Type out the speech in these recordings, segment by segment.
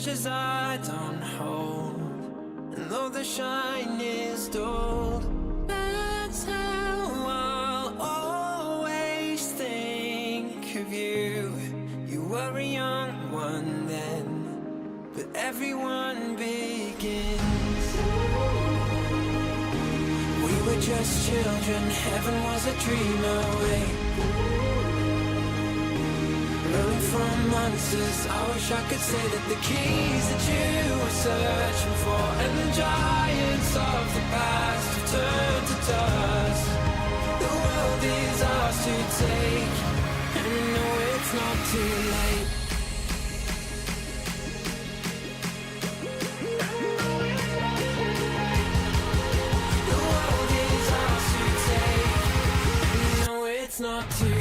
treasures I don't hold, and though the shine is dulled, that's how I'll always think of you. You were a young one then, but everyone begins. We were just children, heaven was a dream away. Running from monsters, I wish I could say that the keys that you were searching for, and the giants of the past have turned to dust. The world is ours to take, and you know it's not too late. The world is ours to take, and you know it's not too late.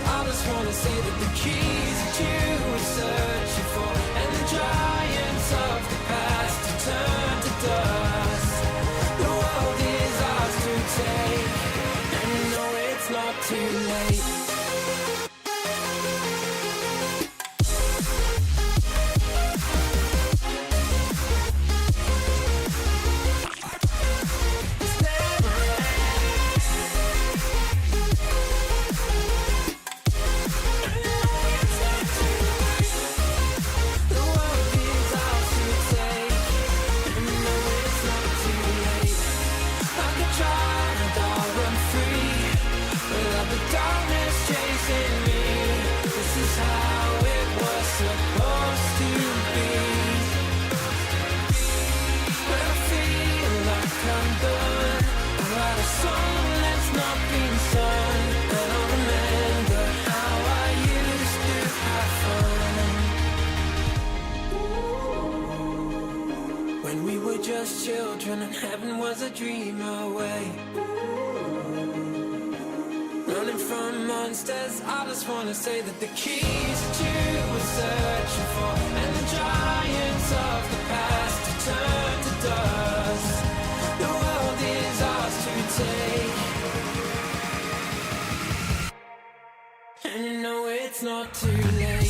I just wanna say that the keys that you were searching for, and the giants of the past have turned to dust. The world is ours to take, and you know it's not too late. Just children and heaven was a dream away. Running from monsters, I just wanna say that the keys that you were searching for, and the giants of the past have turned to dust. The world is ours to take, and you know it's not too late.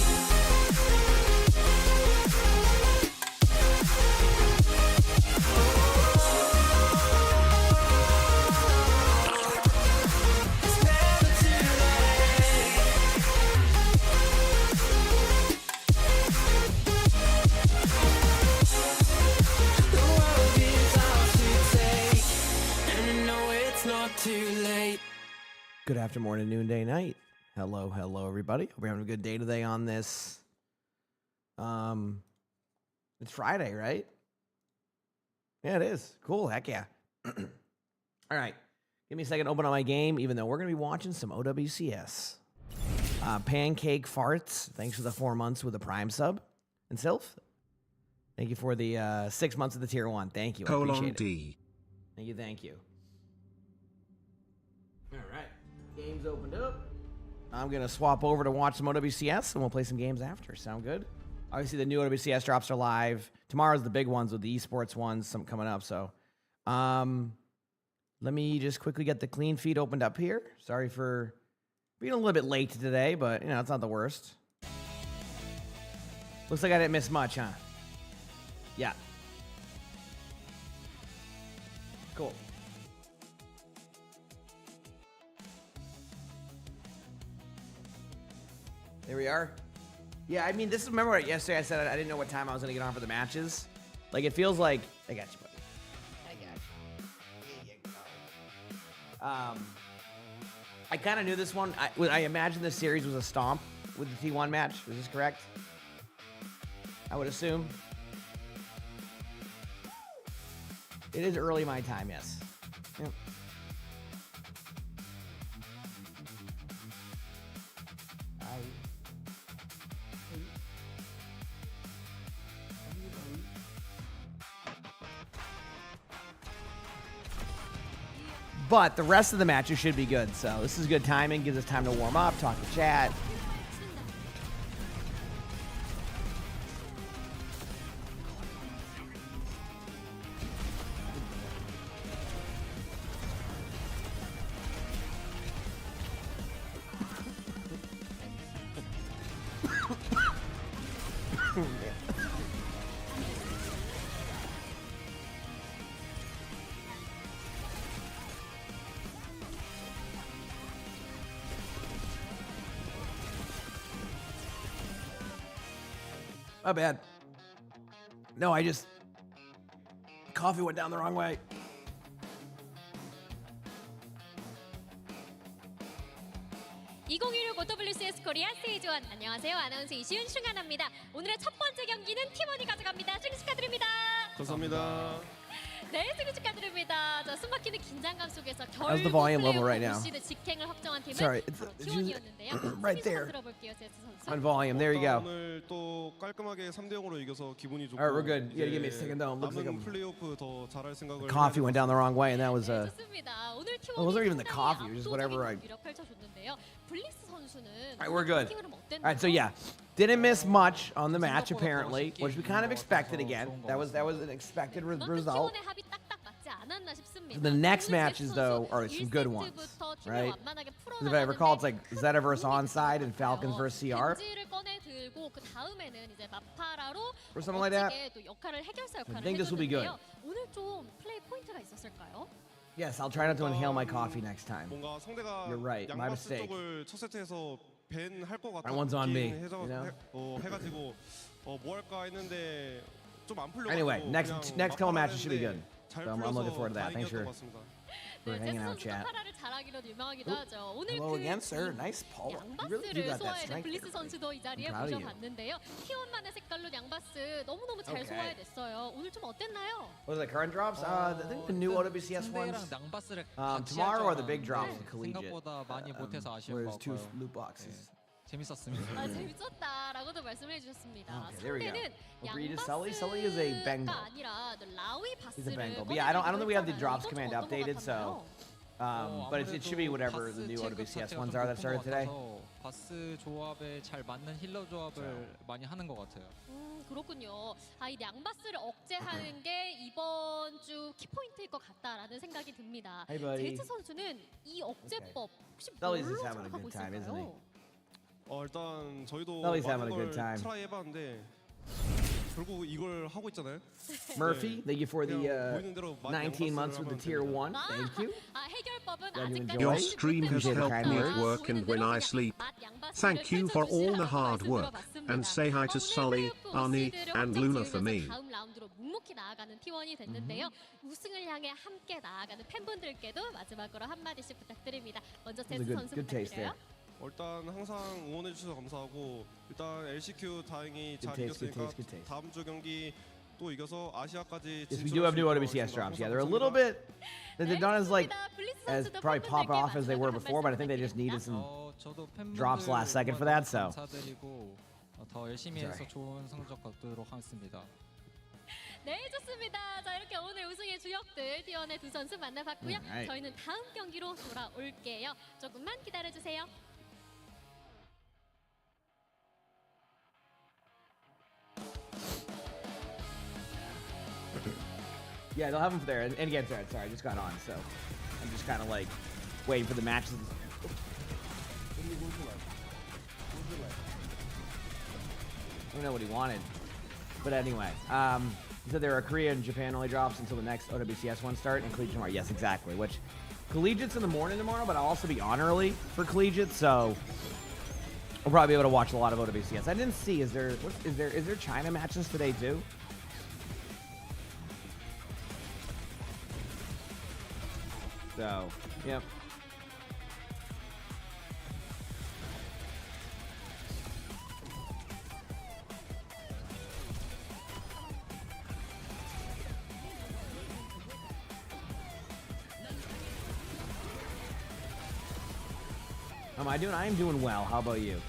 Good afternoon, noonday, night. Hello, everybody. Hope you're having a good day today on this. It's Friday, right? Yeah, it is. Cool. Heck yeah. All right. Give me a second to open up my game, even though we're going to be watching some OWCS. Pancake Farts. Thanks for the 4 months with the Prime sub. And Sylph, thank you for the 6 months of the Tier 1. Thank you. I appreciate it. Thank you. All right. Game's opened up. I'm going to swap over to watch some OWCS, and we'll play some games after. Sound good? Obviously, the new OWCS drops are live. Tomorrow's the big ones with the Esports ones, some coming up. So let me just quickly get the clean feed opened up here. Sorry for being a little bit late today, but, it's not the worst. Looks like I didn't miss much, huh? Yeah. Cool. There we are. Yeah, I mean, this is, remember what yesterday I said I didn't know what time I was going to get on for the matches? Like, it feels like, I got you, buddy. I got you. Here you go. I kind of knew this one. I imagine this series was a stomp with the T1 match. Is this correct? I would assume. It is early my time, yes. Yep. But the rest of the matches should be good, so this is good timing. Gives us time to warm up, talk to chat. My bad. No, coffee went down the wrong way. OWCS 코리아 스테이지 1 안녕하세요. 아나운서 이시윤 충한합니다. 오늘의 첫 번째 경기는 팀원이 가져갑니다. 승리 축하드립니다. 감사합니다. 네, 승리 축하드립니다. 자, 숨막히는 긴장감 속에서 How's the volume level right now? 시드 직행을 확정한 팀은 Sorry, 바로 it's T1이었는데요. right there. 들어볼게요, 세스 선수. On volume, there you go. 오늘 또 깔끔하게 3대 0으로 이겨서 기분이 좋고. All right, we're good. You gotta give me a second though. Looks like 남은 플레이오프 더 잘할 생각을. coffee went down the wrong way, and that was 네, 좋습니다. 오늘 it wasn't even the coffee, it was just 상당히 whatever I. 압도적인 경기를 펼쳐줬는데요. 블리스 선수는 All right, we're good. 팀으로 어땠나요? All right, so yeah, didn't miss much on the match apparently, which we kind of expected again. That was an expected result. 팀원의 합이 딱딱 맞지 않았나 싶습니다. The next 오늘 matches 제스 though 선수 are some good ones, 1세트부터 팀을 right? 완만하게 Because if I recall, it's like Zeta versus 풀어나가는데 Onside and Falcons versus CR. 겐지를 꺼내 들고 그 다음에는 이제 마파라로 Or something like that. 멋지게 또 역할을 해결사 역할을 think this will be good. 해줬는데요. 오늘 좀 플레이 포인트가 있었을까요? Yes, I'll try not to inhale my coffee next time. 뭔가 상대가 You're right, my 양바스 mistake. 쪽을 첫 세트에서 밴할 것 같아. That one's on me, you know? 해가지고 뭐 할까 했는데 좀 안 풀려. Anyway, next couple matches should be good. So I'm looking forward to that. Thanks for hanging out, chat. 파라를 잘하기로 유명하기도 하죠. 오늘 Hello 그 again, sir. Nice pull. You really do 양바스를 got that 소화해낸 strength. 블리스 there, buddy. 선수도 이 자리에 I'm proud of you. 모셔봤는데요. T1만의 색깔로 양바스 너무너무 잘 Okay. 소화해냈어요. 오늘 좀 어땠나요? What are the current drops? I think the new OWCS ones. Tomorrow are the big drops, the collegiate. 생각보다 많이 못해서 아쉬운 Where 것 there's two 같고요. loot boxes. 재밌었습니다. 아, 재밌었다라고도 말씀해 주셨습니다. Okay, there we go. 상대는 We'll greet is Sully. Sully is a Bengal. 양바스가 아니라 라위 He's a 바스를 Bengal. But yeah, I don't think we have the drops 꺼내기로 command 했잖아요. updated, 어떤 것 so. 같았나요? But it should be whatever the new OWCS ones are that started today. 바스 조합에 잘 맞는 힐러 조합을 많이 하는 것 같아요. 그렇군요. 이 양바스를 억제하는 게 이번 주 키포인트일 것 같다라는 생각이 듭니다. Hey, buddy. 제이츠 선수는 이 억제법 혹시 Sully's 뭘로 just having a 생각하고 good time, isn't he? 있을까요? 일단 저희도 Sully's having 많은 a good 걸 time. 트라이 해봤는데 결국 이걸 하고 있잖아요. Murphy, thank you for the 보이는 대로 많이 19 months with the tier 1. 아, Thank you. 해결법은 Glad you 아직까지 enjoyed. Your 알지 stream has Appreciate the helped kind me words. at work and when I sleep. Thank you for all the hard work. And say hi to Sully, Arnie, and Luna for me. 다음 라운드로 묵묵히 나아가는 T1이 됐는데요. 우승을 향해 함께 나아가는 팬분들께도 마지막으로 한마디씩 부탁드립니다. 먼저 That was a 제스 선수 good taste there. 부탁드려요. 일단 항상 응원해 주셔서 감사하고 일단 LCQ 다행히 잘 Good taste, good 이겼으니까 taste, good taste. 다음 주 경기 또 이겨서 아시아까지 Yes, we do have new OWCS drops. Yeah, they're a little bit. They're not as like as probably pop off as they were before, but I think they just needed some. 저도 drops last second for that, so. 감사드리고 더 열심히 해서 Sorry. 좋은 성적 거두도록 하겠습니다. 네, 좋습니다. 자, 이렇게 오늘 우승의 주역들 T1의 두 선수 만나봤고요. Alright. 저희는 다음 경기로 돌아올게요. 조금만 기다려주세요. Yeah, they'll have them there. And again, sorry, I just got on, so I'm just kind of like waiting for the matches. I don't know what he wanted, but anyway, he said there are Korea and Japan only drops until the next OWCS one start, and collegiate tomorrow. Yes, exactly. Which collegiate's in the morning tomorrow, but I'll also be on early for collegiate, so We'll probably be able to watch a lot of OWCS. I didn't see. Is there China matches today too? So, yep. How am I doing? I am doing well. How about you?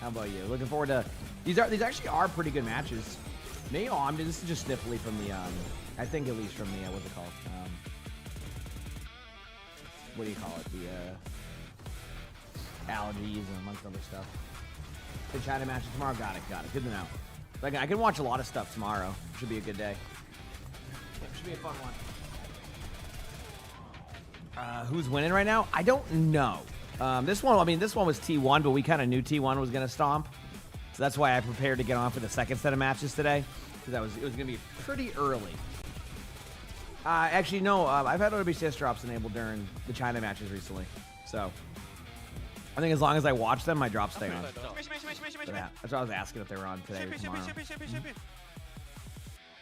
How about you? Looking forward to these actually are pretty good matches. Maybe this is just sniffly from the I think at least from the what's it called? What do you call it? The allergies and amongst other stuff. The China matches tomorrow. Got it. Good to know. Like I can watch a lot of stuff tomorrow. Should be a good day. Should be a fun one. Who's winning right now? I don't know. This one was T1, but we kind of knew T1 was going to stomp. So that's why I prepared to get on for the second set of matches today. Because it was going to be pretty early. Actually, no. I've had OWCS drops enabled during the China matches recently. So I think as long as I watch them, my drops stay on. So, yeah, that's what I was asking if they were on today or tomorrow.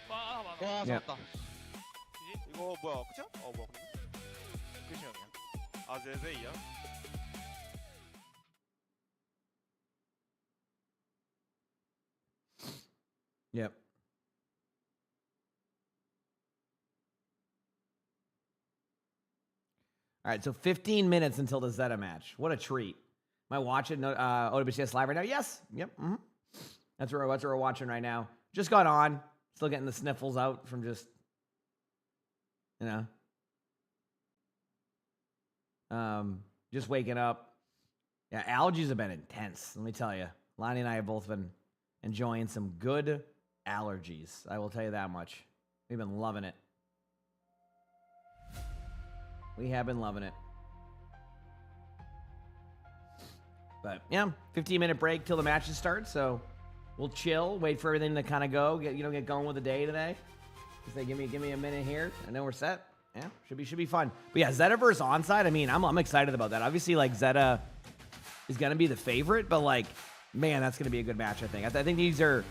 와 Yep. 잡았다. 이거 뭐야 그쵸? 뭐야 그치 형이야. 아 제제이야. Yep. All right, so 15 minutes until the Zeta match. What a treat. Am I watching OWCS live right now? Yes. Yep. Mm-hmm. That's what we're watching right now. Just got on. Still getting the sniffles out from just, just waking up. Yeah, allergies have been intense. Let me tell you. Lonnie and I have both been enjoying some good allergies. I will tell you that much. We've been loving it. We have been loving it. But yeah, 15-minute break till the matches start. So we'll chill, wait for everything to kind of go, get going with the day today. Say, give me a minute here, and then we're set. Yeah, should be fun. But yeah, Zeta versus Onside. I mean, I'm excited about that. Obviously, like Zeta is gonna be the favorite, but like, man, that's gonna be a good match. I think. I think these are.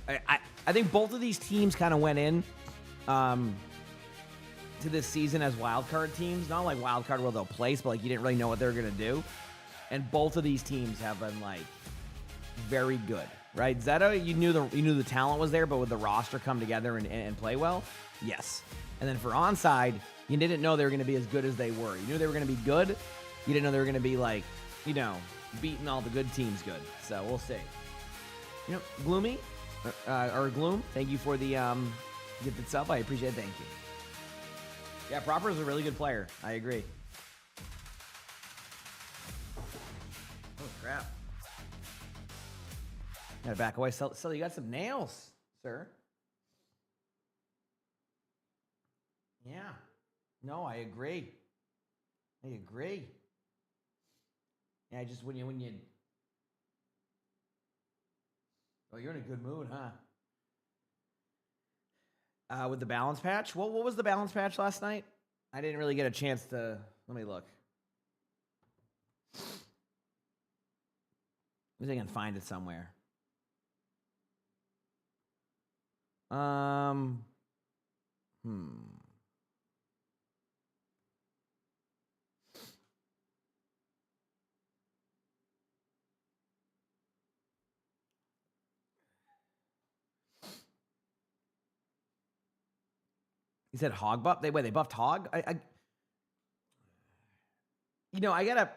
I think both of these teams kind of went in to this season as wildcard teams. Not like wildcard where they'll place, but like you didn't really know what they were gonna do. And both of these teams have been like very good, right? Zeta, you knew the talent was there, but would the roster come together and play well? Yes. And then for Onside, you didn't know they were gonna be as good as they were. You knew they were gonna be good. You didn't know they were gonna be like, beating all the good teams good. So we'll see. Gloomy or Gloom, thank you for the gift itself. I appreciate it. Thank you. Yeah, Proper is a really good player. I agree. Oh, crap. Gotta back away. So you got some nails, sir. Yeah. No, I agree. Yeah, just when you oh, you're in a good mood, huh? With the balance patch? What was the balance patch last night? I didn't really get a chance to... Let me look. Maybe I can find it somewhere. He said Hog buff. They buffed Hog. I gotta.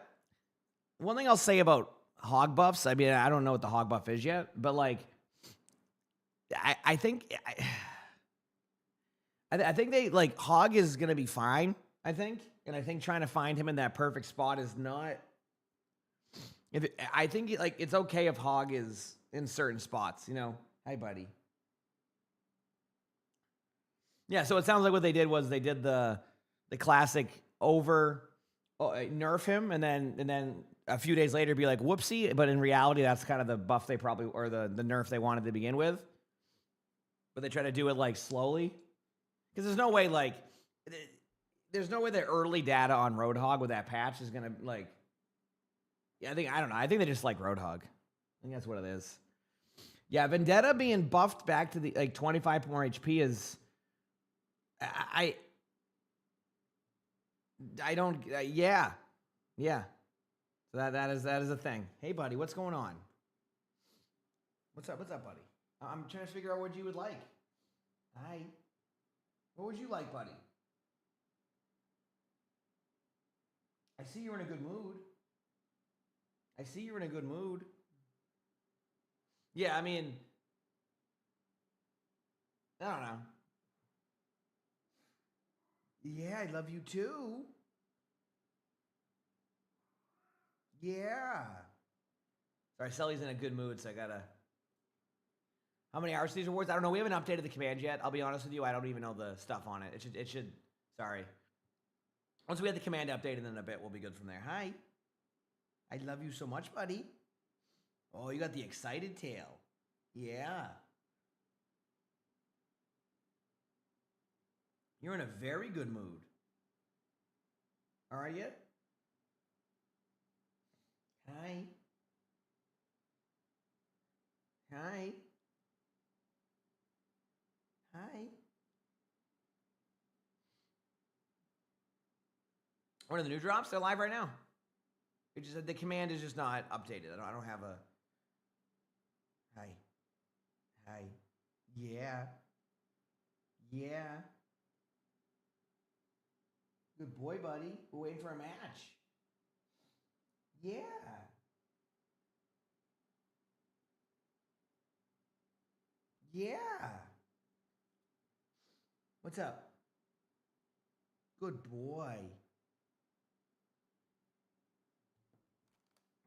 One thing I'll say about Hog buffs. I mean, I don't know what the Hog buff is yet, but like, I think they like Hog is gonna be fine. I think, and I think trying to find him in that perfect spot is not. I think like it's okay if Hog is in certain spots. Hi, buddy. Yeah, so it sounds like what they did was they did the classic nerf him and then a few days later be like whoopsie, but in reality that's kind of the buff they probably or the nerf they wanted to begin with. But they try to do it like slowly. Because there's no way the early data on Roadhog with that patch is gonna like Yeah, I don't know. I think they just like Roadhog. I think that's what it is. Yeah, Vendetta being buffed back to the like 25 more HP is I don't yeah. Yeah. So that is a thing. Hey buddy, what's going on? What's up, buddy? I'm trying to figure out what you would like. Hi. What would you like, buddy? I see you're in a good mood. Yeah, I mean, I don't know. Yeah, I love you too. Yeah. Sorry, Sully's in a good mood, so I gotta. How many hours these awards? I don't know. We haven't updated the command yet. I'll be honest with you. I don't even know the stuff on it. It should. Sorry. Once we have the command updated in a bit, we'll be good from there. Hi. I love you so much, buddy. Oh, you got the excited tail. Yeah. You're in a very good mood. Are you? Hi. Hi. Hi. One of the new drops? They're live right now. It just the command is just not updated. I don't have a. Hi. Hi. Yeah. Yeah. Good boy, buddy. We're waiting for a match. Yeah. Yeah. What's up? Good boy.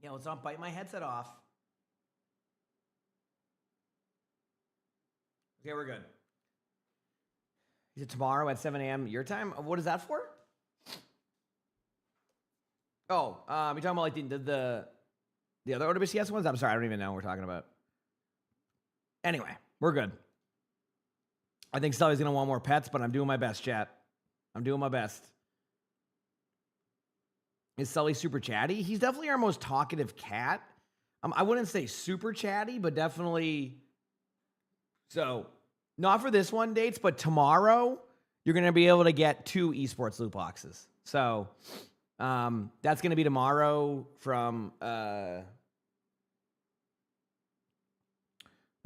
Yeah, let's not bite my headset off. Okay, we're good. Is it tomorrow at 7 a.m. your time? What is that for? Oh, you're talking about like the other OWCS ones? I'm sorry, I don't even know what we're talking about. Anyway, we're good. I think Sully's gonna want more pets, but I'm doing my best, chat. I'm doing my best. Is Sully super chatty? He's definitely our most talkative cat. I wouldn't say super chatty, but definitely. So, not for this one, Dates, but tomorrow you're gonna be able to get 2 esports loot boxes. So, that's gonna be tomorrow from I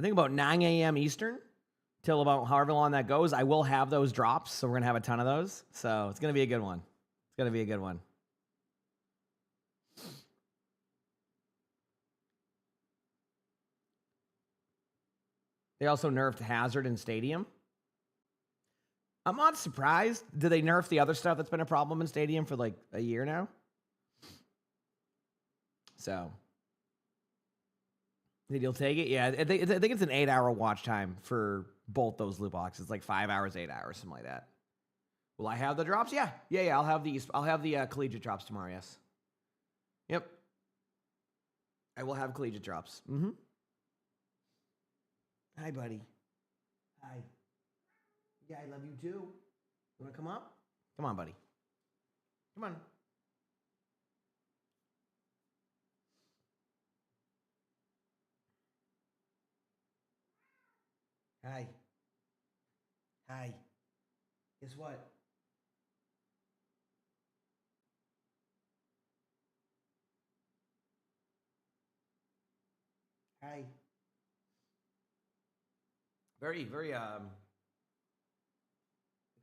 think about 9 a.m. Eastern till about however long that goes. I will have those drops, so we're gonna have a ton of those. So it's gonna be a good one. It's gonna be a good one. They also nerfed Hazard in Stadium. I'm not surprised. Did they nerf the other stuff that's been a problem in Stadium for like a year now? So, think you'll take it? Yeah, I think it's an 8-hour watch time for both those loot boxes. Like 5 hours, 8 hours, something like that. Will I have the drops? Yeah. I'll have the collegiate drops tomorrow. Yes. Yep. I will have collegiate drops. Mm-hmm. Hi, buddy. Hi. Yeah, I love you too. You want to come up? Come on, buddy. Come on. Hi. Hi. Guess what? Hi. Very, very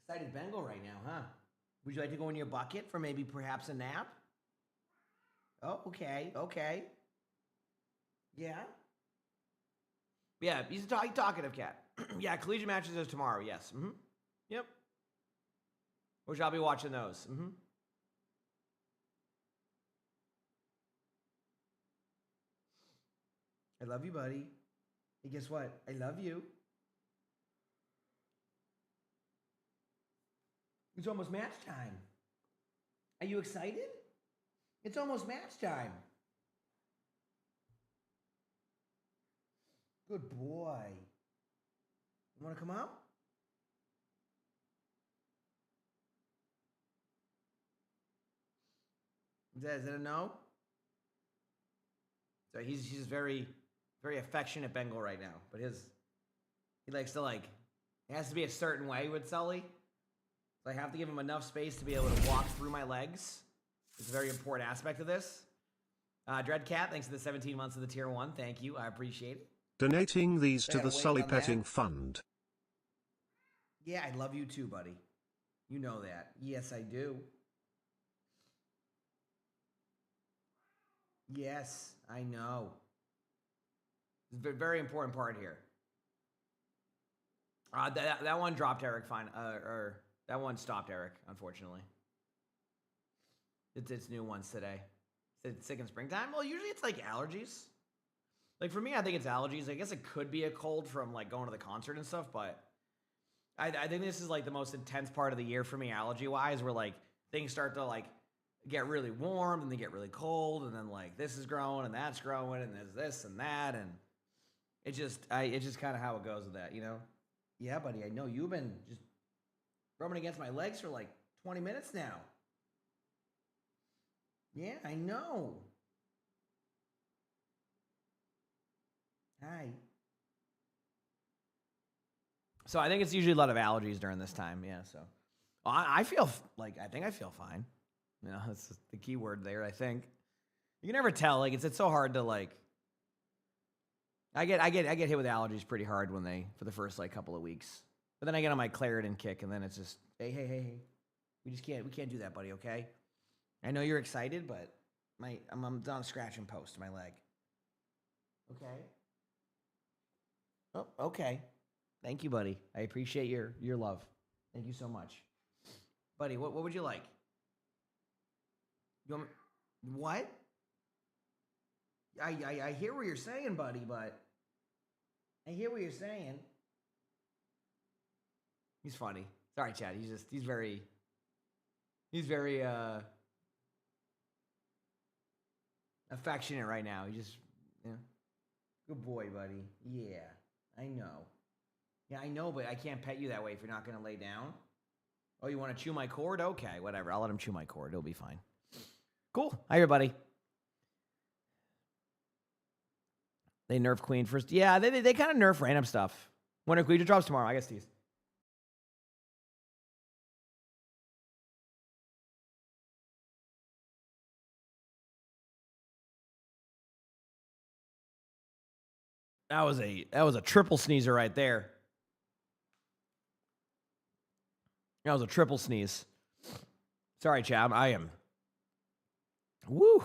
excited Bengal right now, huh? Would you like to go in your bucket for maybe perhaps a nap? Oh, okay, okay. Yeah. Yeah, he's a talkative cat. Yeah, collegiate matches is tomorrow, yes. Mm-hmm. Yep. Which I'll be watching those. Mm-hmm. I love you, buddy. Hey, guess what? I love you. It's almost match time. Are you excited? It's almost match time. Good boy. You want to come out? Is that a no? So he's very, very affectionate Bengal right now. But he likes to it has to be a certain way with Sully. So I have to give him enough space to be able to walk through my legs. It's a very important aspect of this. Dreadcat, thanks for the 17 months of the tier 1. Thank you. I appreciate it. Donating these I to gotta the wait Sully on that. Petting Fund. Yeah, I love you too, buddy. You know that. Yes, I do. Yes, I know. It's a very important part here. That one dropped Eric fine. Or that one stopped Eric, unfortunately. It's new ones today. It's sick in springtime. Well, usually it's like allergies. Like for me, I think it's allergies. I guess it could be a cold from like going to the concert and stuff, but I think this is like the most intense part of the year for me, allergy wise, where like things start to like get really warm and they get really cold, and then like this is growing and that's growing and there's this and that, and it's just kind of how it goes with that, you know? Yeah, buddy, I know you've been just rubbing against my legs for like 20 minutes now. Yeah, I know. Hi. So I think it's usually a lot of allergies during this time. Yeah, so I feel I think I feel fine. You know, that's the key word there. I think you can never tell. Like it's so hard to like. I get hit with allergies pretty hard for the first like couple of weeks, but then I get on my Claritin kick, and then it's just hey, we can't do that, buddy. Okay, I know you're excited, but I'm on a scratch and post my leg. Okay. Oh, okay. Thank you, buddy. I appreciate your love. Thank you so much, buddy. What would you like? You want what? I hear what you're saying, buddy, but I hear what you're saying. He's funny. Sorry, Chad. He's very affectionate right now. He just good boy, buddy. Yeah, I know. Yeah, I know, but I can't pet you that way if you're not gonna lay down. Oh, you want to chew my cord? Okay, whatever. I'll let him chew my cord. It'll be fine. Cool. Hi, everybody. They nerf Queen first. Yeah, they kind of nerf random stuff. When Queen drops tomorrow, I guess these. That was a triple sneezer right there. That was a triple sneeze. Sorry, Chad. I am. Woo.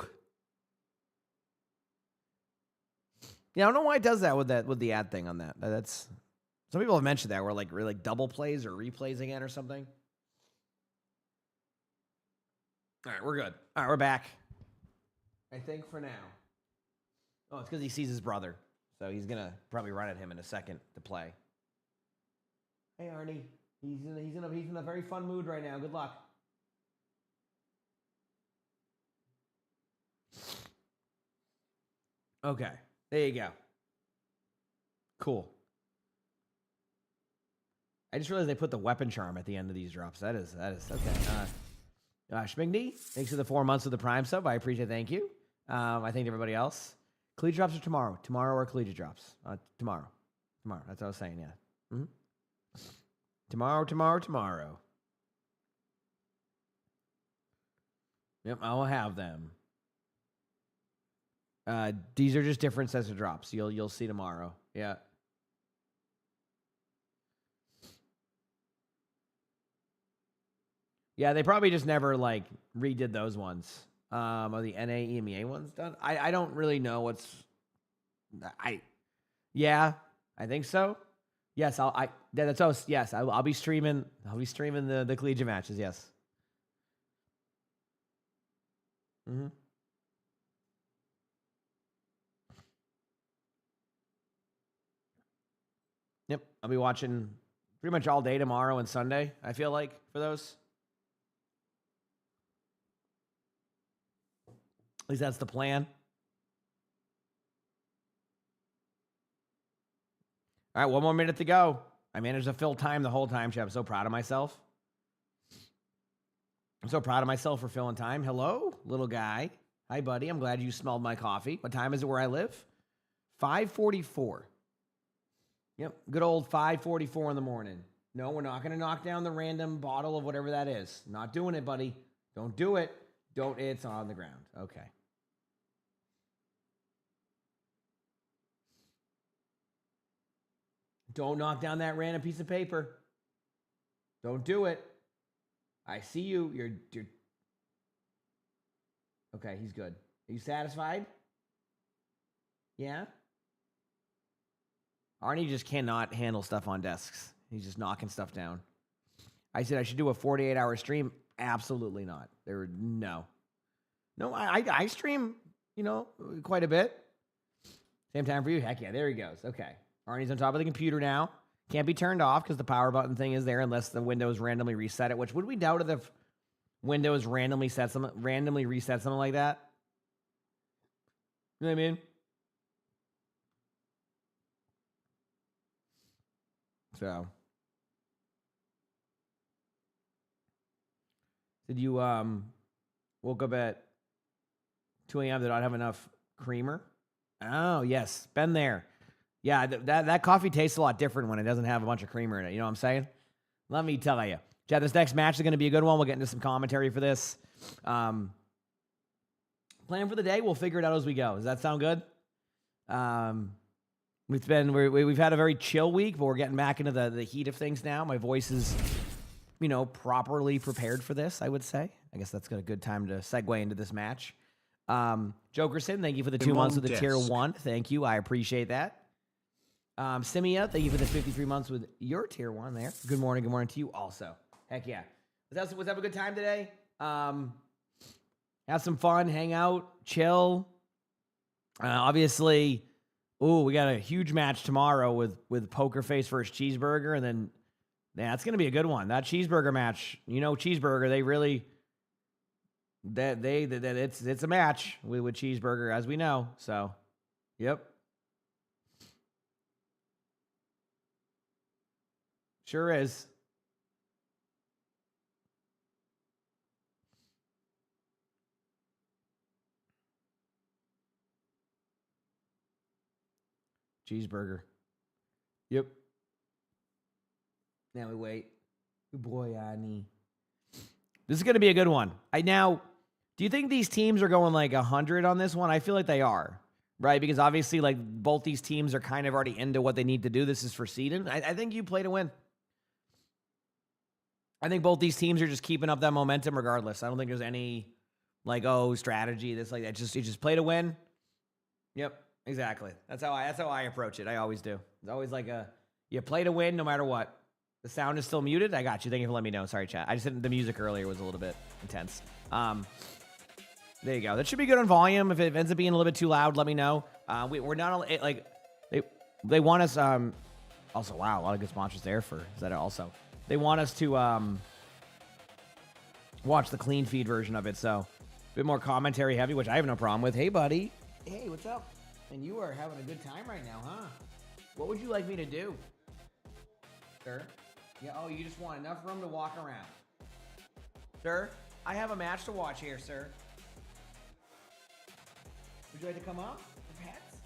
Yeah, I don't know why it does that with the ad thing on that. That's some people have mentioned that where like really double plays or replays again or something. All right, we're good. All right, we're back. I think for now. Oh, it's because he sees his brother, so he's gonna probably run at him in a second to play. Hey, Arnie. He's in a very fun mood right now. Good luck. Okay, there you go. Cool. I just realized they put the weapon charm at the end of these drops. That is okay. Schmigny, thanks for the 4 months of the Prime sub. I appreciate it. Thank you. I thank everybody else. Collegiate drops are tomorrow. Tomorrow or collegiate drops. Tomorrow. That's what I was saying, yeah. Mm-hmm. Tomorrow. Yep, I will have them. These are just different sets of drops. You'll see tomorrow. Yeah. Yeah, they probably just never like redid those ones. Are the NA EMEA ones done? I don't really know what's. Yeah, I think so. Yes, that's all. Yes, I'll be streaming. I'll be streaming the collegiate matches. Yes. Mm-hmm. Yep, I'll be watching pretty much all day tomorrow and Sunday. I feel like for those. At least that's the plan. All right, 1 more minute to go. I managed to fill time the whole time, Chad. I'm so proud of myself. I'm so proud of myself for filling time. Hello, little guy. Hi, buddy. I'm glad you smelled my coffee. What time is it where I live? 5:44. Yep, good old 5:44 in the morning. No, we're not going to knock down the random bottle of whatever that is. Not doing it, buddy. Don't do it. Don't. It's on the ground. Okay. Don't knock down that random piece of paper. Don't do it. I see you. You're okay, he's good. Are you satisfied? Yeah? Arnie just cannot handle stuff on desks. He's just knocking stuff down. I said I should do a 48-hour stream. Absolutely not. No, I stream, quite a bit. Same time for you? Heck yeah, there he goes. Okay. Arnie's on top of the computer now. Can't be turned off because the power button thing is there unless the Windows randomly reset it, which would we doubt it if Windows randomly reset something like that? You know what I mean? So, did you woke up at 2 a.m. did not have enough creamer? Oh, yes. Been there. Yeah, that coffee tastes a lot different when it doesn't have a bunch of creamer in it. You know what I'm saying? Let me tell you. Chad, this next match is going to be a good one. We'll get into some commentary for this. Plan for the day. We'll figure it out as we go. Does that sound good? We've had a very chill week, but we're getting back into the heat of things now. My voice is, properly prepared for this, I would say. I guess that's a good time to segue into this match. Jokerson, thank you for the 2 months with the tier 1. Thank you. I appreciate that. Simia, thank you for the 53 months with your tier 1 there. Good morning to you also. Heck yeah. Let's have a good time today. Have some fun, hang out, chill. Obviously, we got a huge match tomorrow with Poker Face versus Cheeseburger, and then it's gonna be a good one. That Cheeseburger match, Cheeseburger, they really it's a match with Cheeseburger, as we know. So, yep. Sure is. Cheeseburger. Yep. Now we wait. Good boy, Ani. This is going to be a good one. Do you think these teams are going like 100 on this one? I feel like they are, right? Because obviously, like, both these teams are kind of already into what they need to do. This is for seeding. I think you play to win. I think both these teams are just keeping up that momentum regardless. I don't think there's any, strategy, this, like that. You just play to win. Yep. Exactly. That's how I approach it. I always do. It's always like you play to win no matter what. The sound is still muted. I got you. Thank you for letting me know. Sorry, chat. I just didn't. The music earlier was a little bit intense. There you go. That should be good on volume. If it ends up being a little bit too loud, let me know. We're not like they want us. Also, wow, a lot of good sponsors there for that. Also, they want us to watch the clean feed version of it. So, a bit more commentary heavy, which I have no problem with. Hey, buddy. Hey, what's up? And you are having a good time right now, huh? What would you like me to do? Sir? Yeah, you just want enough room to walk around. Sir, I have a match to watch here, sir. Would you like to come up? Pets?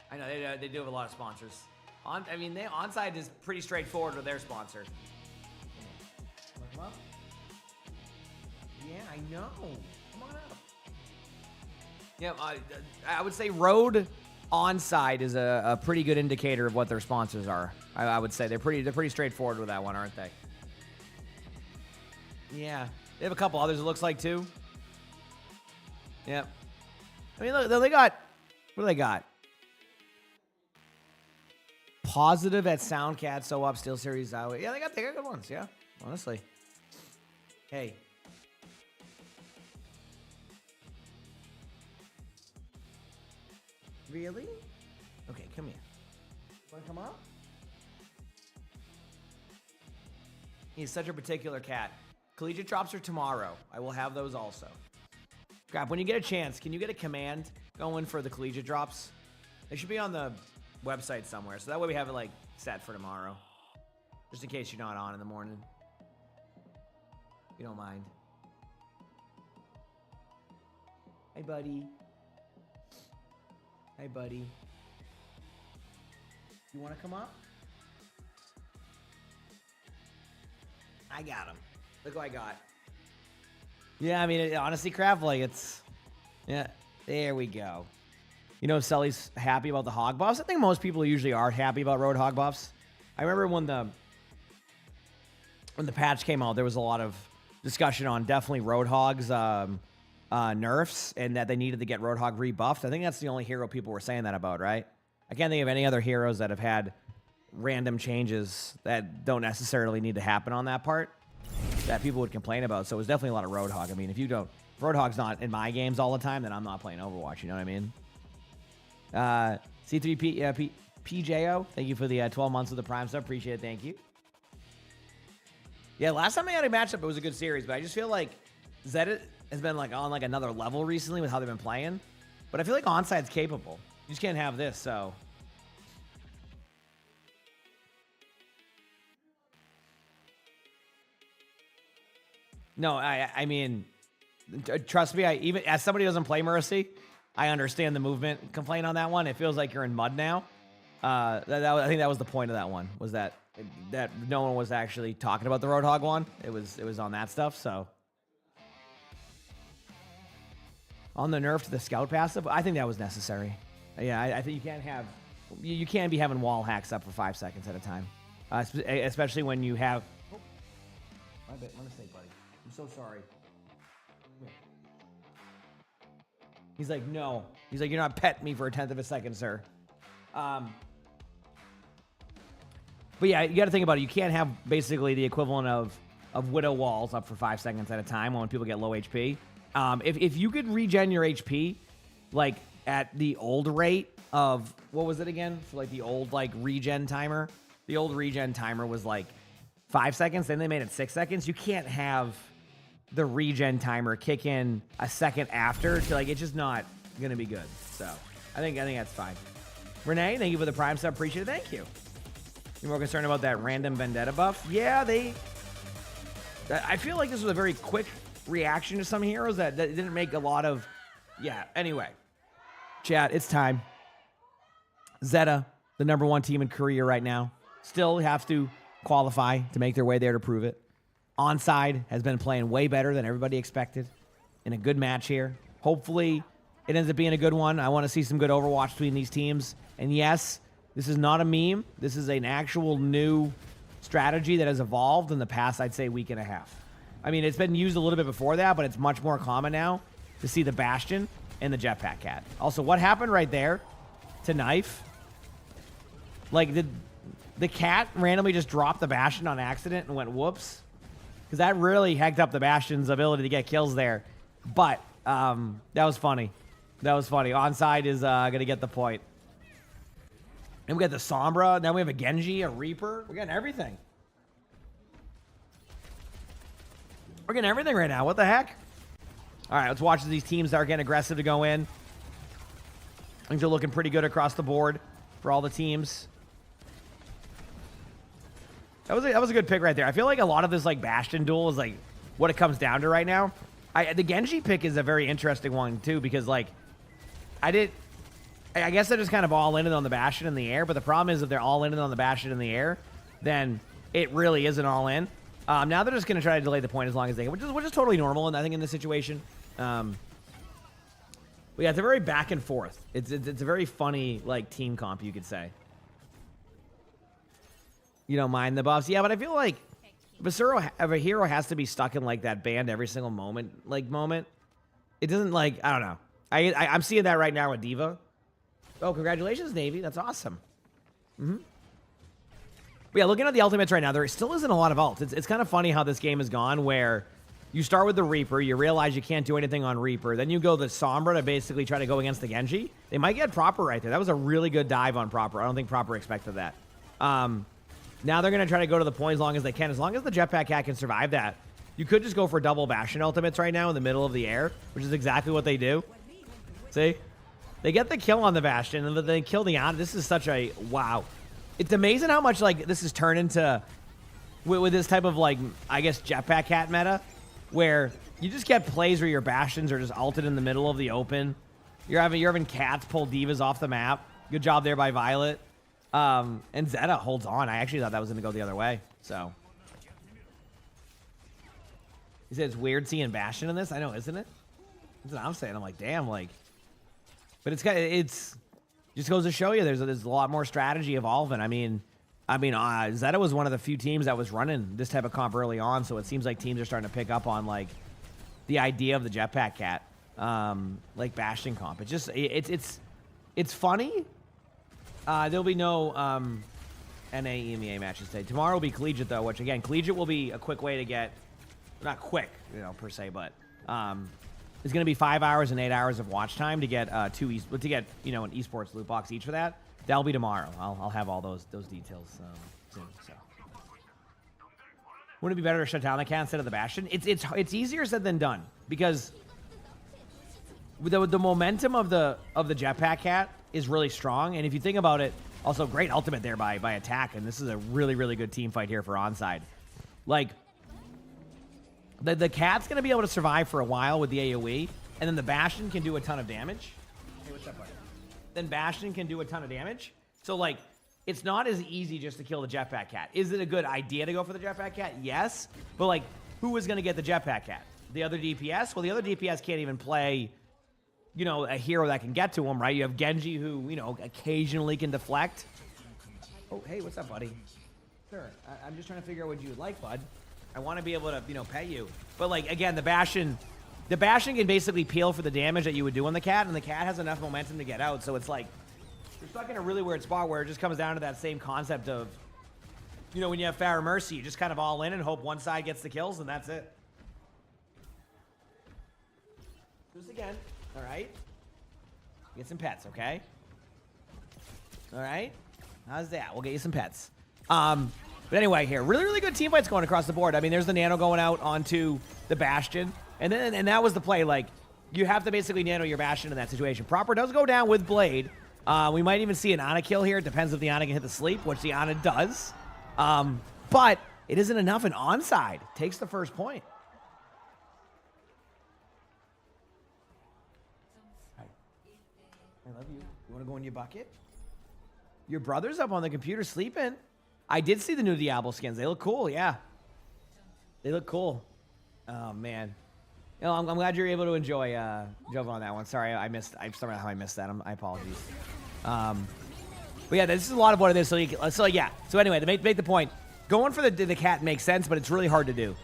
I know, they do have a lot of sponsors. Onside is pretty straightforward with their sponsor. Come up? Yeah, I know. Come on up. Yeah, I would say Road Onside is a pretty good indicator of what their sponsors are. I would say they're pretty straightforward with that one, aren't they? Yeah, they have a couple others. It looks like too. Yep. Look, they got. What do they got? Positive at Soundcat, so up, Steel Series out. Yeah, they got good ones, yeah. Honestly. Hey. Really? Okay, come here. Wanna come up? He's such a particular cat. Collegiate drops are tomorrow. I will have those also. Crap, when you get a chance, can you get a command going for the collegiate drops? They should be on the website somewhere. So that way we have it like set for tomorrow. Just in case you're not on in the morning. If you don't mind. Hey, buddy. Hey, buddy. You want to come up? I got him. Look who I got. Yeah, I mean, honestly, Kraft, like, it's... Yeah, there we go. You know, Sully's happy about the hog buffs. I think most people usually are happy about road hog buffs. I remember when the patch came out, there was a lot of discussion on definitely Roadhog's nerfs and that they needed to get Roadhog rebuffed. I think that's the only hero people were saying that about, right? I can't think of any other heroes that have had random changes that don't necessarily need to happen on that part that people would complain about. So it was definitely a lot of Roadhog. I mean, if Roadhog's not in my games all the time, then I'm not playing Overwatch. You know what I mean? C3P PJO, thank you for the 12 months of the Prime sub. Appreciate it. Thank you. Yeah, last time I had a matchup, it was a good series, but I just feel like Zed has been like on like another level recently with how they've been playing. But I feel like Onside's capable. You just can't have this, so. No, I mean, trust me, even as somebody who doesn't play Mercy, I understand the movement complaint on that one. It feels like you're in mud now. I think that was the point of that one, was that no one was actually talking about the Roadhog one. It was on that stuff, so. On the nerf to the scout passive, I think that was necessary. Yeah, I think you can't be having wall hacks up for 5 seconds at a time. Especially when you have... Oh, my mistake, buddy. I'm so sorry. He's like, no. He's like, you're not petting me for a 10th of a second, sir. But yeah, you got to think about it. You can't have basically the equivalent of Widow walls up for 5 seconds at a time when people get low HP. If you could regen your HP, like at the old rate of, what was it again? For like the old like regen timer. The old regen timer was like 5 seconds. Then they made it 6 seconds. You can't have the regen timer kick in a second after. To like, it's just not gonna be good. So I think that's fine. Renee, thank you for the Prime sub. Appreciate it. Thank you. You're more concerned about that random vendetta buff? Yeah, I feel like this was a very quick reaction to some heroes that didn't make a lot of... Yeah, anyway. Chat, it's time. Zeta, the #1 team in Korea right now, still have to qualify to make their way there to prove it. Onside has been playing way better than everybody expected in a good match here. Hopefully, it ends up being a good one. I want to see some good Overwatch between these teams. And yes, this is not a meme. This is an actual new strategy that has evolved in the past, I'd say, week and a half. I mean, it's been used a little bit before that, but it's much more common now to see the Bastion and the Jetpack Cat. Also, what happened right there to Knife? Like, did the Cat randomly just drop the Bastion on accident and went whoops? Because that really hecked up the Bastion's ability to get kills there. But that was funny. That was funny. Onside is going to get the point. And we got the Sombra. Now we have a Genji, a Reaper. We're getting everything. We're getting everything right now. What the heck? All right, let's watch as these teams are getting aggressive to go in. Things are looking pretty good across the board for all the teams. That was a good pick right there. I feel like a lot of this like Bastion duel is like what it comes down to right now. The Genji pick is a very interesting one too, because like I guess they're just kind of all in it on the Bastion in the air, but the problem is if they're all in it on the Bastion in the air, then it really isn't all in. Now they're just going to try to delay the point as long as they can, which is totally normal, and I think in this situation. But yeah, it's a very back and forth. It's a very funny like team comp, you could say. You don't mind the buffs, yeah, but I feel like if a hero has to be stuck in like that band every single moment, it doesn't like, I don't know. I'm seeing that right now with Diva. Oh, congratulations, Navy. That's awesome. But yeah, looking at the ultimates right now, there still isn't a lot of ults. It's kind of funny how this game has gone, where you start with the Reaper, you realize you can't do anything on Reaper, then you go the Sombra to basically try to go against the Genji. They might get Proper right there. That was a really good dive on Proper. I don't think Proper expected that. Now they're going to try to go to the point as long as they can. As long as the Jetpack Cat can survive that, you could just go for double Bastion ultimates right now in the middle of the air, which is exactly what they do. See? They get the kill on the Bastion, and they kill the Ana. This is such a wow. It's amazing how much like this has turned into with this type of like I guess jetpack cat meta, where you just get plays where your Bastions are just ulted in the middle of the open. You're having cats pull divas off the map. Good job there by Violet. And Zeta holds on. I actually thought that was going to go the other way. So he said it's weird seeing Bastion in this. I know, isn't it? That's what I'm saying. I'm like, damn, like. But it's just goes to show you there's a lot more strategy evolving. I mean, Zeta was one of the few teams that was running this type of comp early on, so it seems like teams are starting to pick up on like the idea of the jetpack cat, like Bastion comp. It's just it's funny. There'll be no NA EMEA matches today. Tomorrow will be collegiate though, which again, collegiate will be a quick way to get, not quick, per se, but it's going to be 5 hours and 8 hours of watch time to get an esports loot box each for that. That'll be tomorrow. I'll have all those details soon. So, wouldn't it be better to shut down the cat instead of the Bastion? It's easier said than done because the momentum of the jetpack cat is really strong, and if you think about it, also great ultimate there by attack, and this is a really really good team fight here for onside. Like the cat's gonna be able to survive for a while with the AoE, and then the Bastion can do a ton of damage. Hey, what's up, buddy? Then Bastion can do a ton of damage. So like, it's not as easy just to kill the jetpack cat. Is it a good idea to go for the jetpack cat? Yes, but like, who is gonna get the jetpack cat? The other DPS? Well, the other DPS can't even play, a hero that can get to him, right? You have Genji who, occasionally can deflect. Oh, hey, what's up, buddy? Sure, I'm just trying to figure out what you would like, bud. I want to be able to, pay you. But like, again, the Bastion can basically peel for the damage that you would do on the cat, and the cat has enough momentum to get out. So it's like, you're stuck in a really weird spot where it just comes down to that same concept of, when you have Pharah Mercy, you just kind of all in and hope one side gets the kills, and that's it. Do this again. All right. Get some pets, okay? All right. How's that? We'll get you some pets. But anyway, here, really, really good team fights going across the board. I mean, there's the Nano going out onto the Bastion, and that was the play. Like, you have to basically Nano your Bastion in that situation. Proper does go down with Blade. We might even see an Ana kill here. It depends if the Ana can hit the sleep, which the Ana does. But it isn't enough, and onside takes the first point. Hi. I love you. You want to go in your bucket? Your brother's up on the computer sleeping. I did see the new Diablo skins. They look cool, yeah. They look cool. Oh, man. I'm glad you're able to enjoy Jova on that one. Sorry, I somehow I missed that. I apologize. But yeah, this is a lot of what it is. So anyway, to make the point, going for the cat makes sense, but it's really hard to do.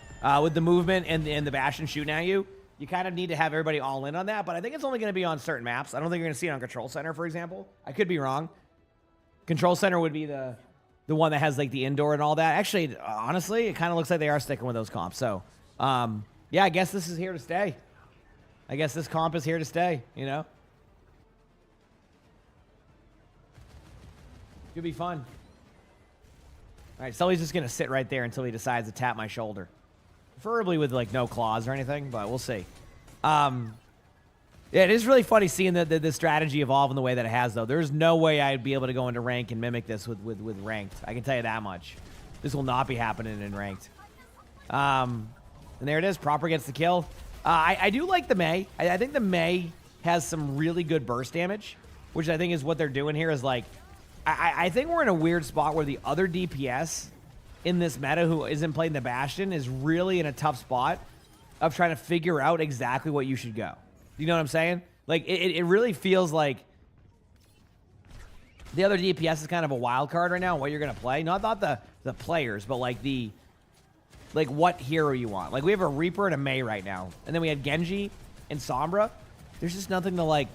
With the movement and the Bastion shooting at you, you kind of need to have everybody all in on that. But I think it's only going to be on certain maps. I don't think you're going to see it on Control Center, for example. I could be wrong. Control Center would be the one that has like the indoor and all that. Actually, honestly, it kind of looks like they are sticking with those comps. So, yeah, I guess this is here to stay. I guess this comp is here to stay, Could be fun. All right, Sully's just going to sit right there until he decides to tap my shoulder. Preferably with, like, no claws or anything, but we'll see. Yeah, it is really funny seeing the strategy evolve in the way that it has, though. There's no way I'd be able to go into rank and mimic this with ranked. I can tell you that much. This will not be happening in ranked. And there it is. Proper gets the kill. I do like the Mei. I think the Mei has some really good burst damage, which I think is what they're doing here is like, I think we're in a weird spot where the other DPS in this meta who isn't playing the Bastion is really in a tough spot of trying to figure out exactly what you should go. You know what I'm saying? Like, it really feels like the other DPS is kind of a wild card right now on what you're going to play. Not the players, but like what hero you want. Like, we have a Reaper and a Mei right now. And then we had Genji and Sombra. There's just nothing to, like...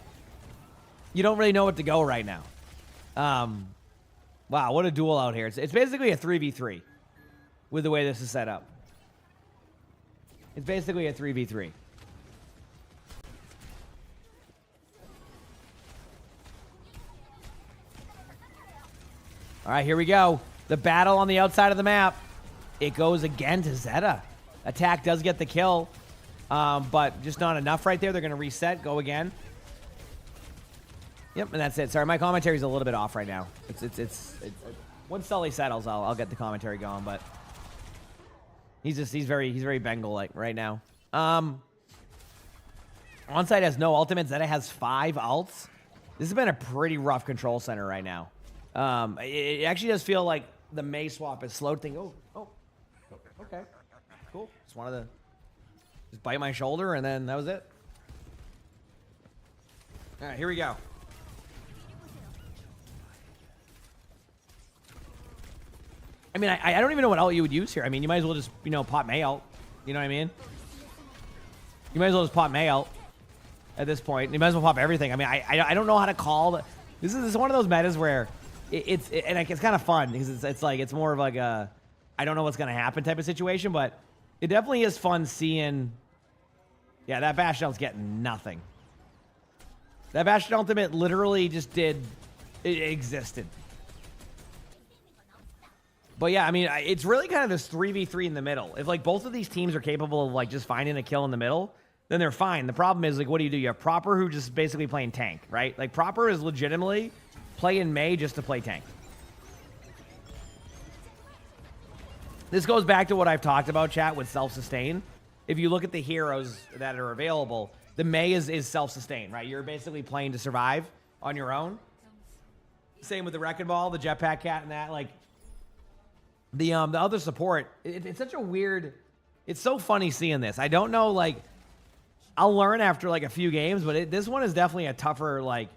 You don't really know what to go right now. Wow, what a duel out here. It's basically a 3v3 with the way this is set up. It's basically a 3v3. All right, here we go. The battle on the outside of the map. It goes again to Zeta. Attack does get the kill, but just not enough right there. They're going to reset, go again. Yep, and that's it. Sorry, my commentary's a little bit off right now. It's once Sully settles, I'll get the commentary going, but he's very Bengal like right now. Onside has no ultimate. Zeta has 5 ults. This has been a pretty rough control center right now. It actually does feel like the Mei swap has slowed things. Oh, okay, cool. Just wanted to just bite my shoulder, and then that was it. All right, here we go. I mean, I don't even know what ult you would use here. I mean, you might as well just, pop Mei ult. You know what I mean? You might as well just pop Mei ult at this point. You might as well pop everything. I mean, I don't know how to call. This is one of those metas where it's kind of fun because it's more of like a I don't know what's going to happen type of situation, but it definitely is fun seeing. Yeah, that Bastion ult's getting nothing. That Bastion ultimate literally just it existed. But yeah, I mean, it's really kind of this 3v3 in the middle. If like both of these teams are capable of like just finding a kill in the middle, then they're fine. The problem is like, what do? You have Proper who just basically playing tank, right? Like Proper is legitimately playing Mei just to play tank. This goes back to what I've talked about, chat, with self-sustain. If you look at the heroes that are available, the Mei is self-sustain, right? You're basically playing to survive on your own. Same with the Wrecking Ball, the Jetpack Cat, and that. Like the other support, it's such a weird. It's so funny seeing this. I don't know, like, I'll learn after like a few games, but this one is definitely a tougher, like,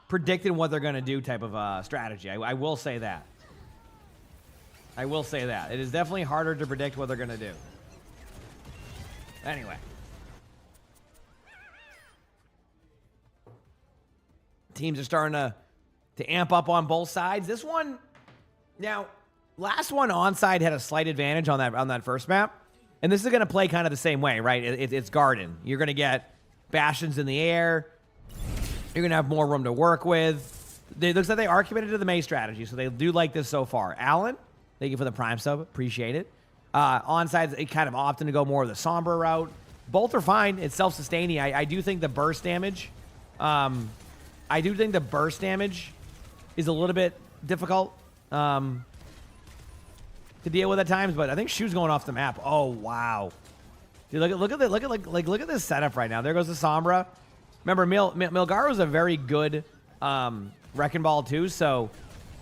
predicting what they're gonna do type of strategy. I will say that. I will say that. It is definitely harder to predict what they're gonna do. Anyway. Teams are starting to amp up on both sides. This one, now, last one onside had a slight advantage on that first map. And this is going to play kind of the same way, right? It's Garden. You're going to get Bastions in the air. You're going to have more room to work with. It looks like they are committed to the Mei strategy, so they do like this so far. Alan, thank you for the Prime sub. Appreciate it. Onsides, it kind of opting to go more of the Sombra route. Both are fine. It's self-sustaining. I do think the burst damage... I do think the burst damage is a little bit difficult to deal with at times, but I think Shu's going off the map. Oh wow, dude, look at this setup right now. There goes the Sombra. Remember, Milgar was a very good Wrecking Ball too. So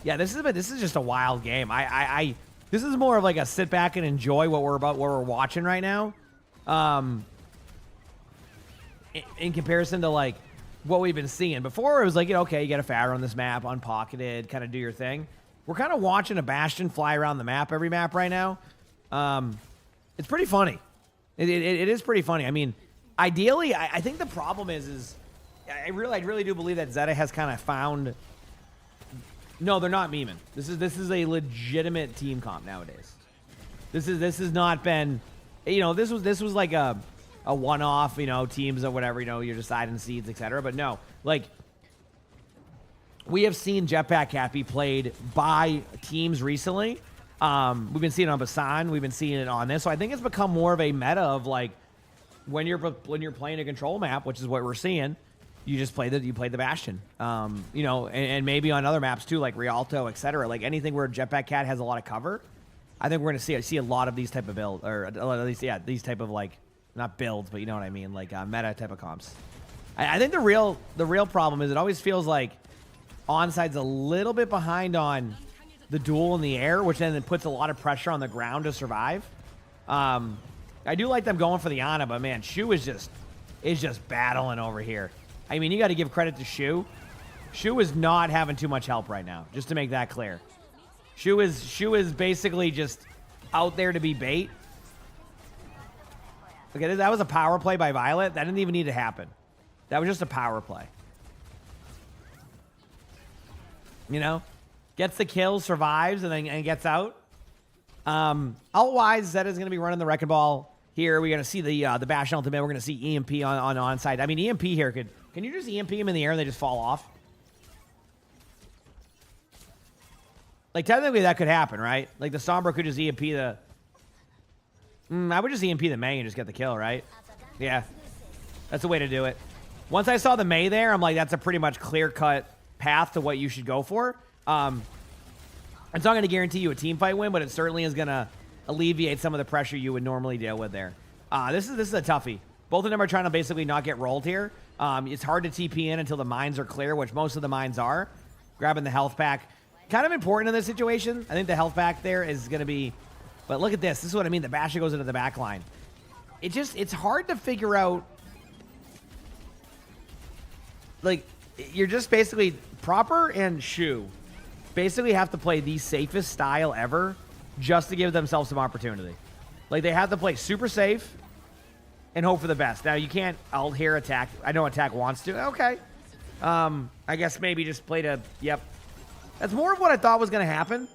yeah, this is just a wild game. This is more of like a sit back and enjoy what we're watching right now. In comparison to like what we've been seeing before, it was like, okay, you get a Pharah on this map, unpocketed, kind of do your thing. We're kind of watching a Bastion fly around the map every map right now. It's pretty funny. It is pretty funny. I mean, ideally, I think the problem is I really do believe that Zeta has kind of found. No, they're not memeing. This is a legitimate team comp nowadays. This has not been, this was like a one-off, teams or whatever, you're deciding seeds, etc. But no, like, we have seen Jetpack Cat be played by teams recently. We've been seeing it on Basan. We've been seeing it on this. So I think it's become more of a meta of like, when you're playing a control map, which is what we're seeing, you just play the Bastion. And maybe on other maps too, like Rialto, etc. Like anything where Jetpack Cat has a lot of cover. I think we're gonna see a lot of these type of builds, or at least these type of like, not builds, but you know what I mean, like meta type of comps. I think the real problem is it always feels like Onside's a little bit behind on the duel in the air, which then puts a lot of pressure on the ground to survive. I do like them going for the Ana, but man, Shu is just battling over here. I mean, you got to give credit to Shu. Shu is not having too much help right now, just to make that clear. Shu is basically just out there to be bait. Okay, that was a power play by Violet. That didn't even need to happen. That was just a power play. Gets the kill, survives, and gets out. Ult-wise, Zeta's going to be running the Wrecking Ball here. We're going to see the Bastion ultimate. We're going to see EMP on onside. I mean, EMP here can you just EMP him in the air and they just fall off? Like, technically that could happen, right? Like, the Sombra could just EMP the... I would just EMP the Mei and just get the kill, right? Yeah. That's the way to do it. Once I saw the Mei there, I'm like, that's a pretty much clear-cut path to what you should go for. It's not going to guarantee you a team fight win, but it certainly is going to alleviate some of the pressure you would normally deal with there. This is a toughie. Both of them are trying to basically not get rolled here. It's hard to TP in until the mines are clear, which most of the mines are. Grabbing the health pack. Kind of important in this situation. I think the health pack there is going to be... But look at this. This is what I mean. The Bastion goes into the back line. It's hard to figure out... Like, you're just basically... Proper and Shu basically have to play the safest style ever just to give themselves some opportunity. Like, they have to play super safe and hope for the best. Now, you can't alt here attack. I know attack wants to. Okay. I guess maybe just play to... Yep. That's more of what I thought was going to happen.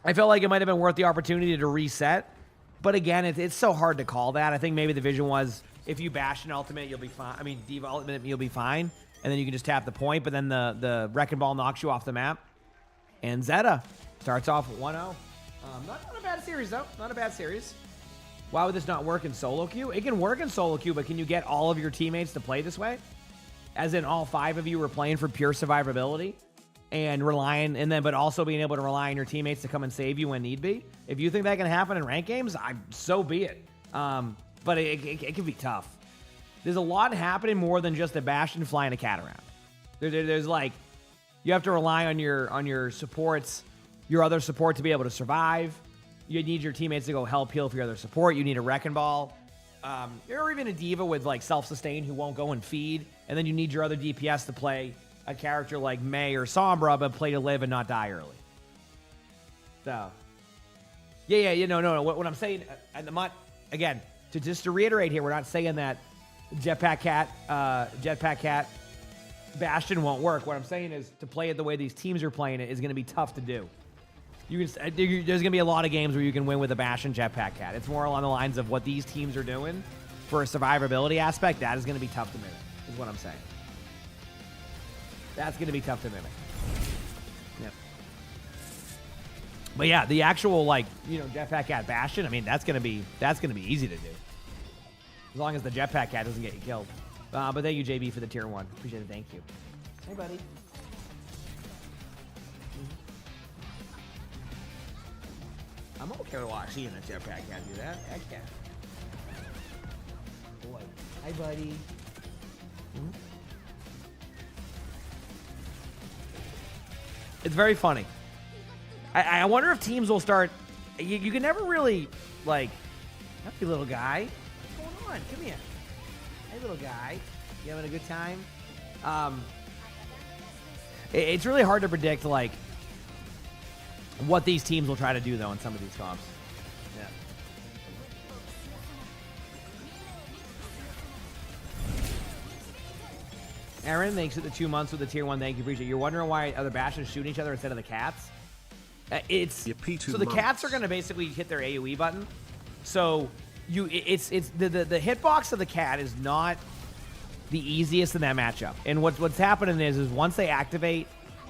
I felt like it might have been worth the opportunity to reset. But again, it's so hard to call that. I think maybe the vision was if you bash an ultimate, you'll be fine. I mean, Diva ultimate, you'll be fine. And then you can just tap the point. But then the Wrecking Ball knocks you off the map. And Zeta starts off 1-0. Not a bad series, though. Not a bad series. Why would this not work in solo queue? It can work in solo queue, but can you get all of your teammates to play this way? As in all 5 of you were playing for pure survivability and relying, and then but also being able to rely on your teammates to come and save you when need be. If you think that can happen in ranked games, so be it. But it can be tough. There's a lot happening more than just a Bastion flying a cat around. There's like, you have to rely on your supports, your other support to be able to survive. You need your teammates to go help heal for your other support. You need a Wrecking Ball. Or even a Diva with like self-sustain who won't go and feed. And then you need your other DPS to play a character like Mei or Sombra, but play to live and not die early. So, no. What I'm saying, I'm not, again, to reiterate here, we're not saying that Jetpack Cat Bastion won't work. What I'm saying is to play it the way these teams are playing it is going to be tough to do. There's going to be a lot of games where you can win with a Bastion Jetpack Cat. It's more along the lines of what these teams are doing for a survivability aspect. That is going to be tough to mimic, is what I'm saying. That's going to be tough to mimic. Yep. But yeah, the actual Jetpack Cat Bastion, I mean, that's going to be easy to do. As long as the Jetpack Cat doesn't get you killed. But thank you, JB, for the tier 1. Appreciate it. Thank you. Hey, buddy. I'm okay with seeing a Jetpack Cat do that. Heck yeah. Boy. Hi, buddy. It's very funny. I wonder if teams will start... You can never really, happy little guy. What's going on? Come here. Hey, little guy. You having a good time? It's really hard to predict, what these teams will try to do, though, in some of these comps. Yeah. Aaron, thanks for the 2 months with the tier 1. Thank you, appreciate it. You're wondering why other Bastions shooting each other instead of the cats? So the cats are going to basically hit their AoE button. So the hitbox of the cat is not the easiest in that matchup. And what's happening is once they activate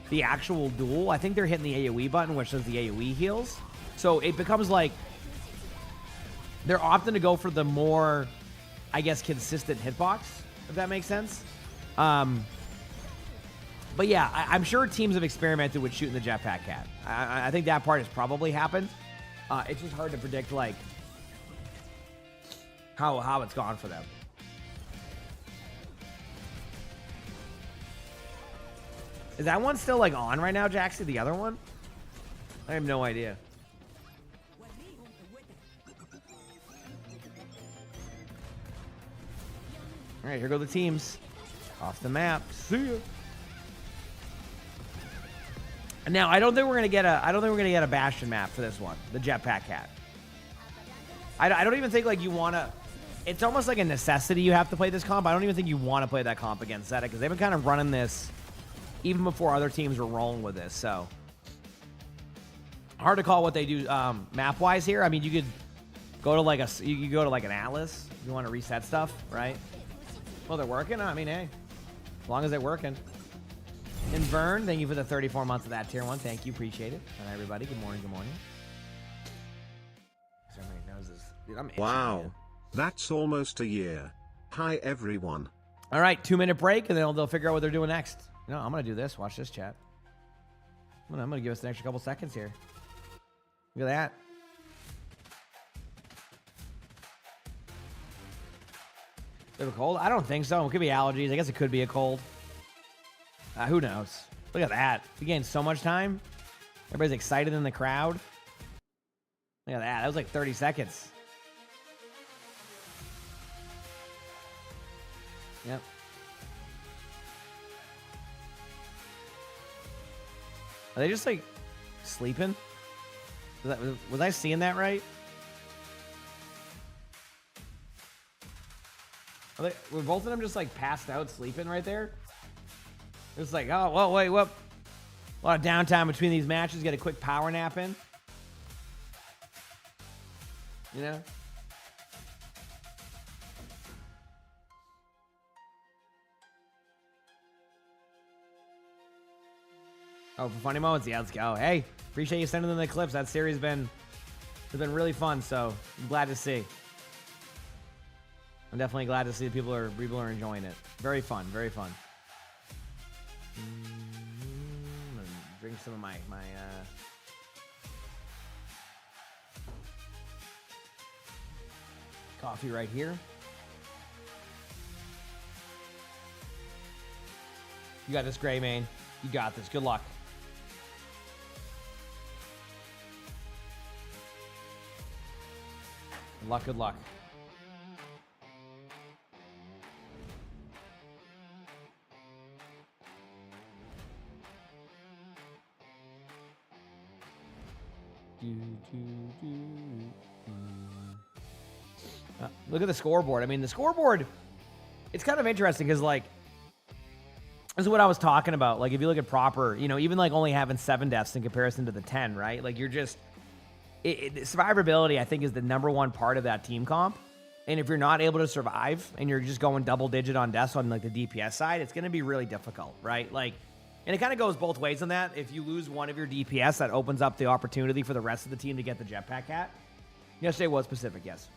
the actual duel, I think they're hitting the AoE button, which does the AoE heals. So it becomes like they're opting to go for the more, I guess, consistent hitbox, if that makes sense. But yeah, I'm sure teams have experimented with shooting the Jetpack Cat. I think that part has probably happened. It's just hard to predict, how it's gone for them. Is that one still, on right now, Jackson? The other one? I have no idea. All right, here go the teams. Off the map. See ya. Now, I don't think we're gonna get a Bastion map for this one, the Jetpack Cat. I don't even think you wanna. It's almost like a necessity you have to play this comp. I don't even think you want to play that comp against Zeta because they've been kind of running this even before other teams were rolling with this. So hard to call what they do map wise here. I mean, you could go to an Atlas if you want to reset stuff, right? Well, they're working. I mean, hey, as long as they're working. And Vern, thank you for the 34 months of that tier 1. Thank you, appreciate it. And everybody, good morning, good morning. So many noses. Dude, I'm itching, Wow, man. that's almost a year. Hi everyone. All right, 2-minute break, and then they'll figure out what they're doing next. No, I'm going to do this. Watch this, chat. I'm going to give us an extra couple seconds here. Look at that. Is it a cold? I don't think so. It could be allergies. I guess it could be a cold. Who knows? Look at that. We gained so much time. Everybody's excited in the crowd. Look at that. That was like 30 seconds. Yep. Are they just like sleeping? Was I seeing that right? Were both of them just like passed out sleeping right there? It's like, oh, whoa, wait, whoop. A lot of downtime between these matches. Get a quick power nap in. You know? Oh, for funny moments? Yeah, let's go. Hey, appreciate you sending them the clips. That series has been really fun, so I'm glad to see. I'm definitely glad to see that people are enjoying it. Very fun, very fun. Drink some of my coffee right here. You got this, Gray Mane. You got this. Good luck. Good luck, good luck. Look at the scoreboard. I mean, the scoreboard, it's kind of interesting because, like, this is what I was talking about. Like, if you look at proper, you know, even like only having 7 deaths in comparison to the 10, right? Like, you're just, survivability, I think, is the #1 part of that team comp. And if you're not able to survive and you're just going double digit on deaths on like the DPS side, it's going to be really difficult, right? Like, and it kind of goes both ways on that. If you lose one of your DPS, that opens up the opportunity for the rest of the team to get the jetpack hat. Yesterday was Pacific, yes.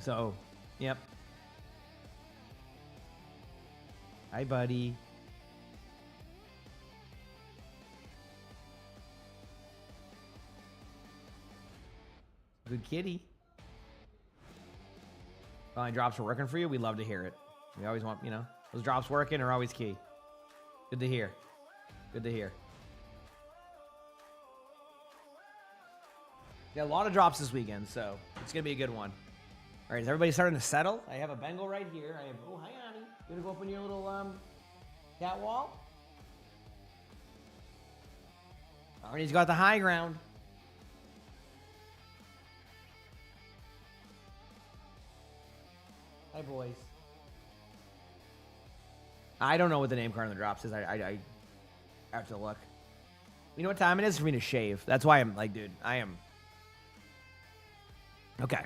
So, yep. Hi, buddy. Good kitty. Any drops are working for you? We love to hear it. We always want, you know, those drops working are always key. Good to hear. Good to hear. Yeah, a lot of drops this weekend, so it's going to be a good one. All right, is everybody starting to settle? I have a Bengal right here. I have, oh, hi, Annie. You gonna go open your little cat wall? Arnie's got the high ground. Hi, boys. I don't know what the name card on the drops is. I have to look. You know what time it is for me to shave? That's why I'm like, dude, I am. Okay.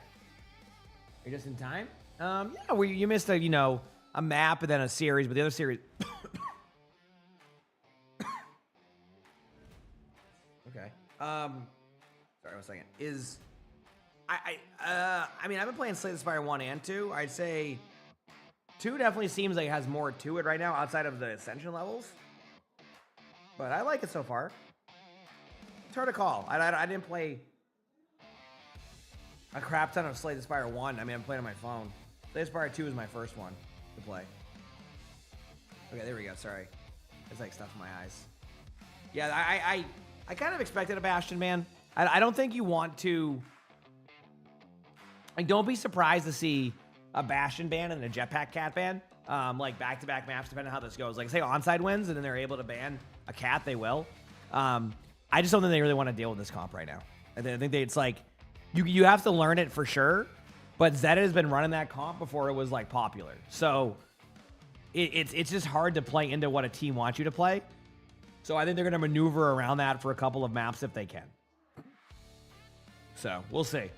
You're just in time? Yeah, you missed a, you know, a map and then a series, but the other series. Okay. Sorry, 1 second. I mean, I've been playing Slay the Spire 1 and 2. I'd say 2 definitely seems like it has more to it right now outside of the Ascension levels. But I like it so far. It's hard to call. I didn't play a crap ton of Slay the Spire 1. I mean, I'm playing on my phone. Slay the Spire 2 is my first one to play. Okay, there we go. Sorry. There's like stuff in my eyes. Yeah, I kind of expected a Bastion, man. I don't think you want to... Like, don't be surprised to see a Bastion ban and a Jetpack Cat ban. Like, back-to-back maps, depending on how this goes. Like, say Onside wins, and then they're able to ban a Cat, they will. I just don't think they really want to deal with this comp right now. I think it's like... You have to learn it for sure, but Zeta has been running that comp before it was like popular. So it's just hard to play into what a team wants you to play. So I think they're going to maneuver around that for a couple of maps if they can. So we'll see.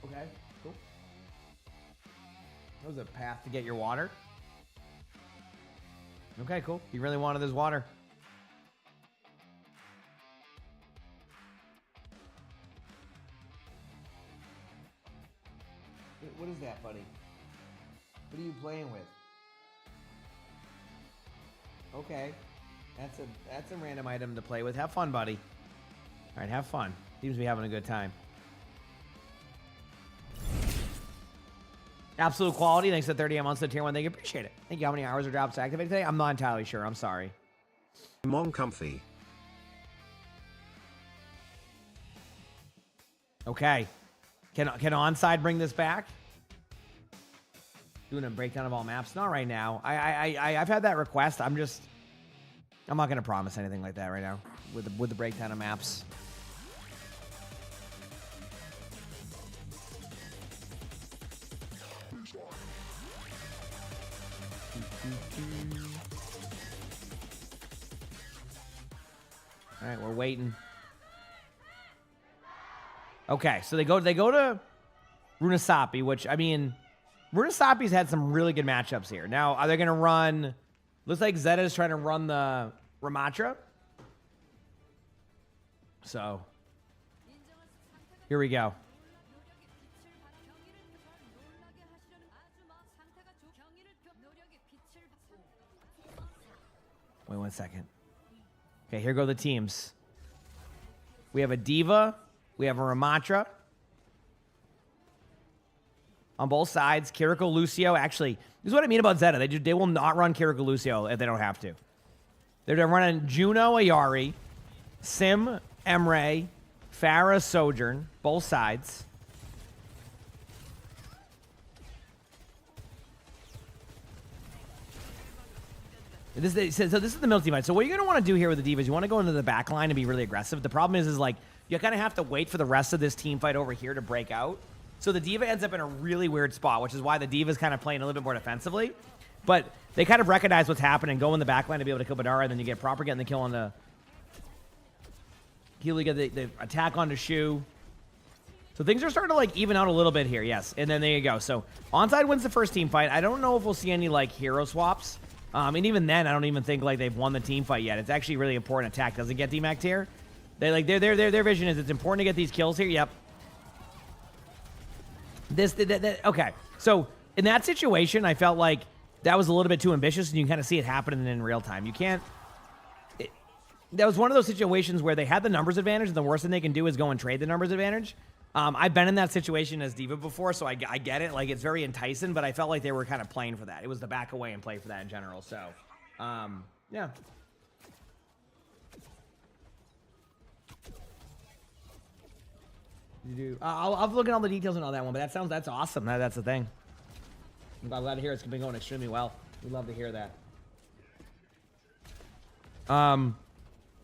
Okay, cool. That was a path to get your water. Okay, cool. You really wanted this water. What is that, buddy? What are you playing with? Okay. That's a random item to play with. Have fun, buddy. All right, have fun. Seems to be having a good time. Absolute quality. Thanks to 30 months to tier 1. Thank you. Appreciate it. Thank you. How many hours or drops activated today? I'm not entirely sure. I'm sorry. Emongg comfy. Okay. Can Onside bring this back? Doing a breakdown of all maps? Not right now. I've had that request. I'm not going to promise anything like that right now with the breakdown of maps. All right, we're waiting. Okay, so they go to Runasapi, which, I mean, Runasapi's had some really good matchups here. Now, are they going to run... Looks like Zeta is trying to run the Ramatra. So, here we go. Wait 1 second. Okay, here go the teams. We have a Diva. We have a Ramatra. On both sides, Kiriko Lucio. Actually, this is what I mean about Zeta. They will not run Kiriko Lucio if they don't have to. They're running Juno Ayari, Sim Emre, Farah Sojourn, both sides. So this is the Milty fight. So what you're going to want to do here with the Divas, you want to go into the back line and be really aggressive. The problem is like, you kind of have to wait for the rest of this team fight over here to break out. So the Diva ends up in a really weird spot, which is why the Diva's kind of playing a little bit more defensively. But they kind of recognize what's happening, go in the back line to be able to kill Badara, and then you get proper getting the kill on the... You get the attack onto Shu. So things are starting to like even out a little bit here, yes. And then there you go. So Onside wins the first team fight. I don't know if we'll see any like hero swaps. And even then, I don't even think like they've won the team fight yet. It's actually really important. Attack doesn't get DMAC'd here. They like their vision is it's important to get these kills here. Yep. Okay. So in that situation, I felt like that was a little bit too ambitious, and you can kind of see it happening in real time. You can't. That was one of those situations where they had the numbers advantage, and the worst thing they can do is go and trade the numbers advantage. I've been in that situation as Diva before, so I get it. Like, it's very enticing, but I felt like they were kind of playing for that. It was the back away and play for that in general. So, yeah. I'll look at all the details and all that one, but that's awesome. That's the thing. I'm glad to hear it's been going extremely well. We'd love to hear that.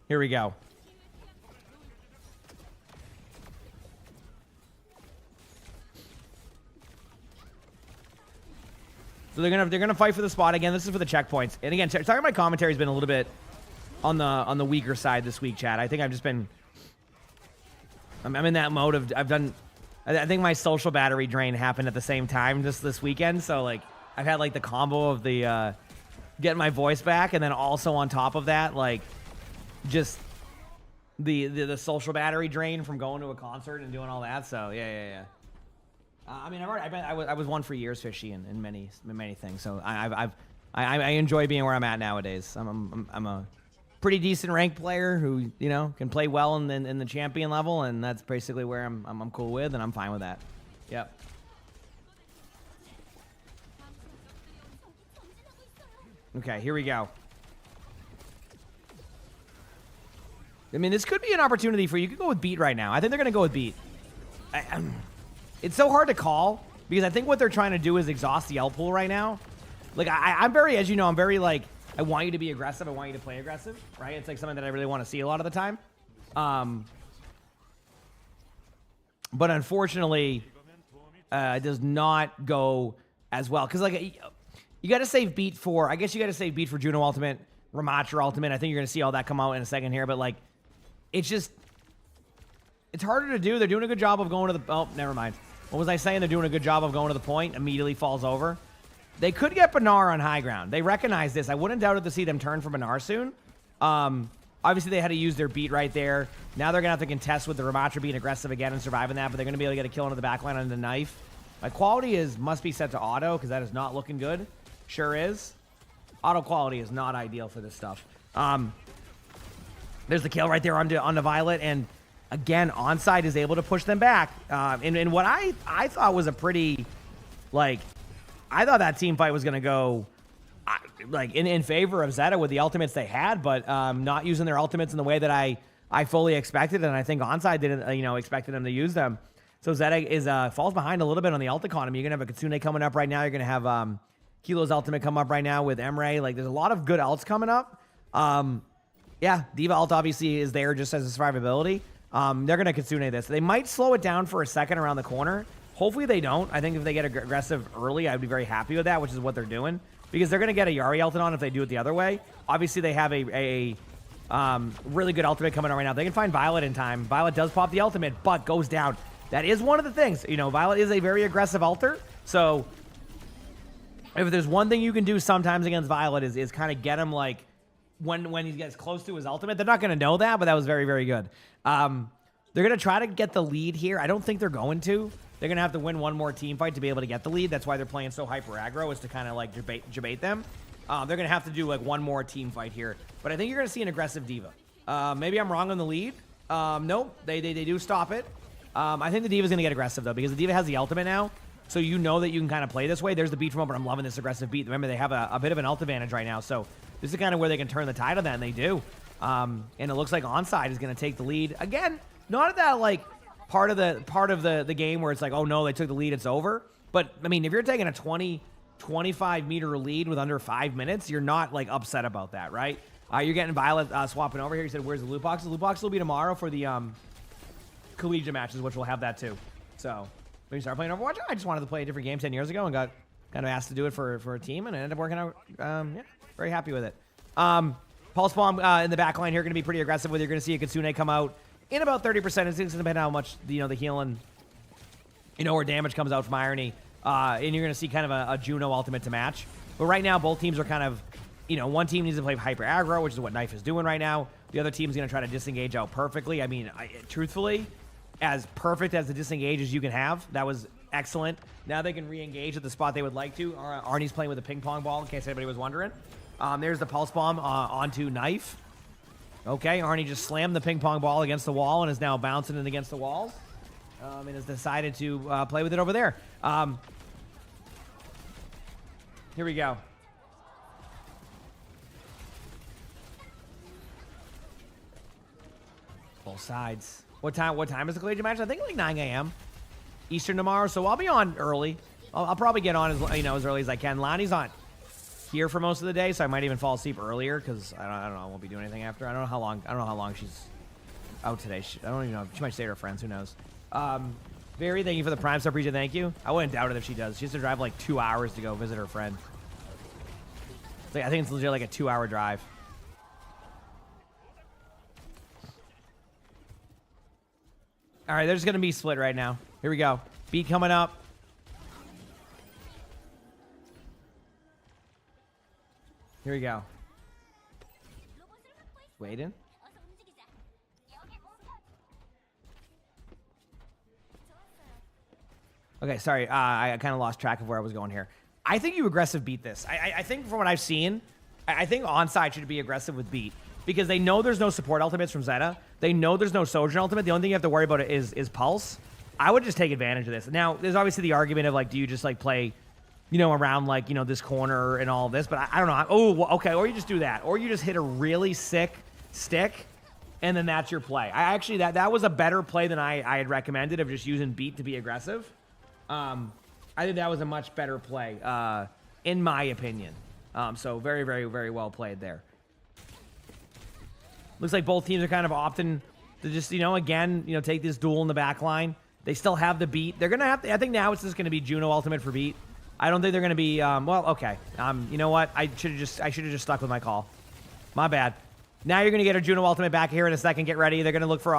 Here we go. So they're gonna fight for the spot again. This is for the checkpoints. And again, talking about my commentary has been a little bit on the weaker side this week, Chad. I think I've just been. I'm in that mode of I think my social battery drain happened at the same time this weekend. So like I've had like the combo of the getting my voice back, and then also on top of that, like just the social battery drain from going to a concert and doing all that. So yeah. I mean, I was one for years fishy in many things. So I enjoy being where I'm at nowadays. I'm a pretty decent ranked player who can play well in the champion level, and that's basically where I'm cool with, and I'm fine with that. Yep. Okay, here we go. I mean, this could be an opportunity for you. You could go with Beat right now. I think they're going to go with Beat. It's so hard to call because I think what they're trying to do is exhaust the L pool right now. Like, I'm very, as you know, I'm very like, I want you to be aggressive. I want you to play aggressive, right? It's like something that I really want to see a lot of the time. But unfortunately, it does not go as well. Because, like, you got to save Beat for, I guess you got to save Beat for Juno Ultimate, Ramatra Ultimate. I think you're going to see all that come out in a second here. But, like, it's just, it's harder to do. They're doing a good job of going to the, oh, never mind. What was I saying? They're doing a good job of going to the point. Immediately falls over. They could get Banar on high ground. They recognize this. I wouldn't doubt it to see them turn for Banar soon. Obviously, they had to use their Beat right there. Now they're going to have to contest with the Ramatra being aggressive again and surviving that, but they're going to be able to get a kill into the backline on the knife. My quality must be set to auto because that is not looking good. Sure is. Auto quality is not ideal for this stuff. There's the kill right there on the Violet, and again, Onside is able to push them back. And what I thought was a pretty, like, I thought that team fight was going to go like in favor of Zeta with the ultimates they had, but not using their ultimates in the way that I fully expected, and I think Onside didn't, expected them to use them. So Zeta falls behind a little bit on the ult economy. You're going to have a Kitsune coming up right now. You're going to have Kilo's ultimate come up right now with Emre. Like, there's a lot of good ults coming up. Yeah, D.Va ult obviously is there just as a survivability. They're going to Kitsune this. They might slow it down for a second around the corner. Hopefully they don't. I think if they get aggressive early, I'd be very happy with that, which is what they're doing. Because they're going to get a Yari ultimate on if they do it the other way. Obviously, they have a really good ultimate coming on right now. They can find Violet in time. Violet does pop the ultimate, but goes down. That is one of the things. Violet is a very aggressive ulter. So, if there's one thing you can do sometimes against Violet is kind of get him, like, when he gets close to his ultimate. They're not going to know that, but that was very, very good. They're going to try to get the lead here. I don't think they're going to. They're going to have to win one more team fight to be able to get the lead. That's why they're playing so hyper aggro, is to kind of, like, debate them. They're going to have to do, like, one more team fight here. But I think you're going to see an aggressive D.Va. Maybe I'm wrong on the lead. Nope, they do stop it. I think the D.Va's going to get aggressive, though, because the D.Va has the ultimate now. So you know that you can kind of play this way. There's the beat from over. I'm loving this aggressive beat. Remember, they have a bit of an ult advantage right now. So this is kind of where they can turn the tide of that, and they do. And it looks like Onside is going to take the lead. Again, not at that, like, part of the game where it's like, oh, no, they took the lead, it's over. But, I mean, if you're taking a 25-meter lead with under 5 minutes, you're not, like, upset about that, right? You're getting Violet swapping over here. He said, where's the loot boxes? The loot boxes will be tomorrow for the collegiate matches, which we'll have that too. So when you start playing Overwatch, I just wanted to play a different game 10 years ago and got kind of asked to do it for a team, and it ended up working out. Yeah, very happy with it. Pulse Bomb in the back line here, going to be pretty aggressive with. You're going to see a Kitsune come out in about 30%. It's going to depend on how much the healing, or damage comes out from Irony. And you're going to see kind of a Juno ultimate to match. But right now, both teams are kind of, one team needs to play hyper aggro, which is what Knife is doing right now. The other team's going to try to disengage out perfectly. I mean, truthfully, as perfect as the disengage as you can have, that was excellent. Now they can re-engage at the spot they would like to. Arnie's playing with a ping pong ball, in case anybody was wondering. There's the Pulse Bomb onto Knife. Okay, Arnie just slammed the ping pong ball against the wall and is now bouncing it against the walls. And has decided to play with it over there. Here we go. Both sides. What time is the collegiate match? I think like 9 a.m. Eastern tomorrow, so I'll be on early. I'll probably get on as early as I can. Lonnie's not here for most of the day, so I might even fall asleep earlier because I don't know. I won't be doing anything after. I don't know how long she's out today. I don't even know. She might stay at her friends. Who knows? Barry, thank you for the Prime Sub region. Thank you. I wouldn't doubt it if she does. She has to drive like 2 hours to go visit her friend. I think it's legit like a 2-hour drive. All right, they're just going to be split right now. Here we go. Beat coming up. Here we go. Waiting. Okay, sorry. I kind of lost track of where I was going here. I think you aggressive beat this. I think from what I've seen, I think Onside should be aggressive with beat. Because they know there's no support ultimates from Zeta. They know there's no Sojourn ultimate. The only thing you have to worry about is Pulse. I would just take advantage of this. Now, there's obviously the argument of, like, do you just, like, play, around, like, this corner and all of this? But I don't know. Oh, okay. Or you just do that. Or you just hit a really sick stick, and then that's your play. Actually, that was a better play than I had recommended, of just using beat to be aggressive. I think that was a much better play, in my opinion. So very, very, very well played there. Looks like both teams are kind of opting to just, again, take this duel in the back line. They still have the beat. They're going to have to, I think now it's just going to be Juno ultimate for beat. I don't think they're going to be, well, okay. You know what? I should have just stuck with my call. My bad. Now you're going to get a Juno ultimate back here in a second. Get ready. They're going to look for,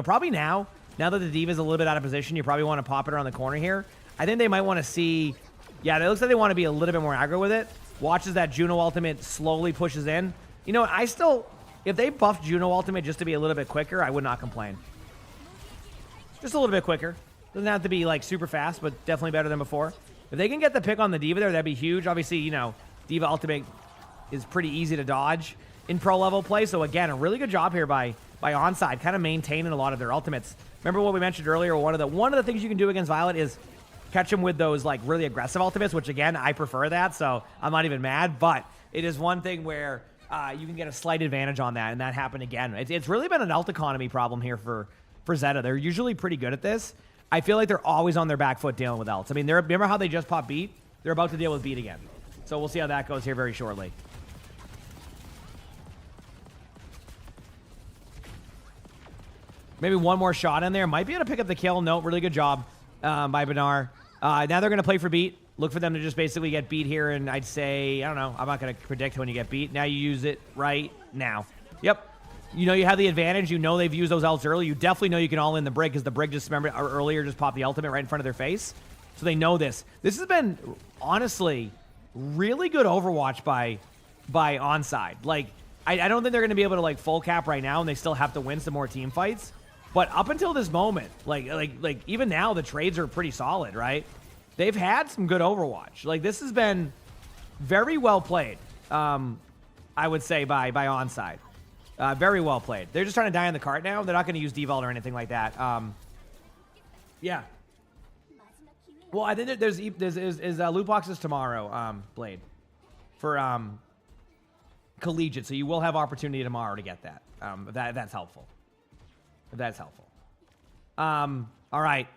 probably now that the D.Va's a little bit out of position, you probably want to pop it around the corner here. I think they might want to see, yeah, it looks like they want to be a little bit more aggro with it. Watches that Juno ultimate slowly pushes in. If they buffed Juno ultimate just to be a little bit quicker, I would not complain. Just a little bit quicker. Doesn't have to be like super fast, but definitely better than before. If they can get the pick on the D.Va there, that'd be huge. Obviously, you know, D.Va ultimate is pretty easy to dodge in pro level play. So again, a really good job here by Onside, kind of maintaining a lot of their ultimates. Remember what we mentioned earlier? One of the things you can do against Violet is catch them with those like really aggressive ultimates, which again, I prefer that, so I'm not even mad. But it is one thing where you can get a slight advantage on that, and that happened again. It's really been an ult economy problem here for Zeta. They're usually pretty good at this. I feel like they're always on their back foot dealing with ults. I mean, remember how they just popped beat? They're about to deal with beat again. So we'll see how that goes here very shortly. Maybe one more shot in there. Might be able to pick up the kill. No, really good job by Benar. Now they're going to play for beat. Look for them to just basically get beat here, and I'd say, I don't know, I'm not going to predict when you get beat. Now you use it right now. Yep. You know you have the advantage. You know they've used those ults early. You definitely know you can all in the Brig, because the Brig just, remember, earlier just popped the ultimate right in front of their face. So they know this. This has been, honestly, really good Overwatch by Onside. Like, I don't think they're going to be able to, like, full cap right now, and they still have to win some more team fights. But up until this moment, like even now, the trades are pretty solid, right? They've had some good Overwatch. Like, this has been very well played, I would say, by Onside. Very well played. They're just trying to die on the cart now. They're not going to use devault or anything like that. Yeah. Well, I think there's loot boxes tomorrow, Blade, for collegiate. So you will have opportunity tomorrow to get that. If that's helpful. If that's helpful. All right.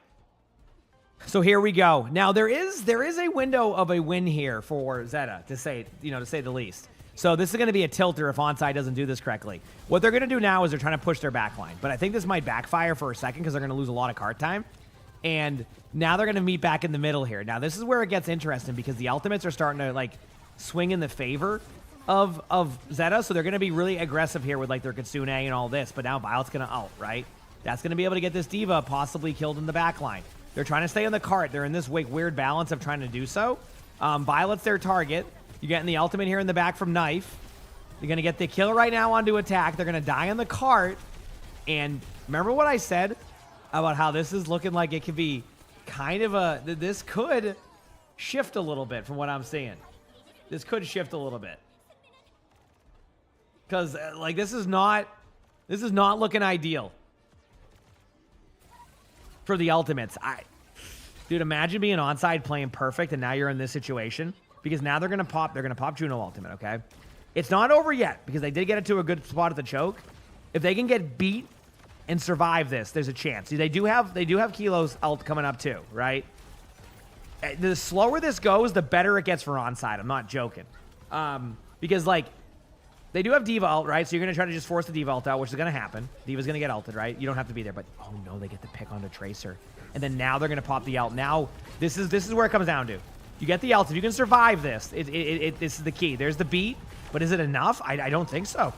So here we go. Now there is a window of a win here for Zeta, to say the least. So this is going to be a tilter if Onside doesn't do this correctly. What they're going to do now is they're trying to push their backline. But I think this might backfire for a second, because they're going to lose a lot of cart time. And now they're going to meet back in the middle here. Now this is where it gets interesting, because the ultimates are starting to like swing in the favor of Zeta. So they're going to be really aggressive here with like their Kitsune and all this. But now Violet's going to ult, right? That's going to be able to get this D.Va possibly killed in the backline. They're trying to stay on the cart. They're in this weird balance of trying to do so. Violet's their target. You're getting the ultimate here in the back from Knife. You're going to get the kill right now onto attack. They're going to die on the cart. And remember what I said about how this is looking like it could be kind of this could shift a little bit from what I'm seeing. This could shift a little bit. Because, like, this is not looking ideal for the ultimates. Dude, imagine being Onside playing perfect, and now you're in this situation. Because now they're gonna pop Juno ultimate, okay? It's not over yet, because they did get it to a good spot at the choke. If they can get beat and survive this, there's a chance. See, they do have Kilo's ult coming up too, right? The slower this goes, the better it gets for Onside. I'm not joking. Because like they do have D.Va ult, right? So you're gonna try to just force the D.Va ult out, which is gonna happen. D.Va's gonna get ulted, right? You don't have to be there, but oh no, they get the pick onto Tracer. And then now they're gonna pop the ult. Now this is where it comes down to. You get the ult. If you can survive this, this is the key. There's the beat, but is it enough? I don't think so.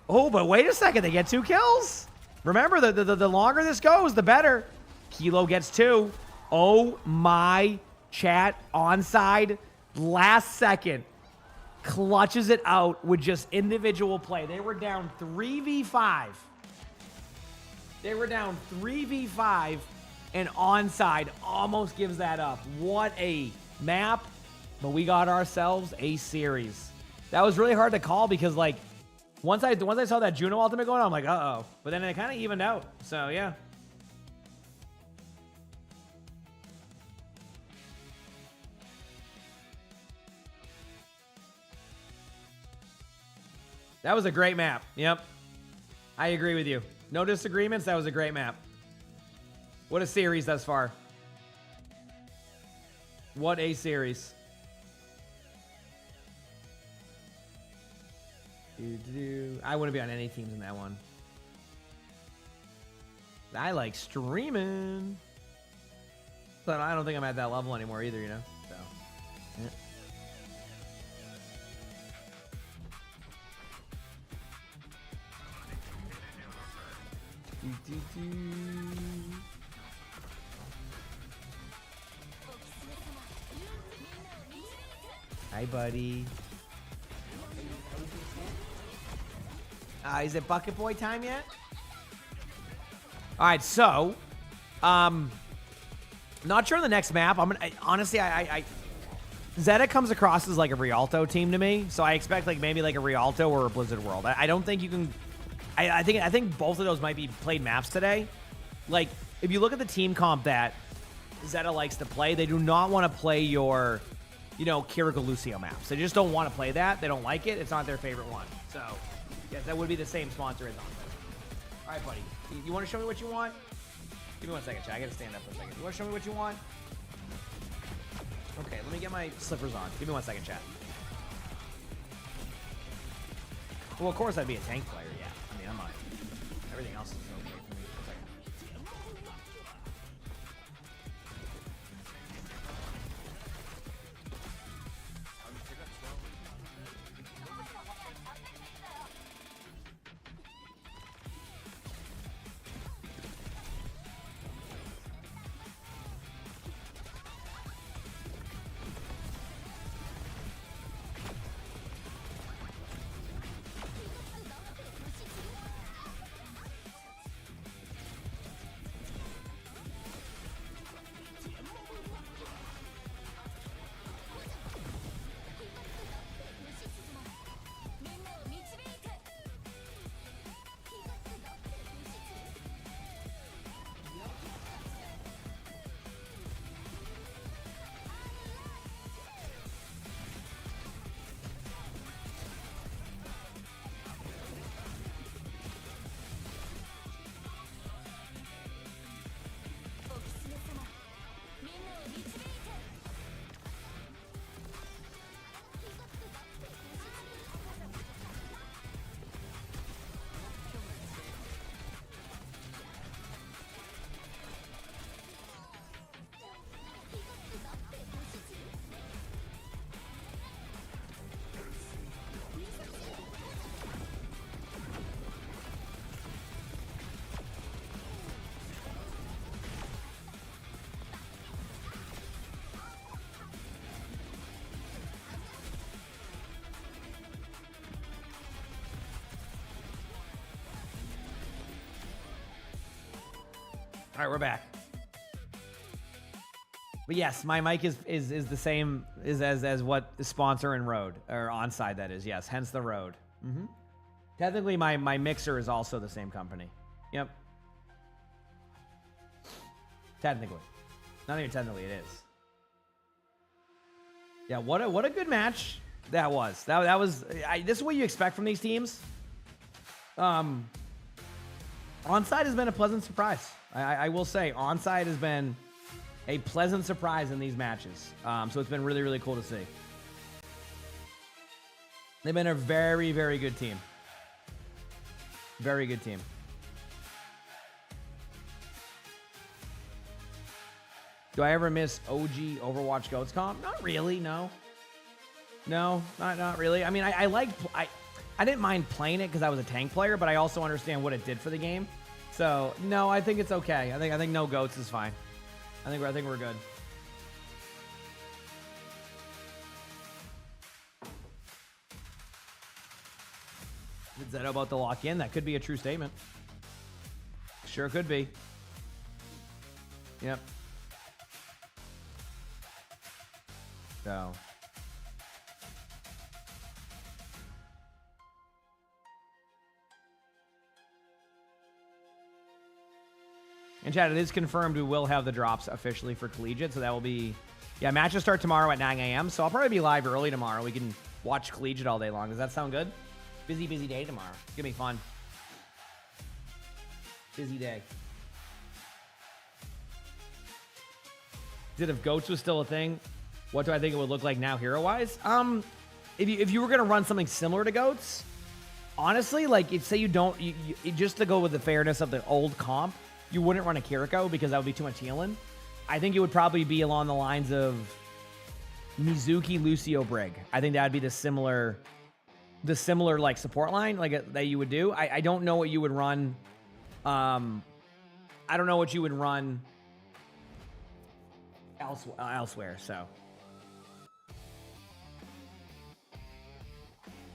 Oh, but wait a second. They get 2 kills. Remember, the longer this goes, the better. Kilo gets 2. Oh, my chat. Onside, last second, clutches it out with just individual play. They were down 3v5. They were down 3v5. And Onside almost gives that up. What a map. But we got ourselves a series. That was really hard to call, because like once I saw that Juno ultimate going on, I'm like, uh-oh. But then it kind of evened out. So yeah. That was a great map. Yep. I agree with you. No disagreements. That was a great map. What a series thus far. What a series. I wouldn't be on any teams in that one. I like streaming. But I don't think I'm at that level anymore either, you know? So, yeah. Hi, buddy. Is it Bucket Boy time yet? All right, so Not sure on the next map. Honestly, Zeta comes across as like a Rialto team to me, so I expect like maybe like a Rialto or a Blizzard World. I don't think you can. I think both of those might be played maps today. Like if you look at the team comp that Zeta likes to play, they do not want to play your, Kiriko Lucio maps. They just don't want to play that. They don't like it. It's not their favorite one. So yes, that would be the same sponsor as on. All right, buddy. You want to show me what you want? Give me 1 second, chat. I gotta stand up for a second. You want to show me what you want? Okay, let me get my slippers on. Give me 1 second, chat. Well, of course I'd be a tank player, yeah. I mean, I'm not. Everything else is okay for me. 1 second. All right, we're back. But yes, my mic is the same as what the sponsor in Rode or Onside that is. Yes, hence the Rode. Technically, my mixer is also the same company. Yep. Technically, not even technically, it is. Yeah, what a good match that was. That was. This is what you expect from these teams. Onside has been a pleasant surprise. I will say, Onside has been a pleasant surprise in these matches. So it's been really, really cool to see. They've been a very, very good team. Very good team. Do I ever miss OG Overwatch Goats comp? Not really, no. No, not really. I mean, I didn't mind playing it because I was a tank player, but I also understand what it did for the game. So no, I think it's okay. I think no goats is fine. I think we're good. Is that about to lock in? That could be a true statement. Sure could be. Yep. So. And chat, it is confirmed we will have the drops officially for Collegiate, so that will be... Yeah, matches start tomorrow at 9 a.m., so I'll probably be live early tomorrow. We can watch Collegiate all day long. Does that sound good? Busy day tomorrow. It's going to be fun. Busy day. If GOATS was still a thing, what do I think it would look like now hero-wise? If you were going to run something similar to GOATS, honestly, like, say you don't... just to go with the fairness of the old comp, you wouldn't run a Kiriko because that would be too much healing. I think it would probably be along the lines of Mizuki, Lucio, Brig. I think that would be the similar like support line like that you would do. I don't know what you would run. I don't know what you would run elsewhere. So,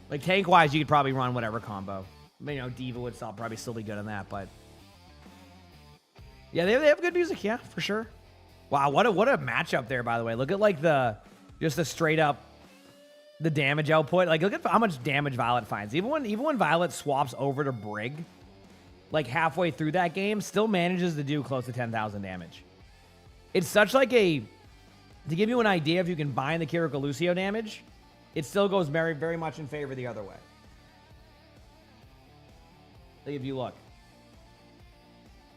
like tank wise, you could probably run whatever combo. You know, Diva would probably still be good on that, but. Yeah, they have good music. Yeah, for sure. Wow, what a matchup there, by the way. Look at like just the straight up the damage output. Like look at how much damage Violet finds. Even when Violet swaps over to Brig, like halfway through that game, still manages to do close to 10,000 damage. It's such like to give you an idea, if you can bind the Kiriko Lucio damage, it still goes very, very much in favor the other way. Like if you look.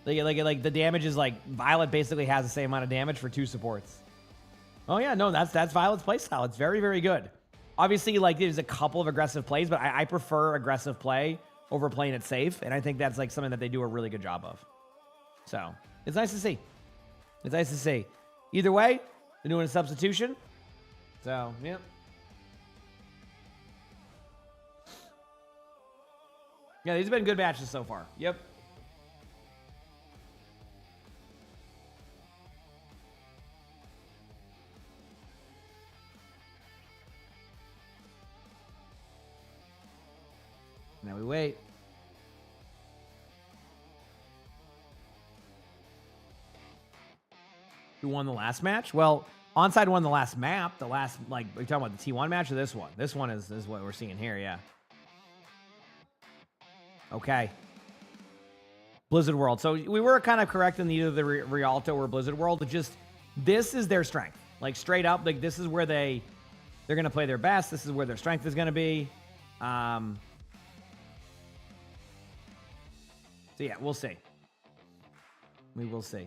Like the damage is like Violet basically has the same amount of damage for 2 supports. Oh yeah, no, that's Violet's playstyle. It's very, very good. Obviously, like there's a couple of aggressive plays, but I prefer aggressive play over playing it safe, and I think that's like something that they do a really good job of. So it's nice to see. It's nice to see. Either way, they're doing a substitution. So yeah. Yeah, these have been good matches so far. Yep. Now we wait. Who won the last match? Well, Onside won the last map. The last, like, are you talking about the T1 match or this one? This one is what we're seeing here, yeah. Okay. Blizzard World. So we were kind of correct in either the Rialto or Blizzard World. But just, this is their strength. Like, straight up, like, this is where they're going to play their best. This is where their strength is going to be. So yeah, we'll see. We will see.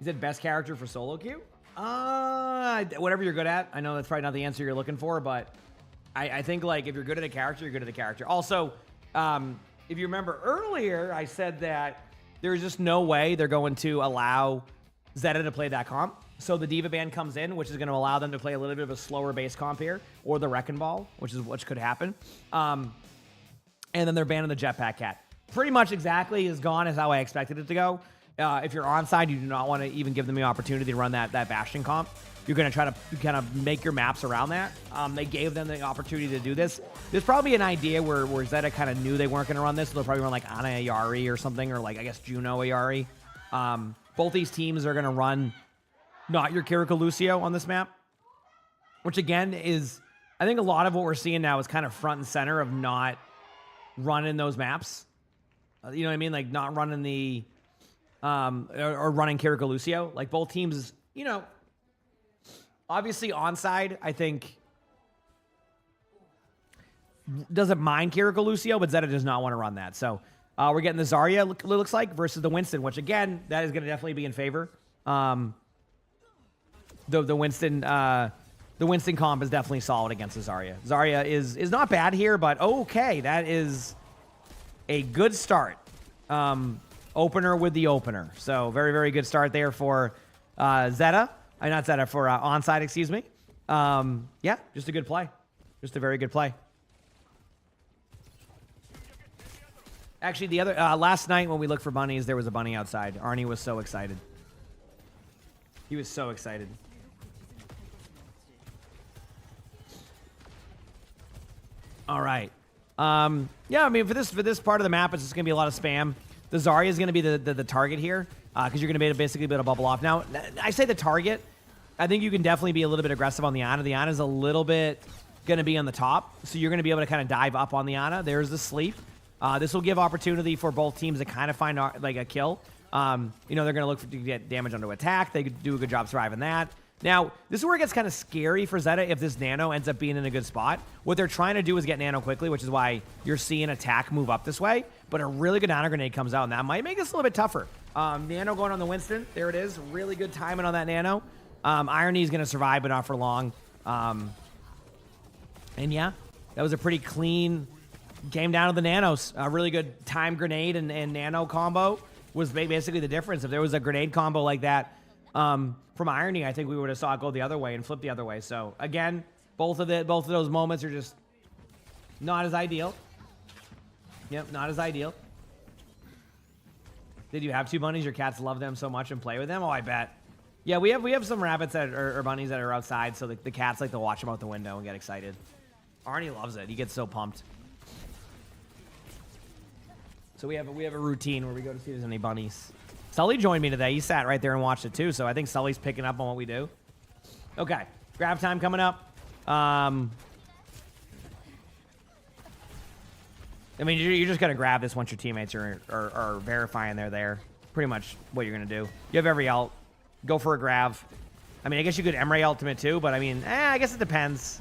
Is it best character for solo queue? Whatever you're good at. I know that's probably not the answer you're looking for, but I think like if you're good at a character, you're good at the character. Also, if you remember earlier, I said that there's just no way they're going to allow Zeta to play that comp. So the Diva ban comes in, which is going to allow them to play a little bit of a slower base comp here, or the Wrecking Ball, which could happen. And then they're banning the Jetpack Cat. Pretty much exactly as gone as how I expected it to go. If you're onside, you do not want to even give them the opportunity to run that Bastion comp. You're going to try to kind of make your maps around that. They gave them the opportunity to do this. There's probably an idea where Zeta kind of knew they weren't going to run this, so they'll probably run like Ana Ayari or something, or like, I guess, Juno Ayari. Both these teams are going to run not your Kiriko Lucio on this map, which again is, I think a lot of what we're seeing now is kind of front and center of not running those maps. You know what I mean? Like not running the, or running Kiriko Lucio. Like both teams, you know, obviously onside, I think, doesn't mind Kiriko Lucio, but Zeta does not want to run that. So we're getting the Zarya, looks like, versus the Winston, which again, that is going to definitely be in favor. The Winston comp is definitely solid against the Zarya. Zarya is not bad here, but okay, that is a good start. Opener with the opener. So very, very good start there for Zeta. Not Zeta, for onside, excuse me. Yeah, just a good play. Just a very good play. Actually, the other last night when we looked for bunnies, there was a bunny outside. Arnie was so excited. He was so excited. All right. Yeah, I mean, for this part of the map, it's just going to be a lot of spam. The Zarya is going to be the target here because you're going to basically be able to bubble off. Now, I say the target. I think you can definitely be a little bit aggressive on the Ana. The Ana is a little bit going to be on the top, so you're going to be able to kind of dive up on the Ana. There's the sleep. This will give opportunity for both teams to kind of find like a kill. You know, they're going to look to get damage onto attack. They could do a good job surviving that. Now, this is where it gets kind of scary for Zeta if this Nano ends up being in a good spot. What they're trying to do is get Nano quickly, which is why you're seeing attack move up this way. But a really good Nano Grenade comes out, and that might make this a little bit tougher. Nano going on the Winston. There it is. Really good timing on that Nano. Irony is going to survive, but not for long. And yeah, that was a pretty clean game down to the Nanos. A really good time grenade and Nano combo was basically the difference. If there was a grenade combo like that from Irony, I think we would have saw it go the other way and flip the other way. So again, both of those moments are just not as ideal. Yep, not as ideal. Did you have two bunnies? Your cats love them so much and play with them? Oh, I bet. Yeah, we have some rabbits that are bunnies that are outside, so the cats like to watch them out the window and get excited. Arnie loves it. He gets so pumped. So we have a routine where we go to see if there's any bunnies. Sully joined me today. He sat right there and watched it too. So I think Sully's picking up on what we do. Okay, grab time coming up. I mean, you're just gonna grab this once your teammates are verifying they're there. Pretty much what you're gonna do. You have every ult. Go for a grab. I mean, I guess you could Emre ultimate too, but I mean, I guess it depends.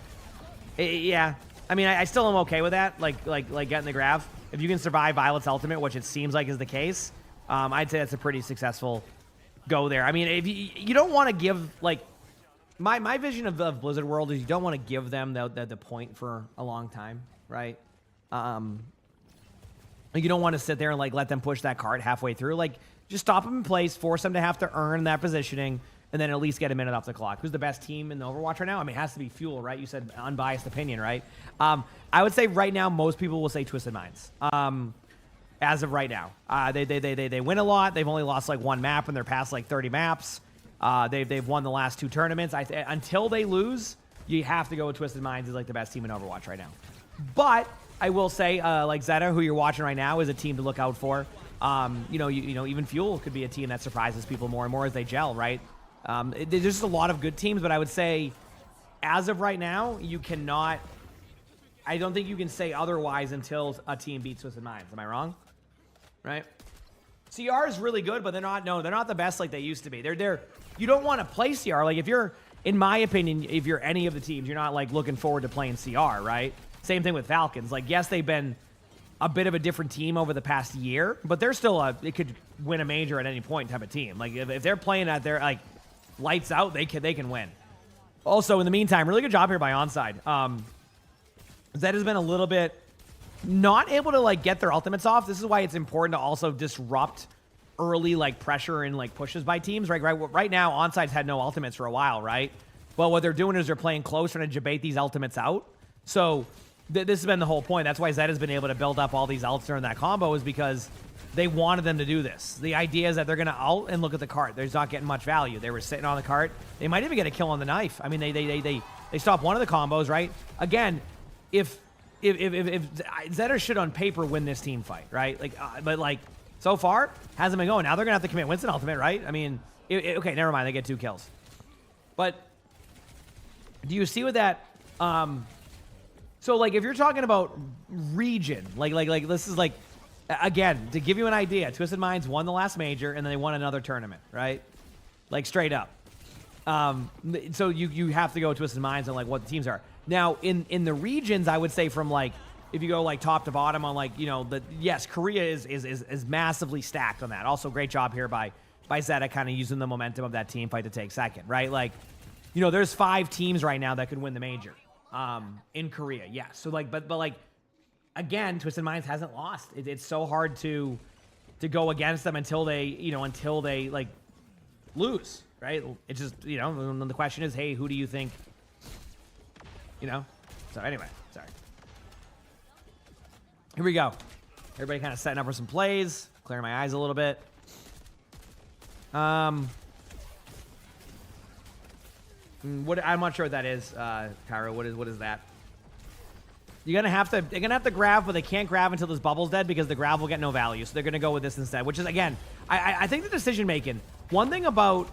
Yeah. I mean, I still am okay with that. Like getting the grab. If you can survive Violet's ultimate, which it seems like is the case, I'd say that's a pretty successful go there. I mean, if you don't want to give, like, my vision of Blizzard World is you don't want to give them the point for a long time, right? You don't want to sit there and like let them push that cart halfway through. Like, just stop them in place, force them to have to earn that positioning, and then at least get a minute off the clock. Who's the best team in the Overwatch right now? I mean, it has to be Fuel, right? You said unbiased opinion, right? I would say right now most people will say Twisted Minds. As of right now, they win a lot. They've only lost like one map in their past like 30 maps. They've won the last 2 tournaments. Until they lose, you have to go with Twisted Minds as like the best team in Overwatch right now. But I will say, like Zeta, who you're watching right now, is a team to look out for. You know, even Fuel could be a team that surprises people more and more as they gel, right? There's just a lot of good teams, but I would say, as of right now, you cannot. I don't think you can say otherwise until a team beats Twisted Minds. Am I wrong? Right? CR is really good, but they're not. No, they're not the best like they used to be. They're. You don't want to play CR. Like if you're, in my opinion, if you're any of the teams, you're not like looking forward to playing CR, right? Same thing with Falcons. Like yes, they've been a bit of a different team over the past year, but they're still it could win a major at any point type of team. Like if they're playing at their like lights out, they can win. Also, in the meantime, really good job here by Onside. Zed has been a little bit not able to like get their ultimates off. This is why it's important to also disrupt early like pressure and like pushes by teams. Right now, Onside's had no ultimates for a while, right? Well, what they're doing is they're playing close, trying to debate these ultimates out. So this has been the whole point. That's why Zed has been able to build up all these ults during that combo, is because they wanted them to do this. The idea is that they're going to ult and look at the cart. They're not getting much value. They were sitting on the cart. They might even get a kill on the knife. I mean, they stop one of the combos, right? Again, if Zed or should on paper win this team fight, right? Like, but like so far hasn't been going. Now they're gonna have to commit Winston ultimate, right? I mean, okay, never mind. They get 2 kills. But do you see what that? So like if you're talking about region, like this is like, again, to give you an idea, Twisted Minds won the last major and then they won another tournament, right? Like straight up. So you have to go with Twisted Minds on like what the teams are. Now in the regions, I would say from like, if you go like top to bottom on like, you know, yes, Korea is massively stacked on that. Also great job here by Zeta kind of using the momentum of that team fight to take second, right? Like, you know, there's 5 teams right now that could win the major in Korea. Yeah. So like, but like, again, Twisted Minds hasn't lost. It's so hard to go against them until they like lose, right? It's just, you know, and the question is, hey, who do you think, you know? So anyway, sorry. Here we go. Everybody kind of setting up for some plays, clearing my eyes a little bit. What I'm not sure what that is, Kyra. What is that? They're gonna have to grab, but they can't grab until this bubble's dead because the grab will get no value. So they're gonna go with this instead, which is, again, I think the decision making. One thing about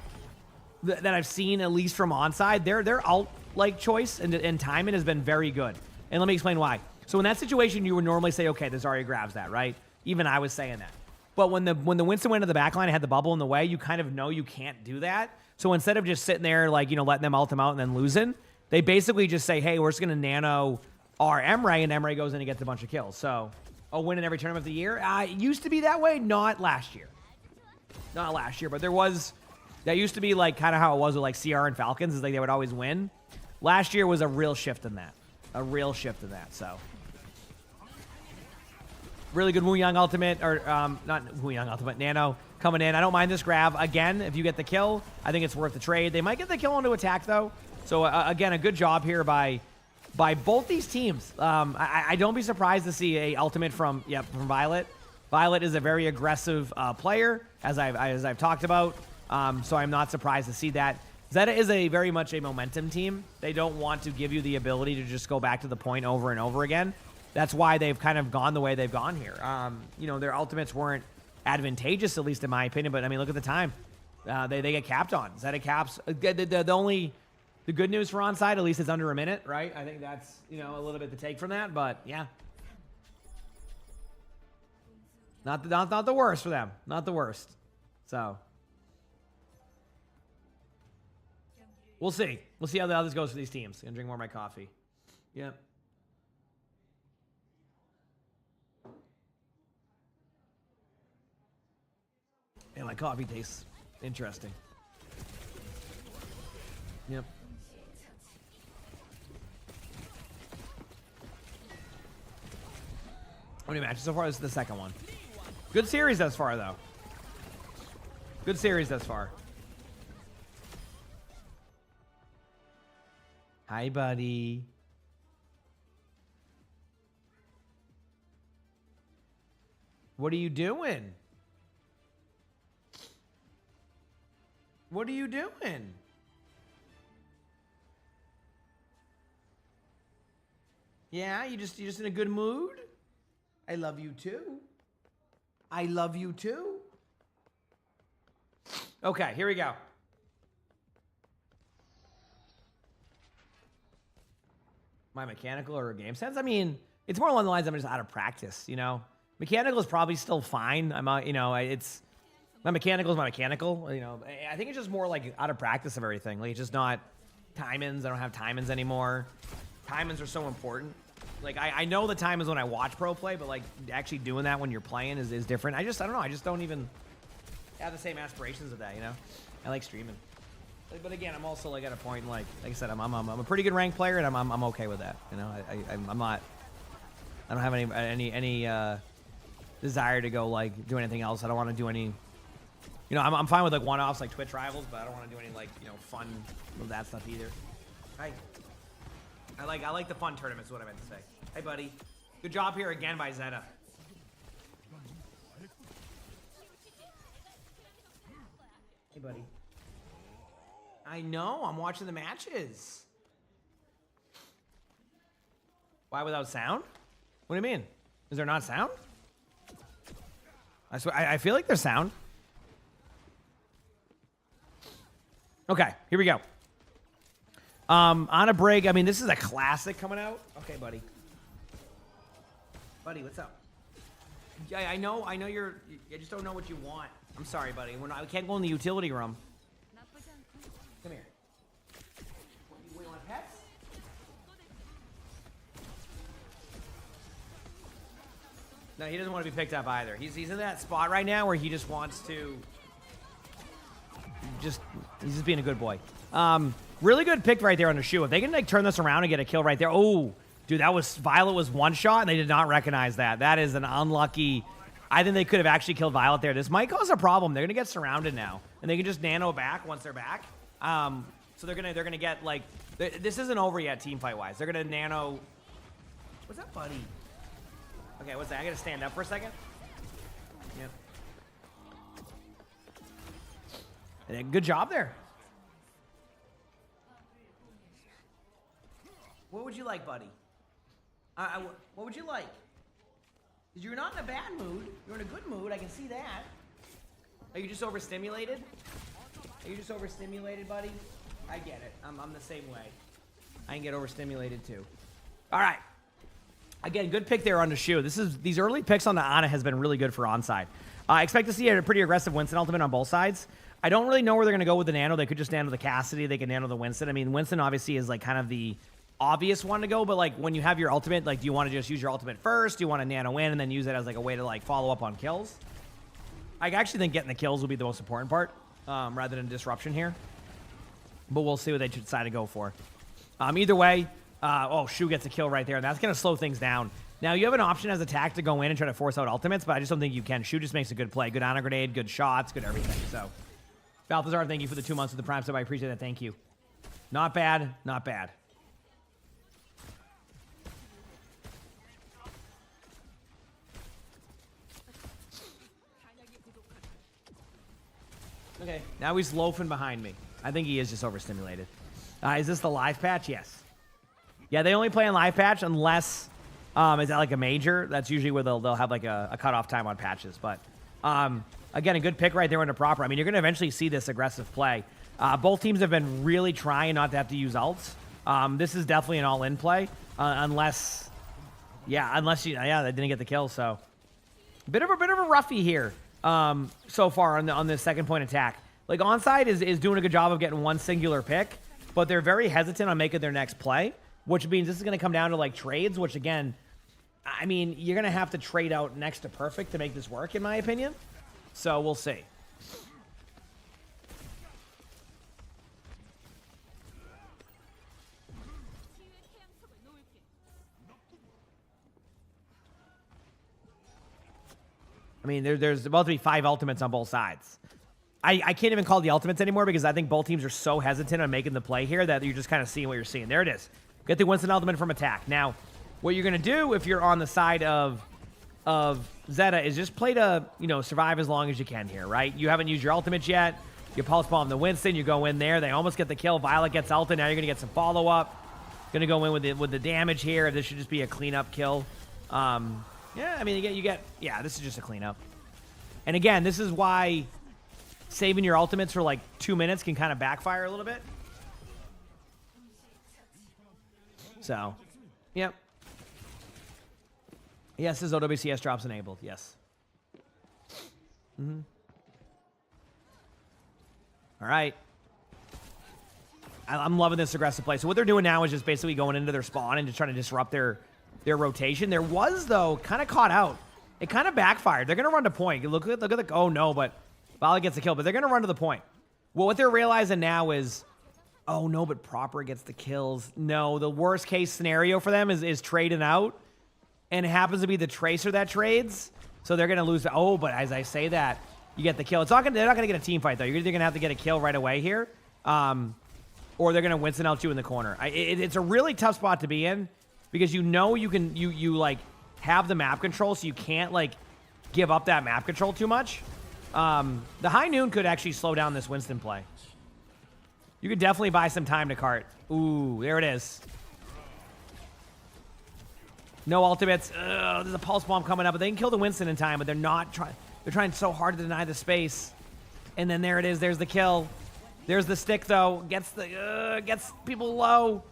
that I've seen, at least from Onside, their alt like choice and timing has been very good. And let me explain why. So in that situation, you would normally say, okay, the Zarya grabs that, right? Even I was saying that. But when the Winston went to the backline and had the bubble in the way, you kind of know you can't do that. So instead of just sitting there, like, you know, letting them ult them out and then losing, they basically just say, hey, we're just gonna nano our Emre, and Emre goes in and gets a bunch of kills. So a win in every tournament of the year. It used to be that way, not last year. Not last year, but that used to be like kind of how it was with like CR and Falcons, is like they would always win. Last year was a real shift in that. So really good Wu Yang ultimate, or not Wu Yang ultimate, Nano coming in. I don't mind this grab. Again, if you get the kill, I think it's worth the trade. They might get the kill onto attack though. So again, a good job here by both these teams. I don't be surprised to see a ultimate from Violet. Violet is a very aggressive player, as I've talked about. So I'm not surprised to see that. Zeta is very much a momentum team. They don't want to give you the ability to just go back to the point over and over again. that's why they've kind of gone the way they've gone here. You know, their ultimates weren't advantageous, at least in my opinion. But I mean, look at the time they get capped on. Zeta caps. The good news for onside, at least it's under a minute, right? I think that's, you know, a little bit to take from that, but yeah. Not the worst for them. Not the worst. So we'll see. We'll see how this goes for these teams. Gonna drink more of my coffee. Yep. And my coffee tastes interesting. Yep. How many matches so far? This is the second one. Good series thus far, though. Good series thus far. Hi, buddy. What are you doing? What are you doing? Yeah, you just in a good mood? I love you too. I love you too. Okay, here we go. My mechanical or game sense? I mean, it's more along the lines I'm just out of practice, you know? Mechanical is probably still fine. You know, it's my mechanical is my mechanical. You know, I think it's just more like out of practice of everything. Like it's just not time-ins. I don't have time-ins anymore. Time-ins are so important. Like, I know the time is when I watch pro play, but, like, actually doing that when you're playing is different. I don't know. I just don't even have the same aspirations of that, you know? I like streaming. But, again, I'm also, like, at a point, like I said, I'm a pretty good ranked player, and I'm okay with that, you know? I'm not... I don't have any desire to go, like, do anything else. I don't want to do any... You know, I'm fine with, like, one-offs, like Twitch rivals, but I don't want to do any, like, you know, fun of that stuff either. Hi. I like the fun tournaments, is what I meant to say. Hey, buddy. Good job here again by Zeta. Hey, buddy. I know. I'm watching the matches. Why without sound? What do you mean? Is there not sound? I feel like there's sound. Okay, here we go. On a break, I mean, this is a classic coming out. Okay, buddy. Buddy, what's up? Yeah, I know you're... I just don't know what you want. I'm sorry, buddy. We can't go in the utility room. Come here. What, you want pets? No, he doesn't want to be picked up either. He's in that spot right now where he just wants to... He's just being a good boy. Really good pick right there on the shoe. If they can like turn this around and get a kill right there. Oh, dude, Violet was one shot and they did not recognize that. That is an unlucky. I think they could have actually killed Violet there. This might cause a problem. They're gonna get surrounded now, and they can just nano back once they're back. So they're gonna get like this isn't over yet team fight wise. They're gonna nano. What's up, buddy? Okay, what's that? I gotta stand up for a second. Yep. Good job there. What would you like, buddy? What would you like? Because you're not in a bad mood. You're in a good mood. I can see that. Are you just overstimulated? Are you just overstimulated, buddy? I get it. I'm the same way. I can get overstimulated too. All right. Again, good pick there on the shoe. These early picks on the Ana has been really good for onside. I expect to see a pretty aggressive Winston ultimate on both sides. I don't really know where they're going to go with the nano. They could just nano the Cassidy. They could nano the Winston. I mean, Winston obviously is like kind of the obvious one to go, but like when you have your ultimate, like do you want to just use your ultimate first? Do you want to nano in and then use it as like a way to like follow up on kills? I actually think getting the kills will be the most important part rather than disruption here. But we'll see what they decide to go for. Either way, Shu gets a kill right there, and that's going to slow things down. Now, you have an option as attack to go in and try to force out ultimates, but I just don't think you can. Shu just makes a good play. Good Ana grenade, good shots, good everything. So, Balthazar, thank you for the 2 months of the Prime sub. I appreciate that. Thank you. Not bad. Not bad. Okay, now he's loafing behind me. I think he is just overstimulated. Is this the live patch? Yes. Yeah, they only play on live patch unless Is that like a major? That's usually where they'll have like a cutoff time on patches. But again, a good pick right there into proper. I mean, you're going to eventually see this aggressive play. Both teams have been really trying not to have to use ults. This is definitely an all-in play, unless they didn't get the kill. So bit of a roughie here so far on this second point attack. Like Onside is doing a good job of getting one singular pick, but they're very hesitant on making their next play, which means this is going to come down to like trades, which again, I mean, you're going to have to trade out next to perfect to make this work, in my opinion. So we'll see. I mean, there's about to be 5 ultimates on both sides. I can't even call the ultimates anymore because I think both teams are so hesitant on making the play here that you're just kind of seeing what you're seeing. There it is. Get the Winston ultimate from attack. Now, what you're going to do if you're on the side of Zeta is just play to, survive as long as you can here, right? You haven't used your ultimates yet. You pulse bomb the Winston. You go in there. They almost get the kill. Violet gets ulted. Now you're going to get some follow-up. Going to go in with the damage here. This should just be a cleanup kill. Yeah, I mean, this is just a cleanup. And again, this is why saving your ultimates for like 2 minutes can kind of backfire a little bit. So, yep. Yes, this OWCS drops enabled. Yes. All right. I'm loving this aggressive play. So what they're doing now is just basically going into their spawn and just trying to disrupt their rotation. There was, though, kind of caught out. It kind of backfired. They're going to run to point. Look at the, oh no, but Violet gets the kill, but they're going to run to the point. Well, what they're realizing now is, oh no, but proper gets the kills. No, the worst case scenario for them is trading out, and it happens to be the tracer that trades, so they're going to lose. Oh, but as I say that, you get the kill. They're not going to get a team fight though. You're either going to have to get a kill right away here, or they're going to Winston out you in the corner. It's a really tough spot to be in because you like have the map control, so you can't like give up that map control too much. The high noon could actually slow down this Winston play. You could definitely buy some time to cart. Ooh, there it is. No ultimates. There's a pulse bomb coming up, but they can kill the Winston in time, but they're not trying. They're trying so hard to deny the space. And then there it is. There's the kill. There's the stick, though. Gets people low.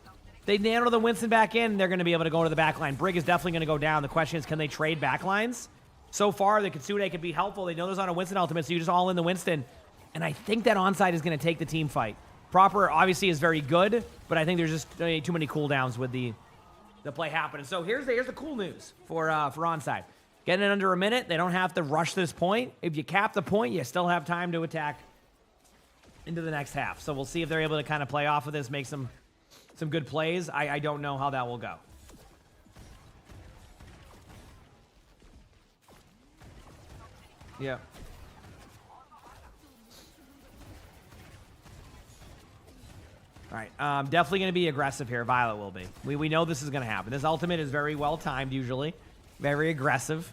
They nano the Winston back in. They're going to be able to go to the back line. Brig is definitely going to go down. The question is, can they trade back lines? So far, the Kitsune could be helpful. They know there's not a Winston ultimate, so you just all in the Winston. And I think that onside is going to take the team fight. Proper, obviously, is very good, but I think there's just too many cooldowns with the play happening. So here's the cool news for onside. Getting it under a minute. They don't have to rush this point. If you cap the point, you still have time to attack into the next half. So we'll see if they're able to kind of play off of this, make some good plays. I don't know how that will go. Yeah. All right, definitely going to be aggressive here. Violet will be. We know this is going to happen. This ultimate is very well timed, usually. Very aggressive.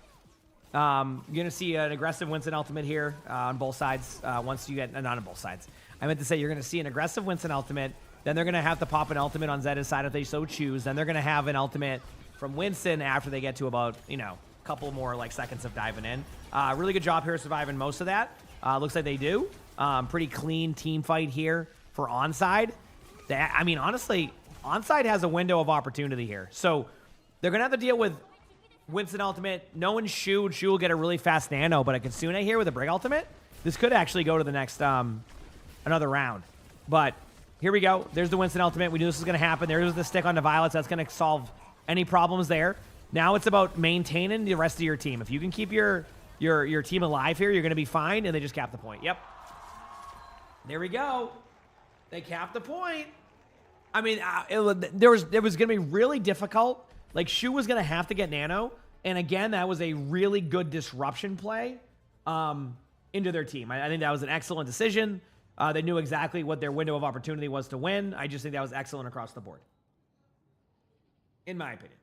You're going to see an aggressive Winston ultimate here on both sides. Once you get, not on both sides. I meant to say you're going to see an aggressive Winston ultimate. Then they're going to have to pop an ultimate on Zeta's side if they so choose. Then they're going to have an ultimate from Winston after they get to about, a couple more like seconds of diving in. Really good job here surviving most of that. Looks like they do. Pretty clean team fight here for onside. I mean, honestly, onside has a window of opportunity here. So they're going to have to deal with Winston ultimate. No one's Shu. Shu will get a really fast nano, but a Kitsune here with a Brig ultimate. This could actually go to the next, another round. But here we go. There's the Winston ultimate. We knew this was going to happen. There's the stick on the Violets. That's going to solve any problems there. Now it's about maintaining the rest of your team. If you can keep your team alive here, you're going to be fine, and they just cap the point. Yep. There we go. They capped the point. I mean, it was going to be really difficult. Like, Shu was going to have to get nano. And again, that was a really good disruption play into their team. I think that was an excellent decision. They knew exactly what their window of opportunity was to win. I just think that was excellent across the board, in my opinion.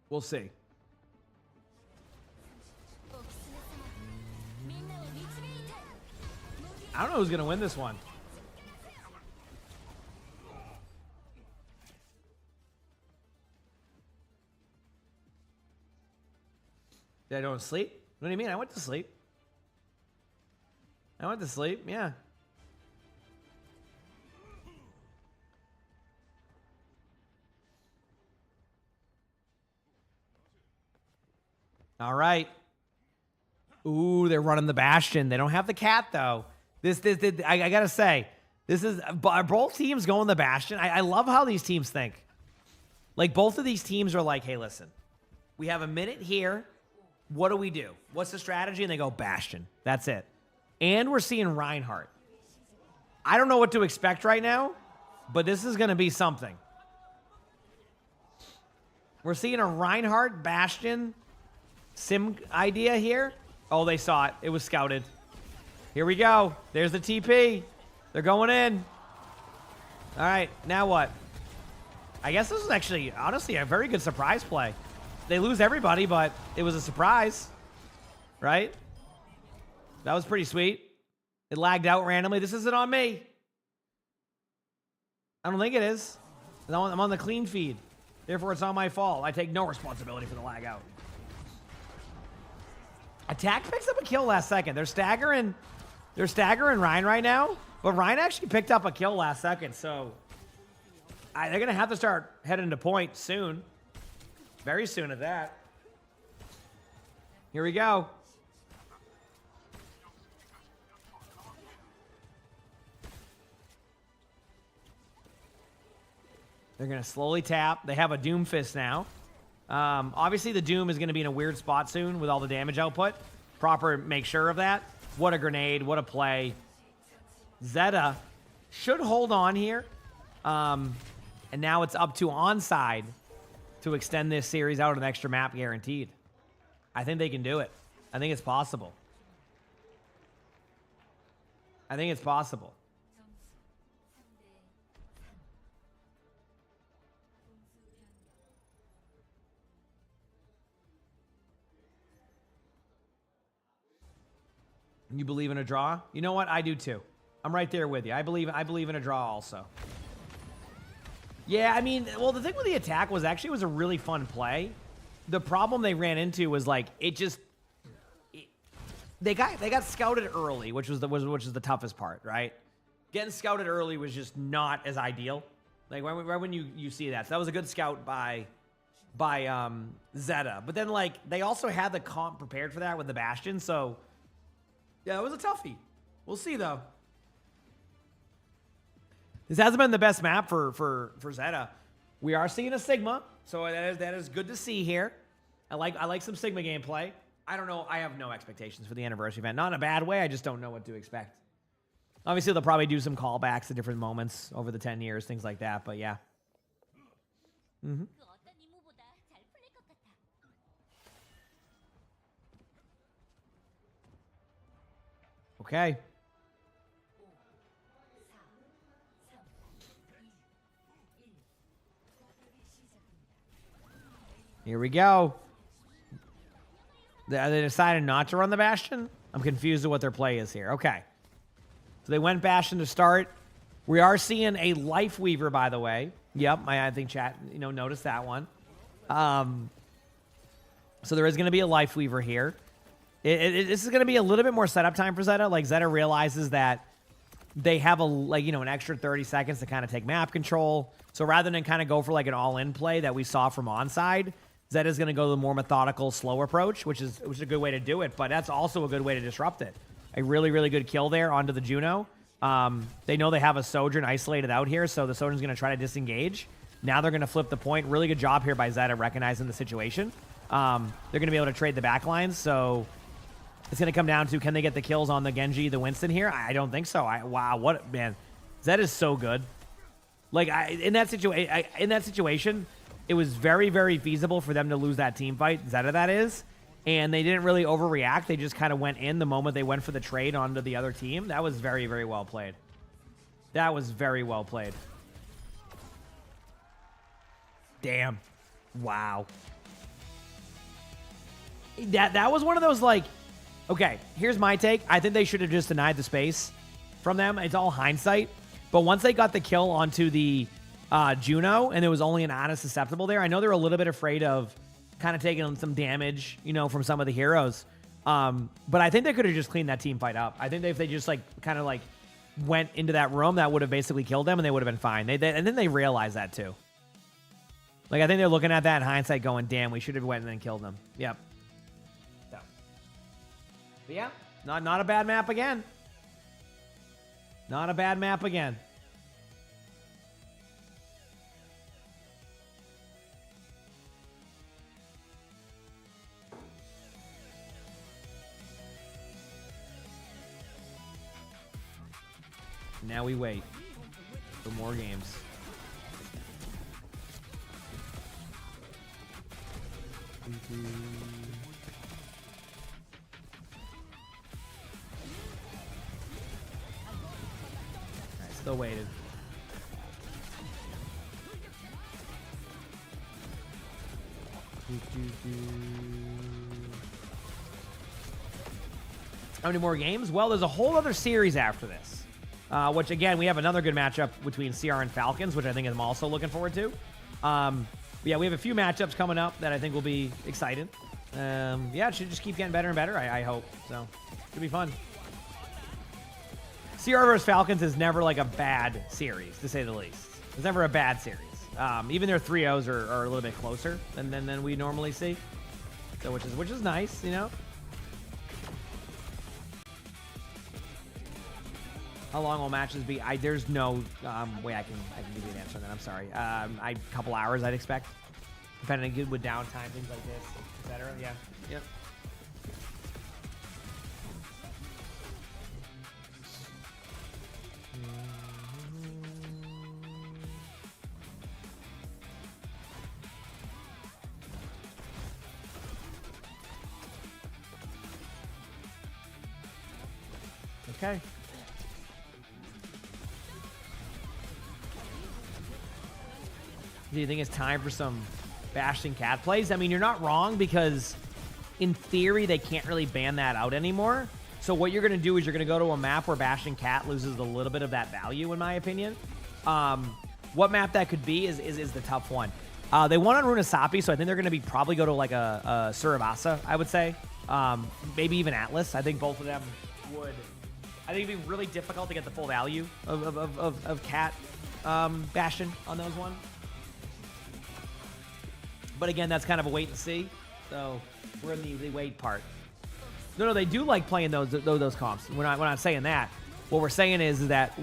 We'll see. don't know who's going to win this one. Did I don't sleep? What do you mean? I went to sleep. I went to sleep, yeah. All right. Ooh, they're running the Bastion. They don't have the cat, though. I gotta say, this is both teams going the Bastion. I love how these teams think. Like, both of these teams are like, hey, listen, we have a minute here. What do we do? What's the strategy? And they go Bastion. That's it. And we're seeing Reinhardt. I don't know what to expect right now, but this is going to be something. We're seeing a Reinhardt Bastion sim idea here. Oh, they saw it. It was scouted. Here we go. There's the TP. They're going in. All right, now what? I guess this is actually, honestly, a very good surprise play. They lose everybody, but it was a surprise, right? That was pretty sweet. It lagged out randomly. This isn't on me. I don't think it is. I'm on the clean feed. Therefore, it's not my fault. I take no responsibility for the lag out. Attack picks up a kill last second. They're staggering Ryan right now, but Ryan actually picked up a kill last second, so they're going to have to start heading to point soon. Very soon at that. Here we go. They're going to slowly tap. They have a Doom Fist now. Obviously, the Doom is going to be in a weird spot soon with all the damage output. Proper make sure of that. What a grenade. What a play. Zeta should hold on here. And now it's up to onside to extend this series out an extra map guaranteed. I think they can do it. I think it's possible. I think it's possible. You believe in a draw? You know what? I do too. I'm right there with you. I believe in a draw also. Yeah, I mean, well, the thing with the attack was actually it was a really fun play. The problem they ran into was like they got scouted early, which was the toughest part, right? Getting scouted early was just not as ideal. Like right when you see that. So that was a good scout by Zeta. But then like they also had the comp prepared for that with the Bastion, so yeah, it was a toughie. We'll see though. This hasn't been the best map for Zeta. We are seeing a Sigma, so that is good to see here. I like some Sigma gameplay. I don't know. I have no expectations for the anniversary event. Not in a bad way. I just don't know what to expect. Obviously, they'll probably do some callbacks to different moments over the 10 years, things like that. But yeah. Mm-hmm. Okay. Here we go. They decided not to run the Bastion? I'm confused with what their play is here. Okay. So they went Bastion to start. We are seeing a Life Weaver, by the way. Yep, I think chat, noticed that one. So there is going to be a Life Weaver here. This is going to be a little bit more setup time for Zeta. Like, Zeta realizes that they have an extra 30 seconds to kind of take map control. So rather than kind of go for like an all-in play that we saw from onside, Zeta's going to go the more methodical, slow approach, which is a good way to do it, but that's also a good way to disrupt it. A really, really good kill there onto the Juno. They know they have a Sojourn isolated out here, so the Sojourn's going to try to disengage. Now they're going to flip the point. Really good job here by Zeta recognizing the situation. They're going to be able to trade the backlines, so it's going to come down to, can they get the kills on the Genji, the Winston here? I don't think so. Wow, what, man. Zeta is so good. Like, in that situation, it was very, very feasible for them to lose that team fight, Zeta that is, and they didn't really overreact. They just kind of went in the moment they went for the trade onto the other team. That was very, very well played. That was very well played. Damn. Wow. That was one of those, like, okay, here's my take. I think they should have just denied the space from them. It's all hindsight. But once they got the kill onto the Juno, and there was only an Ana susceptible there, I know they're a little bit afraid of kind of taking some damage, you know, from some of the heroes. But I think they could have just cleaned that team fight up. I think if they just like kind of like went into that room, that would have basically killed them, and they would have been fine. And then they realized that too. Like, I think they're looking at that in hindsight going, damn, we should have went and then killed them. Yep. So. But yeah, not a bad map again. Not a bad map again. Now we wait for more games. Alright, still waiting. How many more games? Well, there's a whole other series after this. Which, again, we have another good matchup between CR and Falcons, which I think I'm also looking forward to. But yeah, we have a few matchups coming up that I think will be exciting. Yeah, it should just keep getting better and better, I hope. So, should be fun. CR versus Falcons is never like a bad series, to say the least. It's never a bad series. Even their 3-0s are a little bit closer than we normally see. So, which is nice, you know? How long will matches be? There's no way I can give you an answer on that. I'm sorry. A couple hours, I'd expect, depending on with downtime, things like this, etc. Yeah. Yep. Okay. Do you think it's time for some Bastion Cat plays? I mean, you're not wrong, because in theory, they can't really ban that out anymore. So what you're going to do is you're going to go to a map where Bastion Cat loses a little bit of that value, in my opinion. What map that could be is the tough one. They won on Runasapi, so I think they're going to probably go to like a Surabasa, I would say. Maybe even Atlas. I think both of them would. I think it'd be really difficult to get the full value of Cat Bastion on those ones. But again, that's kind of a wait and see. So we're in the wait part. No, they do like playing those comps. We're not saying that. What we're saying is that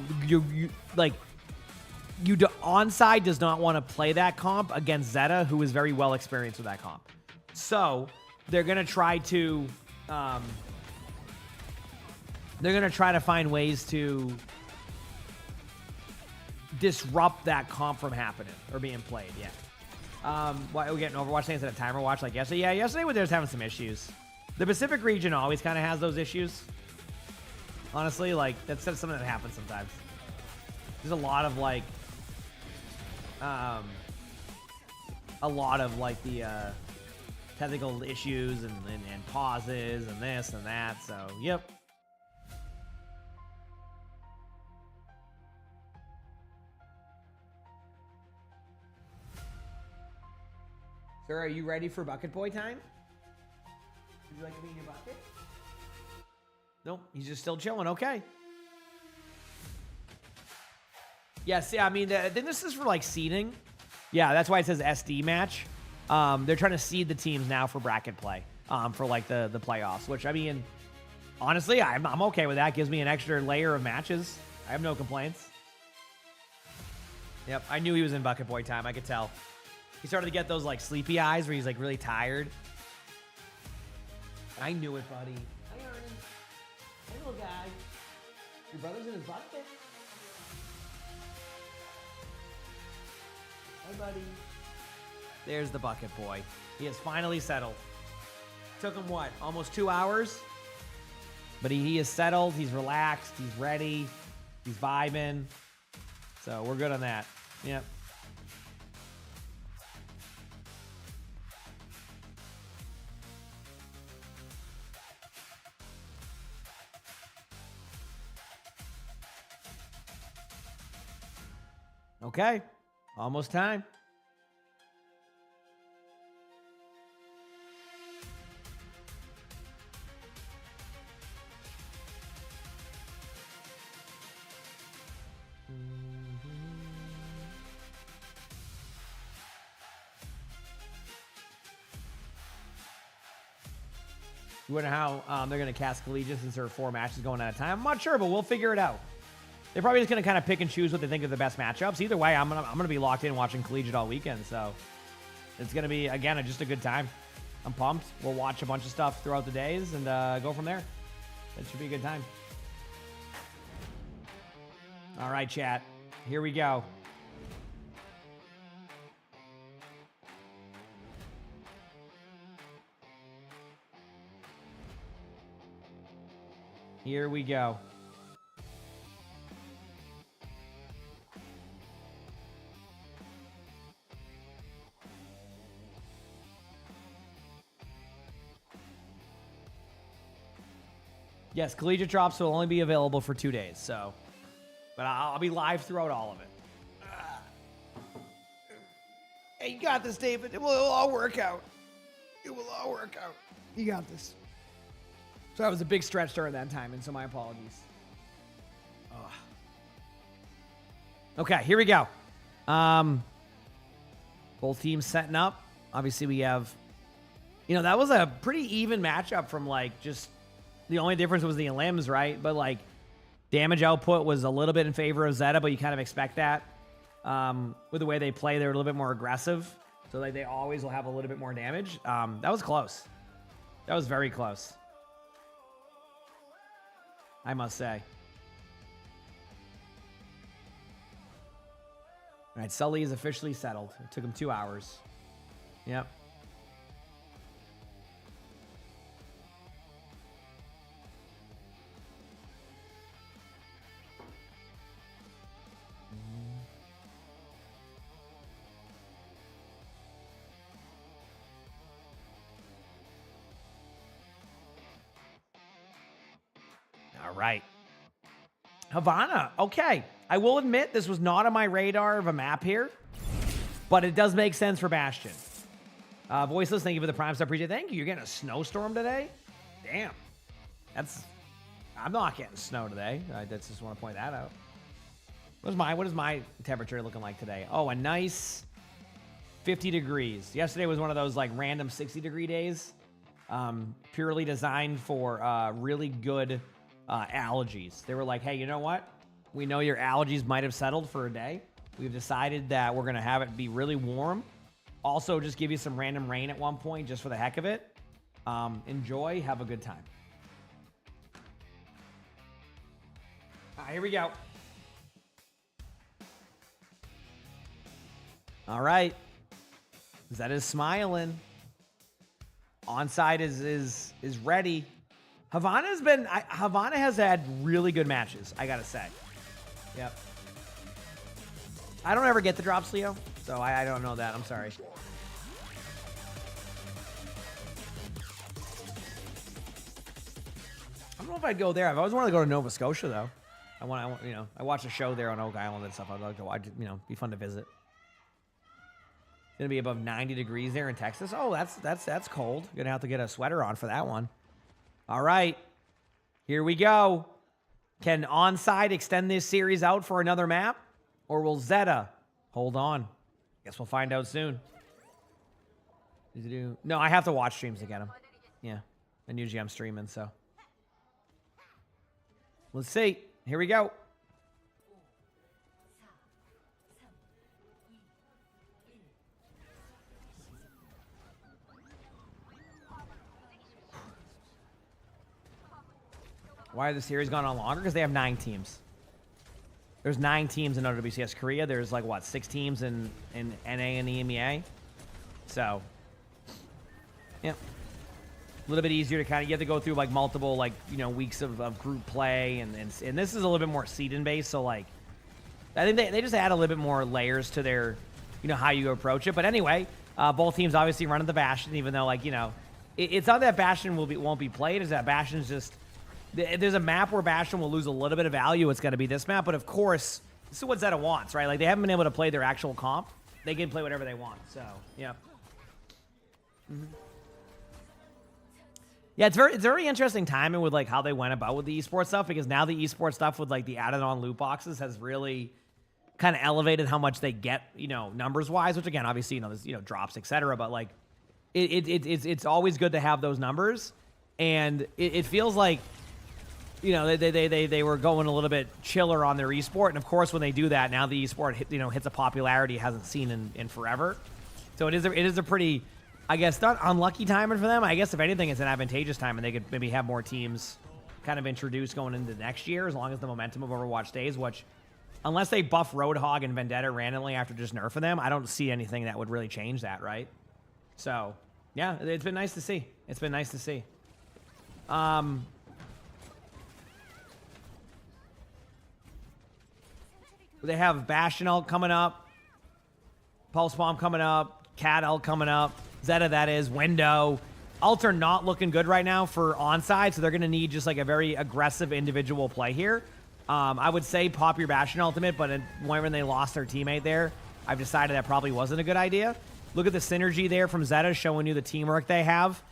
Onside does not want to play that comp against Zeta, who is very well experienced with that comp. So they're gonna try to find ways to disrupt that comp from happening or being played. Yeah. Why are we getting Overwatch things at a timer watch like yesterday? Yeah, yesterday we were having some issues. The Pacific region always kind of has those issues. Honestly, like, that's something that happens sometimes. There's a lot of the technical issues and pauses and this and that. So, yep. Sir, are you ready for Bucket Boy time? Would you like to be in your bucket? Nope, he's just still chilling. Okay. Yes, yeah, I mean, then this is for like seeding. Yeah, that's why it says SD match. They're trying to seed the teams now for bracket play, for like the playoffs, which, I mean, honestly, I'm okay with that. Gives me an extra layer of matches. I have no complaints. Yep, I knew he was in Bucket Boy time. I could tell. He started to get those like sleepy eyes where he's like really tired. I knew it, buddy. Hi, Arnie. Hey, little guy. Your brother's in his bucket. Hi, buddy. There's the Bucket Boy. He has finally settled. Took him, what, almost 2 hours? But he is settled. He's relaxed. He's ready. He's vibing. So we're good on that. Yep. Okay. Almost time. You wonder how they're going to cast Collegiate since there are 4 matches going at a time. I'm not sure, but we'll figure it out. They're probably just going to kind of pick and choose what they think are the best matchups. Either way, I'm gonna be locked in watching Collegiate all weekend, so it's going to be, again, just a good time. I'm pumped. We'll watch a bunch of stuff throughout the days and go from there. It should be a good time. All right, chat. Here we go. Here we go. Yes, Collegiate drops will only be available for 2 days, so. But I'll be live throughout all of it. Hey, you got this, David. It'll all work out. It will all work out. You got this. So that was a big stretch during that time, and so my apologies. Ugh. Okay, here we go. Both teams setting up. Obviously, we have, that was a pretty even matchup from just the only difference was the limbs, right? But damage output was a little bit in favor of Zeta, but you kind of expect that. With the way they play, they're a little bit more aggressive. So they always will have a little bit more damage. That was close. That was very close, I must say. All right, Sully is officially settled. It took him 2 hours. Yep. All right. Havana. Okay. I will admit this was not on my radar of a map here, but it does make sense for Bastion. Voiceless, thank you for the Prime Star. Appreciate it. Thank you. You're getting a snowstorm today? Damn. I'm not getting snow today. I just want to point that out. What is my temperature looking like today? Oh, a nice 50 degrees. Yesterday was one of those random 60-degree days. Purely designed for really good allergies. They were like, hey, you know what? We know your allergies might have settled for a day. We've decided that we're going to have it be really warm. Also, just give you some random rain at one point just for the heck of it. Enjoy. Have a good time. All right, here we go. All right. Zed is smiling. Onside is ready. Havana has had really good matches, I gotta say. Yep. I don't ever get the drops, Leo, so I don't know that. I'm sorry. I don't know if I'd go there. I've always wanted to go to Nova Scotia, though. I watched a show there on Oak Island and stuff. I'd like to watch. Be fun to visit. It's gonna be above 90 degrees there in Texas. Oh, that's cold. Gonna have to get a sweater on for that one. All right, here we go. Can Onside extend this series out for another map? Or will Zeta hold on? Guess we'll find out soon. No, I have to watch streams to get them. Yeah, and usually I'm streaming, so. Let's see. Here we go. Why has the series gone on longer? Because they have 9 teams. There's 9 teams in OWCS Korea. There's 6 teams in NA and the EMEA. So, yeah. A little bit easier to you have to go through multiple weeks of group play and this is a little bit more seeding based. So I think they just add a little bit more layers to their, how you approach it. But anyway, both teams obviously running the Bastion, even though it's not that Bastion won't be played. It's that Bastion's just. There's a map where Bastion will lose a little bit of value. It's going to be this map. But, of course, this is what Zeta wants, right? Like, they haven't been able to play their actual comp. They can play whatever they want, so, yeah. Yeah, it's very interesting timing with, like, how they went about with the esports stuff, because now the esports stuff with, like, the added-on loot boxes has really kind of elevated how much they get, you know, numbers-wise, which, again, obviously, you know, there's, you know, drops, etc., but, like, it's always good to have those numbers, and it feels like, you know, they were going a little bit chiller on their esport, and of course when they do that, now the esport hits a popularity it hasn't seen in forever. So it is a pretty, I guess, not unlucky timing for them. I guess if anything, it's an advantageous time, and they could maybe have more teams kind of introduced going into next year, as long as the momentum of Overwatch stays. Which, unless they buff Roadhog and Vendetta randomly after just nerfing them, I don't see anything that would really change that, right? So yeah, it's been nice to see. It's been nice to see. They have Bastion ult coming up, Pulse Bomb coming up, Cat ult coming up, Zeta, that is, Window. Ults are not looking good right now for onside, so they're going to need just like a very aggressive individual play here. I would say pop your Bastion ultimate, but when they lost their teammate there, I've decided that probably wasn't a good idea. Look at the synergy there from Zeta, showing you the teamwork they have.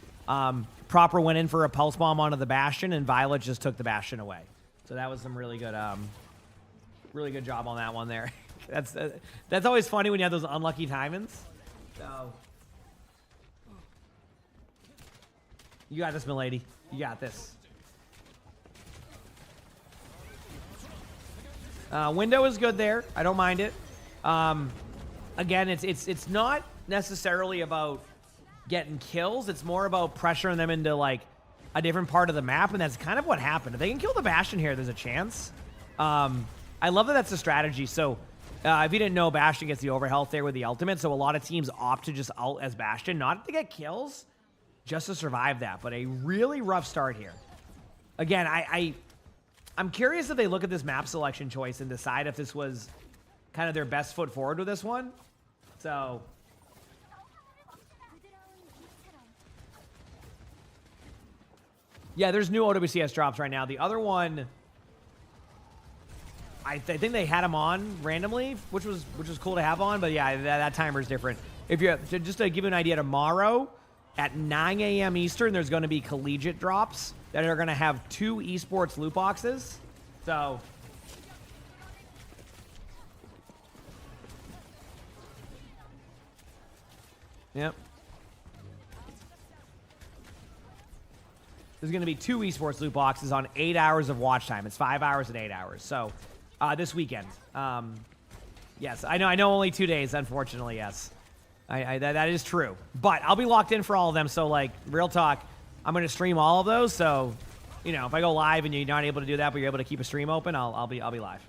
Proper went in for a Pulse Bomb onto the Bastion, and Violet just took the Bastion away. So that was some really good job on that one there. That's always funny when you have those unlucky timings. So you got this, milady. You got this. Window is good there. I don't mind it. Again, it's not necessarily about getting kills. It's more about pressuring them into like a different part of the map, and that's kind of what happened. If they can kill the Bastion here, there's a chance. I love that that's the strategy. So if you didn't know, Bastion gets the overhealth there with the ultimate, so a lot of teams opt to just ult as Bastion, not to get kills, just to survive that. But a really rough start here. Again, I'm curious if they look at this map selection choice and decide if this was kind of their best foot forward with this one. So yeah, there's new OWCS drops right now. The other one, I think they had them on randomly, which was cool to have on. But yeah, that timer is different. If you just to give you an idea, tomorrow at 9 a.m. Eastern, there's going to be collegiate drops that are going to have 2 esports loot boxes. So yep. There's going to be 2 esports loot boxes on 8 hours of watch time. It's 5 hours and 8 hours. So this weekend. Yes, I know only 2 days, unfortunately, yes. That is true. But I'll be locked in for all of them, so, like, real talk, I'm going to stream all of those, so, you know, if I go live and you're not able to do that, but you're able to keep a stream open, I'll be live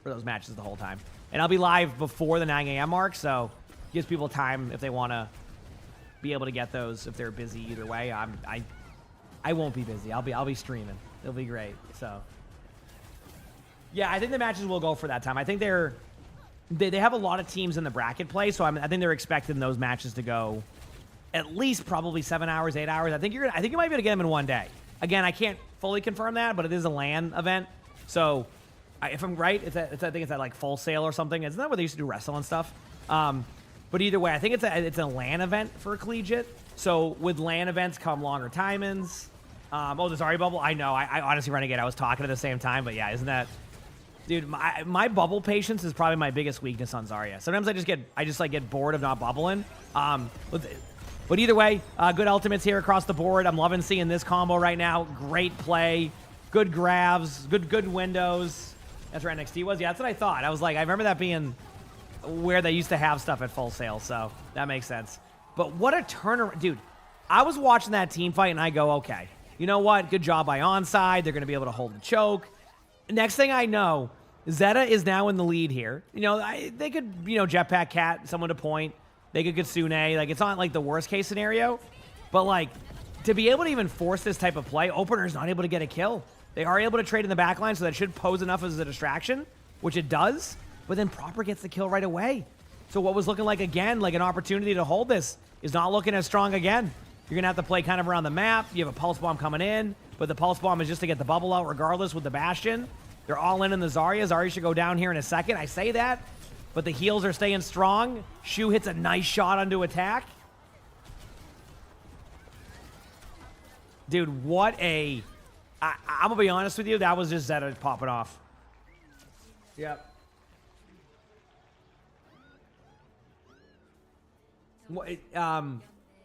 for those matches the whole time. And I'll be live before the 9 a.m. mark, so gives people time if they want to be able to get those if they're busy either way. I won't be busy. I'll be streaming. It'll be great, so... Yeah, I think the matches will go for that time. I think they have a lot of teams in the bracket play, so I think they're expecting those matches to go at least probably 7 hours, 8 hours. I think you might be able to get them in one day. Again, I can't fully confirm that, but it is a LAN event. So if I'm right, I think it's at like Full Sail or something. Isn't that where they used to do wrestle and stuff? But either way, I think it's a LAN event for collegiate. So with LAN events come longer timings. Oh, the Zarya bubble. I know. I honestly, Renegade, I was talking at the same time, but yeah, isn't that... Dude, my bubble patience is probably my biggest weakness on Zarya. Sometimes I just get bored of not bubbling. But either way, good ultimates here across the board. I'm loving seeing this combo right now. Great play, good grabs, good windows. That's where NXT was. Yeah, that's what I thought. I was like, I remember that being where they used to have stuff at Full Sail, so that makes sense. But what a turnaround, dude. I was watching that team fight and I go, okay, you know what? Good job by Onside. They're going to be able to hold the choke. Next thing I know, Zeta is now in the lead here. You know, they could, you know, jetpack Cat, someone to point. They could Kitsune. Like, it's not like the worst case scenario. But, like, to be able to even force this type of play, Opener's not able to get a kill. They are able to trade in the backline, so that should pose enough as a distraction, which it does. But then Proper gets the kill right away. So what was looking like, again, like an opportunity to hold this is not looking as strong again. You're going to have to play kind of around the map. You have a Pulse Bomb coming in, but the Pulse Bomb is just to get the bubble out regardless with the Bastion. They're all in the Zarya. Zarya should go down here in a second. I say that, but the heals are staying strong. Shu hits a nice shot onto attack. Dude, what a... I'm going to be honest with you. That was just Zeta popping off. Yep.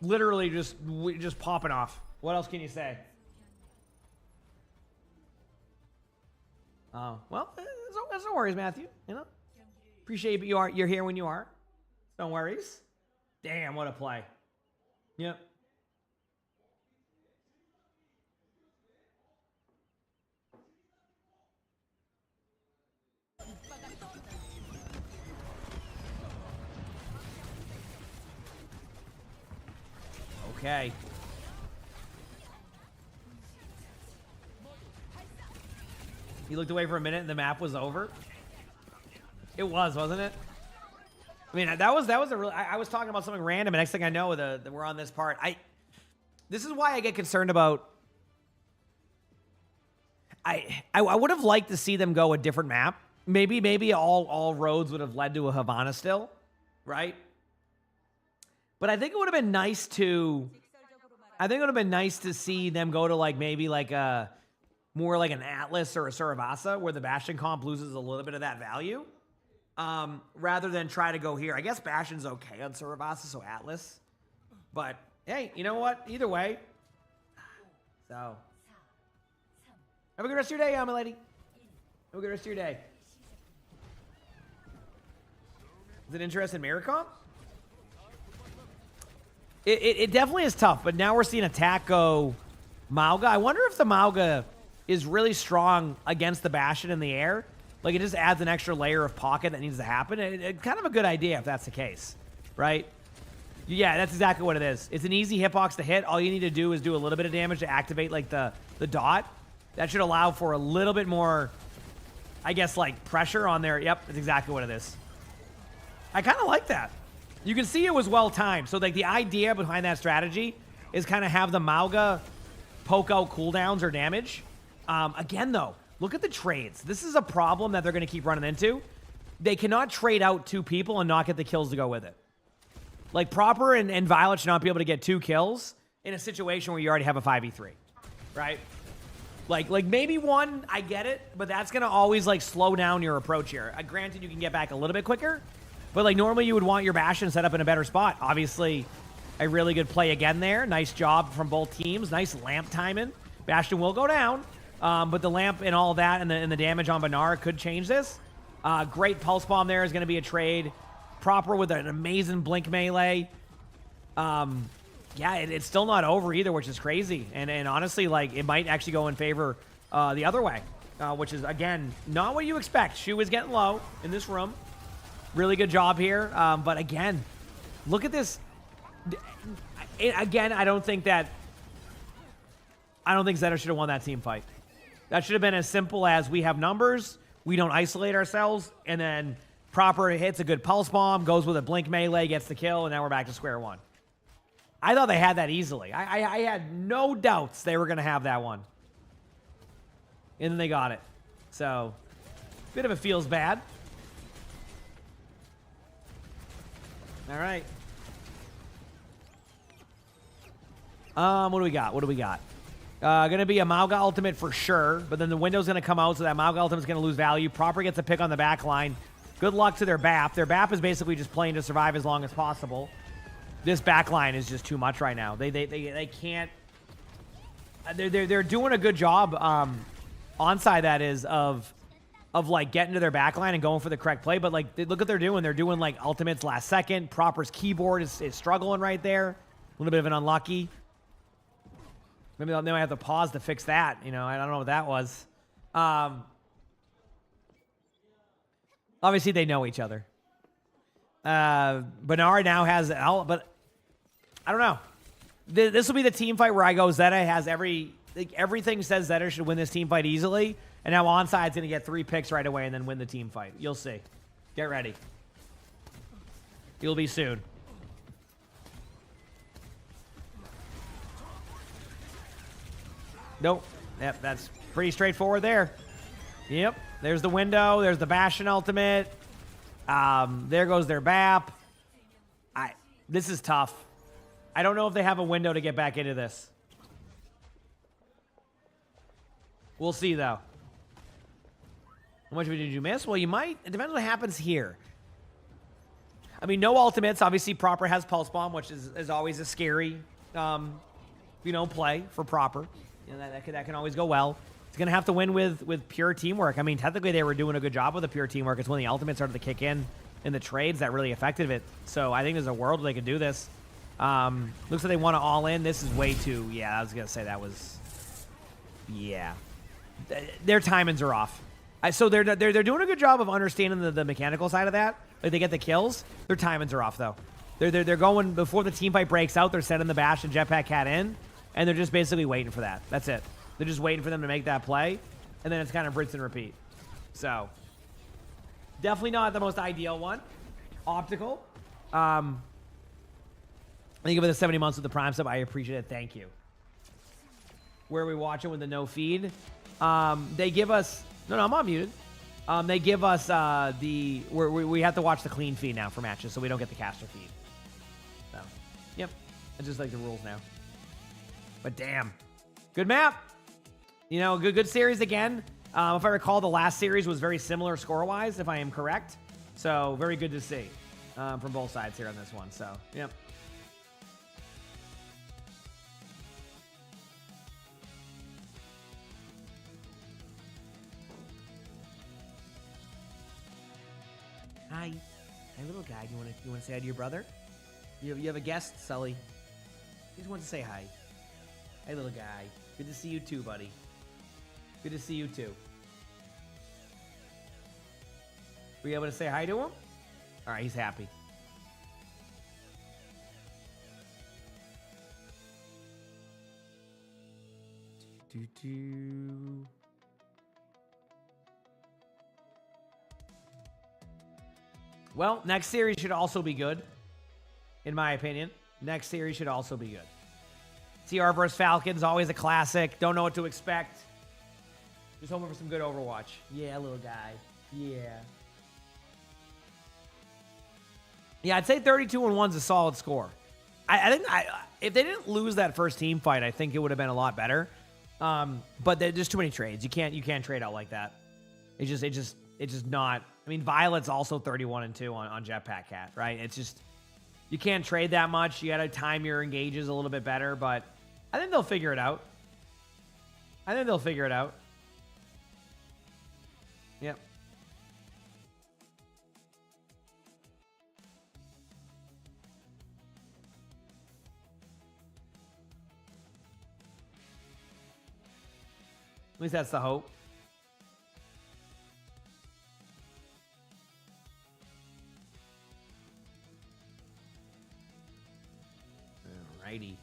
Literally just popping off. What else can you say? Oh, well, there's no worries, Matthew. You know, appreciate you're here when you are. No worries. Damn, what a play. Yep. Okay. You looked away for a minute and the map was over. It was, wasn't it? I mean, that was a real. I was talking about something random, and next thing I know, we're on this part. This is why I get concerned about. I would have liked to see them go a different map. Maybe all roads would have led to a Havana still, right? But I think it would have been nice to. I think it would have been nice to see them go to like maybe like a more like an Atlas or a Saravasa where the Bastion comp loses a little bit of that value, rather than try to go here. I guess Bastion's okay on Saravasa, so Atlas. But hey, you know what? Either way. So have a good rest of your day, my lady. Have a good rest of your day. Is it interest in Miracom? It definitely is tough, but now we're seeing attack go Mauga. I wonder if the Mauga is really strong against the Bastion in the air. Like, it just adds an extra layer of pocket that needs to happen. It's kind of a good idea if that's the case, right? Yeah, that's exactly what it is. It's an easy hitbox to hit. All you need to do is do a little bit of damage to activate, like, the dot. That should allow for a little bit more, I guess, like, pressure on there. Yep, that's exactly what it is. I kind of like that. You can see it was well timed. So, like, the idea behind that strategy is kind of have the Mauga poke out cooldowns or damage. Again, though, look at the trades. This is a problem that they're going to keep running into. They cannot trade out two people and not get the kills to go with it. Like, Proper and Violet should not be able to get 2 kills in a situation where you already have a 5v3, right? Like maybe 1, I get it, but that's going to always, like, slow down your approach here. Granted, you can get back a little bit quicker, but, like, normally you would want your Bastion set up in a better spot. Obviously, a really good play again there. Nice job from both teams. Nice lamp timing. Bastion will go down, but the lamp and all that and the damage on Banara could change this. Great pulse bomb there is going to be a trade. Proper with an amazing blink melee. Yeah, it's still not over either, which is crazy. And honestly, like, it might actually go in favor the other way, which is, again, not what you expect. Shu is getting low in this room. Really good job here. But again, look at this. Again, I don't think Zeta should have won that team fight. That should have been as simple as we have numbers, we don't isolate ourselves, and then Proper hits a good pulse bomb, goes with a blink melee, gets the kill, and now we're back to square one. I thought they had that easily. I had no doubts they were going to have that one. And then they got it. So, bit of a feels bad. All right. What do we got? Going to be a Mauga ultimate for sure, but then the window's going to come out, so that Mauga ultimate's going to lose value. Proper gets a pick on the back line. Good luck to their BAP. Their BAP is basically just playing to survive as long as possible. This back line is just too much right now. They can't. They're doing a good job. Onside, that is, of like getting to their back line and going for the correct play. But like, look what they're doing. They're doing like ultimates last second. Proper's keyboard is struggling right there. A little bit of an unlucky. Maybe they might have to pause to fix that. You know, I don't know what that was. Obviously, they know each other. Bernard now has, but I don't know. This will be the team fight where I go, Zeta has everything says Zeta should win this team fight easily. And now Onside's going to get 3 picks right away and then win the team fight. You'll see. Get ready. You'll be soon. Nope. Yep, that's pretty straightforward there. Yep. There's the window. There's the Bastion ultimate. There goes their BAP. This is tough. I don't know if they have a window to get back into this. We'll see, though. How much did you miss? Well, you might. It depends what happens here. I mean, no ultimates. Obviously, Proper has Pulse Bomb, which is always a scary, play for Proper. That can always go well. It's going to have to win with pure teamwork. I mean, technically, they were doing a good job with the pure teamwork. It's when the ultimate started to kick in the trades that really affected it. So I think there's a world where they could do this. Looks like they want to all in. This is way too... Yeah, I was going to say that was... Yeah. Their timings are off. So they're doing a good job of understanding the mechanical side of that. Like, they get the kills. Their timings are off, though. They're going... Before the team fight breaks out, they're sending the Bash and Jetpack Cat in, and they're just basically waiting for that. That's it. They're just waiting for them to make that play, and then it's kind of rinse and repeat. So... Definitely not the most ideal one. Optical. Thank you for the 70 months with the Prime sub. I appreciate it. Thank you. Where are we watching with the no feed? They give us... No, I'm unmuted. They give us we have to watch the clean feed now for matches, so we don't get the caster feed. So, yep. It's just like the rules now. But damn. Good map. You know, good series again. If I recall, the last series was very similar score-wise, if I am correct. So, very good to see from both sides here on this one. So, yep. Hi. Hey, little guy. You want to say hi to your brother? You have a guest, Sully. He just wants to say hi. Hey, little guy. Good to see you too, buddy. Good to see you too. Were you able to say hi to him? All right, he's happy. Well, next series should also be good, in my opinion. Next series should also be good. CR vs. Falcons, always a classic. Don't know what to expect. Just hoping for some good Overwatch. Yeah, little guy. Yeah. Yeah, I'd say 32-1's a solid score. I think if they didn't lose that first team fight, I think it would have been a lot better. But there's just too many trades. You can't trade out like that. It's just not. I mean, Violet's also 31-2 on Jetpack Cat, right? It's just you can't trade that much. You got to time your engages a little bit better, but I think they'll figure it out. Yep. At least that's the hope. Alrighty.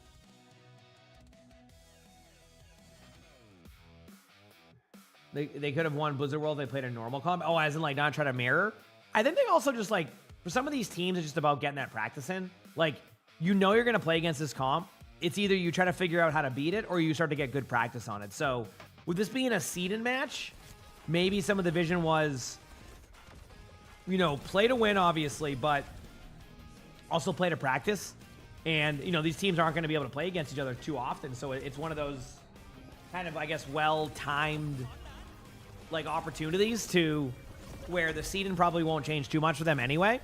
They could have won Blizzard World. They played a normal comp. Oh, as in like not try to mirror. I think they also just like for some of these teams, it's just about getting that practice in. Like you're gonna play against this comp. It's either you try to figure out how to beat it or you start to get good practice on it. So with this being a seeded match, maybe some of the vision was, play to win, obviously, but also play to practice. And, these teams aren't going to be able to play against each other too often. So it's one of those kind of, I guess, well-timed, like, opportunities to where the seeding probably won't change too much for them anyway.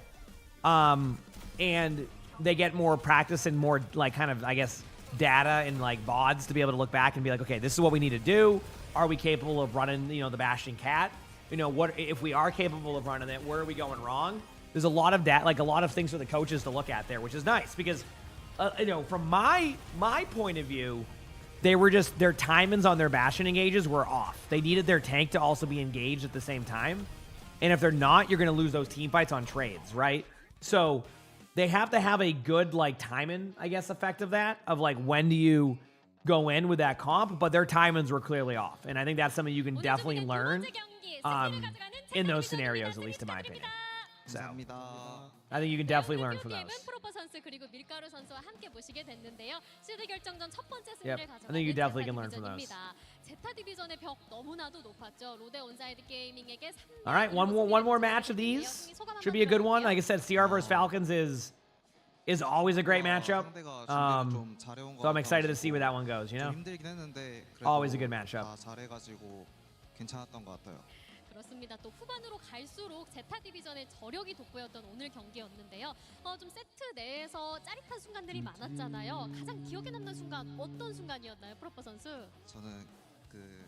And they get more practice and more, like, kind of, I guess, data and like VODs to be able to look back and be like, okay, this is what we need to do. Are we capable of running, the Bastion Cat? What if we are capable of running it? Where are we going wrong? There's a lot of that, like a lot of things for the coaches to look at there, which is nice because, from my point of view, they were just their timings on their Bastion engages were off. They needed their tank to also be engaged at the same time, and if they're not, you're going to lose those team fights on trades, right? So they have to have a good, like, timing, I guess, effect of that, of, like, when do you go in with that comp, but their timings were clearly off, and I think that's something you can definitely learn in those scenarios, at least in my opinion. So 감사합니다. I think you can definitely learn 오늘 from 게임은 those. 프로퍼 선수 그리고 밀가루 선수와 함께 보시게 됐는데요. 시드 결정전 첫 번째 Yep. 승리를 I think you 가져가는 definitely 제타 can learn from those. 디비전입니다. 제타 디비전의 벽 너무나도 높았죠. 로데 온사이드 게이밍에게 3년 All right, one more match of these. Should be a good one. Like I said, CR versus Falcons is always a great matchup. 상대가 준비를 좀 잘해온 것 So I'm excited to 같아가지고 see where that one goes. You know. 좀 힘들긴 했는데 그래도 Always a good matchup. 다 잘해가지고 괜찮았던 것 같아요. 그렇습니다. 또 후반으로 갈수록 제타 디비전의 저력이 돋보였던 오늘 경기였는데요. 좀 세트 내에서 짜릿한 순간들이 많았잖아요. 가장 기억에 남는 순간 어떤 순간이었나요, 프로퍼 선수? 저는 그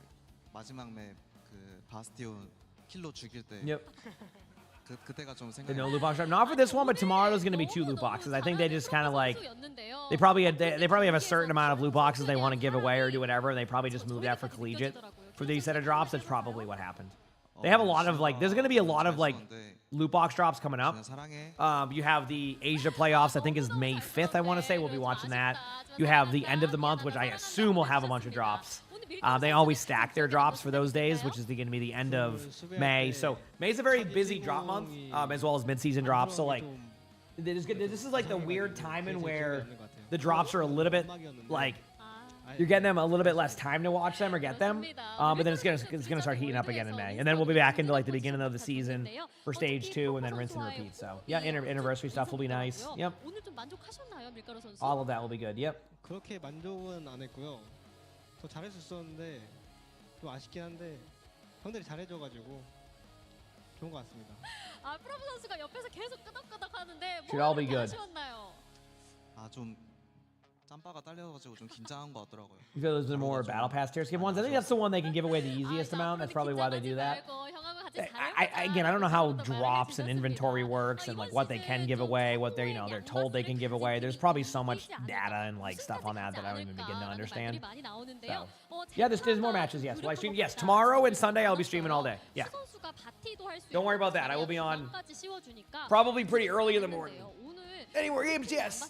마지막 맵 그 바스티온 킬로 죽일 때 Yep. 그때가 좀 The 생각이 no loot box drop. Not for this one, but tomorrow there's going to be 2 loot boxes. I think they just kind of like they probably have a certain amount of loot boxes they want to give away or do whatever, and they probably just move that for collegiate for these set of drops. That's probably what happened. They have a lot of like. There's going to be a lot of like loot box drops coming up. 사랑해. You have the Asia playoffs. I think is May 5th. I want to say we'll be watching that. You have the end of the month, which I assume will have a bunch of drops. They always stack their drops for those days, which is going to be the end of May. So May's a very busy drop month, as well as mid-season drops. So like, this is like the weird timing where the drops are a little bit like you're getting them a little bit less time to watch them or get them, but then it's gonna start heating up again in May, and then we'll be back into like the beginning of the season for stage 2, and then rinse and repeat. So yeah, anniversary stuff will be nice. Yep, 오늘 좀 만족하셨나요, 밀가루 선수? all of that will be good. Yep. 그렇게 만족은 안 했고요. 더 잘할 수 있었는데 좀 아쉽긴 한데 형들이 잘해줘가지고 좋은 것 같습니다. 프로퍼 선수가 옆에서 계속 끄덕끄덕 하는데 Should all be 뭐가 good. 아쉬웠나요? 좀 짬바가 딸려가지고 좀 긴장한 것 같더라고요. You feel those are more battle pass tier skip ones? I think that's the one they can give away the easiest amount. That's probably why they do that. Again, I don't know how drops and inventory works and like what they can give away, what they're told they can give away. There's probably so much data and like stuff on that that I don't even begin to understand. So, yeah, there's more matches. Yes, will I stream? Yes, tomorrow and Sunday I'll be streaming all day. Yeah, don't worry about that. I will be on probably pretty early in the morning. Any more games? Yes,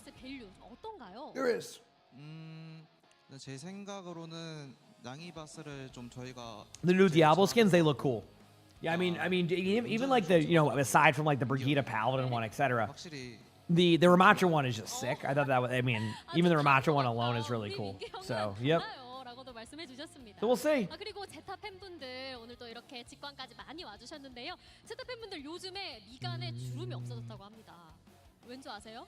there is. 제 생각으로는 양이바스를 좀 저희가 The new Diablo skins, they look cool. Yeah, I mean, even like the aside from like the Brigida Paladin one, etc. 확실히 The Ramatra one is just sick. I thought that was, I mean, even the Ramatra one alone is really cool. So, yep. 라고도 말씀해 주셨습니다. So we'll see. 그리고 제타 팬분들 오늘 또 이렇게 직관까지 많이 와주셨는데요. 제타 팬분들 요즘에 미간에 주름이 없어졌다고 합니다. 왠지 아세요?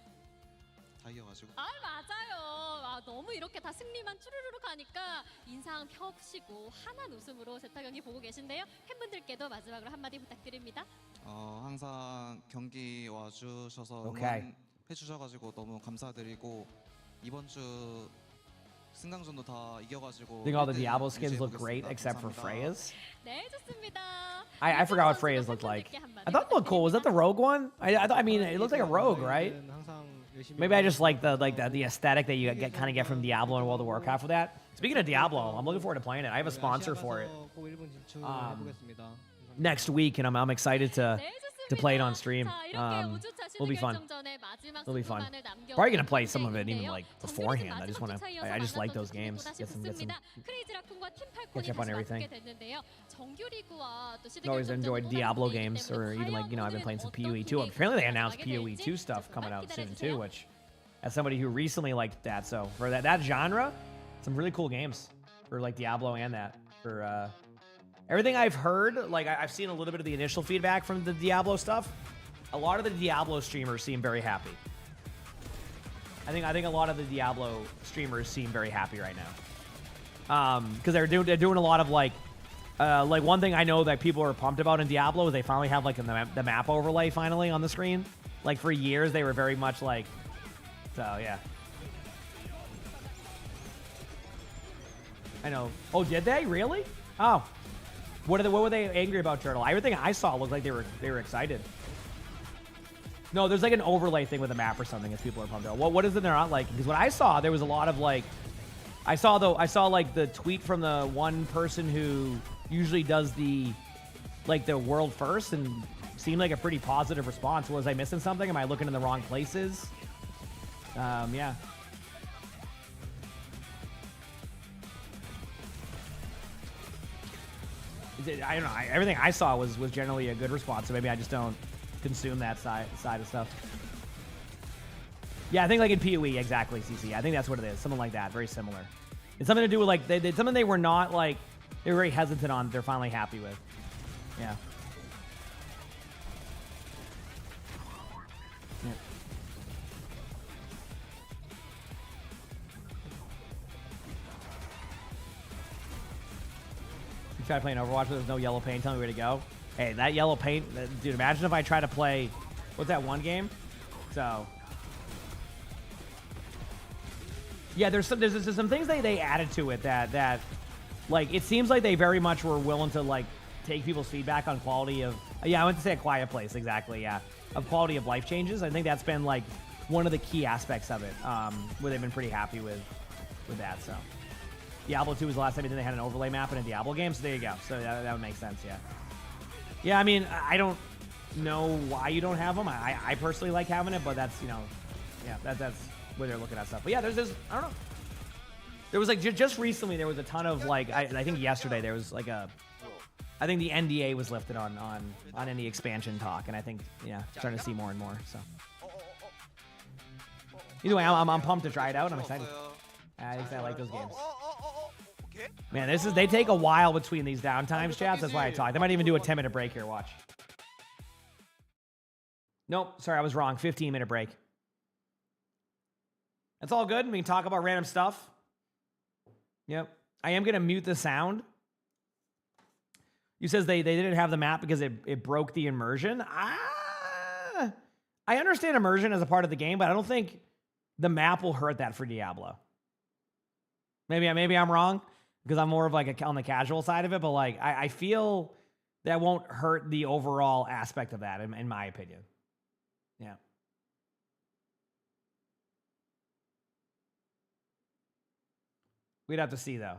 다 이겨가지고 맞아요. 너무 이렇게 다 승리만 쭈루루루 가니까 인상 펴시고 환한 웃음으로 제타 경기 보고 계신데요. 팬분들께도 마지막으로 한마디 부탁드립니다. 항상 경기 와주셔서 Okay. 응원해주셔가지고 너무 감사드리고 이번 주 승강전도 다 이겨가지고 I think all the 1등 Diablo skins look 유지해보겠습니다. great except for 감사합니다. Freya's. 네, 좋습니다. I forgot what Freya's looked like. I thought it looked cool. Was that the Rogue one? I mean, it looked like a Rogue, right? Maybe I just like the aesthetic that you kind of get from Diablo and World of Warcraft with that. Speaking of Diablo, I'm looking forward to playing it. I have a sponsor for it next week, and I'm excited to play it on stream. Will be fun. It'll be fun. Probably gonna play some of it even like beforehand. I just like those games. Get some catch up on everything. Always enjoyed Diablo games, or even like I've been playing some PoE 2. Apparently they announced PoE 2 stuff coming out soon too, which as somebody who recently liked that, so for that genre, some really cool games for like Diablo and that for. Everything I've heard, like I've seen a little bit of the initial feedback from the Diablo stuff. A lot of the Diablo streamers seem very happy. I think a lot of the Diablo streamers seem very happy right now. Because they're doing a lot of like one thing I know that people are pumped about in Diablo is they finally have like the map overlay finally on the screen. Like for years they were very much like, so yeah. I know. Oh, did they really? Oh. What were they angry about, Turtle? Everything I saw looked like they were excited. No, there's like an overlay thing with a map or something as people are pumped out. What is it they're not liking? Because what I saw, there was a lot of like, I saw like the tweet from the one person who usually does the world first and seemed like a pretty positive response. Was I missing something? Am I looking in the wrong places? Yeah. I don't know. Everything I saw was generally a good response. So maybe I just don't consume that side of stuff. Yeah, I think like in PoE, exactly, CC. I think that's what it is. Something like that. Very similar. It's something to do with like something they were not like they were very hesitant on. They're finally happy with. Yeah. Yeah. You try playing Overwatch, but there's no yellow paint. Tell me where to go. Hey, that yellow paint, dude. Imagine if I try to play. What's that one game? So. Yeah, there's some things they added to it that like it seems like they very much were willing to like take people's feedback on quality of I went to say a quiet place, exactly, yeah, of quality of life changes. I think that's been like one of the key aspects of it, where they've been pretty happy with that. So Diablo 2 was the last time they had an overlay map in a Diablo game, so there you go. So that would make sense, yeah. Yeah, I mean, I don't know why you don't have them. I personally like having it, but that's, you know, yeah, that's where they're looking at stuff. But yeah, there's I don't know. There was like just recently there was a ton of like I think yesterday there was like I think the NDA was lifted on any expansion talk, and I think starting to see more and more. So either way, I'm pumped to try it out. I'm excited. I like those games. Man, they take a while between these downtimes, chaps. That's why I talk. They might even do a 10-minute break here. Watch. Nope, sorry, I was wrong. 15-minute break. That's all good. We can talk about random stuff. Yep. I am going to mute the sound. You says they didn't have the map because it broke the immersion. I understand immersion as a part of the game, but I don't think the map will hurt that for Diablo. Maybe I'm wrong because I'm more of like on the casual side of it, but like I feel that won't hurt the overall aspect of that in my opinion. Yeah. We'd have to see, though.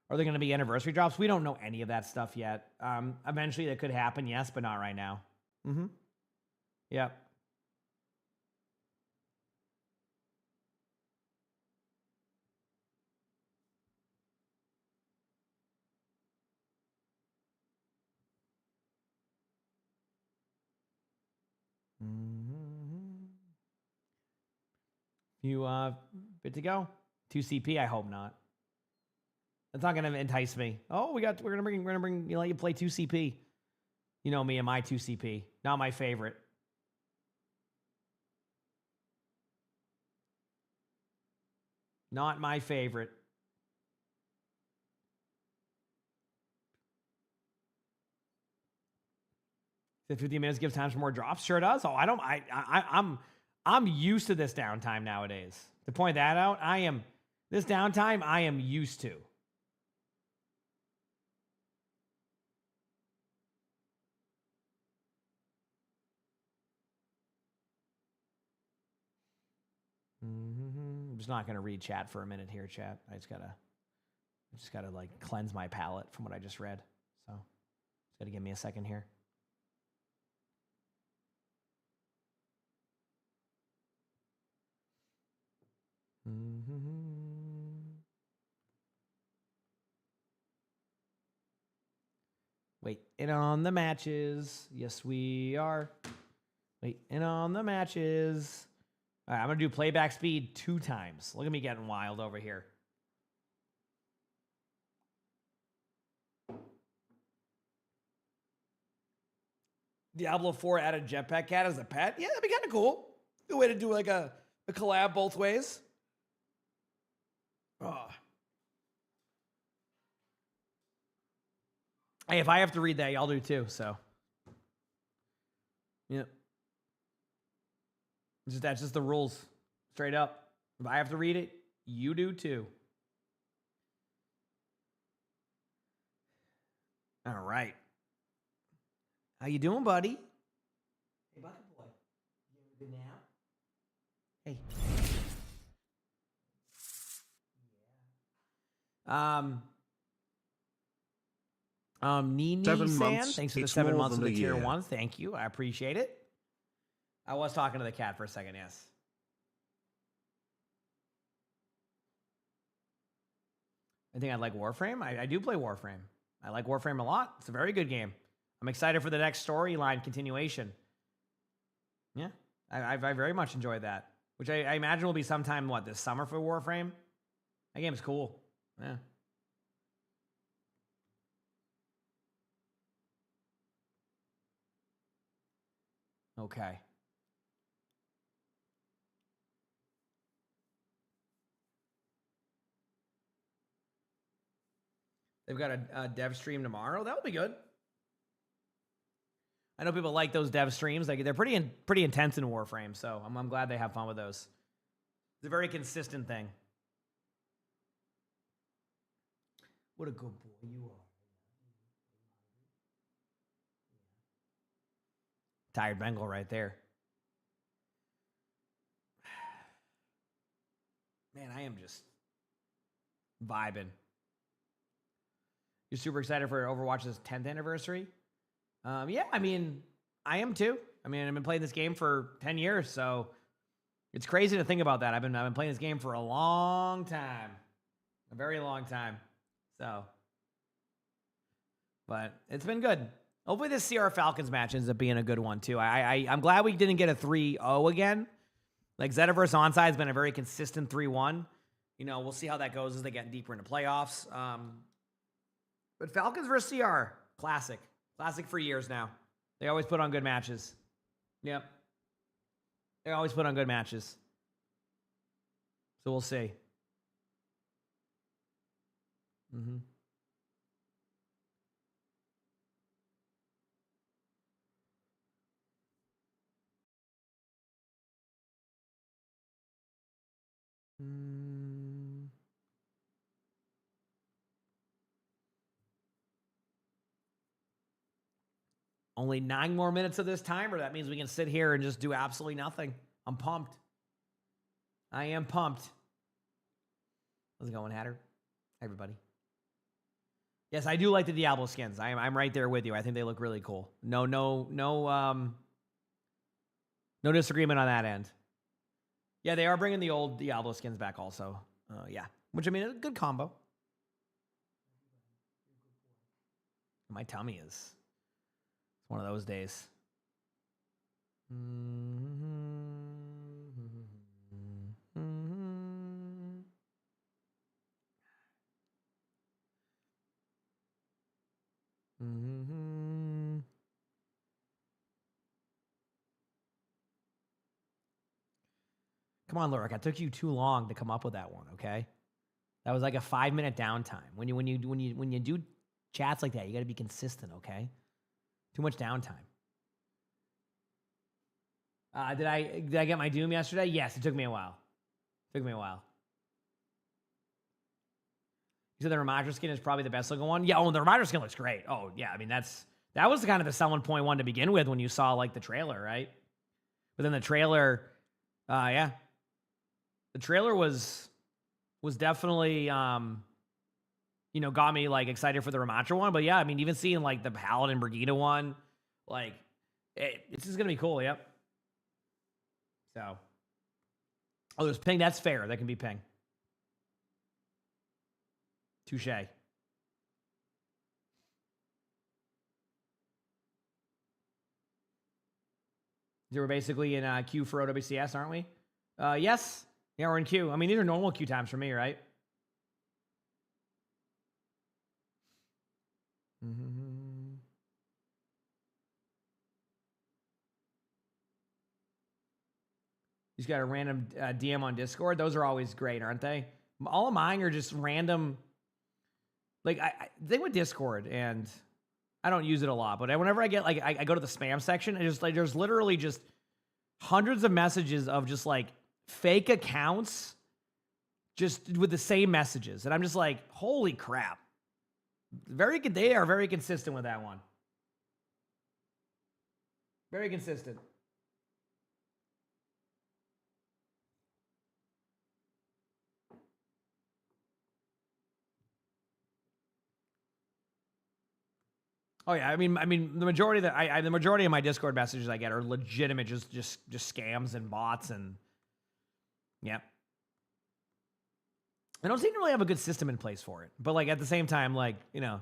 Are there going to be anniversary drops? We don't know any of that stuff yet. Eventually, that could happen, yes, but not right now. Yep. You good to go? 2 CP? I hope not. That's not gonna entice me. Oh, we're gonna bring let you play 2 CP. You know me and my 2 CP. Not my favorite. Not my favorite. If 15 minutes gives time for more drops, sure does. Oh, I'm used to this downtime nowadays. To point that out, this downtime I am used to. I'm just not gonna read chat for a minute here, chat. I just gotta like cleanse my palate from what I just read. So just gotta give me a second here. Waiting on the matches. Yes, we are. Waiting on the matches. All right, I'm going to do playback speed 2 times. Look at me getting wild over here. Diablo 4 added Jetpack Cat as a pet? Yeah, that'd be kind of cool. Good way to do like a collab both ways. Oh. Hey, if I have to read that, y'all do too, so. Yep. That's just the rules. Straight up. If I have to read it, you do too. All right. How you doing, buddy? Hey, bucket boy. You have a good nap? Hey. Nini 7 San, months. thanks for the It's 7 more months of than the a tier year. 1. Thank you. I appreciate it. I was talking to the cat for a second, yes. I think I'd like Warframe. I do play Warframe. I like Warframe a lot. It's a very good game. I'm excited for the next storyline continuation. Yeah, I very much enjoyed that. Which I imagine will be sometime, what, this summer for Warframe? That game's cool. Yeah. Okay. They've got a dev stream tomorrow. That'll be good. I know people like those dev streams. Like they're pretty intense in Warframe, so I'm glad they have fun with those. It's a very consistent thing. What a good boy you are. Tired Bengal right there. Man, I am just vibing. You're super excited for Overwatch's 10th anniversary? Yeah, I mean, I am too. I mean, I've been playing this game for 10 years, so it's crazy to think about that. I've been playing this game for a long time. A very long time. So, but it's been good. Hopefully this CR Falcons match ends up being a good one too. I'm glad we didn't get a 3-0 again. Like Zetaverse Onside has been a very consistent 3-1. You know, we'll see how that goes as they get deeper into playoffs. But Falcons versus CR, classic. Classic for years now. They always put on good matches. Yep. They always put on good matches. So we'll see. Mm-hmm. Only 9 more minutes of this timer. That means we can sit here and just do absolutely nothing. I'm pumped. I am pumped. How's it going, Hatter? Hi, everybody. Yes, I do like the Diablo skins. I'm right there with you. I think they look really cool. No disagreement on that end. Yeah, they are bringing the old Diablo skins back also. Yeah, which I mean, a good combo. My tummy is. It's one of those days. Come on, Lurik. It took you too long to come up with that one. Okay, that was like a 5-minute downtime. When you do chats like that, you got to be consistent. Okay, too much downtime. Did I get my Doom yesterday? Yes, it took me a while. You said the Ramager skin is probably the best looking one. Yeah, the Ramager skin looks great. Oh yeah, I mean that was kind of the selling point one to begin with when you saw like the trailer, right? But then the trailer, yeah, the trailer was definitely got me like excited for the Ramager one. But yeah, I mean even seeing like the Paladin Brigida one, like it's just gonna be cool. Yep. So, there's ping. That's fair. That can be ping. Touche. We're basically in queue for OWCS, aren't we? Yes. Yeah, we're in queue. I mean, these are normal queue times for me, right? He's got a random DM on Discord. Those are always great, aren't they? All of mine are just random. Like, they with Discord, and I don't use it a lot, but whenever I get, like, I go to the spam section, and just like, there's literally just hundreds of messages of just, like, fake accounts just with the same messages. And I'm just like, holy crap. Very good. They are very consistent with that one. Very consistent. Oh yeah, I mean, the majority that the majority of my Discord messages I get are legitimate, just scams and bots, and yep. I don't seem to really have a good system in place for it, but like at the same time, like you know,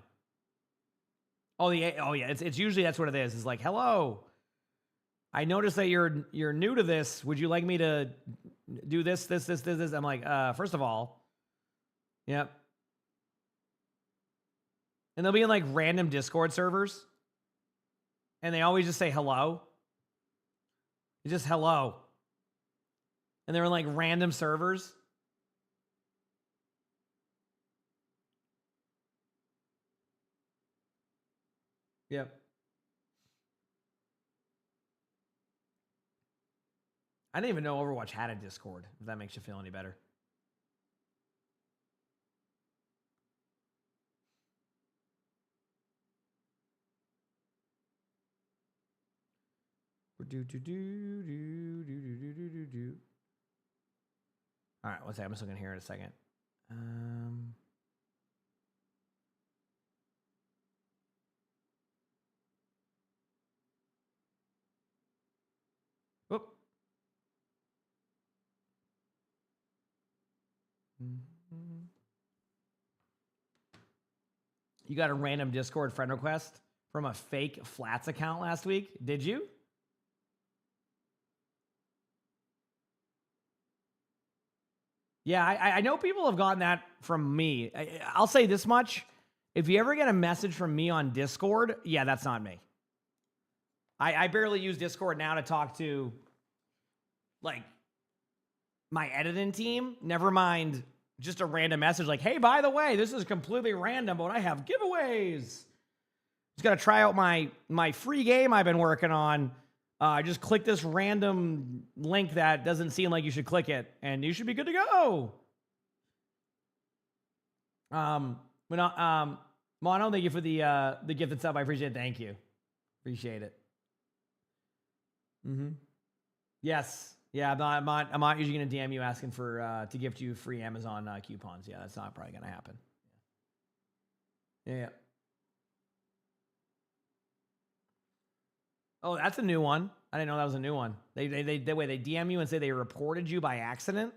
oh yeah, it's usually that's what it is. It's like, hello, I noticed that you're new to this. Would you like me to do this? I'm like, first of all, yep. And they'll be in like random Discord servers. And they always just say hello. It's just hello. And they're in like random servers. Yep. I didn't even know Overwatch had a Discord, if that makes you feel any better. All right, one second. I'm just looking here in a second. Whoop. You got a random Discord friend request from a fake Flats account last week? Did you? Yeah, I know people have gotten that from me. I'll say this much. If you ever get a message from me on Discord, yeah, that's not me. I barely use Discord now to talk to, like, my editing team. Never mind just a random message like, hey, by the way, this is completely random, but I have giveaways. Just got to try out my free game I've been working on. Just click this random link that doesn't seem like you should click it, and you should be good to go. Mono, thank you for the gifted sub. I appreciate it. Thank you. Appreciate it. Yes. Yeah, I'm not usually going to DM you asking for to gift you free Amazon coupons. Yeah, that's not probably going to happen. Yeah. Oh, that's a new one. I didn't know that was a new one. They DM you and say they reported you by accident.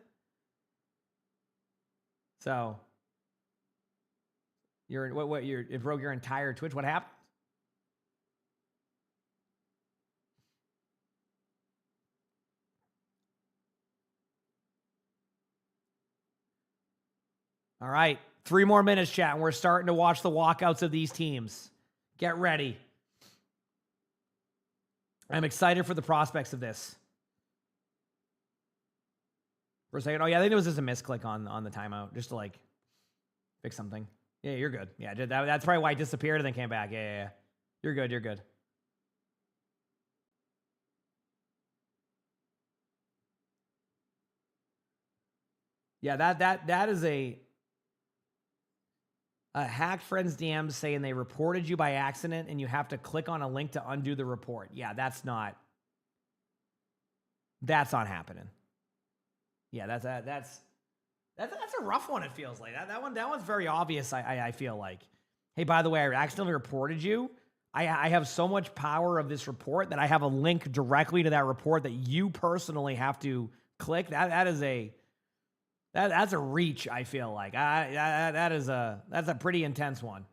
So it broke your entire Twitch. What happened? All right, 3 more minutes, chat, and we're starting to watch the walkouts of these teams. Get ready. I'm excited for the prospects of this. For a second, oh yeah, I think it was just a misclick on the timeout, just to like fix something. Yeah, you're good. Yeah, that's probably why it disappeared and then came back. Yeah. You're good. You're good. Yeah, that is a hacked friends DMs saying they reported you by accident and you have to click on a link to undo the report. Yeah, that's not happening. Yeah, that's a rough one. It feels like that one's very obvious. I feel like, hey, by the way, I accidentally reported you. I have so much power of this report that I have a link directly to that report that you personally have to click. That's a reach. I feel like that's a pretty intense one.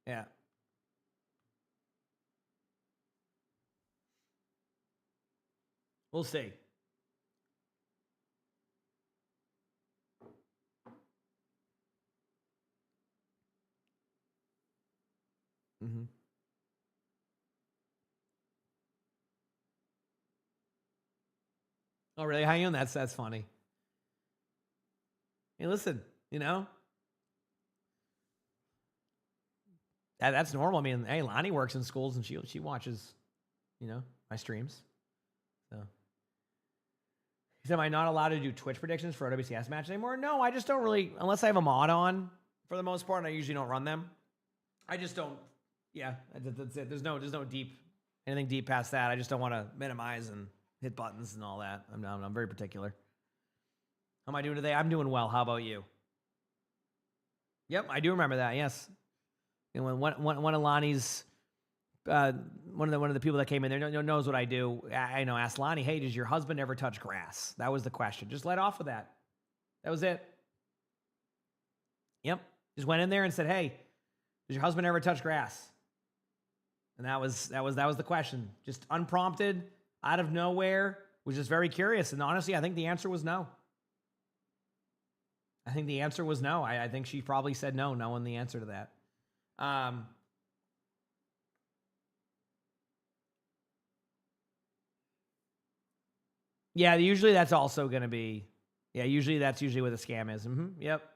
Yeah. We'll see. Oh, really? How you doing? That's funny. Hey, listen, that's normal. I mean, hey, Lonnie works in schools and she watches, my streams. So he said, am I not allowed to do Twitch predictions for OWCS matches anymore? No, I just don't really, unless I have a mod on for the most part, and I usually don't run them. I just don't, yeah, that's it. There's no anything deep past that. I just don't want to minimize and hit buttons and all that. I'm very particular. How am I doing today? I'm doing well. How about you? Yep, I do remember that. Yes. And when one of Lonnie's one of the people that came in there knows what I do. I know. Asked Lonnie, hey, does your husband ever touch grass? That was the question. Just let off with that. That was it. Yep. Just went in there and said, hey, does your husband ever touch grass? And that was the question. Just unprompted, out of nowhere. Was just very curious. And honestly, I think the answer was no. I think the answer was no. I think she probably said no, knowing the answer to that. Yeah, usually that's also going to be, usually what a scam is. Yep.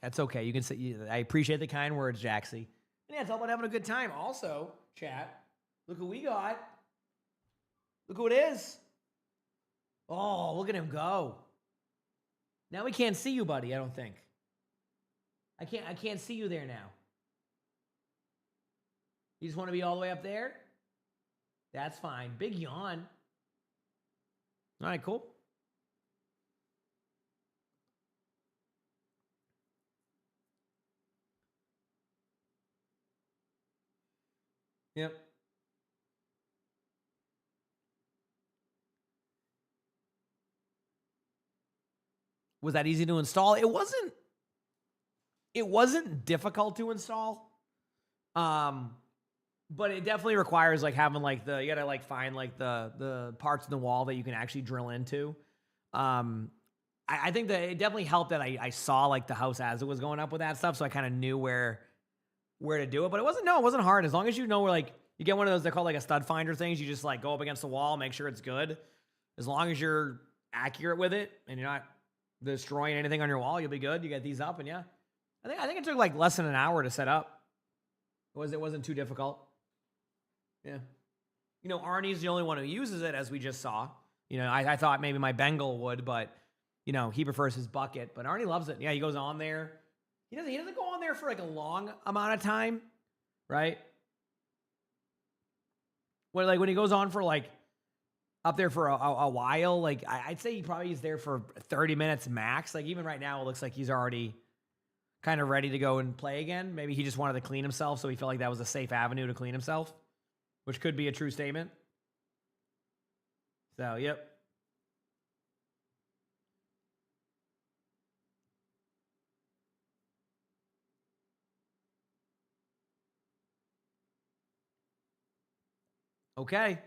That's okay. You can say, I appreciate the kind words, Jaxie. And yeah, it's all about having a good time. Also, chat, look who we got. Look who it is. Oh, look at him go. Now we can't see you, buddy, I don't think. I can't see you there now. You just want to be all the way up there? That's fine. Big yawn. All right, cool. Yep. Was that easy to install? It wasn't difficult to install. But it definitely requires like having like you gotta like find like the parts in the wall that you can actually drill into. I think that it definitely helped that I saw like the house as it was going up with that stuff, so I kind of knew where to do it. But it wasn't hard. As long as you know where, like, you get one of those, they're called like a stud finder things. You just like go up against the wall, make sure it's good. As long as you're accurate with it and you're not destroying anything on your wall, you'll be good. You get these up, and yeah, I think it took like less than an hour to set up. It wasn't too difficult. Yeah. You know, Arnie's the only one who uses it, as we just saw. You know, I thought maybe my Bengal would, but, you know, he prefers his bucket. But Arnie loves it. Yeah, he goes on there. He doesn't go on there for like a long amount of time, right? When he goes on for like up there for a while, like I'd say he probably is there for 30 minutes max. Like even right now, it looks like he's already kind of ready to go and play again. Maybe he just wanted to clean himself, so he felt like that was a safe avenue to clean himself, which could be a true statement. So, yep. Okay.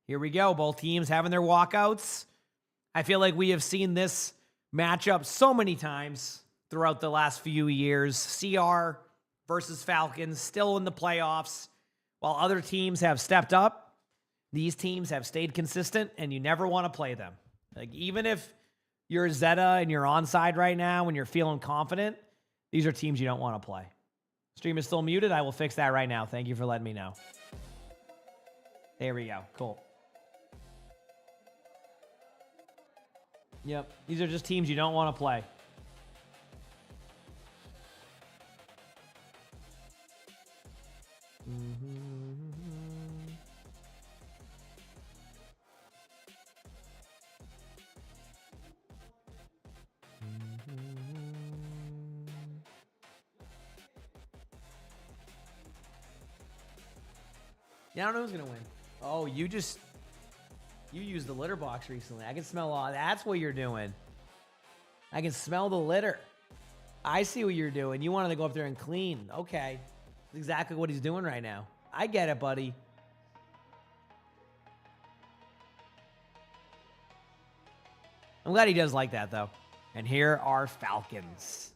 Here we go. Both teams having their walkouts. I feel like we have seen this matchup so many times throughout the last few years. CR versus Falcons, still in the playoffs. While other teams have stepped up, these teams have stayed consistent, and you never want to play them. Like, even if you're Zeta and you're onside right now and you're feeling confident, these are teams you don't want to play. Stream is still muted. I will fix that right now. Thank you for letting me know. There we go. Cool. Yep. These are just teams you don't want to play. Yeah, I don't know who's going to win. Oh, you used the litter box recently. I can smell all. That's what you're doing. I can smell the litter. I see what you're doing. You wanted to go up there and clean. Okay. That's exactly what he's doing right now. I get it, buddy. I'm glad he does like that, though. And here are Falcons.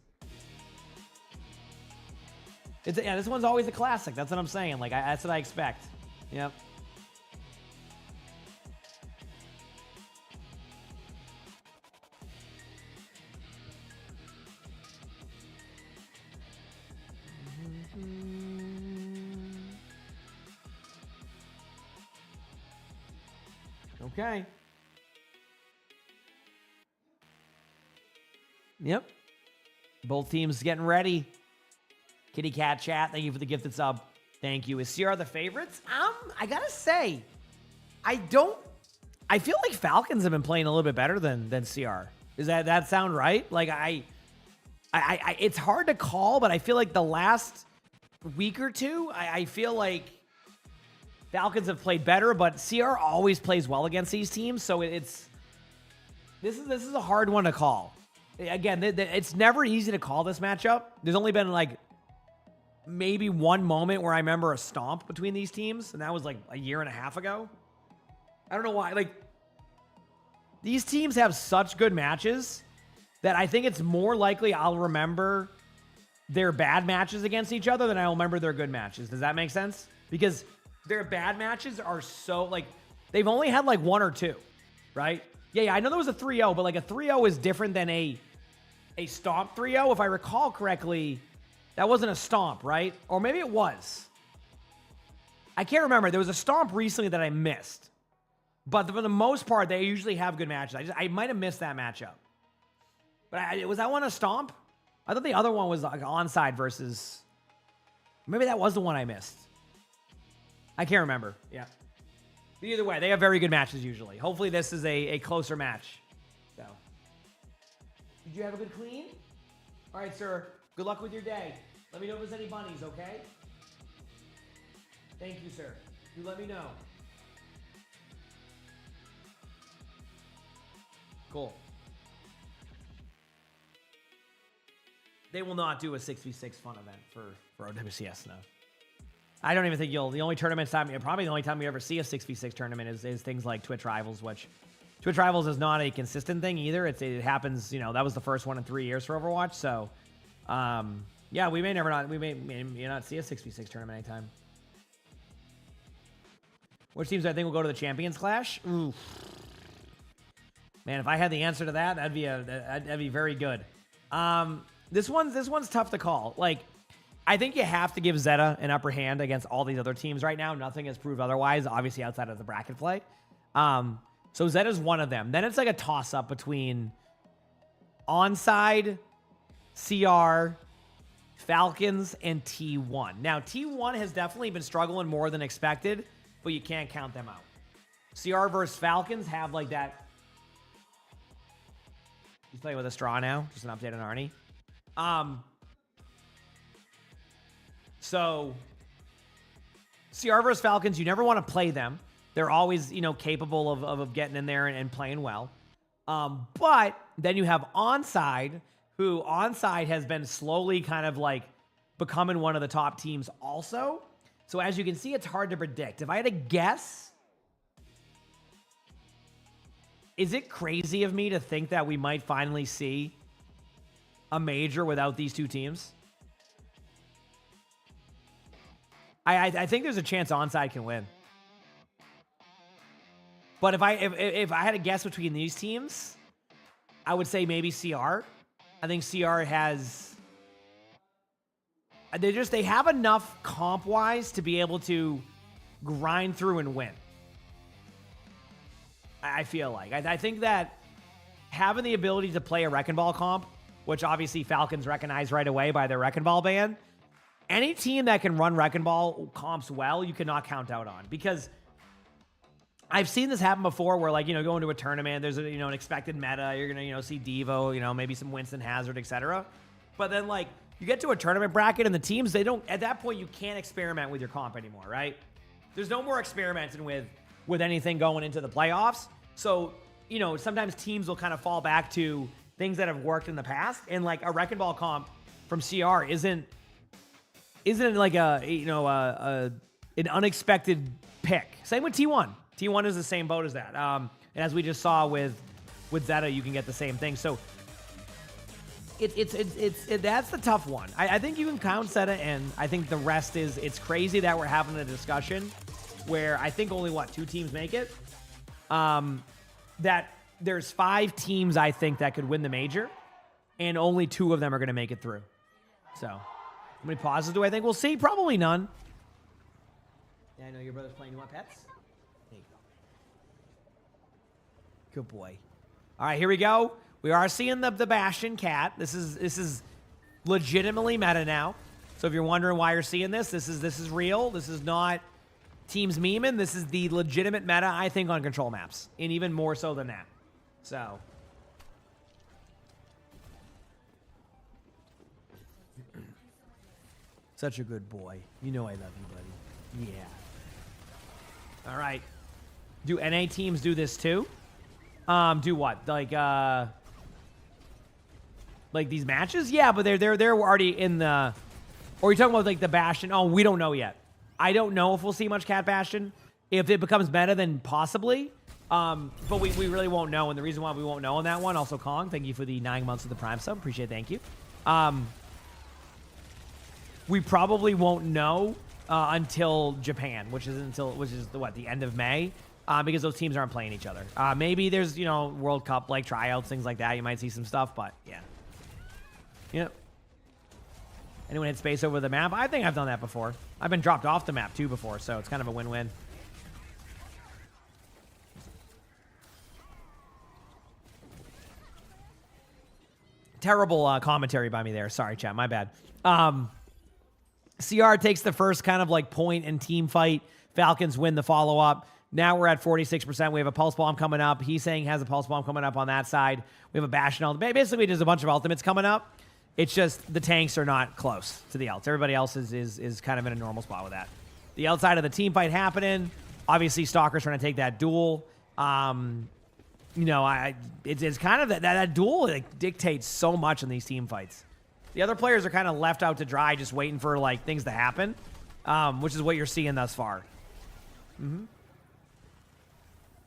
Yeah, this one's always a classic. That's what I'm saying. Like, that's what I expect. Yep. Okay. Yep. Both teams getting ready. Kitty Cat Chat, thank you for the gifted sub. Thank you. Is CR the favorites? I gotta say, I feel like Falcons have been playing a little bit better than CR. Does that sound right? Like I it's hard to call, but I feel like the last week or two, I feel like Falcons have played better, but CR always plays well against these teams, so this is a hard one to call. Again, it's never easy to call this matchup. There's only been like maybe one moment where I remember a stomp between these teams, and that was like a year and a half ago. I don't know why. Like, these teams have such good matches that I think it's more likely I'll remember their bad matches against each other than I'll remember their good matches. Does that make sense? Because their bad matches are so, like, they've only had like one or two, right? Yeah, I know there was a 3-0, but like a 3-0 is different than a stomp 3-0. If I recall correctly, that wasn't a stomp, right? Or maybe it was. I can't remember. There was a stomp recently that I missed. But for the most part, they usually have good matches. I might have missed that matchup. But was that one a stomp? I thought the other one was like onside versus... Maybe that was the one I missed. I can't remember. Yeah. But either way, they have very good matches usually. Hopefully this is a closer match. So, did you have a good clean? All right, sir. Good luck with your day. Let me know if there's any bunnies, okay? Thank you, sir. You let me know. Cool. They will not do a 6v6 fun event for OWCS, no. I don't even think the only probably the only time you ever see a 6v6 tournament is things like Twitch Rivals, which Twitch Rivals is not a consistent thing either. It happens, that was the first one in 3 years for Overwatch, so yeah, we may not see a 6v6 tournament anytime. Which teams I think will go to the Champions Clash? Ooh. Man, if I had the answer to that, that'd be very good. This one's tough to call. Like, I think you have to give Zeta an upper hand against all these other teams right now. Nothing has proved otherwise, obviously outside of the bracket play. So Zeta's one of them. Then it's like a toss-up between Onside, CR, Falcons, and T1. Now, T1 has definitely been struggling more than expected, but you can't count them out. CR versus Falcons have like that. He's playing with a straw now. Just an update on Arnie. So CR versus Falcons, you never want to play them. They're always, capable of getting in there and playing well. But then you have Onside, who Onside has been slowly kind of like becoming one of the top teams also. So as you can see, it's hard to predict. If I had to guess, is it crazy of me to think that we might finally see a major without these two teams? I think there's a chance Onside can win. But if I had to guess between these teams, I would say maybe CR. I think CR has... They have enough comp-wise to be able to grind through and win. I feel like. I think that having the ability to play a Wrecking Ball comp, which obviously Falcons recognize right away by their Wrecking Ball ban, any team that can run Wrecking Ball comps well, you cannot count out on. Because I've seen this happen before where, like, going to a tournament, there's an expected meta, you're going to see Devo, maybe some Winston Hazard, etc. But then, like, you get to a tournament bracket and the teams, at that point, you can't experiment with your comp anymore, right? There's no more experimenting with anything going into the playoffs. So, sometimes teams will kind of fall back to things that have worked in the past. And like a Wrecking Ball comp from CR isn't like an unexpected pick. Same with T1. T1 is the same boat as that. And as we just saw with Zeta, you can get the same thing. So that's the tough one. I think you can count Zeta in. I think the rest is, it's crazy that we're having a discussion where I think only, 2 teams make it? That there's 5 teams, I think, that could win the major, and only 2 of them are going to make it through. So, how many pauses do I think we'll see? Probably none. Yeah, I know your brother's playing. You want pets? There you go. Good boy. All right, here we go. We are seeing the Bastion cat. This is legitimately meta now. So if you're wondering why you're seeing this is real. This is not teams memeing. This is the legitimate meta, I think, on control maps, and even more so than that. So. Such a good boy. You know I love you, buddy. Yeah. All right. Do NA teams do this too? Do what? Like these matches? Yeah, but they're already in the. Or are you talking about like the Bastion? Oh, we don't know yet. I don't know if we'll see much Cat Bastion. If it becomes meta, then possibly. But we really won't know. And the reason why we won't know on that one, also Kong, thank you for the 9 months of the Prime sub. Appreciate it. Thank you. We probably won't know until Japan, which is the end of May, because those teams aren't playing each other. Maybe there's World Cup like tryouts, things like that. You might see some stuff, but yeah. Yep. Anyone hit space over the map? I think I've done that before. I've been dropped off the map too before, so it's kind of a win-win. Terrible commentary by me there. Sorry, chat. My bad. CR takes the first kind of like point and team fight. Falcons win the follow-up. Now we're at 46%. We have a Pulse Bomb coming up. He's saying he has a Pulse Bomb coming up on that side. We have a Bastion ultimate. Basically, there's a bunch of ultimates coming up. It's just the tanks are not close to the ults. Everybody else is kind of in a normal spot with that. The outside of the team fight happening. Obviously, Stalker's trying to take that duel. It's kind of that duel like, dictates so much in these team fights. The other players are kind of left out to dry, just waiting for like things to happen, which is what you're seeing thus far. Mm-hmm.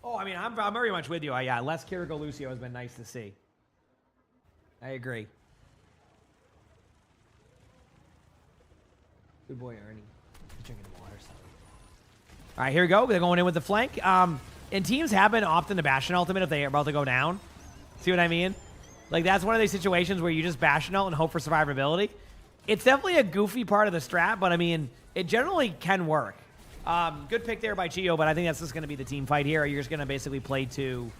Oh, I mean, I'm very much with you. Yeah, less Kiriko Lucio has been nice to see. I agree. Good boy, Ernie. He's drinking water. All right, here we go. They're going in with the flank. And teams have been opting to Bastion ultimate if they're about to go down. See what I mean? Like, that's one of these situations where you just Bastion ult and hope for survivability. It's definitely a goofy part of the strat, but, I mean, it generally can work. Good pick there by Chio, but I think that's just going to be the team fight here. You're just going to basically play to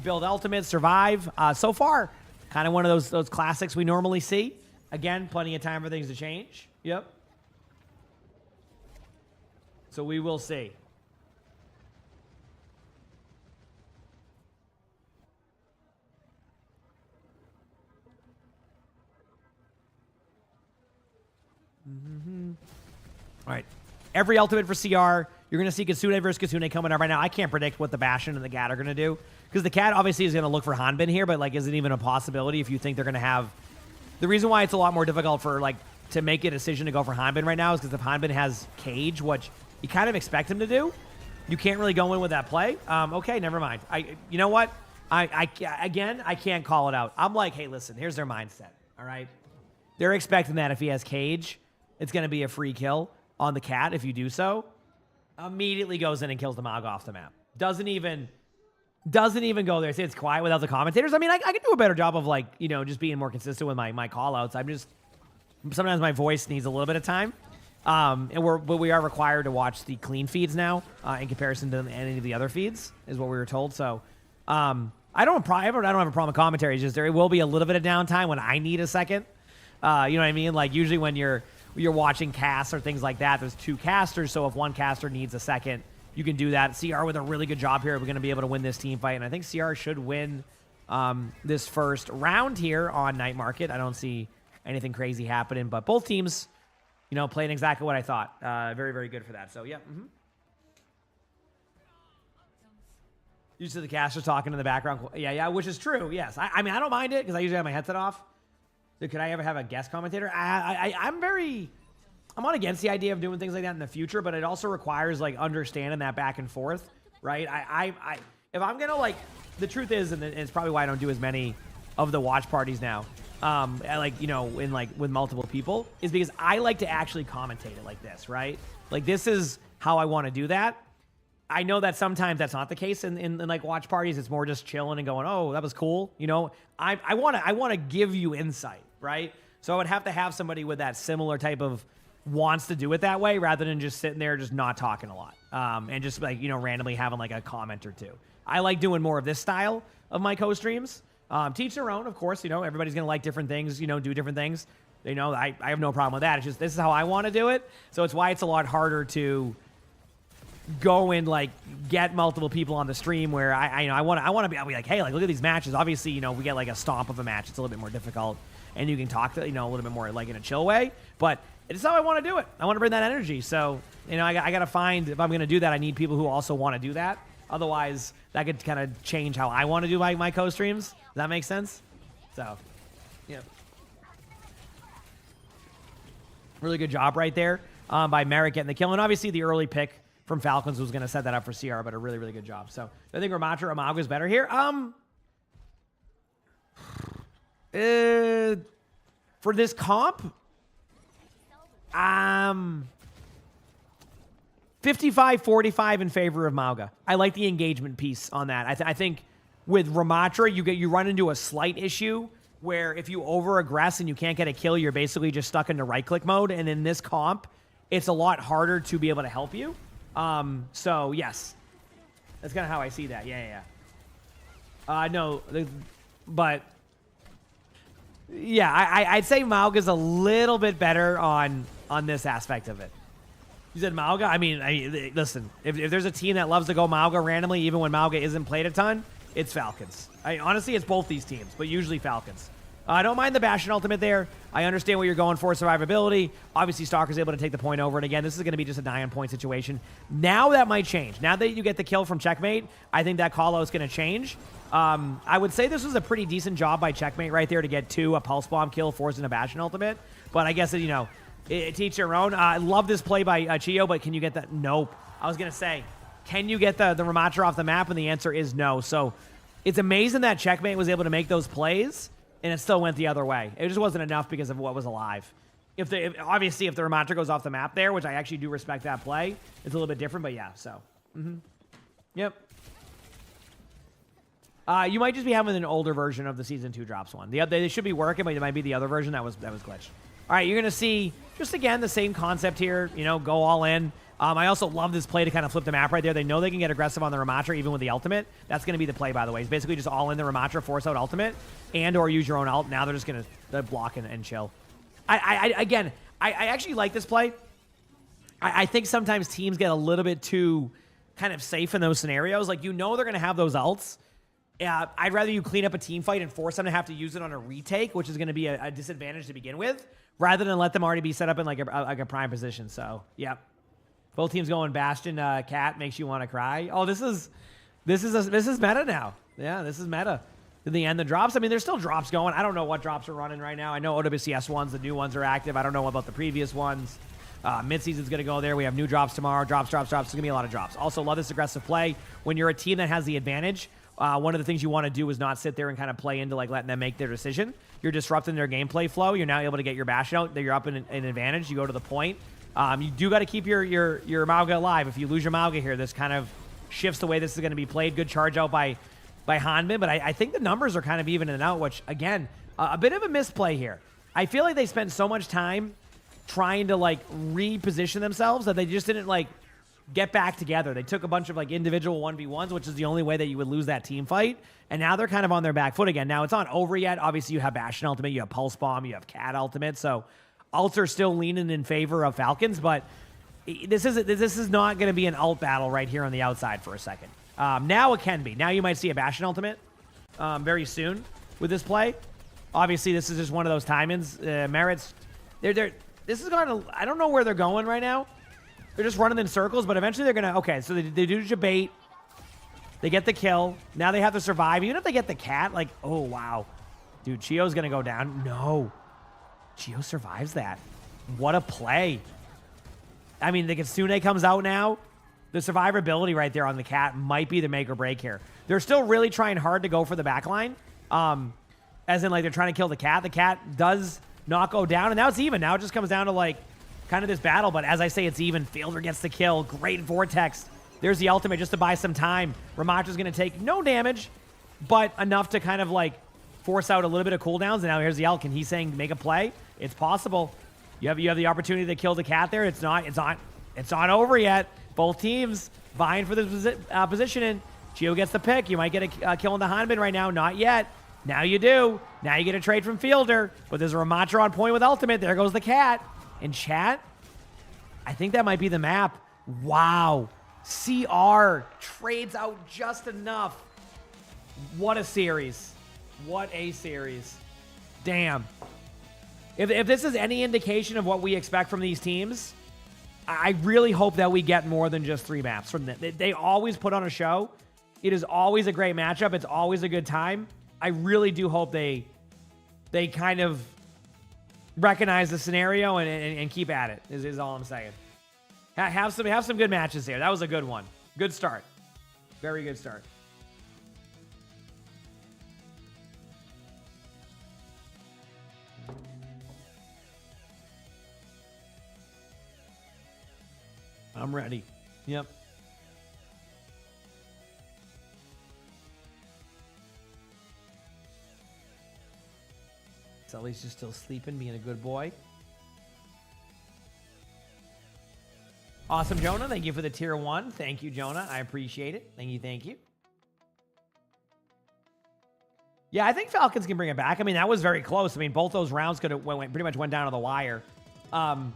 build ultimate, survive. So far, kind of one of those classics we normally see. Again, plenty of time for things to change. Yep. So we will see. All right. Every ultimate for CR, you're going to see Kitsune versus Kitsune coming up right now. I can't predict what the Bastion and the Cat are going to do, because the Cat obviously is going to look for Hanbin here, but like isn't even a possibility if you think they're going to have... The reason why it's a lot more difficult for like to make a decision to go for Hanbin right now is because if Hanbin has Cage, which you kind of expect him to do, you can't really go in with that play. Okay, never mind. You know what? I can't call it out. I'm like, hey, listen, here's their mindset, all right? They're expecting that if he has Cage, it's going to be a free kill on the Cat if you do so. Immediately goes in and kills the Mog off the map. Doesn't even go there. It's quiet without the commentators. I mean, I can do a better job of like, just being more consistent with my call outs. Sometimes my voice needs a little bit of time. And we are required to watch the clean feeds now in comparison to any of the other feeds, is what we were told. So I don't have a problem with commentary. It's just there will be a little bit of downtime when I need a second. You know what I mean? Like usually when you're watching casts or things like that, there's two casters. So if one caster needs a second, you can do that. CR with a really good job here. We're going to be able to win this team fight. And I think CR should win this first round here on Night Market. I don't see anything crazy happening, but both teams, playing exactly what I thought. Very, very good for that. So, yeah. Mm-hmm. Used to the caster talking in the background. Yeah, which is true. Yes. I mean, I don't mind it because I usually have my headset off. Dude, could I ever have a guest commentator? I'm not against the idea of doing things like that in the future, but it also requires like understanding that back and forth, right? If I'm gonna like, the truth is, and it's probably why I don't do as many of the watch parties now, with multiple people, is because I like to actually commentate it like this, right? Like this is how I want to do that. I know that sometimes that's not the case in like watch parties. It's more just chilling and going, oh, that was cool. I want to give you insight, right? So I would have to have somebody with that similar type of wants to do it that way rather than just sitting there just not talking a lot and just like randomly having like a comment or two. I like doing more of this style of my co-streams Teach their own, of course. You know, everybody's going to like different things, you know, do different things. You know, I have no problem with that. It's just this is how I want to do it. So it's why it's a lot harder to go and like get multiple people on the stream where I want to be like, hey, like look at these matches. Obviously, you know, we get like a stomp of a match. It's a little bit more difficult, and you can talk to, you know, a little bit more like in a chill way. But it's how I want to do it. I want to bring that energy. So, you know, I got to find, if I'm going to do that, I need people who also want to do that. Otherwise, that could kind of change how I want to do my co-streams. Does that make sense? So, yeah. Really good job right there by Merrick getting the kill. And obviously the early pick from Falcons was going to set that up for CR, but a really, really good job. So I think Ramatra emongg is better here. For this comp, 55-45 in favor of Mauga. I like the engagement piece on that. I think with Ramatra, you run into a slight issue where if you over-aggress and you can't get a kill, you're basically just stuck into right-click mode. And in this comp, it's a lot harder to be able to help you. So, yes. That's kind of how I see that. Yeah. No, but... Yeah, I'd say Mauga's a little bit better on this aspect of it. You said Mauga? I mean, listen, if there's a team that loves to go Mauga randomly, even when Mauga isn't played a ton, it's Falcons. Honestly, it's both these teams, but usually Falcons. I don't mind the Bastion ultimate there. I understand what you're going for, survivability. Obviously, Stalker's able to take the point over, and again, this is going to be just a die-on-point situation. Now that might change. Now that you get the kill from Checkmate, I think that call-out's going to change. I would say this was a pretty decent job by Checkmate right there to get a Pulse Bomb kill, forcing a Bastion ultimate. But I guess, you know, teach their own. I love this play by Chio, but can you get that? Nope. I was going to say, can you get the Ramatra off the map? And the answer is no. So it's amazing that Checkmate was able to make those plays, and it still went the other way. It just wasn't enough because of what was alive. Obviously, if the Ramatra goes off the map there, which I actually do respect that play, it's a little bit different, but yeah, so. Yep. You might just be having an older version of the Season 2 drops one. They should be working, but it might be the other version that was glitched. All right, you're going to see, just again, the same concept here. You know, go all in. I also love this play to kind of flip the map right there. They know they can get aggressive on the Ramatra even with the ultimate. That's going to be the play, by the way. It's basically just all in the Ramatra, force out ultimate, and or use your own ult. Now they're just going to block and chill. I actually like this play. I think sometimes teams get a little bit too kind of safe in those scenarios. Like, you know they're going to have those ults. I'd rather you clean up a team fight and force them to have to use it on a retake, which is going to be a disadvantage to begin with, rather than let them already be set up in like a prime position. So, yeah. Both teams going Bastion. Cat makes you want to cry. Oh, this is meta now. Yeah, this is meta. In the end, the drops. I mean, there's still drops going. I don't know what drops are running right now. I know OWCS ones, the new ones are active. I don't know about the previous ones. Mid-season's going to go there. We have new drops tomorrow. Drops. There's going to be a lot of drops. Also, love this aggressive play. When you're a team that has the advantage, one of the things you want to do is not sit there and kind of play into like letting them make their decision. You're disrupting their gameplay flow. You're now able to get your Bastion out. You're up in an advantage. You go to the point. You do got to keep your Mauga alive. If you lose your Mauga here, this kind of shifts the way this is going to be played. Good charge out by Hanbin, but I think the numbers are kind of even and out, which, again, a bit of a misplay here. I feel like they spent so much time trying to, like, reposition themselves that they just didn't, like, get back together. They took a bunch of, like, individual 1v1s, which is the only way that you would lose that team fight, and now they're kind of on their back foot again. Now, it's not over yet. Obviously, you have Bastion ultimate, you have Pulse Bomb, you have Cat ultimate, so ults are still leaning in favor of Falcons, but this is not going to be an ult battle right here on the outside for a second. Now it can be. Now you might see a Bastion ultimate very soon with this play. Obviously, this is just one of those timings. Merits, this is going to, I don't know where they're going right now. They're just running in circles, but eventually they're going to, okay, so they do debate. They get the kill. Now they have to survive. Even if they get the cat, like, oh, wow. Dude, Chio's going to go down. No. Chio survives that. What a play. I mean, the Kitsune comes out now. The survivability right there on the cat might be the make or break here. They're still really trying hard to go for the backline. As in, like, they're trying to kill the cat. The cat does not go down, and now it's even. Now it just comes down to, like, kind of this battle, but as I say, it's even. Fielder gets the kill. Great Vortex. There's the ultimate just to buy some time. Ramatra's going to take no damage, but enough to kind of, like, force out a little bit of cooldowns, and now here's the ult. Can he saying make a play? It's possible. You have the opportunity to kill the cat there. It's not over yet. Both teams vying for this positioning. Chio gets the pick. You might get a kill in the Hanbin right now. Not yet. Now you do. Now you get a trade from Fielder. But there's a Ramattra on point with ultimate. There goes the cat. In chat, I think that might be the map. Wow. CR trades out just enough. What a series. What a series. Damn. If this is any indication of what we expect from these teams, I really hope that we get more than just 3 maps from them. They always put on a show. It is always a great matchup. It's always a good time. I really do hope they kind of recognize the scenario and keep at it, is all I'm saying. Have some good matches here. That was a good one. Good start. Very good start. I'm ready. Yep. Sully's just still sleeping, being a good boy. Awesome, Jonah. Thank you for the tier 1. Thank you, Jonah. I appreciate it. Thank you. Thank you. Yeah, I think Falcons can bring it back. I mean, that was very close. I mean, both those rounds could have pretty much went down to the wire. Kind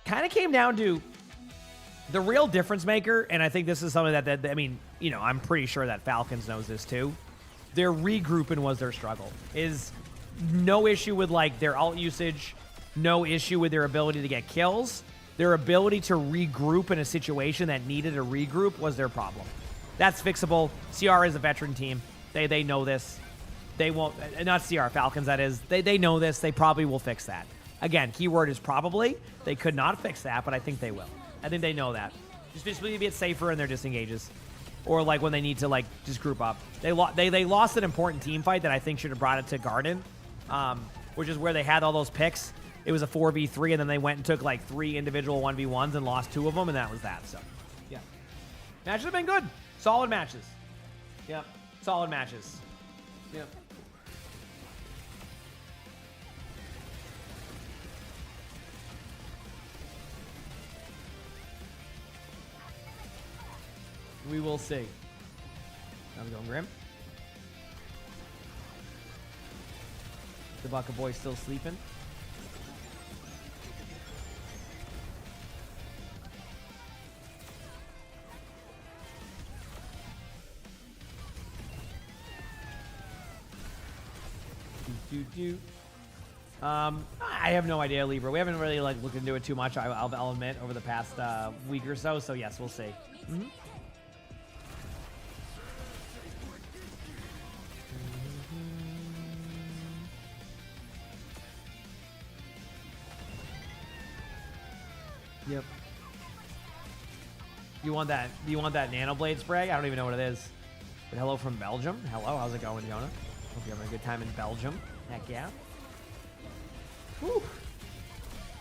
of came down to the real difference maker, and I think this is something that I mean, you know, I'm pretty sure that Falcons knows this too. Their regrouping was their struggle. Is no issue with like their ult usage, no issue with their ability to get kills. Their ability to regroup in a situation that needed a regroup was their problem. That's fixable. CR is a veteran team. They know this. They won't, not CR, Falcons that is. They know this. They probably will fix that. Again, keyword is probably. They could not fix that, but I think they will. I think they know that. Just be a bit safer in their disengages. Or like when they need to like just group up. They lost an important team fight that I think should have brought it to Garden, which is where they had all those picks. It was a 4v3, and then they went and took like 3 individual 1v1s and lost 2 of them, and that was that. So, yeah. Matches have been good. Solid matches. Yep. Solid matches. Yep. We will see. I'm going Grim. The Bucka boy still sleeping. I have no idea, Libra. We haven't really like looked into it too much. I'll admit over the past week or so. So yes, we'll see. Mm-hmm. Yep. You want that? Do you want that nano blade spray? I don't even know what it is. But hello from Belgium. Hello, how's it going, Jonah? Hope you're having a good time in Belgium. Heck yeah. Whew.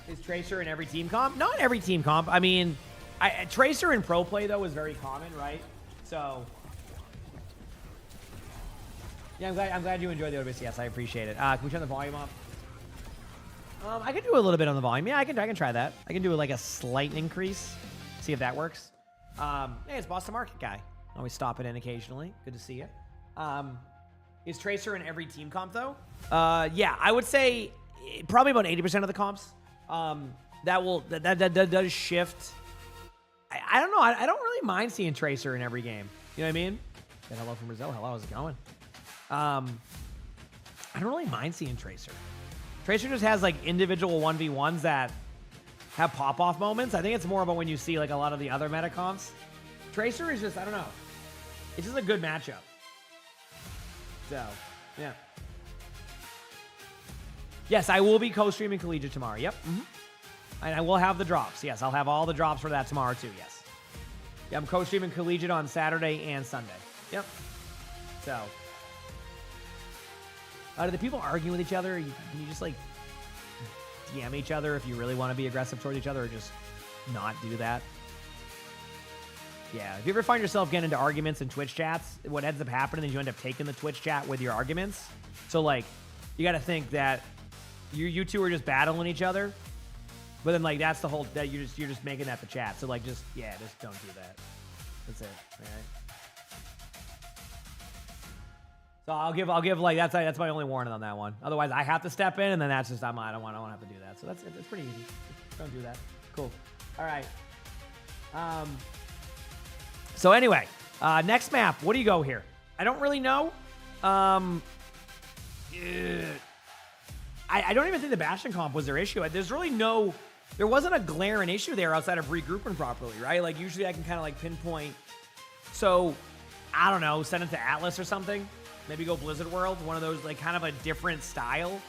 Is Tracer in every team comp? Not every team comp. I mean, Tracer in pro play though is very common, right? So yeah, I'm glad you enjoyed the OWCS. I appreciate it. Can we turn the volume up? I can do a little bit on the volume. Yeah, I can try that. I can do like a slight increase. See if that works. Hey, it's Boston Market guy. Always stop it in occasionally. Good to see you. Is Tracer in every team comp though? Yeah, I would say probably about 80% of the comps. That does shift. I don't know. I don't really mind seeing Tracer in every game. You know what I mean? And hello from Brazil. Hello, how's it going? I don't really mind seeing Tracer. Tracer just has like individual 1v1s that have pop-off moments. I think it's more about when you see like a lot of the other meta comps. Tracer is just, I don't know. It's just a good matchup. So, yeah. Yes, I will be co-streaming Collegiate tomorrow. Yep. Mm-hmm. And I will have the drops. Yes, I'll have all the drops for that tomorrow too. Yes. Yeah, I'm co-streaming Collegiate on Saturday and Sunday. Yep. So. Do the people arguing with each other? Can you just like DM each other if you really want to be aggressive towards each other, or just not do that? Yeah. If you ever find yourself getting into arguments in Twitch chats, what ends up happening is you end up taking the Twitch chat with your arguments. So like, you got to think that you two are just battling each other, but then like that's the whole that you're just making that the chat. So like, just don't do that. That's it. All right. So I'll give like that's my only warning on that one. Otherwise, I have to step in, and then that's just I don't want to have to do that. So it's pretty easy. Don't do that. Cool. All right. So anyway, next map. What do you go here? I don't really know. I don't even think the Bastion comp was their issue. There's really there wasn't a glaring issue there outside of regrouping properly, right? Like usually I can kind of like pinpoint. So I don't know, send it to Atlas or something. Maybe go Blizzard World, one of those like kind of a different style.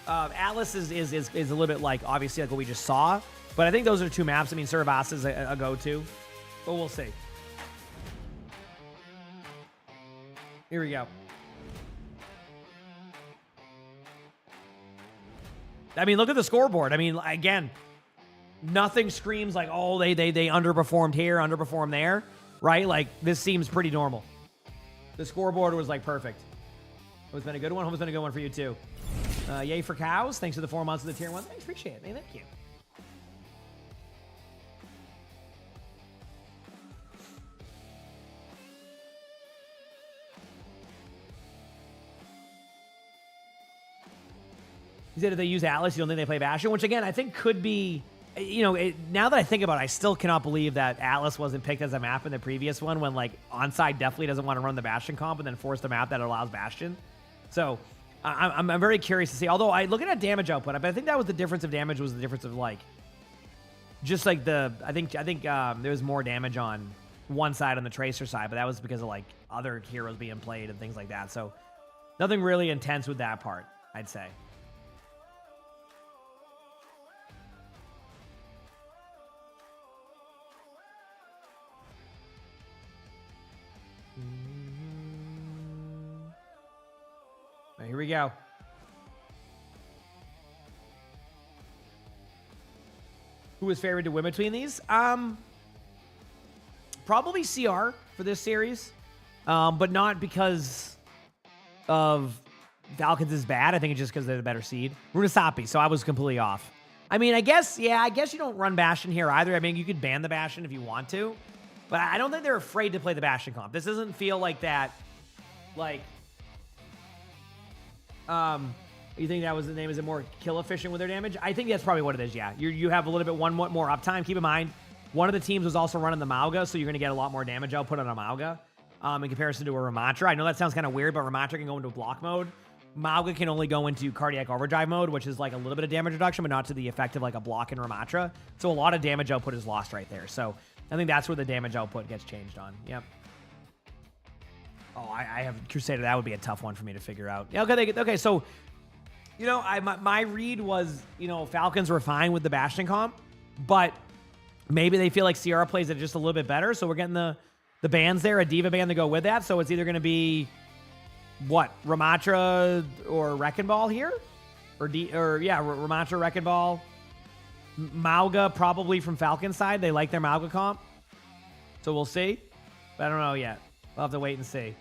Atlas is a little bit like obviously like what we just saw, but I think those are two maps. I mean, Servas is a go-to, but we'll see. Here we go. I mean, look at the scoreboard. I mean, again, nothing screams like, oh, they underperformed here, underperformed there, right? Like, this seems pretty normal. The scoreboard was, like, perfect. It's been a good one. Hope it's been a good one for you, too. Yay for cows. Thanks for the 4 months of the tier 1. Thanks, appreciate it, man. Thank you. He said if they use Atlas, you don't think they play Bastion, which again, I think could be, you know, now that I think about it, I still cannot believe that Atlas wasn't picked as a map in the previous one when like Onside definitely doesn't want to run the Bastion comp and then force the map that allows Bastion. So I'm very curious to see, although I looking at damage output, but I think that was the difference of damage was the difference of like, just like I think there was more damage on one side on the Tracer side, but that was because of like other heroes being played and things like that. So nothing really intense with that part, I'd say. Here we go. Who is favored to win between these? Probably CR for this series, but not because of Falcons is bad. I think it's just because they're the better seed. Runasapi, so I was completely off. I mean, I guess you don't run Bastion here either. I mean, you could ban the Bastion if you want to, but I don't think they're afraid to play the Bastion comp. This doesn't feel like that, like... you think that was the name? Is it more kill efficient with their damage? I think that's probably what it is, yeah. You have a little bit one more uptime. Keep in mind, one of the teams was also running the Mauga, so you're going to get a lot more damage output on a Mauga in comparison to a Ramatra. I know that sounds kind of weird, but Ramatra can go into block mode. Mauga can only go into cardiac overdrive mode, which is like a little bit of damage reduction, but not to the effect of like a block in Ramatra. So a lot of damage output is lost right there. So I think that's where the damage output gets changed on. Yep. Oh, I have Crusader. That would be a tough one for me to figure out. Yeah, okay. So, you know, my read was, you know, Falcons were fine with the Bastion comp, but maybe they feel like Sierra plays it just a little bit better. So we're getting the bands there, a Diva band to go with that. So it's either going to be what, Ramatra or Wrecking Ball here, Ramatra, Wrecking Ball, Mauga probably from Falcon side. They like their Mauga comp, so we'll see. But I don't know yet. We'll have to wait and see.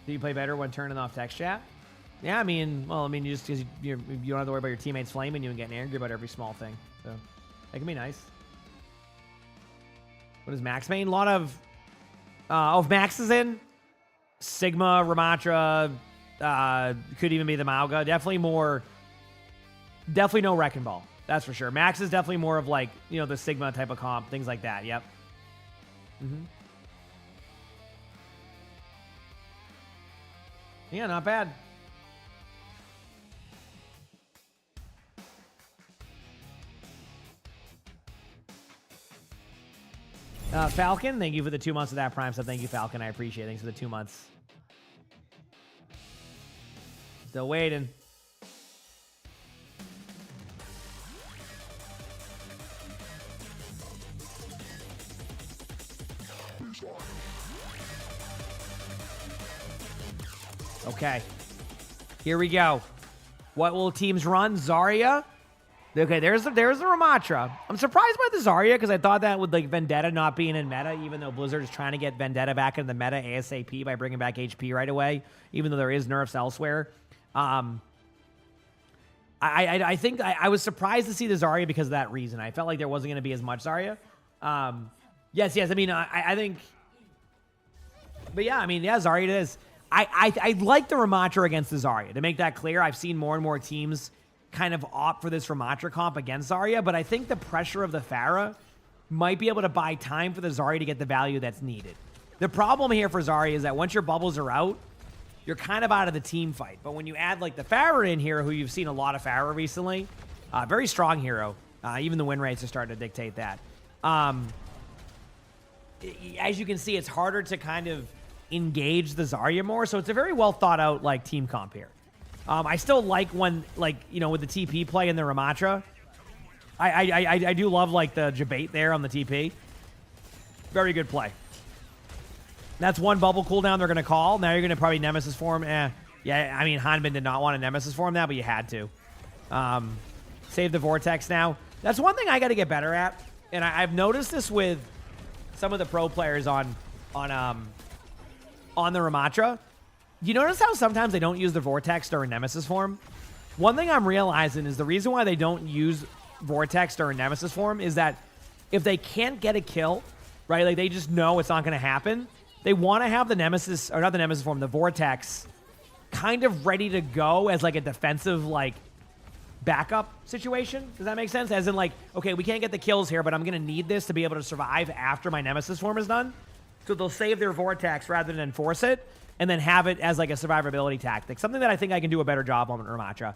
Do you play better when turning off text chat? Yeah, I mean, you just because you don't have to worry about your teammates flaming you and getting angry about every small thing. So that can be nice. What is Max main? A lot of... if Max is in, Sigma, Ramatra, could even be the Mauga. Definitely no Wrecking Ball. That's for sure. Max is definitely more of like, you know, the Sigma type of comp. Things like that. Yep. Yeah, not bad. Falcon, thank you for the 2 months of that Prime sub. Thank you, Falcon. I appreciate it. Thanks for the 2 months. Still waiting. Okay. Here we go. What will teams run? Zarya. Okay, there's the Ramatra. I'm surprised by the Zarya because I thought that with like Vendetta not being in meta, even though Blizzard is trying to get Vendetta back in the meta ASAP by bringing back HP right away, even though there is nerfs elsewhere. I think I was surprised to see the Zarya because of that reason. I felt like there wasn't going to be as much Zarya. Yes. I mean, I think, but yeah, I mean, yeah, Zarya it is. I like the Ramatra against the Zarya. To make that clear, I've seen more and more teams kind of opt for this Ramatra comp against Zarya, but I think the pressure of the Pharah might be able to buy time for the Zarya to get the value that's needed. The problem here for Zarya is that once your bubbles are out, you're kind of out of the team fight. But when you add like the Pharah in here, who you've seen a lot of Pharah recently, very strong hero. Even the win rates are starting to dictate that. As you can see, it's harder to kind of engage the Zarya more. So it's a very well thought out like team comp here. I still like when, like, you know, with the TP play in the Ramatra. I do love, like, the debate there on the TP. Very good play. That's one bubble cooldown they're going to call. Now you're going to probably Nemesis form. Yeah, I mean, Hanbin did not want a Nemesis form now, but you had to. Save the Vortex now. That's one thing I got to get better at. And I've noticed this with some of the pro players on the Ramatra. You notice how sometimes they don't use the Vortex during Nemesis form? One thing I'm realizing is the reason why they don't use Vortex during Nemesis form is that if they can't get a kill, right, like they just know it's not going to happen, they want to have the Nemesis, or not the Nemesis form, the Vortex kind of ready to go as like a defensive, like, backup situation. Does that make sense? As in like, okay, we can't get the kills here, but I'm going to need this to be able to survive after my Nemesis form is done. So they'll save their Vortex rather than enforce it, and then have it as like a survivability tactic. Something that I think I can do a better job on Ramatra.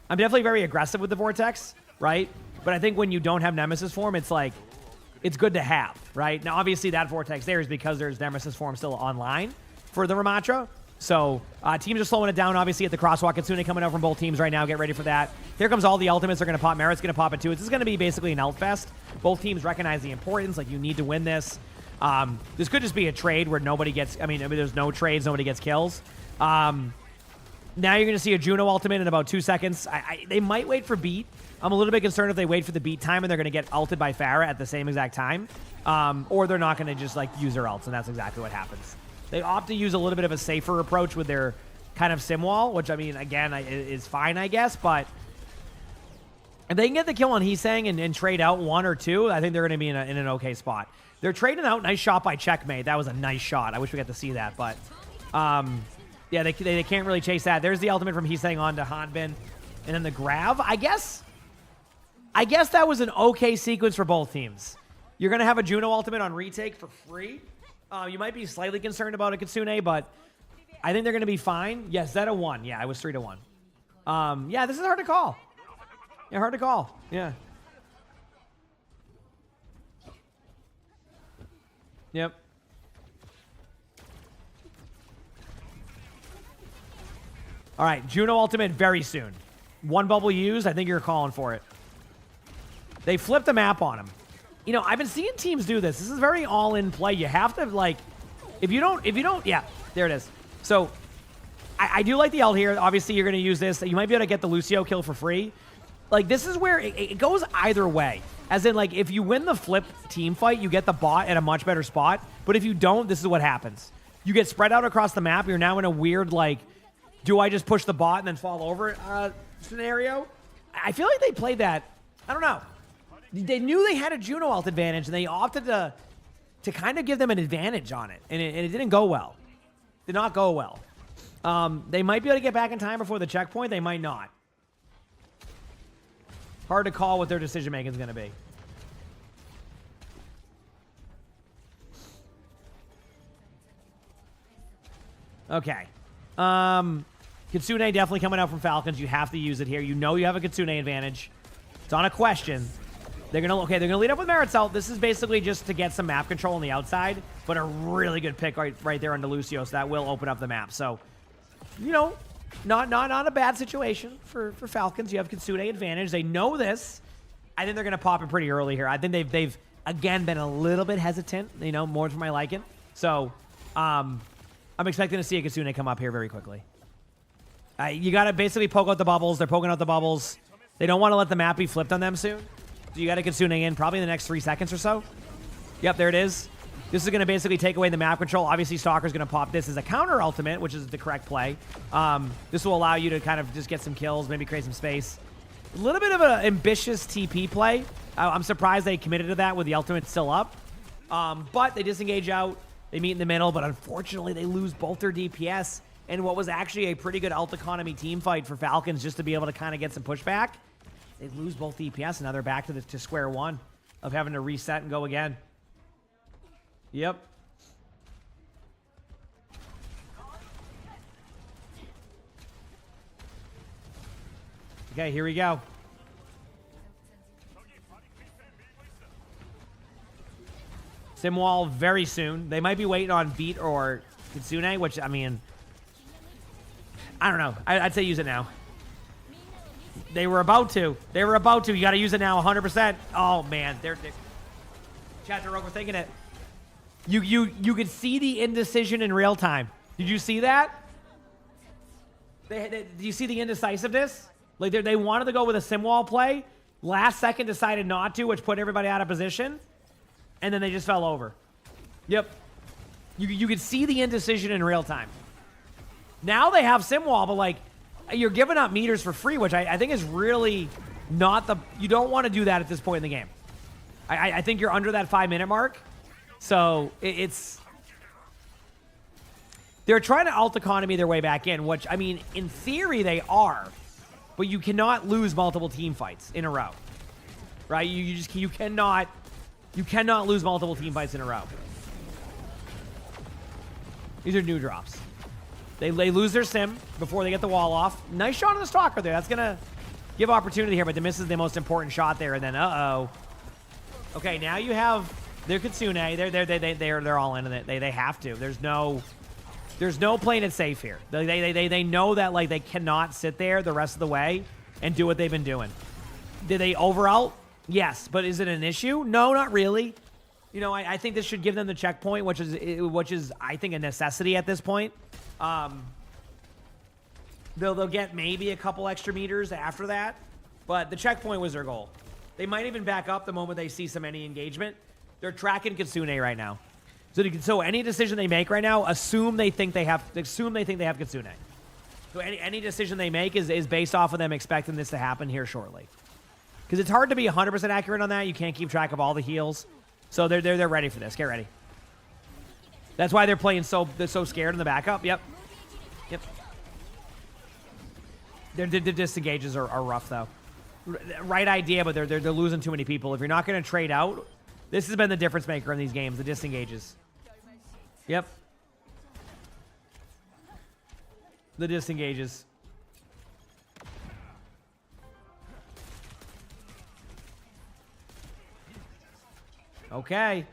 I'm definitely very aggressive with the Vortex, right? But I think when you don't have Nemesis form, it's like, it's good to have, right? Now, obviously, that Vortex there is because there's Nemesis form still online for the Ramatra. So teams are slowing it down, obviously, at the crosswalk. Kitsune coming out from both teams right now. Get ready for that. Here comes all the ultimates. They're going to pop. Merit's going to pop it, too. This is going to be basically an ult fest. Both teams recognize the importance. Like, you need to win this. This could just be a trade where nobody gets... I mean, there's no trades. Nobody gets kills. Now you're going to see a Juno ultimate in about 2 seconds. They might wait for beat. I'm a little bit concerned if they wait for the beat time and they're going to get ulted by Pharah at the same exact time. Or they're not going to just, like, use their ults, and that's exactly what happens. They opt to use a little bit of a safer approach with their kind of sim wall, which, I mean, again, is fine, I guess, but if they can get the kill on Heesang and trade out 1 or 2, I think they're going to be in an okay spot. They're trading out. Nice shot by Checkmate. That was a nice shot. I wish we got to see that, but yeah, they can't really chase that. There's the ultimate from Heesang on to Hanbin, and then the grab. I guess that was an okay sequence for both teams. You're going to have a Juno ultimate on retake for free. You might be slightly concerned about a Kitsune, but I think they're going to be fine. Yes, that a 1. Yeah, it was 3-1. Yeah, this is hard to call. Yeah, hard to call. Yeah. Yep. All right, Juno ultimate very soon. 1 bubble used. I think you're calling for it. They flipped the map on him. You know, I've been seeing teams do this. This is very all-in play. You have to, like, if you don't, yeah, there it is. So, I do like the ult here. Obviously, you're going to use this. You might be able to get the Lucio kill for free. Like, this is where it goes either way. As in, like, if you win the flip team fight, you get the bot at a much better spot. But if you don't, this is what happens. You get spread out across the map. You're now in a weird, like, do I just push the bot and then fall over scenario? I feel like they played that. I don't know. They knew they had a Juno ult advantage, and they opted to kind of give them an advantage on it. And it didn't go well. Did not go well. They might be able to get back in time before the checkpoint. They might not. Hard to call what their decision-making is going to be. Okay. Kitsune definitely coming out from Falcons. You have to use it here. You know you have a Kitsune advantage. It's on a question. They're gonna lead up with Merit's ult. This is basically just to get some map control on the outside, but a really good pick right there on Lucio, so that will open up the map. So, you know, not a bad situation for Falcons. You have Kitsune advantage. They know this. I think they're gonna pop it pretty early here. I think they've again been a little bit hesitant, you know, more for my liking. So, I'm expecting to see a Kitsune come up here very quickly. You gotta basically poke out the bubbles. They're poking out the bubbles. They don't want to let the map be flipped on them soon. So you got to Kitsune in probably in the next 3 seconds or so. Yep, there it is. This is going to basically take away the map control. Obviously, Stalker's going to pop this as a counter ultimate, which is the correct play. This will allow you to kind of just get some kills, maybe create some space. A little bit of an ambitious TP play. I'm surprised they committed to that with the ultimate still up. But they disengage out. They meet in the middle, but unfortunately, they lose both their DPS. And what was actually a pretty good ult economy team fight for Falcons just to be able to kind of get some pushback. They lose both DPS, and now they're back to square one of having to reset and go again. Yep. Okay, here we go. Simwall very soon. They might be waiting on Beat or Kitsune, which, I mean, I don't know. I'd say use it now. They were about to. They were about to. You got to use it now 100%. Oh, man. They're Chat, they're overthinking it. You could see the indecision in real time. Did you see that? Do you see the indecisiveness? Like they wanted to go with a Simwall play. Last second decided not to, which put everybody out of position. And then they just fell over. Yep. You could see the indecision in real time. Now they have Simwall, but like you're giving up meters for free, which I think is really not the... You don't want to do that at this point in the game. I think you're under that 5-minute mark. So it's... They're trying to alt economy their way back in, which, I mean, in theory they are. But you cannot lose multiple team fights in a row. Right? You cannot lose multiple team fights in a row. These are new drops. They lose their sim before they get the wall off. Nice shot on the Stalker there. That's going to give opportunity here, but they misses the most important shot there. And then, uh-oh. Okay, now you have their Kitsune. They're all in it. They have to. There's no playing it safe here. They know that, like, they cannot sit there the rest of the way and do what they've been doing. Did they over-ult? Yes, but is it an issue? No, not really. You know, I think this should give them the checkpoint, which is I think a necessity at this point. They'll get maybe a couple extra meters after that, but the checkpoint was their goal. They might even back up the moment they see some any engagement. They're tracking Kitsune right now. So any decision they make right now, assume they think they have Kitsune. So any decision they make is based off of them expecting this to happen here shortly. Because it's hard to be 100% accurate on that. You can't keep track of all the heals. So they're ready for this. Get ready. That's why they're playing they're so scared in the backup. Yep. Their disengages are rough though. Right idea, but they're losing too many people. If you're not going to trade out, this has been the difference maker in these games. The disengages. Yep. The disengages. Okay.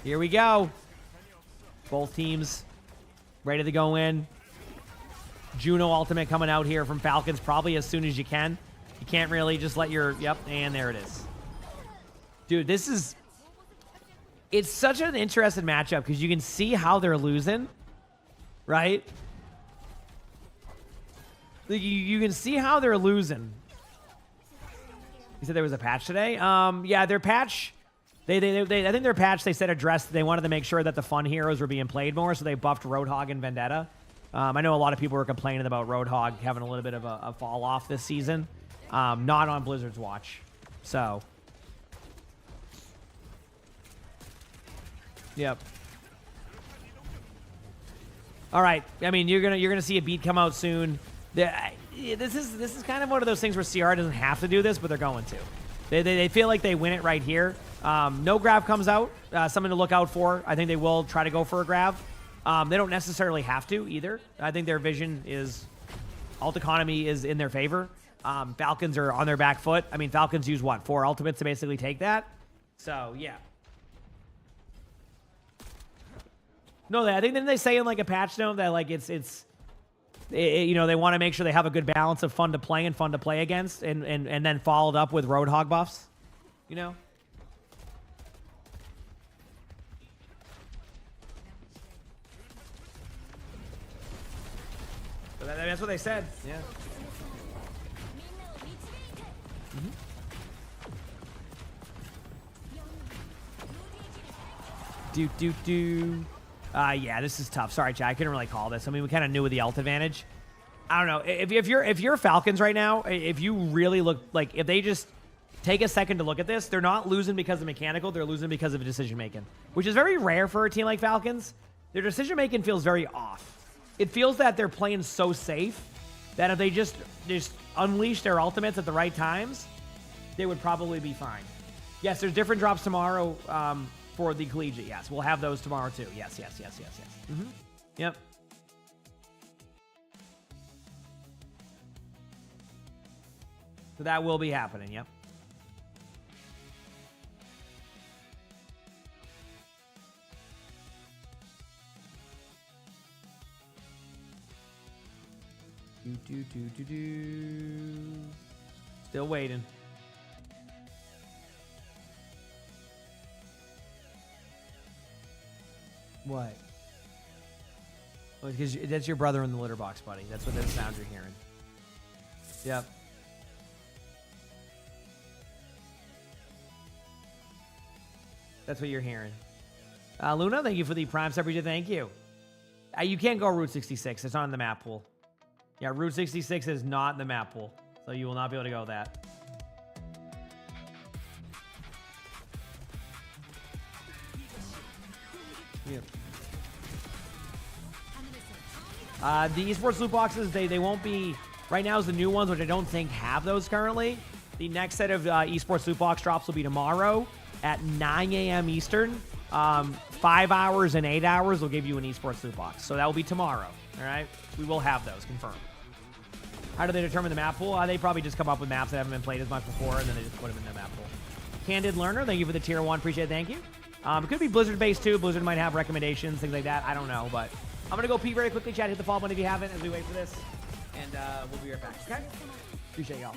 Here we go. Both teams ready to go in. Juno ultimate coming out here from Falcons probably as soon as you can. You can't really just let your... Yep, and there it is. Dude, this is... It's such an interesting matchup because you can see how they're losing. Right? You can see how they're losing. You said there was a patch today? Yeah, their patch... I think their patch, they said addressed, they wanted to make sure that the fun heroes were being played more, so they buffed Roadhog and Vendetta. I know a lot of people were complaining about Roadhog having a little bit of a fall off this season. Not on Blizzard's watch. So. Yep. All right. I mean, you're gonna see a beat come out soon. This is kind of one of those things where CR doesn't have to do this, but they're going to. They feel like they win it right here. No grab comes out. Something to look out for. I think they will try to go for a grab. They don't necessarily have to either. I think their vision is ult economy is in their favor. Falcons are on their back foot. I mean, Falcons use what? 4 ultimates to basically take that. So yeah. No, I think didn't they say in like a patch note that like it's you know, they want to make sure they have a good balance of fun to play and fun to play against, and then followed up with Roadhog buffs. You know. That's what they said. Yeah. Yeah, this is tough. Sorry, chat. I couldn't really call this. I mean, we kind of knew with the ult advantage. I don't know. If you're Falcons right now, if you really look like if they just take a second to look at this, they're not losing because of mechanical. They're losing because of decision making, which is very rare for a team like Falcons. Their decision making feels very off. It feels that they're playing so safe that if they just unleash their ultimates at the right times, they would probably be fine. Yes, there's different drops tomorrow for the collegiate. Yes, we'll have those tomorrow too. Yes. Yep. So that will be happening. Yep. Still waiting. What? Well, because that's your brother in the litter box, buddy. That's what that sound you're hearing. Yep. That's what you're hearing. Luna, thank you for the prime sub. Thank you. You can't go Route 66. It's not in the map pool. Yeah, Route 66 is not in the map pool. So you will not be able to go that. Yep. The esports loot boxes, they won't be... Right now is the new ones, which I don't think have those currently. The next set of esports loot box drops will be tomorrow at 9 a.m. Eastern. 5 hours and 8 hours will give you an esports loot box. So that will be tomorrow. All right? We will have those confirmed. How do they determine the map pool? They probably just come up with maps that haven't been played as much before, and then they just put them in their map pool. Candid Learner, thank you for the tier 1. Appreciate it. Thank you. It could be Blizzard-based too. Blizzard might have recommendations, things like that. I don't know, but I'm going to go pee very quickly. Chat, hit the follow button if you haven't as we wait for this. And we'll be right back. Okay? Appreciate y'all.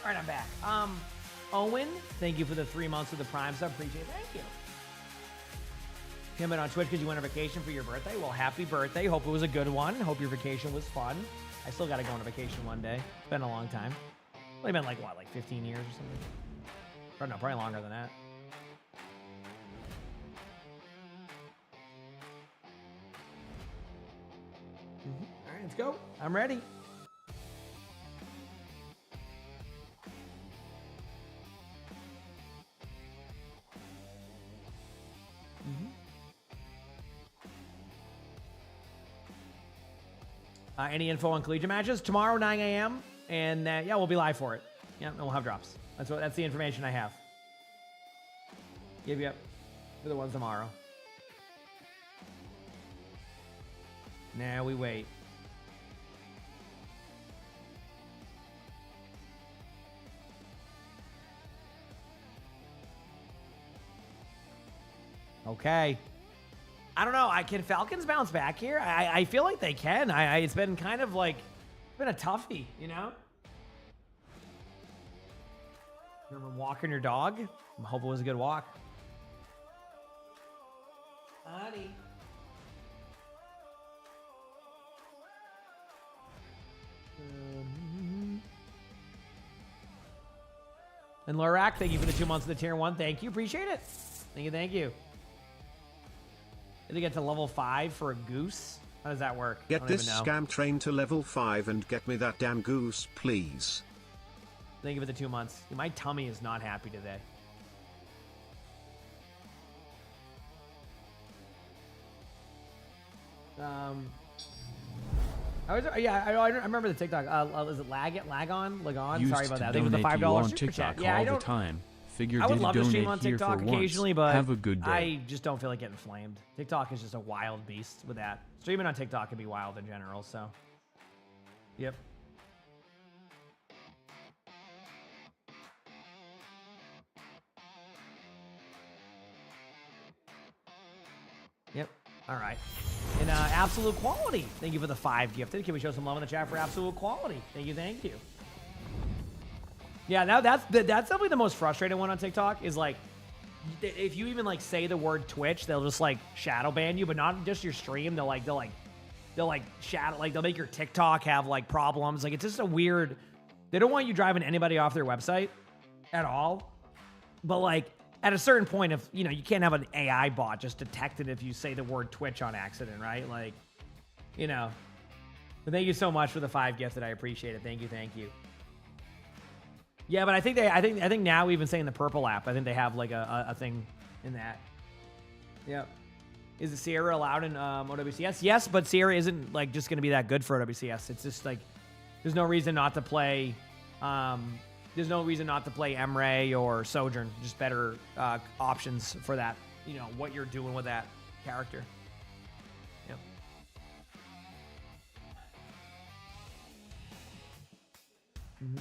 All right, I'm back. Owen, thank you for the 3 months of the Prime sub. Appreciate it. Thank you. Came in on Twitch because you went on vacation for your birthday. Well, happy birthday. Hope it was a good one. Hope your vacation was fun. I still got to go on a vacation one day. It's been a long time. Only been like, what, like 15 years or something? Or no, probably longer than that. All right, let's go. I'm ready. Any info on collegiate matches? Tomorrow, 9 a.m. And yeah, we'll be live for it. Yeah, and we'll have drops. That's the information I have. Give you up for the ones tomorrow. Now we wait. Okay. I don't know. Can Falcons bounce back here? I feel like they can. It's been kind of like, it's been a toughie, you know? Remember walking your dog? I hope it was a good walk. Honey. And Lorak, thank you for the 2 months of the tier 1. Thank you. Appreciate it. Thank you. Thank you. Did they get to level 5 for a goose? How does that work? Get this scam train to level 5 and get me that damn goose, please. Thank you for the 2 months. My tummy is not happy today. I remember the TikTok. Is it Lagon? Sorry about that. I think it was the $5 super chat. Yeah, I don't. Time. Figured I would didn't love to stream donate on here TikTok for once. occasionally, but Have a good day. I just don't feel like getting flamed. TikTok is just a wild beast with that. Streaming on TikTok can be wild in general. So, yep. Yep. All right. And Absolute Quality. Thank you for the 5 gifted. Can we show some love in the chat for Absolute Quality? Thank you. Thank you. Yeah, that's definitely the most frustrating one on TikTok is like, if you even like say the word Twitch, they'll just like shadow ban you, but not just your stream. They'll shadow, like they'll make your TikTok have like problems. Like it's just a weird, they don't want you driving anybody off their website at all. But like at a certain point, if you can't have an AI bot just detect it if you say the word Twitch on accident, right? Like, But thank you so much for the 5 gifted. I appreciate it. Thank you. Thank you. Yeah, but I think now even saying the purple app, I think they have like a thing in that. Yep. Is the Sierra allowed in OWCS? Yes, but Sierra isn't like just going to be that good for OWCS. It's just like there's no reason not to play. There's no reason not to play Emre or Sojourn. Just better options for that. What you're doing with that character. Yep. Mm-hmm.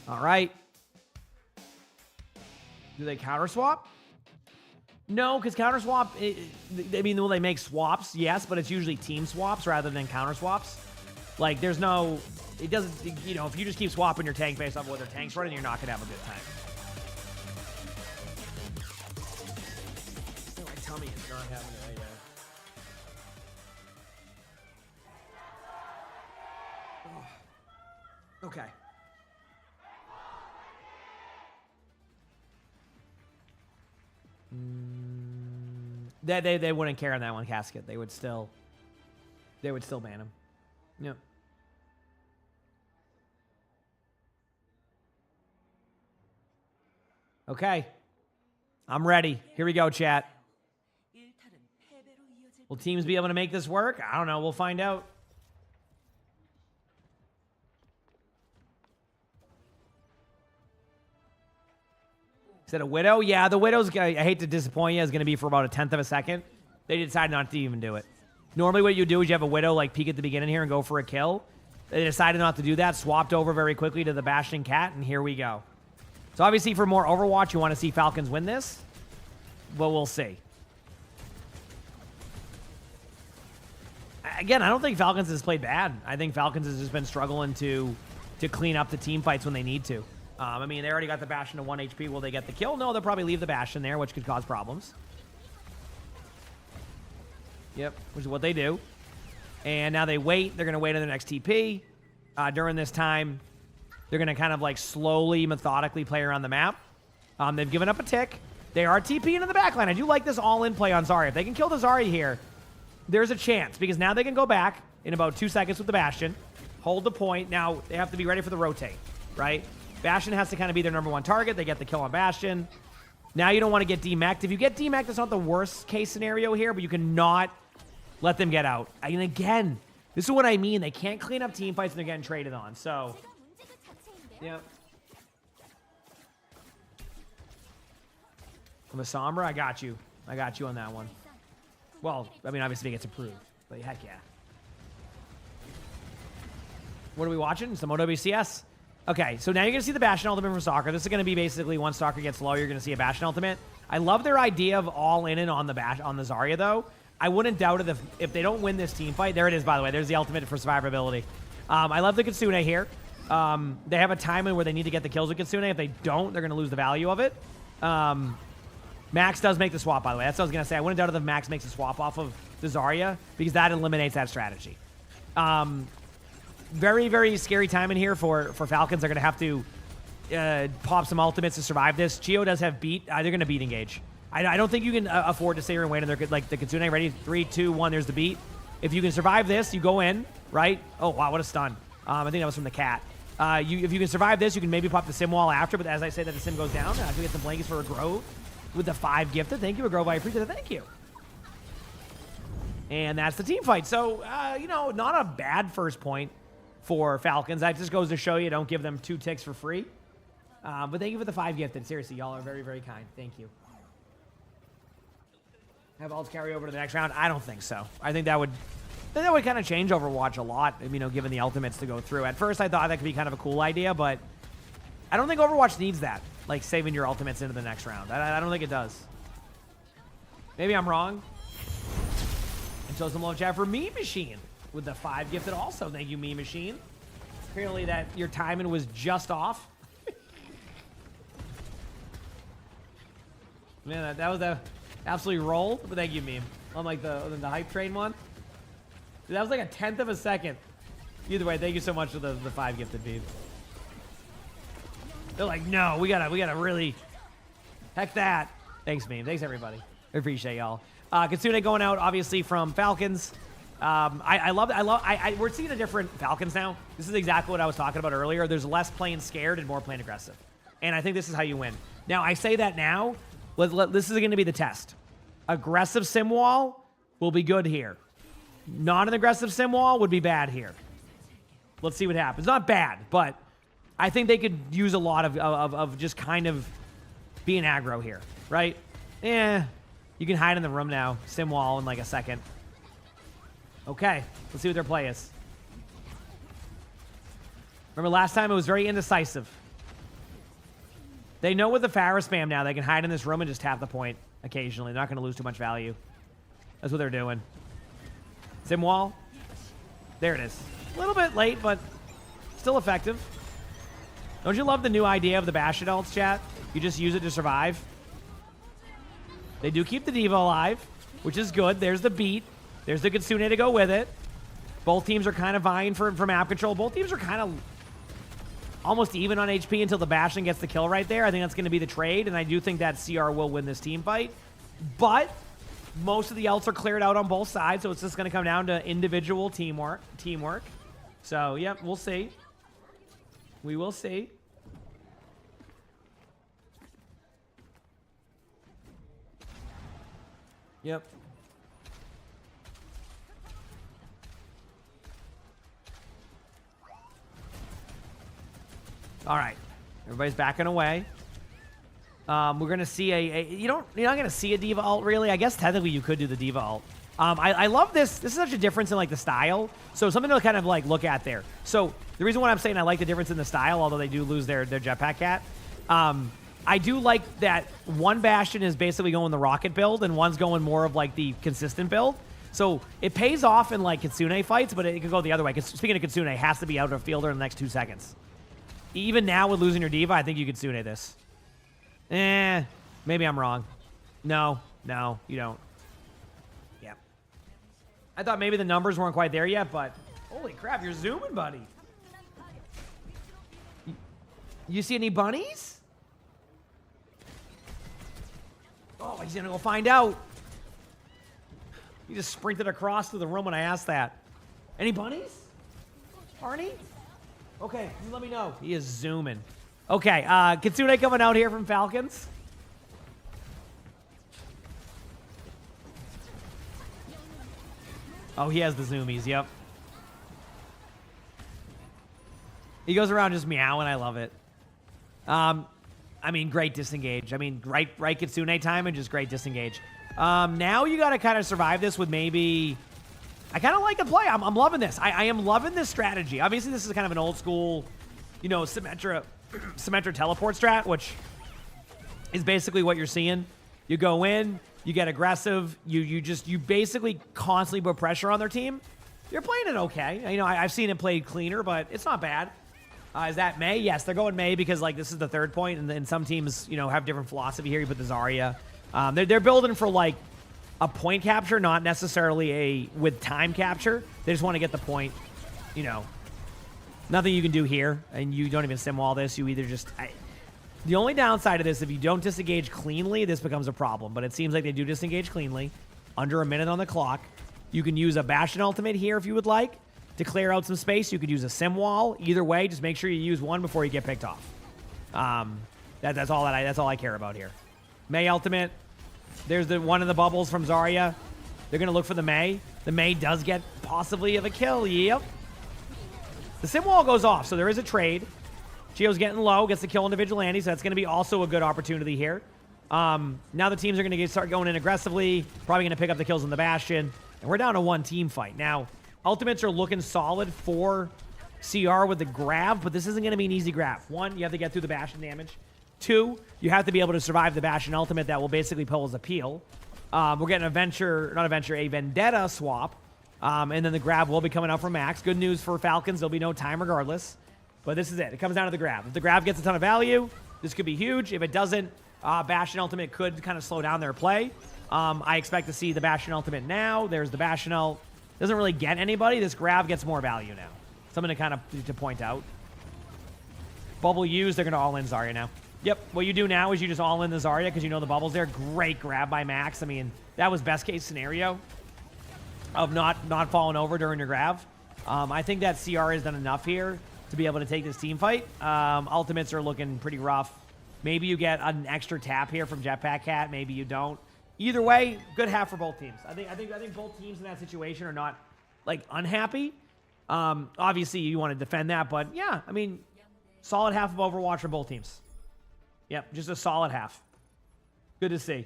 All right. Do they counter swap? No, because counter swap, will they make swaps? Yes, but it's usually team swaps rather than counter swaps. Like, it doesn't, if you just keep swapping your tank based off what their tank's running, you're not going to have a good time. My tummy is not having it right now. Okay. They wouldn't care on that one, Casket. They would still ban him. Yep. Okay. I'm ready. Here we go, chat. Will teams be able to make this work? I don't know. We'll find out. Is that a Widow? Yeah, the Widow's, I hate to disappoint you, is going to be for about a 10th of a second. They decided not to even do it. Normally what you do is you have a Widow like peek at the beginning here and go for a kill. They decided not to do that, swapped over very quickly to the Bastion Cat, and here we go. So obviously for more Overwatch, you want to see Falcons win this, but we'll see. again, I don't think Falcons has played bad. I think Falcons has just been struggling to clean up the team fights when they need to. I mean, they already got the Bastion to 1 HP. Will they get the kill? No, they'll probably leave the Bastion there, which could cause problems. Yep, which is what they do. And now they wait. They're going to wait on their next TP. During this time, they're going to kind of like slowly, methodically play around the map. They've given up a tick. They are TPing in the backline. I do like this all-in play on Zarya. If they can kill the Zarya here, there's a chance. Because now they can go back in about 2 seconds with the Bastion. Hold the point. Now they have to be ready for the rotate, right? Bastion has to kind of be their #1 target. They get the kill on Bastion. Now you don't want to get DMAC'd. If you get DMAC'd, that's not the worst case scenario here, but you cannot let them get out. And again, this is what I mean. They can't clean up team fights and they're getting traded on. So, yep. Masambra, I got you. I got you on that one. Well, I mean, obviously it gets approved, but heck yeah. What are we watching? Some OWCS? Okay, so now you're going to see the Bastion ultimate from Stalker. This is going to be basically once Stalker gets low, you're going to see a Bastion ultimate. I love their idea of all in and on the Zarya, though. I wouldn't doubt it if they don't win this team fight. There it is, by the way. There's the ultimate for survivability. I love the Kitsune here. They have a timing where they need to get the kills with Kitsune. If they don't, they're going to lose the value of it. Max does make the swap, by the way. That's what I was going to say. I wouldn't doubt it if Max makes a swap off of the Zarya, because that eliminates that strategy. Very, very scary time in here for Falcons. They're going to have to pop some ultimates to survive this. Chio does have beat. They're going to beat engage. I don't think you can afford to stay here and wait. And they're like the Kitsune ready. 3, 2, 1. There's the beat. If you can survive this, you go in, right? Oh, wow, what a stun. I think that was from the cat. If you can survive this, you can maybe pop the sim wall after. But as I say that the sim goes down, I can get some blankets for a Grove with the 5 gifted. Thank you, a Grove. I appreciate it. Thank you. And that's the team fight. So, you know, not a bad first point for Falcons. That just goes to show you, don't give them 2 ticks for free. But thank you for the 5 gifted. Seriously, y'all are very, very kind. Thank you. Have ults carry over to the next round? I don't think so. I think that would kind of change Overwatch a lot, you know, given the ultimates to go through. At first, I thought that could be kind of a cool idea, but I don't think Overwatch needs that, like saving your ultimates into the next round. I don't think it does. Maybe I'm wrong. And show some love chat for Meme Machine with the 5 gifted also. Thank you, Meme Machine. Apparently that your timing was just off. Man, that was a absolutely rolled, but thank you, Meme. Unlike the hype train one. Dude, that was like a 1/10 of a second. Either way, thank you so much for the 5 gifted, Meme. They're like, no, we gotta really heck that. Thanks, Meme. Thanks, everybody. I appreciate y'all. Kitsune going out, obviously, from Falcons. We're seeing a different Falcons now. This is exactly what I was talking about earlier. There's less playing scared and more playing aggressive. And I think this is how you win. Now, I say that now. This is going to be the test. Aggressive sim wall will be good here. Not an aggressive sim wall would be bad here. Let's see what happens. Not bad, but I think they could use a lot of just kind of being aggro here, right? You can hide in the room now. Sim wall in like a second. Okay, let's see what their play is. Remember last time it was very indecisive. They know with the Pharah spam now, they can hide in this room and just tap the point occasionally. They're not going to lose too much value. That's what they're doing. Sim wall. There it is. A little bit late, but still effective. Don't you love the new idea of the Bastion ults, chat? You just use it to survive. They do keep the Diva alive, which is good. There's the beat. There's the Kitsune to go with it. Both teams are kind of vying for map control. Both teams are kind of almost even on HP until the Bastion gets the kill right there. I think that's going to be the trade, and I do think that CR will win this team fight. But most of the ults are cleared out on both sides, so it's just going to come down to individual teamwork. So, yep, we'll see. We will see. Yep. All right, everybody's backing away. We're gonna see you're not gonna see a Diva ult really. I guess technically you could do the Diva ult. I love this. This is such a difference in like the style. So something to kind of like look at there. So the reason why I'm saying I like the difference in the style, although they do lose their jetpack cat, I do like that one Bastion is basically going the rocket build and one's going more of like the consistent build. So it pays off in like Kitsune fights, but it could go the other way. Speaking of Kitsune, it has to be out of fielder in the next 2 seconds. Even now with losing your diva, I think you Kitsune this. Maybe I'm wrong. No, you don't. Yeah. I thought maybe the numbers weren't quite there yet, but holy crap, you're zooming, buddy. You see any bunnies? Oh, he's gonna go find out. He just sprinted across to the room when I asked that. Any bunnies? Arnie? Okay, you let me know. He is zooming. Okay, Kitsune coming out here from Falcons. Oh, he has the zoomies, yep. He goes around just meowing, I love it. I mean, great disengage. I mean, right Kitsune time and just great disengage. Now you got to kind of survive this with maybe... I kind of like the play. I'm loving this. I am loving this strategy. Obviously, this is kind of an old school, you know, Symmetra teleport strat, which is basically what you're seeing. You go in, you get aggressive, you basically constantly put pressure on their team. You're playing it okay. You know, I've seen it played cleaner, but it's not bad. Is that Mei? Yes, they're going Mei because like this is the third point, and then some teams, you know, have different philosophy here. You put the Zarya. They're building for like a point capture, not necessarily with time capture. They just want to get the point. You know, nothing you can do here, and you don't even sim wall this. You either just... the only downside of this, if you don't disengage cleanly, this becomes a problem. But it seems like they do disengage cleanly. Under a minute on the clock. You can use a Bastion ultimate here if you would like to clear out some space. You could use a sim wall. Either way, just make sure you use one before you get picked off. That's all I care about here. Mei ultimate. There's the one in the bubbles from Zarya. They're going to look for the Mei. The Mei does get possibly of a kill. Yep. The sim wall goes off, so there is a trade. Gio's getting low, gets the kill into Vigilante, so that's going to be also a good opportunity here. Now the teams are going to start going in aggressively, probably going to pick up the kills in the Bastion, and we're down to one team fight. Now, ultimates are looking solid for CR with the grab, but this isn't going to be an easy grab. One, you have to get through the Bastion damage. Two, you have to be able to survive the Bastion ultimate that will basically pull as a peel. We're getting a Vendetta swap, and then the grab will be coming out from Max. Good news for Falcons, there'll be no time regardless. But this is it. It comes down to the grab. If the grab gets a ton of value, this could be huge. If it doesn't, Bastion ultimate could kind of slow down their play. I expect to see the Bastion ultimate now. There's the Bastion ult. Doesn't really get anybody. This grab gets more value now. Something to kind of to point out. Bubble used. They're going to all in Zarya now. Yep. What you do now is you just all in the Zarya because you know the bubble's there. Great grab by Max. I mean, that was best case scenario of not falling over during your grab. I think that CR has done enough here to be able to take this team fight. Ultimates are looking pretty rough. Maybe you get an extra tap here from Jetpack Cat. Maybe you don't. Either way, good half for both teams. I think both teams in that situation are not like unhappy. Obviously, you want to defend that, but yeah, I mean, solid half of Overwatch for both teams. Yep, just a solid half. Good to see.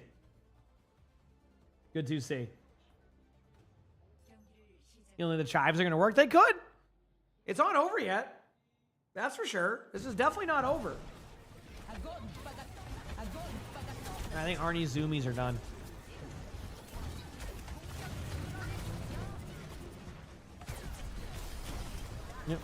Good to see. You know, the chives are going to work. They could. It's not over yet. That's for sure. This is definitely not over. I think Arnie's zoomies are done. Yep.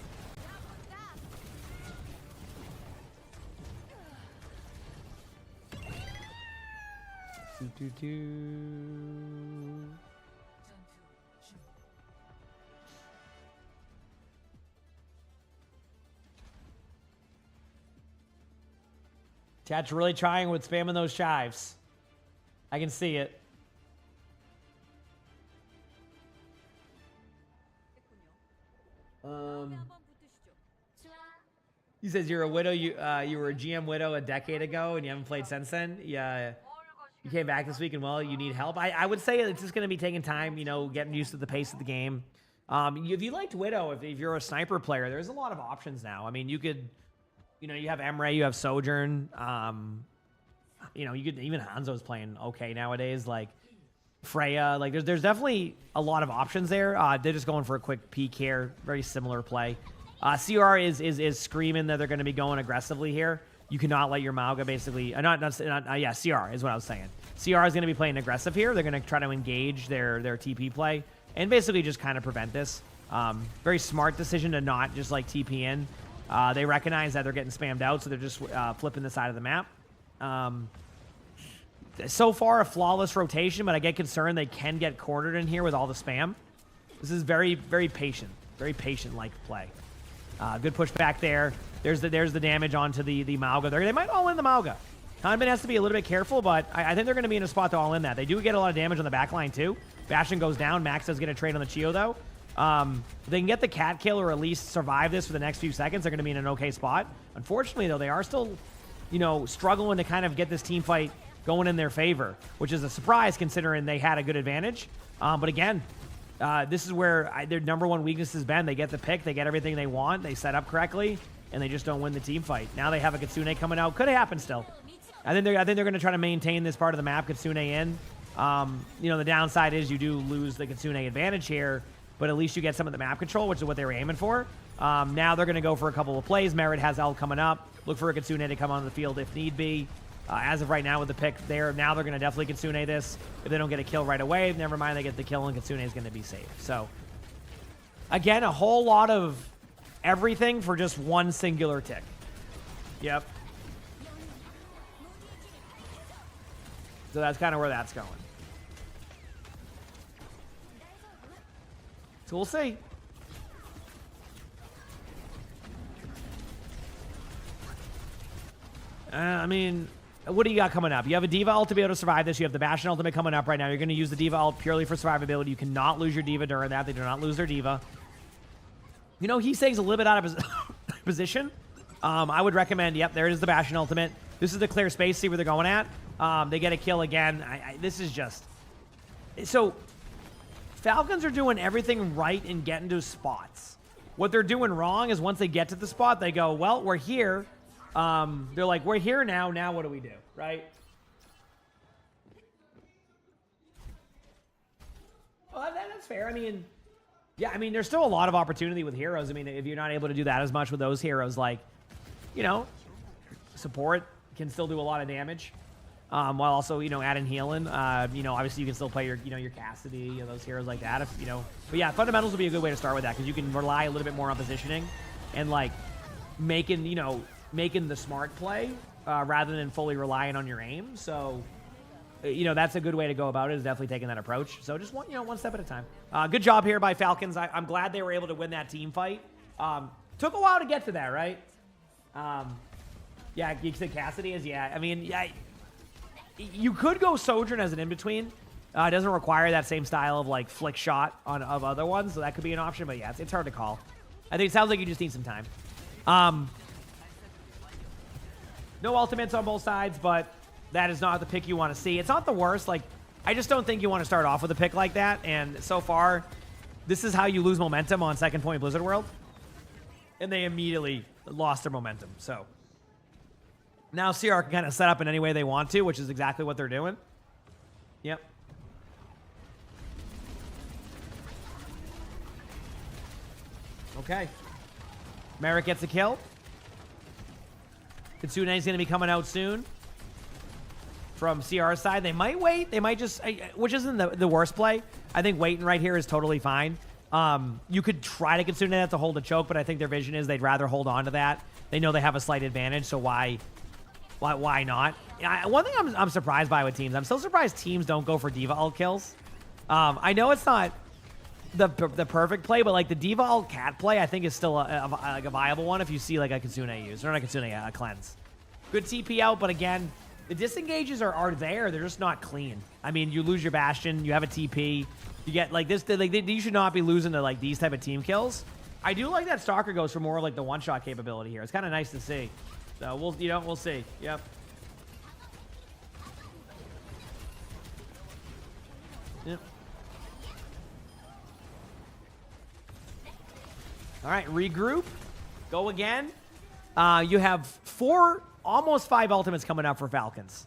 Chat's really trying with spamming those chives. I can see it. He says you're a widow. You were a GM widow a decade ago, and you haven't played since then. Yeah, you came back this week, and well, you need help. I would say it's just going to be taking time. You know, getting used to the pace of the game. If you liked Widow, if you're a sniper player, there's a lot of options now. I mean, you could, you know, you have Emre, you have Sojourn. You know, you could even Hanzo's playing okay nowadays. Like Freya, like there's definitely a lot of options there. They're just going for a quick peek here. Very similar play. CR is screaming that they're going to be going aggressively here. You cannot let your Mauga basically, CR is what I was saying. CR is going to be playing aggressive here. They're going to try to engage their TP play. and basically just kind of prevent this. Very smart decision to not just like TP in. They recognize that they're getting spammed out, so they're just flipping the side of the map. So far, a flawless rotation, but I get concerned they can get cornered in here with all the spam. This is very, very patient-like play. Good push back there. There's the damage onto the Mauga there. They might all in the Mauga. Hanbin has to be a little bit careful, but I think they're going to be in a spot to all in that. They do get a lot of damage on the back line, too. Bastion goes down. Max does get a trade on the Chio, though. If they can get the cat kill or at least survive this for the next few seconds, they're going to be in an okay spot. Unfortunately, though, they are still, struggling to kind of get this team fight going in their favor, which is a surprise considering they had a good advantage. But again, this is where their number one weakness has been. They get the pick, they get everything they want, they set up correctly, and they just don't win the team fight. Now they have a Kitsune coming out. Could happen still. I think they're going to try to maintain this part of the map, Kitsune in. The downside is you do lose the Kitsune advantage here, but at least you get some of the map control, which is what they were aiming for. Now they're going to go for a couple of plays. Merit has L coming up. Look for a Kitsune to come on the field if need be. As of right now with the pick there, now they're going to definitely Kitsune this. If they don't get a kill right away, never mind, they get the kill and Kitsune is going to be safe. So, again, a whole lot of everything for just one singular tick. Yep. So that's kind of where that's going. So we'll see. What do you got coming up? You have a Diva ult to be able to survive this. You have the Bastion ultimate coming up right now. You're going to use the Diva ult purely for survivability. You cannot lose your Diva during that. They do not lose their Diva. He's saying a little bit out of his position. I would recommend, yep, there it is, the Bastion ultimate. This is the clear space. See where they're going at. They get a kill again. This is just... So, Falcons are doing everything right in getting to spots. What they're doing wrong is once they get to the spot, they go, well, we're here. They're like, we're here now. Now what do we do, right? Well, that's fair. There's still a lot of opportunity with heroes. If you're not able to do that as much with those heroes, like, support can still do a lot of damage. While also, adding healing. Obviously you can still play your Cassidy, those heroes like that. But yeah, fundamentals would be a good way to start with that because you can rely a little bit more on positioning and like making the smart play rather than fully relying on your aim. So, that's a good way to go about it, is definitely taking that approach. So just one step at a time. Good job here by Falcons. I'm glad they were able to win that team fight. Took a while to get to that, right? Yeah, you said Cassidy is, yeah. You could go Sojourn as an in-between. It doesn't require that same style of like flick shot of other ones, so that could be an option. But yeah, it's hard to call. I think it sounds like you just need some time. No ultimates on both sides, but that is not the pick you want to see. It's not the worst. Like, I just don't think you want to start off with a pick like that. And so far, this is how you lose momentum on Second Point Blizzard World. And they immediately lost their momentum. So now CR can kind of set up in any way they want to, which is exactly what they're doing. Yep. Okay. Merrick gets a kill. Kitsune is going to be coming out soon from CR's side. They might wait. They might just, which isn't the worst play. I think waiting right here is totally fine. You could try to Kitsune that to hold a choke, but I think their vision is they'd rather hold on to that. They know they have a slight advantage, so why not? One thing I'm surprised by with teams, I'm still surprised teams don't go for Diva ult kills. I know it's not the perfect play, but like the Diva ult cat play, I think is still a viable one if you see like a Kitsune use, or not a Kitsune, a cleanse. Good TP out, but again, the disengages are there. They're just not clean. You lose your Bastion, you have a TP, you get like this. You should not be losing to like these type of team kills. I do like that Stalker goes for more like the one-shot capability here. It's kind of nice to see. So we'll see. Yep. Yep. All right, regroup. Go again. You have almost 5 ultimates coming up for Falcons.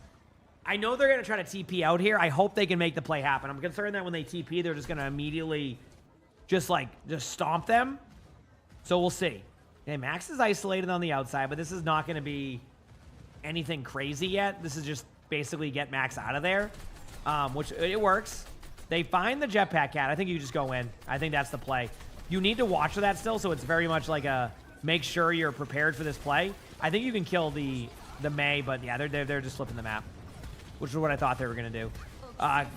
I know they're going to try to TP out here. I hope they can make the play happen. I'm concerned that when they TP, they're just going to immediately just stomp them. So we'll see. Okay, Max is isolated on the outside, but this is not going to be anything crazy yet. This is just basically get Max out of there, which it works. They find the jetpack cat. I think you just go in. I think that's the play. You need to watch for that still, so it's very much like a make sure you're prepared for this play. I think you can kill the Mei, but yeah, they're just flipping the map, which is what I thought they were gonna do.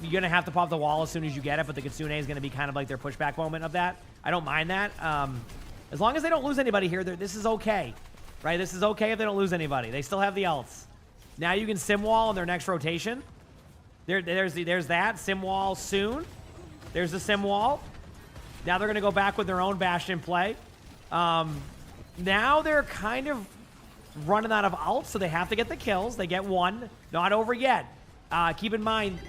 You're gonna have to pop the wall as soon as you get it, but the Kitsune is gonna be kind of like their pushback moment of that. I don't mind that. As long as they don't lose anybody here, this is okay, right? This is okay if they don't lose anybody. They still have the ults. Now you can sim wall in their next rotation. There's that sim wall soon. There's the sim wall. Now they're gonna go back with their own Bastion play. Now they're kind of running out of ults, so they have to get the kills. They get one. Not over yet. Keep in mind,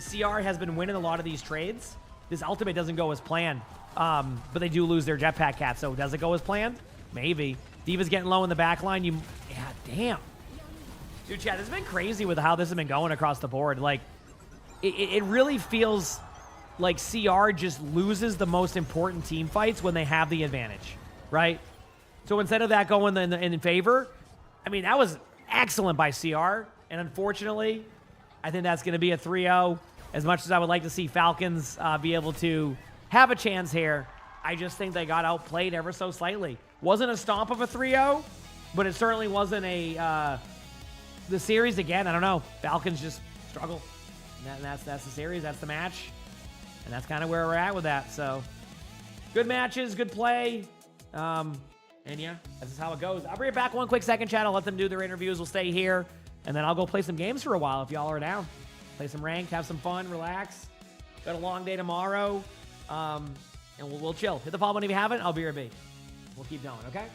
CR has been winning a lot of these trades. This ultimate doesn't go as planned, but they do lose their jetpack cat. So does it go as planned? Maybe. D.Va's getting low in the back line. Yeah, damn. Dude, chat, this has been crazy with how this has been going across the board. Like, it really feels like CR just loses the most important team fights when they have the advantage, right? So instead of that going in favor, I mean, that was excellent by CR. And unfortunately, I think that's going to be a 3-0. As much as I would like to see Falcons be able to have a chance here, I just think they got outplayed ever so slightly. Wasn't a stomp of a 3-0, but it certainly wasn't a... the series, again, I don't know. Falcons just struggle. And that's the series. That's the match. And that's kind of where we're at with that. So, good matches, good play. And yeah, this is how it goes. I'll bring it back one quick second, chat. I'll let them do their interviews. We'll stay here. And then I'll go play some games for a while if y'all are down. Play some ranked, have some fun, relax. Got a long day tomorrow. And we'll chill. Hit the follow button if you haven't. I'll be your B. We'll keep going, okay?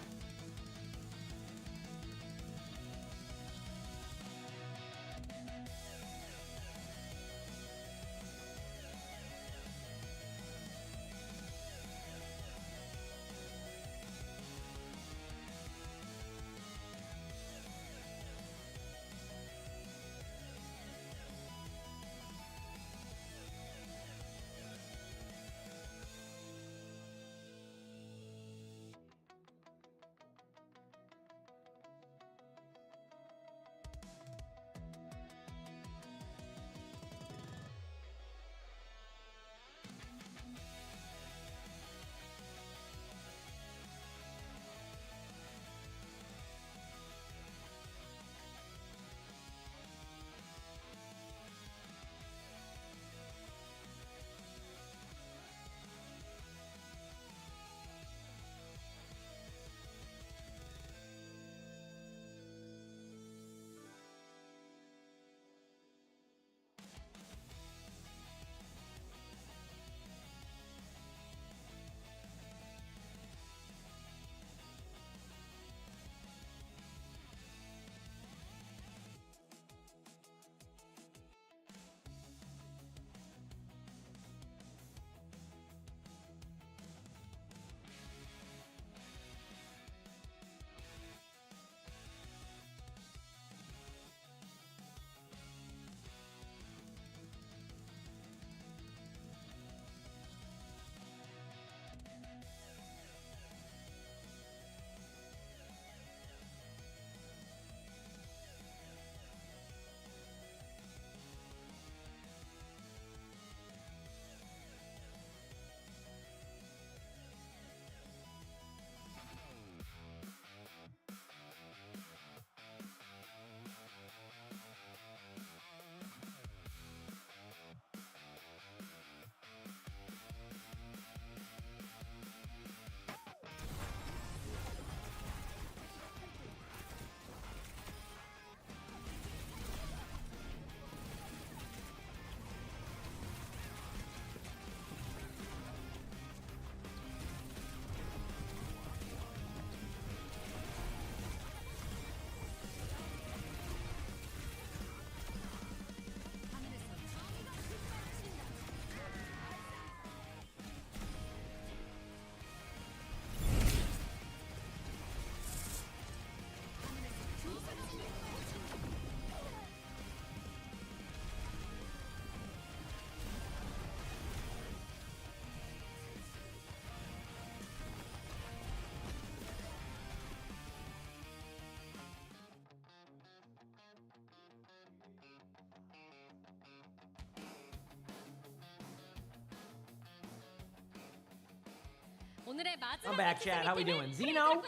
오늘의 마지막 I'm back, chat. How we doing? Zeno,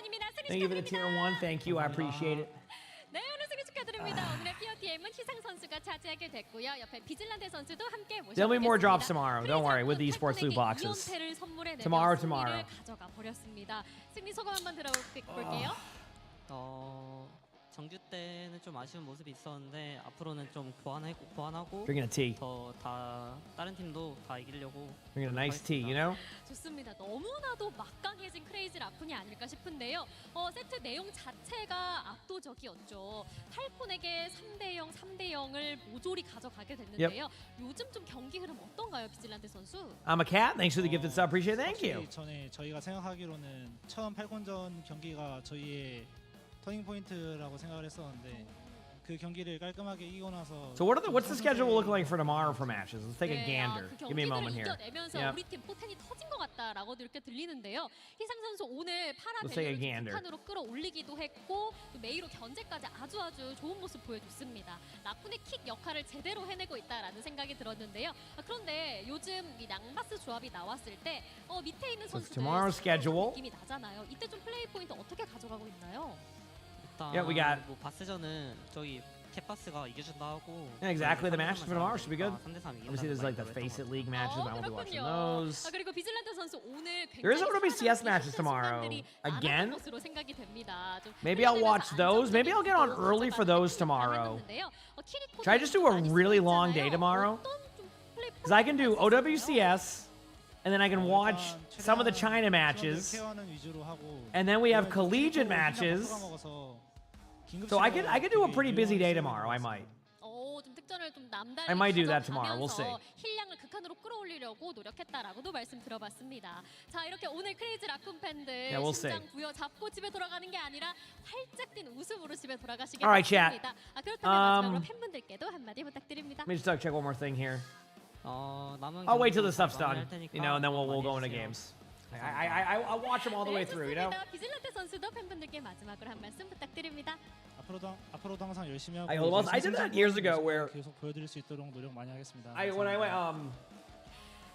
thank you for the tier 1. Thank you. I appreciate it. 네, 오늘 승리 축하드립니다. 오늘의 POTM은 희상 선수가 차지하게 됐고요. 옆에 비즐란데 선수도 함께 모셔보겠습니다. There'll be more drops tomorrow. Don't worry, with the esports loot boxes. Tomorrow. 가져가 버렸습니다. 승리 소감 한번 들어볼게요. 정규 때는 좀 아쉬운 모습이 있었는데 앞으로는 좀 보완하고 Drinking a tea. 더 다른 팀도 다 이기려고 Drinking a nice tea, you know? 좋습니다. 너무나도 막강해진 크레이지 라쿤이 아닐까 싶은데요. 세트 내용 자체가 압도적이었죠. 팔콘에게 3대0, 3대0을 모조리 가져가게 됐는데요. 요즘 좀 경기 흐름 어떤가요, 비즐란데 선수? I'm a cat. Thanks for the gifted sub. Appreciate it. Thank you. 전에 저희가 생각하기로는 처음 팔콘전 경기가 저희의 터닝 포인트라고 생각을 했었는데 그 경기를 깔끔하게 이기고 나서 So what's the schedule look like for tomorrow for matches? Let's take a gander. 그 Give me a moment here. 이겨내면서 Yep. 우리 팀 포텐이 터진 것 같다라고도 이렇게 들리는데요. 희상 선수 오늘 Let's take a 파라 gander. 벨리를 북한으로 끌어올리기도 했고 또 메이로 견제까지 아주 좋은 모습 보여줬습니다. 라쿤의 킥 역할을 제대로 해내고 있다라는 생각이 들었는데요. 그런데 요즘 이 낭바스 조합이 나왔을 때 밑에 있는 선수들 tomorrow's schedule. 느낌이 나잖아요. 이때 좀 플레이 포인트 어떻게 가져가고 있나요? 일단 Yeah, we got- 뭐 바스전은 저희 캣바스가 이겨준다 하고 Yeah, exactly. The matches for tomorrow should be good. 3대3 Obviously, there's like the Face It League matches, but I won't be watching those. 그리고 비즐란드 선수 오늘 There is 굉장히 OWCS 살아남은 matches 힙한 tomorrow. 순간들이 Again? 많았던 것으로 생각이 됩니다. 좀 Maybe I'll watch those. Maybe I'll get on 안정적인 early for those tomorrow. 많았는데요. 키리코도 Should I just do a 많이 really long 쓰고 day 있잖아요. tomorrow? 어떤 좀 플레이 Because I can do 포인트가 있을까요? OWCS, and then I can watch some of the China matches, and then we have collegiate matches. So I could do a pretty busy day tomorrow. I might. 좀 특전을 좀 남달리 I might do that tomorrow. We'll see. 가져가면서 힐량을 극한으로 끌어올리려고 노력했다라고도 말씀 들어봤습니다. 자, 이렇게 오늘 크레이지 라쿤 팬들 Yeah, we'll see. 심장 부여잡고 집에 돌아가는 게 아니라 활짝 뛴 웃음으로 집에 돌아가시게 All right, chat. 바랍니다. 그렇다면 마지막으로 팬분들께도 한마디 부탁드립니다. Let me just check one more thing here. 남은 I'll wait till the 경기도 stuff's 다 done, 마무리할 테니까 you know, and then we'll 많이 go into 해주세요. games. I'll watch them all the way through, you know. 좋습니다. 비즐란테 선수도 팬분들께 마지막으로 한 말씀 부탁드립니다. 앞으로도 항상 열심히 하고 I did that years ago where 계속 보여드릴 수 있도록 노력 많이 하겠습니다. when I went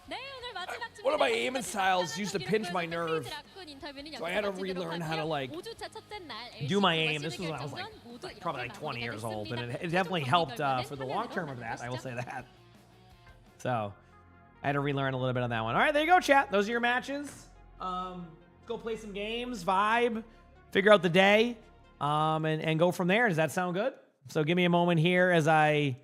네, 오늘 마지막 one of my 준비된 aiming styles used to pinch my 크레이지 nerve. 라쿤 인터뷰는 So I had to 여기서 마치도록 relearn how to, 하고요. like, 5주차 첫째 날 do my LCK aim. This was when I was 결정전 모두 like probably like 20 이렇게 years old, and 마무리가 it definitely 됐습니다. helped 최종 for the 경기 long 결과는 term of that. I will 화면으로 say that. So I had to relearn a little bit on that one. All right, there you go, chat. Those are your matches. Let's go play some games, vibe, figure out the day, and go from there. Does that sound good? So give me a moment here as I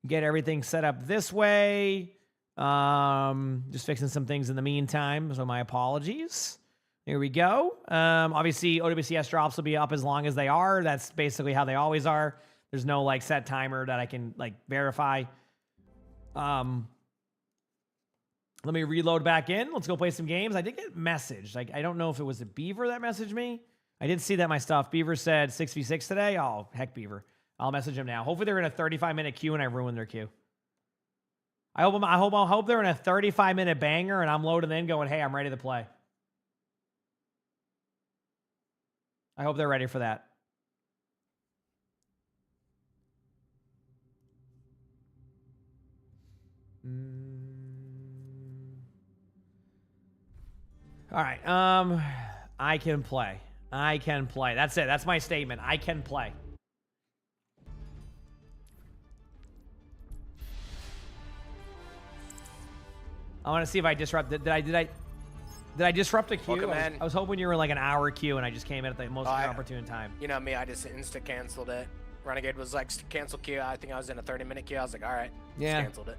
get everything set up this way. Just fixing some things in the meantime, so my apologies. Here we go. Obviously, OWCS drops will be up as long as they are. That's basically how they always are. There's no like set timer that I can like verify. Let me reload back in. Let's go play some games. I did get messaged. Like, I don't know if it was a Beaver that messaged me. I did see that my stuff. Beaver said 6v6 today. Oh, heck, Beaver. I'll message him now. Hopefully they're in a 35-minute queue and I ruined their queue. I hope they're in a 35-minute banger and I'm loading in going, hey, I'm ready to play. I hope they're ready for that. All right. I can play. I can play. That's it. That's my statement. I can play. I want to see if I disrupted. Did I disrupt a queue? Welcome in. I was hoping you were like an hour queue, and I just came in at the most opportune time. You know me, I just insta canceled it. Renegade was like cancel queue. I think I was in a 30-minute queue. I was like, all right, Yeah. just canceled it.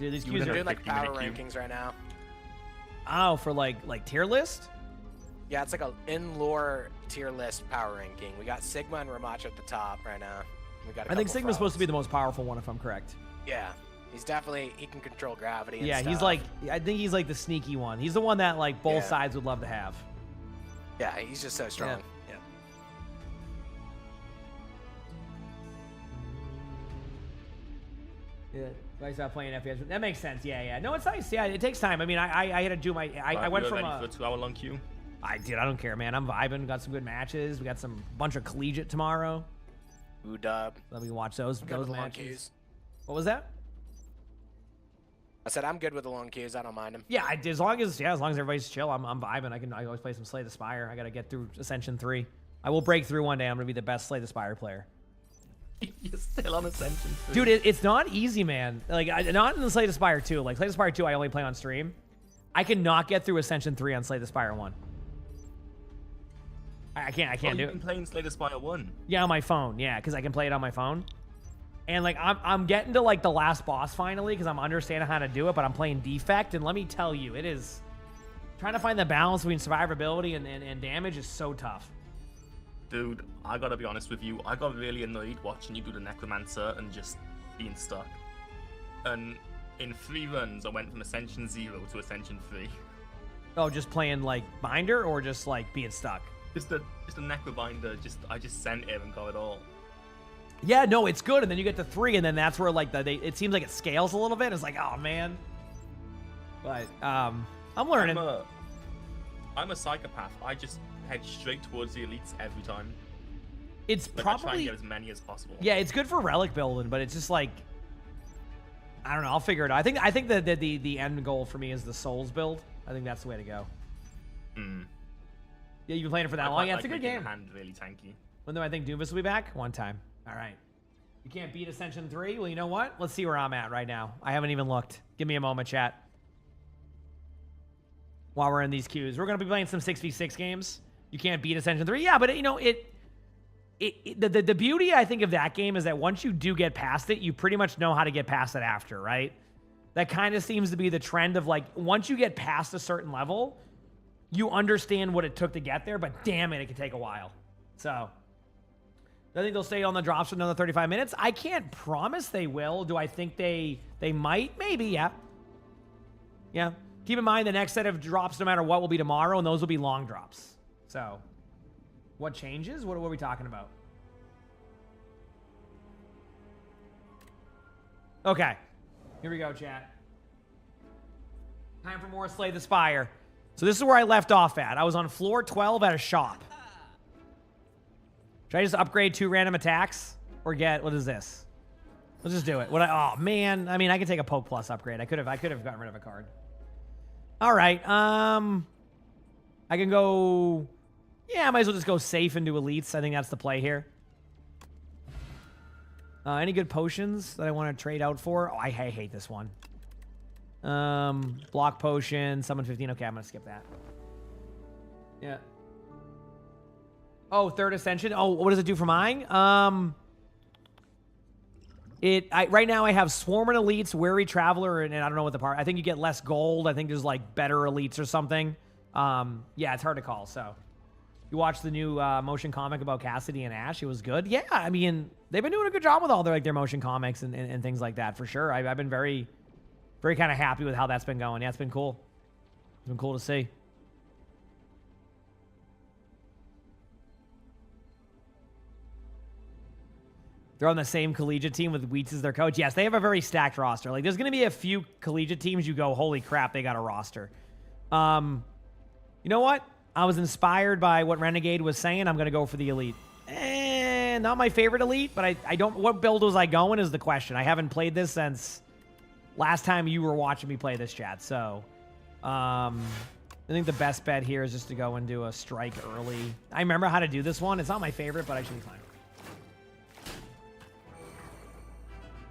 Dude, these We're queues are doing like power rankings right now. Oh, for like tier list? Yeah, it's like a in-lore tier list power ranking. We got Sigma and Ramacho at the top right now. We got. I think Sigma's supposed to be the most powerful one, if I'm correct. Yeah, he's definitely he can control gravity. And Yeah, he's stuff. like, I think he's like the sneaky one. He's the one that like both Yeah. sides would love to have. Yeah, he's just so strong. Yeah. Yeah. I start playing FPS. That makes sense. Yeah. No, it's nice. Yeah, it takes time. I mean, I had to do my. I went from a 2-hour-long queue. I don't care, man. I'm vibing. Got some good matches. We got some bunch of collegiate tomorrow. Udub. Let me watch those Go to the matches. monkeys. What was that? I said I'm good with the long queues. I don't mind them. Yeah, as long as everybody's chill, I'm vibing. I always play some Slay the Spire. I gotta get through Ascension 3. I will break through one day. I'm gonna be the best Slay the Spire player. You're still on Ascension 3. Dude, it's not easy, man. Like, not in the Slay the Spire 2. Like, Slay the Spire 2, I only play on stream. I cannot get through Ascension 3 on Slay the Spire 1. I can't do You've it. been playing Slay the Spire 1. Yeah, on my phone. Yeah, because I can play it on my phone. And like I'm getting to like the last boss finally because I'm understanding how to do it, but I'm playing defect, and let me tell you, it is trying to find the balance between survivability and damage is so tough. Dude, I gotta be honest with you. I got really annoyed watching you do the Necromancer and just being stuck. And in 3 runs, I went from Ascension 0 to Ascension 3. Oh, just playing like Binder or just like being stuck? Just a Necrobinder. I just sent it and got it all. Yeah, no, it's good, and then you get to 3, and then that's where like it seems like it scales a little bit. It's like, oh man. But I'm learning. I'm a psychopath. I just head straight towards the elites every time. It's like, probably I try and get as many as possible. Yeah, it's good for relic building, but it's just like I don't know. I'll figure it out. I think that the end goal for me is the souls build. I think that's the way to go. Yeah, you've been playing it for that long. Yeah, it's a good game. Hand really tanky. When do I think Doomfist will be back? One time. All right. You can't beat Ascension 3? Well, you know what? Let's see where I'm at right now. I haven't even looked. Give me a moment, chat. While we're in these queues. We're going to be playing some 6v6 games. You can't beat Ascension 3. Yeah, but, you know, the beauty, I think, of that game is that once you do get past it, you pretty much know how to get past it after, right? That kind of seems to be the trend of, like, once you get past a certain level, you understand what it took to get there, but damn it, it can take a while. So I think they'll stay on the drops for another 35 minutes. I can't promise they will. Do I think they might? Maybe, yeah. Yeah. Keep in mind the next set of drops, no matter what, will be tomorrow, and those will be long drops. So what changes? What are we talking about? Okay. Here we go, chat. Time for more Slay the Spire. So this is where I left off at. I was on floor 12 at a shop. Should I just upgrade 2 random attacks? Or get, what is this? Let's just do it. Oh, man. I mean, I can take a Poke Plus upgrade. I could have gotten rid of a card. All right. I can go... Yeah, I might as well just go safe and do elites. I think that's the play here. Any good potions that I want to trade out for? Oh, I hate this one. Block potion, summon 15. Okay, I'm going to skip that. Yeah. Oh, 3rd Ascension. Oh, what does it do for mine? Right now I have Swarm and Elites, Weary Traveler, and I don't know what the part. I think you get less gold. I think there's like better Elites or something. Yeah, it's hard to call. So, you watched the new motion comic about Cassidy and Ash. It was good. Yeah, I mean they've been doing a good job with all their motion comics and things like that for sure. I've been very, very kind of happy with how that's been going. Yeah, it's been cool. It's been cool to see. They're on the same collegiate team with Wheats as their coach. Yes, they have a very stacked roster. Like, there's going to be a few collegiate teams you go, holy crap, they got a roster. You know what? I was inspired by what Renegade was saying. I'm going to go for the elite. Not my favorite elite, but I don't... What build was I going is the question. I haven't played this since last time you were watching me play this, chat. So, I think the best bet here is just to go and do a strike early. I remember how to do this one. It's not my favorite, but I should be fine.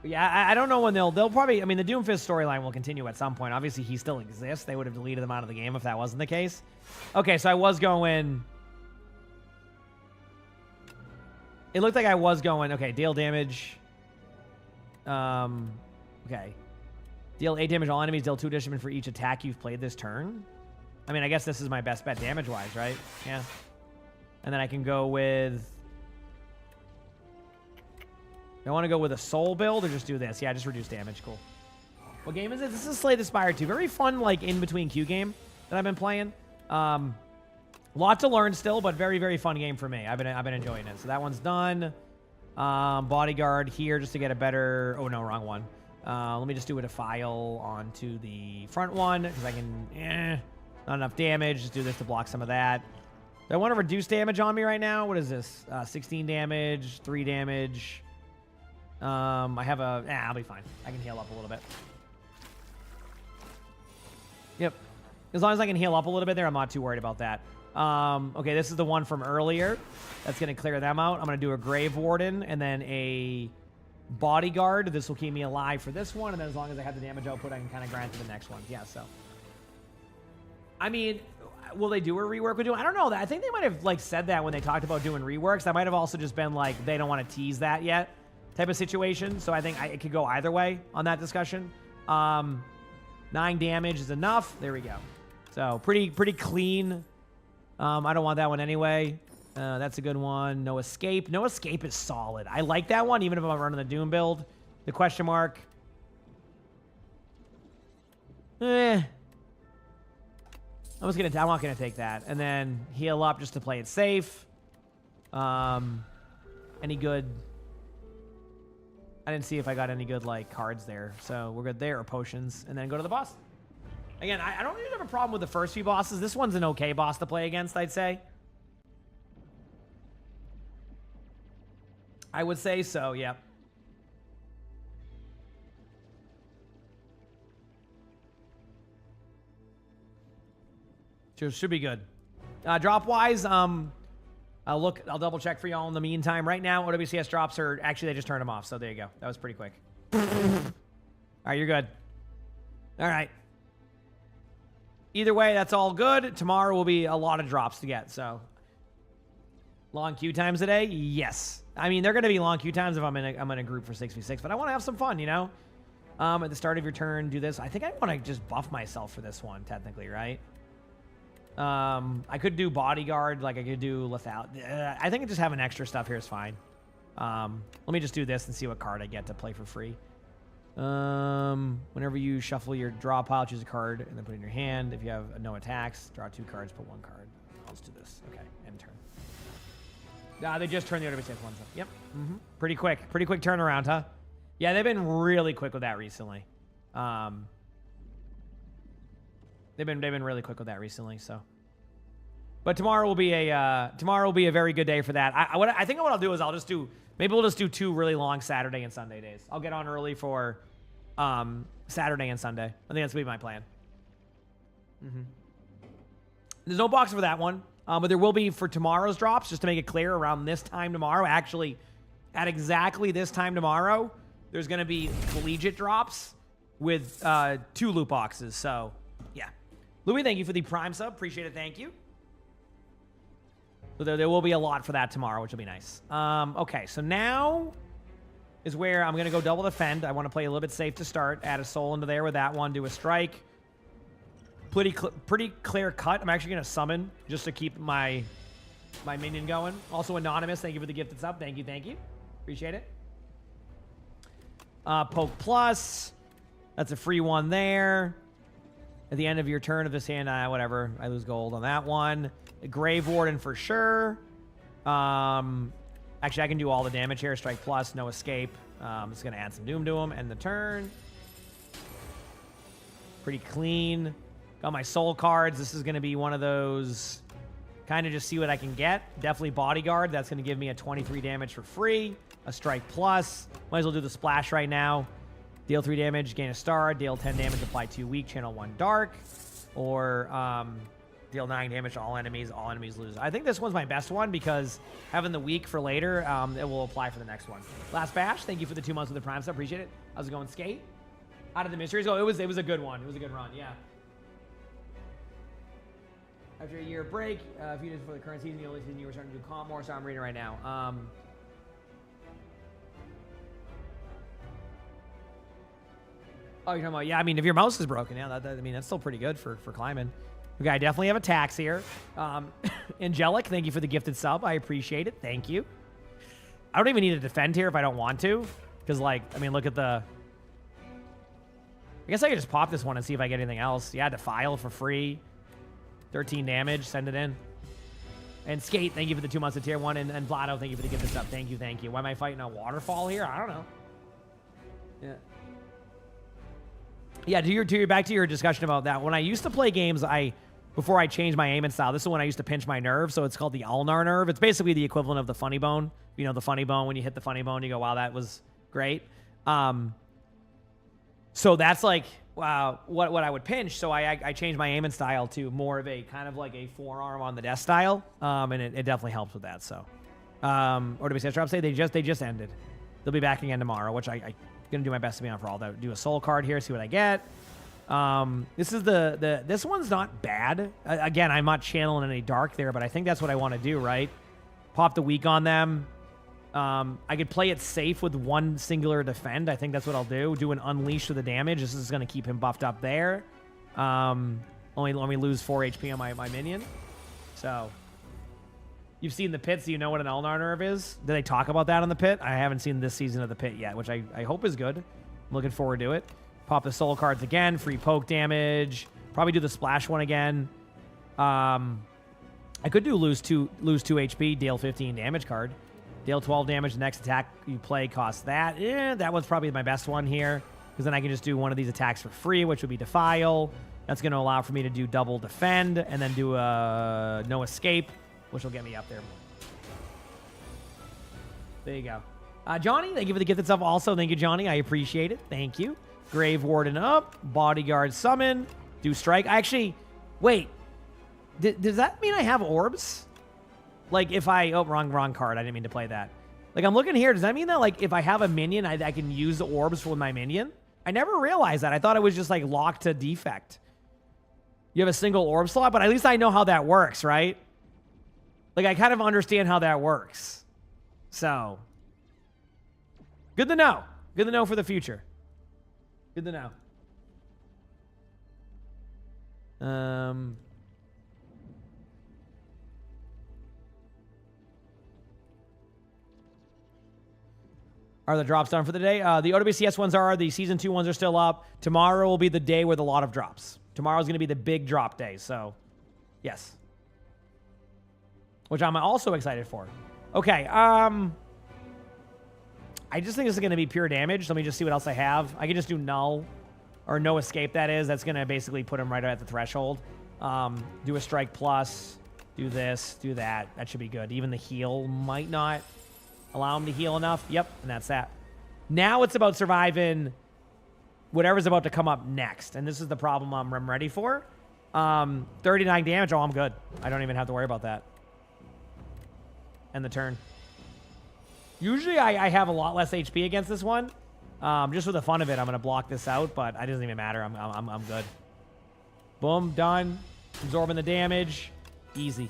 Yeah, I don't know when they'll probably... I mean, the Doomfist storyline will continue at some point. Obviously, he still exists. They would have deleted him out of the game if that wasn't the case. Okay, so I was going... It looked like I was going... Okay, deal damage. Okay. Deal 8 damage to all enemies. Deal 2 damage for each attack you've played this turn. I mean, I guess this is my best bet damage-wise, right? Yeah. And then I can go with... I want to go with a soul build or just do this? Yeah, just reduce damage. Cool. What game is it? This is Slay the Spire 2. Very fun, like, in-between queue game that I've been playing. Lot to learn still, but very, very fun game for me. I've been enjoying it. So that one's done. Bodyguard here just to get a better... Oh, no, wrong one. Let me just do a defile onto the front one because I can... not enough damage. Just do this to block some of that. Do I want to reduce damage on me right now? What is this? 16 damage, 3 damage... I have a... I'll be fine. I can heal up a little bit. Yep. As long as I can heal up a little bit there, I'm not too worried about that. Okay, this is the one from earlier. That's going to clear them out. I'm going to do a Grave Warden and then a Bodyguard. This will keep me alive for this one, and then as long as I have the damage output, I can kind of grind to the next one. Yeah, so. I mean, will they do a rework with Doom? I don't know. I think they might have like said that when they talked about doing reworks. That might have also just been like they don't want to tease that yet type of situation. So I think it could go either way on that discussion. 9 damage is enough. There we go. So pretty clean. I don't want that one anyway. That's a good one. No Escape. No Escape is solid. I like that one, even if I'm running the Doom build. The question mark. I'm not gonna take that. And then heal up just to play it safe. Any good? I didn't see if I got any good like cards there, so we're good there, or potions, and then go to the boss. Again, I don't really have a problem with the first few bosses. This one's an okay boss to play against, I'd say. I would say so, yeah. Should be good. Drop-wise, I'll double check for y'all in the meantime. Right now, OWCS drops are, actually, they just turned them off, so there you go. That was pretty quick. All right, you're good. All right. Either way, that's all good. Tomorrow will be a lot of drops to get, so. Long queue times today? Yes. I mean, they're going to be long queue times if I'm in a group for 6v6, but I want to have some fun, you know? At the start of your turn, do this. I think I want to just buff myself for this one, technically, right? I could do Bodyguard, like I could do Lethal. I think just having extra stuff here is fine. Let me just do this and see what card I get to play for free. Whenever you shuffle your draw pile, choose a card and then put it in your hand. If you have no attacks, draw 2 cards, put 1 card. Let's do this. Okay, end turn. They just turned the OWCS ones up. Yep. Pretty quick turnaround, huh? Yeah, they've been really quick with that recently. They've been really quick with that recently. So, but tomorrow will be a very good day for that. I think what I'll do is maybe we'll just do 2 really long Saturday and Sunday days. I'll get on early for Saturday and Sunday. I think that's gonna be my plan. There's no box for that one, but there will be for tomorrow's drops. Just to make it clear, around this time tomorrow, actually, at exactly this time tomorrow, there's gonna be collegiate drops with 2 loot boxes. So, yeah. Louis, thank you for the Prime sub. Appreciate it. Thank you. So there will be a lot for that tomorrow, which will be nice. Okay, so now is where I'm going to go double defend. I want to play a little bit safe to start. Add a soul into there with that one. Do a strike. Pretty clear cut. I'm actually going to summon just to keep my minion going. Also, Anonymous, thank you for the gifted sub. Thank you. Appreciate it. Poke plus. That's a free one there. At the end of your turn of this hand, whatever. I lose gold on that one. A Grave Warden for sure. Actually, I can do all the damage here. Strike plus, no escape. It's going to add some doom to him. End the turn. Pretty clean. Got my soul cards. This is going to be one of those kind of just see what I can get. Definitely Bodyguard. That's going to give me a 23 damage for free. A strike plus. Might as well do the splash right now. Deal 3 damage, gain a star. Deal 10 damage, apply 2 weak, channel 1 dark. Or deal 9 damage to all enemies lose. I think this one's my best one because having the weak for later, it will apply for the next one. Last Bash, thank you for the 2 months with the Prime sub. Appreciate it. How's it going, Skate? How did the mysteries go? It was a good one. It was a good run, yeah. After a year break, a few days before the current season, the only season you were starting to do comp more, so I'm reading right now. Oh, you're talking about, yeah, I mean, if your mouse is broken, yeah, I mean, that's still pretty good for climbing. Okay, I definitely have attacks here. Angelic, thank you for the gifted sub. I appreciate it. Thank you. I don't even need to defend here if I don't want to. Because, like, I mean, look at the... I guess I could just pop this one and see if I get anything else. Yeah, Defile for free. 13 damage. Send it in. And Skate, thank you for the 2 months of tier 1. And Vlado, thank you for the gifted sub. Thank you. Why am I fighting a waterfall here? I don't know. Yeah. Yeah, back to your discussion about that. When I used to play games, before I changed my aiming style, this is when I used to pinch my nerve, so it's called the ulnar nerve. It's basically the equivalent of the funny bone. You know, the funny bone, when you hit the funny bone, you go, wow, that was great. So that's like, what I would pinch. So I changed my aiming style to more of a kind of like a forearm on the death style, and it definitely helps with that. So, or do we say drop? Say they just ended. They'll be back again tomorrow, which I'm gonna do my best to be on for all that. Do a soul card here, see what I get. This is this one's not bad. Again, I'm not channeling any dark there, but I think that's what I want to do, right? Pop the weak on them. I could play it safe with one singular defend. I think that's what I'll do. Do an unleash with the damage. This is going to keep him buffed up there. Only lose 4 HP on my minion. So, you've seen the pit, so you know what an Elnar nerve is. Did they talk about that on the pit? I haven't seen this season of the pit yet, which I hope is good. I'm looking forward to it. Pop the soul cards again. Free poke damage. Probably do the splash one again. I could do lose 2 HP, deal 15 damage card. Deal 12 damage. The next attack you play costs that. That one's probably my best one here, because then I can just do one of these attacks for free, which would be Defile. That's going to allow for me to do double defend and then do no escape, which will get me up there. There you go. Johnny, thank you for the gift itself also. Thank you, Johnny. I appreciate it. Thank you. Grave Warden up. Bodyguard summon. Do strike. Wait. Does that mean I have orbs? Like if wrong card. I didn't mean to play that. Like I'm looking here. Does that mean that like if I have a minion, I can use the orbs for my minion? I never realized that. I thought it was just like locked to defect. You have a single orb slot, but at least I know how that works, right? Like I kind of understand how that works. So good to know. Good to know for the future. Good to know. Are the drops done for the day? The OWCS ones are. The Season 2 ones are still up. Tomorrow will be the day with a lot of drops. Tomorrow's going to be the big drop day, so yes. Which I'm also excited for. Okay, I just think this is going to be pure damage. Let me just see what else I have. I can just do null, or no escape, that is. That's going to basically put him right at the threshold. Do a strike plus, do this, do that. That should be good. Even the heal might not allow him to heal enough. Yep, and that's that. Now it's about surviving whatever's about to come up next. And this is the problem I'm ready for. 39 damage. Oh, I'm good. I don't even have to worry about that. End the turn. Usually I have a lot less HP against this one. Just for the fun of it, I'm going to block this out, but it doesn't even matter. I'm good. Boom, done. Absorbing the damage. Easy.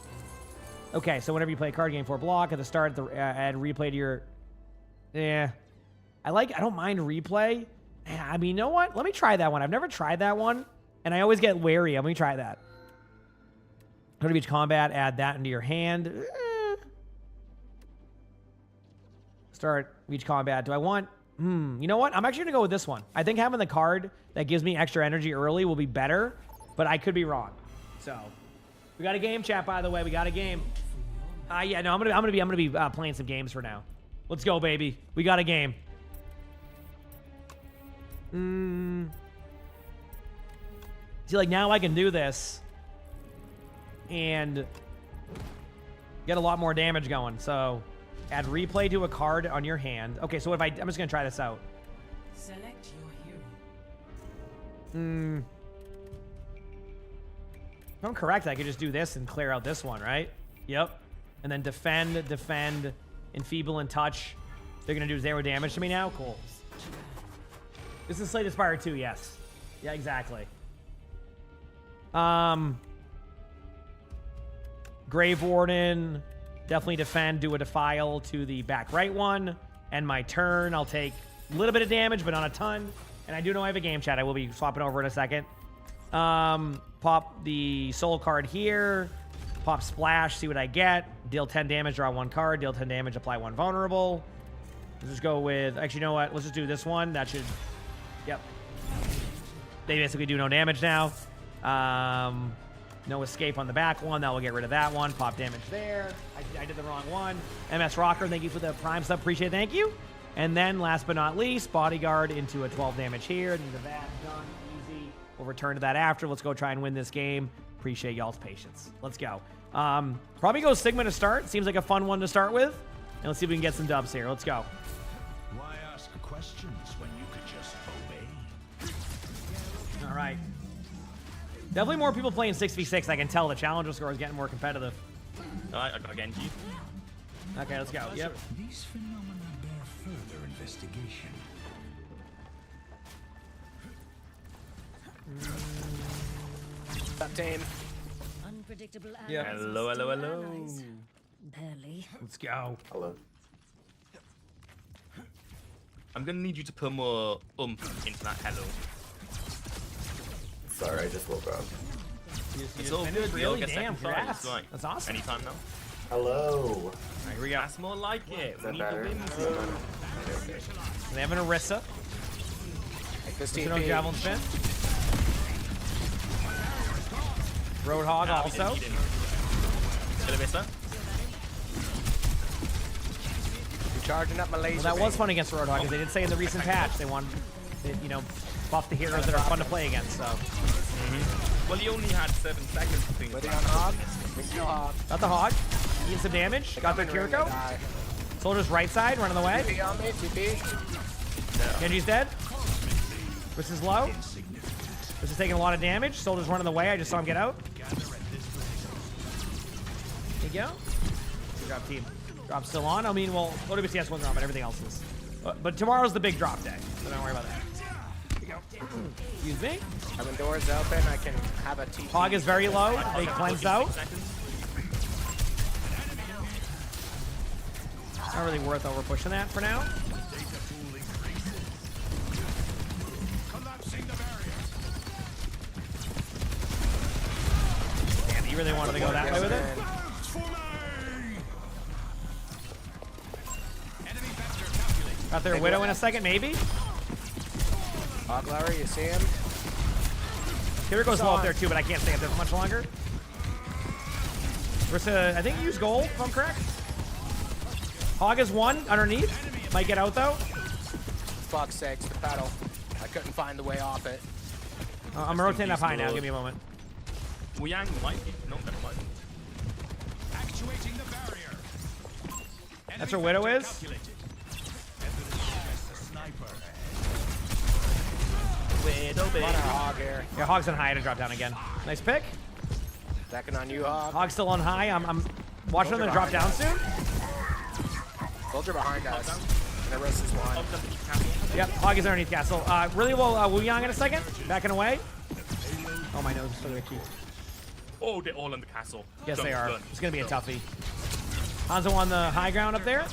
Okay, so whenever you play a card game for a block, at the start, add replay to your... Yeah. I don't mind replay. I mean, you know what? Let me try that one. I've never tried that one, and I always get wary. Let me try that. Go to each combat, add that into your hand. Start each combat. Do I want... you know what? I'm actually going to go with this one. I think having the card that gives me extra energy early will be better, but I could be wrong. So, we got a game, chat, by the way. We got a game. Yeah, no, I'm gonna be playing some games for now. Let's go, baby. We got a game. See, like, now I can do this and get a lot more damage going. So, add replay to a card on your hand. Okay, so if I'm just gonna try this out. Select your hero. If I'm correct, I could just do this and clear out this one, right? Yep. And then defend, enfeeble, and touch. They're going to do 0 damage to me now? Cool. This is Slate Aspire 2, yes. Yeah, exactly. Grave Warden. Definitely defend, do a defile to the back right one. And my turn, I'll take a little bit of damage, but not a ton. And I do know I have a game chat. I will be swapping over in a second. Pop the soul card here. Pop splash, see what I get. Deal 10 damage, draw 1 card. Deal 10 damage, apply 1 vulnerable. Let's just go with... Actually, you know what? Let's just do this one. That should... Yep. They basically do no damage now. No escape on the back one. That will get rid of that one. Pop damage there. I did the wrong one. MS Rocker, thank you for the prime sub. Appreciate it. Thank you. And then, last but not least, Bodyguard into a 12 damage here. Into that. Done. Easy. We'll return to that after. Let's go try and win this game. Appreciate y'all's patience. Let's go. Probably go Sigma to start. Seems like a fun one to start with. And let's see if we can get some dubs here. Let's go. Why ask questions when you could just obey? All right. Definitely more people playing 6v6. I can tell the challenger score is getting more competitive. All right, I got Genji. Okay, let's go. Yep. These phenomena bear further investigation. Top team. Unpredictable. Yeah. Hello, hello, hello. Barely. Let's go. Hello. I'm gonna need you to put more into that hello. Sorry, I just woke up. It's all good. We all Really? get Damn, second prize. congrats. Right. That's awesome. Anytime now. Hello. Here we go. That's more like it. Is We that need the better? wins. They have an Orisa. Like this No TP. javelin spin. Roadhog Nah, we also. didn't need him. Still a mister. I'm charging up my laser. Well, that was beam. fun against Roadhog because they did say in the recent patch they want, you know, buff the heroes that are fun to play against. So Well, he only had 7 seconds to think Ready about on it. hog? We kill hog. got the hog. Eating some damage. Got the Coming ring, Kiriko. they die. Soldier's right side running away. TP on me, TP. Genji's dead. This is low. This is taking a lot of damage. Soldier's running away. I just saw him get out. There you go. Good job, team. Drop's still on. I mean, well, OWCS wasn't on, but everything else is. But tomorrow's the big drop day, so don't worry about that. Excuse me. Having doors open, I can have a TP. Hog is very low. They cleansed out. Not really worth over pushing that for now. Damn, you really wanted to go that way with it? Got their Widow in a second, maybe? Hog lower, you see him? Kiriko's low up there too, but I can't stay up there for much longer. Versa, I think you use gold, if I'm correct. Hog is one underneath. Might get out though. Fuck's sakes, the pedal. I couldn't find the way off it. I'm rotating up high now. Give me a moment. Wu Yang might be. No, never mind. Actuating the barrier. That's where Widow is. Widow, Run our hog here. Yeah, Hog's on high to drop down again. Nice pick. Second on you, hog. Hog's still on high. I'm watching them to drop down soon. Soldier behind us. And the rest is one. Yep, Hog is underneath castle. Really well, Wu Yang in a second. Backing away. Oh, my nose is so itchy. Oh, they're all in the castle. Yes, Done, they are. done. It's going to be a toughie. Hanzo on the high ground up there.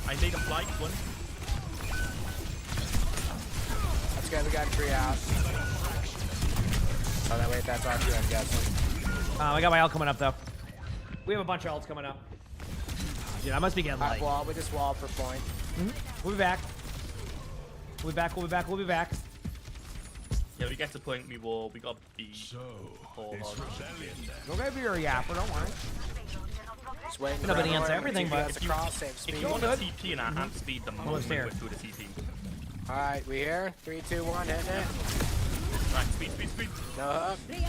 I made a flight one. Let's go, we got 3 out. Oh, that wait, that's our 2, I'm guessing. I got my ult coming up, though. We have a bunch of ults coming up. Dude, I must be getting light. Wall, we just walled for point. We'll be back. We'll be back, we'll be back, we'll be back. Yeah, we get to point we will. We got the. Don't go be your yapper, don't worry. Just waiting Nobody for answer everyone. everything, TP but has a cross save speed. If you want to TP and at speed, the moment Almost we there. went through the TP. Alright, we here? 3, 2, 1, hitting it. Right, speed, speed, speed. No hook. There you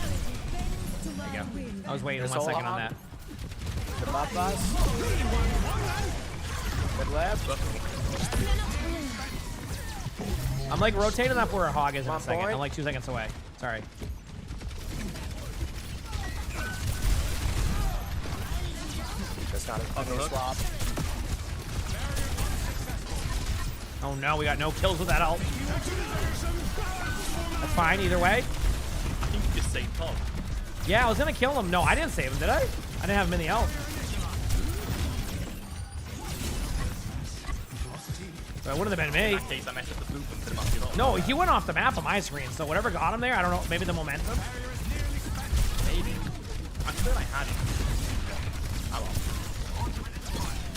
go. I was waiting This 1 whole second on hog? that. The buff us. Good left. I'm like rotating up where a Hog is in a One second. point. I'm like 2 seconds away. Sorry. That's not a new swap. Oh no, we got no kills with that ult. That's fine, either way. I think you just saved Tom. Yeah, I was gonna kill him. No, I didn't save him, did I? I didn't have him in the ult. So it wouldn't have been In me. that case, I messed up the loop and put him up the No, he went off the map on my screen, so whatever got him there, I don't know, maybe the momentum. Maybe. I thought I had it. Oh well.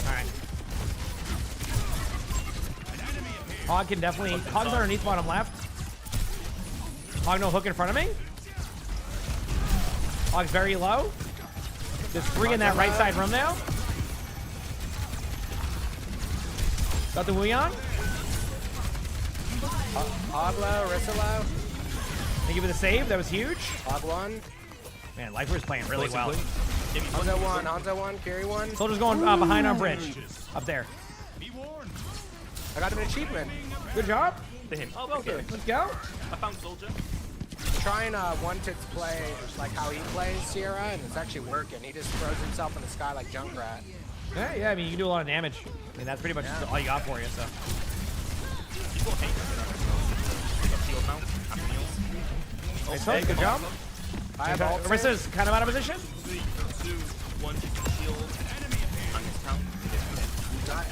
Alright. Hog can definitely... Hog's underneath bottom left. Hog no hook in front of me. Hog's very low. Just free in that right side room now. Got the Wu Yang. Hog low, Rissa low. They give it a save. That was huge. Hog 1. Man, Lifer's playing really well. Hanzo 1, Hanzo 1, Fury 1. Soldier's going behind our bridge. Up there. I got an achievement. Good job. to him. Oh, well done. Let's go. I found Soldier. Trying one to play like how he plays Sierra, and it's actually working. He just throws himself in the sky like Junkrat. Yeah, I mean, you can do a lot of damage. I mean, that's pretty much all you got for you, so. He's got Hank. He's got shield now. And heals. Nice hook, good job. Arissa's kind of out of position. 3, 2, 1, you can shield. And his count.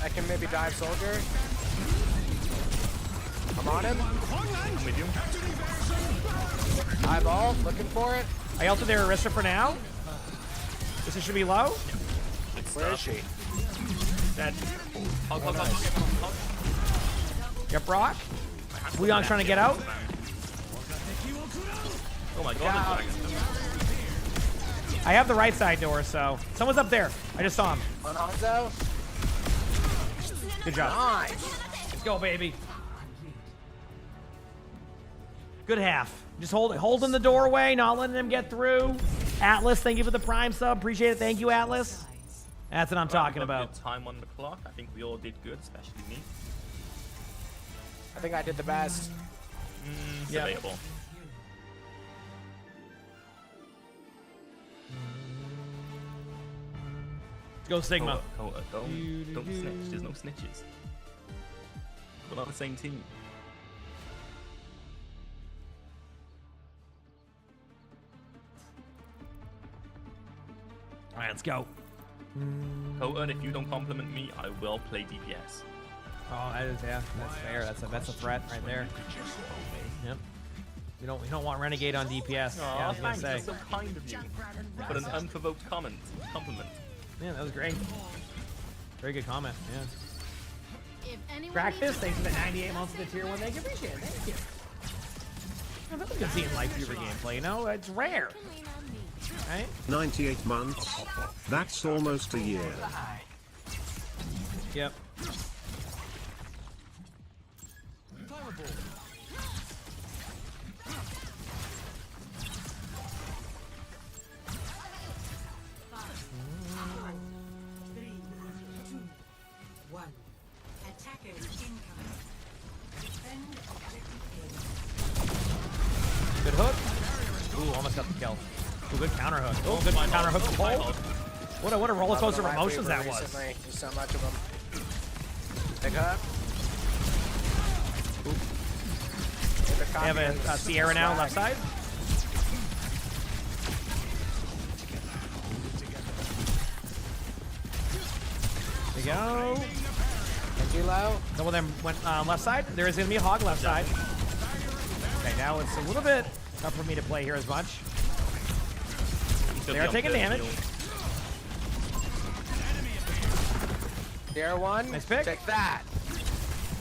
I can maybe dive Soldier. I'm on him. I'm with you. Eyeball, looking for it. I ulted their Arissa for now. This should be low. Where is she? Dead. Hug. Yep, Brock. Leon's trying to get out. Oh my god. I have the right side door, so someone's up there. I just saw him. On Hanzo. Good job. Nice. Let's go, baby. Good half. Just holding the doorway, not letting them get through. Atlas, thank you for the Prime sub. Appreciate it. Thank you, Atlas. That's what I'm talking about. Good time on the clock. I think we all did good, especially me. I think I did the best. Debatable. Let's go, Sigma. Don't snitch. There's no snitches. We're on the same team. All right, let's go. Cohen, if you don't compliment me, I will play DPS. Oh, that is, yeah, that's fair. That's a threat right there. Yep. We don't want Renegade on DPS. Yeah, I was gonna thanks, say. that's so kind of you. But an unprovoked compliment. Yeah, that was great. Very good comment. Yeah. Practice. Thanks for the 98 months of the tier 1. Thank you. Appreciate it. Thank you. I'm not gonna see in live viewer gameplay. You know, it's rare. Right? 98 months. That's almost a year. Yep. Good hook. Ooh, almost got the kill. Ooh, good counter hook. Oh, good counter hook from Paul. What a roller coaster of emotions that was. There's so much of them. Big hook. They have a Sierra now left side. There you go. Genji low. Double them went left side. There is going to be a hog left side. Okay, now it's a little bit tough for me to play here as much. They are taking damage. Sierra 1. Nice pick. Take that.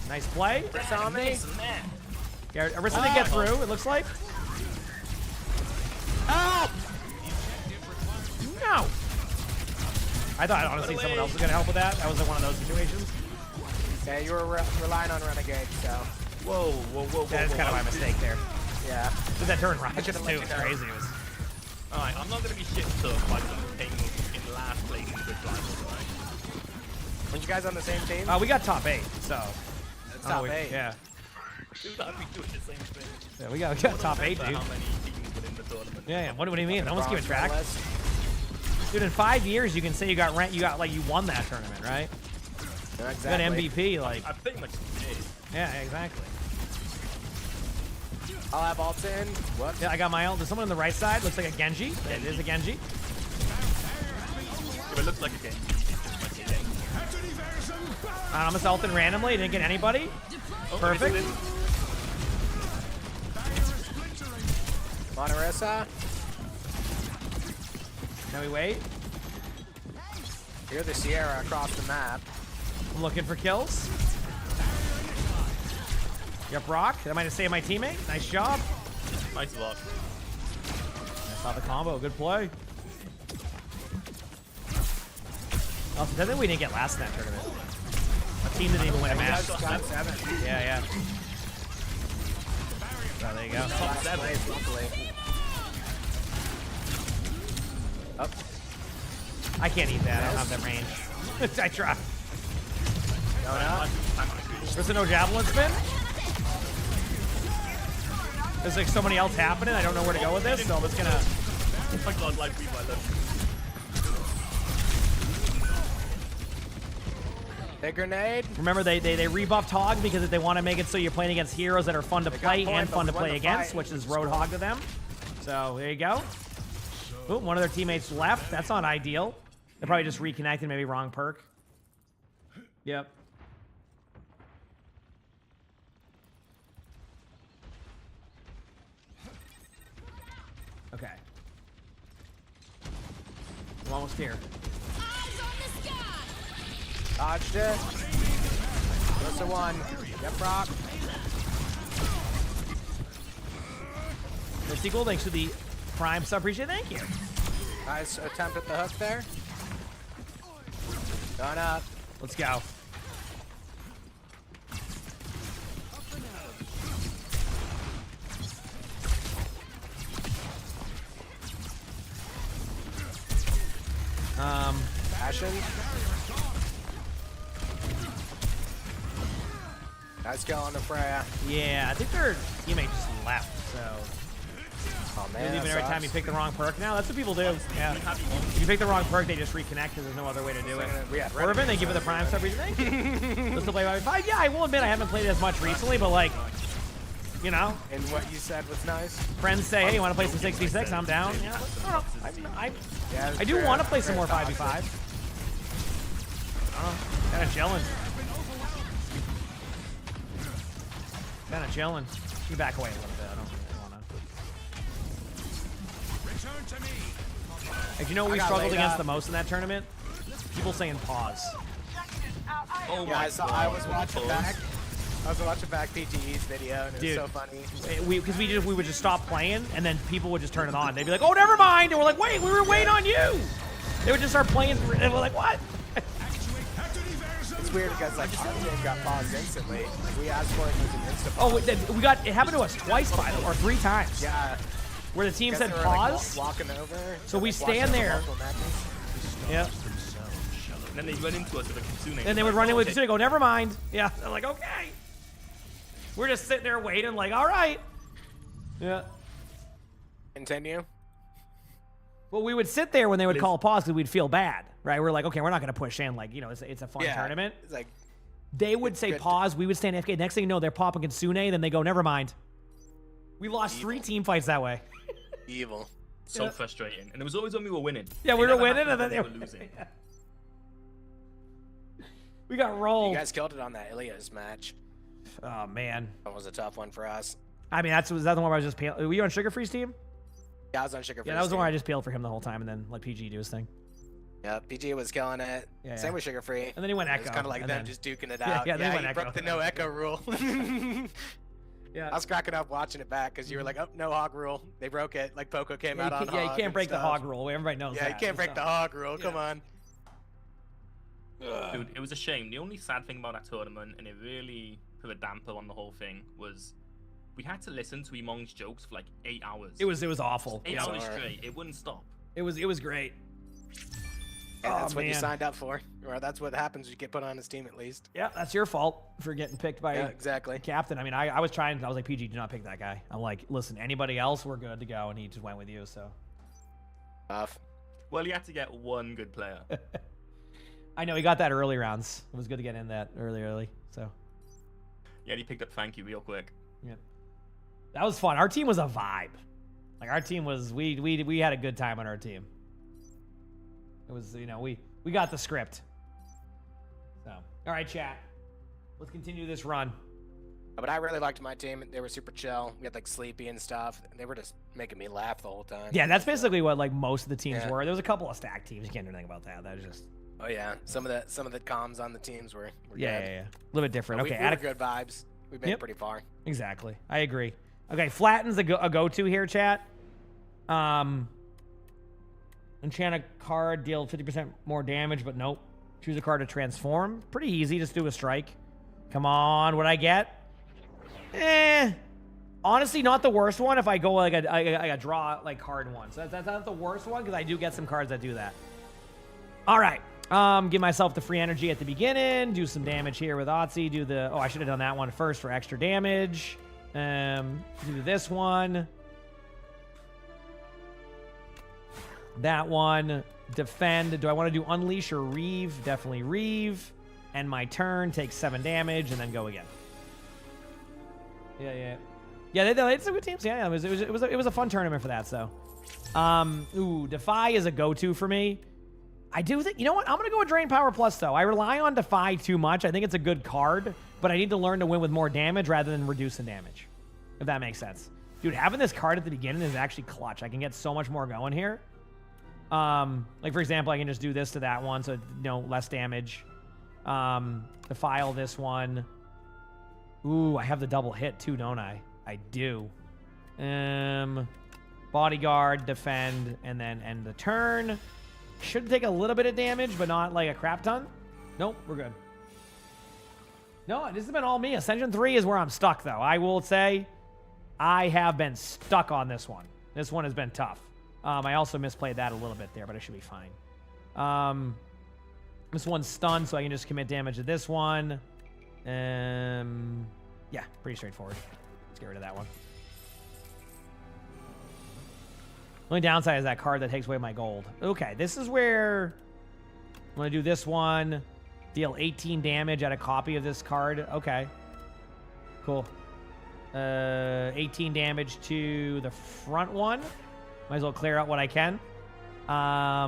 Nice play. It's on me. Yeah, Arissa didn't get through, it looks like. Oh! No! I thought honestly someone else was going to help with that. That was one of those situations. Yeah, you were relying on Renegade, so. Whoa. That's kind of my mistake there. Yeah. Did that turn right too? should've It let you was know. crazy. It was... Alright, I'm not going to be shit tough by being in last place in good rivals, right? Weren't you guys on the same team? We got top 8, so. Top 8. Yeah. Dude, I'd be doing the same thing. Yeah, we got top 8, dude. How many teams within the tournament? Yeah. What do you mean? No one's keeping track. Medalist. Dude, in 5 years, you can say you got like you won that tournament, right? Yeah, You got exactly. MVP, like. I pretty much did. Yeah, exactly. I'll have ults in. What? Yeah, I got my ult. There's someone on the right side. Looks like a Genji. It is a Genji. If it looks like a game, it might be a game. I'm just ulting randomly. Didn't get anybody. Perfect. Monteressa. Now we wait. Here's the Sierra across the map. I'm looking for kills. Yep, Brock. That might have saved my teammate. Nice job. Nice luck. I saw the combo. Good play. Also, doesn't think we didn't get last in that tournament. A team didn't even win a match. Got 7. Yeah. So there you go. Last place, luckily. Oh. I can't eat that. I don't have that range. I try. Going up. There's a no javelin spin. There's like so many else happening. I don't know where to go with this, so I'm just gonna. Oh my god, like read my lips. Big grenade. Remember, they rebuffed Hog because they want to make it so you're playing against heroes that are fun to play and fun to play against, which is Roadhog to them. So there you go. Ooh, one of their teammates left. That's not ideal. They're probably just reconnecting, maybe wrong perk. Yep. Okay. I'm almost here. Dodged it. Just a one. Yep, Brock. The sequel, thanks for the Prime sub. Appreciate it. Thank you. Nice attempt at the hook there. Done up. Let's go. Passion. Nice kill on the Freya. Yeah, I think their teammate just left, so. Oh man, You're leaving every time you pick the wrong perk. Now that's what people do. Yeah. If you pick the wrong perk, they just reconnect because there's no other way to do it. Urban, they give it the Prime sub. Thank you. Let's play by 5. Yeah, I will admit I haven't played it as much recently, but like, you know. And what you said was nice. Friends say, hey, you want to play some 6v6? I'm down. Yeah. I do want to play some more 5v5. Kind of chilling. Kind of chilling. You back away a little bit. I don't really want to. Like, you know what we struggled against the most in that tournament? People saying pause. Oh yeah, I was watching back. I was watching back PGE's video, and it was so funny. Because we would just stop playing, and then people would just turn it on. They'd be like, "Oh, never mind," and we're like, "Wait, we were waiting on you." They would just start playing, and we're like, "What?" It's weird because like our game got paused instantly. Like, we asked for it as an instant pause. Oh, it happened to us twice, by the way, or 3 times. Yeah. Where the team said were, pause. Like, walking over. So we stand there. Yeah. And then they run into us with a Kitsune. And they would run in with Kitsune and go, never mind. Yeah. They're like, okay. We're just sitting there waiting, like, all right. Yeah. Continue. Well, we would sit there when they would call pause because we'd feel bad, right? We're like, okay, we're not going to push in. Like, you know, it's a fun tournament. It's like, they would say pause. We would stand AFK. Next thing you know, they're popping Kitsune. Then they go, never mind. We lost 3 team fights that way. Evil. So frustrating. And it was always when we were winning. Yeah, we were winning, and then they were losing. We got rolled. You guys killed it on that Ilias match. Oh, man. That was a tough one for us. I mean, was that the one where I was just peeling? Were you on Sugar Free's team? Yeah, I was on Sugar Free's Yeah, that was the team. one I just peeled for him the whole time and then let PG do his thing. Yeah, PG was killing it. Yeah, Same with Sugar Free. And then he went Echo. It was kind of like and them then, just duking it Yeah, out. yeah, they went he Echo. broke the no Echo rule. Yeah. I was cracking up watching it back because you were like, oh, no hog rule. They broke it. Like Poco came out on hog. Yeah, you can't break the stuff. hog rule. Everybody knows Yeah, that. you can't break the hog rule. Come on. Dude, it was a shame. The only sad thing about that tournament, and it really put a damper on the whole thing, was we had to listen to emong's jokes for like 8 hours. It was awful. 8 hours straight. It wouldn't stop. It was great. And that's what you man. signed up for. Or that's what happens when you get put on his team at least. Yeah, that's your fault for getting picked by exactly. captain. I mean, I was like, PG, do not pick that guy. I'm like, listen, anybody else, we're good to go. And he just went with you, so. Tough. Well, you had to get one good player. I know, he got that early rounds. It was good to get in that early, so. Yeah, he picked up Thank You real quick. Yeah. That was fun. Our team was a vibe. Like, our team was, we had a good time on our team. It was, you know, we got the script. So, all right, chat. Let's continue this run. But I really liked my team. They were super chill. We had like Sleepy and stuff. They were just making me laugh the whole time. Yeah, that's basically what like most of the teams were. There was a couple of stacked teams. You can't do anything about that. That was just. Oh yeah, some of the comms on the teams were good. Yeah. A little bit different. But Okay, we were good vibes. We made it pretty far. Exactly. I agree. Okay, Flatten's a go-to here, chat. Enchant a card, deal 50% more damage, but nope. Choose a card to transform. Pretty easy. Just do a strike. Come on, what'd I get? Honestly, not the worst one if I go like a draw like card one. So that's not the worst one because I do get some cards that do that. All right. Give myself the free energy at the beginning. Do some damage here with OWCS. Do the... Oh, I should have done that one first for extra damage. Do this one. That one. Defend. Do I want to do Unleash or Reeve? Definitely Reeve. End my turn. Take 7 damage and then go again. Yeah, they had some good teams. Yeah, it was a fun tournament for that. So, Defy is a go-to for me. I do think, you know what? I'm gonna go with Drain Power Plus though. I rely on Defy too much. I think it's a good card, but I need to learn to win with more damage rather than reducing damage. If that makes sense, dude. Having this card at the beginning is actually clutch. I can get so much more going here. Like for example, I can just do this to that one, so less damage. Defile this one. Ooh, I have the double hit too, don't I? I do. Bodyguard, defend, and then end the turn. Should take a little bit of damage, but not like a crap ton. Nope, we're good. No, this has been all me. Ascension 3 is where I'm stuck, though. I will say I have been stuck on this one. This one has been tough. I also misplayed that a little bit there, but I should be fine. This one's stunned, so I can just commit damage to this one. Yeah, pretty straightforward. Let's get rid of that one. Only downside is that card that takes away my gold. Okay, this is where I'm going to do this one. Deal 18 damage at a copy of this card. Okay. Cool. 18 damage to the front one. Might as well clear out what I can. I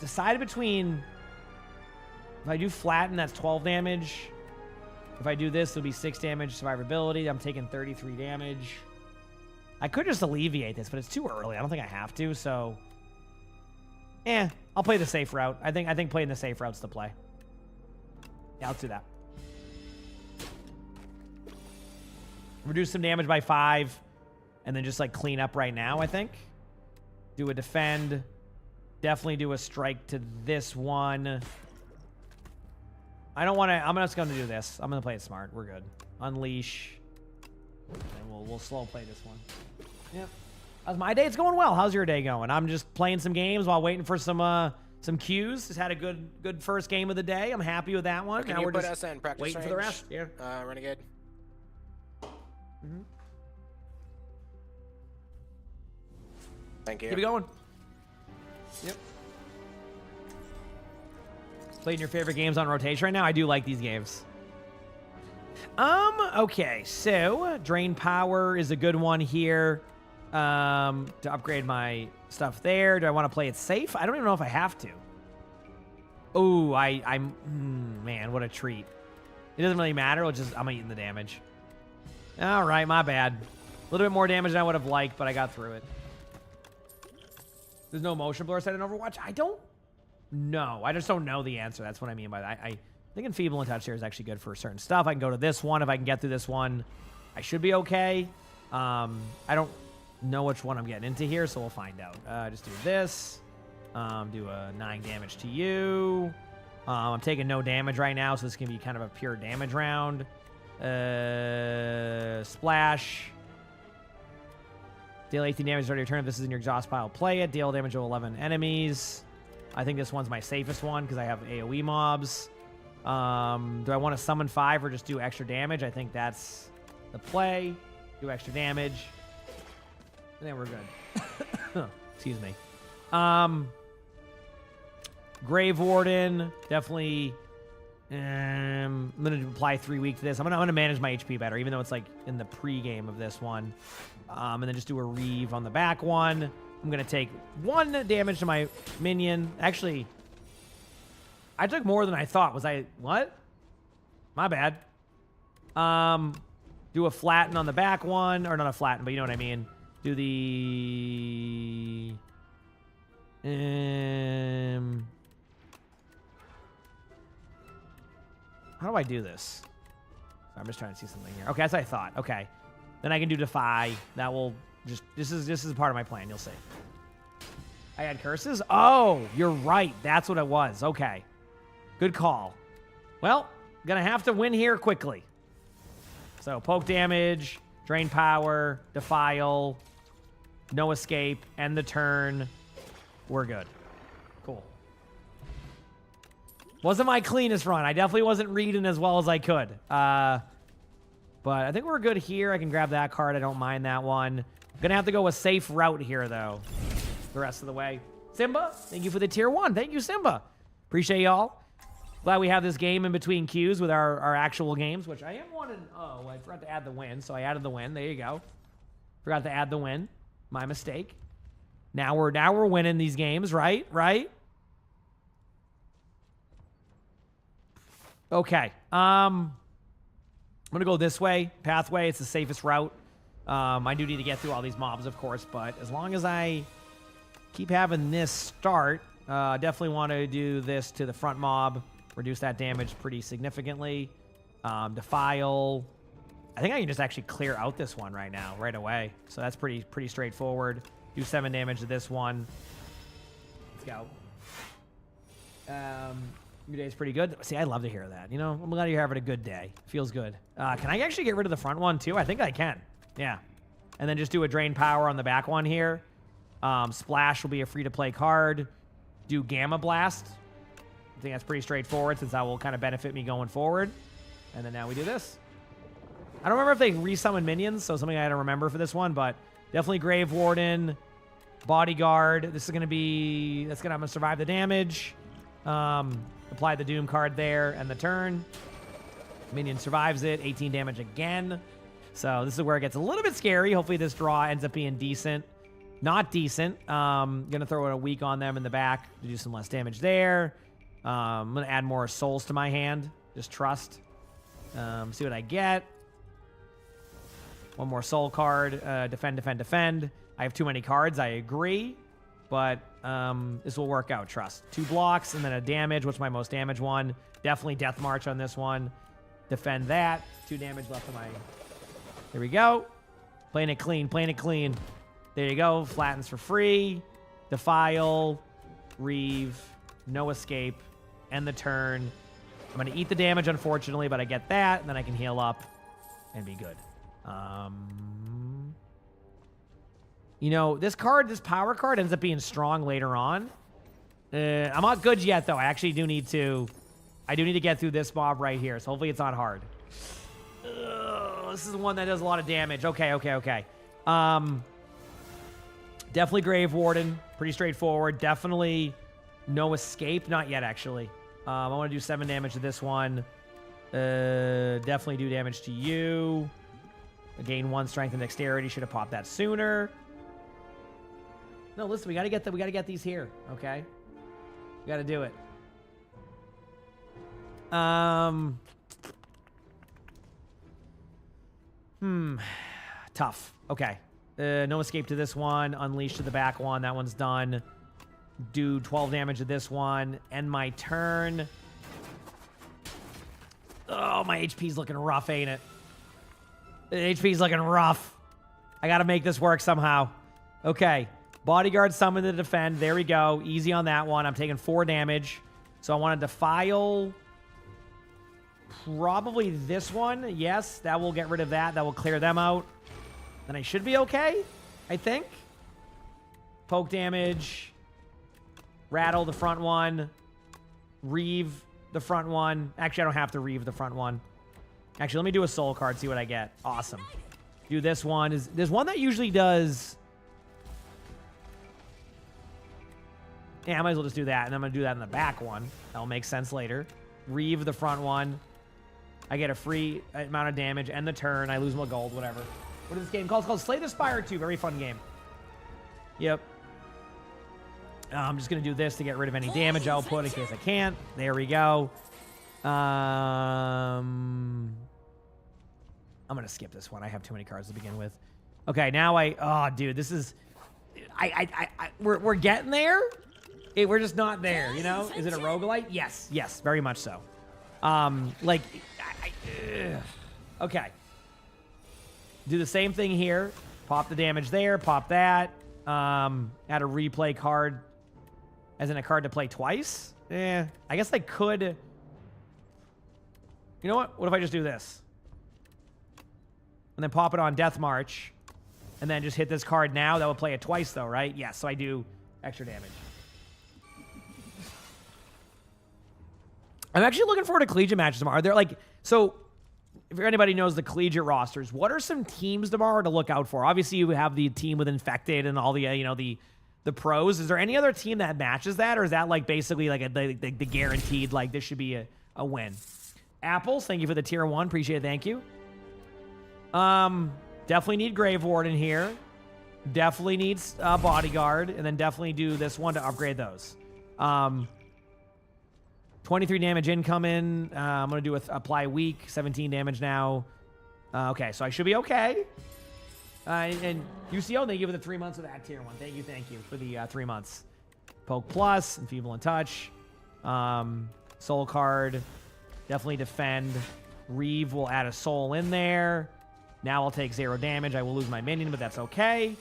decided between... If I do flatten, that's 12 damage. If I do this, it'll be 6 damage survivability. I'm taking 33 damage. I could just alleviate this, but it's too early. I don't think I have to, so... I'll play the safe route. I think playing the safe route's the play. Yeah, let's do that. Reduce some damage by 5, and then just, like, clean up right now, I think. Do a defend. Definitely do a strike to this one. I don't want to... I'm just going to do this. I'm going to play it smart. We're good. Unleash. And we'll slow play this one. Yep. How's my day? It's going well. How's your day going? I'm just playing some games while waiting for some cues. Just had a good first game of the day. I'm happy with that one. Can now you we're put just us in practice waiting range? for the rest. Yeah. Renegade. Thank you. Keep it going. Yep. Playing your favorite games on rotation right now? I do like these games. Okay, so Drain Power is a good one here. To upgrade my stuff there. Do I want to play it safe? I don't even know if I have to. Oh, man, what a treat. It doesn't really matter. I'm eating the damage. All right, my bad. A little bit more damage than I would have liked, but I got through it. There's no motion blur set in Overwatch? I don't know. I just don't know the answer. That's what I mean by that. I think Enfeeble and Touch here is actually good for certain stuff. I can go to this one. If I can get through this one, I should be okay. I don't know which one I'm getting into here, so we'll find out. Just do this. Do a 9 damage to you. I'm taking no damage right now, so this can be kind of a pure damage round. Splash. Deal 18 damage during your turn. If this is in your exhaust pile, play it. Deal damage to 11 enemies. I think this one's my safest one because I have AoE mobs. Do I want to summon 5 or just do extra damage? I think that's the play. Do extra damage. And then we're good. Excuse me. Grave Warden. Definitely. I'm going to apply 3 weeks to this. I'm going to manage my HP better, even though it's like in the pre-game of this one. And then just do a Reeve on the back one. I'm going to take 1 damage to my minion. Actually, I took more than I thought. What? My bad. Do a flatten on the back one. Or not a flatten, but you know what I mean. Do the... How do I do this? I'm just trying to see something here. Okay, that's what I thought. Okay. Then I can do Defy. That will just... This is part of my plan. You'll see. I had curses? Oh, you're right. That's what it was. Okay. Good call. Well, gonna have to win here quickly. So, poke damage, drain power, defile, no escape, end the turn. We're good. Cool. Wasn't my cleanest run. I definitely wasn't reading as well as I could. But I think we're good here. I can grab that card. I don't mind that one. I'm going to have to go a safe route here, though, the rest of the way. Simba, thank you for the tier 1. Thank you, Simba. Appreciate y'all. Glad we have this game in between queues with our actual games, which I am wanting. Oh, I forgot to add the win, so I added the win. There you go. Forgot to add the win. My mistake. Now we're winning these games, right? Right? Okay. I'm gonna go this way. Pathway. It's the safest route. I do need to get through all these mobs, of course, but as long as I keep having this start, definitely want to do this to the front mob. Reduce that damage pretty significantly. Defile. I think I can just actually clear out this one right now, right away. So that's pretty straightforward. Do 7 damage to this one. Let's go. Your day's pretty good. See, I love to hear that. You know, I'm glad you're having a good day. Feels good. Can I actually get rid of the front one too? I think I can. Yeah. And then just do a drain power on the back one here. Splash will be a free-to-play card. Do Gamma Blast. I think that's pretty straightforward since that will kind of benefit me going forward. And then now we do this. I don't remember if they resummon minions, so something I had to remember for this one, but definitely Grave Warden, Bodyguard. This is going to be... I'm going to survive the damage. Apply the Doom card there and the turn. Minion survives it. 18 damage again. So this is where it gets a little bit scary. Hopefully this draw ends up being decent. Not decent. Going to throw a weak on them in the back to do some less damage there. I'm going to add more souls to my hand. Just trust. See what I get. One more soul card. Defend, defend, defend. I have too many cards. I agree. But this will work out. Trust. 2 blocks and then a damage. What's my most damage one? Definitely Death March on this one. Defend that. 2 damage left of my... Here we go. Playing it clean. Playing it clean. There you go. Flattens for free. Defile. Reeve. No escape. End the turn. I'm going to eat the damage, unfortunately, but I get that, and then I can heal up and be good. You know, this card, this power card, ends up being strong later on. I'm not good yet, though. I actually do need to... I do need to get through this mob right here, so hopefully it's not hard. This is the one that does a lot of damage. Okay, okay, okay. Definitely Grave Warden. Pretty straightforward. Definitely no escape. Not yet, actually. I want to do 7 damage to this one. Definitely do damage to you. Gain 1 strength and dexterity. Should have popped that sooner. No, listen, we gotta get these here, okay? We gotta do it. Tough. Okay. No escape to this one. Unleash to the back one. That one's done. Do 12 damage to this one. End my turn. Oh, my HP's looking rough, ain't it? The HP's looking rough. I gotta make this work somehow. Okay. Bodyguard summon to defend. There we go. Easy on that one. I'm taking 4 damage. So I want to defile... Probably this one. Yes, that will get rid of that. That will clear them out. Then I should be okay, I think. Poke damage. Rattle the front one. Reeve the front one. Actually, I don't have to reeve the front one. Actually, let me do a soul card, see what I get. Awesome. Do this one. There's one that usually does... Yeah, I might as well just do that. And I'm going to do that in the back one. That'll make sense later. Reeve the front one. I get a free amount of damage. End the turn. I lose my gold, whatever. What is this game called? It's called Slay the Spire 2. Very fun game. Yep. I'm just going to do this to get rid of any damage output in case I can't. There we go. I'm going to skip this one. I have too many cards to begin with. Okay, now oh, dude, this is... We're getting there. We're just not there, you know? Is it a roguelite? Yes. Yes, very much so. Okay. Do the same thing here. Pop the damage there. Pop that. Add a replay card. As in a card to play twice? I guess I could... You know what? What if I just do this? And then pop it on Death March. And then just hit this card now. That would play it twice, though, right? Yes, so I do extra damage. I'm actually looking forward to collegiate matches tomorrow. Are there like, so if anybody knows the collegiate rosters, what are some teams tomorrow to look out for? Obviously, you have the team with Infected and all the, the pros. Is there any other team that matches that? Or is that like basically like the guaranteed, like this should be a win? Apples, thank you for the tier 1. Appreciate it. Thank you. Definitely need Grave Warden here. Definitely needs Bodyguard. And then definitely do this one to upgrade those. 23 damage incoming. I'm going to do apply weak. 17 damage now. Okay, so I should be okay. And UCO, thank you for the 3 months of that tier 1. Thank you for the 3 months. Poke Plus, Enfeeble and Touch. Soul card. Definitely defend. Reeve will add a soul in there. Now I'll take 0 damage. I will lose my minion, but that's okay.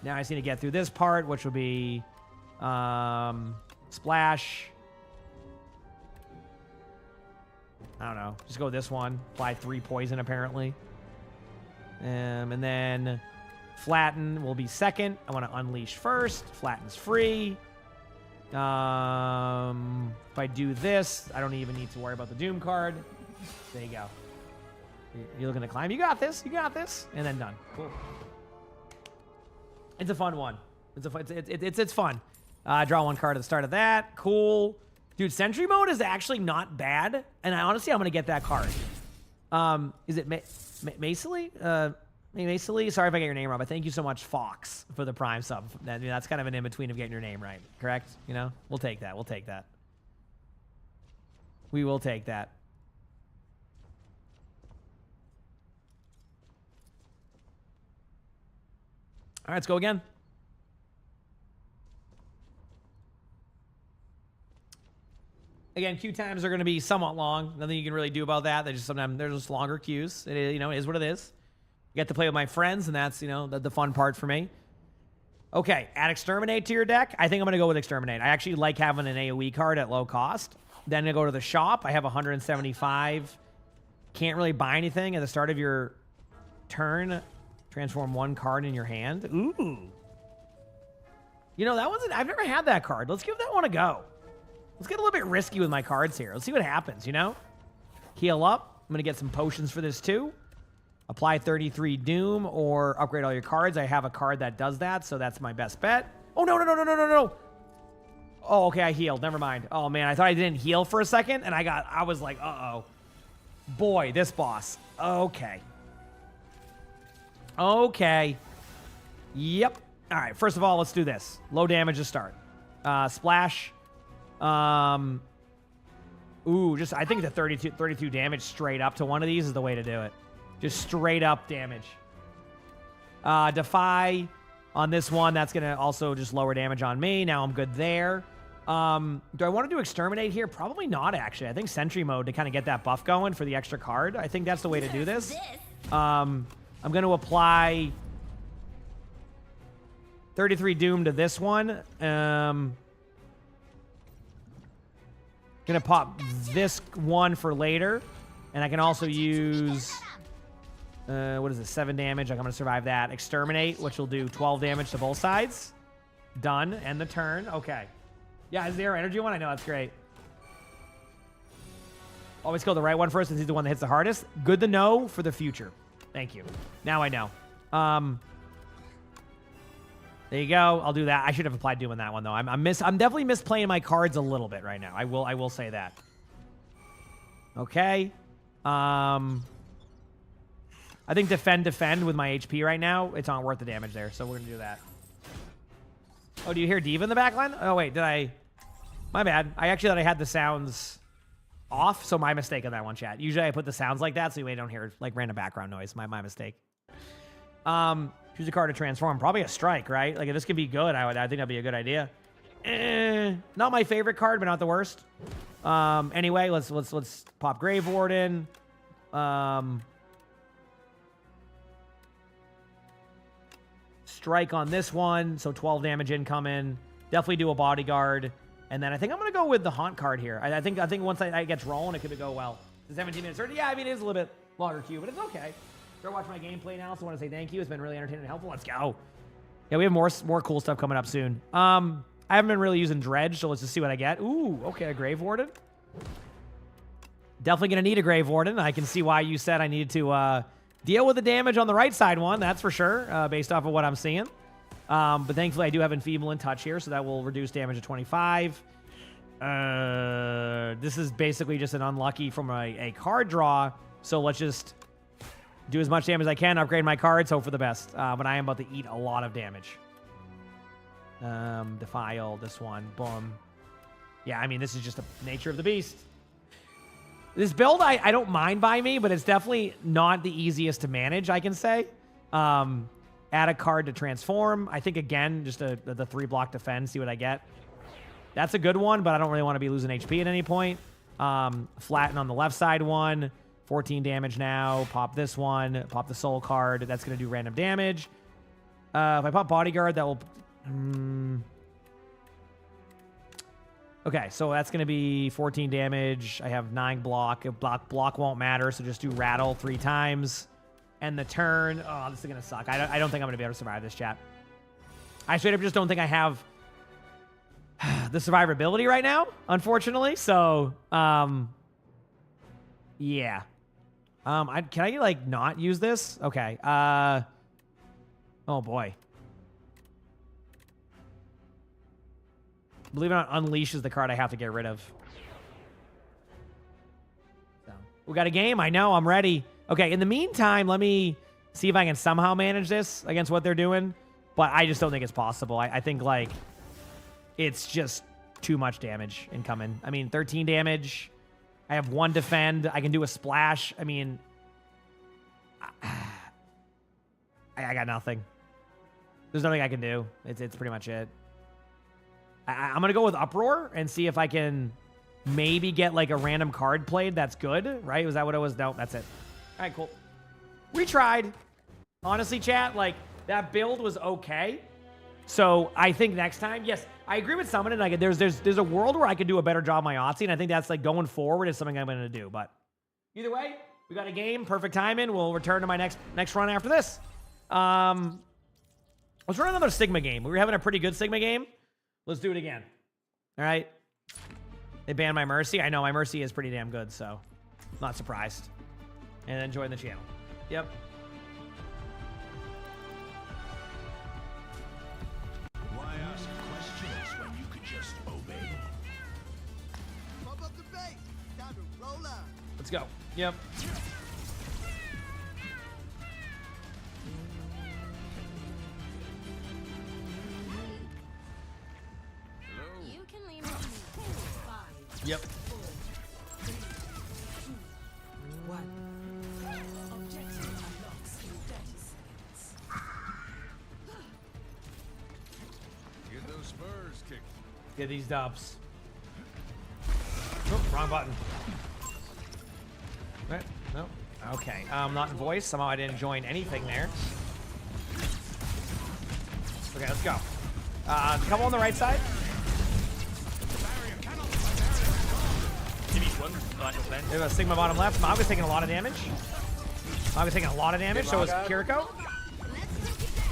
Now I just need to get through this part, which will be Splash. I don't know. Just go with this one. Apply 3 poison, apparently. And then Flatten will be second. I want to Unleash first. Flatten's free. If I do this, I don't even need to worry about the Doom card. There you go. You're looking to climb. You got this. You got this. And then done. Cool. It's a fun one. It's fun. Draw 1 card at the start of that. Cool. Dude, Sentry Mode is actually not bad. And honestly, I'm going to get that card. Is it Macely? Macely? Sorry if I get your name wrong, but thank you so much, Fox, for the Prime sub. That's kind of an in-between of getting your name right. Correct? You know? We'll take that. We'll take that. We will take that. All right, let's go again. Again, queue times are going to be somewhat long. Nothing you can really do about that. Sometimes there's just longer queues. It is, it is what it is. You get to play with my friends, and that's, the fun part for me. Okay, add Exterminate to your deck. I think I'm going to go with Exterminate. I actually like having an AoE card at low cost. Then I go to the shop. I have 175. Can't really buy anything at the start of your turn. Transform 1 card in your hand. Ooh. That wasn't... I've never had that card. Let's give that one a go. Let's get a little bit risky with my cards here. Let's see what happens, Heal up. I'm going to get some potions for this, too. Apply 33 Doom or upgrade all your cards. I have a card that does that, so that's my best bet. Oh, no. Oh, okay, I healed. Never mind. Oh, man, I thought I didn't heal for a second, and I was like, uh-oh. Boy, this boss. Okay. Yep. All right, first of all, let's do this. Low damage to start. Splash. I think the 32 damage straight up to one of these is the way to do it. Just straight up damage. Defy on this one. That's going to also just lower damage on me. Now I'm good there. Do I want to do Exterminate here? Probably not, actually. I think Sentry Mode to kind of get that buff going for the extra card. I think that's the way to do this. I'm going to apply 33 Doom to this one. Gonna pop this one for later. And I can also use... what is it? 7 damage. Like, I'm gonna survive that. Exterminate, which will do 12 damage to both sides. Done. End the turn. Okay. Yeah, is there energy one? I know, that's great. Always kill the right one first since he's the one that hits the hardest. Good to know for the future. Thank you. Now I know. There you go. I'll do that. I should have applied Doom on that one, though. I'm definitely misplaying my cards a little bit right now. I will say that. Okay. I think defend with my HP right now. It's not worth the damage there, so we're going to do that. Oh, do you hear Diva in the backline? Oh, wait. Did I... My bad. I actually thought I had the sounds off, so my mistake on that one, chat. Usually I put the sounds like that so you don't hear like random background noise. My mistake. Choose a card to transform. Probably a strike, right? Like, if this could be good, I think that'd be a good idea. Not my favorite card, but not the worst. Anyway, let's pop Grave Warden. Strike on this one, so 12 damage incoming. Definitely do a Bodyguard. And then I think I'm going to go with the Haunt card here. I think once I get rolling, it could go well. The 17 minutes 30. Yeah, I mean, it is a little bit longer queue, but it's okay. Start watching my gameplay now, so I want to say thank you. It's been really entertaining and helpful. Let's go. Yeah, we have more cool stuff coming up soon. I haven't been really using Dredge, so let's just see what I get. Ooh, okay, a Grave Warden. Definitely going to need a Grave Warden. I can see why you said I needed to deal with the damage on the right side one. That's for sure, based off of what I'm seeing. But thankfully, I do have Enfeeble and Touch here, so that will reduce damage to 25. This is basically just an unlucky from a card draw. So let's just do as much damage as I can, upgrade my cards, hope for the best. But I am about to eat a lot of damage. Defile, this one, boom. Yeah, I mean, this is just the nature of the beast. This build, I don't mind by me, but it's definitely not the easiest to manage, I can say. Add a card to transform. I think, again, just the 3-block defend, see what I get. That's a good one, but I don't really want to be losing HP at any point. Flatten on the left side one. 14 damage now. Pop this one. Pop the soul card. That's going to do random damage. If I pop Bodyguard, that will... Okay, so that's going to be 14 damage. I have 9 block. Block won't matter, so just do Rattle 3 times. And the turn... Oh, this is going to suck. I don't think I'm going to be able to survive this, chat. I straight up just don't think I have the survivability right now, unfortunately. So, yeah. Can I, like, not use this? Okay. Oh, boy. Believe it or not, Unleash is the card I have to get rid of. So, we got a game. I know. I'm ready. Okay, in the meantime, let me see if I can somehow manage this against what they're doing. But I just don't think it's possible. I think, like, it's just too much damage incoming. I mean, 13 damage. I have 1 defend. I can do a splash. I mean, I got nothing. There's nothing I can do. It's pretty much it. I'm going to go with Uproar and see if I can maybe get like a random card played that's good, right? Was that what it was? No, that's it. All right, cool. We tried. Honestly, chat, like that build was okay. So I think next time, yes, I agree with Summoning. Like there's a world where I could do a better job of my Otzi, and I think that's like going forward is something I'm going to do. But either way, we got a game, perfect timing. We'll return to my next run after this. Let's run another Sigma game. We were having a pretty good Sigma game. Let's do it again. All right. They banned my Mercy. I know my Mercy is pretty damn good, so not surprised. And then join the channel. Yep. Why ask questions when you could just obey? Pump up the bass. Time to roll out. Let's go. Yep. Yep. Get those spurs kicked. Get these dubs. Oh, wrong button. Right. No. Okay. Not in voice. Somehow I didn't join anything there. Okay, let's go. Couple on the right side. There's a Sigma bottom left. Mog is taking a lot of damage. Mog is taking a lot of damage. So is Kiriko.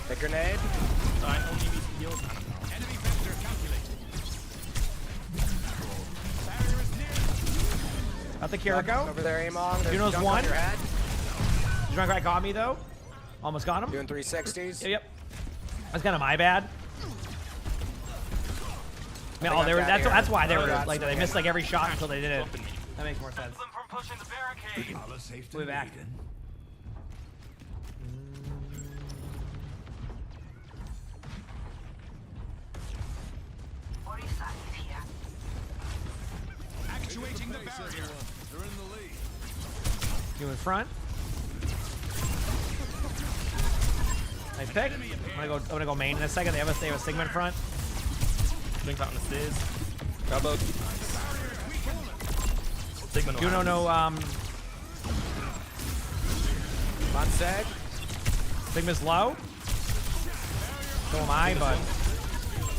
The grenade. Got the Kiriko. Over there, emongg. Juno's one. Junkrat got me though. Almost got him. Doing 360s. Yep. That's kind of my bad. Yeah, oh, that's why they were like they missed like every shot until they did it. That makes more sense. We'll be back. Actuating the barrier. They're in the lead. You in front. Nice pick. I'm gonna go main in a second. They have a Sigma in front. Blink out on the stairs. Grab both. Sigma Juno no On seg. Sigma's low. So am I, but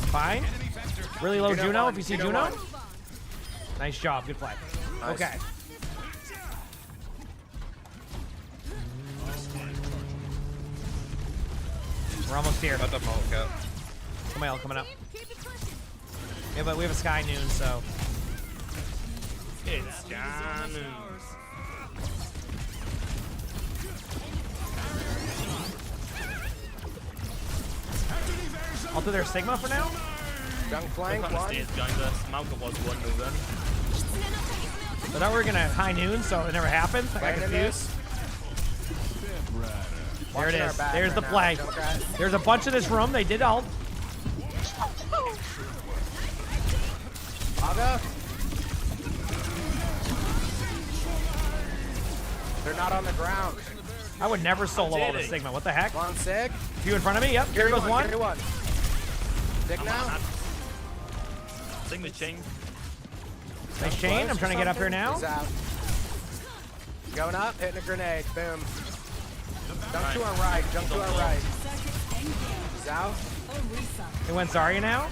fine. Really low Juno if you see Juno. Nice job, good play. Nice. Okay. We're almost here. Got the Molotov out. Somebody else coming up. Yeah, but we have a Sky Noon, so. It's Ganon. I'll do their Sigma for now. Junk flank, Look on the one. stage behind us. Malcolm was one move in. I thought we were gonna high noon, so it never happened. I got Playing in confused. There it Watching our is. back There's right the now, play. Junkrat. There's a bunch in this room. They did ult. Aga. They're not on the ground. I would never solo all the Sigma. What the heck? One Sig. Few in front of me. Yep. Here goes one. Carry one. Dig now. Sigma chain. Nice chain. I'm trying to get up here now. He's out. Going up, hitting a grenade. Boom. Jump to our right. Jump to our right. He's out. It went Zarya now.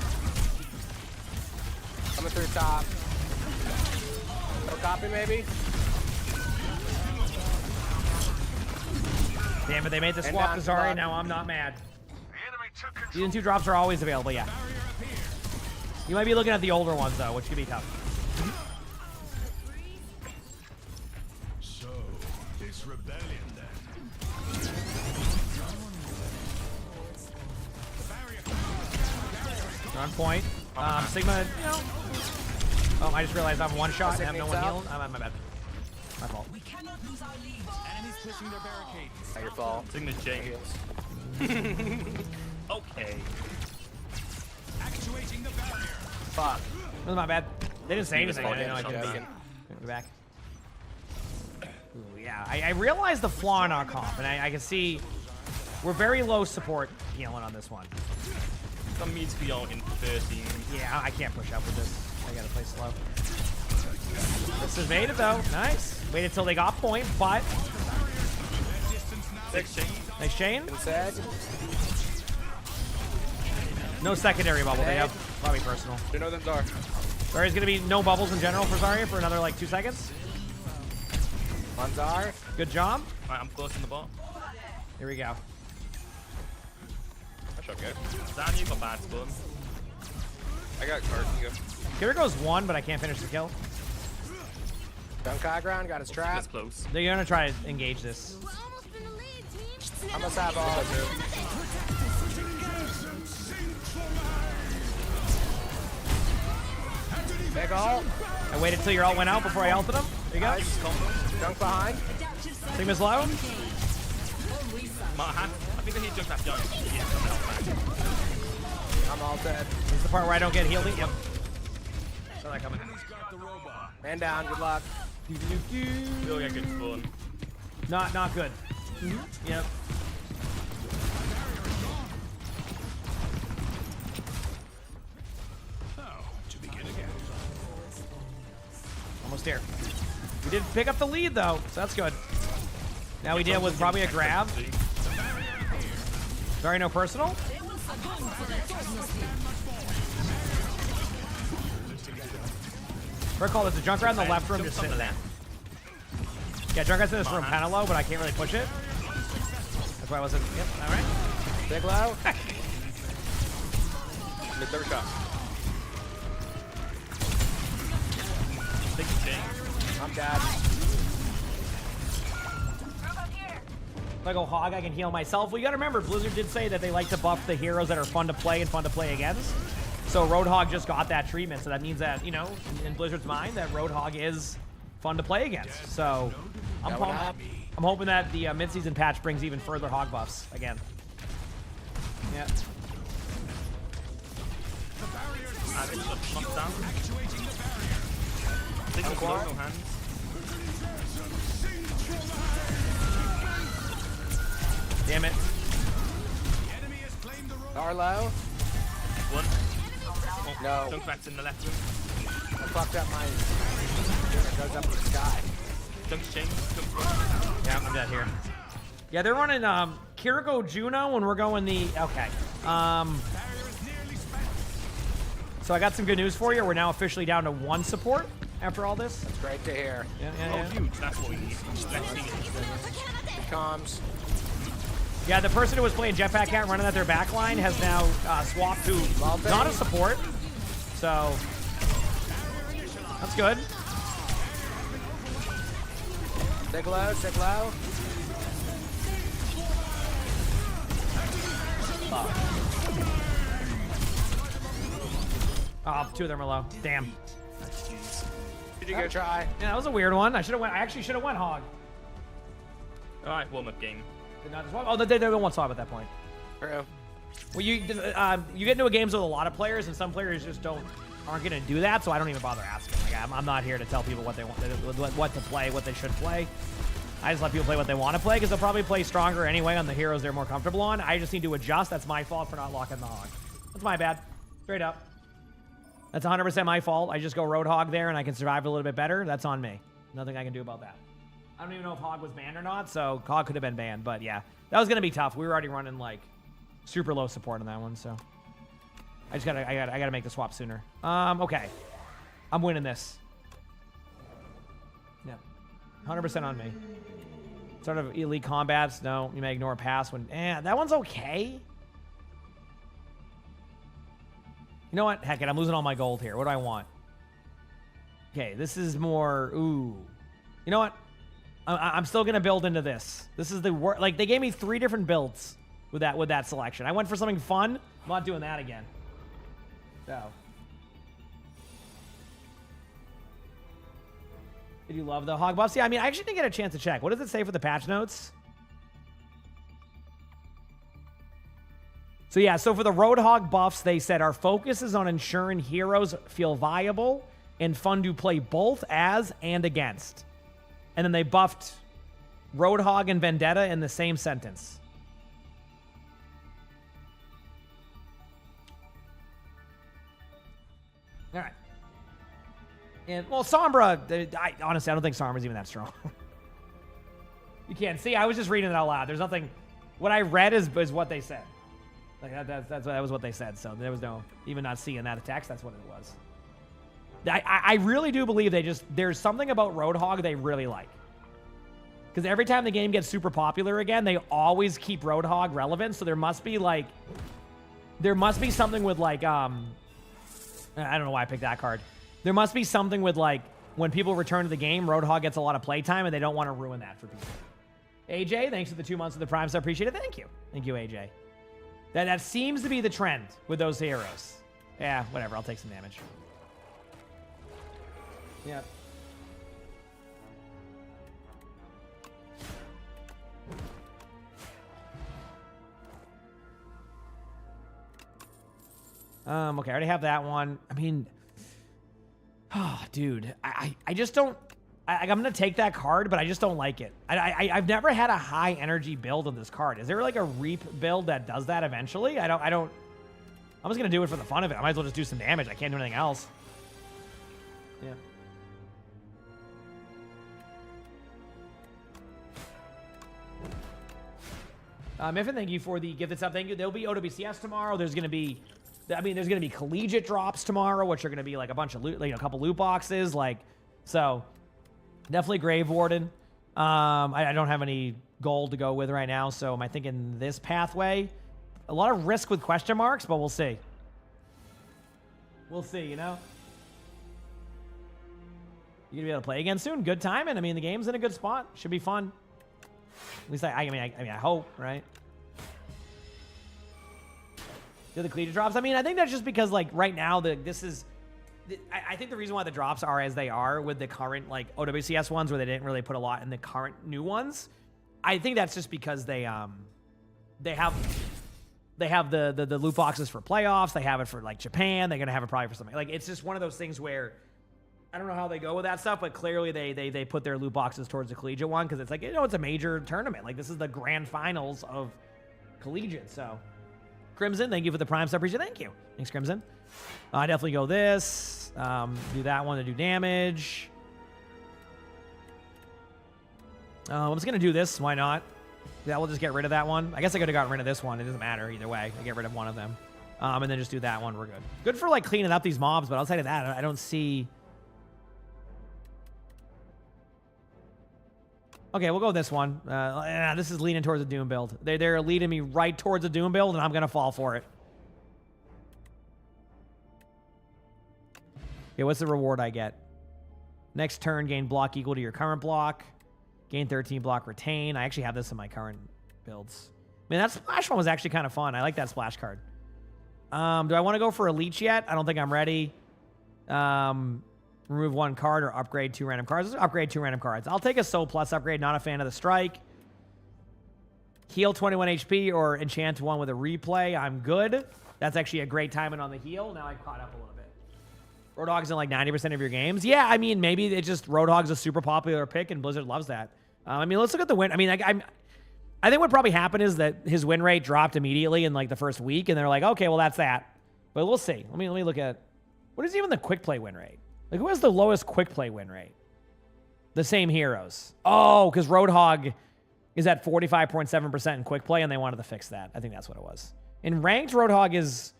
Coming through top. No copy, maybe. Damn it, they made the And swap down to to Zarya. block. Now I'm not mad. Season 2 drops are always available, yeah. You might be looking at the older ones, though, which could be tough. So, it's rebellion then. They're on point. Sigma, you know. Oh, I just realized I'm one shot and have no one healed. My bad. My fault. We cannot lose our lead. Enemies pushing their barricades. Not your fault. Sigma chain. Okay. Actuating the barrier. Fuck. That was my bad. They didn't say anything. I didn't know I could Joking. be back. Ooh, yeah, I realized the flaw in our comp, and I can see we're very low support healing on this one. Some needs to be out in 13. Yeah, I can't push up with this. I gotta play slow. This has made it though. Nice. Waited till they got point, but Six chain. nice chain. Inside. No secondary bubble. They have probably personal. You know them are. Zarya's gonna be no bubbles in general for Zarya for another like 2 seconds. On Zar. Good job. Alright, I'm close in the bot. Here we go. I shall go. Dan, you got bad spawn. I got card. You go. Here goes one, but I can't finish the kill. Junk high ground. Got his trap. That's close. They're gonna try to engage this. I must have all. Big ult. I waited till your ult went out before I ulted him. There you go. Nice. Junk behind. Sigma's low. I think I need jump that giant. Yeah, coming out back. I'm all dead. This is the part where I don't get healed. Yep. Saw that coming. Man down. Good luck. We'll get good spawn. Not good. Yep. Almost here. We did pick up the lead though, so that's good. Now we deal with probably a grab. Sorry, no personal. Recall there's a Junkrat in the left room just sitting there. Yeah, Junkrat's in this room kind of low, but I can't really push it. That's why I wasn't. Yep, alright. Big low. Mid third shot. Big chain. I'm dead. If I go hog, I can heal myself. Well, you gotta remember, Blizzard did say that they like to buff the heroes that are fun to play and fun to play against. So Roadhog just got that treatment, so that means that, you know, in Blizzard's mind, that Roadhog is fun to play against. So I'm hoping that the mid-season patch brings even further hog buffs again. Yeah. Knocked down. Sigma's low, no hands. Damn it. Arlo. One. No. Junkrat's in the left room. I fucked up my. It goes up in the sky. Junk's chain. Junk's one. Yeah, I'm dead here. Yeah, they're running Kiriko Juno when we're going the. Okay. So I got some good news for you. We're now officially down to 1 support after all this. That's great to hear. Yeah. Huge. That's what we need. Let's see it. Comms. Yeah, the person who was playing Jetpack Cat running at their back line has now swapped to not a support. So that's good. Stick low, stick low. Oh, 2 of them are low. Damn. Did you go try? Yeah, that was a weird one. I actually should have went hog. All right, warm-up game. Did not just walk. Oh, they one swap at that point. True. Well, you get into games with a lot of players, and some players just aren't going to do that. So I don't even bother asking. Like I'm not here to tell people what they want, what to play, what they should play. I just let people play what they want to play because they'll probably play stronger anyway on the heroes they're more comfortable on. I just need to adjust. That's my fault for not locking the hog. That's my bad. Straight up. That's 100% my fault. I just go Roadhog there and I can survive a little bit better. That's on me. Nothing I can do about that. I don't even know if Hog was banned or not, so Hog could have been banned. But yeah, that was going to be tough. We were already running like super low support on that one, so I gotta make the swap sooner. Okay. I'm winning this. Yeah. 100% on me. Sort of elite combats. No, you may ignore a pass when... that one's okay. You know what? Heck it, I'm losing all my gold here. What do I want? Okay, this is more... Ooh. You know what? I'm still going to build into this. This is the worst... Like, they gave me 3 different builds with that selection. I went for something fun. I'm not doing that again. So... Did you love the hog buffs? Yeah, I mean, I actually didn't get a chance to check. What does it say for the patch notes? So yeah, so for the Roadhog buffs, they said our focus is on ensuring heroes feel viable and fun to play both as and against. And then they buffed Roadhog and Vendetta in the same sentence. All right. And, well, Sombra, honestly, I don't think Sombra's even that strong. You can't see. I was just reading it out loud. There's nothing. What I read is what they said. Like that was what they said. So there was no, even not seeing that text. That's what it was. I really do believe there's something about Roadhog they really like. Because every time the game gets super popular again, they always keep Roadhog relevant. So there must be something with like, I don't know why I picked that card. There must be something with, like, when people return to the game, Roadhog gets a lot of playtime, and they don't want to ruin that for people. AJ, thanks for the 2 months of the Prime, so I appreciate it. Thank you. Thank you, AJ. That seems to be the trend with those heroes. Yeah, whatever. I'll take some damage. Yep. Okay, I already have that one. I mean... Oh, dude, I just don't... I'm going to take that card, but I just don't like it. I've never had a high energy build of this card. Is there like a Reap build that does that eventually? I'm just going to do it for the fun of it. I might as well just do some damage. I can't do anything else. Yeah. Miffin, thank you for the gift that's up. Thank you. There'll be OWCS tomorrow. There's going to be... there's going to be collegiate drops tomorrow, which are going to be like a bunch of loot, like a couple loot boxes. Like, so definitely Grave Warden. I don't have any gold to go with right now. So am I thinking this pathway? A lot of risk with question marks, but we'll see. We'll see, you know? You're going to be able to play again soon. Good timing. I mean, the game's in a good spot. Should be fun. At least I hope, right? Do the collegiate drops? I mean, I think that's just because, like, right now, I think the reason why the drops are as they are with the current, like, OWCS ones where they didn't really put a lot in the current new ones, I think that's just because they have the loot boxes for playoffs. They have it for, like, Japan. They're going to have it probably for something. Like, it's just one of those things where I don't know how they go with that stuff, but clearly they put their loot boxes towards the collegiate one because it's like, you know, it's a major tournament. Like, this is the grand finals of collegiate, so... Crimson, thank you for the Prime sub. Thank you. Thanks, Crimson. I definitely go this. Do that one to do damage. I'm just going to do this. Why not? Yeah, we'll just get rid of that one. I guess I could have gotten rid of this one. It doesn't matter either way. I get rid of one of them. And then just do that one. We're good. Good for, like, cleaning up these mobs, but outside of that, I don't see... Okay, we'll go with this one. This is leaning towards a Doom build. They're leading me right towards a Doom build, and I'm going to fall for it. Okay, what's the reward I get? Next turn, gain block equal to your current block. Gain 13, block, retain. I actually have this in my current builds. I mean, that splash one was actually kind of fun. I like that splash card. Do I want to go for a leech yet? I don't think I'm ready. Remove 1 card or upgrade 2 random cards. Let's upgrade 2 random cards. I'll take a Soul Plus upgrade. Not a fan of the strike. Heal 21 HP or enchant 1 with a replay. I'm good. That's actually a great timing on the heal. Now I've caught up a little bit. Roadhog's in like 90% of your games. Yeah, I mean, maybe it's just Roadhog's a super popular pick and Blizzard loves that. I mean, let's look at the win. I mean, I think what probably happened is that his win rate dropped immediately in like the first week, and they're like, okay, well, that's that. But we'll see. Let me look at what is even the quick play win rate? Like, who has the lowest quick play win rate? The same heroes. Oh, because Roadhog is at 45.7% in quick play, and they wanted to fix that. I think that's what it was. In ranked, Roadhog is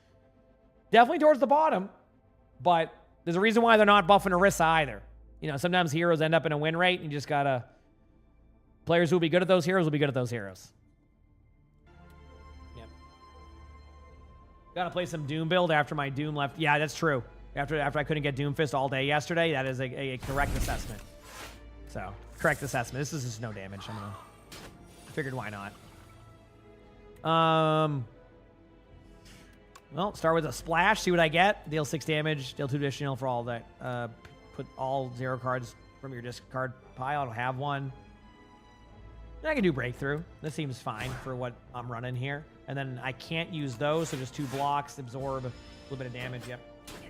definitely towards the bottom, but there's a reason why they're not buffing Orisa either. You know, sometimes heroes end up in a win rate, and you just gotta... Players who will be good at those heroes will be good at those heroes. Yep. Gotta play some Doom build after my Doom left. Yeah, that's true. After I couldn't get Doomfist all day yesterday, that is a correct assessment. So, correct assessment. This is just no damage. I figured why not. Well, start with a splash, see what I get. Deal 6 damage, deal 2 additional for all that. Put all 0 cards from your discard pile. I don't have one. I can do breakthrough. This seems fine for what I'm running here. And then I can't use those, so just 2 blocks, absorb a little bit of damage. Yep.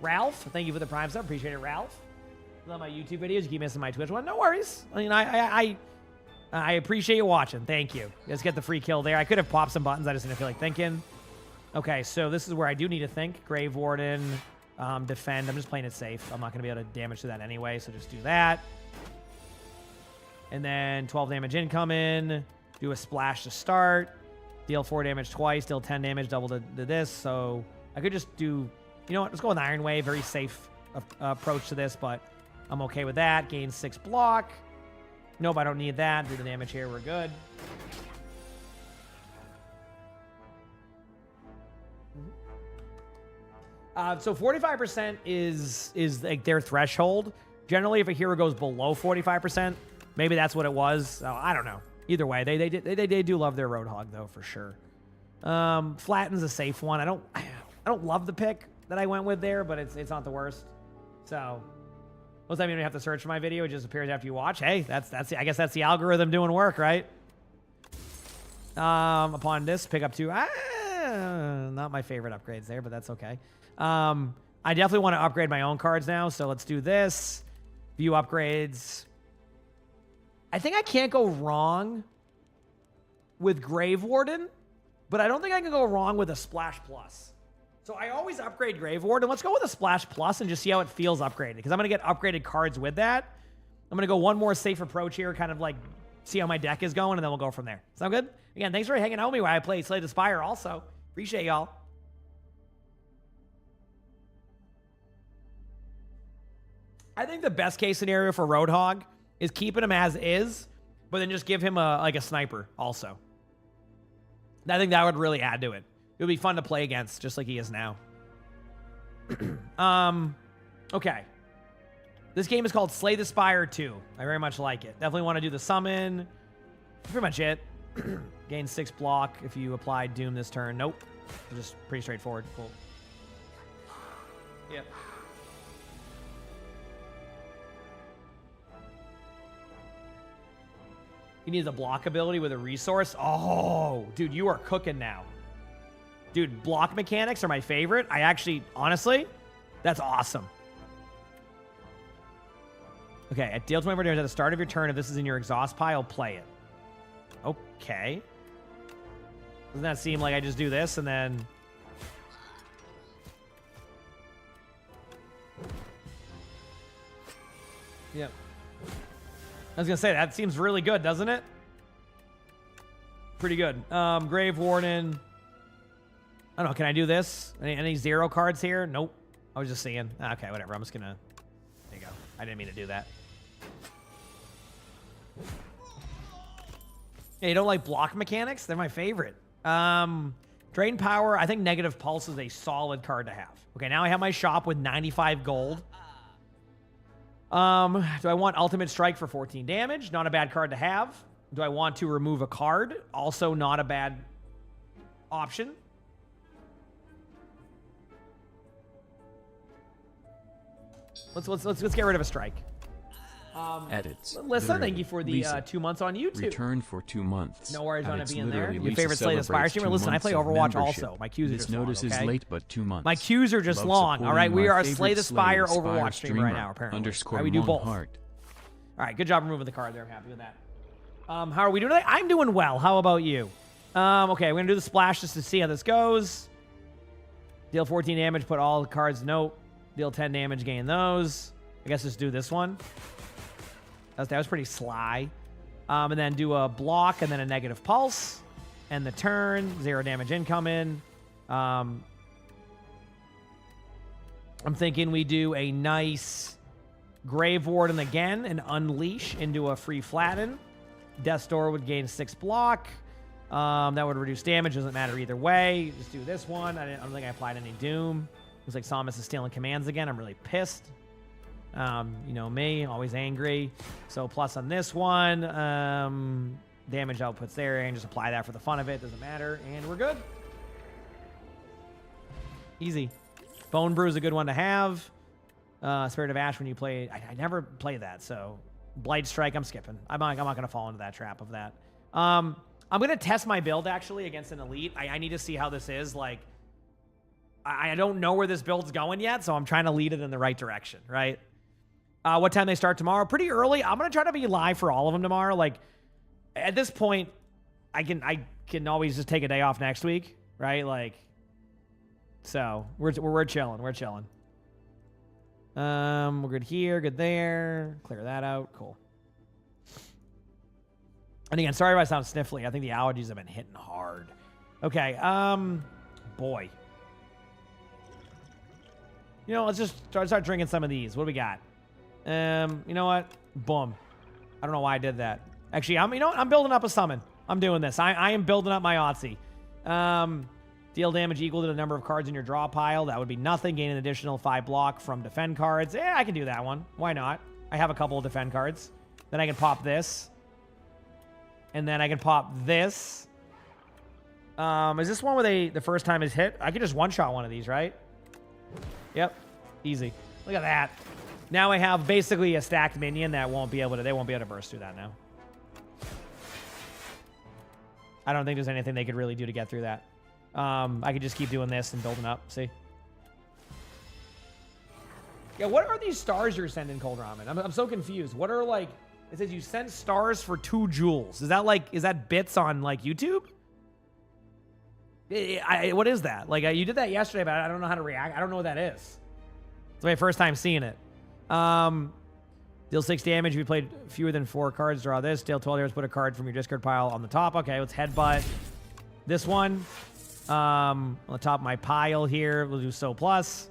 Ralph, thank you for the Prime sub. Appreciate it, Ralph. Love my YouTube videos. You keep missing my Twitch one. No worries. I mean, I appreciate you watching. Thank you. You guys get the free kill there. I could have popped some buttons. I just didn't feel like thinking. Okay, so this is where I do need to think. Grave Warden, defend. I'm just playing it safe. I'm not going to be able to damage to that anyway, so just do that. And then 12 damage incoming. Do a splash to start. Deal 4 damage twice. Deal 10 damage, double to this. So I could just do... You know what? Let's go with Iron Wave. Very safe approach to this, but I'm okay with that. Gain 6 block. Nope, I don't need that. Do the damage here. We're good. So 45% is like their threshold. Generally, if a hero goes below 45%, maybe that's what it was. Oh, I don't know. Either way, they do love their Roadhog though for sure. Flatten's a safe one. I don't love the pick that I went with there, but it's not the worst. So most of the time you don't have to search for my video; it just appears after you watch. Hey, I guess that's the algorithm doing work, right? Upon this, pick up 2. Not my favorite upgrades there, but that's okay. I definitely want to upgrade my own cards now, so let's do this. View upgrades. I think I can't go wrong with Grave Warden, but I don't think I can go wrong with a Splash Plus. So I always upgrade Grave Warden. Let's go with a Splash Plus and just see how it feels upgraded, because I'm going to get upgraded cards with that. I'm going to go one more safe approach here, kind of like see how my deck is going, and then we'll go from there. Sound good? Again, thanks for hanging out with me while I play Slay the Spire also. Appreciate y'all. I think the best case scenario for Roadhog is keeping him as is, but then just give him a sniper also. I think that would really add to it. It would be fun to play against, just like he is now. Okay. This game is called Slay the Spire 2. I very much like it. Definitely want to do the summon. That's pretty much it. Gain 6 block if you apply Doom this turn. Nope. Just pretty straightforward. Cool. Yep. He needs a block ability with a resource. Oh, dude, you are cooking now. Dude, block mechanics are my favorite. I actually, honestly, that's awesome. Okay, at deal 24 damage at the start of your turn, if this is in your exhaust pile, play it. Okay. Doesn't that seem like I just do this and then... Yep. I was going to say, that seems really good, doesn't it? Pretty good. Grave Warden. I don't know, can I do this? Any 0 cards here? Nope. I was just seeing. Okay, whatever. I'm just going to... There you go. I didn't mean to do that. Yeah, you don't like block mechanics? They're my favorite. Drain Power. I think Negative Pulse is a solid card to have. Okay, now I have my shop with 95 gold. Do I want Ultimate Strike for 14 damage? Not a bad card to have. Do I want to remove a card? Also not a bad option. Let's get rid of a strike. Edits. Lisa, thank you for the Lisa. 2 months on YouTube. Return for 2 months. No worries on it Edits being there. literally Your Lisa favorite Slay the Spire celebrates streamer. 2 Listen, I months play of Overwatch membership. also. My queues are This just long, notice okay? is late, but 2 months. My queues are just Love long. All right, supporting we my are a favorite Slay the Spire Slay the Overwatch streamer right now, apparently. Underscore All right, we do both. Heart. All right, good job removing the card there. I'm happy with that. How are we doing today? I'm doing well. How about you? Okay, we're going to do the splash just to see how this goes. Deal 14 damage, put all the cards, nope. Deal 10 damage, gain those. I guess just do this one. That was pretty sly. And then do a block and then a negative pulse. End the turn, 0 damage incoming. I'm thinking we do a nice Grave Warden again and unleash into a free flatten. Death's Door would gain 6 block. That would reduce damage. Doesn't matter either way. Just do this one. I don't think I applied any Doom. Looks like Samus is stealing commands again. I'm really pissed. You know me, always angry. So plus on this one. Damage outputs there, and just apply that for the fun of it. Doesn't matter. And we're good. Easy. Bone Brew is a good one to have. Spirit of Ash when you play. I never play that, so Blight Strike, I'm skipping. I'm not going to fall into that trap of that. I'm going to test my build, actually, against an Elite. I need to see how this is. Like, I don't know where this build's going yet, so I'm trying to lead it in the right direction, right? What time they start tomorrow? Pretty early. I'm going to try to be live for all of them tomorrow. Like, at this point, I can always just take a day off next week, right? Like, so we're chilling. We're chilling. We're good here, good there. Clear that out. Cool. And again, sorry if I sound sniffly. I think the allergies have been hitting hard. Okay. Boy. You know, let's just start drinking some of these. What do we got? You know what? Boom. I don't know why I did that. Actually, I'm building up a summon. I'm doing this. I am building up my OWCS. Deal damage equal to the number of cards in your draw pile. That would be nothing. Gain an additional 5 block from defend cards. Yeah, I can do that one. Why not? I have a couple of defend cards. Then I can pop this. And then I can pop this. Is this one where the first time is hit? I can just one-shot one of these, right? Yep. Easy. Look at that. Now I have basically a stacked minion that they won't be able to burst through that now. I don't think there's anything they could really do to get through that. I could just keep doing this and building up. See? Yeah, what are these stars you're sending, Cold Ramen? I'm so confused. What are, like... It says you sent stars for 2 jewels. Is that bits on, like, YouTube? What is that? Like, you did that yesterday, but I don't know how to react. I don't know what that is. It's my first time seeing it. Deal 6 damage if you played fewer than 4 cards. Draw this. Deal 12 damage. Put a card from your discard pile on the top. Okay, let's headbutt this one. On the top of my pile here. We'll do so plus.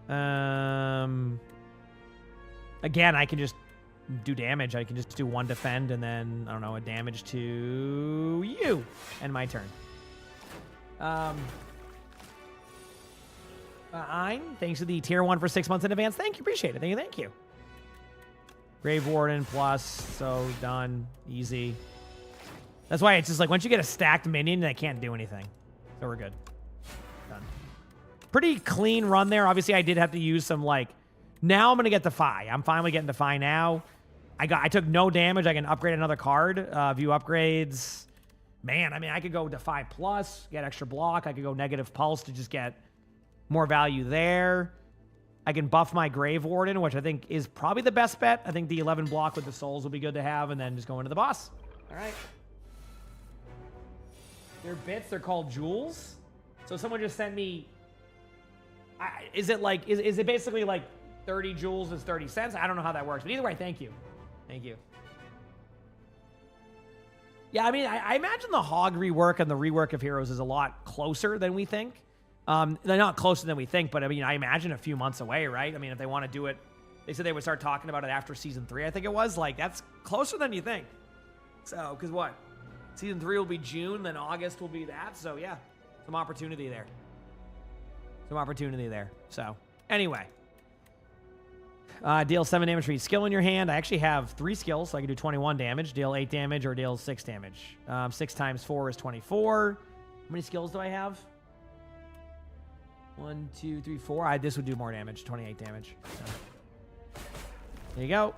Again, I can just do damage. I can just do 1 defend and then, I don't know, a damage to you. End my turn. Thanks for the tier 1 for 6 months in advance. Thank you. Appreciate it. Thank you. Grave Warden plus. So done. Easy. That's why it's just like once you get a stacked minion, I can't do anything. So we're good. Done. Pretty clean run there. Obviously, I did have to use some like... Now I'm going to get Defy. I'm finally getting Defy now. I took no damage. I can upgrade another card. View upgrades. Man, I mean, I could go Defy plus, get extra block. I could go negative pulse to just get more value there. I can buff my Grave Warden, which I think is probably the best bet. I think the 11 block with the souls will be good to have, and then just go into the boss. All right. They're bits. They're called jewels. So someone just sent me... is it basically like 30 jewels is 30 cents? I don't know how that works. But either way, thank you. Thank you. Yeah, I mean, I imagine the Hog rework and the rework of Heroes is a lot closer than we think. They're not closer than we think, but I mean, I imagine a few months away, right? I mean, if they want to do it, they said they would start talking about it after Season 3, I think it was. Like, that's closer than you think. So, because what? Season 3 will be June, then August will be that. So, yeah, some opportunity there. So, anyway. Deal 7 damage for each skill in your hand. I actually have 3 skills, so I can do 21 damage, deal 8 damage, or deal 6 damage. 6 times 4 is 24. How many skills do I have? 1, 2, 3, 4. This would do more damage, 28 damage. So. There you go.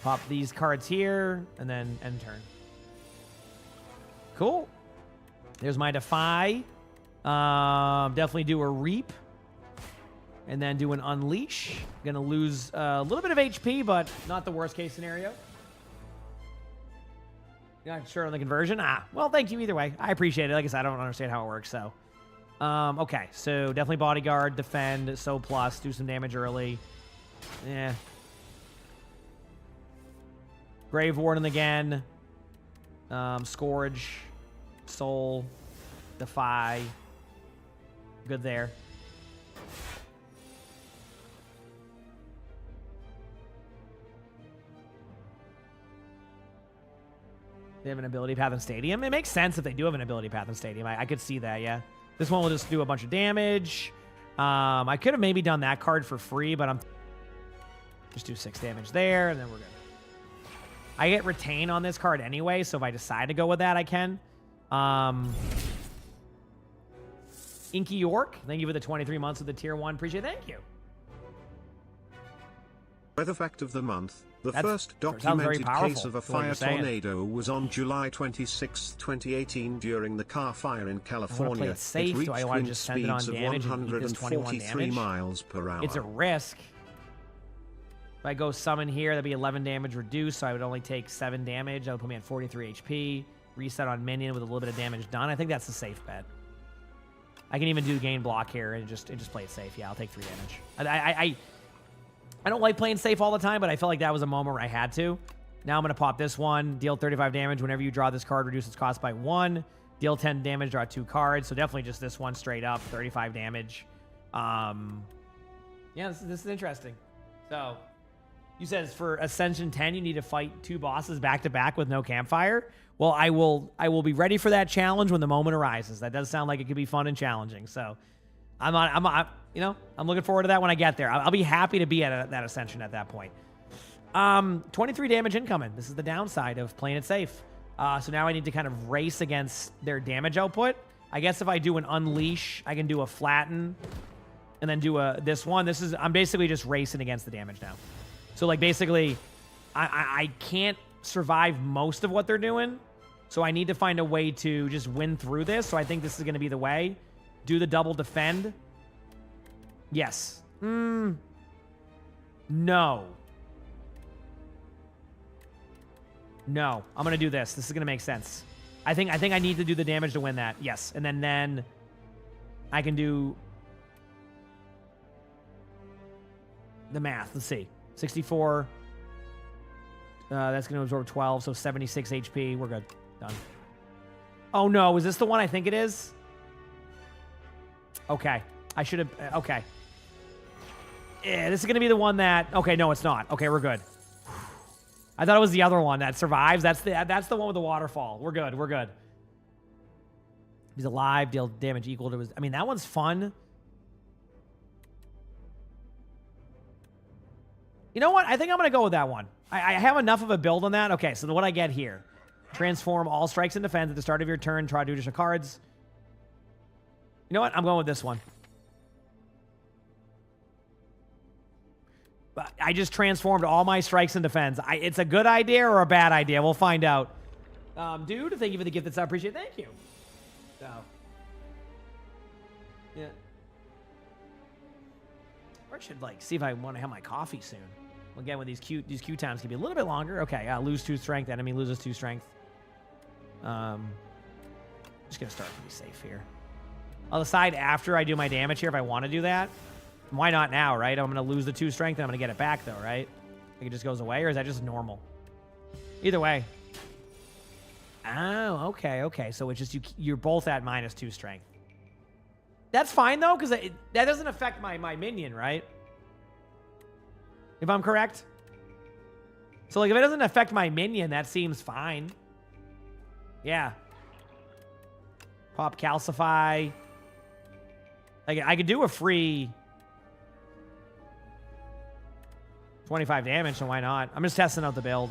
Pop these cards here, and then end turn. Cool. There's my Defy. Definitely do a Reap. And then do an Unleash. Gonna lose a little bit of HP, but not the worst case scenario. You're not sure on the conversion? Well, thank you either way. I appreciate it. Like I said, I don't understand how it works, so. Okay, so definitely Bodyguard, Defend, So Plus, do some damage early. Yeah. Grave Warden again. Scourge. Soul. Defy. Good there. They have an ability path in Stadium. It makes sense if they do have an ability path in Stadium. I could see that, yeah. This one will just do a bunch of damage. I could have maybe done that card for free, but I'm just do 6 damage there, and then we're good. I get Retain on this card anyway, so if I decide to go with that, I can. Inky York, thank you for the 23 months of the Tier 1. Appreciate it. Thank you. Weather fact of the month. The That's- first sounds very documented powerful, case of a from what fire you're saying. tornado was on July 26, 2018 during the car fire in California. it safe. Do reached I wanna wind just send it on speeds of damage and eat this 21 143 damage? miles per hour. It's a risk. If I go summon here, that'd be 11 damage reduced, so I would only take 7 damage. That would put me at 43 HP. Reset on minion with a little bit of damage done. I think that's a safe bet. I can even do gain block here and just play it safe. Yeah, I'll take 3 damage. I don't like playing safe all the time, but I felt like that was a moment where I had to. Now I'm going to pop this one. Deal 35 damage. Whenever you draw this card, reduce its cost by 1. Deal 10 damage, draw 2 cards. So definitely just this one straight up, 35 damage. Yeah, this is interesting. So you said for Ascension 10, you need to fight 2 bosses back to back with no campfire. Well, I will be ready for that challenge when the moment arises. That does sound like it could be fun and challenging. So I'm looking forward to that when I get there. I'll be happy to be at that Ascension at that point. 23 damage incoming. This is the downside of playing it safe. So now I need to kind of race against their damage output. I guess if I do an Unleash, I can do a Flatten and then do this one. I'm basically just racing against the damage now. So like basically I can't survive most of what they're doing. So I need to find a way to just win through this. So I think this is going to be the way. Do the double defend. Yes. No. No. I'm going to do this. This is going to make sense. I think I need to do the damage to win that. Yes. And then I can do the math. Let's see. 64. That's going to absorb 12, so 76 HP. We're good. Done. Oh, no. Is this the one I think it is? Okay. I should have... Okay. Yeah, this is going to be the one that... Okay, no, it's not. Okay, we're good. I thought it was the other one that survives. That's the one with the waterfall. We're good. We're good. He's alive. Deal damage equal to his... I mean, that one's fun. You know what? I think I'm going to go with that one. I have enough of a build on that. Okay, so what I get here. Transform all strikes and defense at the start of your turn. Try to do additional cards. You know what? I'm going with this one. I just transformed all my strikes and defense. It's a good idea or a bad idea. We'll find out. Dude, thank you for the gift. I appreciate it. Thank you. So, yeah. Or I should see if I want to have my coffee soon. Again, with these queue times can be a little bit longer. Okay, lose 2 strength. Enemy loses 2 strength. Just gonna start to be safe here. I'll decide after I do my damage here if I want to do that. Why not now, right? I'm gonna lose the 2 strength and I'm gonna get it back though, right? Like it just goes away, or is that just normal? Either way. Oh, okay. So it's just you're both at -2 strength. That's fine though, because that doesn't affect my minion, right? If I'm correct. So like if it doesn't affect my minion, that seems fine. Yeah. Pop Calcify. Like, I could do a free 25 damage, so why not? I'm just testing out the build.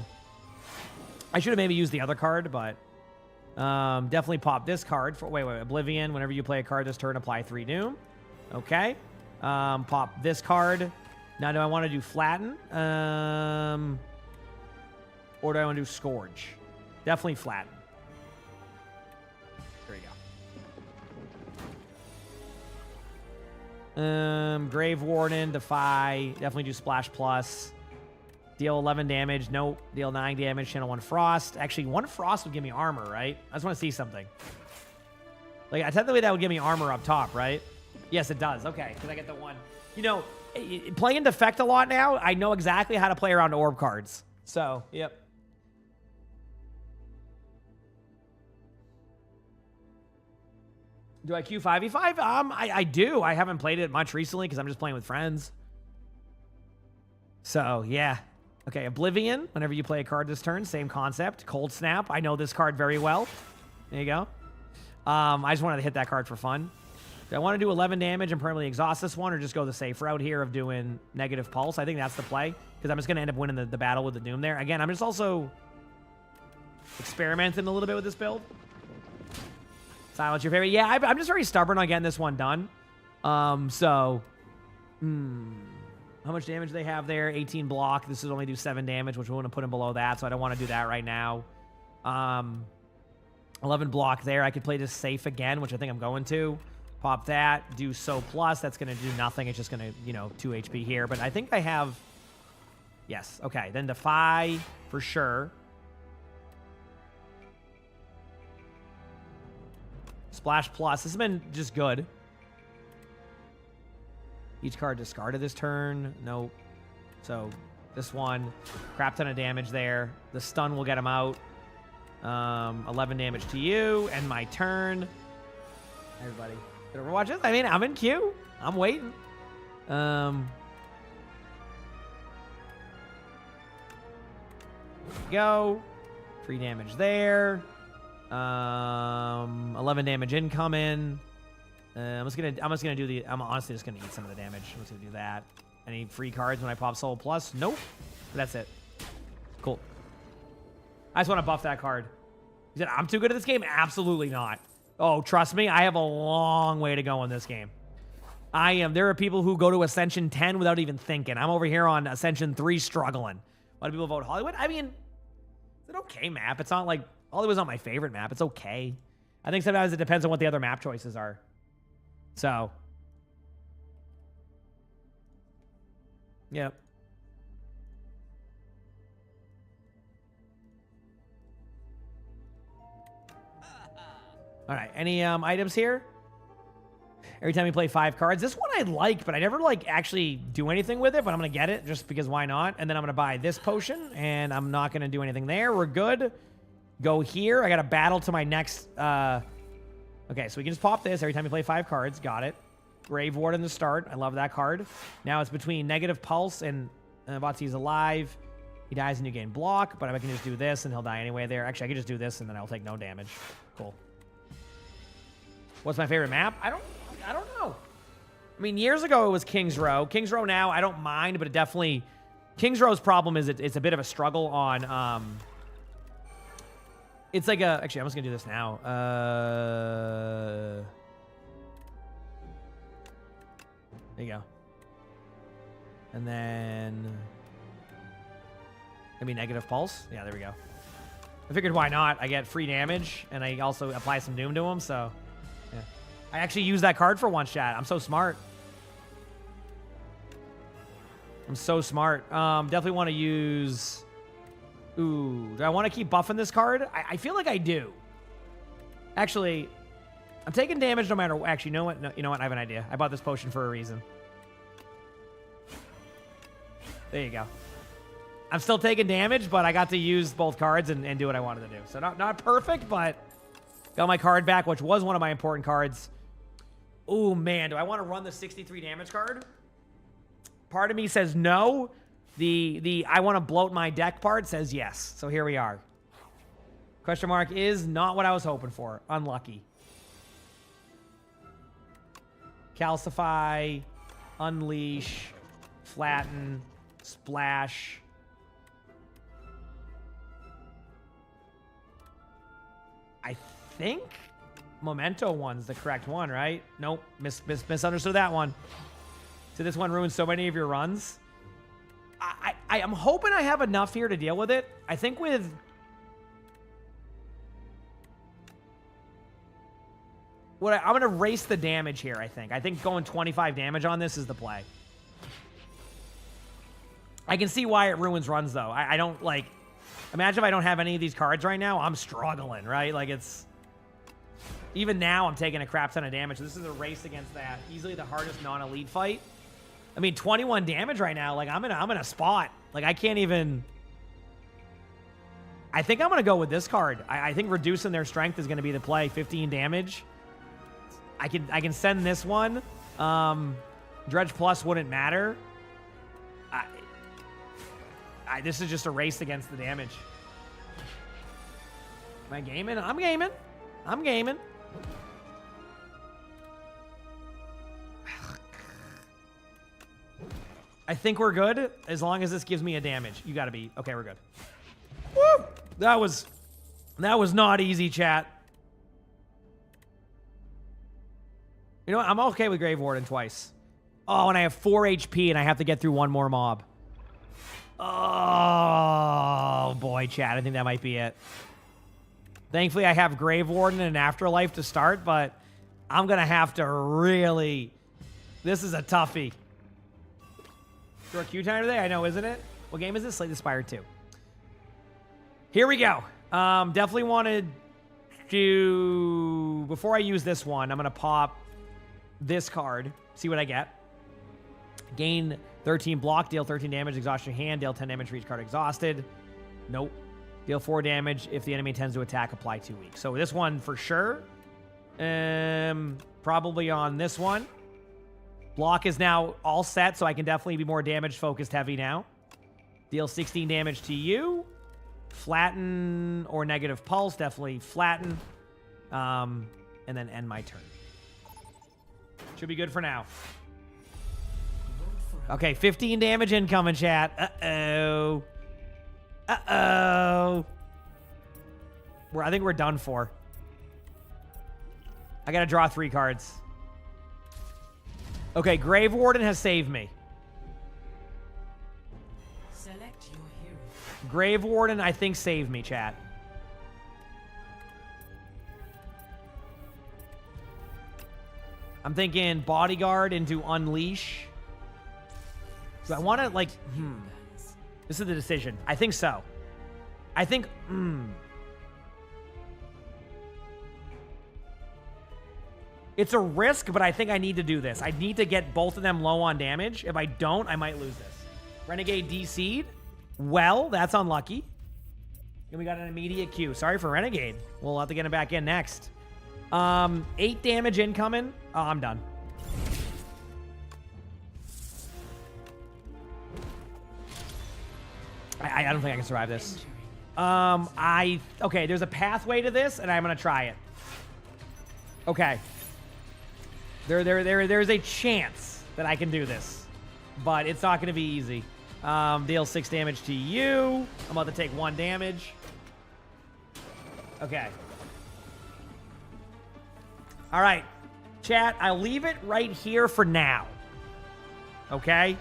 I should have maybe used the other card, but definitely pop this card for wait, Oblivion. Whenever you play a card this turn, apply 3 doom. Okay. Pop this card. Now, do I want to do Flatten? Or do I want to do Scourge? Definitely Flatten. There you go. Grave Warden, Defy. Definitely do Splash Plus. Deal 11 damage. Nope. Deal 9 damage. Channel 1 Frost. Actually, 1 Frost would give me armor, right? I just want to see something. Like, technically that would give me armor up top, right? Yes, it does. Okay, because I get the 1. You know, playing Defect a lot now, I know exactly how to play around orb cards. So, yep. Do I queue 5v5? I do. I haven't played it much recently because I'm just playing with friends. So, yeah. Okay, Oblivion. Whenever you play a card this turn, same concept. Cold Snap. I know this card very well. There you go. I just wanted to hit that card for fun. Do I want to do 11 damage and permanently exhaust this one, or just go the safe route here of doing negative pulse? I think that's the play, because I'm just going to end up winning the battle with the Doom there. Again, I'm just also experimenting a little bit with this build. Silence your favorite. Yeah, I'm just very stubborn on getting this one done. How much damage do they have there? 18 block. This would only do 7 damage, which we want to put him below that, so I don't want to do that right now. 11 block there. I could play this safe again, which I think I'm going to. Pop that. Do So Plus. That's going to do nothing. It's just going to, 2 HP here. But I think I have... Yes. Okay. Then Defy for sure. Splash Plus. This has been just good. Each card discarded this turn. Nope. So this one. Crap ton of damage there. The stun will get him out. 11 damage to you. End my turn. Everybody. Did Overwatch this? I mean, I'm in queue. I'm waiting. Go. Free damage there. 11 damage incoming. I'm honestly just gonna eat some of the damage. I'm just gonna do that. Any free cards when I pop Soul Plus? Nope. That's it. Cool. I just want to buff that card. You said I'm too good at this game? Absolutely not. Oh, trust me, I have a long way to go in this game. I am. There are people who go to Ascension 10 without even thinking. I'm over here on Ascension 3 struggling. A lot of people vote Hollywood. I mean, it's an okay map. It's not like Hollywood's not my favorite map. It's okay. I think sometimes it depends on what the other map choices are. So, yep. All right. Any items here? Every time you play 5 cards. This one I like, but I never actually do anything with it, but I'm going to get it just because why not? And then I'm going to buy this potion, and I'm not going to do anything there. We're good. Go here. I got a battle to my next... Okay, so we can just pop this every time you play 5 cards. Got it. Grave Warden to start. I love that card. Now it's between negative pulse and Batsi's alive. He dies and you gain block, but I can just do this and he'll die anyway there. Actually, I can just do this and then I'll take no damage. Cool. What's my favorite map? I don't know. I mean, years ago it was King's Row. King's Row now, I don't mind, but it definitely... King's Row's problem is it's a bit of a struggle on... It's like a... Actually, I'm just going to do this now. There you go. And then... Maybe negative pulse? Yeah, there we go. I figured why not? I get free damage, and I also apply some Doom to him, so... Yeah. I actually use that card for once, chat. I'm so smart. I'm so smart. Definitely want to use... Ooh, do I want to keep buffing this card? I feel like I do. Actually, I'm taking damage no matter what. Actually, you know what? No, you know what? I have an idea. I bought this potion for a reason. There you go. I'm still taking damage, but I got to use both cards and do what I wanted to do. So not perfect, but got my card back, which was one of my important cards. Oh, man. Do I want to run the 63 damage card? Part of me says no. The I want to bloat my deck part says yes. So here we are. Question mark is not what I was hoping for. Unlucky. Calcify, Unleash, Flatten, Splash. I think Memento one's the correct one, right? Nope, misunderstood that one. So this one ruins so many of your runs. I am hoping I have enough here to deal with it. I think with... I'm going to race the damage here, I think. I think going 25 damage on this is the play. I can see why it ruins runs, though. I don't, like... Imagine if I don't have any of these cards right now. I'm struggling, right? Like, it's... Even now, I'm taking a crap ton of damage. This is a race against that. Easily the hardest non-elite fight. I mean, 21 damage right now. Like, I'm in a spot. Like, I can't even... I think I'm going to go with this card. I think reducing their strength is going to be the play. 15 damage. I can send this one. Dredge Plus wouldn't matter. This is just a race against the damage. Am I gaming? I'm gaming. I'm gaming. I think we're good as long as this gives me a damage. You got to be... Okay, we're good. Woo! That was not easy, chat. You know what? I'm okay with Grave Warden twice. Oh, and I have 4 HP and I have to get through one more mob. Oh, boy, chat. I think that might be it. Thankfully, I have Grave Warden and Afterlife to start, but I'm going to have to really... This is a toughie. Short queue time today? I know, isn't it? What game is this? Slay the Spire 2. Here we go. Definitely wanted to... Before I use this one, I'm going to pop this card. See what I get. Gain 13 block, deal 13 damage, exhaust your hand, deal 10 damage for each card exhausted. Nope. Deal 4 damage if the enemy intends to attack, apply 2 weeks. So this one for sure. Probably on this one. Block is now all set, so I can definitely be more damage focused heavy now. Deal 16 damage to you. Flatten or negative pulse, definitely flatten. And then end my turn. Should be good for now. Okay, 15 damage incoming, chat. Uh-oh. Uh-oh. I think we're done for. I gotta draw 3 cards. Okay, Grave Warden has saved me. Select your hero. Grave Warden, I think, saved me, chat. I'm thinking Bodyguard into Unleash. Do I want to, like, This is the decision. I think so. I think, It's a risk, but I think I need to do this. I need to get both of them low on damage. If I don't, I might lose this. Renegade DC'd. Well, that's unlucky. And we got an immediate Q. Sorry for Renegade. We'll have to get him back in next. 8 damage incoming. Oh, I'm done. I don't think I can survive this. Okay, there's a pathway to this, and I'm gonna try it. Okay. There's a chance that I can do this, but it's not gonna be easy. Deal 6 damage to you. I'm about to take 1 damage. Okay. All right, chat, I'll leave it right here for now. Okay?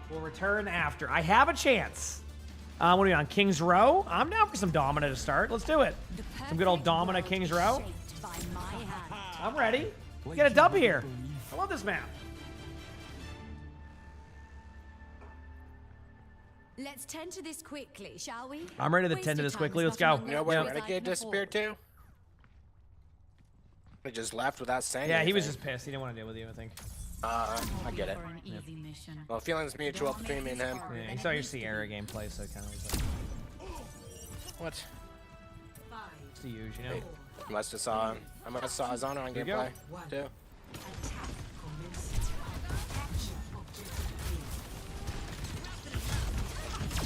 We'll return after. I have a chance. What are we on? King's Row? I'm down for some Domina to start. Let's do it. Some good old Domina King's Row. I'm ready. Let's get a dub here. I love this map. Let's tend to this quickly, shall we? I'm ready to tend to this quickly. Let's go. You know where Renegade disappeared to? He just left without saying anything. He was just pissed. He didn't want to deal with you, I think. I get it. Well, feelings mutual between me and him. Yeah, he saw your Sierra gameplay, so it kind of was like... What? It's the usual, you know? I must have saw his honor on gameplay, too.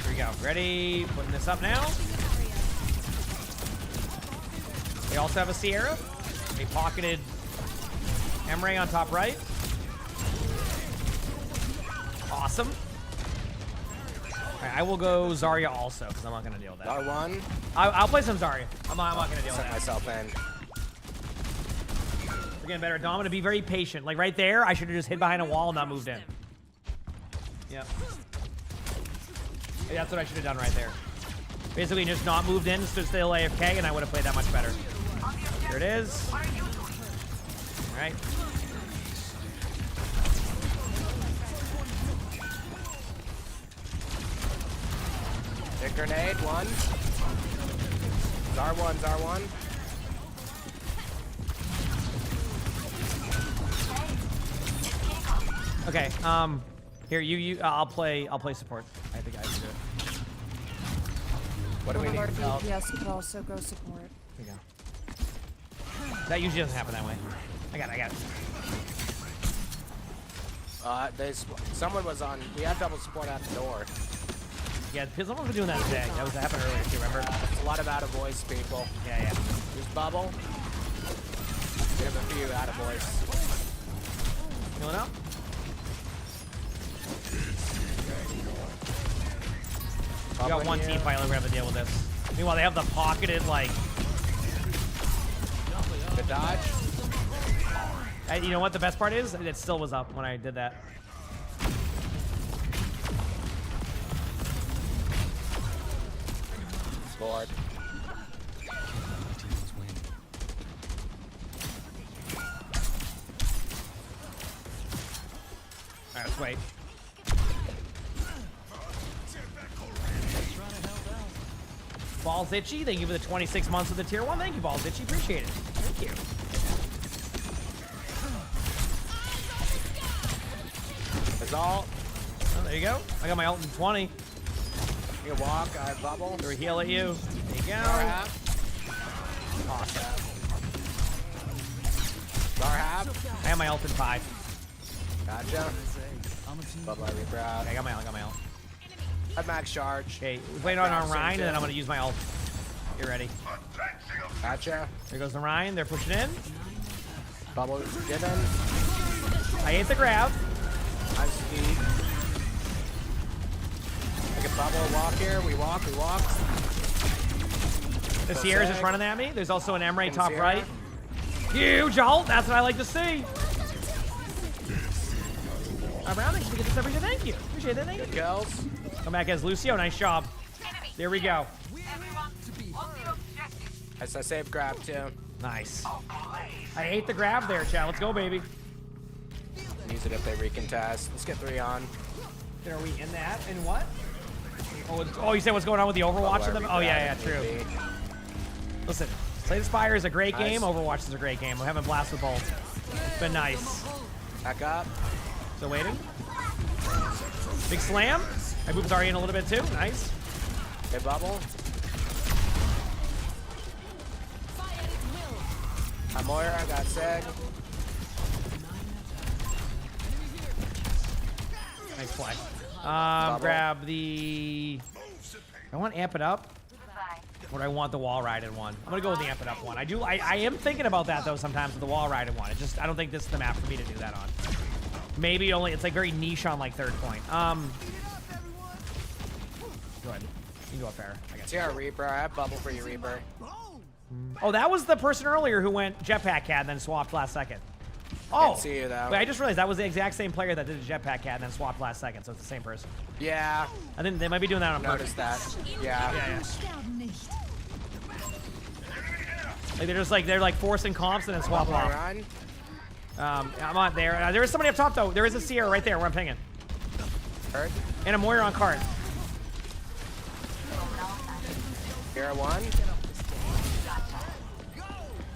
Here we go. Ready? Putting this up now. We also have a Sierra. A pocketed Emray on top right. Awesome. All right, I will go Zarya also because I'm not going to deal with that. R1. I'll play some Zarya. I'm not going to deal with Set that. myself in. We're getting better. Dom, I'm going to be very patient. Like right there, I should have just hid behind a wall and not moved in. Yep. Yeah, that's what I should have done right there. Basically just not moved in, stood still AFK, and I would have played that much better. Here it is. All right. Big grenade, one. R1, R1. Okay, here, I'll play support. I think I can do it. What do we need? Our DPS could also go support. Here we go. That usually doesn't happen that way. I got it. Someone was on. We had double support at the door. Yeah, someone was doing that today. That happened earlier too, remember? It's a lot of out of voice people. Yeah. There's bubble. We have a few out of voice. Healing up. We got one team fight, we're gonna have to deal with this. Meanwhile, they have the pocketed, like... The dodge. You know what the best part is? It still was up when I did that. Scored. Alright, let's wait. Balls Itchy, thank you for the 26 months of the tier 1. Thank you, Balls Itchy. Appreciate it. Thank you. That's all. Oh, there you go. I got my ult in 20. You can walk, I have bubble. Throw a heal at you. There you go. Awesome. Zarhab. I have my ult in 5. Gotcha. Bubble, I reaper out. Okay, I got my ult. I have max charge. Okay, wait on our Rhine, and then I'm going to use my ult. Get ready. Gotcha. There goes the Rhine. They're pushing in. Bubble given. I ate the grab. I'm speed. I can bubble walk here. We walk. The Sierra's just running at me. There's also an Emray top right. Huge ult. That's what I like to see. Brown, thanks for getting this every day. Thank you. Appreciate it. Thank you. Good kills. Come back as Lucio. Nice job. There we go. I saved grab too. Nice. I ate the grab there, chat. Let's go, baby. Use it if they recontest. Let's get 3 on. Are we in that? In what? Oh, you said what's going on with the Overwatch in them? Oh, yeah, true. Listen, Slay the Spire is a great game. Overwatch is a great game. We're having a blast with both. It's been nice. Back up. Still waiting. Big slam. My boop's already in a little bit too. Nice. Good bubble. I'm Moira, I got Seg. Nice play. Grab the... I want to amp it up. Or do I want the wall rided one? I'm gonna go with the amp it up one. I am thinking about that though sometimes with the wall rided one. I don't think this is the map for me to do that on. Maybe only, it's like very niche on like third point. Go ahead. You can go up there. I guess. See our Reaper. I have bubble for you, Reaper. Oh, that was the person earlier who went jetpack cat and then swapped last second. Oh, see you though. Wait, I just realized that was the exact same player that did the jetpack cat and then swapped last second, so it's the same person. Yeah. I think they might be doing that on purpose. purpose. Noticed that. Yeah. Like they're like forcing comps and then swap off. I'm not there. There is somebody up top though. There is a Sierra right there where I'm pinging. Hurt. And a Moira on cart. Sierra 1.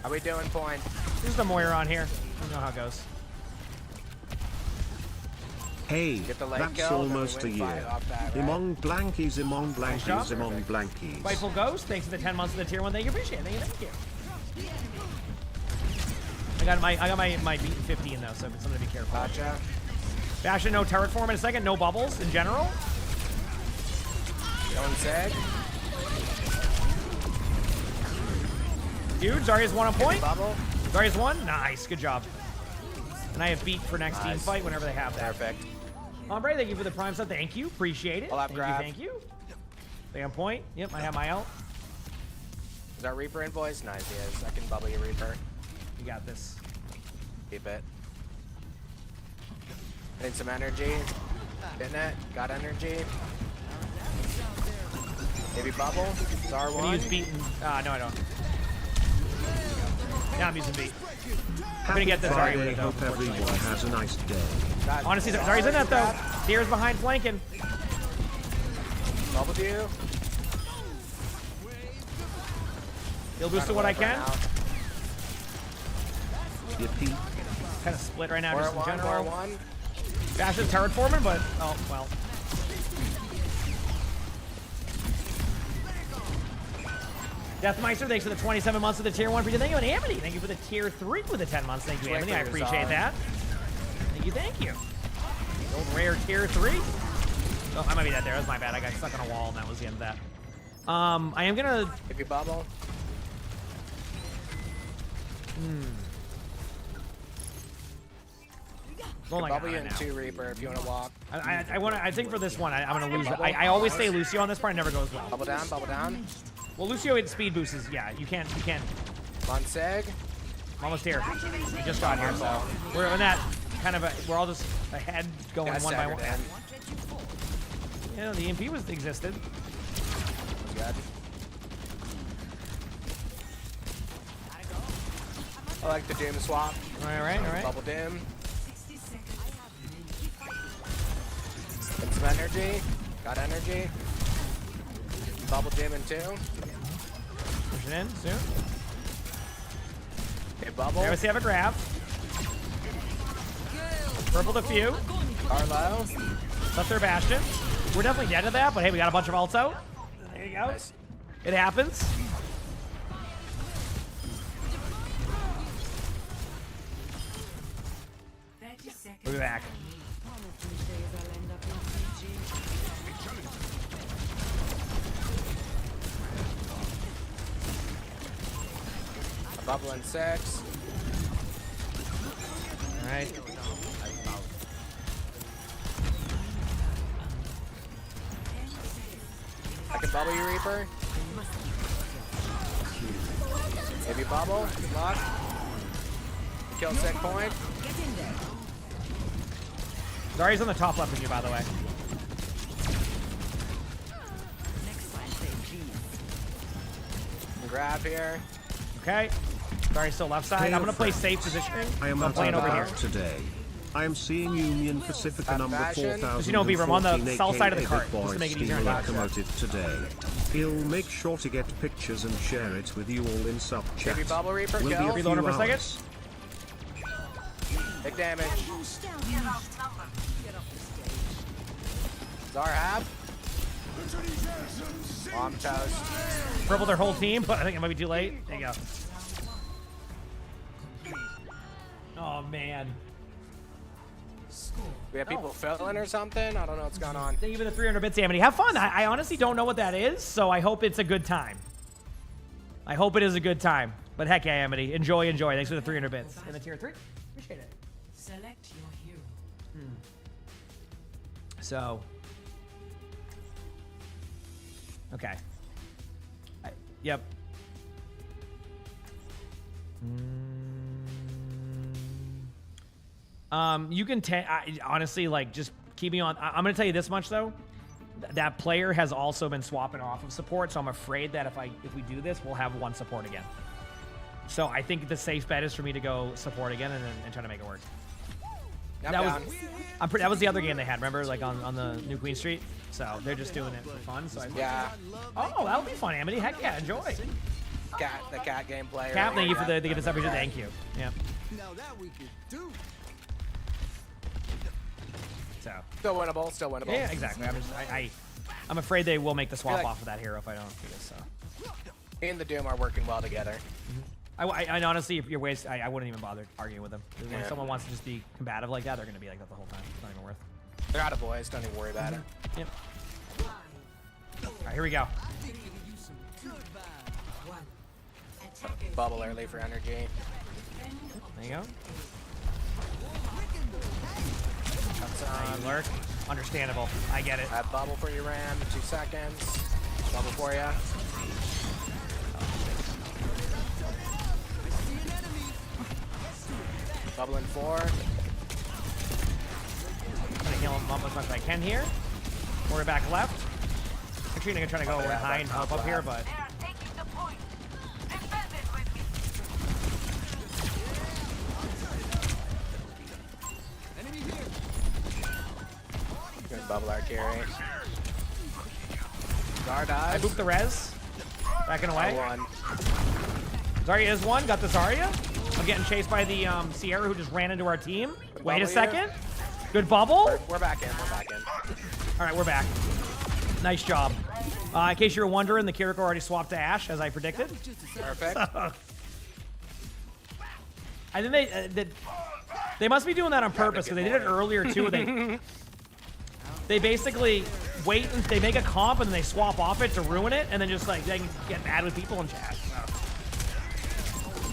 How we doing, point? There's the Moira on here. I don't know how it goes. Hey, that's almost a year. Emongg blankies, emongg blankies, emongg blankies. Spiteful Ghost, thanks for the 10 months of the tier 1. Thank you, appreciate it. Thank you. I got my beat 15 though, so something to be careful. Gotcha. Bastion, no turret form in a second, no bubbles in general. Going Seg. Dude, Zarya's 1 on point. Bubble. Zarya's one? Nice, good job. And I have beat for next team fight whenever they have that. Perfect. Ombre, thank you for the prime sub. Thank you, appreciate it. I'll have grab. Thank you. Stay on point. Yep, I have my ult. Is our Reaper in, boys? Nice, he is. I can bubble your Reaper. You got this. Keep it. Need some energy. Getting it. Got energy. Maybe bubble. Star Gonna one. use beat and, no, I don't. Now I'm using beat. I'm gonna Happy get this Zarya with Friday, it though. hope everyone has a nice day. Honestly, Zarya's in that though. Tier's behind flanking. Bubble you. He'll boost to what I can. Yippee. Kind of split right now, We're just at in one, we're at general. one. Bash is turret forming, but oh well. Deathmeister, thanks for the 27 months of the tier 1 for you. Thank you, and Amity, thank you for the tier 3 with the 10 months. Thank you, Amity. I appreciate that. Thank you, thank you. The old rare tier 3. Oh, I might be dead there. That was my bad. I got stuck on a wall, and that was the end of that. I am gonna. If you bubble. Bubble you in 2 Reaper if you want to walk. I think for this one, I'm gonna lose. I always say Lucio on this part. It never goes well. Bubble down, bubble down. Well, Lucio in speed boosts is, yeah, you can't. On Seg. Almost here. We just got here, so we're in that kind of we're all just ahead going one by one. Yeah, the EMP existed. Good. I like the Doom swap. All right. Bubble Doom. Get some energy. Got energy. Bubble Doom in 2. Push it in soon. Okay, bubble. There we see, have a grab. Purpled a few. Carlo. Left their Bastion. We're definitely dead to that, but hey, we got a bunch of ults out. There you go. Nice. It happens. We'll be back. Bubble in 6. All right. I can bubble you, Reaper. Maybe bubble. Good luck. Kill Seg point. Zarya's on the top left of you, by the way. Grab here. Okay. Zarya's still left side. I'm gonna play safe positioning. I am I'm playing over here. today. I am seeing Union Pacifica number Fashion. 4014, As you know, Beaver, I'm on the south side of the cart, just to make it easier on you. locomotive today. He'll make sure to get pictures and share it with you all in sub chat. Maybe bubble Reaper. Will be Kill. a few Reload him for a second. hours. Big damage. Zarhab. Bomb toast. Purple their whole team, but I think it might be too late. There you go. Oh, man. We have people filling or something? I don't know what's going on. Thank you for the 300 bits, Amity. Have fun. I honestly don't know what that is, so I hope it's a good time. I hope it is a good time. But heck yeah, Amity. Enjoy. Thanks for the 300 bits. And the tier 3. Appreciate it. Select your hero. So. Okay. Yep. You can honestly, like, just keep me on. I'm gonna tell you this much though. That player has also been swapping off of support, so I'm afraid that if we do this, we'll have one support again. So I think the safe bet is for me to go support again and try to make it work. That was the other game they had. Remember, like on the New Queen Street. So they're just doing it for fun. So yeah. Oh, that'll be fun, Amity. Heck yeah, enjoy. The cat gameplay. Cap, thank you for the gift of subscription. Thank you. Yeah. Now that we could do. So. Still winnable. Yeah, exactly. I'm afraid they will make the swap off of that hero if I don't do this. So. He and the Doom are working well together. I honestly, if you're waste, I wouldn't even bother arguing with them. When someone wants to just be combative like that, they're going to be like that the whole time. It's not even worth. They're out of boys. Don't even worry about it. Yep. All right, here we go. Bubble early for energy. There you go. Got You lurk. Understandable. I get it. I have bubble for you, Ram. 2 seconds. Bubble for you. Bubble in 4. I'm gonna heal him up as much as I can here. We're back left. Actually, I'm gonna try to go high and help up here, but Good bubble our carry. Zar dies. I booped the res. Backing away. One. Zarya is one. Got the Zarya. I'm getting chased by the Sierra who just ran into our team. Wait a second. Good bubble. We're back in. We're back in. All right, we're back. Nice job. In case you were wondering, the Kiriko already swapped to Ashe, as I predicted. Perfect. I think they must be doing that on purpose because they did it earlier too. They basically wait and they make a comp and then they swap off it to ruin it, and then just like they can get mad with people in chat.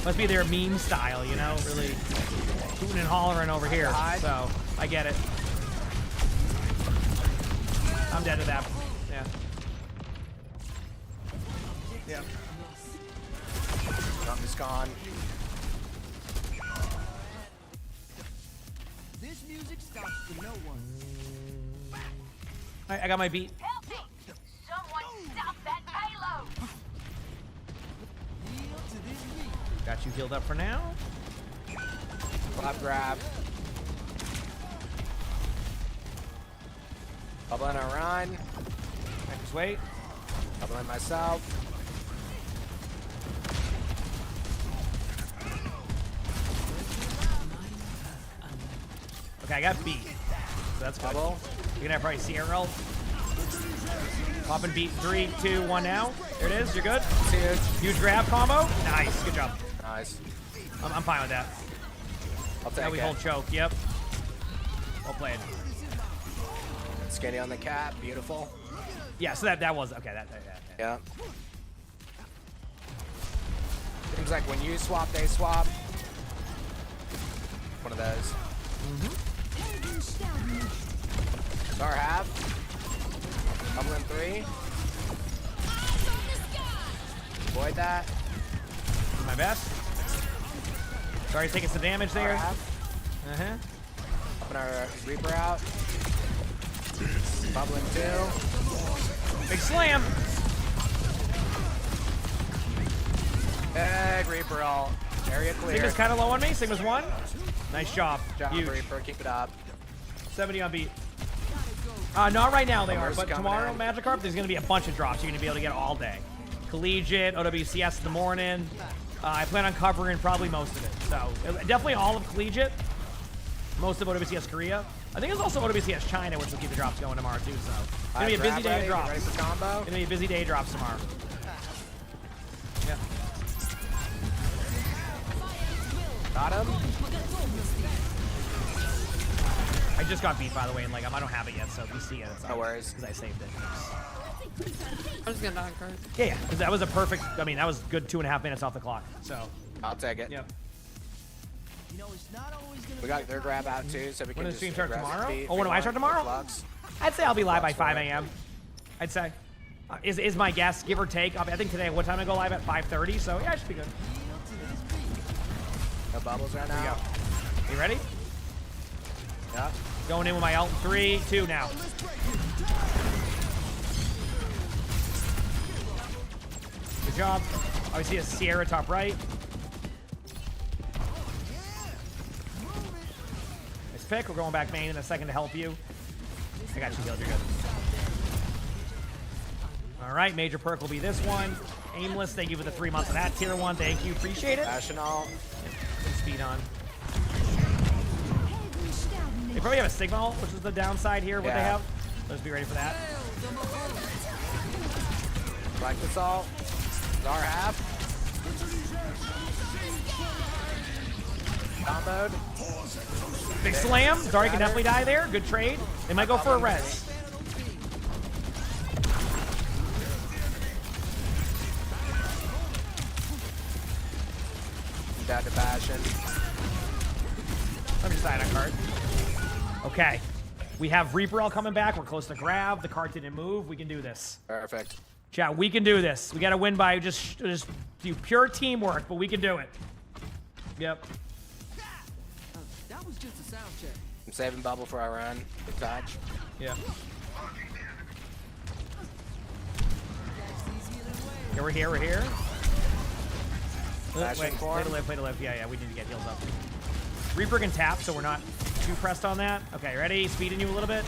Must be their meme style, you know, really hooting and hollering over here. So I get it. I'm dead to that. Yeah. Yeah. Jump is gone. This music stops for no one. All right, I got my beat. Help me! Someone stop that payload! Yield to this beat. Got you healed up for now. Flap grab. Bubble in a run. I just wait. Bubble in myself. Okay, I got beat. So that's good. Bubble. You're gonna have probably Sierra. Pop and beat 3, 2, 1 now. There it is. You're good. Huge. Huge grab combo. Nice. Good job. Nice. I'm fine with that. I'll take Now we it. hold choke. Yep. Well played. Skinny on the cat. Beautiful. Yeah. So that was okay. Yeah. Seems like when you swap, they swap. One of those. Star half. Bubble in 3. Avoid that. Do my best. Sorry, taking some damage there. Open our Reaper out. Bubble in 2. Big slam. Big Reaper ult. Area clear. Sigma's kind of low on me. Sigma's 1. Nice job. Job, Huge. Reaper. Keep it up. 70 on beat. Not right now they are, Summer's but coming tomorrow, in. Magikarp, there's going to be a bunch of drops you're going to be able to get all day. Collegiate, OWCS in the morning. I plan on covering probably most of it. So definitely all of Collegiate. Most of OWCS Korea. I think there's also OWCS China, which will keep the drops going tomorrow too. So it's going to be a busy day of drops. Ready for combo? It's going to be a busy day of drops tomorrow. Yeah. Got him. I just got beat, by the way, and like I don't have it yet, so if you see it, it's No worries. because I saved it. I was gonna knock card. Yeah, because that was a perfect. I mean, that was good 2.5 minutes off the clock. So I'll take it. Yep. You know, it's not always gonna We got their grab out too, so we When can does just stream start aggressive tomorrow? beat Oh, when do I start tomorrow? Flux. I'd say I'll be live by Flux 5 for it. a.m. I'd say. Is my guess, give or take. I think today, what time I go live at 5:30? So yeah, it should be good. No bubbles right Here we now. go. You ready? Yeah. Going in with my ult in 3, 2 now. Good job. Obviously a Sierra top right. Nice pick. We're going back main in a second to help you. I got you healed. You're good. All right, major perk will be this one. Aimless, thank you for the 3 months of that. Tier 1, thank you. Appreciate it. National. Good speed on. They probably have a Sigma ult, which is the downside here, what they Yeah. have. Let's be ready for that. Black Assault. Zar half. Comboed. Big slam. Zarya can definitely die there. Good trade. They might go for a res. Down to Bastion. side on card. Okay. We have Reaper all coming back. We're close to grab. The card didn't move. We can do this. Perfect. Chat, we can do this. We got to win by just do pure teamwork, but we can do it. Yep. That was just a sound check. I'm saving bubble for our run. Good dodge. Yeah. Yeah, we're here. We're here. Flashing Wait, form. play to live, play to live. Yeah, we need to get heals up. Reaper can tap, so we're not too pressed on that. Okay, ready? Speeding you a little bit.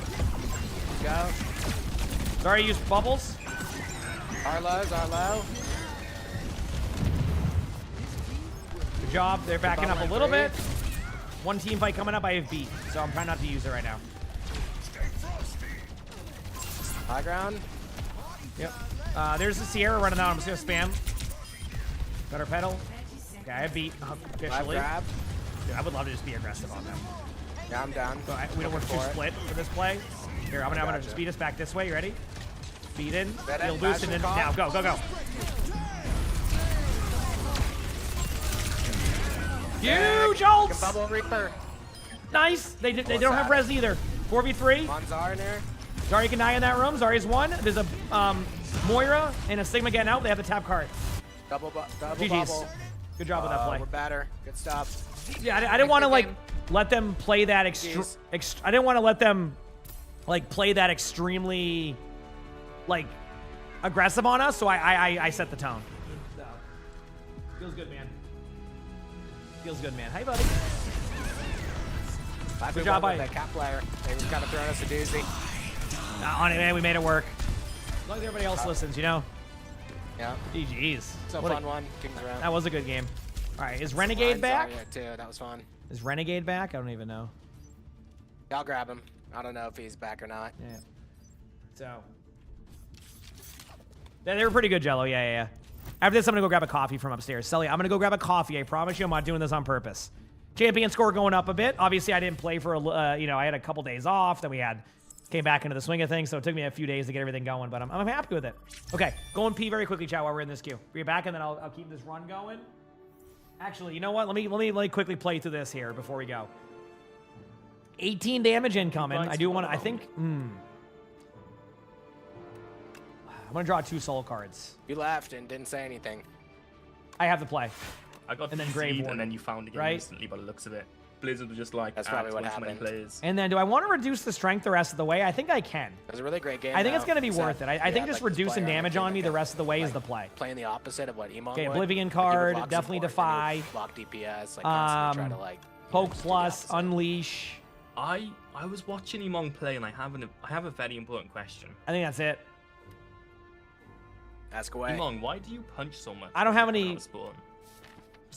Go. Sorry, use bubbles. Arlo. Good job. They're backing up a little bit. One team fight coming up. I have beat, so I'm trying not to use it right now. High ground. Yep. There's the Sierra running out. I'm just gonna spam. Got our pedal. Okay, I beat officially. Grab. Dude, I would love to just be aggressive on them. Yeah, I'm down. So we don't work too split for this play. Here, I'm gonna speed us back this way. You ready? Speed in. He'll boost and then now go. Huge ults! Bubble Reaper. Nice. They don't have res either. 4v3. Monzar in there. Zarya can die in that room. Zarya's one. There's a Moira and a Sigma getting out. They have the tap card. Double GG's. bubble. Good job with that play. We're better. Good stuff. Yeah, I didn't want to like let them play that I didn't want to let them like play that extremely like aggressive on us. So I set the tone. So, feels good, man. Feels good, man. Hey, buddy. Good job by that cap player. They was kind of throwing us a doozy. On it, man. We made it work. As long as everybody else listens, you know. Yeah. GG's. So fun one. Kings round. That was a good game. All right, is Renegade back? Yeah, too. That was fun. Is Renegade back? I don't even know. Yeah, I'll grab him. I don't know if he's back or not. Yeah. So. Yeah, they were pretty good, Jello. Yeah. After this, I'm gonna go grab a coffee from upstairs. Sully, I'm gonna go grab a coffee. I promise you, I'm not doing this on purpose. Champion score going up a bit. Obviously, I didn't play for I had a couple days off. Then we came back into the swing of things, so it took me a few days to get everything going. But I'm happy with it. Okay, go and pee very quickly, chat, while we're in this queue. Be back, and then I'll keep this run going. Actually, you know what? Let me quickly play through this here before we go. 18 damage incoming. I do want to. I think. I'm gonna draw 2 soul cards. You laughed and didn't say anything. I have the play. I got and then Grave Grave and then you found it instantly by the looks of it. Blizzard was just like, that's probably what too many happened. players. And then do I want to reduce the strength the rest of the way? I think I can. It was a really great game. I think it's though. going to be worth it. I think just reducing damage on me the rest of the way is the play. Playing the opposite of what emongg Okay, would. Oblivion Like, you would card, block definitely support, Defy. Block DPS, like constantly try to like. Poke plus, Unleash. I was watching emongg play and I have a very important question. I think that's it. Ask away. emongg, why do you punch so much? I don't have any. It's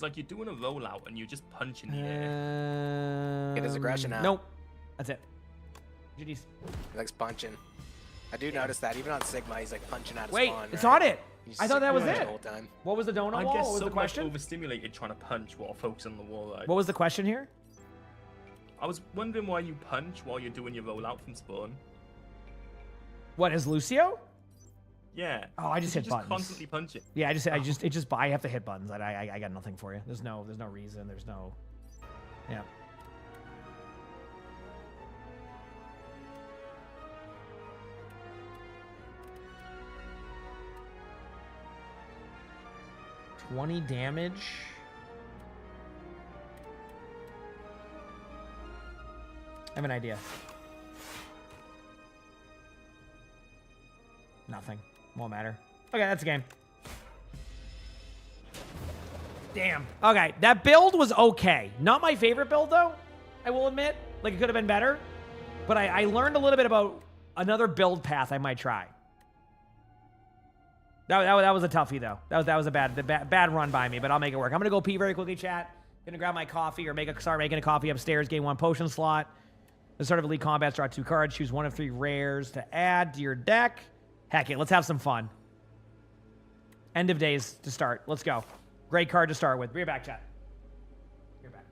like you're doing a rollout and you're just punching the air. Get his aggression out. Nope. That's it. GG's. He likes punching. I do notice that even on Sigma, he's like punching out of Wait, spawn. it's right? not it. He's I thought that was punching it. the whole time. What was the donut I wall? guess What was so the question? overstimulated trying to punch while focusing on the wall. Right? What was the question here? I was wondering why you punch while you're doing your rollout from spawn. What is Lucio? Yeah. Oh, I just hit buttons. Constantly punching. Yeah, I have to hit buttons. I got nothing for you. There's no reason. There's no. Yeah. $20 damage. I have an idea. Nothing. Won't matter. Okay, that's a game. Damn. Okay, that build was okay. Not my favorite build, though, I will admit. Like, it could have been better. But I learned a little bit about another build path I might try. That was a toughie, though. That was a bad run by me, but I'll make it work. I'm going to go pee very quickly, chat. Gonna grab my coffee or start making a coffee upstairs. Game 1 potion slot. The start of Elite Combat, draw 2 cards. Choose 1 of 3 rares to add to your deck. Heck it, let's have some fun. End of days to start. Let's go. Great card to start with. Be right back, chat. Be right back.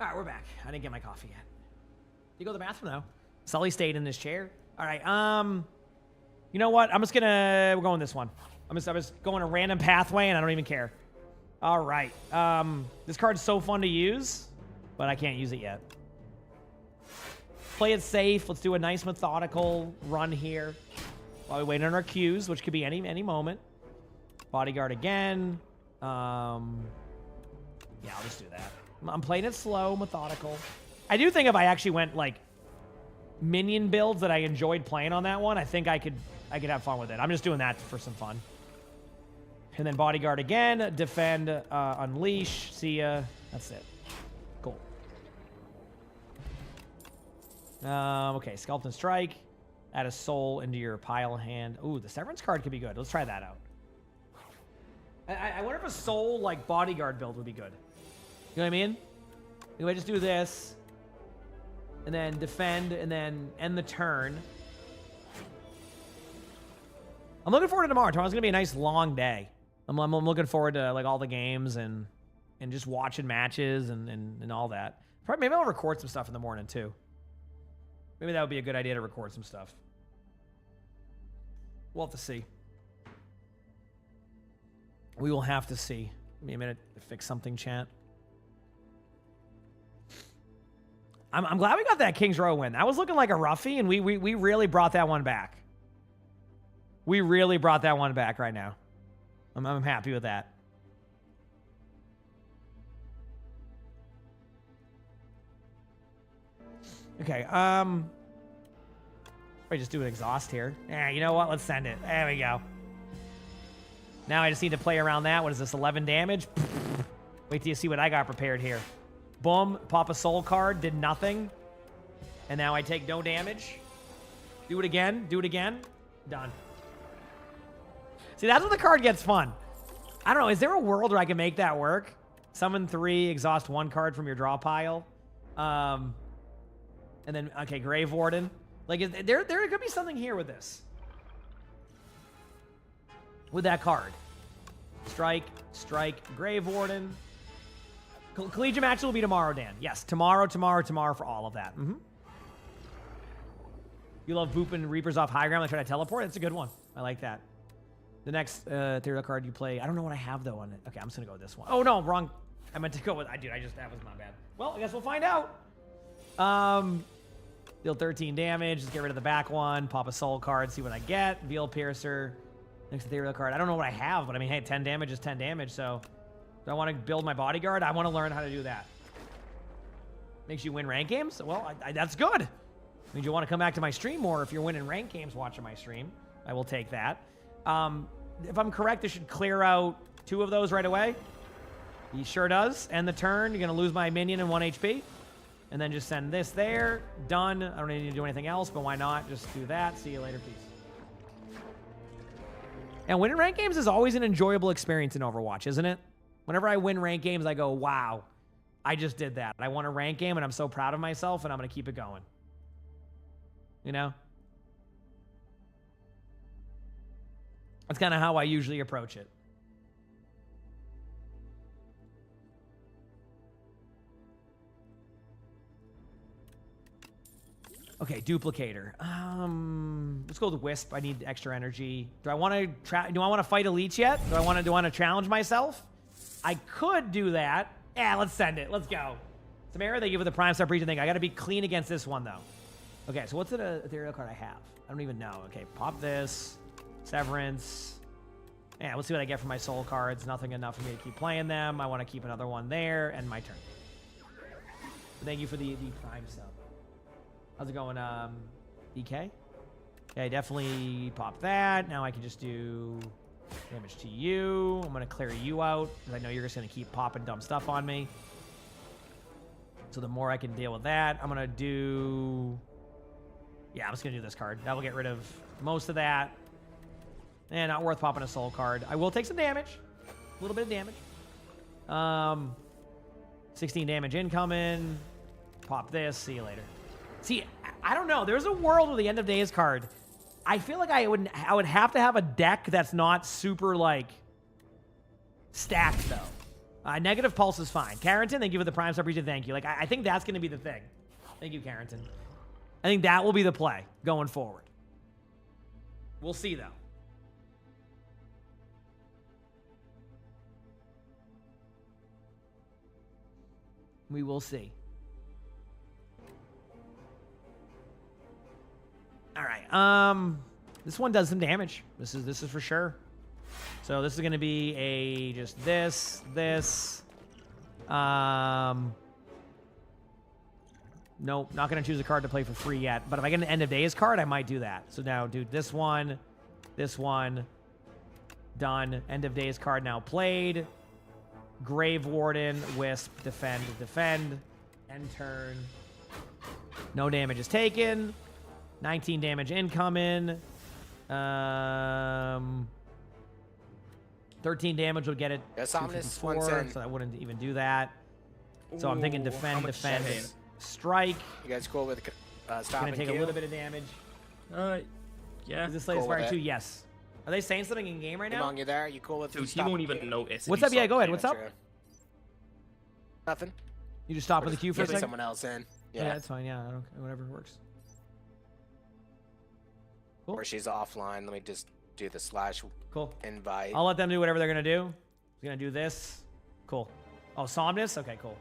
All right, we're back. I didn't get my coffee yet. You go to the bathroom now. Sully stayed in his chair. All right. You know what? We're going this one. I'm just going a random pathway, and I don't even care. All right. This card's so fun to use, but I can't use it yet. Play it safe. Let's do a nice methodical run here while we wait on our cues, which could be any moment. Bodyguard again. Yeah, I'll just do that. I'm playing it slow, methodical. I do think if I actually went like minion builds that I enjoyed playing on that one, I think I could have fun with it. I'm just doing that for some fun. And then bodyguard again, defend, unleash, see ya. That's it. Cool. Okay, sculpt and strike. Add a soul into your pile hand. Ooh, the severance card could be good. Let's try that out. I wonder if a soul like bodyguard build would be good. You know what I mean? You know, I just do this, and then defend, and then end the turn. I'm looking forward to tomorrow. Tomorrow's gonna be a nice long day. I'm looking forward to like all the games and just watching matches and all that. Probably maybe I'll record some stuff in the morning too. Maybe that would be a good idea to record some stuff. We'll have to see. We will have to see. Give me a minute to fix something, chat. I'm glad we got that King's Row win. That was looking like a roughie, and we really brought that one back. We really brought that one back right now. I'm happy with that. Okay, probably just do an exhaust here. Yeah, you know what? Let's send it. There we go. Now I just need to play around that. What is this, 11 damage? Wait till you see what I got prepared here. Boom, pop a soul card, did nothing. And now I take no damage. Do it again, done. See, that's when the card gets fun. I don't know, is there a world where I can make that work? Summon 3, exhaust 1 card from your draw pile. And then, okay, Grave Warden. Like, there could be something here with this. With that card. Strike, Grave Warden. Collegiate match will be tomorrow, Dan. Yes, tomorrow for all of that. You love booping Reapers off high ground. I try to teleport. That's a good one. I like that. The next ethereal card you play. I don't know what I have though on it. Okay, I'm just gonna go with this one. Oh no, wrong. I meant to go with. That was my bad. Well, I guess we'll find out. Deal 13 damage. Just get rid of the back one. Pop a soul card. See what I get. Veil Piercer. Next ethereal card. I don't know what I have, but I mean, hey, 10 damage is 10 damage. So, do I want to build my bodyguard? I want to learn how to do that. Makes you win rank games? Well, that's good. Means you want to come back to my stream more if you're winning rank games watching my stream. I will take that. If I'm correct, this should clear out 2 of those right away. He sure does. End the turn. You're going to lose my minion and 1 HP. And then just send this there. Done. I don't need to do anything else, but why not? Just do that. See you later. Peace. And winning rank games is always an enjoyable experience in Overwatch, isn't it? Whenever I win rank games, I go, wow, I just did that. I won a rank game, and I'm so proud of myself, and I'm going to keep it going. You know? That's kind of how I usually approach it. Okay, duplicator. Let's go with Wisp. I need extra energy. Do I want to fight elites yet? Do I want to challenge myself? I could do that. Yeah, let's send it. Let's go. Samara, they give it the Prime Star Breach thing. I got to be clean against this one though. Okay, so what's the ethereal card I have? I don't even know. Okay, pop this. Severance. Yeah, let's see what I get from my soul cards. Nothing enough for me to keep playing them. I want to keep another one there, and my turn. Thank you for the Prime sub. How's it going, DK? Okay, definitely pop that. Now I can just do damage to you. I'm going to clear you out, because I know you're just going to keep popping dumb stuff on me. So the more I can deal with that, I'm going to do... Yeah, I'm just going to do this card. That will get rid of most of that. And not worth popping a soul card. I will take some damage. A little bit of damage. 16 damage incoming. Pop this. See you later. See, I don't know. There's a world with the End of Days card. I feel like I would have to have a deck that's not super, like, stacked, though. Negative pulse is fine. Carrington, thank you for the prime sub. Appreciate it. Thank you. Like, I think that's going to be the thing. Thank you, Carrington. I think that will be the play going forward. We'll see, though. We will see. All right. This one does some damage. This is for sure. So this is going to be a just this. Nope, not going to choose a card to play for free yet. But if I get an end of days card, I might do that. So now do this one, done. End of days card now played. Grave Warden, Wisp, defend, end turn. No damage is taken. 19 damage incoming. 13 damage would get it. Yes, Omnis, 254, so I wouldn't even do that. So I'm thinking defend, strike. You guys cool with Gonna stopping take a little bit of damage. Yeah. Is this Slade's Fire 2? Yes. Are they saying something in game right now? Emongg, you there? You cool with Dude, he won't even notice. What's up? Yeah, go ahead. What's up? Nothing. You just stop in the queue for a second? Someone else in. Yeah, that's fine. Yeah, I don't. Whatever works. Cool. Or she's offline. Let me just do the slash invite. I'll let them do whatever they're gonna do. He's gonna do this. Cool. Oh, Somnus? Okay, cool.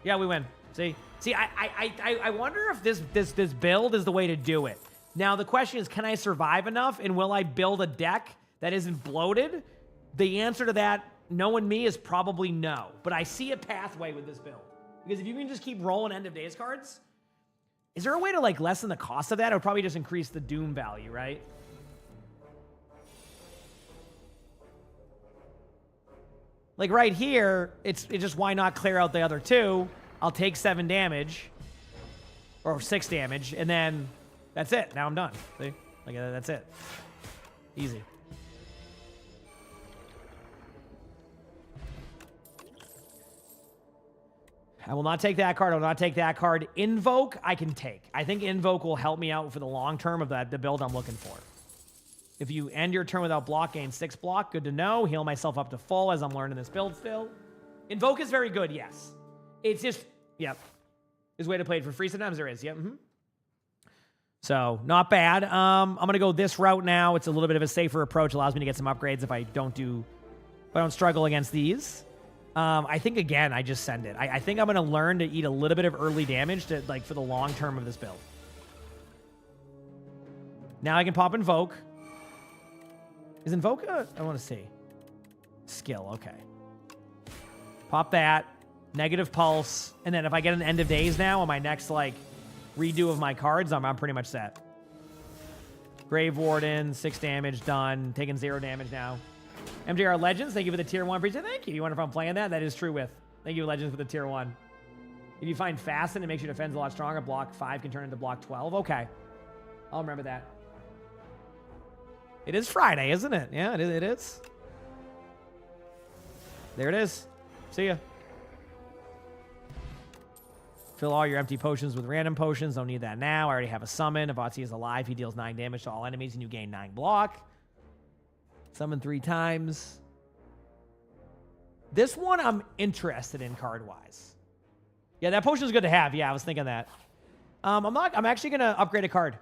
Yeah, we win. See, I wonder if this build is the way to do it. Now the question is, can I survive enough, and will I build a deck that isn't bloated? The answer to that, knowing me, is probably no. But I see a pathway with this build, because if you can just keep rolling end of days cards, is there a way to like lessen the cost of that? It would probably just increase the doom value, right? Like right here, it's just why not clear out the other two? I'll take 7 damage or 6 damage, and then that's it. Now I'm done. See? Like that's it. Easy. I will not take that card. I will not take that card. Invoke, I can take. I think Invoke will help me out for the long term of the build I'm looking for. If you end your turn without block, gain 6 block. Good to know. Heal myself up to full as I'm learning this build still. Invoke is very good, yes. It's just, yep. There's a way to play it for free. Sometimes there is, yep. So, not bad. I'm going to go this route now. It's a little bit of a safer approach. Allows me to get some upgrades if I don't struggle against these. I think, again, I just send it. I think I'm going to learn to eat a little bit of early damage to like for the long term of this build. Now I can pop Invoke. Is Invoke I want to see. Skill, okay. Pop that. Negative pulse. And then if I get an end of days now on my next, like, redo of my cards, I'm pretty much set. Grave Warden, 6 damage, done. Taking 0 damage now. MJR Legends, thank you for the tier 1. Appreciate it. Thank you. You wonder if I'm playing that? That is true with. Thank you, Legends, for the tier 1. If you find Fasten, it makes your defense a lot stronger. Block 5 can turn into block 12. Okay. I'll remember that. It is Friday, isn't it? Yeah, it is. There it is. See ya. Fill all your empty potions with random potions. Don't need that now. I already have a summon. If OWCS is alive, he deals 9 damage to all enemies, and you gain 9 block. Summon 3 times. This one I'm interested in card-wise. Yeah, that potion is good to have. Yeah, I was thinking that. I'm actually going to upgrade a card.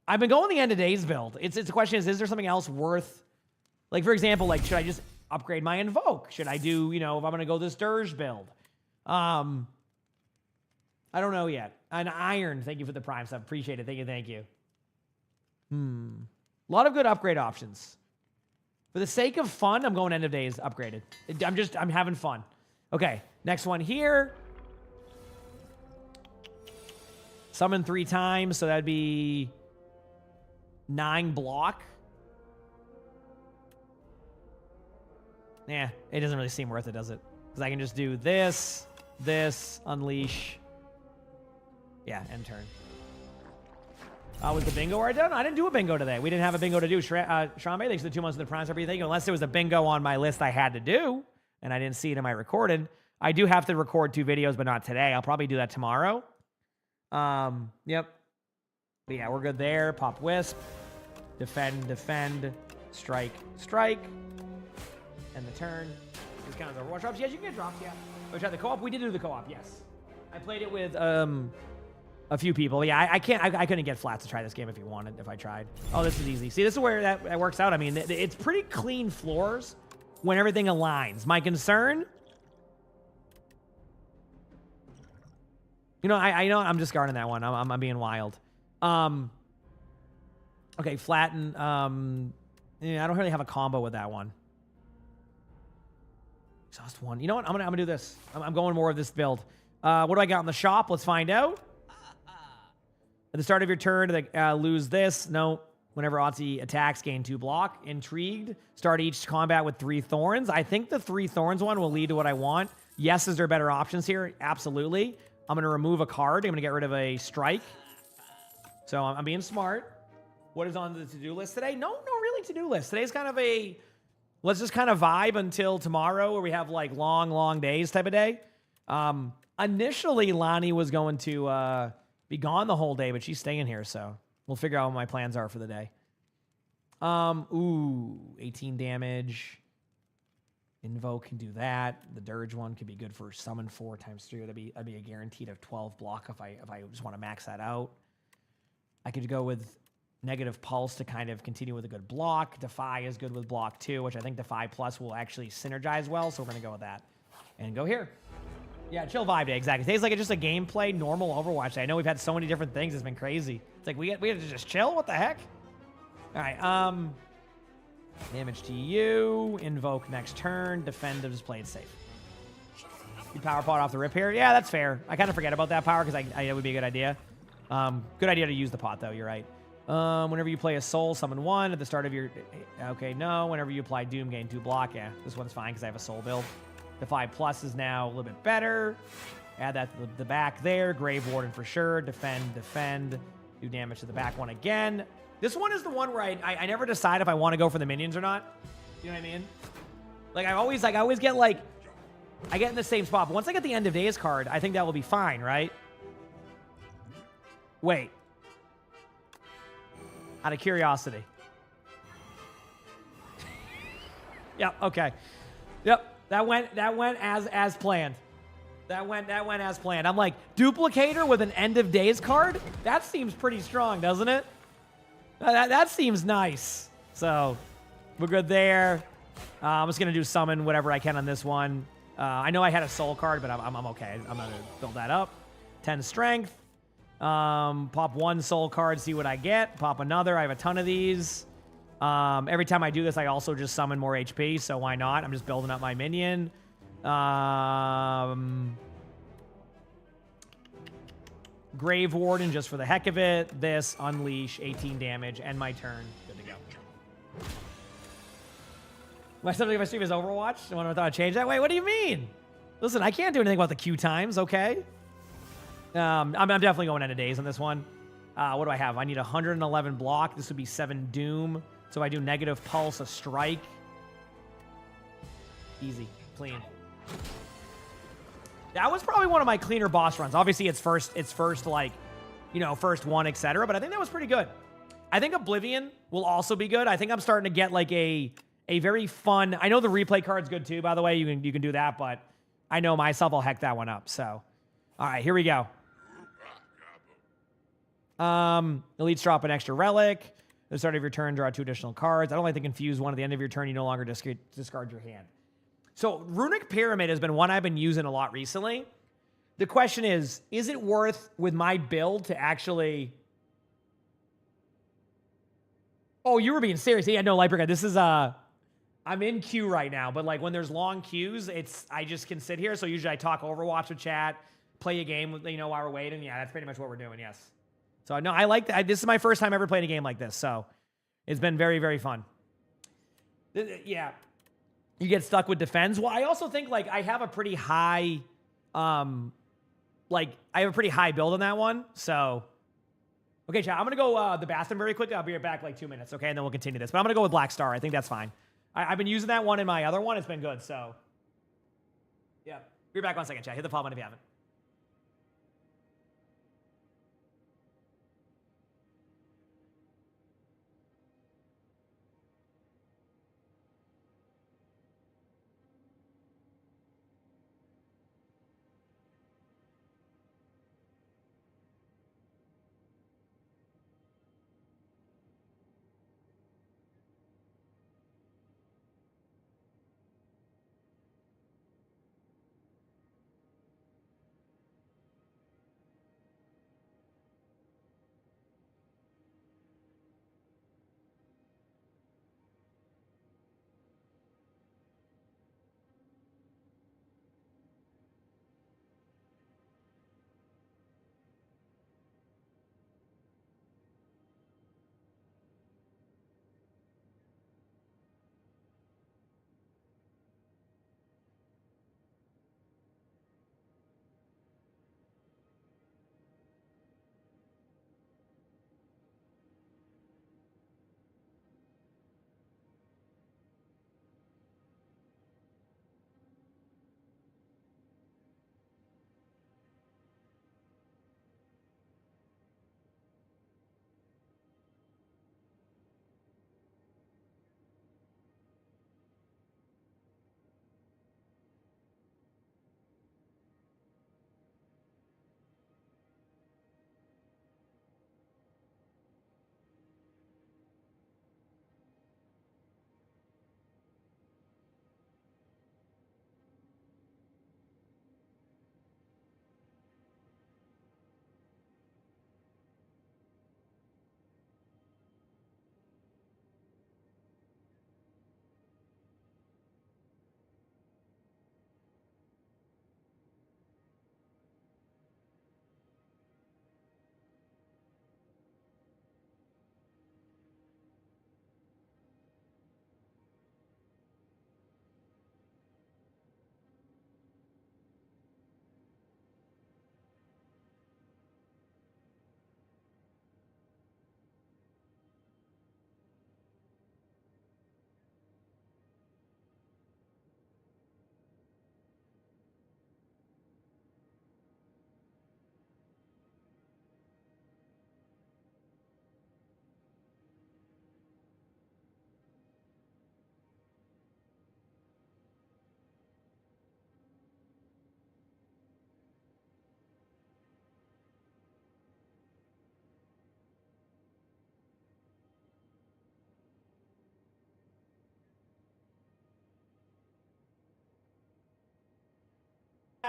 I've been going the end of days build. It's a question is there something else worth, like, for example, like, should I just upgrade my Invoke? Should I do, if I'm going to go this Dirge build? I don't know yet. An Iron, thank you for the prime stuff. Appreciate it. Thank you. A lot of good upgrade options. For the sake of fun, I'm going end of days upgraded. I'm having fun. Okay, next one here. Summon 3 times, so that'd be 9 block. Yeah, it doesn't really seem worth it, does it? Because I can just do this, unleash. Yeah, end turn. Was the bingo already done? I didn't do a bingo today. We didn't have a bingo to do. Shambe, thanks for the 2 months of the prime for everything. Unless there was a bingo on my list I had to do, and I didn't see it in my recorded. I do have to record 2 videos, but not today. I'll probably do that tomorrow. Yep. But yeah, we're good there. Pop Wisp. Defend. Strike. End the turn. Just kind of the Overwatch drops. Yes, you can get drops, yeah. We tried the co-op. We did do the co-op, yes. I played it with a few people. Yeah, I couldn't get Flats to try this game if I tried. Oh, this is easy. See, this is where that works out. I mean, it's pretty clean floors when everything aligns. My concern, you know, I know I'm discarding that one. I'm being wild. Okay, flatten. Yeah, I don't really have a combo with that one. Exhaust one. You know what? I'm gonna do this. I'm going more of this build. What do I got in the shop? Let's find out. At the start of your turn, lose this. No. Whenever Otzi attacks, gain 2 block. Intrigued. Start each combat with 3 thorns. I think the 3 thorns one will lead to what I want. Yes, is there better options here? Absolutely. I'm going to remove a card. I'm going to get rid of a strike. So I'm being smart. What is on the to-do list today? No really to-do list. Today's kind of a, let's just kind of vibe until tomorrow where we have like long days type of day. Initially, Lonnie was going to be gone the whole day, but she's staying here, so we'll figure out what my plans are for the day. 18 damage. Invoke can do that. The Dirge one could be good for summon 4 times 3. That'd be a guaranteed of 12 block if I just want to max that out. I could go with negative pulse to kind of continue with a good block. Defy is good with block too, which I think Defy Plus will actually synergize well, so we're gonna go with that. And go here. Yeah, chill vibe day, exactly. Today's like just a gameplay, normal Overwatch day. I know we've had so many different things, it's been crazy. It's like we had to just chill? What the heck? Alright, damage to you. Invoke next turn. Defend is played safe. You power pot off the rip here. Yeah, that's fair. I kind of forget about that power because it would be a good idea. Good idea to use the pot though, you're right. Whenever you play a soul, summon 1 at the start of your... Okay, no. Whenever you apply Doom, gain 2 block. Yeah, this one's fine because I have a soul build. Defy Plus is now a little bit better. Add that to the back there. Grave Warden for sure. Defend. Do damage to the back one again. This one is the one where I never decide if I want to go for the minions or not. You know what I mean? Like I always get like... I get in the same spot. But once I get the End of Days card, I think that will be fine, right? Wait. Out of curiosity. Yep, okay. Yep. That went as planned. That went as planned. I'm like, duplicator with an End of Days card? That seems pretty strong, doesn't it? That seems nice. So, we're good there. I'm just going to do summon whatever I can on this one. I know I had a soul card, but I'm okay. I'm going to build that up. 10 strength. Pop 1 soul card, see what I get. Pop another. I have a ton of these. Every time I do this, I also just summon more HP, so why not? I'm just building up my minion. Grave Warden, just for the heck of it. This, unleash, 18 damage, end my turn. Good to go. My subject of my stream is Overwatch. I wonder if I thought I'd change that. Wait, what do you mean? Listen, I can't do anything about the queue times, okay? I'm definitely going End of Days on this one. What do I have? I need 111 block. This would be 7 Doom. So I do negative pulse, a strike. Easy, clean. That was probably one of my cleaner boss runs. Obviously, it's first like, you know, first one, etc. But I think that was pretty good. I think Oblivion will also be good. I think I'm starting to get like a very fun. I know the replay card's good too. By the way, you can do that, but I know myself, I'll heck that one up. So, all right, here we go. Elites drop an extra relic. At the start of your turn, draw 2 additional cards. I don't like to confuse one at the end of your turn. You no longer discard your hand. So Runic Pyramid has been one I've been using a lot recently. The question is it worth with my build to actually... Oh, you were being serious. Yeah, no, Lightbrick, this is... I'm in queue right now, but like when there's long queues, I just can sit here. So usually I talk Overwatch with chat, play a game, you know, while we're waiting. Yeah, that's pretty much what we're doing, yes. So, no, I like that. This is my first time ever playing a game like this, so it's been very, very fun. Yeah. You get stuck with defense. Well, I also think, like, I have a pretty high, I have a pretty high build on that one, so. Okay, chat, I'm going to go the Bastion very quickly. I'll be right back, like, 2 minutes, okay? And then we'll continue this. But I'm going to go with Black Star. I think that's fine. I've been using that one in my other one. It's been good, so. Yeah. Be right back 1 second, chat. Hit the follow button if you haven't.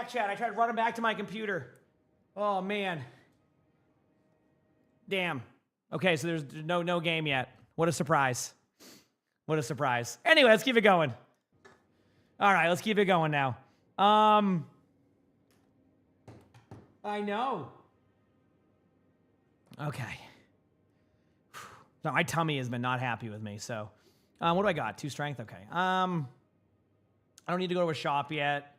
chat. I tried running back to my computer. Oh man. Damn. Okay, so there's no game yet. What a surprise. What a surprise. Anyway, let's keep it going. All right, let's keep it going now. I know. Okay. No, my tummy has been not happy with me, so. What do I got? 2 strength? Okay. I don't need to go to a shop yet.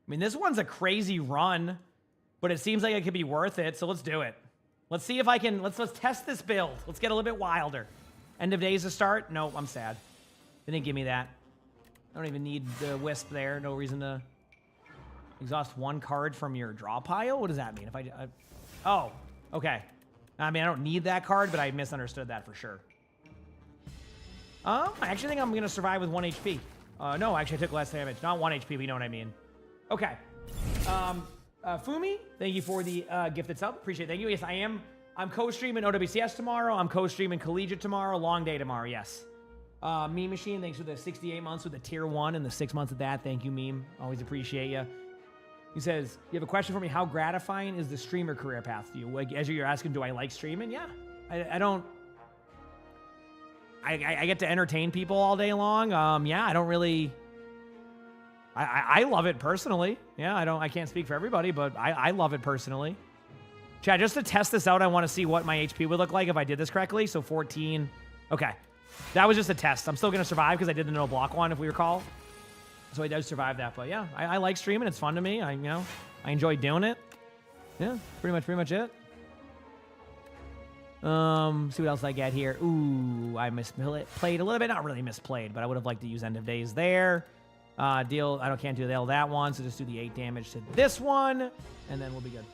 I mean, this one's a crazy run, but it seems like it could be worth it, so let's do it. Let's see if I can, let's test this build. Let's get a little bit wilder. End of days to start? Nope, I'm sad. They didn't give me that. I don't even need the wisp there. No reason to exhaust 1 card from your draw pile? What does that mean? If I oh, okay. I mean, I don't need that card, but I misunderstood that for sure. I actually think I'm going to survive with 1 HP. No, actually, I took less damage. Not 1 HP, but you know what I mean. Okay. Fumi, thank you for the gifted sub. Appreciate it. Thank you. Yes, I am. I'm co-streaming OWCS tomorrow. I'm co-streaming Collegiate tomorrow. Long day tomorrow, yes. Meme Machine, thanks for the 68 months with the tier 1 and the 6 months of that. Thank you, Meme. Always appreciate you. He says, you have a question for me. How gratifying is the streamer career path to you? Like, as you're asking, do I like streaming? Yeah. I don't... I get to entertain people all day long. Yeah, I don't really... I love it personally. Yeah, I can't speak for everybody, but I love it personally. Chad, just to test this out, I want to see what my HP would look like if I did this correctly. So 14. Okay. That was just a test. I'm still going to survive because I did the no block one, if we recall. So I did survive that. But yeah, I like streaming. It's fun to me. I enjoy doing it. Yeah, pretty much it. See what else I get here. Ooh, I misplayed a little bit. Not really misplayed, but I would have liked to use end of days there. Can't do that one, so just do the 8 damage to this one, and then we'll be good.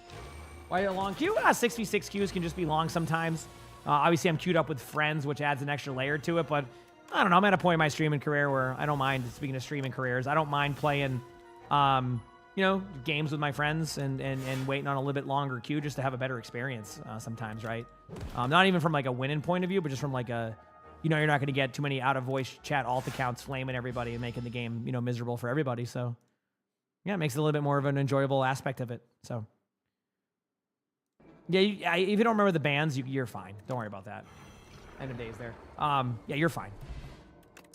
Why a long queue? 6v6 queues can just be long sometimes. Obviously, I'm queued up with friends, which adds an extra layer to it, but I don't know. I'm at a point in my streaming career where I don't mind, speaking of streaming careers, I don't mind playing, games with my friends and waiting on a little bit longer queue just to have a better experience sometimes, right? Not even from like a winning point of view, but just from like a, you're not going to get too many out-of-voice chat alt accounts flaming everybody and making the game, miserable for everybody. So, yeah, it makes it a little bit more of an enjoyable aspect of it. So, yeah, if you don't remember the bands, you're fine. Don't worry about that. End of days there. Yeah, you're fine.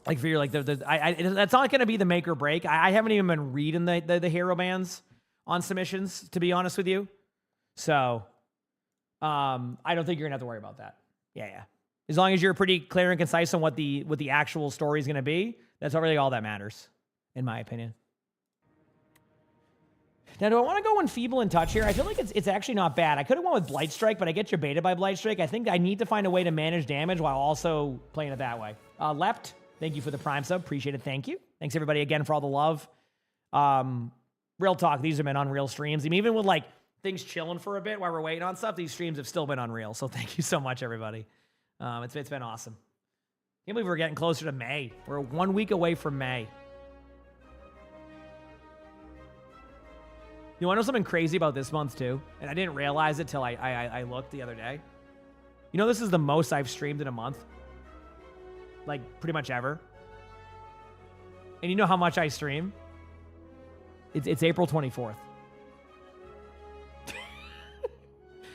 Like, for your, like, that's not going to be the make or break. I haven't even been reading the hero bands on submissions, to be honest with you. So, I don't think you're going to have to worry about that. Yeah. As long as you're pretty clear and concise on what the actual story is going to be, that's really all that matters, in my opinion. Now, do I want to go in Feeble and Touch here? I feel like it's actually not bad. I could have went with Blight Strike, but I get you baited by Blight Strike. I think I need to find a way to manage damage while also playing it that way. Lept, thank you for the Prime sub. Appreciate it. Thank you. Thanks, everybody, again, for all the love. Real talk, these have been unreal streams. I mean, even with, like, things chilling for a bit while we're waiting on stuff, these streams have still been unreal. So thank you so much, everybody. It's been awesome. Can't believe we're getting closer to May. We're 1 week away from May. You want to know something crazy about this month, too? And I didn't realize it till I looked the other day. This is the most I've streamed in a month. Like, pretty much ever. And you know how much I stream? It's April 24th.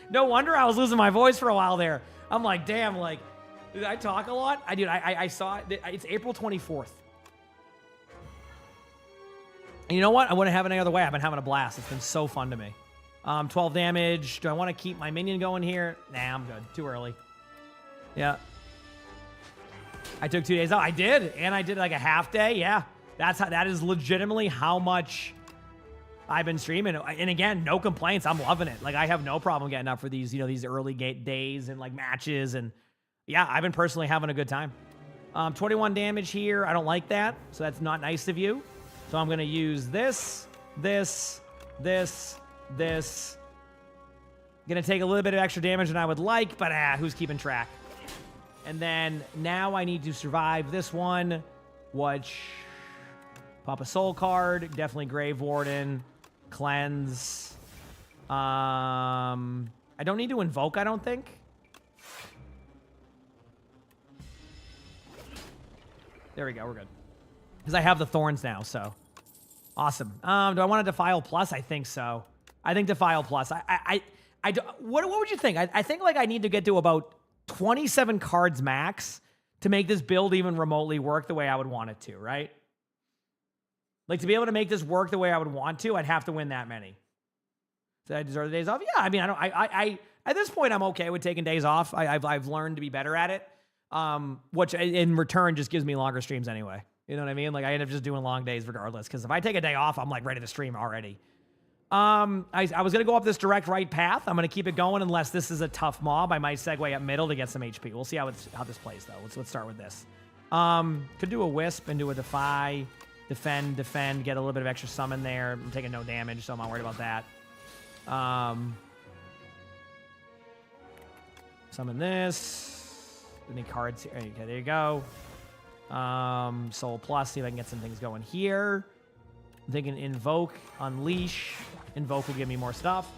No wonder I was losing my voice for a while there. I'm like, damn, like, did I talk a lot? I saw it. It's April 24th. And you know what? I wouldn't have it any other way. I've been having a blast. It's been so fun to me. 12 damage. Do I want to keep my minion going here? Nah, I'm good. Too early. Yeah. I took 2 days out. I did. And I did like a half day. Yeah. That is legitimately how much I've been streaming. And again, no complaints. I'm loving it. Like, I have no problem getting up for these, these early days and like matches. And yeah, I've been personally having a good time. 21 damage here. I don't like that. So that's not nice of you. So I'm going to use this. Going to take a little bit of extra damage than I would like, but who's keeping track? And then now I need to survive this one, which pop a soul card, definitely Grave Warden, cleanse. I don't need to invoke, I don't think. There we go, we're good. Because I have the thorns now, so. Awesome. Do I want to Defile Plus? I think so. I think Defile Plus. What would you think? I think like I need to get to about 27 cards max to make this build even remotely work the way I would want it to, right? Like to be able to make this work the way I would want to, I'd have to win that many. Do I deserve the days off? Yeah, I mean, I at this point I'm okay with taking days off. I've learned to be better at it. Which in return just gives me longer streams anyway. You know what I mean? Like I end up just doing long days regardless. Because if I take a day off, I'm like ready to stream already. I was gonna go up this direct right path. I'm gonna keep it going unless this is a tough mob. I might segue up middle to get some HP. We'll see how this plays though. Let's start with this. Could do a wisp and do a defy, defend, get a little bit of extra summon there. I'm taking no damage, so I'm not worried about that. Summon this. Any cards here? Okay, there you go. Soul Plus, see if I can get some things going here. I'm thinking Invoke, Unleash. Invoke will give me more stuff.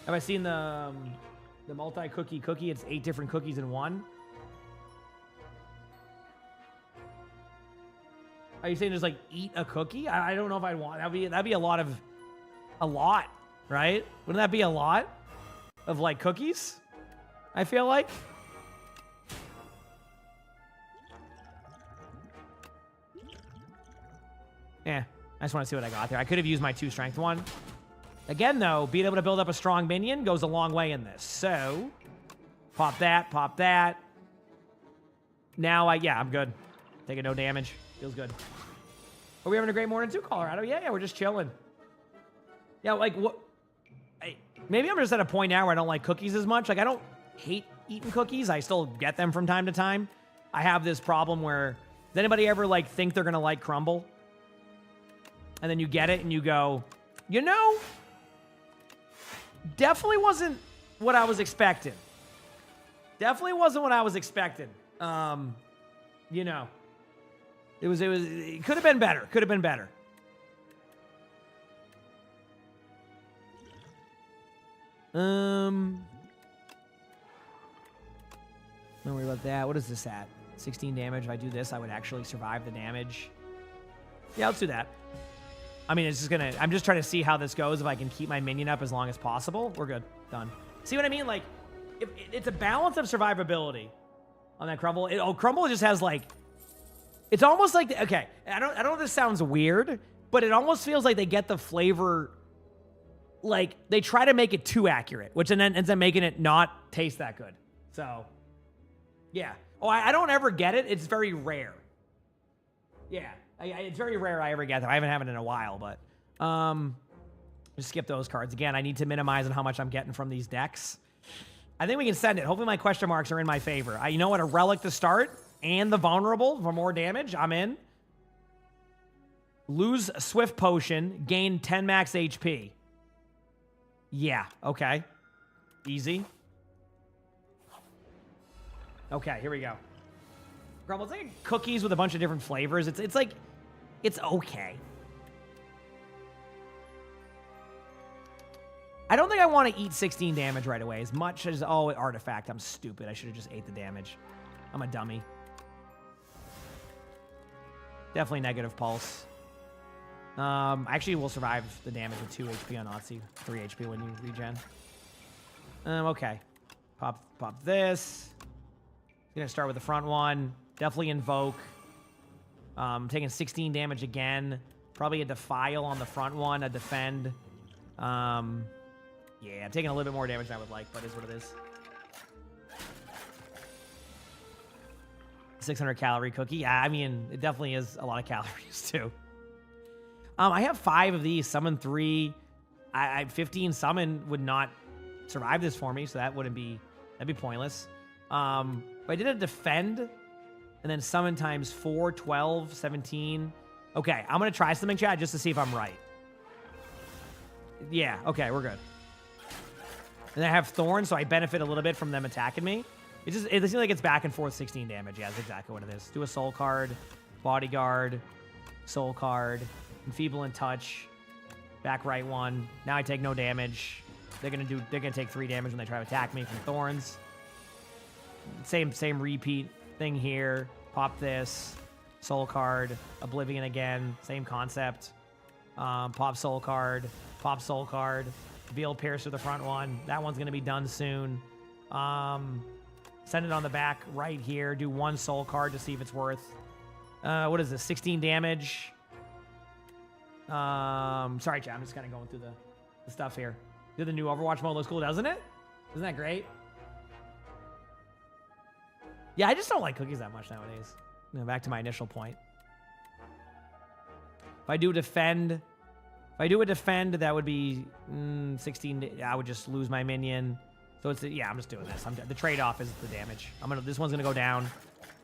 Have I seen the multi-cookie cookie? It's 8 different cookies in one. Are you saying just like eat a cookie? I don't know if I'd want that'd be a lot, right? Wouldn't that be a lot of like cookies? I feel like. Yeah, I just want to see what I got there. I could have used my 2 strength one. Again, though, being able to build up a strong minion goes a long way in this. So, pop that, pop that. Now, yeah, I'm good. Taking no damage. Feels good. Are we having a great morning too, Colorado? Yeah, we're just chilling. Yeah, like, what? Maybe I'm just at a point now where I don't like cookies as much. Like, I don't hate eating cookies. I still get them from time to time. I have this problem where, does anybody ever, like, think they're going to like crumble? And then you get it and you go, you know, definitely wasn't what I was expecting. Definitely wasn't what I was expecting. You know, it could have been better. Could have been better. Don't worry about that. What is this at? 16 damage. If I do this, I would actually survive the damage. Yeah, let's do that. I mean, it's just gonna... I'm just trying to see how this goes. If I can keep my minion up as long as possible, we're good. Done. See what I mean? Like, it's a balance of survivability on that Crumble. Crumble just has, like... It's almost like... Okay, I don't know if this sounds weird, but it almost feels like they get the flavor... Like, they try to make it too accurate, which then ends up making it not taste that good. So, yeah. Oh, I don't ever get it. It's very rare. Yeah. It's very rare I ever get that. I haven't had it in a while, but just skip those cards. Again, I need to minimize on how much I'm getting from these decks. I think we can send it. Hopefully my question marks are in my favor. You know what? A Relic to start and the Vulnerable for more damage. I'm in. Lose Swift Potion. Gain 10 max HP. Yeah. Okay. Easy. Okay, here we go. Crumble, it's like cookies with a bunch of different flavors. It's like, it's okay. I don't think I want to eat 16 damage right away as much as, oh, artifact. I'm stupid. I should have just ate the damage. I'm a dummy. Definitely negative pulse. Actually, we'll survive the damage with 2 HP on OWCS, 3 HP when you regen. Okay. Pop this. Gonna start with the front one. Definitely Invoke. Taking 16 damage again. Probably a Defile on the front one, a Defend. Yeah, I'm taking a little bit more damage than I would like, but it is what it is. 600 calorie cookie. Yeah, I mean, it definitely is a lot of calories too. I have 5 of these. Summon 3. 15 summon would not survive this for me, so that'd be pointless. But I did a Defend, and then summon times 4, 12, 17. Okay, I'm going to try something, chat, just to see if I'm right. Yeah, okay, we're good. And I have Thorn, so I benefit a little bit from them attacking me. It seems like it's back and forth 16 damage. Yeah, that's exactly what it is. Do a Soul card, Bodyguard, Soul card, Enfeeble and Touch, back right one. Now I take no damage. They're gonna take 3 damage when they try to attack me from Thorns. Same repeat thing here. Pop this. soul card, Oblivion again, same concept. Pop soul card, Veiled Piercer the front one. That one's gonna be done soon. Send it on the back right here. Do 1 soul card to see if it's worth. What is this? 16 damage. Sorry, chat. I'm just kind of going through the stuff here. The new Overwatch mode looks cool, doesn't it? Isn't that great? Yeah, I just don't like cookies that much nowadays. You know, back to my initial point. If I do a defend, that would be 16. I would just lose my minion. So it's yeah, I'm just doing this. The trade-off is the damage. This one's gonna go down.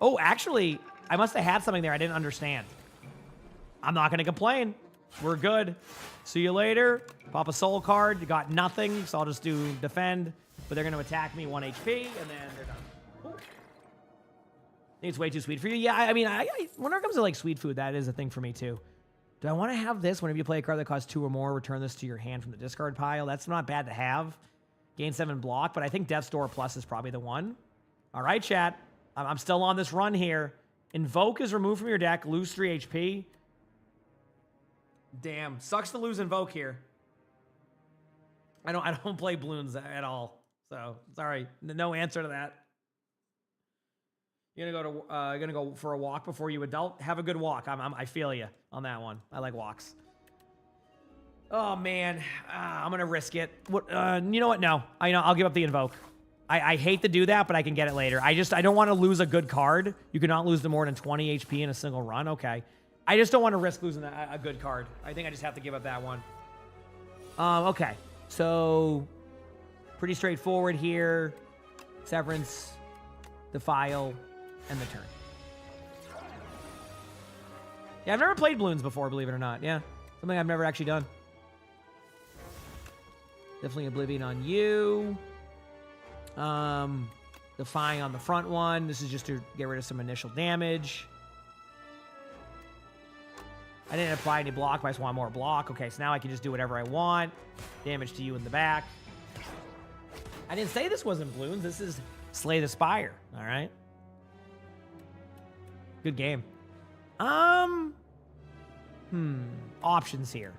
Oh, actually, I must have had something there I didn't understand. I'm not gonna complain. We're good. See you later. Pop a soul card. You got nothing, so I'll just do defend. But they're gonna attack me 1 HP, and then they're done. Ooh. I think it's way too sweet for you. Yeah, I mean, when it comes to like sweet food, that is a thing for me too. Do I want to have this whenever you play a card that costs 2 or more? Return this to your hand from the discard pile. That's not bad to have. Gain 7 block, but I think Death's Door Plus is probably the one. All right, chat. I'm still on this run here. Invoke is removed from your deck. Lose 3 HP. Damn, sucks to lose Invoke here. I don't play balloons at all, so sorry, no answer to that. You're gonna go for a walk before you adult. Have a good walk. I feel you on that one. I like walks. Oh man, I'm gonna risk it. What? You know what? No, I'll give up the Invoke. I hate to do that, but I can get it later. I don't want to lose a good card. You cannot lose the more than 20 HP in a single run. Okay. I just don't want to risk losing a good card. I think I just have to give up that one. Okay. So, pretty straightforward here. Severance, Defile, and the turn. Yeah, I've never played balloons before, believe it or not. Yeah, something I've never actually done. Definitely Oblivion on you. Defying on the front one. This is just to get rid of some initial damage. I didn't apply any block, but I just want more block. Okay, so now I can just do whatever I want. Damage to you in the back. I didn't say this wasn't balloons. This is Slay the Spire. All right. Good game. Options here.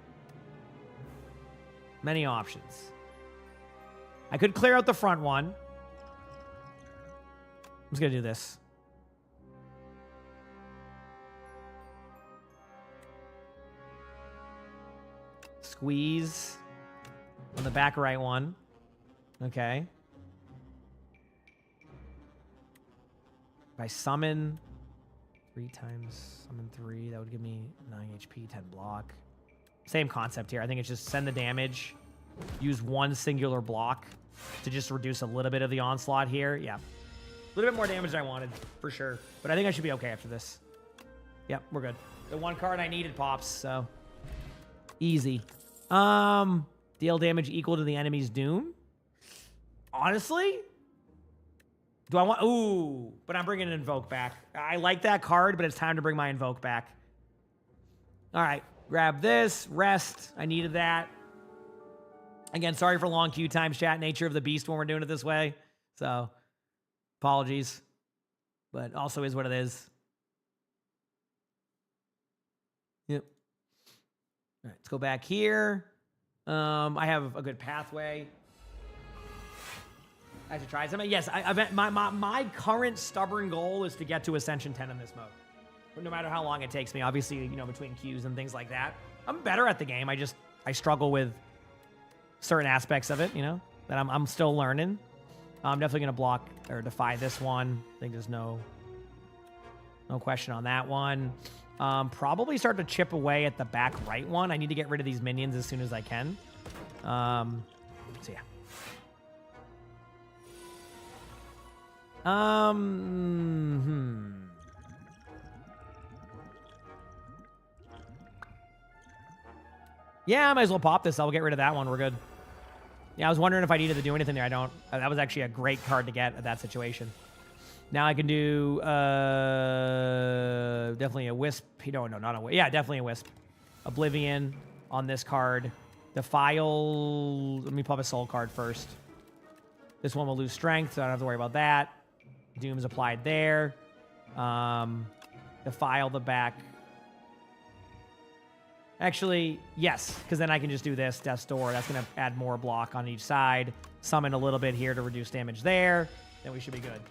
Many options. I could clear out the front one. I'm just gonna do this. Squeeze on the back right one. Okay. If I summon 3 times, summon 3, that would give me 9 HP, 10 block. Same concept here. I think it's just send the damage, use 1 singular block to just reduce a little bit of the onslaught here. Yeah. A little bit more damage than I wanted, for sure. But I think I should be okay after this. Yep, we're good. The 1 card I needed pops, so easy. Deal damage equal to the enemy's doom. Honestly, do I want... Ooh, but I'm bringing an Invoke back. I like that card, but it's time to bring my Invoke back. All right, grab this. Rest. I needed that. Again, sorry for long queue times, chat. Nature of the beast when we're doing it this way. So, apologies. But also is what it is. Yep. All right, let's go back here. I have a good pathway. I should try something. Yes, my current stubborn goal is to get to Ascension 10 in this mode. No matter how long it takes me, obviously, between queues and things like that. I'm better at the game. I struggle with certain aspects of it, that I'm still learning. I'm definitely going to block or defy this one. I think there's no question on that one. Probably start to chip away at the back right one. I need to get rid of these minions as soon as I can. So yeah. Yeah, I might as well pop this. I'll get rid of that one. We're good. Yeah, I was wondering if I needed to do anything there. I don't. That was actually a great card to get at that situation. Now I can do definitely a Wisp. No, not a Wisp. Yeah, definitely a Wisp. Oblivion on this card. Defile. Let me pop a Soul card first. This one will lose strength, so I don't have to worry about that. Doom's applied there. Defile the back. Actually, yes, because then I can just do this, Death's Door. That's going to add more block on each side. Summon a little bit here to reduce damage there. Then we should be good.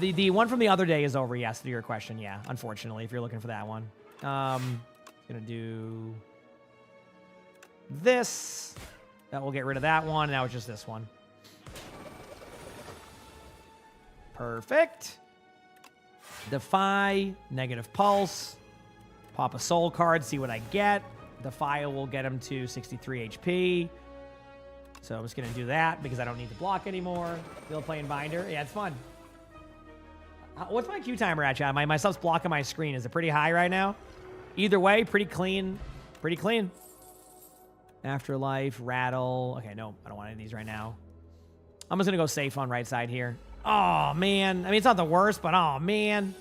The one from the other day is over, yes, to your question. Yeah, unfortunately, if you're looking for that one. Going to do this. That will get rid of that one. Now it's just this one. Perfect. Defy, negative pulse. Pop a soul card, see what I get. Defy will get him to 63 HP. So I'm just going to do that because I don't need to block anymore. Still playing Binder. Yeah, it's fun. What's my Q timer at, chat? My sub's blocking my screen. Is it pretty high right now? Either way, pretty clean. Pretty clean. Afterlife, Rattle. Okay, no, I don't want any of these right now. I'm just going to go safe on right side here. Oh, man. I mean, it's not the worst, but oh, man.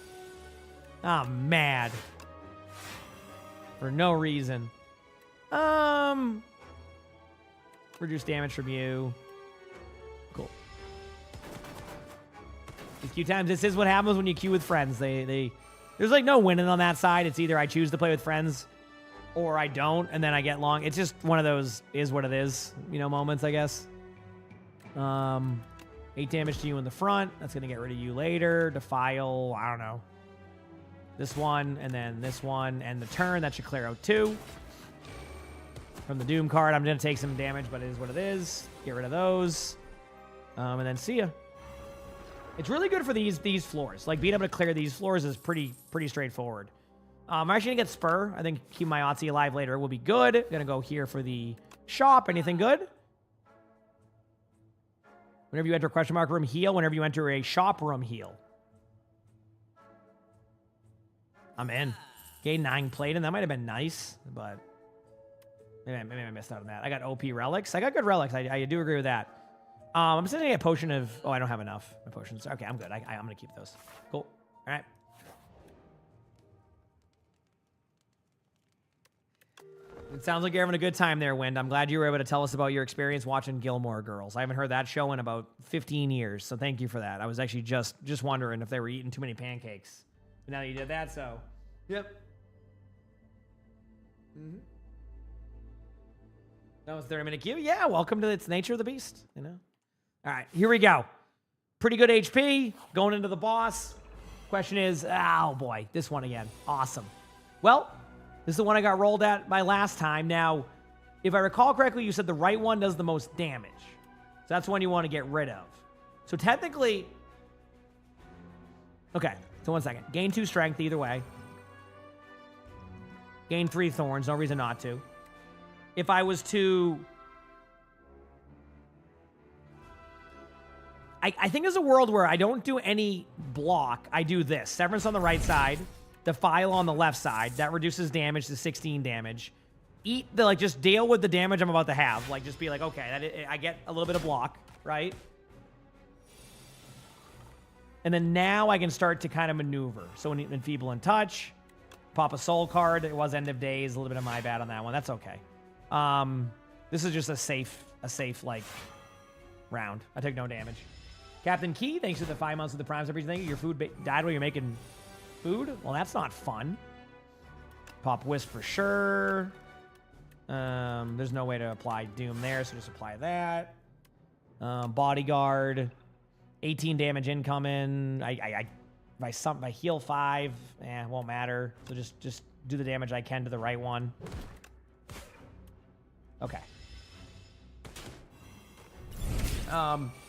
I'm mad. For no reason. Reduce damage from you. Cool. These queue times, this is what happens when you queue with friends. There's like no winning on that side. It's either I choose to play with friends or I don't, and then I get long. It's just one of those is what it is, you know, moments, I guess. 8 damage to you in the front. That's going to get rid of you later. Defile, I don't know. This one, and then this one, and the turn. That should clear out 2. From the Doom card, I'm going to take some damage, but it is what it is. Get rid of those. And then see ya. It's really good for these floors. Like, being able to clear these floors is pretty straightforward. I'm actually going to get Spur. I think keep my Otzi alive later will be good. Going to go here for the shop. Anything good? Whenever you enter a question mark room, heal. Whenever you enter a shop room, heal. I'm in. Gain 9 Platin. That might have been nice, but maybe I missed out on that. I got OP relics. I got good relics. I do agree with that. I'm sitting a potion of... Oh, I don't have enough. My potions. Okay, I'm good. I'm going to keep those. Cool. All right. It sounds like you're having a good time there, Wind. I'm glad you were able to tell us about your experience watching Gilmore Girls. I haven't heard that show in about 15 years, so thank you for that. I was actually just wondering if they were eating too many pancakes. But now that you did that, so... Yep. That was 30-minute queue. Yeah, welcome to It's Nature of the Beast, you know? All right, here we go. Pretty good HP. Going into the boss. Question is, oh boy, this one again. Awesome. Well, this is the one I got rolled at my last time. Now, if I recall correctly, you said the right one does the most damage. So that's one you want to get rid of. So technically... Okay, so 1 second. Gain 2 strength either way. Gain 3 thorns. No reason not to. If I was to... I think there's a world where I don't do any block. I do this. Severance on the right side. Defile on the left side. That reduces damage to 16 damage. Eat the... Like, just deal with the damage I'm about to have. Like, just be like, okay, I get a little bit of block, right? And then now I can start to kind of maneuver. So when Enfeeble and Touch, pop a soul card. It was End of Days. A little bit of my bad on that one. That's okay. This is just a safe like round. I took no damage. Captain Key, thanks for the 5 months of the Prime Subscription. Thank you. Your food died while you're making food? Well, that's not fun. Pop Wisp for sure. There's no way to apply Doom there, so just apply that. Bodyguard. 18 damage incoming. If I heal 5, it won't matter. So just do the damage I can to the right one. Okay.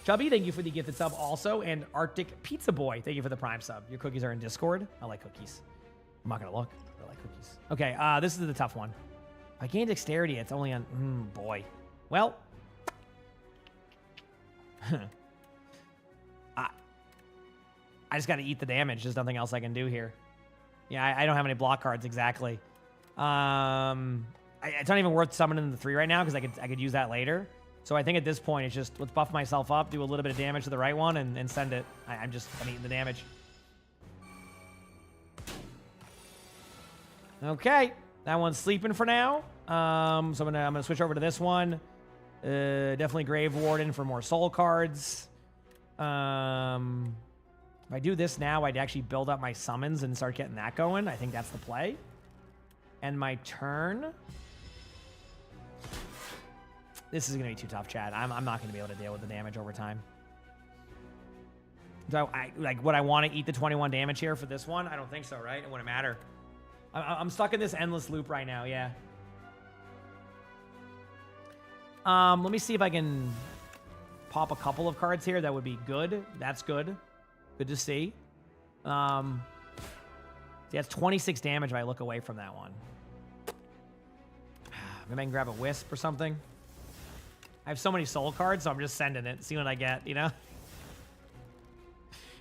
Chubby, thank you for the gifted sub also. And Arctic Pizza Boy, thank you for the Prime sub. Your cookies are in Discord. I like cookies. I'm not going to look. I like cookies. Okay, this is the tough one. If I gain dexterity, it's only on... boy. Well... I just got to eat the damage. There's nothing else I can do here. Yeah, I don't have any block cards exactly. It's not even worth summoning the 3 right now because I could use that later. So I think at this point it's just let's buff myself up, do a little bit of damage to the right one, and send it. I'm eating the damage. Okay, that one's sleeping for now. So I'm gonna switch over to this one. Definitely Grave Warden for more soul cards. If I do this now, I'd actually build up my summons and start getting that going. I think that's the play. And my turn. This is going to be too tough, Chad. I'm not going to be able to deal with the damage over time. So would I want to eat the 21 damage here for this one? I don't think so, right? It wouldn't matter. I'm stuck in this endless loop right now, yeah. Let me see if I can pop a couple of cards here. That would be good. That's good. Good to see. See, that's 26 damage if I look away from that one. Maybe I can grab a Wisp or something. I have so many soul cards, so I'm just sending it. See what I get, you know?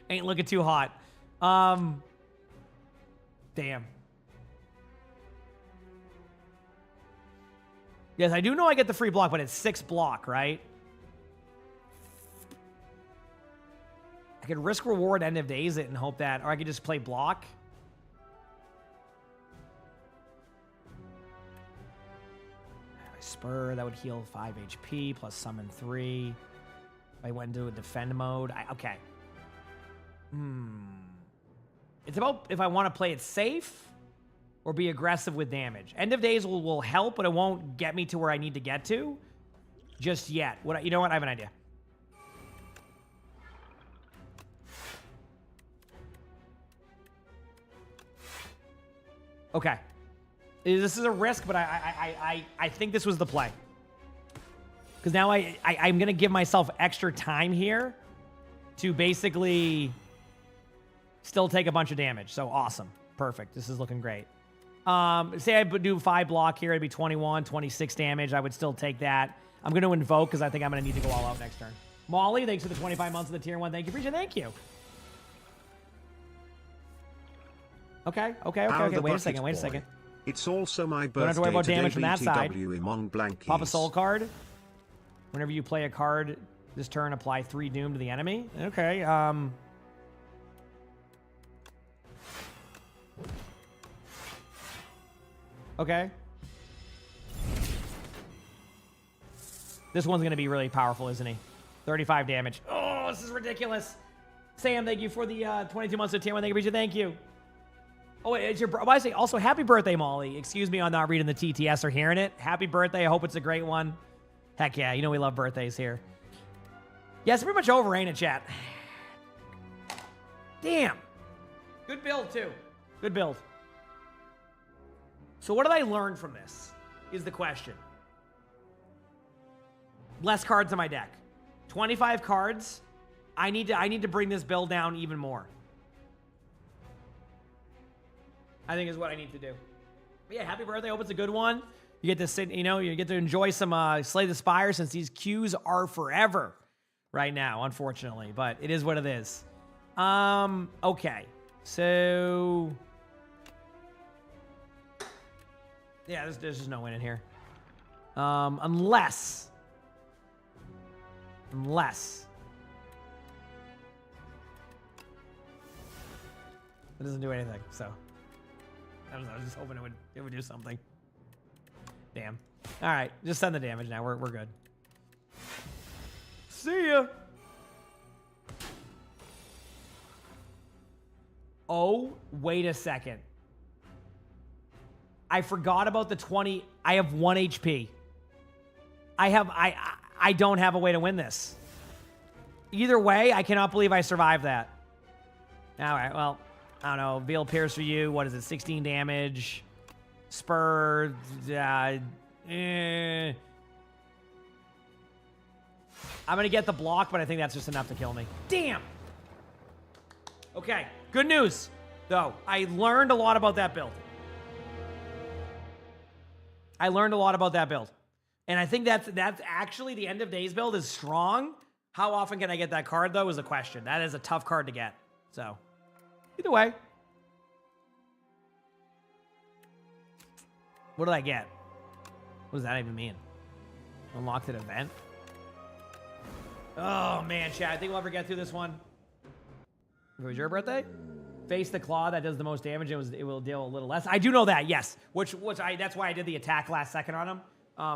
Ain't looking too hot. Damn. Yes, I do know I get the free block, but it's 6 block, right? I could risk reward end of days it and hope that, or I could just play block. Spur, that would heal 5 HP plus summon 3. If I went into a defend mode. Okay. It's about if I want to play it safe or be aggressive with damage. End of days will help, but it won't get me to where I need to get to just yet. You know what? I have an idea. Okay. This is a risk, but I think this was the play. Because now I'm going to give myself extra time here to basically still take a bunch of damage. So awesome. Perfect. This is looking great. Say I do 5 block here. It'd be 21, 26 damage. I would still take that. I'm going to invoke because I think I'm going to need to go all out next turn. Molly, thanks for the 25 months of the tier 1. Thank you. Appreciate it. Thank you. Okay. Wait a second. It's also my birthday. Don't have to worry about today, damage from that side. Emongg blankies. Pop a soul card. Whenever you play a card this turn, apply 3 doom to the enemy. Okay. Okay. This one's going to be really powerful, isn't he? 35 damage. Oh, this is ridiculous. Sam, thank you for the 22 months of tier 1. Thank you. Oh, wait, it's your... Why I say also happy birthday, Molly. Excuse me on not reading the TTS or hearing it. Happy birthday. I hope it's a great one. Heck yeah. You know we love birthdays here. Yeah, it's pretty much over, ain't it, chat? Damn. Good build, too. Good build. So what did I learn from this is the question. Less cards in my deck. 25 cards. I need to bring this build down even more. I think is what I need to do. But yeah, happy birthday. I hope it's a good one. You get to sit, you get to enjoy some Slay the Spire since these queues are forever right now, unfortunately. But it is what it is. Okay. So yeah, there's just no winning here. Unless it doesn't do anything, so I was just hoping it would do something. Damn. All right, just send the damage now. We're good. See ya. Oh, wait a second. I forgot about the 20. I have 1 HP. I don't have a way to win this. Either way, I cannot believe I survived that. All right, well, I don't know. Veil Pierce for you. What is it? 16 damage. Spur. I'm going to get the block, but I think that's just enough to kill me. Damn. Okay. Good news, though. I learned a lot about that build. And I think that's actually the end of days build is strong. How often can I get that card, though, is a question. That is a tough card to get. So, either way. What did I get? What does that even mean? Unlocked an event? Oh, man, chat. I think we'll ever get through this one. If it was your birthday? Face the claw that does the most damage. It will deal a little less. I do know that, yes. That's why I did the attack last second on him.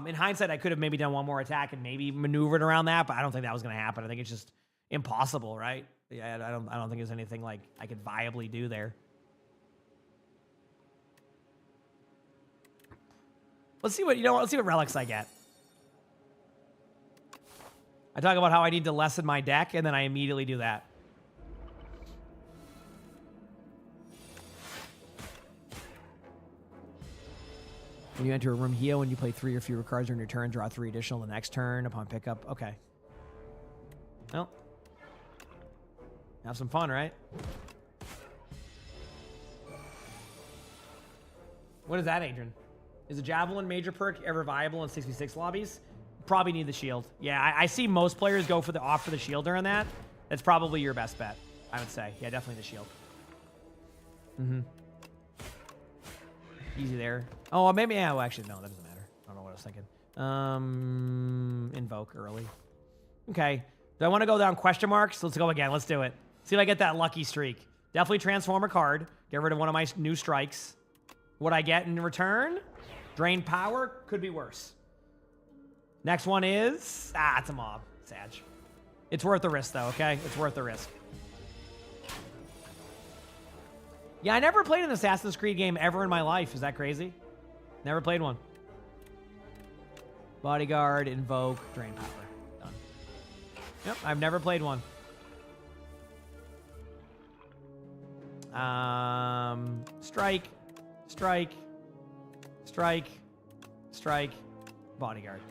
In hindsight, I could have maybe done one more attack and maybe maneuvered around that, but I don't think that was going to happen. I think it's just impossible, right? Yeah, I don't think there's anything like I could viably do there. Let's see what let's see what relics I get. I talk about how I need to lessen my deck, and then I immediately do that. When you enter a room here, when you play 3 or fewer cards during your turn, draw 3 additional the next turn upon pickup. Okay. Well, have some fun, right? What is that, Adrian? Is a Javelin major perk ever viable in 6v6 lobbies? Probably need the shield. Yeah, I see most players go for the opt for the shield during that. That's probably your best bet, I would say. Yeah, definitely the shield. Mm-hmm. Easy there. Oh, maybe, yeah, well, actually, no, that doesn't matter. I don't know what I was thinking. Invoke early. Okay. Do I want to go down question marks? Let's go again. Let's do it. See if I get that lucky streak. Definitely transform a card. Get rid of one of my new strikes. What I get in return? Drain power. Could be worse. Next one is... it's a mob. Sag. It's worth the risk, though, okay? It's worth the risk. Yeah, I never played an Assassin's Creed game ever in my life. Is that crazy? Never played one. Bodyguard, invoke, drain power. Done. Yep, I've never played one. Strike, strike, strike, strike, bodyguard.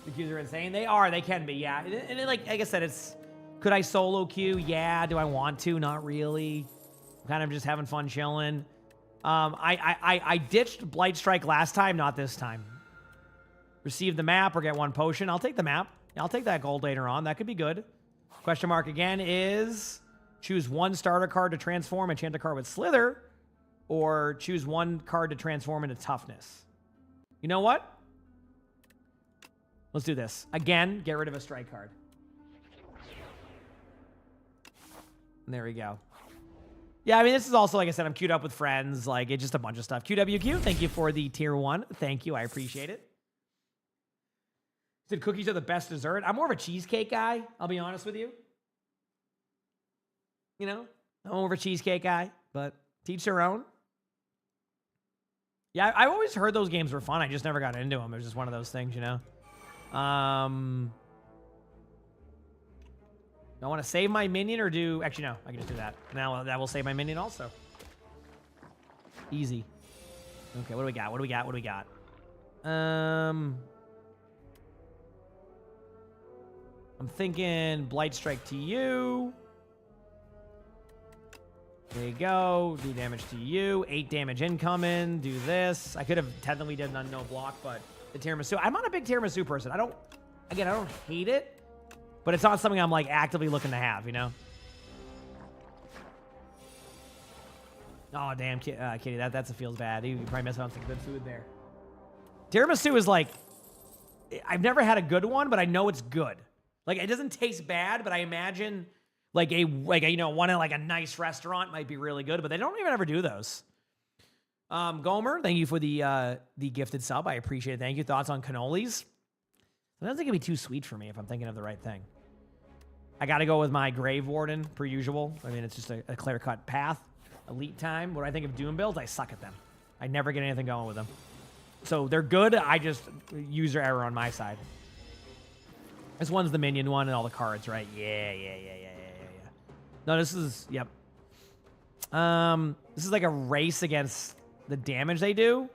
The queues are insane. They are. They can be. Yeah. And like I said, it's. Could I solo queue? Yeah. Do I want to? Not really. I'm kind of just having fun chilling. I ditched Blight Strike last time, not this time. Receive the map or get 1 potion. I'll take the map. I'll take that gold later on. That could be good. Question mark again is choose 1 starter card to transform, enchant a card with Slither, or choose 1 card to transform into Toughness. You know what? Let's do this. Again, get rid of a strike card. And there we go. Yeah, I mean, this is also, like I said, I'm queued up with friends. Like, it's just a bunch of stuff. QWQ, thank you for the tier 1. Thank you. I appreciate it. Said cookies are the best dessert. I'm more of a cheesecake guy, I'll be honest with you. You know, I'm more of a cheesecake guy, but teach their own. Yeah, I've always heard those games were fun. I just never got into them. It was just one of those things, you know. I want to save my minion or do... Actually, no. I can just do that. Now that will save my minion also. Easy. Okay, what do we got? What do we got? What do we got? I'm thinking Blight Strike to you. There you go. Do damage to you. 8 damage incoming. Do this. I could have technically done no block, but the tiramisu. I'm not a big tiramisu person. I don't hate it, but it's not something I'm like actively looking to have, you know? Oh, damn, Kitty, that feels bad. You probably missed out on some good food there. Tiramisu is like, I've never had a good one, but I know it's good. Like, it doesn't taste bad, but I imagine like a you know, one in like a nice restaurant might be really good, but they don't even ever do those. Gomer, thank you for the gifted sub. I appreciate it. Thank you. Thoughts on cannolis? I don't think it'd be too sweet for me if I'm thinking of the right thing. I got to go with my Grave Warden, per usual. I mean, it's just a clear-cut path. Elite time. What do I think of Doom builds? I suck at them. I never get anything going with them. So they're good. I just user error on my side. This one's the minion one and all the cards, right? Yeah. No, this is, yep. This is like a race against the damage they do.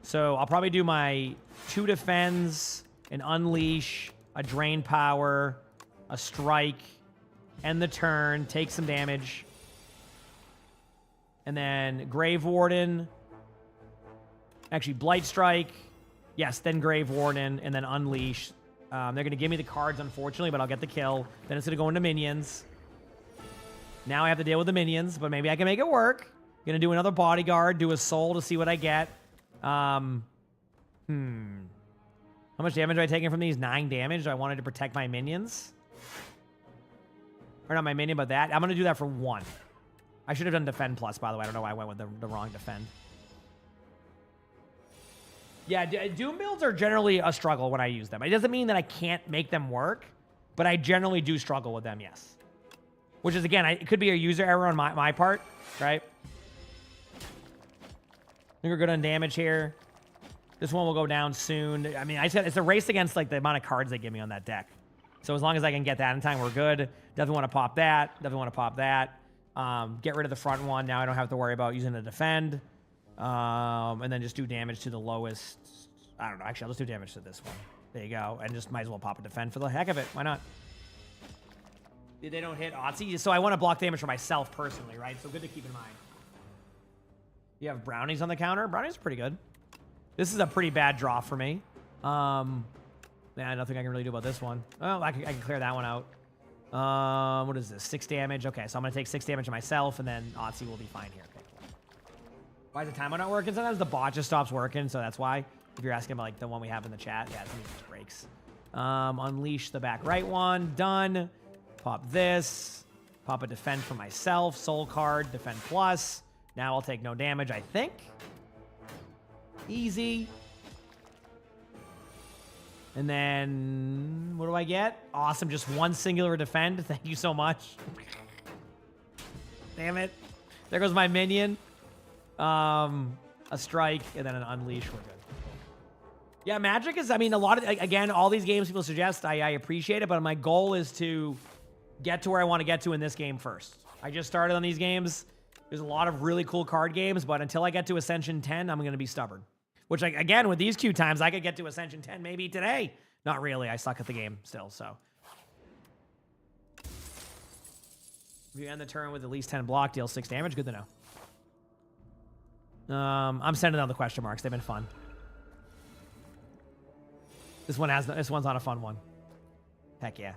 So I'll probably do my 2 defends, an unleash, a drain power, a strike, end the turn, take some damage. And then Grave Warden. Actually, Blight Strike. Yes, then Grave Warden, and then Unleash. They're going to give me the cards, unfortunately, but I'll get the kill. Then it's going to go into minions. Now I have to deal with the minions, but maybe I can make it work. Going to do another Bodyguard, do a Soul to see what I get. How much damage am I taking from these? 9 damage. I wanted to protect my minions. Or not my minion, but that. I'm going to do that for 1. I should have done Defend Plus, by the way. I don't know why I went with the wrong Defend. Yeah, Doom builds are generally a struggle when I use them. It doesn't mean that I can't make them work. but I generally do struggle with them, yes. Which is, again, it could be a user error on my part, right? I think we're good on damage here. This one will go down soon. I mean, it's a race against like the amount of cards they give me on that deck. So as long as I can get that in time, we're good. Definitely want to pop that. Definitely want to pop that. Get rid of the front one. Now I don't have to worry about using the defend. And then just do damage to the lowest. I don't know. Actually, let's do damage to this one. There you go. And just might as well pop a defend for the heck of it. Why not? They don't hit OWCS. So I want to block damage for myself personally, right? So good to keep in mind. You have brownies on the counter. Brownies are pretty good. This is a pretty bad draw for me. Man, nothing I can really do about this one. Oh, I can clear that one out. What is this? 6 damage. Okay, so I'm going to take 6 damage to myself, and then OWCS will be fine here. Okay, cool. Why is the timer not working? Sometimes the bot just stops working, so that's why. If you're asking about like the one we have in the chat, yeah, it just breaks. Unleash the back right one. Done. Pop this. Pop a defend for myself. Soul card. Defend plus. Now I'll take no damage, I think. Easy. And then, what do I get? Awesome, just one singular defend. Thank you so much. Damn it. There goes my minion. A strike, and then an unleash. We're good. Yeah, Magic is, I mean, a lot of, again, all these games people suggest, I appreciate it, but my goal is to get to where I want to get to in this game first. I just started on these games. There's a lot of really cool card games, but until I get to Ascension 10, I'm going to be stubborn. Which, again, with these queue times, I could get to Ascension 10 maybe today. Not really. I suck at the game still, so. If you end the turn with at least 10 block, deal 6 damage. Good to know. I'm sending out the question marks. They've been fun. This one's not a fun one. Heck yeah.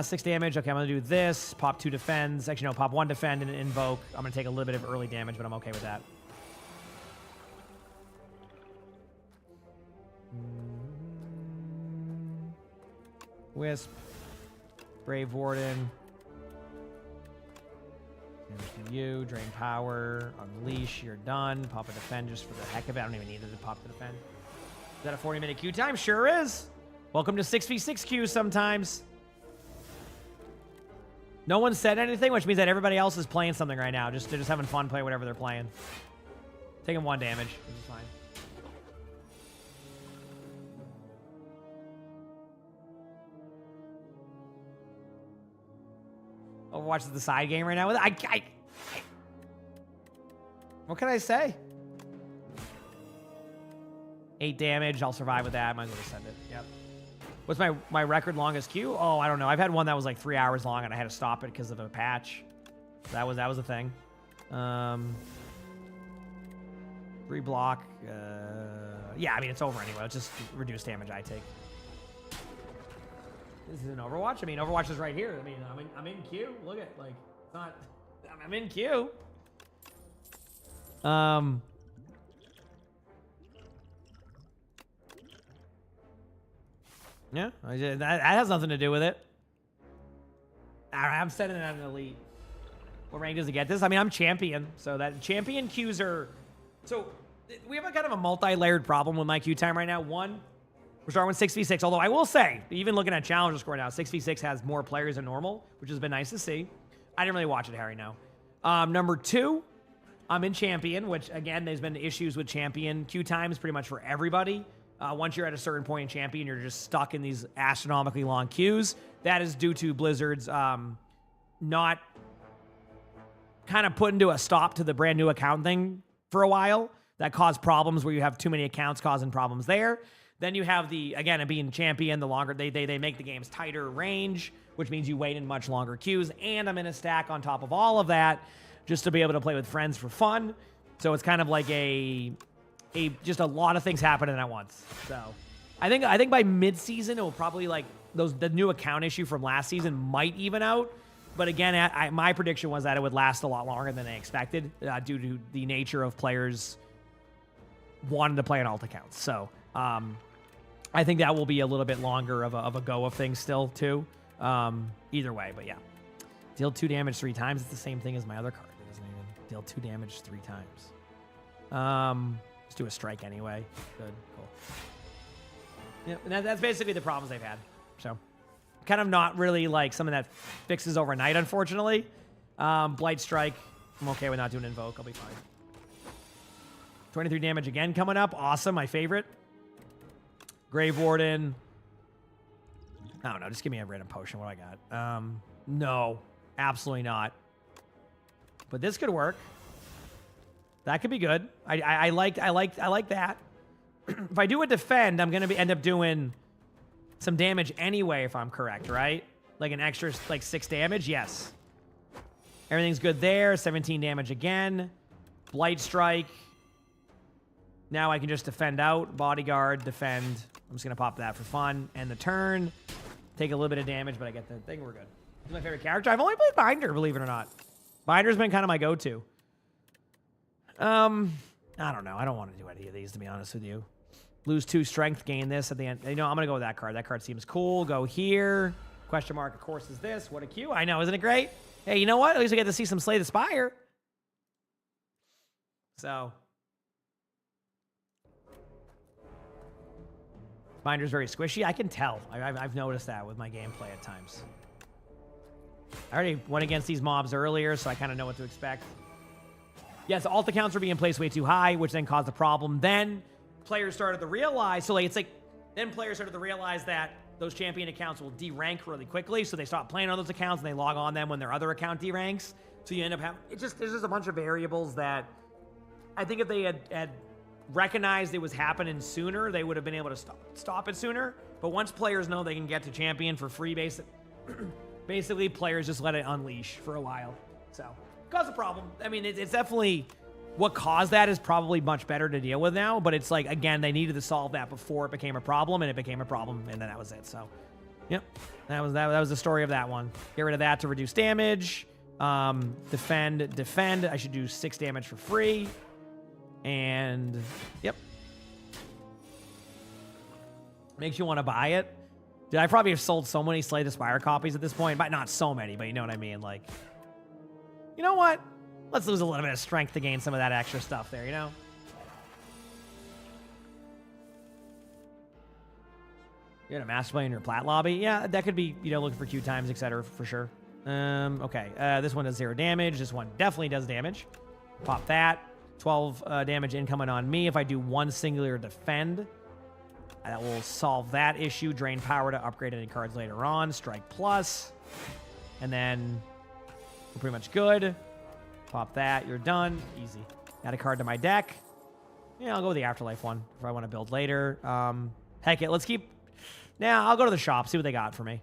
6 damage. Okay, I'm going to do this. Pop 2 defends. Actually, no, pop 1 defend and invoke. I'm going to take a little bit of early damage, but I'm okay with that. Wisp. Brave Warden. Damage to you. Drain power. Unleash. You're done. Pop a defend just for the heck of it. I don't even need it to pop the defend. Is that a 40-minute queue time? Sure is. Welcome to 6v6 queues sometimes. No one said anything, which means that everybody else is playing something right now. They're just having fun playing whatever they're playing. Taking 1 damage, which is fine. Overwatch is the side game right now. What can I say? 8 damage. I'll survive with that. Might as well just send it. Yep. What's my record longest queue? Oh, I don't know. I've had one that was like 3 hours long, and I had to stop it because of a patch. That was a thing. 3 block. Yeah, I mean, it's over anyway. It's just reduced damage I take. This is an Overwatch. I mean, Overwatch is right here. I mean, I'm in queue. Look at, like, it's not. I'm in queue. Yeah, that has nothing to do with it. I'm setting it at an elite. What rank does it get this? I mean, I'm champion, so that champion queues are. So we have a kind of a multi-layered problem with my queue time right now. One, we're starting with 6v6. Although I will say, even looking at challenger score now, 6v6 has more players than normal, which has been nice to see. I didn't really watch it, Harry. No. Number 2, I'm in champion, which again, there's been issues with champion queue times pretty much for everybody. Once you're at a certain point in champion, you're just stuck in these astronomically long queues. That is due to Blizzard's not kind of putting to a stop to the brand new account thing for a while. That caused problems where you have too many accounts causing problems there. Then you have again, being champion, the longer they make the games tighter range, which means you wait in much longer queues. And I'm in a stack on top of all of that just to be able to play with friends for fun. So it's kind of like just a lot of things happening at once. So I think by mid-season, it will probably like the new account issue from last season might even out. But again, my prediction was that it would last a lot longer than they expected due to the nature of players wanting to play on alt accounts. So I think that will be a little bit longer of a go of things still too. Either way, but yeah. Deal 2 damage 3 times. It's the same thing as my other card. It doesn't even deal 2 damage 3 times. Let's do a strike anyway. Good, cool. Yeah, and that's basically the problems they've had. So kind of not really like something that fixes overnight, unfortunately. Blight Strike, I'm okay with not doing Invoke. I'll be fine. 23 damage again coming up. Awesome, my favorite. Grave Warden. I don't know, just give me a random potion. What do I got? No, absolutely not. But this could work. That could be good. I like that. If I do a defend, I'm gonna end up doing some damage anyway, if I'm correct, right? Like an extra like 6 damage. Yes. Everything's good there. 17 damage again. Blight Strike. Now I can just defend out. Bodyguard, defend. I'm just gonna pop that for fun. End the turn. Take a little bit of damage, but I get the thing. We're good. This is my favorite character. I've only played Binder, believe it or not. Binder's been kind of my go-to. I don't know. I don't want to do any of these, to be honest with you. Lose 2 strength, gain this at the end. You know, I'm going to go with that card. That card seems cool. Go here. Question mark, of course, is this. What a cue. I know. Isn't it great? Hey, you know what? At least we get to see some Slay the Spire. So. Binder's very squishy. I can tell. I've noticed that with my gameplay at times. I already went against these mobs earlier, so I kind of know what to expect. Yes, alt accounts were being placed way too high, which then caused a problem. Then players started to realize, then players started to realize that those champion accounts will derank really quickly, so they stop playing on those accounts and they log on them when their other account deranks. So you end up having, there's just a bunch of variables that I think if they had recognized it was happening sooner, they would have been able to stop it sooner. But once players know they can get to champion for free, basically players just let it unleash for a while. So, caused a problem. I mean, it's definitely, what caused that is probably much better to deal with now, but it's like, again, they needed to solve that before it became a problem, and it became a problem, and then that was it. So, yep, that was the story of that one. Get rid of that to reduce damage. Defend. I should do 6 damage for free. And, yep. Makes you want to buy it. Dude, I probably have sold so many Slay the Spire copies at this point, but not so many, but you know what I mean? Like, you know what? Let's lose a little bit of strength to gain some of that extra stuff there, you know? You're in a master play in your plat lobby? Yeah, that could be, you know, looking for queue times, etc. for sure. Okay, this one does 0 damage. This one definitely does damage. Pop that. 12 damage incoming on me. If I do 1 singular defend, that will solve that issue. Drain power to upgrade any cards later on. Strike plus. And then we're pretty much good. Pop that. You're done. Easy. Add a card to my deck. Yeah, I'll go with the Afterlife one if I want to build later. Heck it. Let's keep... Now, I'll go to the shop, see what they got for me.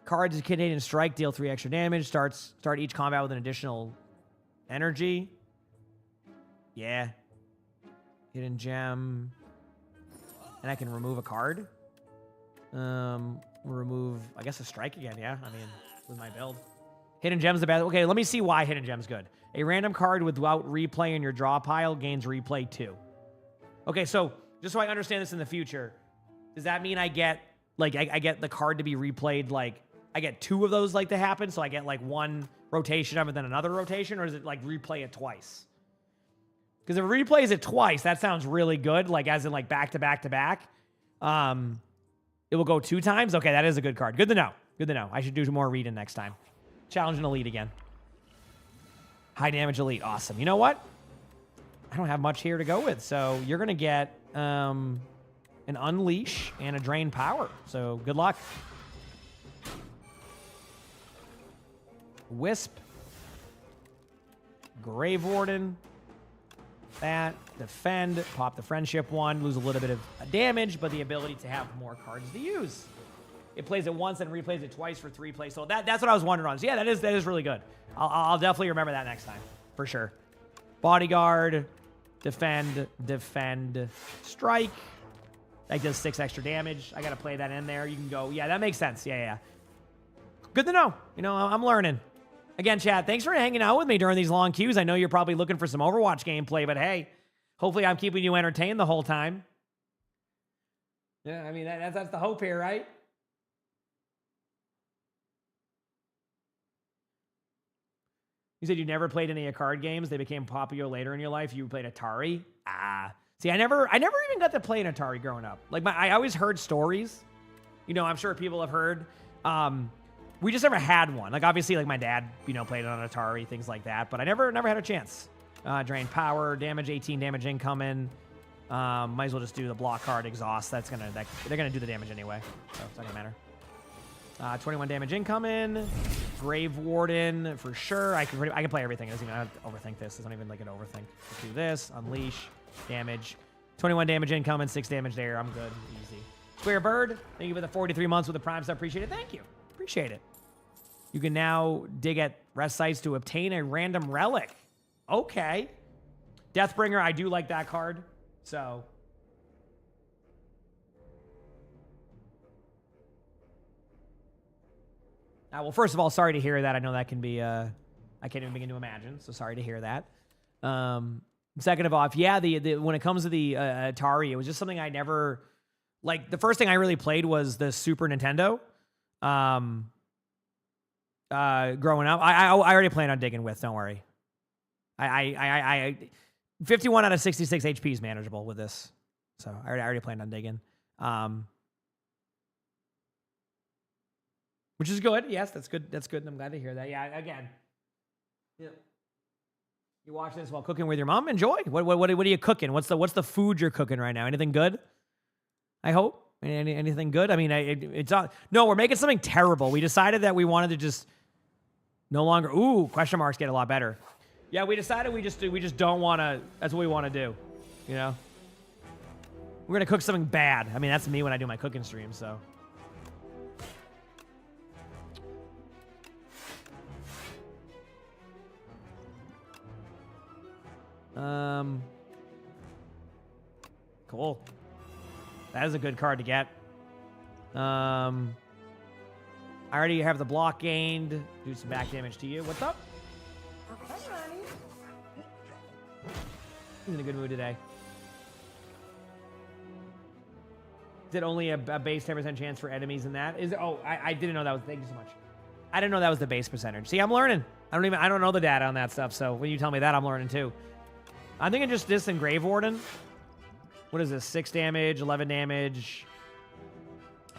Cards Canadian Strike, deal 3 extra damage. Start each combat with an additional energy. Yeah. Hidden Gem. And I can remove a card. Remove, I guess, a strike again, yeah? I mean, with my build. Hidden Gem's the best. Okay, let me see why Hidden Gem's good. A random card without replay in your draw pile gains replay 2. Okay, so just so I understand this in the future, does that mean I get, like, I get the card to be replayed, like, I get 2 of those, like, to happen, so I get, like, 1 rotation of it, then another rotation, or is it, like, replay it twice? Because if it replays it twice, that sounds really good, like, as in, like, back to back to back. It will go 2 times? Okay, that is a good card. Good to know. Good to know. I should do more reading next time. Challenge an elite again. High damage elite. Awesome. You know what? I don't have much here to go with, so you're going to get an Unleash and a Drain Power. So good luck. Wisp. Grave Warden. That. Defend. Pop the Friendship one. Lose a little bit of damage, but the ability to have more cards to use. It plays it once and replays it twice for 3 plays. So that's what I was wondering on. So yeah, that is really good. I'll definitely remember that next time. For sure. Bodyguard. Defend. Strike. That does 6 extra damage. I got to play that in there. You can go, yeah, that makes sense. Yeah. Good to know. You know, I'm learning. Again, chat, thanks for hanging out with me during these long queues. I know you're probably looking for some Overwatch gameplay, but hey, hopefully I'm keeping you entertained the whole time. Yeah, I mean, that's the hope here, right? You said you never played any card games. They became popular later in your life. You played Atari. See, I never even got to play an Atari growing up. Like I always heard stories, you know, I'm sure people have heard. We just never had one. Like, obviously, like my dad, you know, played it on Atari, things like that, but I never had a chance. Drain power, damage 18, damage incoming. Might as well just do the block card exhaust. They're gonna do the damage anyway, so it's not gonna matter. 21 damage incoming. Grave Warden for sure. I can play everything. I don't have to overthink this. It's not even like an overthink. Let's do this. Unleash. Damage. 21 damage incoming. 6 damage there. I'm good. Easy. Square Bird. Thank you for the 43 months with the Prime sub. Appreciate it. Thank you. Appreciate it. You can now dig at rest sites to obtain a random relic. Okay. Deathbringer. I do like that card. So. Well, first of all, sorry to hear that. I know that can be, I can't even begin to imagine. So sorry to hear that. Second of all, yeah, when it comes to the Atari, it was just something I never, like, the first thing I really played was the Super Nintendo. Growing up, I already planned on digging with. Don't worry. I 51 out of 66 HP is manageable with this, so I already planned on digging. Which is good. Yes, that's good. That's good. I'm glad to hear that. Yeah, again. Yeah. You watch this while cooking with your mom. Enjoy. What are you cooking? What's the food you're cooking right now? Anything good? I hope. Anything good? I mean, it's not. No, we're making something terrible. We decided that we wanted to just no longer. Ooh, question marks get a lot better. Yeah, we decided we just don't want to. That's what we want to do. You know, we're gonna cook something bad. I mean, that's me when I do my cooking stream. So. Cool. That is a good card to get. I already have the block gained. Do some back damage to you. What's up? He's in a good mood today. Is it only a base 10% chance for enemies in that? Is it? Oh, I didn't know that was. Thank you so much. I didn't know that was the base percentage. See, I'm learning. I don't know the data on that stuff. So when you tell me that, I'm learning too. I'm thinking just this and Grave Warden. What is this? 6 damage, 11 damage,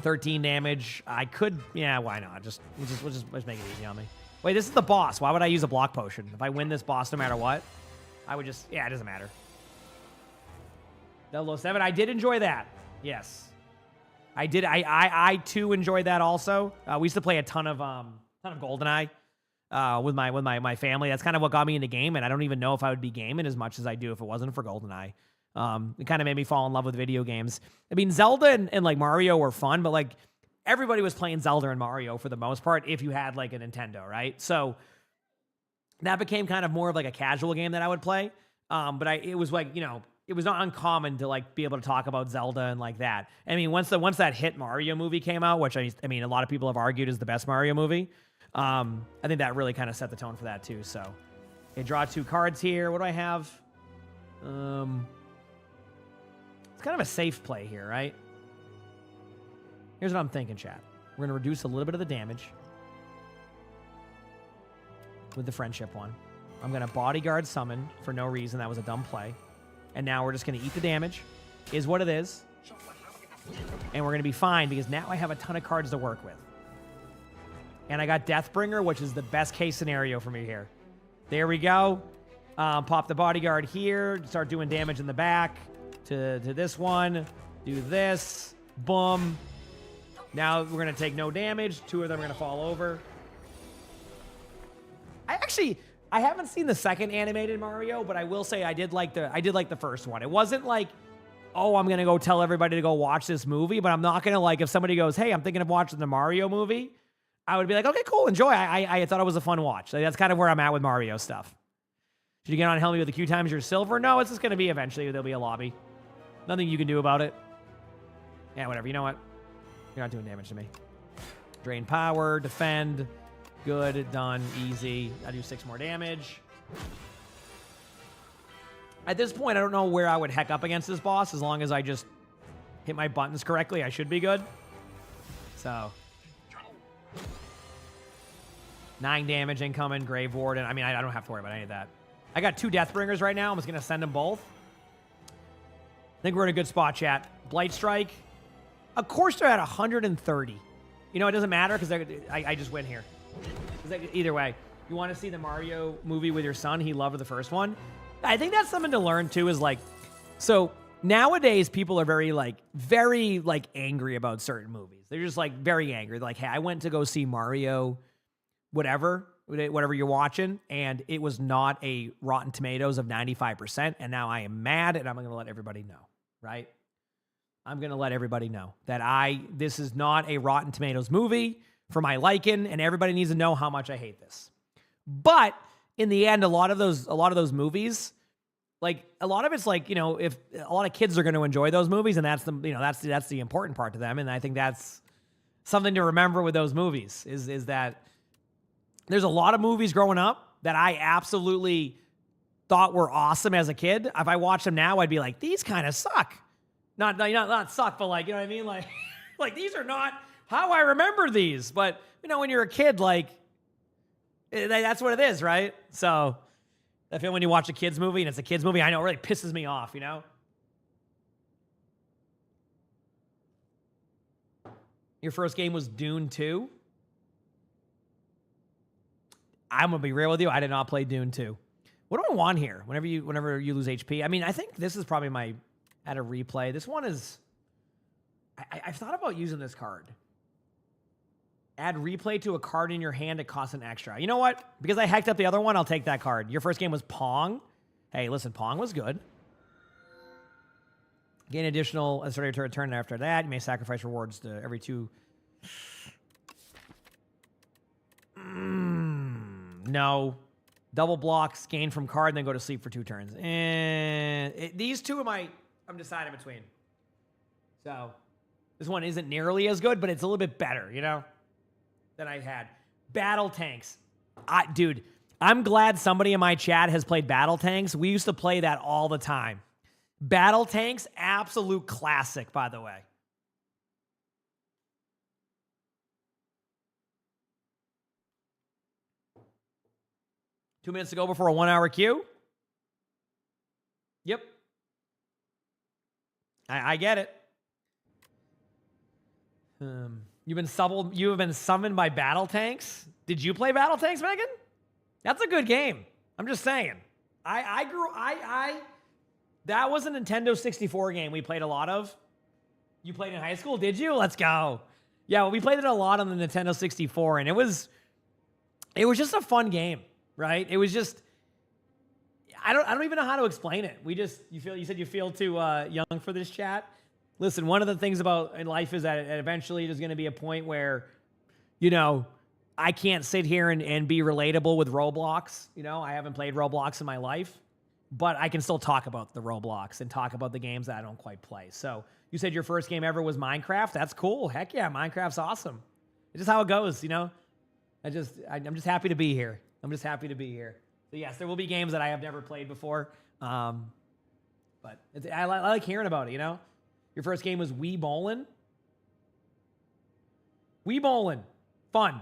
13 damage. I could, yeah, why not? We'll just make it easy on me. Wait, this is the boss. Why would I use a block potion? If I win this boss no matter what, I would just, yeah, it doesn't matter. 007, I did enjoy that. Yes. I did. I too enjoyed that also. We used to play a ton of GoldenEye. With my family. That's kind of what got me into game, and I don't even know if I would be gaming as much as I do if it wasn't for GoldenEye. It kind of made me fall in love with video games. I mean, Zelda and like Mario were fun, but like everybody was playing Zelda and Mario for the most part if you had like a Nintendo, right? So that became kind of more of like a casual game that I would play. But it was like, you know, it was not uncommon to like be able to talk about Zelda and like that. I mean, once that hit Mario movie came out, which I mean, a lot of people have argued is the best Mario movie. I think that really kind of set the tone for that too. So, okay, draw 2 cards here. What do I have? It's kind of a safe play here, right? Here's what I'm thinking, chat. We're going to reduce a little bit of the damage with the friendship one. I'm going to bodyguard summon for no reason. That was a dumb play. And now we're just going to eat the damage. Is what it is. And we're going to be fine because now I have a ton of cards to work with. And I got Deathbringer, which is the best case scenario for me here. There we go. Pop the bodyguard here. Start doing damage in the back to this one. Do this. Boom. Now we're going to take no damage. 2 of them are going to fall over. I haven't seen the second animated Mario, but I will say I did like the first one. It wasn't like, oh, I'm going to go tell everybody to go watch this movie, but I'm not going to like, if somebody goes, hey, I'm thinking of watching the Mario movie, I would be like, okay, cool, enjoy. I thought it was a fun watch. Like, that's kind of where I'm at with Mario stuff. Should you get on Help Me with the Q times your silver? No, it's just going to be eventually. There'll be a lobby. Nothing you can do about it. Yeah, whatever. You know what? You're not doing damage to me. Drain power, defend. Good, done, easy. I do 6 more damage. At this point, I don't know where I would heck up against this boss. As long as I just hit my buttons correctly, I should be good. So... 9 damage incoming, Grave Warden. I mean, I don't have to worry about any of that. I got 2 Deathbringers right now. I'm just going to send them both. I think we're in a good spot, chat. Blight Strike. Of course they're at 130. You know, it doesn't matter because I just win here. Either way, you want to see the Mario movie with your son? He loved the first one. I think that's something to learn too. Is like, so nowadays people are very angry about certain movies. They're just like very angry. Like, hey, I went to go see Mario, whatever you're watching, and it was not a Rotten Tomatoes of 95%, and now I am mad, and I'm going to let everybody know, right? I'm going to let everybody know that this is not a Rotten Tomatoes movie for my liking, and everybody needs to know how much I hate this. But in the end, a lot of those movies, like a lot of it's like, you know, if a lot of kids are going to enjoy those movies, and that's the important part to them, and I think that's something to remember with those movies is that there's a lot of movies growing up that I absolutely thought were awesome as a kid. If I watch them now, I'd be like, these kind of suck. Not suck, but like, you know what I mean? Like, like these are not how I remember these. But, you know, when you're a kid, like, that's what it is, right? So I feel when you watch a kid's movie and it's a kid's movie, I know it really pisses me off, you know? Your first game was Dune 2? I'm going to be real with you. I did not play Dune 2. What do I want here whenever you lose HP? I mean, I think this is probably my... At a replay. This one is... I've thought about using this card. Add replay to a card in your hand. It costs an extra. You know what? Because I hacked up the other one, I'll take that card. Your first game was Pong. Hey, listen, Pong was good. Gain additional... Start your turn after that. You may sacrifice rewards to every 2... No. Double blocks, gain from card, then go to sleep for 2 turns. And these two I'm deciding between. So this one isn't nearly as good, but it's a little bit better, you know, than I had. Battle Tanks. Dude, I'm glad somebody in my chat has played Battle Tanks. We used to play that all the time. Battle Tanks, absolute classic, by the way. Two minutes to go before a 1-hour queue. Yep. I get it. You have been summoned by Battle Tanks. Did you play Battle Tanks, Megan? That's a good game. I'm just saying. That was a Nintendo 64 game we played a lot of. You played in high school, did you? Let's go. Yeah, well, we played it a lot on the Nintendo 64, and it was just a fun game, right? It was just, I don't even know how to explain it. You said you feel too young for this chat. Listen, one of the things about in life is that eventually there's going to be a point where, you know, I can't sit here and be relatable with Roblox. You know, I haven't played Roblox in my life, but I can still talk about the Roblox and talk about the games that I don't quite play. So you said your first game ever was Minecraft. That's cool. Heck yeah, Minecraft's awesome. It's just how it goes, you know. I'm just happy to be here. So yes, there will be games that I have never played before, but I like hearing about it. You know, your first game was Wii Bowlin'. Wii Bowlin', fun.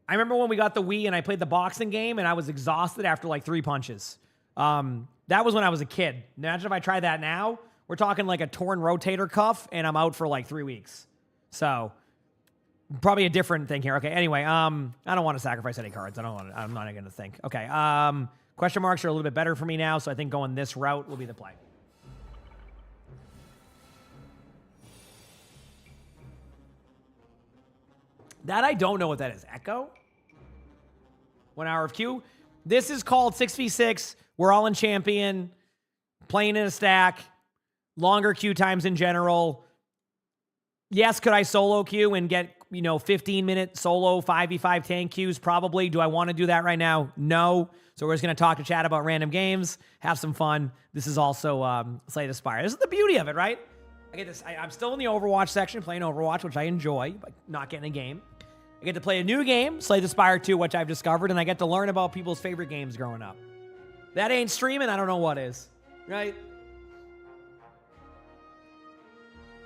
I remember when we got the Wii and I played the boxing game and I was exhausted after like 3 punches. That was when I was a kid. Imagine if I tried that now. We're talking like a torn rotator cuff and I'm out for like 3 weeks. So probably a different thing here. Okay. Anyway, I don't want to sacrifice any cards. I'm not going to think. Okay. Question marks are a little bit better for me now. So I think going this route will be the play. That I don't know what that is. Echo? 1 hour of queue. This is called 6v6. We're all in champion. Playing in a stack. Longer queue times in general. Yes, could I solo queue and get, 15-minute solo 5v5 tank queues? Probably. Do I want to do that right now? No. So we're just going to talk to chat about random games. Have some fun. This is also Slay the Spire. This is the beauty of it, right? I get this. I'm still in the Overwatch section, playing Overwatch, which I enjoy, but not getting a game. I get to play a new game, Slay the Spire 2, which I've discovered, and I get to learn about people's favorite games growing up. That ain't streaming, I don't know what is, right?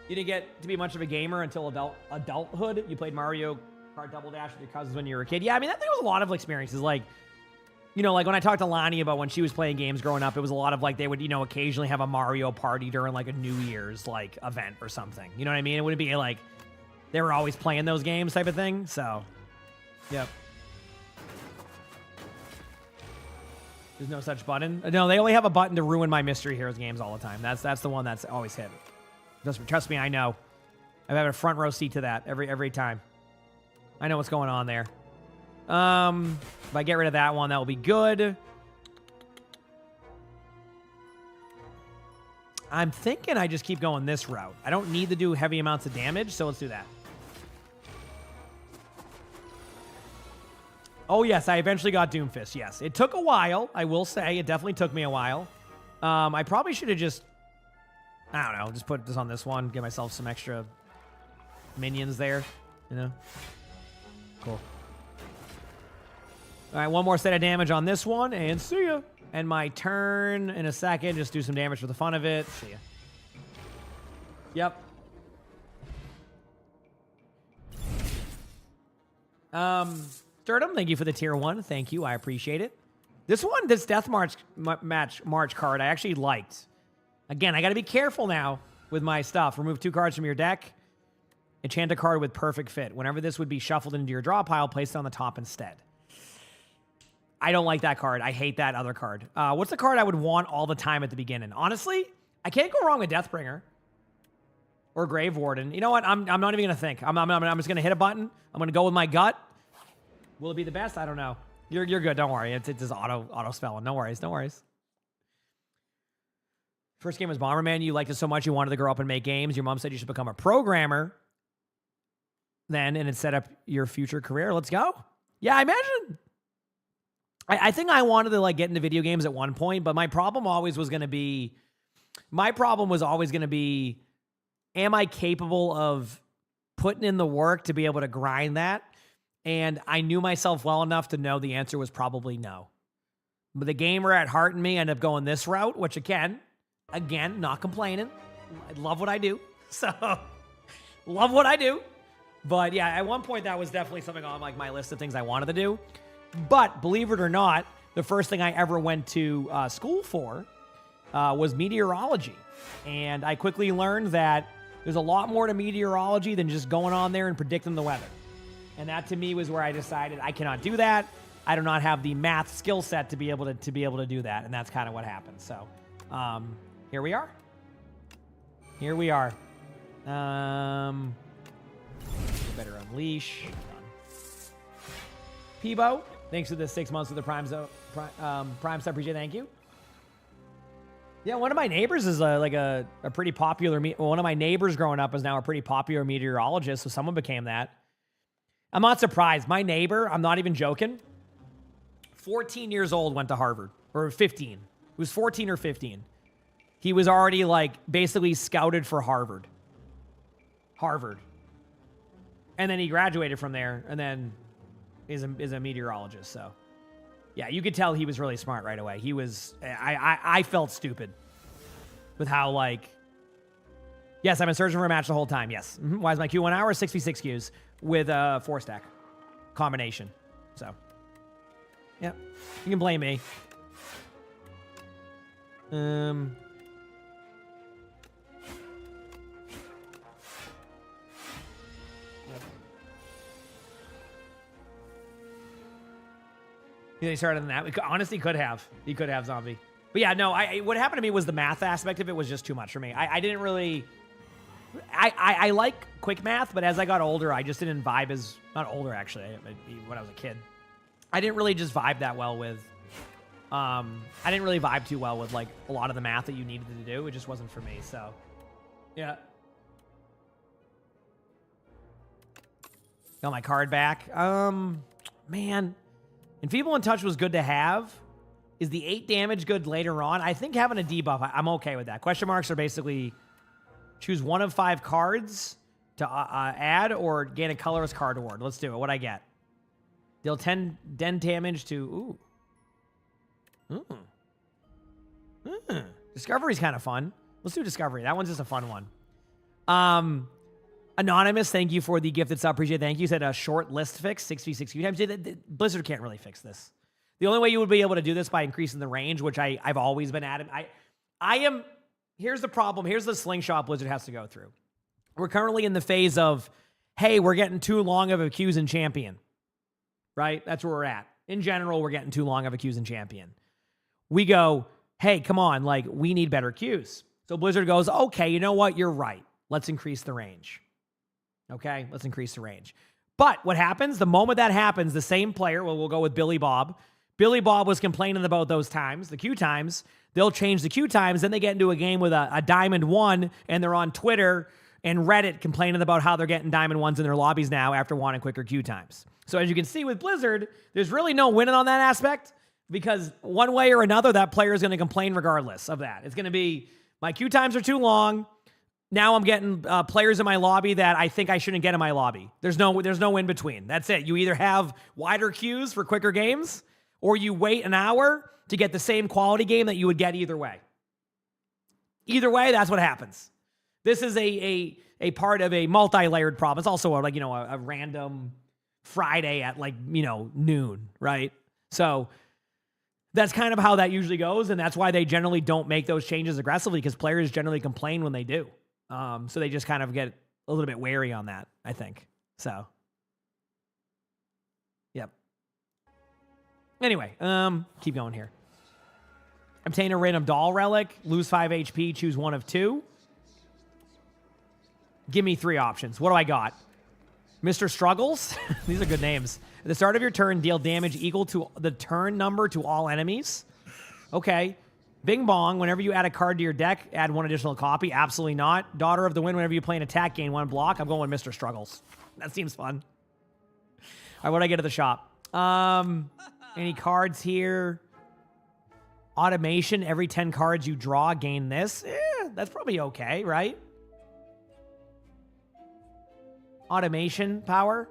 You didn't get to be much of a gamer until adulthood. You played Mario Kart Double Dash with your cousins when you were a kid. Yeah, I mean, that thing was a lot of experiences. Like, you know, like when I talked to Lonnie about when she was playing games growing up, it was a lot of like they would, you know, occasionally have a Mario party during like a New Year's like event or something. You know what I mean? It wouldn't be like they were always playing those games type of thing. So, yep. There's no such button. No, they only have a button to ruin my Mystery Heroes games all the time. That's the one that's always hit. Trust me, I know. I've had a front row seat to that every time. I know what's going on there. If I get rid of that one, that will be good. I'm thinking I just keep going this route. I don't need to do heavy amounts of damage, so let's do that. Oh, yes, I eventually got Doomfist, yes. It took a while, I will say. It definitely took me a while. I probably should have just, I don't know, just put this on this one, get myself some extra minions there, you know? Cool. All right, one more set of damage on this one, and see ya. And my turn in a second, just do some damage for the fun of it. See ya. Yep. Sturdom, thank you for the tier 1. Thank you, I appreciate it. This one, this Death March card, I actually liked. Again, I got to be careful now with my stuff. Remove 2 cards from your deck. Enchant a card with perfect fit. Whenever this would be shuffled into your draw pile, place it on the top instead. I don't like that card. I hate that other card. What's the card I would want all the time at the beginning? Honestly, I can't go wrong with Deathbringer or Grave Warden. You know what? I'm not even going to think. I'm just going to hit a button. I'm going to go with my gut. Will it be the best? I don't know. You're good. Don't worry. It's just auto spelling. No worries. No worries. First game was Bomberman. You liked it so much you wanted to grow up and make games. Your mom said you should become a programmer then, and it set up your future career. Let's go. Yeah, I imagine. I think I wanted to like get into video games at one point, but my problem always was going to be, am I capable of putting in the work to be able to grind that? And I knew myself well enough to know the answer was probably no. But the gamer at heart in me ended up going this route, which again, not complaining. I love what I do. So, love what I do. But yeah, at one point that was definitely something on like my list of things I wanted to do. But believe it or not, the first thing I ever went to school for was meteorology. And I quickly learned that there's a lot more to meteorology than just going on there and predicting the weather. And that to me was where I decided I cannot do that. I do not have the math skill set to be able to do that. And that's kind of what happened. So here we are. Here we are. Better unleash. Peebo, thanks for the 6 months of the Prime sub. Appreciate it. Thank you. Yeah, one of my neighbors is a pretty popular. One of my neighbors growing up is now a pretty popular meteorologist. So someone became that. I'm not surprised. My neighbor, I'm not even joking, 14 years old, went to Harvard, or 15. He was 14 or 15. He was already like basically scouted for Harvard. And then he graduated from there and then is a meteorologist. So yeah, you could tell he was really smart right away. He was, I felt stupid with how like, yes, I've been searching for a match the whole time. Yes. Why is my Q 1 hour? 6v6 Qs with a 4-stack combination. So yeah, you can blame me. He started on that. Honestly, could have. He could have zombie. But yeah, no. What happened to me was the math aspect of it was just too much for me. I didn't really. I like quick math, but as I got older, I just didn't vibe as not older actually. When I was a kid, I didn't really just vibe that well with. I didn't really vibe too well with like a lot of the math that you needed to do. It just wasn't for me. So, yeah. Got my card back. Man. Enfeeble and Touch was good to have. Is the 8 damage good later on? I think having a debuff, I'm okay with that. Question marks are basically choose one of 5 cards to add or gain a colorless card award. Let's do it. What'd I get? Deal 10 damage to... Ooh. Discovery's kind of fun. Let's do Discovery. That one's just a fun one. Anonymous, thank you for the gifted sub. Appreciate it. Thank you. Said a short list fix, 6v6 times. Blizzard can't really fix this. The only way you would be able to do this by increasing the range, which I've always been adamant. I am. Here's the problem. Here's the slingshot Blizzard has to go through. We're currently in the phase of, hey, we're getting too long of a Qs in champion. Right? That's where we're at. In general, we're getting too long of a Qs in champion. We go, hey, come on, like, we need better Qs. So Blizzard goes, okay, you know what? You're right. Let's increase the range. Okay? Let's increase the range. But what happens? The moment that happens, the same player, well, we'll go with Billy Bob. Billy Bob was complaining about those times, the Q times. They'll change the Q times. Then they get into a game with a Diamond 1, and they're on Twitter and Reddit complaining about how they're getting Diamond 1s in their lobbies now after wanting quicker Q times. So as you can see with Blizzard, there's really no winning on that aspect because one way or another, that player is going to complain regardless of that. It's going to be, my queue times are too long. Now I'm getting players in my lobby that I think I shouldn't get in my lobby. There's no in between. That's it. You either have wider queues for quicker games or you wait an hour to get the same quality game that you would get either way. Either way, that's what happens. This is a part of a multi-layered problem. It's also a random Friday at noon, right? So that's kind of how that usually goes, and that's why they generally don't make those changes aggressively because players generally complain when they do. So they just kind of get a little bit wary on that, I think. So, yep. Anyway, keep going here. Obtain a random doll relic, lose 5 HP, choose one of 2. Give me 3 options. What do I got? Mr. Struggles? These are good names. At the start of your turn, deal damage equal to the turn number to all enemies. Okay. Bing Bong, whenever you add a card to your deck, add 1 additional copy. Absolutely not. Daughter of the Wind, whenever you play an attack, gain 1 block. I'm going with Mr. Struggles. That seems fun. All right, what do I get at the shop? Any cards here? Automation, every 10 cards you draw, gain this. That's probably okay, right? Automation power.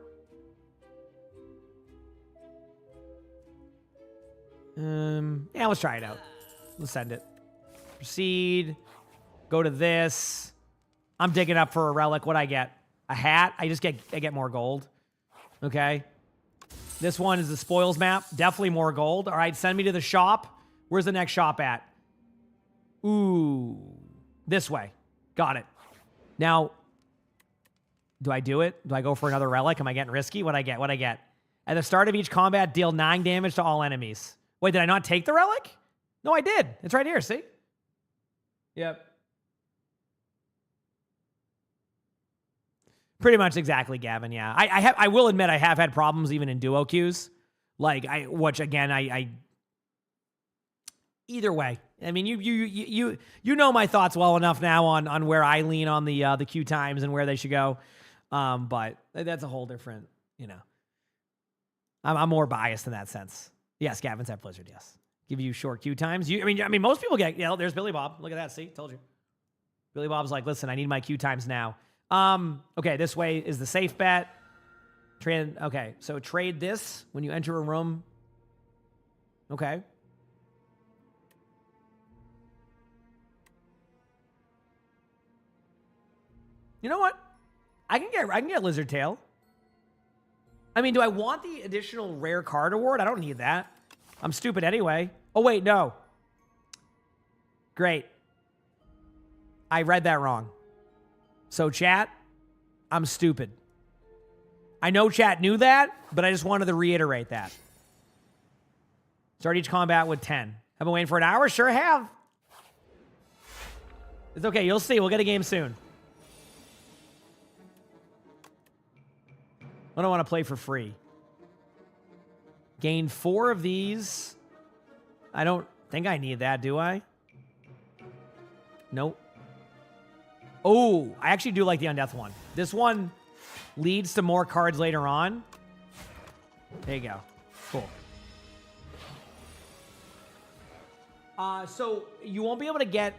Yeah, let's try it out. Let's send it. Proceed. Go to this. I'm digging up for a relic. What I get? A hat. I get more gold. Okay. This one is the spoils map. Definitely more gold. All right, send me to the shop. Where's the next shop at? Ooh. This way. Got it. Now, do I do it? Do I go for another relic? Am I getting risky? What I get? At the start of each combat, deal 9 damage to all enemies. Wait, did I not take the relic? No, I did. It's right here, see? Yep. Pretty much exactly, Gavin, yeah. I will admit I have had problems even in duo queues. Which again, either way. I mean, you know my thoughts well enough now on where I lean on the queue times and where they should go. But that's a whole different, I'm more biased in that sense. Yes, Gavin's at Blizzard, yes. Give you short queue times. I mean, most people get, there's Billy Bob. Look at that, see? Told you. Billy Bob's like, listen, I need my queue times now. Okay, this way is the safe bet. Okay, so trade this when you enter a room. Okay. You know what? I can get Lizard Tail. I mean, do I want the additional rare card award? I don't need that. I'm stupid anyway. Oh, wait, no. Great. I read that wrong. So, chat, I'm stupid. I know chat knew that, but I just wanted to reiterate that. Start each combat with 10. I've been waiting for an hour? Sure have. It's okay. You'll see. We'll get a game soon. I don't want to play for free. Gain 4 of these. I don't think I need that, do I? Nope. Oh, I actually do like the Undeath one. This one leads to more cards later on. There you go. Cool. So you won't be able to get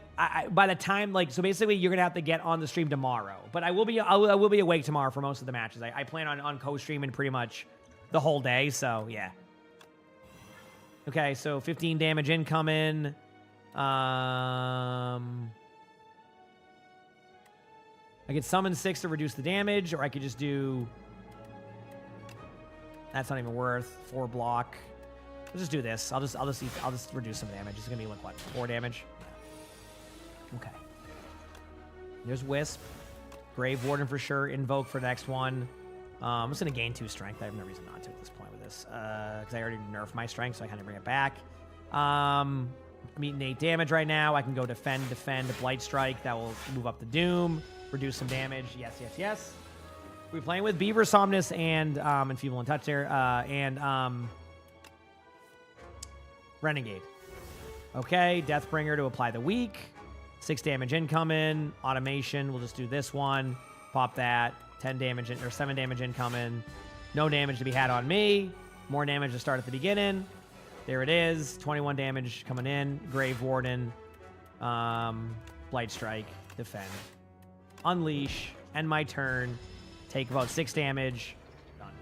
by the time, so basically you're gonna have to get on the stream tomorrow. But I will be awake tomorrow for most of the matches. I plan on co-streaming pretty much the whole day. So yeah. Okay, so 15 damage incoming. I could summon 6 to reduce the damage, or I could just do. That's not even worth 4 block. Let's just do this. I'll just reduce some damage. It's gonna be like what, 4 damage? Yeah. Okay. There's Wisp, Grave Warden for sure. Invoke for the next one. I'm just gonna gain 2 strength. I have no reason not to at this point with this, because I already nerfed my strength, so I kind of bring it back. I'm eating 8 damage right now. I can go defend, Blight Strike. That will move up the Doom, reduce some damage. Yes, yes, yes. We're playing with Beaver, Somnus, and Enfeeble and Touch there, and Renegade. Okay, Deathbringer to apply the weak. 6 damage incoming. Automation. We'll just do this one. Pop that. 10 damage or 7 damage incoming. No damage to be had on me. More damage to start at the beginning. There it is. 21 damage coming in. Grave Warden. Blight Strike. Defend. Unleash. End my turn. Take about 6 damage. Done.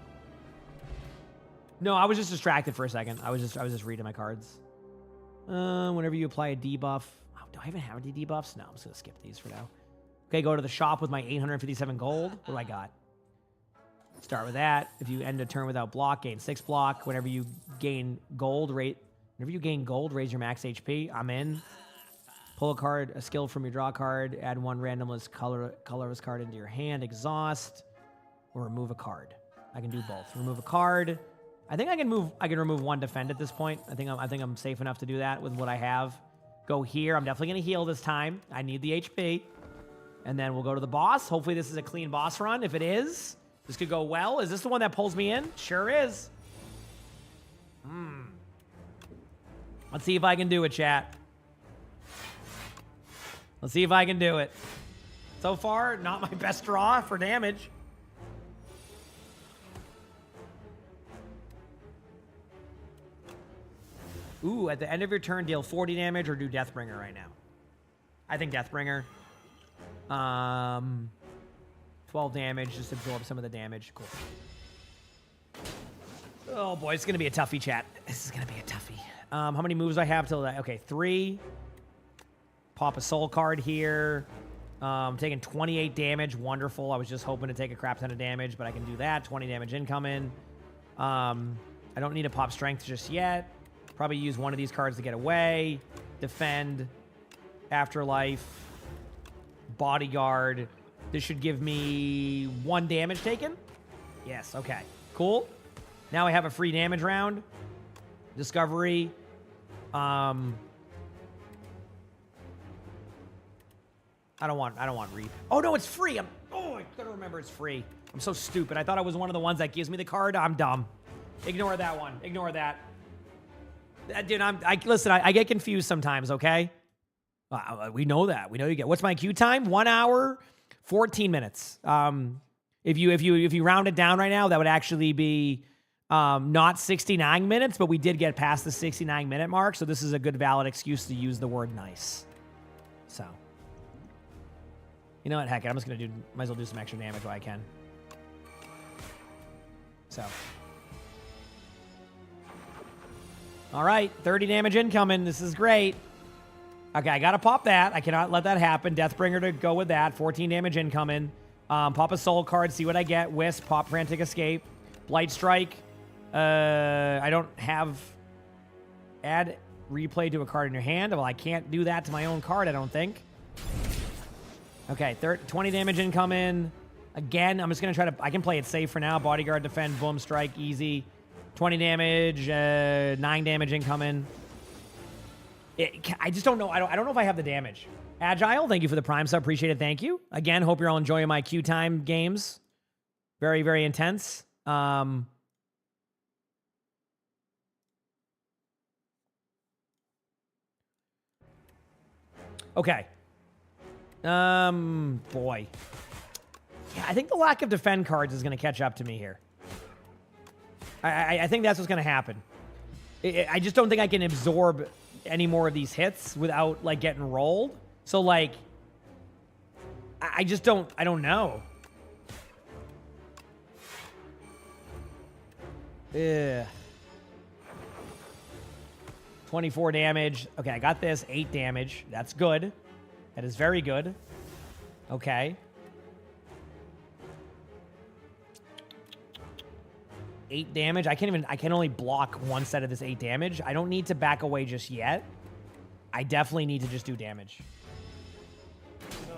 No, I was just distracted for a second. I was just reading my cards. Whenever you apply a debuff. Oh, do I even have any debuffs? No, I'm just gonna skip these for now. Okay, go to the shop with my 857 gold. What do I got? Start with that. If you end a turn without block, gain 6 block. Whenever you gain gold, raise your max HP. I'm in. Pull a card, a skill from your draw card. Add 1 randomless colorless card into your hand. Exhaust. Or remove a card. I can do both. Remove a card. I think I can remove 1 defend at this point. I think I'm safe enough to do that with what I have. Go here. I'm definitely gonna heal this time. I need the HP. And then we'll go to the boss. Hopefully this is a clean boss run. If it is, this could go well. Is this the one that pulls me in? Sure is. Let's see if I can do it, chat. Let's see if I can do it. So far, not my best draw for damage. Ooh, at the end of your turn, deal 40 damage or do Deathbringer right now. I think Deathbringer. 12 damage, just absorb some of the damage. Cool. Oh boy, it's gonna be a toughie, chat. This is gonna be a toughie. How many moves I have till that? Okay, 3. Pop a soul card here. Taking 28 damage. Wonderful. I was just hoping to take a crap ton of damage, but I can do that. 20 damage incoming. I don't need to pop strength just yet. Probably use one of these cards to get away. Defend. Afterlife. Bodyguard. This should give me 1 damage taken. Yes, okay. Cool. Now I have a free damage round. Discovery. I don't want Reap. Oh no, it's free. I gotta remember it's free. I'm so stupid. I thought it was one of the ones that gives me the card. I'm dumb. Ignore that one. Ignore that. Dude, listen, I get confused sometimes, okay? We know that. We know you get. What's my queue time? 1 hour, 14 minutes. If you round it down right now, that would actually be not 69 minutes, but we did get past the 69-minute mark, so this is a good valid excuse to use the word nice. So, you know what? Heck it, I'm just gonna might as well do some extra damage while I can. So. All right, 30 damage incoming. This is great. Okay, I got to pop that. I cannot let that happen. Deathbringer to go with that. 14 damage incoming. Pop a soul card, see what I get. Wisp, pop Frantic Escape. Blight Strike. I don't have... Add replay to a card in your hand. Well, I can't do that to my own card, I don't think. Okay, 20 damage incoming. Again, I'm just going to try to... I can play it safe for now. Bodyguard, defend, boom, strike, easy. 20 damage, 9 damage incoming. I just don't know. I don't know if I have the damage. Agile, thank you for the Prime sub. Appreciate it. Thank you. Again, hope you're all enjoying my queue time games. Very, very intense. Okay. Boy. Yeah, I think the lack of defend cards is going to catch up to me here. I think that's what's going to happen. I just don't think I can absorb any more of these hits without, like, getting rolled. So, like, I just don't... I don't know. Ugh. 24 damage. Okay, I got this. 8 damage. That's good. That is very good. Okay. 8 damage. I can only block one set of this 8 damage. I don't need to back away just yet. I definitely need to just do damage.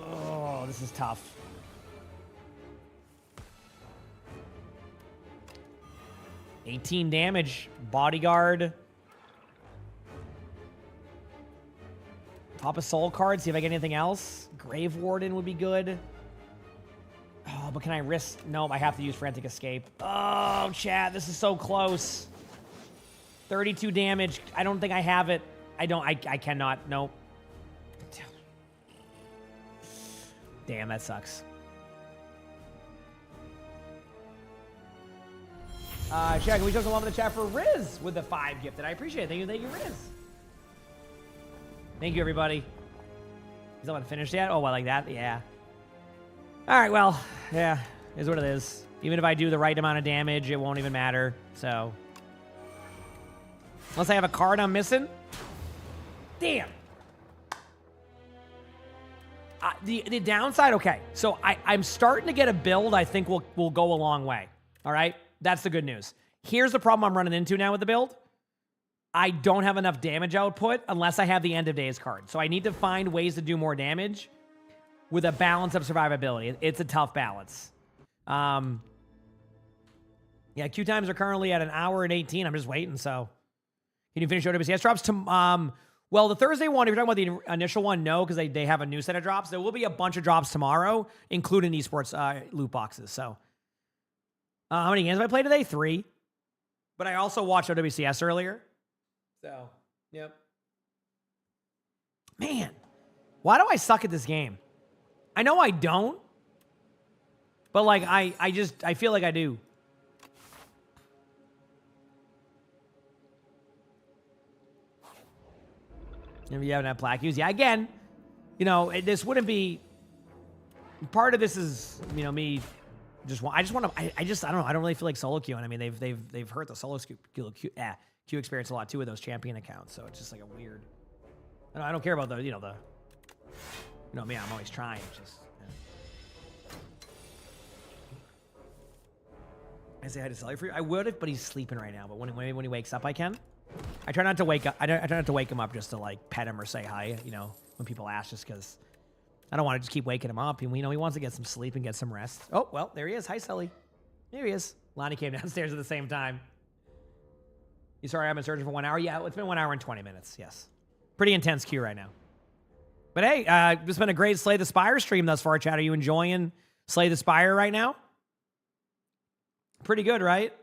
Oh, this is tough. $18 damage. Bodyguard. Top a soul card. See if I get anything else. Grave Warden would be good. Oh, but can I risk? Nope, I have to use Frantic Escape. Oh, chat, this is so close. 32 damage. I don't think I have it. I cannot. Nope. Damn, that sucks. Chat, can we show some love in the chat for Riz with the 5 gifted? I appreciate it. Thank you, Riz. Thank you, everybody. Is that one finished yet? Oh, I like that. Yeah. All right, well, yeah, is what it is. Even if I do the right amount of damage, it won't even matter. So, unless I have a card I'm missing. Damn. The downside, okay. So I'm starting to get a build I think will go a long way. All right, that's the good news. Here's the problem I'm running into now with the build. I don't have enough damage output unless I have the End of Days card. So I need to find ways to do more damage with a balance of survivability. It's a tough balance. Yeah, queue times are currently at 1 hour and 18. I'm just waiting, so. Can you finish OWCS drops? Well, the Thursday one, if you're talking about the initial one, no, because they have a new set of drops. There will be a bunch of drops tomorrow, including esports loot boxes. So, how many games have I played today? 3. But I also watched OWCS earlier. So, yep. Man, why do I suck at this game? I know I don't, but like I feel like I do. If you haven't had plaque use, yeah. Again, you know, this wouldn't be. Part of this is, you know, me. I don't know. I don't really feel like solo queuing. I mean, they've hurt the solo queue experience a lot too with those champion accounts. So it's just like a weird. I don't care about the you know me. I'm always trying. It's just. Yeah. I say hi to Sully for you. I would, but he's sleeping right now. But when he wakes up, I can. I try not to wake up. I try not to wake him up just to like pet him or say hi. You know, when people ask, just because I don't want to just keep waking him up. And he wants to get some sleep and get some rest. Oh well, there he is. Hi, Sully. There he is. Lonnie came downstairs at the same time. You sorry I've been searching for 1 hour? Yeah, it's been 1 hour and 20 minutes. Yes, pretty intense queue right now. But hey, it's been a great Slay the Spire stream thus far, chat. Are you enjoying Slay the Spire right now? Pretty good, right?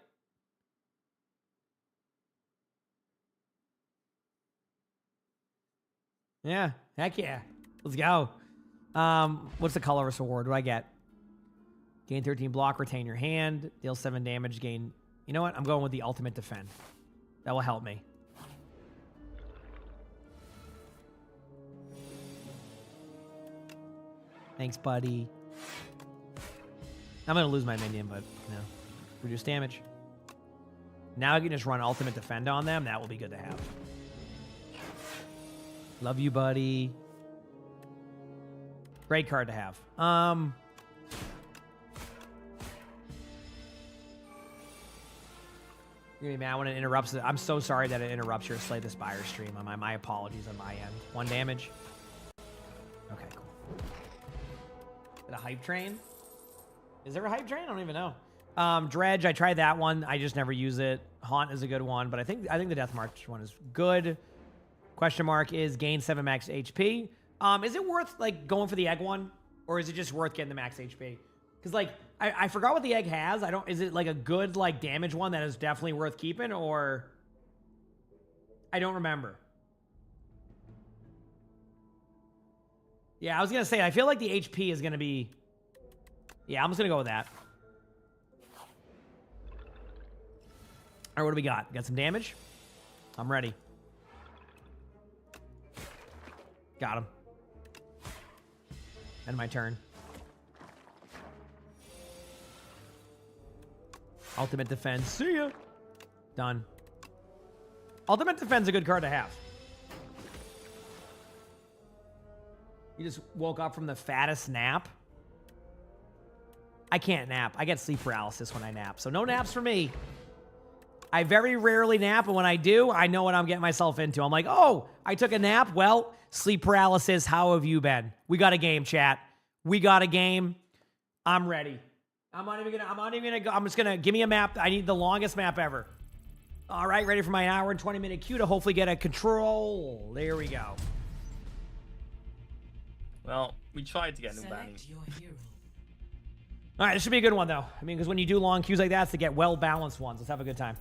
Yeah, heck yeah. Let's go. What's the colorless reward? What do I get? Gain 13 block, retain your hand, deal 7 damage, gain... You know what? I'm going with the ultimate defend. That will help me. Thanks, buddy. I'm going to lose my minion, but, you know, reduce damage. Now I can just run ultimate defend on them. That will be good to have. Love you, buddy. Great card to have. You're gonna be mad when it interrupts it. I'm so sorry that it interrupts your Slay the Spire stream. My apologies on my end. 1 damage. Okay, cool. Is it a hype train? Is there a hype train? I don't even know. Dredge, I tried that one. I just never use it. Haunt is a good one, but I think the Death March one is good. Question mark is gain 7 max HP. Is it worth like going for the egg one, or is it just worth getting the max HP? Because like I forgot what the egg has. Is it like a good like damage one that is definitely worth keeping, or I don't remember. Yeah, I was gonna say I feel like the HP is gonna be. Yeah, I'm just gonna go with that. All right, what do we got? Got some damage. I'm ready. Got him. End my turn. Ultimate defense. See ya. Done. Ultimate defense is a good card to have. You just woke up from the fattest nap. I can't nap. I get sleep paralysis when I nap. So no naps for me. I very rarely nap, and when I do, I know what I'm getting myself into. I'm like, oh, I took a nap. Well, sleep paralysis. How have you been? We got a game, chat. We got a game. I'm ready. I'm not even gonna go. I'm just gonna give me a map. I need the longest map ever. All right, ready for my hour and 20-minute queue to hopefully get a control. There we go. Well, we tried to get new banning. All right, this should be a good one, though. I mean, because when you do long queues like that, it's to get well-balanced ones. Let's have a good time.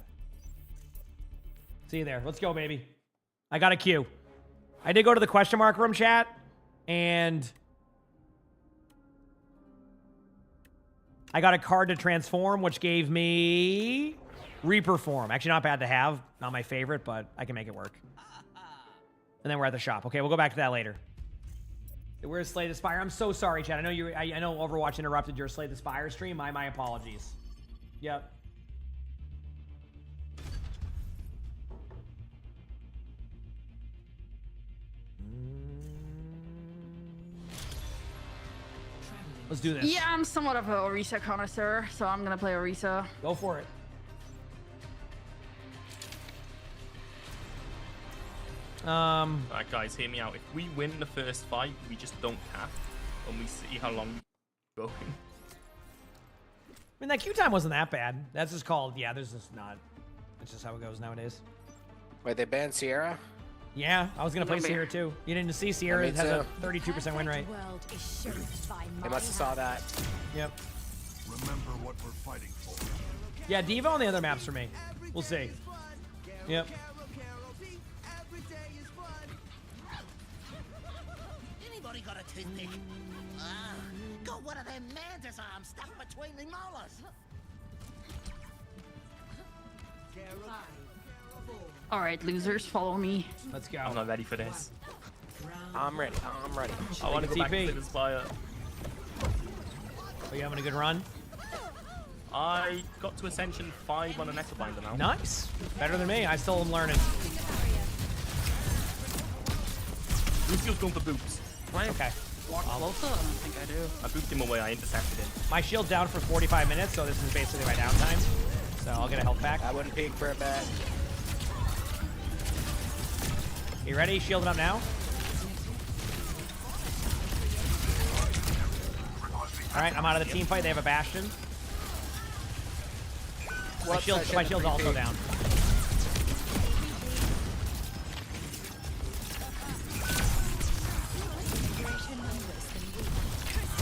See you there. Let's go, baby. I got a queue. I did go to the question mark room, chat, and I got a card to transform, which gave me Reperform. Actually, not bad to have. Not my favorite, but I can make it work. And then we're at the shop. Okay, we'll go back to that later. Where's Slay the Spire? I'm so sorry, Chad. I know you. I know Overwatch interrupted your Slay the Spire stream. My apologies. Yep. Let's do this. Yeah, I'm somewhat of a Orisa connoisseur, so I'm gonna play Orisa. Go for it. Alright, guys, hear me out. If we win the first fight, we just don't cap, and we see how long we're going. I mean, that queue time wasn't that bad. That's just called, yeah, there's just not. That's just how it goes nowadays. Wait, they banned Sierra? Yeah, I was going to play Sierra too. You didn't see Sierra has a 32% win rate. They must have saw that. Yep. Remember what we're fighting for. Yeah, Diva on the other maps for me. We'll see. Yep. Anybody got a toothpick? Got one of them mantis arms stuck between the molars. All right, losers, follow me. Let's go. I'm not ready for this. I'm ready. I'm ready. I want to go back TP. to the Spire. Are you having a good run? I got to Ascension 5 on a Necrobinder now. Nice. Better than me. I still am learning. Lucio's going for boots. Okay. Walk closer? I don't think I do. I booped him away. I intercepted him. My shield's down for 45 minutes, so this is basically my downtime. So I'll get a health pack. I wouldn't peek for a bet. You ready? Shielding up now. All right, I'm out of the team fight. They have a Bastion. My shield's also down.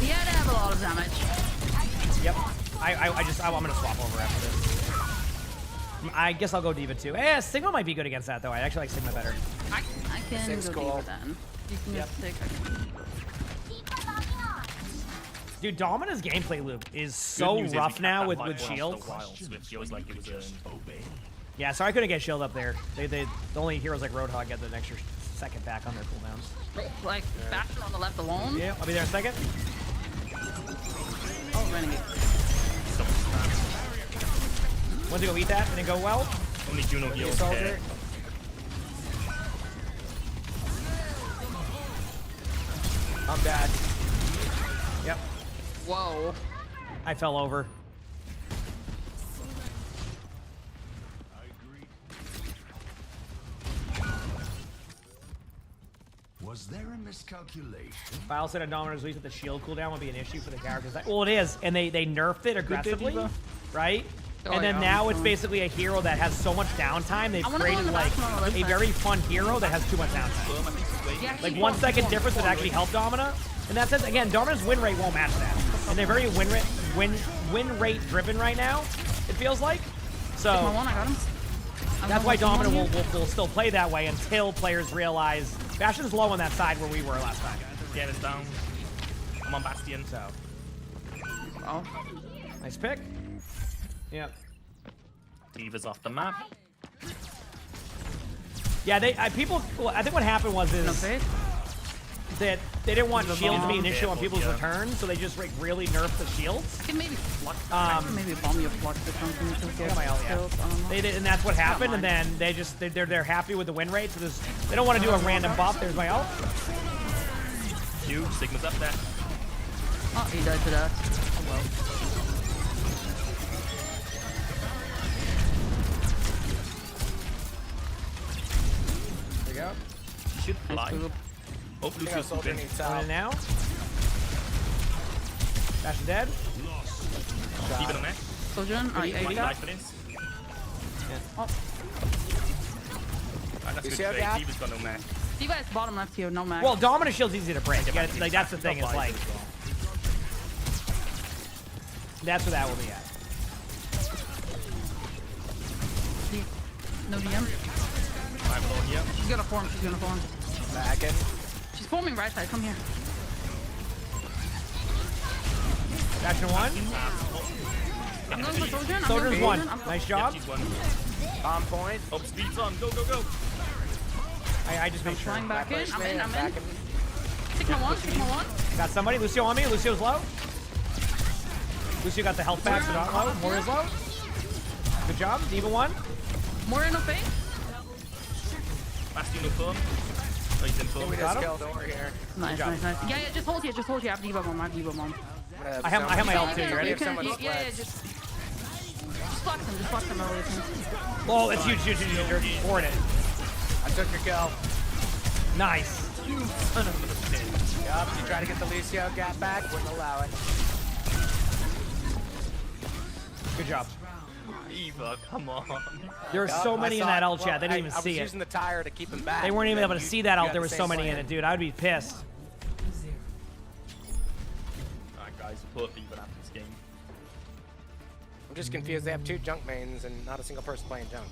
Yeah, they have a lot of damage. Yep. I'm gonna swap over after this. I guess I'll go Diva too. Yeah, Sigma might be good against that though. I actually like Sigma better. I can Six go goal. Diva then. You can Yep. get sick. Dude, Domina's gameplay loop is so rough now with shield. Feels like it was Yeah, sorry I couldn't get shield up there. The only heroes like Roadhog get the extra second back on their cooldowns. Like Bastion on the left alone. Yeah, I'll be there in a second. Oh, Renegade. Went to go eat that, and it go well. Only Juno heals. Soldier. I'm bad. Yep. Whoa. I fell over. Was there a miscalculation? File said a Domina's weak with the shield cooldown would be an issue for the characters. Well, it is, and they nerfed it aggressively, right? Oh, and then yeah, now it's basically a hero that has so much downtime. They've I wanna go created in the like bathroom on the left a side. very fun hero that has too much downtime. Yeah, Like 1 second difference would actually help Domina. In that sense, again, Domina's win rate won't match that, and they're very win rate driven right now. It feels like. So I got him. that's why Domina will still play that way until players realize Bastion's low on that side where we were last time. Yeah, it's down. I'm on Bastion. So. Oh. Nice pick. Yep. Diva's off the map. Yeah, I think what happened was that they didn't want shields to be an issue on people's returns, so they just like really nerfed the shields. I can maybe flux. I can maybe bomb you a flux or something to get my ult, yeah. kills. I don't know. They did, and that's what happened. And then they just they're happy with the win rate, so they don't want to do a random buff. There's my ult. Huge Sigma's up there. Oh, he died to that. Oh well. we go. She should fly. Oh, Lucio's Soldier in. needs Going help. in now. Bastion dead. Even on there. Soldier, alright, Might 80. die for this. Oh, Alright, that's You good see how trade. gap? Diva's got no mech. D.Va is bottom left here, no max. Well, Dominant Shield's easy to break. Yeah, Like that's the thing. It's like that's where that will be at. No DM. Alright, below here. She's gonna form, she's gonna form. Back in. She's forming right side, come here. Bastion 1. I'm going for Soldier. Soldier's 1. Nice job. She's one. On point. Oh, speed's on. Go, go, go. I just made sure. Flying back in. I'm in. Back in. Sigma 1. Got somebody. Lucio on me. Lucio's low. Lucio got the health back, so not low. Moria's low. Good job. D.Va 1. More in a face. Bastion no form. Oh, he's in form. We Got just him. killed over here. Nice. Yeah, just hold here. I have D.Va bomb. I have D.Va bomb. I have my ult too. You ready? Yeah, just fuck them. Oh, it's huge. Forward it. I took your kill. Nice. You son of a bitch. Yup, you try to get the Lucio gap back, wouldn't allow it. Good job. Eva, come on. There were so many in that ult chat. They didn't even see I was it. using the tire to keep him back. They weren't even and able to you- see that you ult. had There the was same so many in plan. it, dude. I would be pissed. Alright, guys, support Eva after this game. I'm just confused. They have 2 junk mains and not a single person playing junk.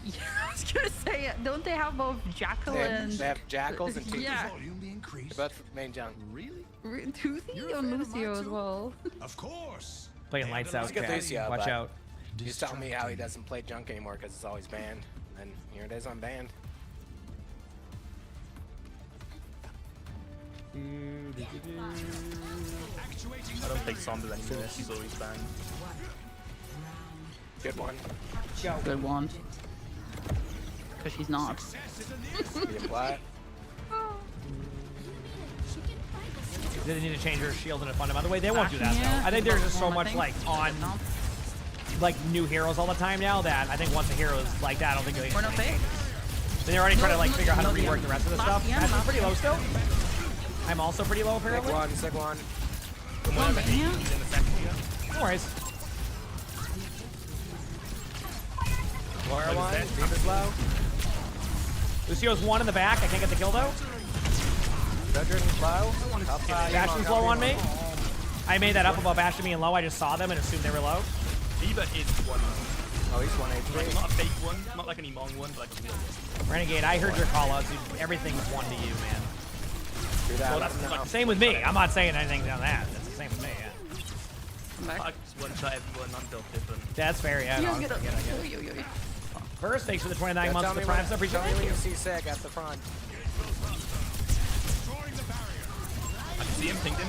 Yeah, I was gonna say, don't they have both Jackal and... They have jackals and Toothy. Yeah. They're both main junk. Really? Toothy and Lucio as well. Of course. Playing lights out, He's a good chat. Lucio, Watch but out. He's telling me how he doesn't play junk anymore because it's always banned. And here it is unbanned. I don't think Saunders anymore. She's always banned. Good one. Good one. Because she's not. Being flat. They need to change her shield in a fundamental way. They won't do that Yeah. though. I think there's just so much like on like new heroes all the time now that I think once a hero is like that, I don't think they. We're not fake. They're already trying to like figure out how to No, rework the rest of the Last stuff. DM, That's last pretty low DM. still. I'm also pretty low apparently. Sick one. Come on, Mania? he's in the second here. No worries. Laura one. Diva's low. Lucio's 1 in the back. I can't get the kill though. Bedroom's low. Bastion's low on me. I made that up about Bastion being low. I just saw them and assumed they were low. Eva is one. Oh, he's 1 Like, HP. not a fake one, not like an emongg one, but like a real one. Renegade, I heard your call outs. Everything's 1 to you, man. Do that. Well, let that's him know. like Same with me. I'm not saying anything on that. That's the same with me. Yeah. I just one shot everyone, none built different. That's fair. Yeah. No, I get it. First, thanks for the 29 Yeah, months tell for the me Prime when- sub. Appreciate Tell me when it. you see Sig at the front. I can see him, pinged him.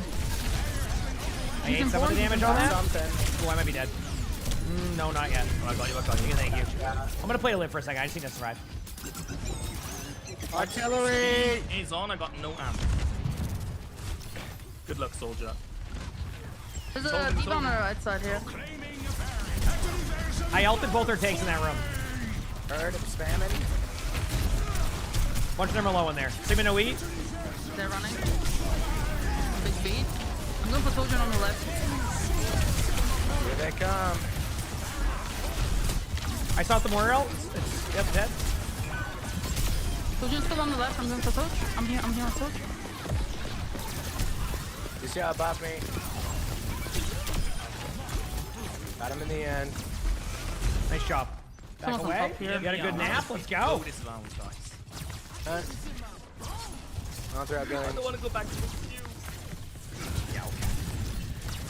I ate some of the damage on that. Something. Oh, I might be dead. No, not yet. Oh, I got you, I got you. Thank you. I'm gonna play a live for a second. I just need to survive. Artillery! He's on, I got no amp. Good luck, soldier. There's a D.Va on the right side here. I ulted both her tanks in that room. Heard him spamming. Bunch of them are low in there. Sigma no E. They're running. Big beat. I'm going for Soldier on the left. Here they come. I saw the Moriel. Yep, dead. Soldier's still on the left. I'm going for Soldier. I'm here on Soldier. You see how above me? Got him in the end. Nice job. Back Someone's on away. top here. You got a good nap. Let's go. Oh, this round was nice. I'll throw I going. don't want to go back to the queue.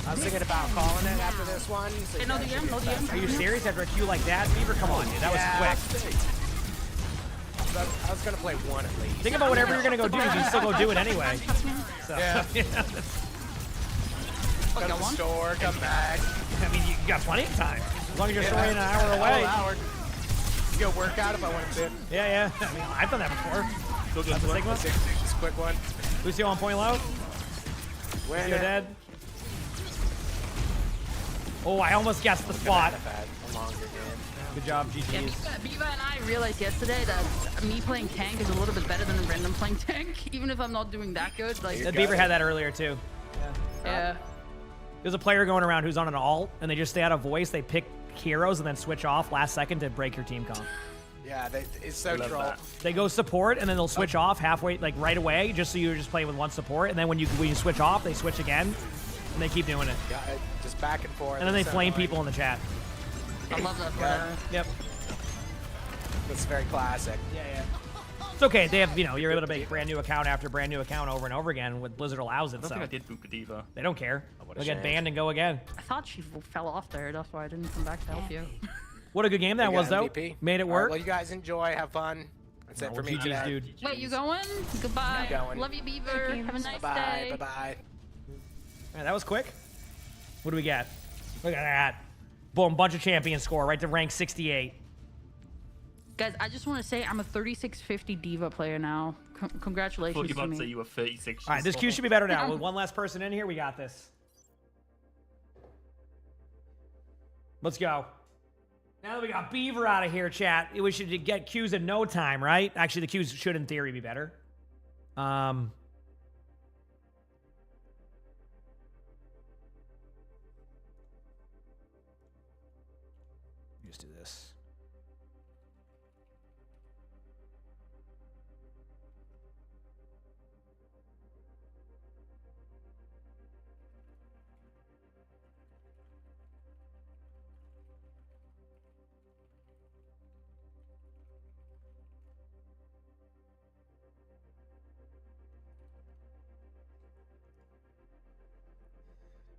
I was thinking about calling it after this one. So Hey, no DM, no DM. Are you serious? After a queue like that, Fever, come on, dude. That was quick. I was gonna play one at least. Think about whatever you're gonna go do. You can still go do it anyway. So, Yeah. Go to got the one? store, come back. I mean, you got plenty of time. As long as you're storing an hour away. Hour. You go work out if I want to. Yeah. I mean, I've done that before. Go That's a Sigma. Just a quick one. Lucio on point low. Win Lucio it. dead. Oh, I almost guessed the spot. Longer game. Good job, Yeah, GG's. Biva and I realized yesterday that me playing tank is a little bit better than a random playing tank, even if I'm not doing that good. Like The Beaver had that earlier too. yeah. There's a player going around who's on an alt, and they just stay out of voice. They pick heroes and then switch off last second to break your team comp. Yeah, it's so troll. They go support, and then they'll switch off halfway, like right away, just so you're just playing with one support. And then when you switch off, they switch again, and they keep doing it. Yeah, just back and forth. And then they It's so flame annoying. people in the chat. I love that player. Yep. It's very classic. Yeah. It's okay. They have, you're able to make brand new account after brand new account over and over again. With Blizzard allows it. I don't so think I did book a diva. they don't care. what a They'll get shame. banned and go again. I thought she fell off there. That's why I didn't come back to help you. What a good game that You was, got though. MVP? Made it All right, work. well, you guys enjoy. Have fun. That's it for me GG's, today. dude. Wait, you going? Goodbye. I'm going. Love you, Beaver. Have a nice Bye-bye. day. Bye-bye. Man, that was quick. What do we got? Look at that. Boom, bunch of champion score right to rank 68. Guys, I just want to say I'm a 3650 Diva player now. I thought Congratulations you to were about to say me. you were 36. All right, this queue should be better now. With one less person in here, we got this. Let's go. Now that we got Beaver out of here, chat, we should get queues in no time, right? Actually, the queues should, in theory, be better. Just do this.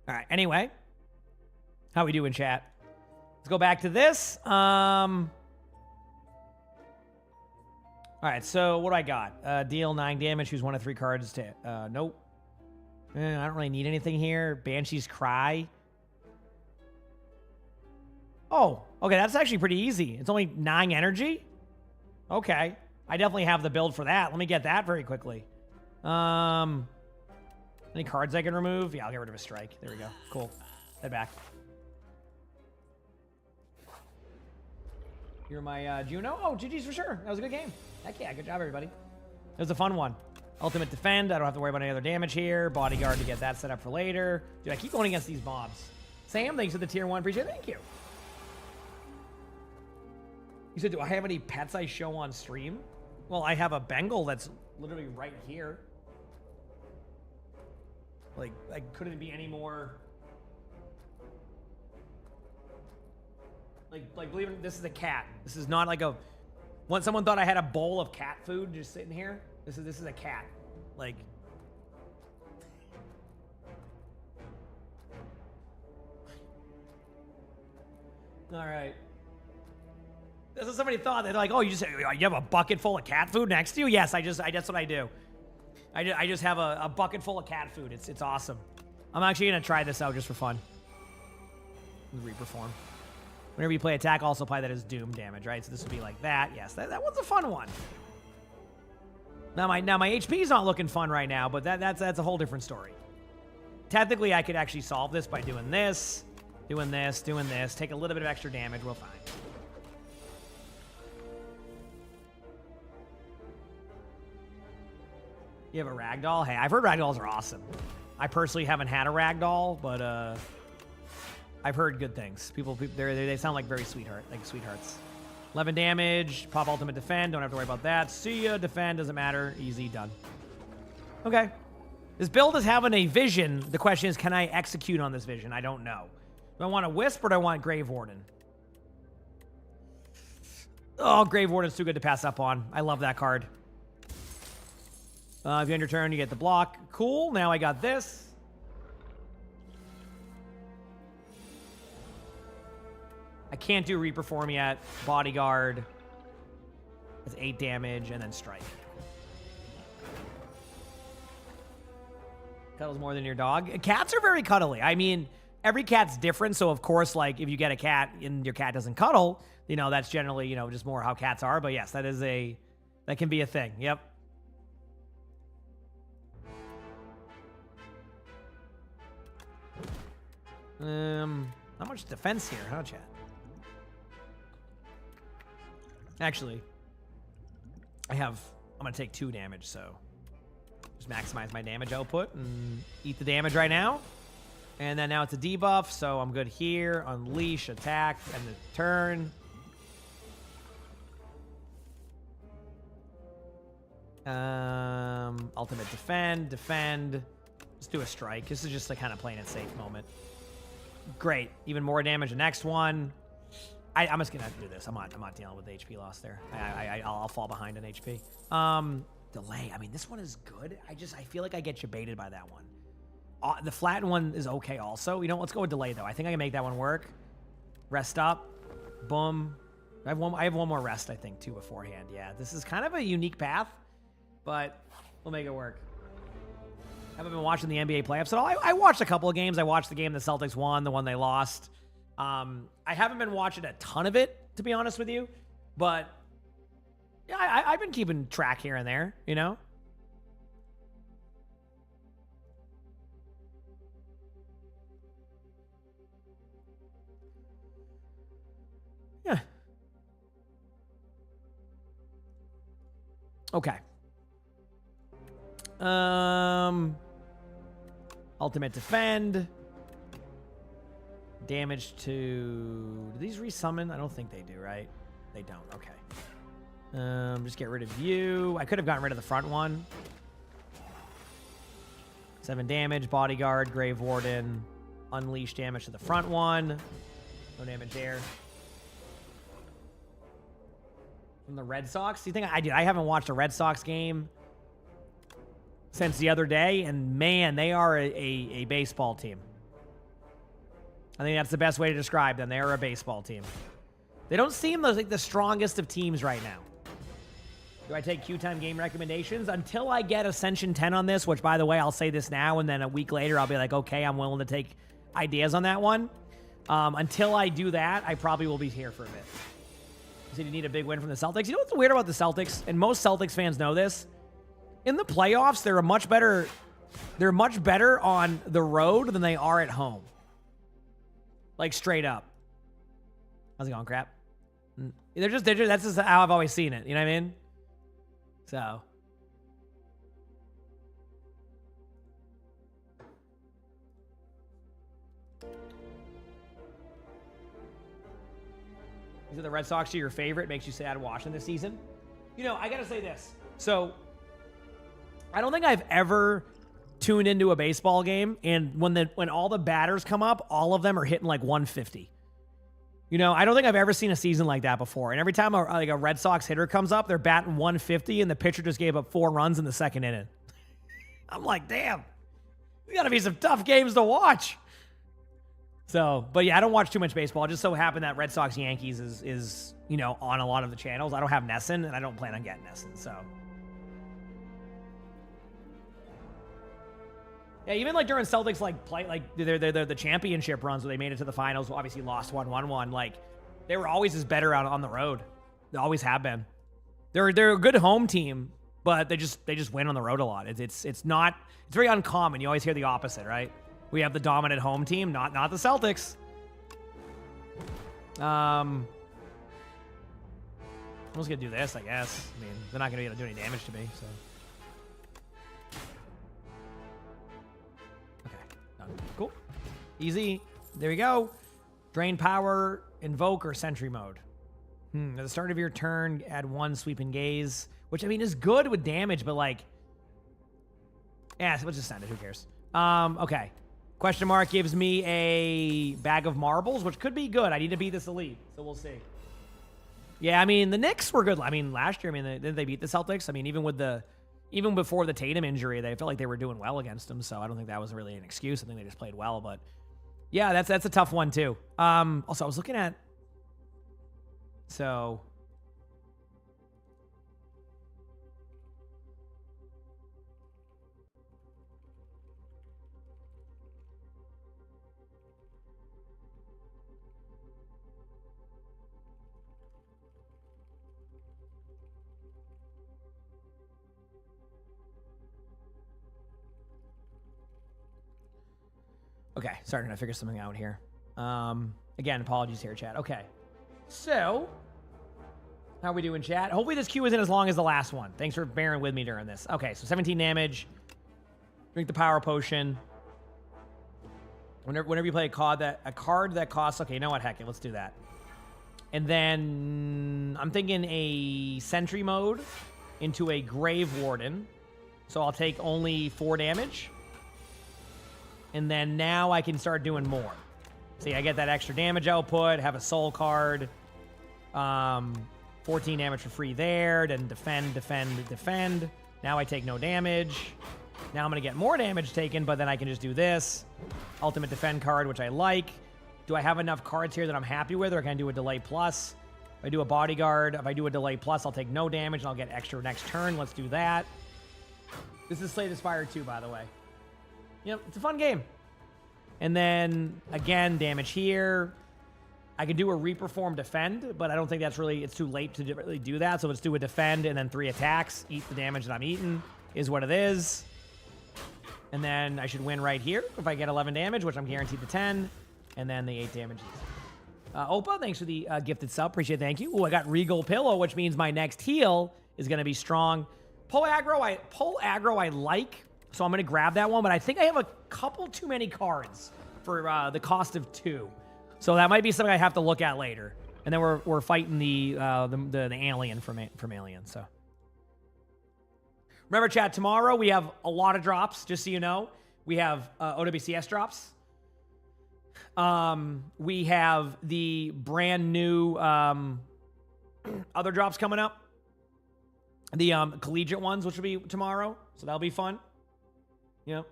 All right. Anyway, how we doing, chat? Let's go back to this. All right. So what do I got? Deal 9 damage. Choose 1 of 3 cards. To nope. I don't really need anything here. Banshee's Cry. Oh, okay. That's actually pretty easy. It's only 9 energy. Okay. I definitely have the build for that. Let me get that very quickly. Any cards I can remove? Yeah, I'll get rid of a strike. There we go. Cool. Head back. You're my Juno? Oh, GG's for sure. That was a good game. Heck yeah, good job, everybody. It was a fun one. Ultimate Defend. I don't have to worry about any other damage here. Bodyguard to get that set up for later. Dude, I keep going against these mobs. Sam, thanks for the tier 1. Appreciate it. Thank you. You said, do I have any pets I show on stream? Well, I have a Bengal that's literally right here. Like, couldn't be any more. Like, believe it, this is a cat. This is not like a. When someone thought I had a bowl of cat food just sitting here, this is a cat. Like. All right. This is somebody thought they're like, oh, you have a bucket full of cat food next to you? Yes, that's what I do. I just have a bucket full of cat food. It's awesome. I'm actually gonna try this out just for fun. Reaper form. Whenever you play attack, also apply that as doom damage, right? So this would be like that. Yes, that one's a fun one. Now my HP's not looking fun right now, but that's a whole different story. Technically, I could actually solve this by doing this, doing this, doing this. Take a little bit of extra damage. We're fine. You have a ragdoll? Hey, I've heard ragdolls are awesome. I personally haven't had a ragdoll, but I've heard good things. They sound like very sweethearts. 11 damage, pop ultimate defend, don't have to worry about that. See ya, defend, doesn't matter, easy, done. Okay. This build is having a vision. The question is, can I execute on this vision? I don't know. Do I want a Wisp or do I want Grave Warden? Oh, Grave Warden's too good to pass up on. I love that card. If you end your turn, you get the block. Cool. Now I got this. I can't do Reaper form yet. Bodyguard. That's 8 damage, and then Strike. Cuddles more than your dog. Cats are very cuddly. I mean, every cat's different, so of course, like, if you get a cat and your cat doesn't cuddle, that's generally, just more how cats are. But yes, that can be a thing. Yep. Not much defense here, huh, chat? Actually, I'm gonna take 2 damage, so just maximize my damage output and eat the damage right now. And then now it's a debuff, so I'm good here. Unleash, attack, and the turn. Ultimate defend. Let's do a strike. This is just like kind of playing it safe moment. Great. Even more damage the next one. I'm just gonna have to do this. I'm not dealing with the HP loss there. I'll fall behind on HP. Delay. I mean, this one is good. I feel like I get you baited by that one. The flattened one is okay also. You know, let's go with delay though. I think I can make that one work. Rest up. Boom. I have one more rest, I think, too, beforehand. Yeah, this is kind of a unique path, but we'll make it work. Haven't been watching the NBA playoffs at all. I watched a couple of games. I watched the game the Celtics won, the one they lost. I haven't been watching a ton of it, to be honest with you, but yeah, I've been keeping track here and there, you know? Yeah. Okay. Ultimate defend. Damage to... Do these resummon? I don't think they do, right? They don't. Okay. Just get rid of you. I could have gotten rid of the front one. 7 damage. Bodyguard. Grave Warden. Unleash damage to the front one. No damage there. From the Red Sox? Do you think I haven't watched a Red Sox game since the other day, and man, they are a baseball team. I think that's the best way to describe them. They are a baseball team. They don't seem like the strongest of teams right now. Do I take Q-Time game recommendations? Until I get Ascension 10 on this, which, by the way, I'll say this now, and then a week later, I'll be like, okay, I'm willing to take ideas on that one. Until I do that, I probably will be here for a bit. So you need a big win from the Celtics. You know what's weird about the Celtics? And most Celtics fans know this. In the playoffs, they're much better on the road than they are at home. Like, straight up. How's it going, crap? That's just how I've always seen it. You know what I mean? So. Is it the Red Sox are your favorite? Makes you sad watching this season? You know, I gotta say this. So, I don't think I've ever tuned into a baseball game, and when all the batters come up, all of them are hitting like 150. You know, I don't think I've ever seen a season like that before. And every time a Red Sox hitter comes up, they're batting 150, and the pitcher just gave up 4 runs in the second inning. I'm like, damn, there's gotta be some tough games to watch. So, but yeah, I don't watch too much baseball. It just so happened that Red Sox Yankees is you know, on a lot of the channels. I don't have Nesson, and I don't plan on getting Nesson, so. Yeah, even like during Celtics they're the championship runs where they made it to the finals, obviously lost 1-1, like they were always just better out on the road. They always have been. They're a good home team, but they just win on the road a lot. It's very uncommon. You always hear the opposite, right? We have the dominant home team, not the Celtics. I'm just gonna do this, I guess. I mean, they're not gonna be able to do any damage to me, so. Cool. Easy. There we go. Drain power, invoke, or sentry mode. At the start of your turn, add 1 sweeping gaze, which I mean is good with damage, but like, yeah, so let's just send it. Who cares? Okay. Question mark gives me a bag of marbles, which could be good. I need to beat this elite, so we'll see. Yeah, I mean the Knicks were good. I mean last year, didn't they beat the Celtics? I mean even before the Tatum injury, they felt like they were doing well against him, so I don't think that was really an excuse. I think they just played well, but yeah, that's a tough one too. Also, I was looking at... So... Okay, starting to figure something out here. Again, apologies here, chat. Okay. So, how are we doing, chat? Hopefully this queue isn't as long as the last one. Thanks for bearing with me during this. Okay, so 17 damage. Drink the power potion. Whenever you play a card that costs... Okay, you know what? Heck it, let's do that. And then I'm thinking a sentry mode into a grave warden. So I'll take only 4 damage. And then now I can start doing more. See, I get that extra damage output, have a soul card. 14 damage for free there. Then defend. Now I take no damage. Now I'm going to get more damage taken, but then I can just do this. Ultimate defend card, which I like. Do I have enough cards here that I'm happy with, or can I do a delay plus? If I do a bodyguard, if I do a delay plus, I'll take no damage and I'll get extra next turn. Let's do that. This is Slay the Spire 2, by the way. Yep, it's a fun game. And then, again, damage here. I can do a Reperform defend, but I don't think that's really... It's too late to really do that, so let's do a defend and then 3 attacks. Eat the damage that I'm eating is what it is. And then I should win right here if I get 11 damage, which I'm guaranteed to 10. And then the 8 damage. Opa, thanks for the gifted sub. Appreciate it. Thank you. Ooh, I got Regal Pillow, which means my next heal is going to be strong. Pull aggro I like, so I'm going to grab that one. But I think I have a couple too many cards for the cost of 2. So that might be something I have to look at later. And then we're fighting the alien from Alien. So remember, chat, tomorrow we have a lot of drops, just so you know. We have OWCS drops. We have the brand new other drops coming up. The collegiate ones, which will be tomorrow. So that'll be fun. Yep.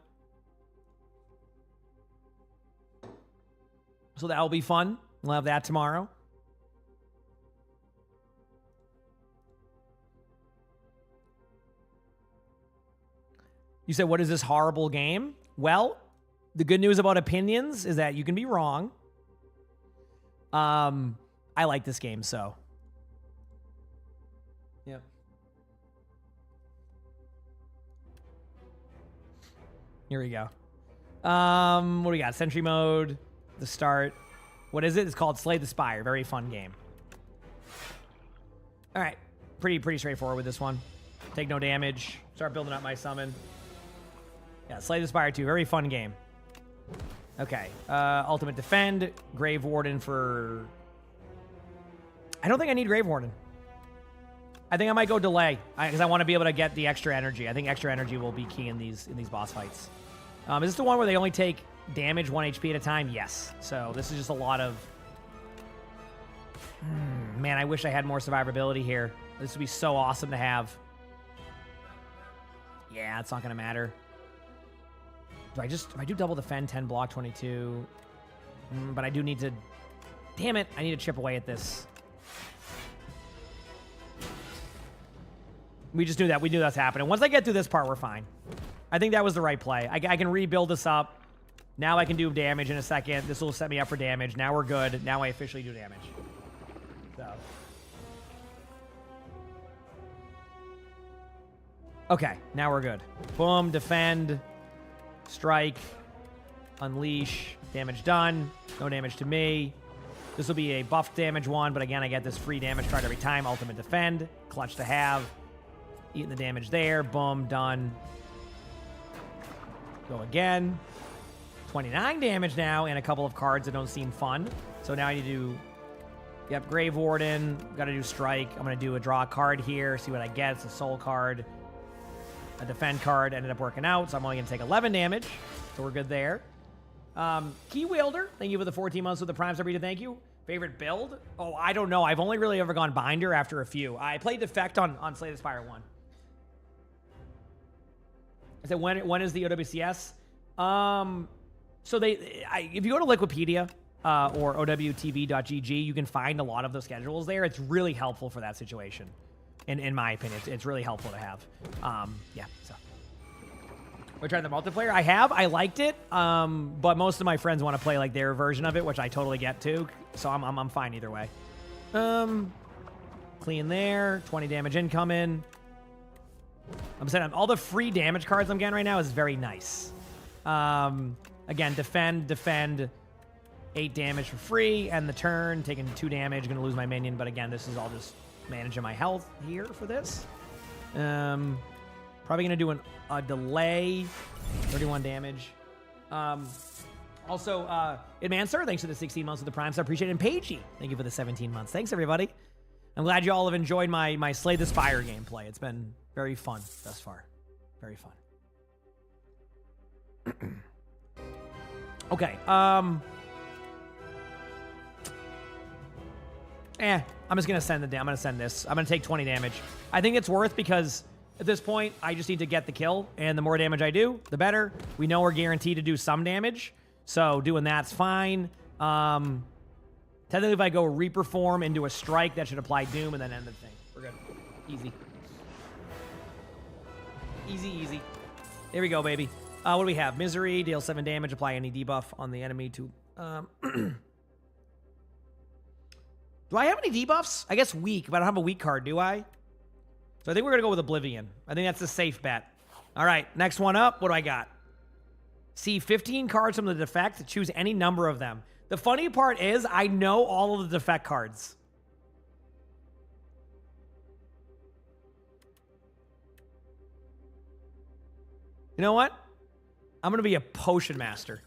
So that'll be fun. We'll have that tomorrow. You said, what is this horrible game? Well, the good news about opinions is that you can be wrong. I like this game, so. Yep. Here we go. What do we got? Sentry mode. The start. What is it? It's called Slay the Spire. Very fun game. All right. Pretty straightforward with this one. Take no damage. Start building up my summon. Yeah, Slay the Spire 2. Very fun game. Okay. Ultimate defend. Grave Warden for... I don't think I need Grave Warden. I think I might go delay because I want to be able to get the extra energy. I think extra energy will be key in these boss fights. Is this the one where they only take damage 1 HP at a time? Yes. So this is just a lot of... man, I wish I had more survivability here. This would be so awesome to have. Yeah, it's not going to matter. If I do double defend, 10 block, 22. But I do need to... Damn it, I need to chip away at this. We just knew that. We knew that's happening. Once I get through this part, we're fine. I think that was the right play. I can rebuild this up. Now I can do damage in a second. This will set me up for damage. Now we're good. Now I officially do damage. So. Okay, now we're good. Boom, defend, strike, unleash, damage done. No damage to me. This will be a buff damage one, but again, I get this free damage card every time. Ultimate defend, clutch to have. Eating the damage there. Boom, done. Go again. 29 damage now, and a couple of cards that don't seem fun. So now I need to do... Yep, Grave Warden. Got to do Strike. I'm going to do a draw card here, see what I get. It's a Soul card. A Defend card ended up working out, so I'm only going to take 11 damage. So we're good there. Key Wielder, thank you for the 14 months with the Prime Subreader. Thank you. Favorite build? Oh, I don't know. I've only really ever gone Binder after a few. I played Defect on Slay the Spire 1. I said, when is the OWCS? So if you go to Liquipedia or owtv.gg, you can find a lot of the schedules there. It's really helpful for that situation. In my opinion, it's really helpful to have. Yeah, so. We're trying the multiplayer. I have. I liked it, but most of my friends want to play like their version of it, which I totally get too. So I'm fine either way. Clean there. 20 damage incoming. I'm saying all the free damage cards I'm getting right now is very nice. Again, defend. 8 damage for free, and the turn, taking 2 damage, gonna lose my minion, but again, this is all just managing my health here for this. Probably gonna do a delay, 31 damage. Also, Idmancer, thanks for the 16 months of the Prime, so I appreciate it. And Pagey, thank you for the 17 months. Thanks, everybody. I'm glad you all have enjoyed my Slay the Spire gameplay. It's been very fun thus far. Very fun. Okay, I'm just gonna send I'm gonna send this. I'm gonna take 20 damage. I think it's worth because at this point, I just need to get the kill, and the more damage I do, the better. We know we're guaranteed to do some damage, so doing that's fine. Technically, if I go Reaper form into a strike, that should apply Doom and then end the thing. We're good. Easy. Easy, easy. There we go, baby. What do we have? Misery, deal 7 damage, apply any debuff on the enemy to... do I have any debuffs? I guess weak, but I don't have a weak card, do I? So I think we're going to go with Oblivion. I think that's a safe bet. All right, next one up. What do I got? See 15 cards from the defect. Choose any number of them. The funny part is I know all of the defect cards. You know what? I'm going to be a potion master.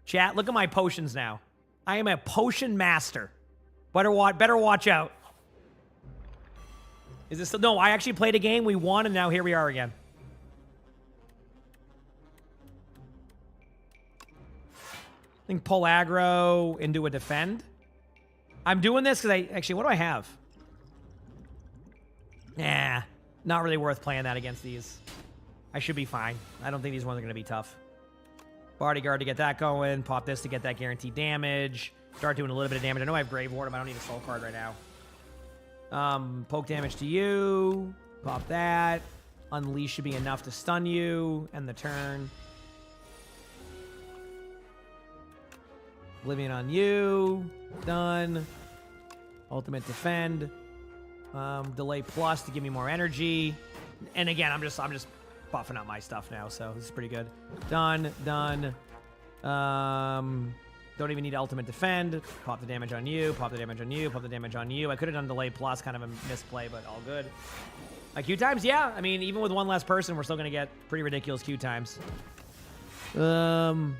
Chat, look at my potions now. I am a potion master. Better watch out. Is this still... No, I actually played a game. We won, and now here we are again. I think pull aggro into a defend. I'm doing this because Actually, what do I have? Nah. Not really worth playing that against these. I should be fine. I don't think these ones are going to be tough. Bodyguard to get that going. Pop this to get that guaranteed damage. Start doing a little bit of damage. I know I have Grave Ward, but I don't need a soul card right now. Poke damage to you. Pop that. Unleash should be enough to stun you. End the turn. Oblivion on you. Done. Ultimate defend. Delay plus to give me more energy. And again, I'm just buffing up my stuff now, so this is pretty good. Done. Don't even need ultimate defend. Pop the damage on you. Pop the damage on you. Pop the damage on you. I could have done delay plus, kind of a misplay, but all good. My Q times, yeah. I mean, even with one less person, we're still gonna get pretty ridiculous Q times. One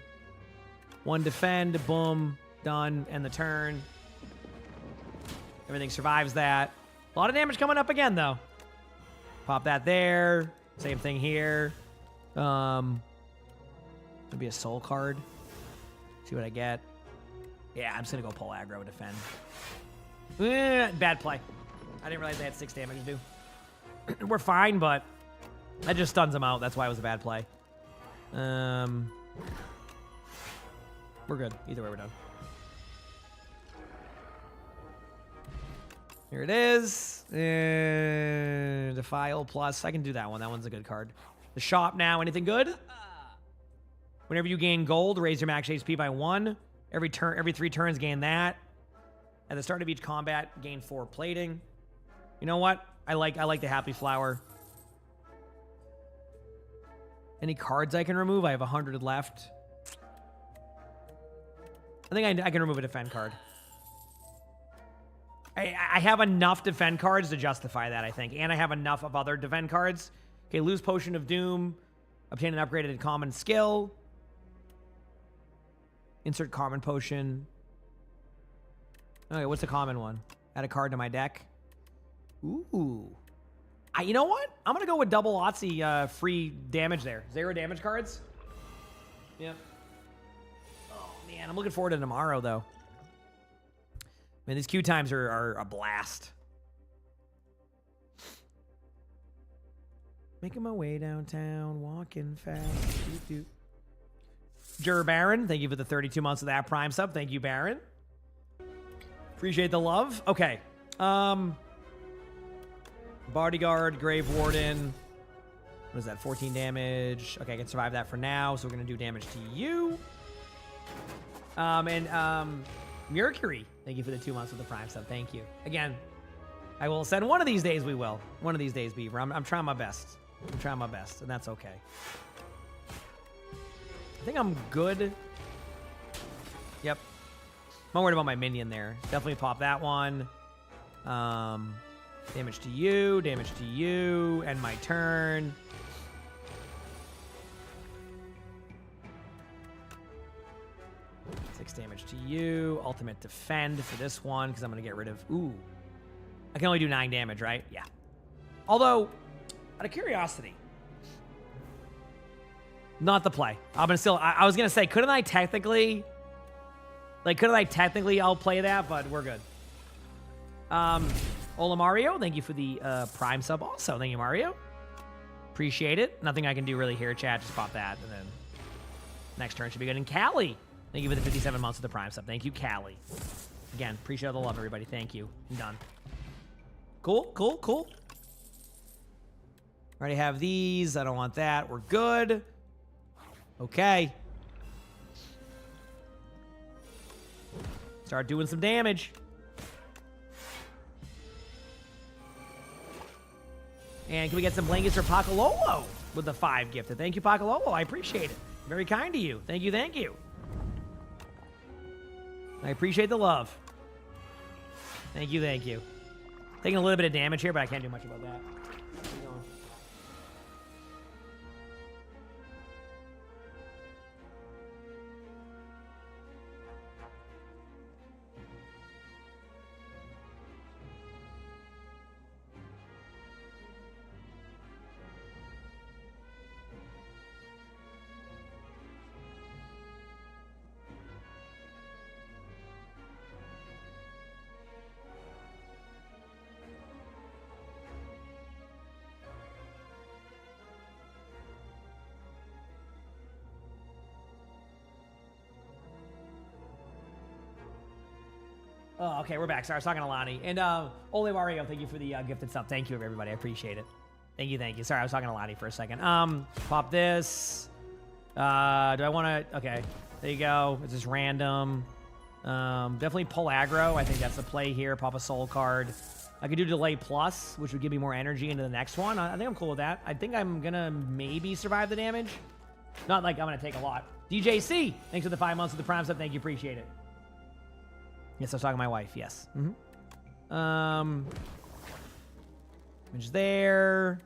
defend, boom, done, end the turn. Everything survives that. A lot of damage coming up again, though. Pop that there. Same thing here. Maybe a soul card. See what I get. Yeah, I'm just gonna go pull aggro defend. Bad play. I didn't realize they had 6 damage to do. We're fine, but that just stuns them out. That's why it was a bad play. We're good. Either way, we're done. Here it is. Defile plus. I can do that one. That one's a good card. The shop now. Anything good? Whenever you gain gold, raise your max HP by 1. Every 3 turns, gain that. At the start of each combat, gain 4 plating. You know what? I like the Happy Flower. Any cards I can remove? I have 100 left. I think I can remove a defend card. I have enough defend cards to justify that, I think. And I have enough of other defend cards. Okay, lose Potion of Doom. Obtain an upgraded common skill. Insert common potion. Okay, what's the common one? Add a card to my deck. Ooh. You know what? I'm going to go with double OWCS free damage there. 0 damage cards. Yep. Oh, man. I'm looking forward to tomorrow, though. Man, these queue times are a blast. Making my way downtown, walking fast. Doot, doot. Jur Baron, thank you for the 32 months of that Prime sub. Thank you, Baron. Appreciate the love. Okay. Bodyguard, Grave Warden. What is that? 14 damage. Okay, I can survive that for now. So we're going to do damage to you. Mercury, thank you for the 2 months of the Prime sub. Thank you. Again, I will send one of these days. We will. One of these days, Beaver. I'm trying my best. I'm trying my best, and that's okay. I think I'm good. Yep. I'm worried about my minion there. Definitely pop that one. Damage to you, end my turn. Six damage to you. Ultimate defend for this one because I'm going to get rid of... Ooh. I can only do 9 damage, right? Yeah. Although, out of curiosity, not the play. I'm gonna still... I was going to say, couldn't I technically outplay that, but we're good. Ola Mario, thank you for the Prime sub also. Thank you, Mario. Appreciate it. Nothing I can do really here, chat. Just pop that, and then next turn should be good. And Callie, thank you for the 57 months of the Prime sub. Thank you, Callie. Again, appreciate all the love, everybody. Thank you. I'm done. Cool. Already have these. I don't want that. We're good. Okay. Start doing some damage. And can we get some blankets for Pacololo with the 5 gifted? Thank you, Pacololo. I appreciate it. Very kind to you. Thank you. I appreciate the love. Thank you. Taking a little bit of damage here, but I can't do much about that. Keep going. Oh, okay, we're back. Sorry, I was talking to Lonnie. And Ole Mario, thank you for the gifted stuff. Thank you, everybody. I appreciate it. Thank you. Sorry, I was talking to Lonnie for a second. Pop this. Do I want to... Okay, there you go. It's just random. Definitely pull aggro. I think that's the play here. Pop a soul card. I could do delay plus, which would give me more energy into the next one. I think I'm cool with that. I think I'm going to maybe survive the damage. Not like I'm going to take a lot. DJC, thanks for the 5 months of the Prime sub. Thank you. Appreciate it. Yes, I was talking to my wife. Yes. Image there.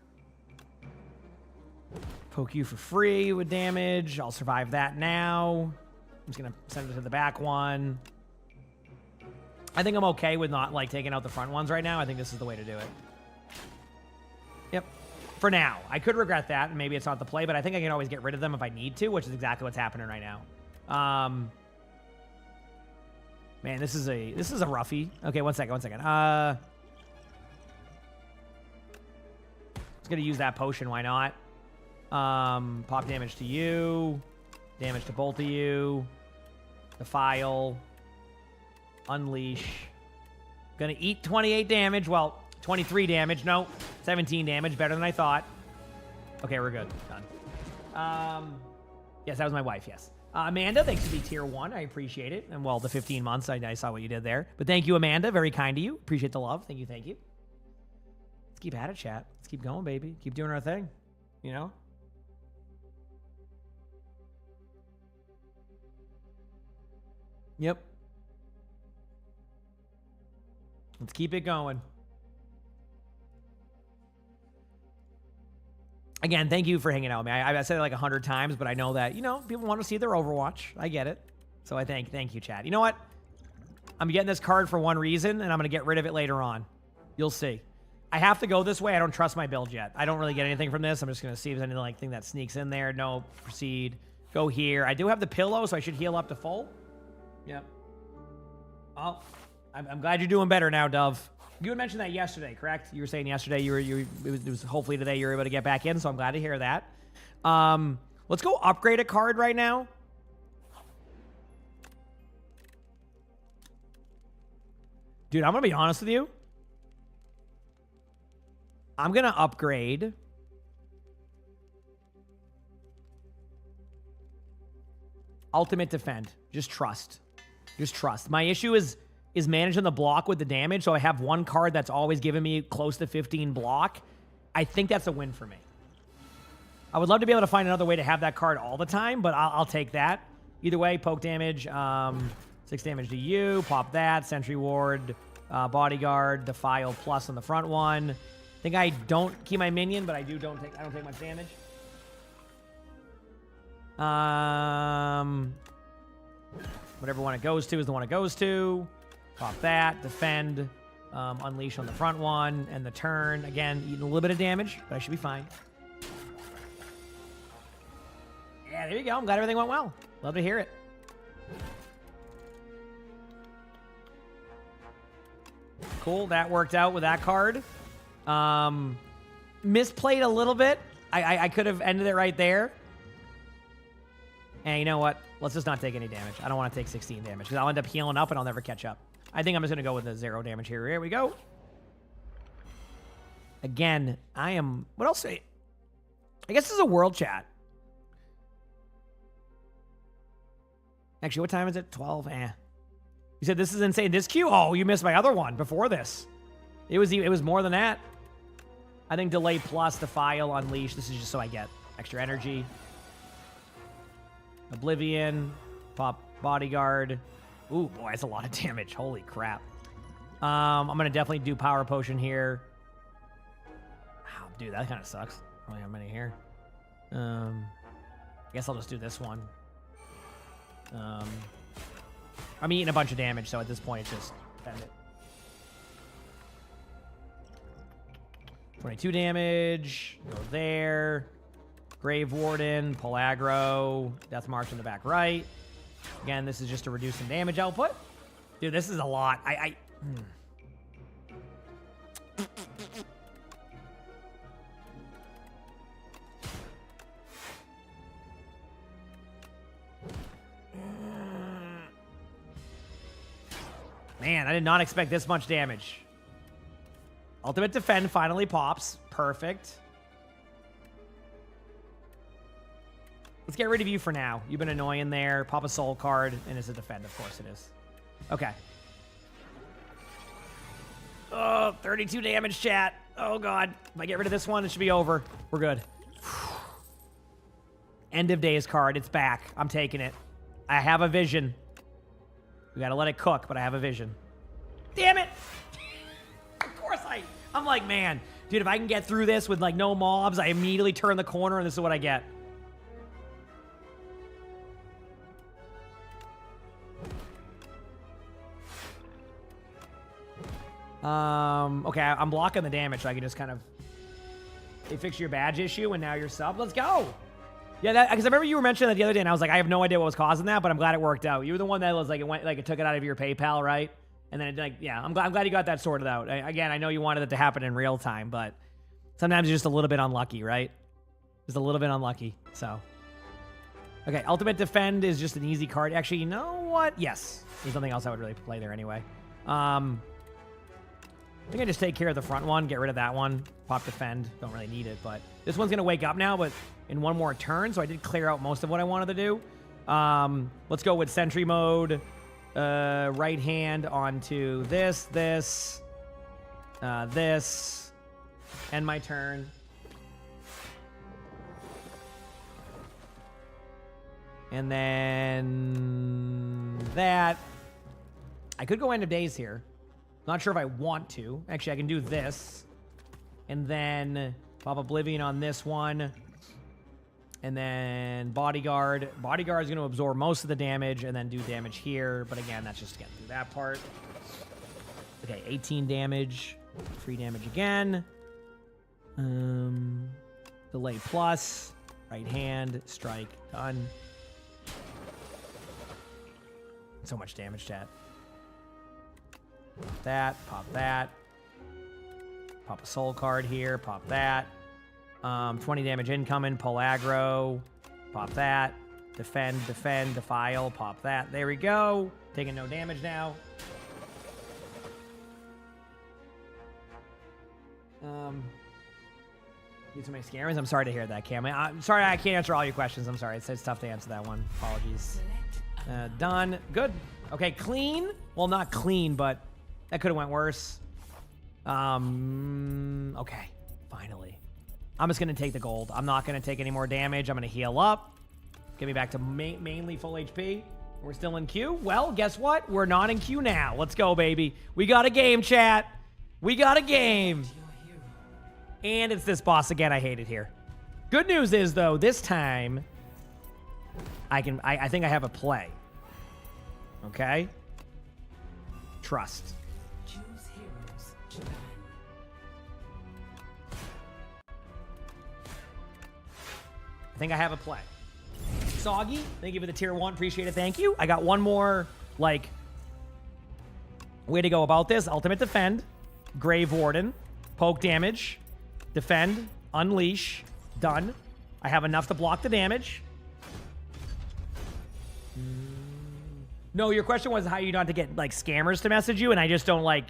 Poke you for free with damage. I'll survive that now. I'm just going to send it to the back one. I think I'm okay with not, like, taking out the front ones right now. I think this is the way to do it. Yep. For now. I could regret that, and maybe it's not the play, but I think I can always get rid of them if I need to, which is exactly what's happening right now. Man, this is a roughie. Okay, one second. Just gonna use that potion, why not? Pop damage to you. Damage to both of you. Defile. Unleash. Gonna eat 28 damage. Well, 23 damage. No, 17 damage. Better than I thought. Okay, we're good. Done. Yes, that was my wife, yes. Amanda, thanks for the tier 1. I appreciate it. And, well, the 15 months, I saw what you did there. But thank you, Amanda. Very kind of you. Appreciate the love. Thank you. Let's keep at it, chat. Let's keep going, baby. Keep doing our thing. You know? Yep. Let's keep it going. Again, thank you for hanging out with me. I said it like 100 times, but I know that, people want to see their Overwatch. I get it. So I thank you, chat. You know what? I'm getting this card for one reason, and I'm going to get rid of it later on. You'll see. I have to go this way. I don't trust my build yet. I don't really get anything from this. I'm just going to see if there's anything that sneaks in there. No, proceed. Go here. I do have the pillow, so I should heal up to full. Yep. Oh, I'm glad you're doing better now, Dove. You had mentioned that yesterday, correct? You were saying yesterday it was hopefully today you were able to get back in, so I'm glad to hear that. Let's go upgrade a card right now. Dude, I'm going to be honest with you. I'm going to upgrade Ultimate Defend. Just trust. My issue is managing the block with the damage, so I have one card that's always giving me close to 15 block. I think that's a win for me. I would love to be able to find another way to have that card all the time, but I'll take that. Either way, poke damage. 6 damage to you. Pop that. Sentry ward. Bodyguard. Defile plus on the front one. I think I don't keep my minion, but I don't take much damage. Whatever one it goes to is the one it goes to. Pop that. Defend. Unleash on the front one. And the turn. Again, eating a little bit of damage, but I should be fine. Yeah, there you go. I'm glad everything went well. Love to hear it. Cool. That worked out with that card. Misplayed a little bit. I could have ended it right there. And you know what? Let's just not take any damage. I don't want to take 16 damage because I'll end up healing up and I'll never catch up. I think I'm just going to go with the 0 damage here. Here we go. Again, I am... What else? I guess this is a world chat. Actually, what time is it? 12? You said this is insane. This queue? Oh, you missed my other one before this. It was more than that. I think delay plus defile unleash. This is just so I get extra energy. Oblivion. Pop bodyguard. Ooh, boy, that's a lot of damage. Holy crap. I'm going to definitely do power potion here. Wow, dude, that kind of sucks. I don't have many here. I guess I'll just do this one. I'm eating a bunch of damage, so at this point, it's just spend it. 22 damage. Go there. Grave Warden. Pull aggro. Death March in the back right. Again, this is just to reduce some damage output. Dude, this is a lot. Man, I did not expect this much damage. Ultimate Defend finally pops. Perfect. Let's get rid of you for now. You've been annoying there. Pop a soul card, and it's a defend. Of course it is. Okay. Oh, 32 damage, chat. Oh, God. If I get rid of this one, it should be over. We're good. End of days card. It's back. I'm taking it. I have a vision. We got to let it cook, but I have a vision. Damn it! Of course I'm like, man. Dude, if I can get through this with, like, no mobs, I immediately turn the corner, and this is what I get. Okay, I'm blocking the damage, so I can just kind of... They fix your badge issue, and now you're sub. Let's go! Yeah, because I remember you were mentioning that the other day, and I was like, I have no idea what was causing that, but I'm glad it worked out. You were the one that was like, it took it out of your PayPal, right? And then, I'm glad you got that sorted out. Again, I know you wanted it to happen in real time, but sometimes you're just a little bit unlucky, right? Just a little bit unlucky, so... Okay, Ultimate Defend is just an easy card. Actually, you know what? Yes. There's nothing else I would really play there anyway. I think I just take care of the front one, get rid of that one, pop defend. Don't really need it, but this one's going to wake up now, but in one more turn, so I did clear out most of what I wanted to do. Let's go with sentry mode. Right hand onto this, this, end my turn. And then that. I could go end of days here. Not sure if I want to. Actually, I can do this. And then pop Oblivion on this one. And then Bodyguard. Bodyguard is going to absorb most of the damage and then do damage here. But again, that's just getting through that part. Okay, 18 damage. 3 damage again. Delay plus. Right hand. Strike. Done. So much damage, chat. Pop that, pop that. Pop a soul card here, pop that. 20 damage incoming, pull aggro. Pop that. Defend, defile, pop that. There we go. Taking no damage now. Need some scammers. I'm sorry to hear that, Cam. I'm sorry I can't answer all your questions. I'm sorry. It's tough to answer that one. Apologies. Done. Good. Okay, clean. Well, not clean, but that could have went worse. Okay, finally. I'm just going to take the gold. I'm not going to take any more damage. I'm going to heal up. Get me back to mainly full HP. We're still in queue. Well, guess what? We're not in queue now. Let's go, baby. We got a game, chat. We got a game. And it's this boss again. I hate it here. Good news is, though, this time I think I have a play. Okay? Trust. Choose heroes. Japan. I think I have a play. Soggy, thank you for the tier 1. Appreciate it. Thank you. I got one more, like, way to go about this. Ultimate defend, Grave Warden, poke damage, defend, unleash, done. I have enough to block the damage. No, your question was how you not to get, like, scammers to message you, and I just don't, like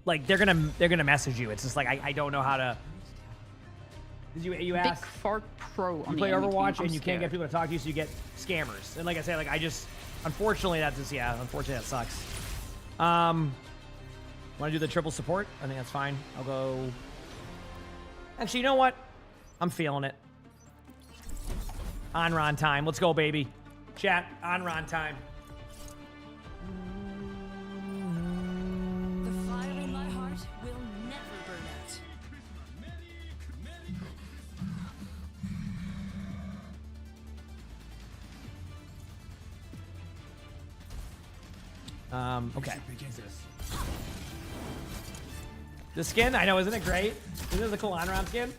they're gonna message you. It's just like I don't know how to. You asked. Big Fart Pro on You play the enemy Overwatch team. and you can't get people to talk to you, so you get scammers. And like I said, like I just, unfortunately, that's just, yeah, unfortunately that sucks. Want to do the triple support? I think that's fine. I'll go. Actually, you know what? I'm feeling it. On-Ron time. Let's go, baby. Chat, on-Ron time. The fire in my heart will never burn out. Okay. The skin, I know, isn't it great? Isn't this a cool on-Ron skin?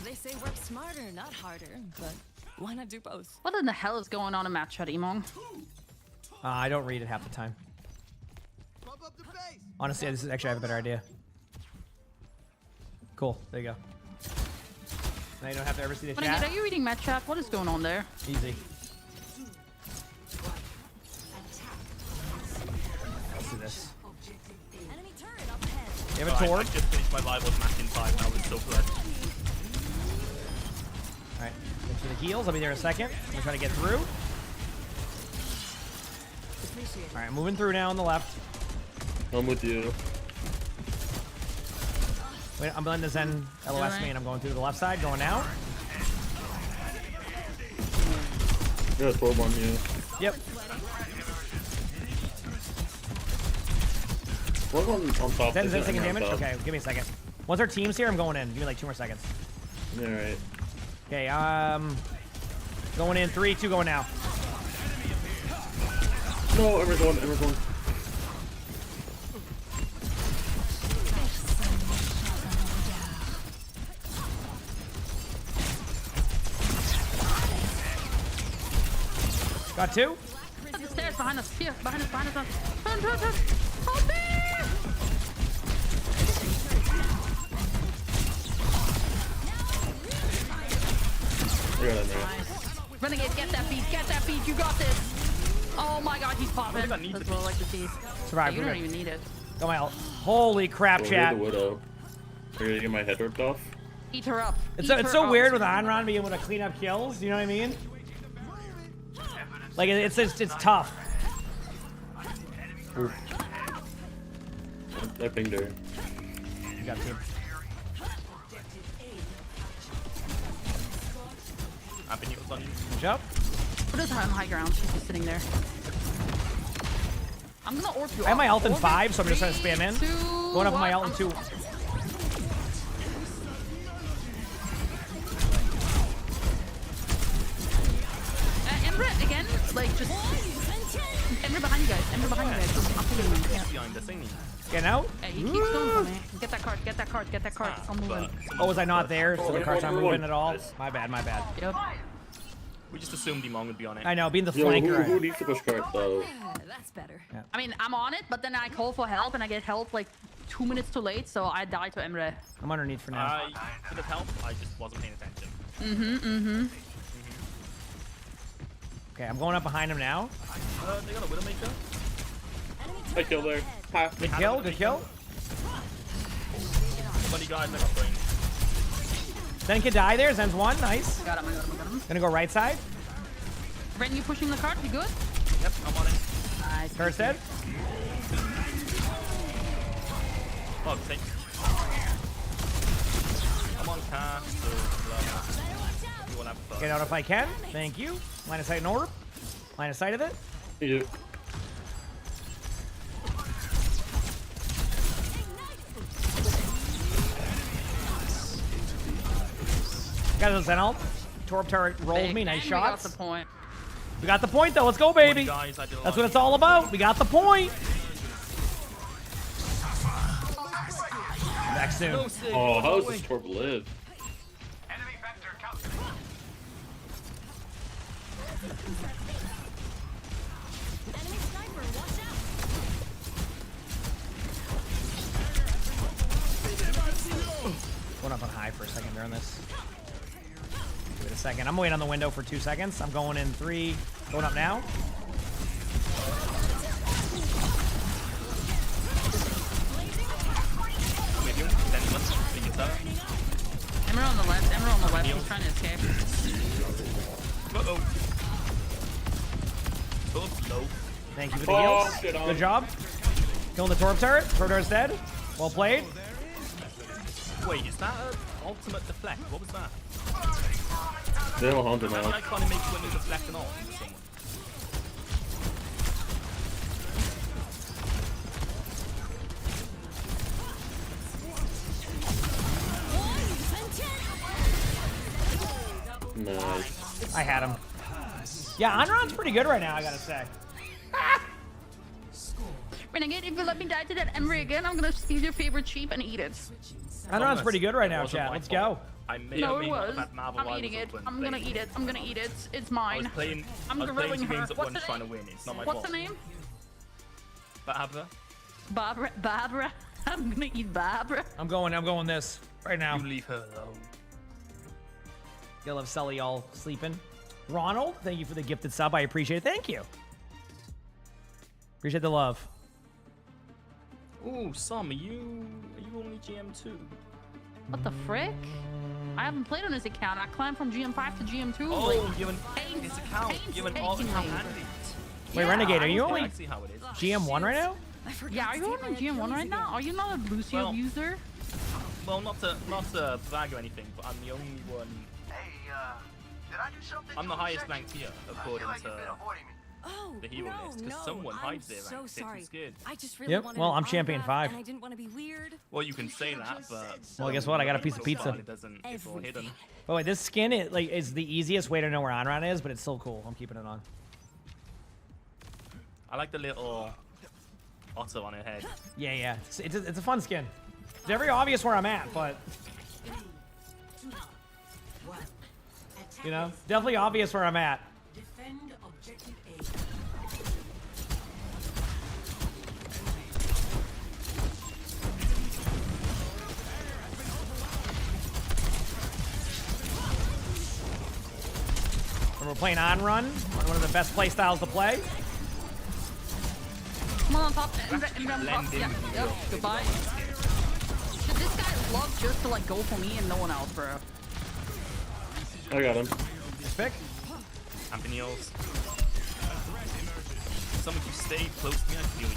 They say work smarter, not harder, but why not do both? What in the hell is going on in match chat, emongg? I don't read it half the time. Honestly, this is actually, I have a better idea. Cool. There you go. Now you don't have to ever see the chat. Are you reading match chat? What is going on there? Easy. Let's do this. Enemy turret up ahead. You have a Torb? I just finished my live with Mac in 5 now. It's so good. Alright, get to the heals. I'll be there in a second. I'm gonna try to get through. Alright, moving through now on the left. I'm with you. Wait, I'm letting the Zen LOS me and I'm going through the left side, going now. Yeah, 12 on you. Yep. What on top? Zen's taking damage? Okay, give me a second. Once our team's here, I'm going in. Give me like 2 more seconds. Alright. Okay, going in 3, 2, going now. No, everyone. Got 2. Up the stairs behind us. Here, behind us. Turn. Help me! Nice. Renegade, get that beat. You got this. Oh my god, he's popping. That's what I like to see. Survive. You don't even need it. Got my ult. Holy crap, chat. The Widow. Are you gonna get my head ripped off? Eat her up. It's so weird with on-Ron being able to clean up kills. You know what I mean? Like it's tough. Oof. I pinged her. You got 2. On you. Push up. Put us on high ground. She's just sitting there. I'm gonna orb you. I have my ult in Orb 5, so I'm just gonna spam in. 2, Going up with my ult in 2. Emre again, like just Emre behind you guys. Just up to you. Getting out. Hey, he keeps going for me. Get that card. I'm moving. Oh, was I not there? So the cart's not moving at all? My bad. Yep. We just assumed emongg would be on it. I know, being the flanker. Who needs to push cart though? That's better. Yeah. I mean, I'm on it, but then I call for help and I get help like 2 minutes too late, so I die to Emre. I'm underneath for now. I could have helped. I just wasn't paying attention. Okay, I'm going up behind him now. They got a Widowmaker. I killed her. Good kill. Funny guys, I got brains. Zen could die there. Zen's 1. Nice. Got him. Gonna go right side. Ren, you pushing the cart? You good? Yep, I'm on it. Nice. First dead. Oh, take. I'm on cast. You want to have fun. Get out if I can. Thank you. Line of sight and orb. Line of sight of it. Yeah. Got a Zenalt. Torp turret rolled me. Nice And shots. We got the point. We got the point though. Let's go, baby. Guys, I did a lot That's of what it's all about. We got the point. Back soon. Oh, how does this Torp live? Going up on high for a second during this. Wait a second. I'm waiting on the window for 2 seconds. I'm going in 3. Going up now. Emerald on the left. Emerald on the left. He's trying to escape. Uh-oh. Oh, no. Thank you for the heals. Good job. Killing the Torp turret. Torp turret's dead. Well played. Wait, is that an ultimate deflect? What was that? They don't hunt him I out. can't make when there's a deflect and all. Nice. I had him. Yeah, Anron's pretty good right now, I gotta say. Renegade, if you let me die to that Emery again, I'm gonna steal your favorite sheep and eat it. Anron's pretty good right now, chat. Let's go. I may No, or it may not was. have had Marvel I'm eating it. Rivals I'm open, gonna playing eat it. I'm gonna eat it. It's mine. I'm I was playing grilling two her. games at What's once the trying to name? win. It's not my What's fault. the name? Barbara? Barbara. Barbara. I'm gonna eat Barbara. I'm going this right now. You leave her alone. You'll have Sully all sleeping. Ronald, thank you for the gifted sub. I appreciate it. Thank you. Appreciate the love. Ooh, Sam, are you only GM2? What the frick? I haven't played on his account. I climbed from GM5 to GM2. Oh, like, you haven't his account. You haven't all account handy. Wait, Renegade, are you only I see how it is. GM1 right now? Yeah, are you only GM1 right now? Are you not a Lucio user? Well, not to brag or anything, but I'm the only one. Did I do something? I'm the highest ranked here, according to Oh, the hero list, because someone hides their rank. so sorry. It's good. I just really Yep, wanted well, an I'm champion autograph, 5. And I didn't want to be weird. Well, you can say that, but Well, guess what? I got a piece of pizza. It doesn't. It's all hidden. Oh wait, this skin is the easiest way to know where Anron is, but it's still cool. I'm keeping it on. I like the little otter on her head. Yeah. It's a fun skin. It's very obvious where I'm at, but you know, definitely obvious where I'm at. Defend objective A. When we're playing on run, one of the best play styles to play. Come on top. And on top. Yeah. Yep. Goodbye. Should this guy love just to like go for me and no one else, bro? I got him. Pick. Campanils. Some of you stay close to me, I feel you.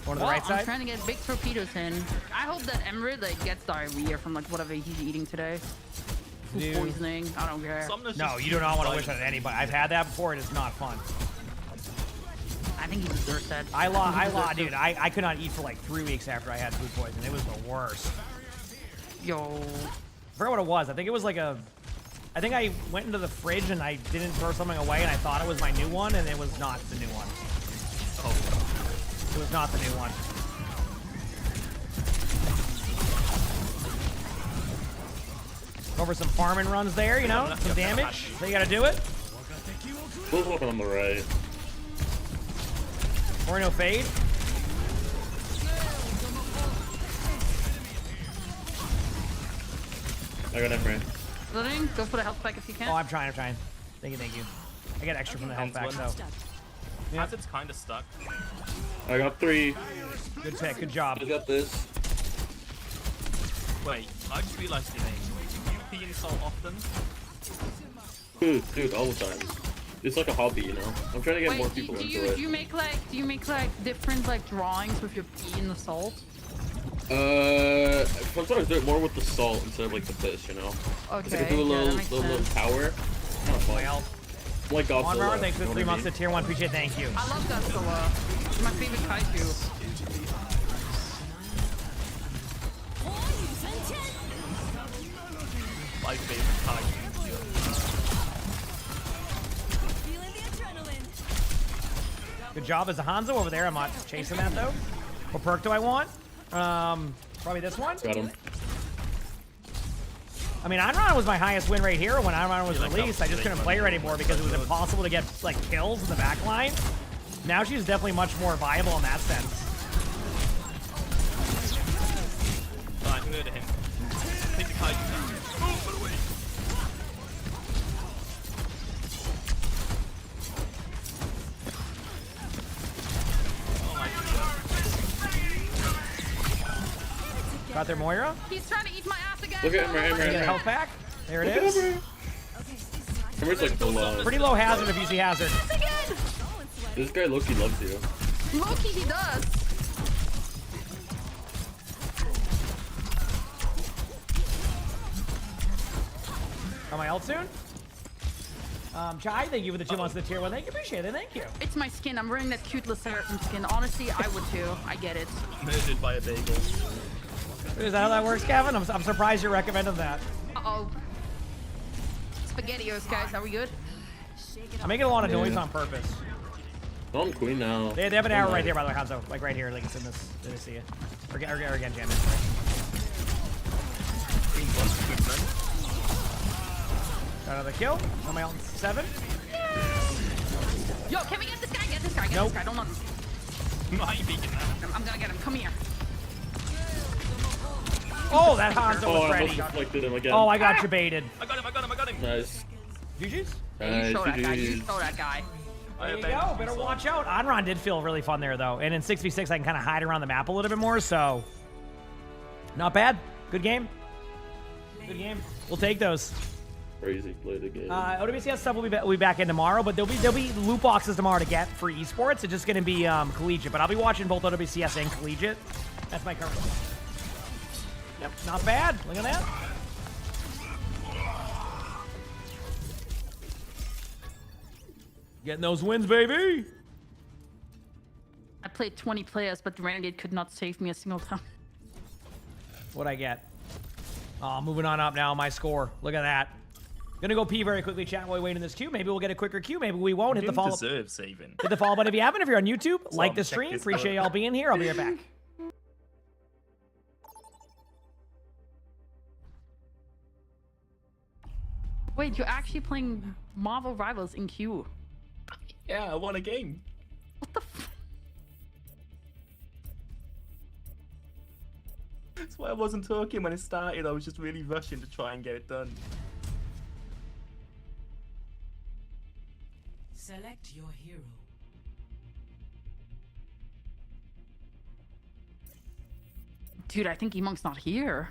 Going to the right I'm side. trying to get big torpedoes in. I hope that Emery like gets diarrhea from like whatever he's eating today. Food Dude. poisoning. I don't care. No, you do not want to wish on anybody. I've had that before. It is not fun. I think he deserves that. I lost, dude. I could not eat for like 3 weeks after I had food poisoning. It was the worst. Yo. I forgot what it was. I think it was like I think I went into the fridge and I didn't throw something away and I thought it was my new one and it was not the new one. Oh. It was not the new one. Over some farming runs there, you know? Some damage. So you gotta do it. Who's looking on the right? Or no fade. I got Emery. Living, go for the health pack if you can. Oh, I'm trying. Thank you. I got extra from the health pack, so. As it's kind of stuck. I got 3. Good pick, good job. I got this. Wait, I just realized your name. Do you pee insult often? Dude, all the time. It's like a hobby, you know. I'm trying to get more people into it. Do you make like different like drawings with your pee in the salt? I'm trying to do it more with the salt instead of like the fish, you know? Okay, It's like do a yeah, that little, makes little sense. tower. Kind of fun. Well, Like Godzilla. One round, thanks for you know the 3 what I months to mean? tier 1. Appreciate it. Thank you. I love Godzilla. It's my favorite kaiju. My favorite kind. Good job as a Hanzo over there. I'm not chasing that though. What perk do I want? Probably this one. Got him. I mean, Iron was my highest win rate here when Iron was released. I just couldn't play her anymore because it was impossible to get like kills in the back line. Now she's definitely much more viable in that sense. I can go to him. Take the kaiju down. Oh, put away. Got their Moira. He's trying to eat my ass again. Look at Ember, Get a health back. There it is. Ember's like below. Pretty low hazard if you see hazard. This guy Loki loves you. Loki, he does. Got my ult soon. Chai, thank you for the 2 months of the tier 1. Thank you, appreciate it. Thank you. It's my skin. I'm wearing that cute Seraphim skin. Honestly, I would too. I get it. Murdered by a bagel. Is that how that works, Kevin? I'm surprised you recommended that. Uh-oh. SpaghettiOs, guys. Are we good? I'm making a lot of noise on purpose. I'm queen now. They have an arrow right there, by the way, Hanzo. Like right here, like it's in this. Did I see it? Or again, jam it. Got another kill. On my own 7. Yo, can we get this guy? Get this guy. Get Nope. this guy. Don't let him. Why are you beating that? I'm gonna get him. Come here. Oh, that Hanzo was I ready. almost deflected him again. Oh, I got you baited. I got him. Nice. GG's? You show that guy. You GG's. show that guy. There you go. Better watch out. Onron did feel really fun there, though. And in 6v6, I can kind of hide around the map a little bit more, so... Not bad. Good game. Good game. We'll take those. Crazy play the game. OWCS stuff will be back in tomorrow, but there'll be loot boxes tomorrow to get for esports. It's just going to be collegiate, but I'll be watching both OWCS and collegiate. That's my current. Yep, not bad. Look at that. Getting those wins, baby. I played 20 players, but the Renegade could not save me a single time. What'd I get? Oh, moving on up now. My score. Look at that. Gonna go pee very quickly, chat, while we wait in this queue. Maybe we'll get a quicker queue. Maybe we won't. Hit the follow. Deserve saving. Hit the follow button if you haven't. If you're on YouTube, like the check stream. this Appreciate out. y'all being here. I'll be right back. Wait, you're actually playing Marvel Rivals in queue? Yeah, I won a game. What the f- That's why I wasn't talking when it started. I was just really rushing to try and get it done. Select your hero. Dude, I think emong's not here.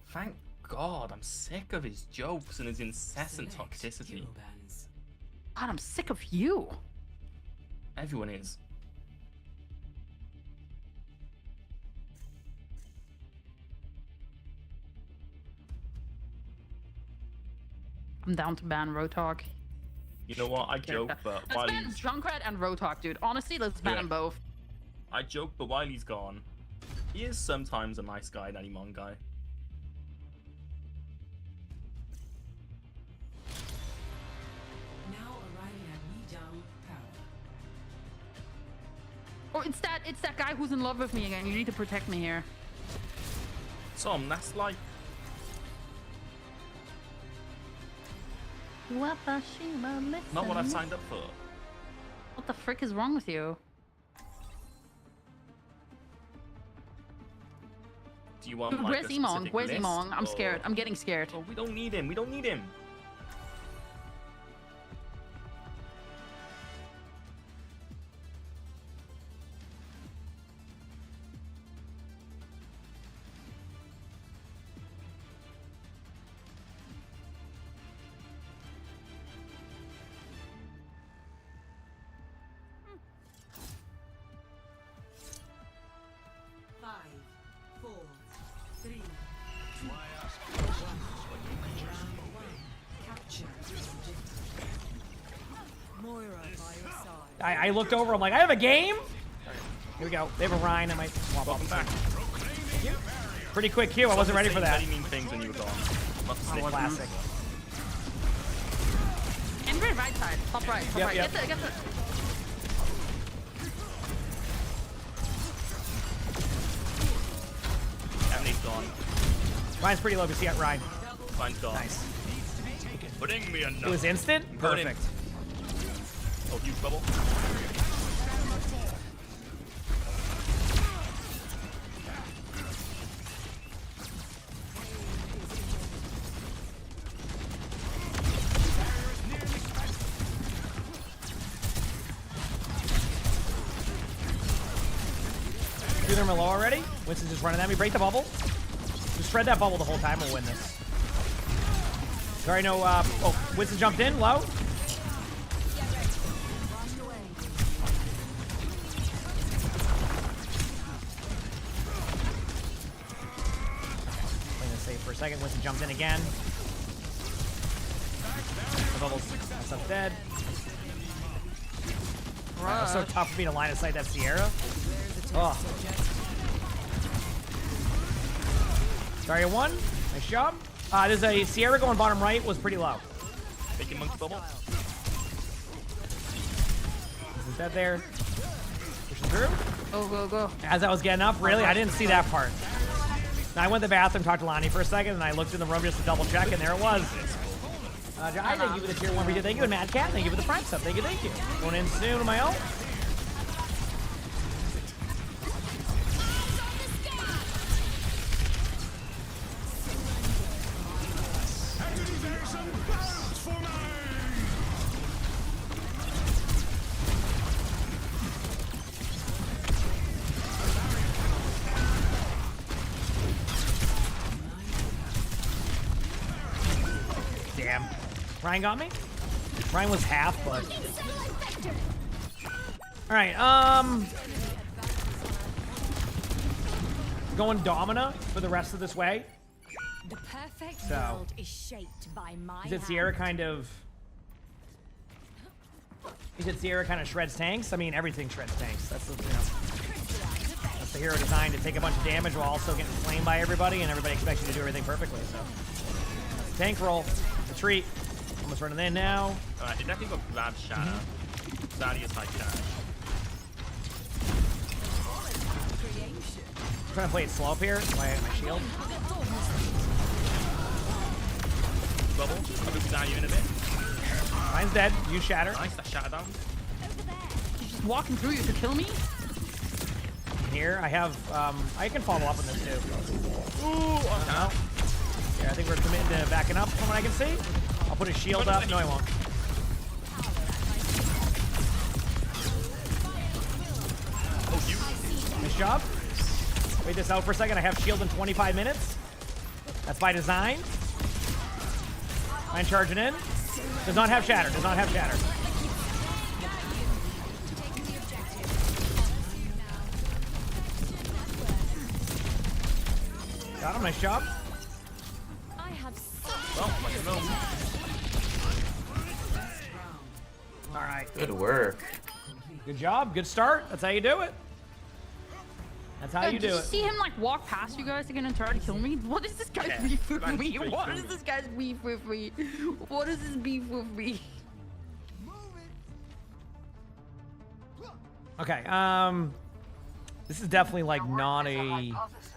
Thank God, I'm sick of his jokes and his incessant toxicity. God, I'm sick of you. Everyone is. I'm down to ban Rotalk. You know what? I joke, but Let's while ban he's... Junkrat and Rotalk, dude. Honestly, let's ban Yeah. them both. I joke, but while he's gone, he is sometimes a nice guy, that emongg guy. Now arriving at Midang Power. Oh, it's that guy who's in love with me again. You need to protect me here. Tom, that's like... Not what I've signed up for. What the frick is wrong with you? Do you want Dude, like where's a emongg? specific Where's list, emongg? I'm or- scared. I'm getting scared. Oh, we don't need him. We don't need him. I looked over. I'm like, I have a game. Here we go. They have a Ryan. I might swap Welcome off. back. Pretty quick queue. I wasn't ready for that. Many mean things when you were gone. Classic. Ember right side. Top right. Top right. Yep. Get it. Emily gone. Ryan's pretty low. We see at Ryan. Ryan's gone. Nice. Bring me another. It was instant. Got him. Perfect. Oh, huge bubble. Do them low already. Winston's just running at me. Break the bubble. Just spread that bubble the whole time. We'll win this. Sorry, no. Oh, Winston jumped in low. Playing this safe for a second. Winston jumped in again. The bubble's that's up dead. Wow, it's so tough for me to line of sight that Sierra. Oh. Sorry, one. Nice job. There's a Sierra going bottom right. Was pretty low. Taking monk's bubble. Isn't that there? Pushing through. Go. As I was getting up, really? I didn't see that part. Now, I went to the bathroom, talked to Lonnie for a second, and I looked in the room just to double check, and there it was. Jai, thank you for the tier 1 video. Thank you, and Mad Cat, thank you for the prime sub. Thank you. Going in soon on my own. Damn. Ryan got me? Ryan was half, but... Alright, going Domina for the rest of this way. The perfect So, world is shaped by my He said Sierra kind of... He said Sierra kind of shreds tanks. I mean, everything shreds tanks. That's the, that's the hero designed to take a bunch of damage while also getting flamed by everybody, and everybody expects you to do everything perfectly, so... Tank roll. Retreat. Almost running in now. Alright, it definitely got grab shatter. Zaddy is high charge. I'm trying to play it slow up here. My shield. Bubble. I'll move Zaddy in a bit. Mine's dead. Use shatter. Nice, that shatter down. He's just walking through you to kill me. Here, I have, I can follow up on this too. Ooh, okay. Yeah, I think we're committed to backing up from what I can see. I'll put a shield up. No, I won't. Oh, you. Nice job. Wait this out for a second. I have shield in 25 minutes. That's by design. Mine charging in. Does not have shatter. Does not have shatter. Got him. Nice job. All right. Good work. Good job. Good start. That's how you do it. That's how you do Did you it. see him like walk past you guys again and try to kill me? What is this guy's beef with me? What is this guy's beef with me? What is this beef with me? Okay. This is definitely like not a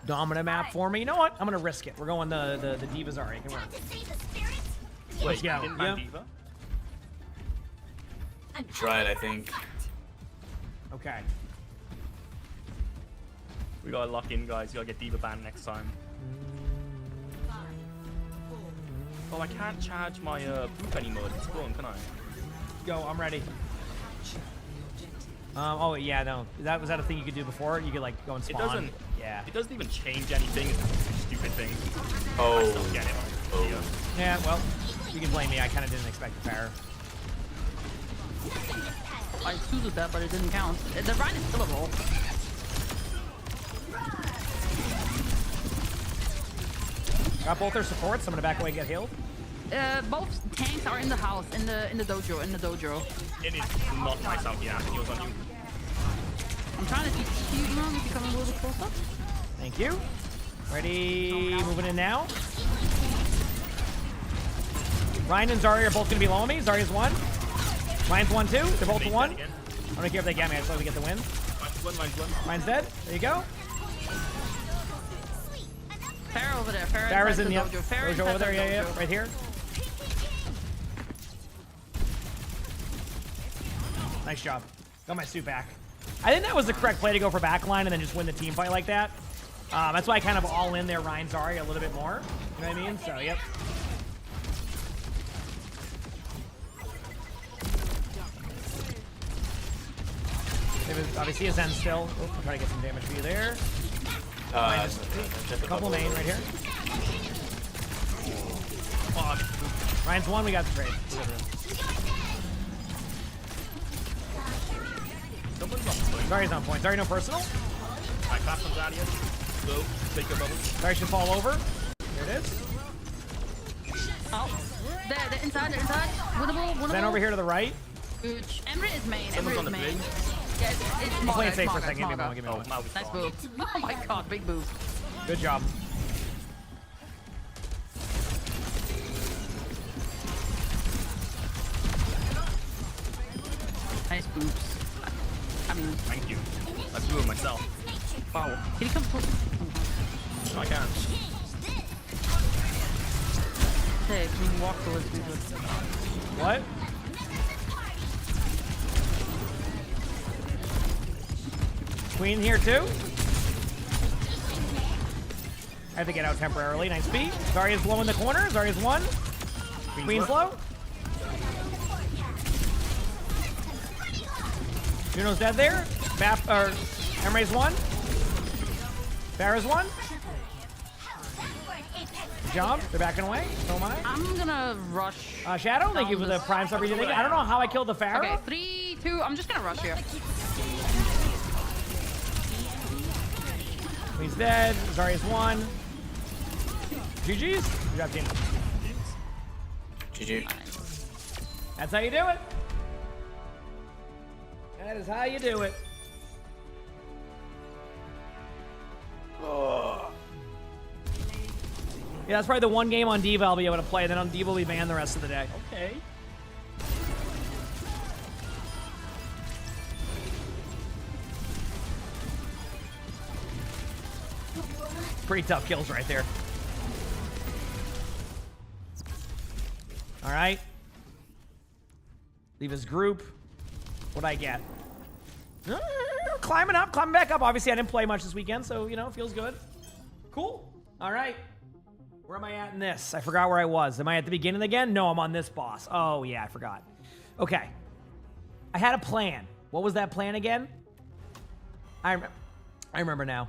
dominant map for me. You know what? I'm gonna risk it. We're going the Diva's already. It can work. Let's go. Didn't Yep. Diva? Tried, I think. Okay. We gotta lock in, guys. We gotta get Diva banned next time. Oh, I can't charge my poop anymore. It's gone, can I? Go. I'm ready. Oh yeah, no. Was that a thing you could do before? You could like go and spawn. It doesn't. Yeah. It doesn't even change anything. It's just a stupid thing. Oh. I still get it. Oh. Yeah. Well, you can blame me. I kind of didn't expect the power. I choose that, but it didn't count. The Ryan is killable. Got both their supports. I'm gonna back away and get healed. Both tanks are in the house, in the dojo, It is not nice out here. He was on you. I'm trying to teach you, Emongg, if you come a little bit closer. Thank you. Ready, moving in now. Ryan and Zarya are both going to be low on me. Zarya's 1. Ryan's 1 too. They're both 1. I don't care if they get me. I just want to get the win. Ryan's dead. There you go. Pharah over there. Farah's in the Farah's Dojo over there. Yeah, right here. Nice job. Got my suit back. I think that was the correct play to go for backline and then just win the team fight like that. That's why I kind of all in there Ryan Zarya a little bit more. You know what I mean? So, yep. Obviously, a Zen still. Oh, I'm trying to get some damage for you there. A couple main right here. Ryan's 1, we got the trade. Zarya's on point. Zarya no personal. Alright, clap comes out here. Go, take your bubble. Zarya should fall over. There it is. Oh, they're inside, Winnable. Zen over here to the right. Gooch. Emre is main. Someone's Emre on is the main. bridge. Yeah, it's I'm playing safe for a second. Give me Oh, one. now he's Nice gone. move. Oh my god, big move. Good job. Nice boobs. I mean, Thank you. I blew it myself. wow. Can you come close? No, I can't. Hey, can you walk towards me? What? Queen here too. I have to get out temporarily. Nice beat. Zarya's low in the corner. Zarya's 1. Queen's low. Juno's dead there. Emre's 1. Farah's 1. Job. They're backing away. So am I. I'm gonna rush. Shadow, thank you for the prime sub. I don't know how I killed the Farah. Okay, 3, 2. I'm just gonna rush here. He's dead. Zarya's 1. GG's. Good job, team. GG. That's how you do it. That is how you do it. Oh. Yeah, that's probably the one game on Diva I'll be able to play. Then on Diva we'll be banned the rest of the day. Okay. Pretty tough kills right there. All right. Leave his group. What'd I get? Climbing back up. Obviously, I didn't play much this weekend, so, you know, it feels good. Cool. All right. Where am I at in this? I forgot where I was. Am I at the beginning again? No, I'm on this boss. Oh, yeah, I forgot. Okay. I had a plan. What was that plan again? I remember now.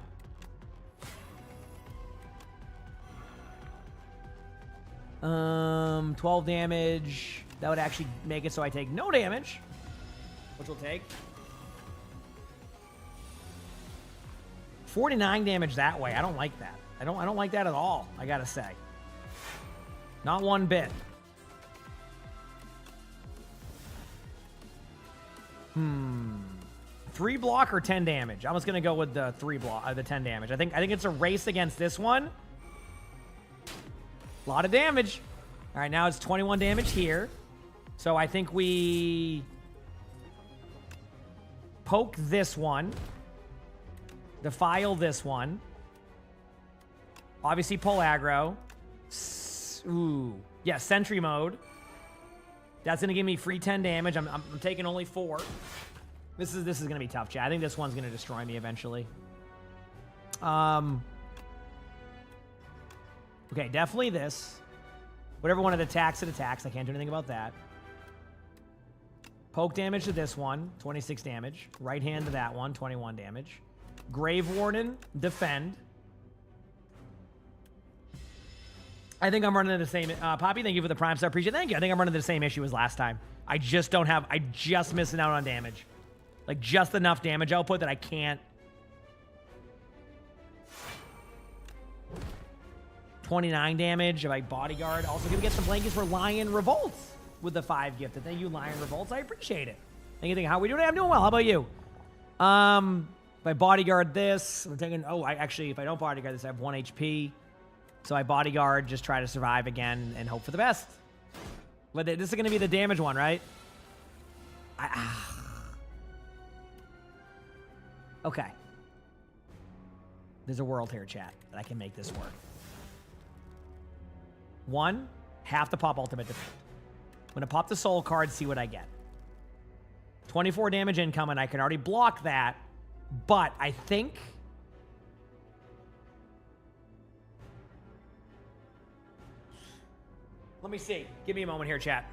Um, 12 damage. That would actually make it so I take no damage, which will take 49 damage that way. I don't like that. I don't like that at all, I gotta say. Not one bit. 3 block or 10 damage? I'm just gonna go with the 3 block, the 10 damage. I think it's a race against this one. A lot of damage. All right, now it's 21 damage here. So I think we poke this one. Defile this one. Obviously pull aggro. Ooh. Yeah, sentry mode. That's going to give me free 10 damage. I'm taking only 4. This is going to be tough, chat. I think this one's going to destroy me eventually. Okay, definitely this. Whatever one of the attacks, it attacks. I can't do anything about that. Poke damage to this one, 26 damage. Right hand to that one, 21 damage. Grave Warden, defend. I think I'm running into the same... Poppy, thank you for the Prime Star. Appreciate it. Thank you. I think I'm running into the same issue as last time. I just missing out on damage. Like, just enough damage output that I can't... 29 damage if I bodyguard. Also, gonna get some blankets for Lion Revolts. with the 5 gifted. Thank you, Lion Revolts. I appreciate it. Anything? How we doing? I'm doing well. How about you? If I bodyguard this, I'm taking. Oh, if I don't bodyguard this, I have 1 HP. So I bodyguard, just try to survive again and hope for the best. But this is going to be the damage one, right? Okay. There's a world here, chat, that I can make this work. 1, have to pop ultimate defend. I'm going to pop the soul card, see what I get. 24 damage incoming. I can already block that, but I think... Let me see. Give me a moment here, chat.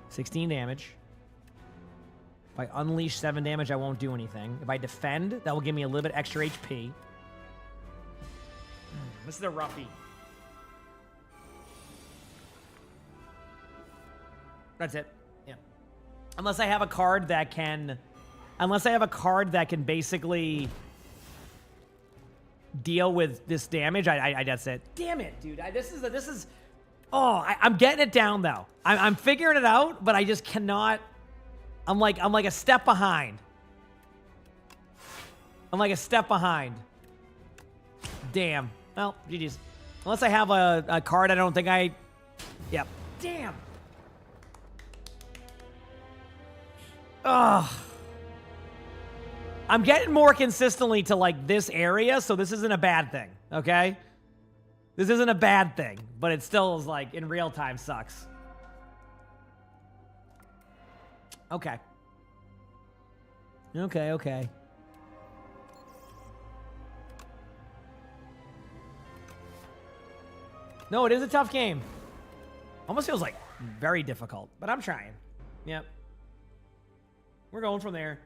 $16 damage. If I unleash 7 damage, I won't do anything. If I defend, that will give me a little bit extra HP. This is a roughie. That's it. Yeah. Unless I have a card that can... Unless I have a card that can basically deal with this damage, that's it. Damn it, dude. This is... Oh, I'm getting it down, though. I'm figuring it out, but I just cannot... I'm like a step behind. I'm like a step behind. Damn. Well, GG's. Unless I have a card I don't think I... Yep. Damn. Ugh. I'm getting more consistently to, like, this area, so this isn't a bad thing, okay? This isn't a bad thing, but it still is, like, in real time sucks. Okay. Okay. No, it is a tough game. Almost feels like very difficult, but I'm trying. Yep. We're going from there.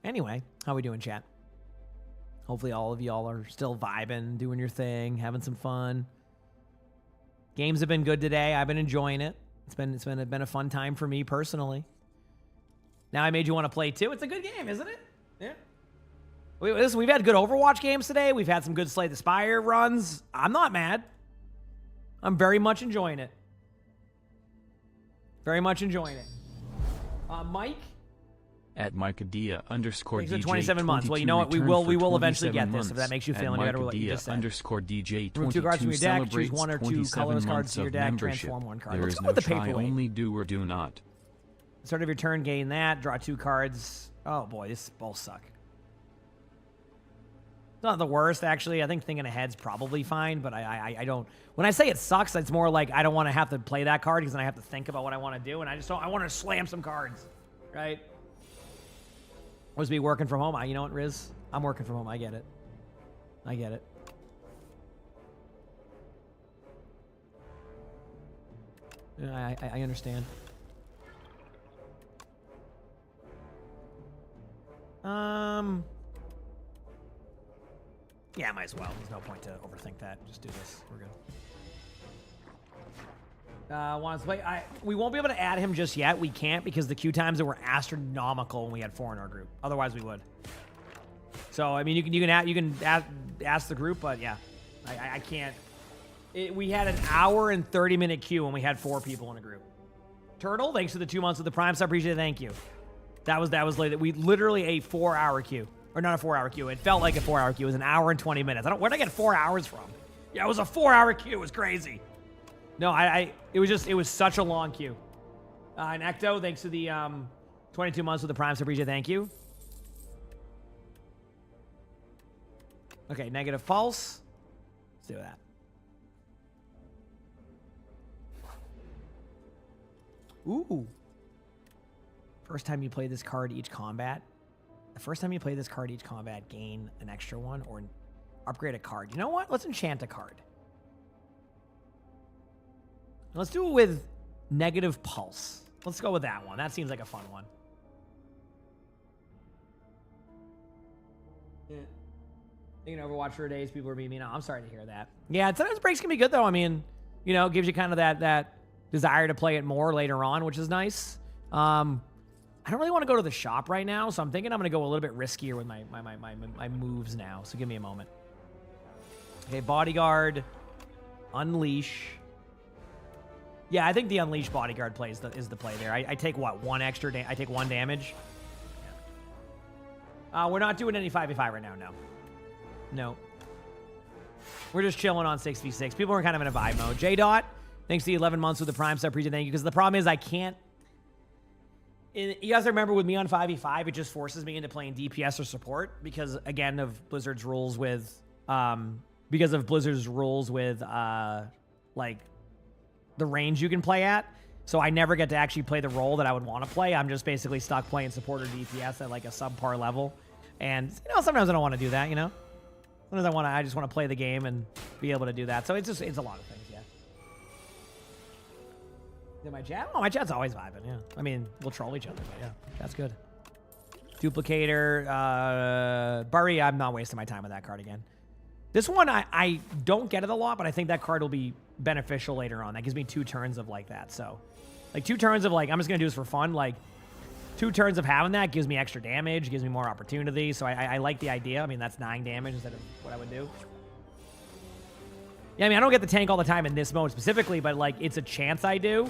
Anyway, how we doing, chat? Hopefully all of y'all are still vibing, doing your thing, having some fun. Games have been good today. I've been enjoying it. It's been a fun time for me personally. Now I made you want to play too. It's a good game, isn't it? Yeah. Listen, we've had good Overwatch games today. We've had some good Slay the Spire runs. I'm not mad. I'm very much enjoying it. Very much enjoying it. Mike? At Micadea _ Thanks for DJ 27 months. Well, you know what? We will eventually get this. If that makes you feel any better with what you just said. DJ Remove 2 cards from your deck. Choose 1 or 2 colorless cards to your deck. Transform 1 card. There Let's is go no with the try, paperweight. only do or do not. Start of your turn, gain that. Draw 2 cards. Oh boy, this both suck. It's not the worst, actually. I think thinking ahead's probably fine, but I don't... When I say it sucks, it's more like I don't want to have to play that card because then I have to think about what I want to do, and I just don't... I want to slam some cards, right? Was me working from home. You know what, Riz? I'm working from home. I get it. I get it. Yeah, I understand. Yeah, might as well. There's no point to overthink that. Just do this. We're good. Wants to play. We won't be able to add him just yet. We can't because the queue times that were astronomical when we had 4 in our group. Otherwise, we would. So I mean, you can ask the group, but yeah, I can't. We had an hour and 30-minute queue when we had 4 people in a group. Turtle, thanks for the 2 months of the Prime. So I appreciate it. Thank you. That was late. We literally a 4-hour queue, or not a 4-hour queue. It felt like a 4-hour queue. It was an hour and 20 minutes. Where'd I get 4 hours from? Yeah, it was a 4-hour queue. It was crazy. No, it was such a long queue. And Ecto, thanks to the 22 months with the Prime Sabrija, thank you. Okay, negative pulse. Let's do that. Ooh. First time you play this card each combat. The first time you play this card each combat, gain an extra one or upgrade a card. You know what? Let's enchant a card. Let's do it with negative pulse. Let's go with that one. That seems like a fun one. Yeah. Thinking Overwatch for days, people are being mean. Oh, I'm sorry to hear that. Yeah, sometimes breaks can be good though. I mean, you know, it gives you kind of that desire to play it more later on, which is nice. I don't really want to go to the shop right now, so I'm thinking I'm going to go a little bit riskier with my moves now. So give me a moment. Okay, Bodyguard, Unleash. Yeah, I think the Unleash Bodyguard play is the play there. I take what, I take 1 damage. We're not doing any 5v5 right now, no. No. We're just chilling on 6v6. People are kind of in a vibe mode. J-Dot, thanks to the 11 months with the Prime sub. Thank you. Because the problem is I can't... You guys remember with me on 5v5, it just forces me into playing DPS or support because, again, of Blizzard's rules with... like, the range you can play at. So I never get to actually play the role that I would want to play. I'm just basically stuck playing support or DPS at, like, a subpar level. And, you know, sometimes I don't want to do that, you know? Sometimes I just want to play the game and be able to do that. So it's a lot of things, yeah. Did my chat? Oh, my chat's always vibing, yeah. I mean, we'll troll each other, but yeah, that's good. Duplicator, Burry, I'm not wasting my time with that card again. This one, I don't get it a lot, but I think that card will be beneficial later on. That gives me 2 turns of like that, so. Like 2 turns of like, I'm just going to do this for fun, like 2 turns of having that gives me extra damage, gives me more opportunity, so I like the idea. I mean, that's 9 damage instead of what I would do. Yeah, I mean, I don't get the tank all the time in this mode specifically, but like, it's a chance I do.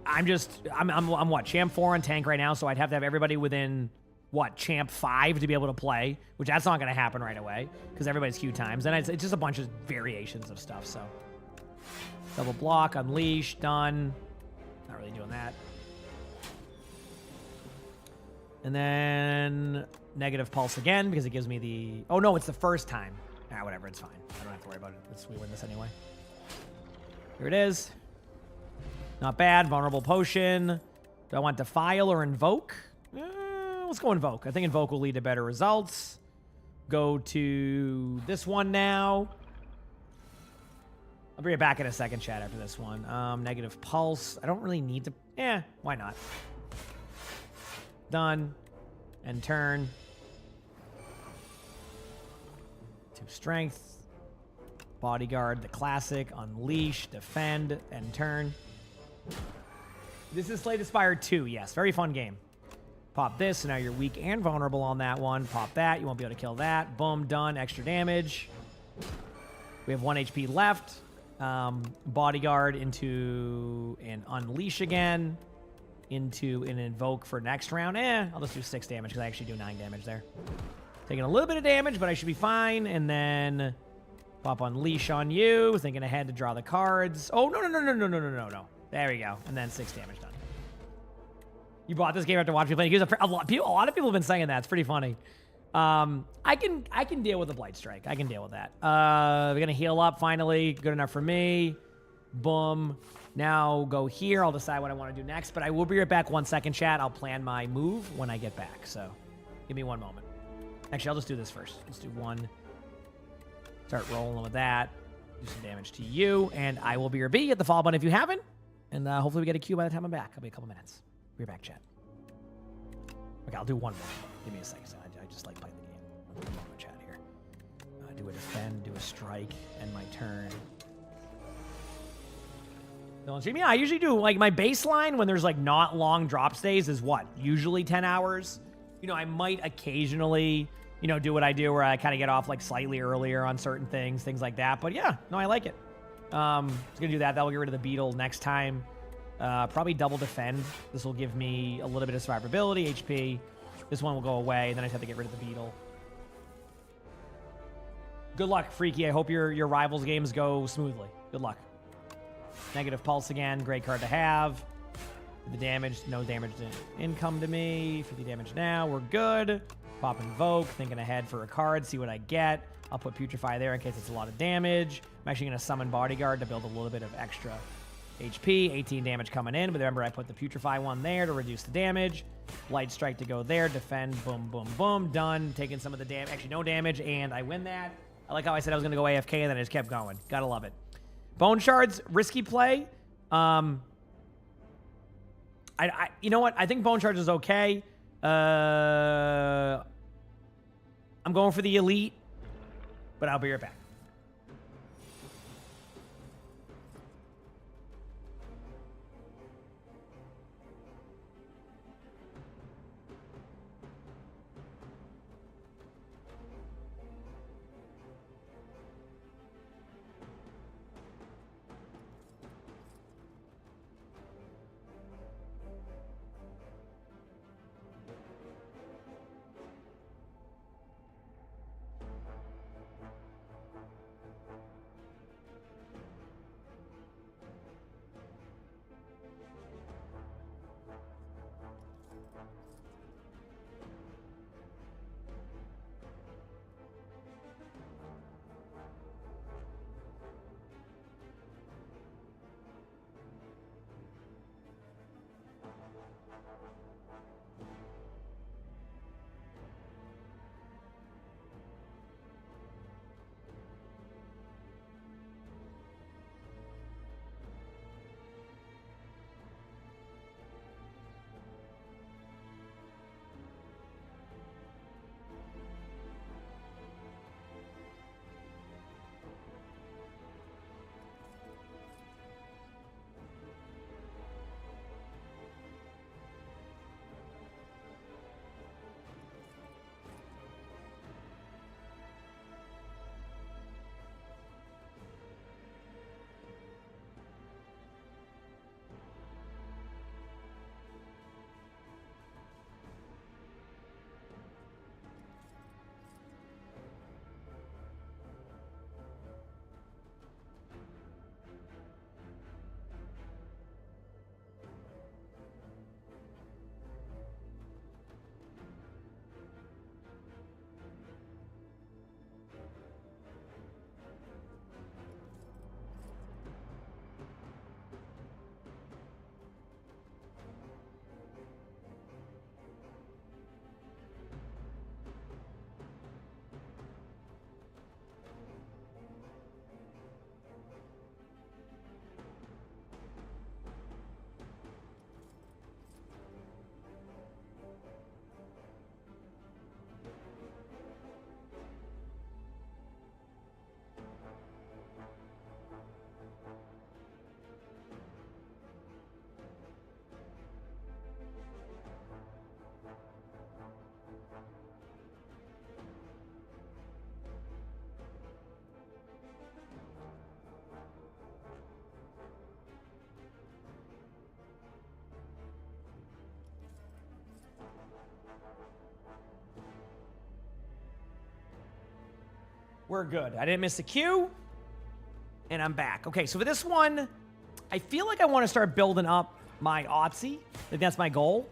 I'm what, champ 4 on tank right now, so I'd have to have everybody within, what, champ 5 to be able to play, which that's not going to happen right away, because everybody's queue times, and it's just a bunch of variations of stuff, so. Double block, unleash, done. Not really doing that. And then negative pulse again, because it gives me the... Oh, no, it's the first time. Ah, whatever, it's fine. I don't have to worry about it. We win this anyway. Here it is. Not bad. Vulnerable potion. Do I want Defile or Invoke? Let's go Invoke. I think Invoke will lead to better results. Go to this one now. I'll bring it back in a second, chat, after this one. Negative pulse. I don't really need to... why not? Done. And turn. 2 strength. Bodyguard, the classic. Unleash, defend, and turn. This is Slay the Spire 2, yes. Very fun game. Pop this, so now you're weak and vulnerable on that one. Pop that, you won't be able to kill that. Boom, done, extra damage. We have 1 HP left. Bodyguard into an Unleash again. Into an Invoke for next round. I'll just do 6 damage because I actually do 9 damage there. Taking a little bit of damage, but I should be fine. And then pop Unleash on you. Thinking ahead to draw the cards. Oh, no. There we go. And then 6 damage done. You bought this game after watching me play. A lot of people have been saying that. It's pretty funny. I can deal with the Blight Strike. I can deal with that. We're going to heal up finally. Good enough for me. Boom. Now go here. I'll decide what I want to do next. But I will be right back 1 second, chat. I'll plan my move when I get back. So give me 1 moment. Actually, I'll just do this first. Let's do 1. Start rolling with that. Do some damage to you. And I will be your B. Hit the follow button if you haven't. And hopefully we get a queue by the time I'm back. I'll be a couple minutes. Be right back, chat. Okay, I'll do 1 more. Give me a second. I just like playing the game. I'll do 1 more chat here. Do a defend, do a strike, end my turn. Don't stream. Yeah, I usually do, like, my baseline when there's, like, not long drop stays is what? Usually 10 hours. You know, I might occasionally, you know, do what I do where I kind of get off, like, slightly earlier on certain things like that. But, yeah, no, I like it. Just going to do that. That will get rid of the beetle next time. Probably double defend. This will give me a little bit of survivability, HP. This one will go away. Then I just have to get rid of the beetle. Good luck, Freaky. I hope your Rivals games go smoothly. Good luck. Negative pulse again. Great card to have. The damage. No damage to income to me. 50 damage now. We're good. Pop Invoke. Thinking ahead for a card. See what I get. I'll put Putrefy there in case it's a lot of damage. I'm actually going to summon Bodyguard to build a little bit of extra HP. 18 damage coming in. But remember, I put the Putrefy one there to reduce the damage. Light Strike to go there. Defend. Boom, boom, boom. Done. Taking some of the damage. Actually, no damage. And I win that. I like how I said I was going to go AFK and then I just kept going. Gotta love it. Bone Shards, risky play. You know what? I think Bone Shards is okay. I'm going for the Elite. but I'll be right back. We're good. I didn't miss a cue. And I'm back. Okay, so for this one, I feel like I want to start building up my OWCS. I think that's my goal.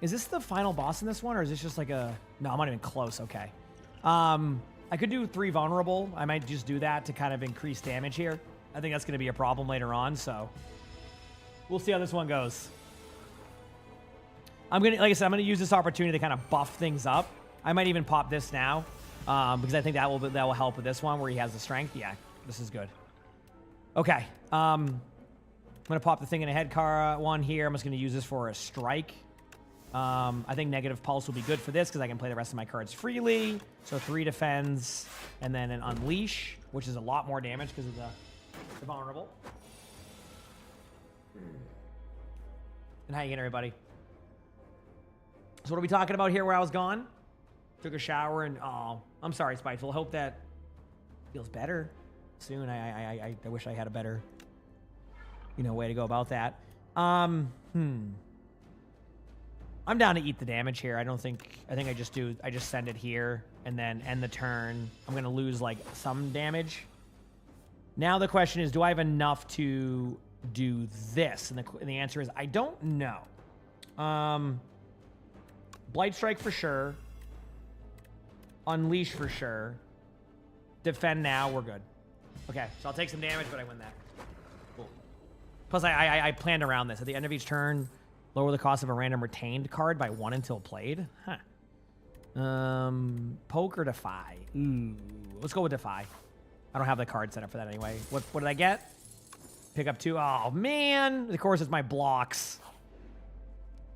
Is this the final boss in this one, or is this just like a... No, I'm not even close. Okay. I could do 3 vulnerable. I might just do that to kind of increase damage here. I think that's going to be a problem later on, so... We'll see how this one goes. I'm going to... Like I said, I'm going to use this opportunity to kind of buff things up. I might even pop this now, because I think that will help with this one where he has the strength. Yeah, this is good. Okay. I'm going to pop the thing in a head car one here. I'm just going to use this for a strike. I think negative pulse will be good for this because I can play the rest of my cards freely. So 3 defends and then an unleash, which is a lot more damage because of the vulnerable. And how you getting, everybody? So what are we talking about here where I was gone? Took a shower and, oh, I'm sorry, Spiteful. Hope that feels better soon. I wish I had a better, way to go about that. I'm down to eat the damage here. I think I just send it here and then end the turn. I'm going to lose like some damage. Now the question is, do I have enough to do this? And the answer is, I don't know. Blight Strike for sure. Unleash for sure. Defend now, we're good. Okay, so I'll take some damage, but I win that. Cool. Plus, I planned around this. At the end of each turn, lower the cost of a random retained card by 1 until played. Huh. Poke or Defy? Ooh, let's go with Defy. I don't have the card set up for that anyway. What did I get? Pick up 2. Oh, man. Of course, it's my blocks.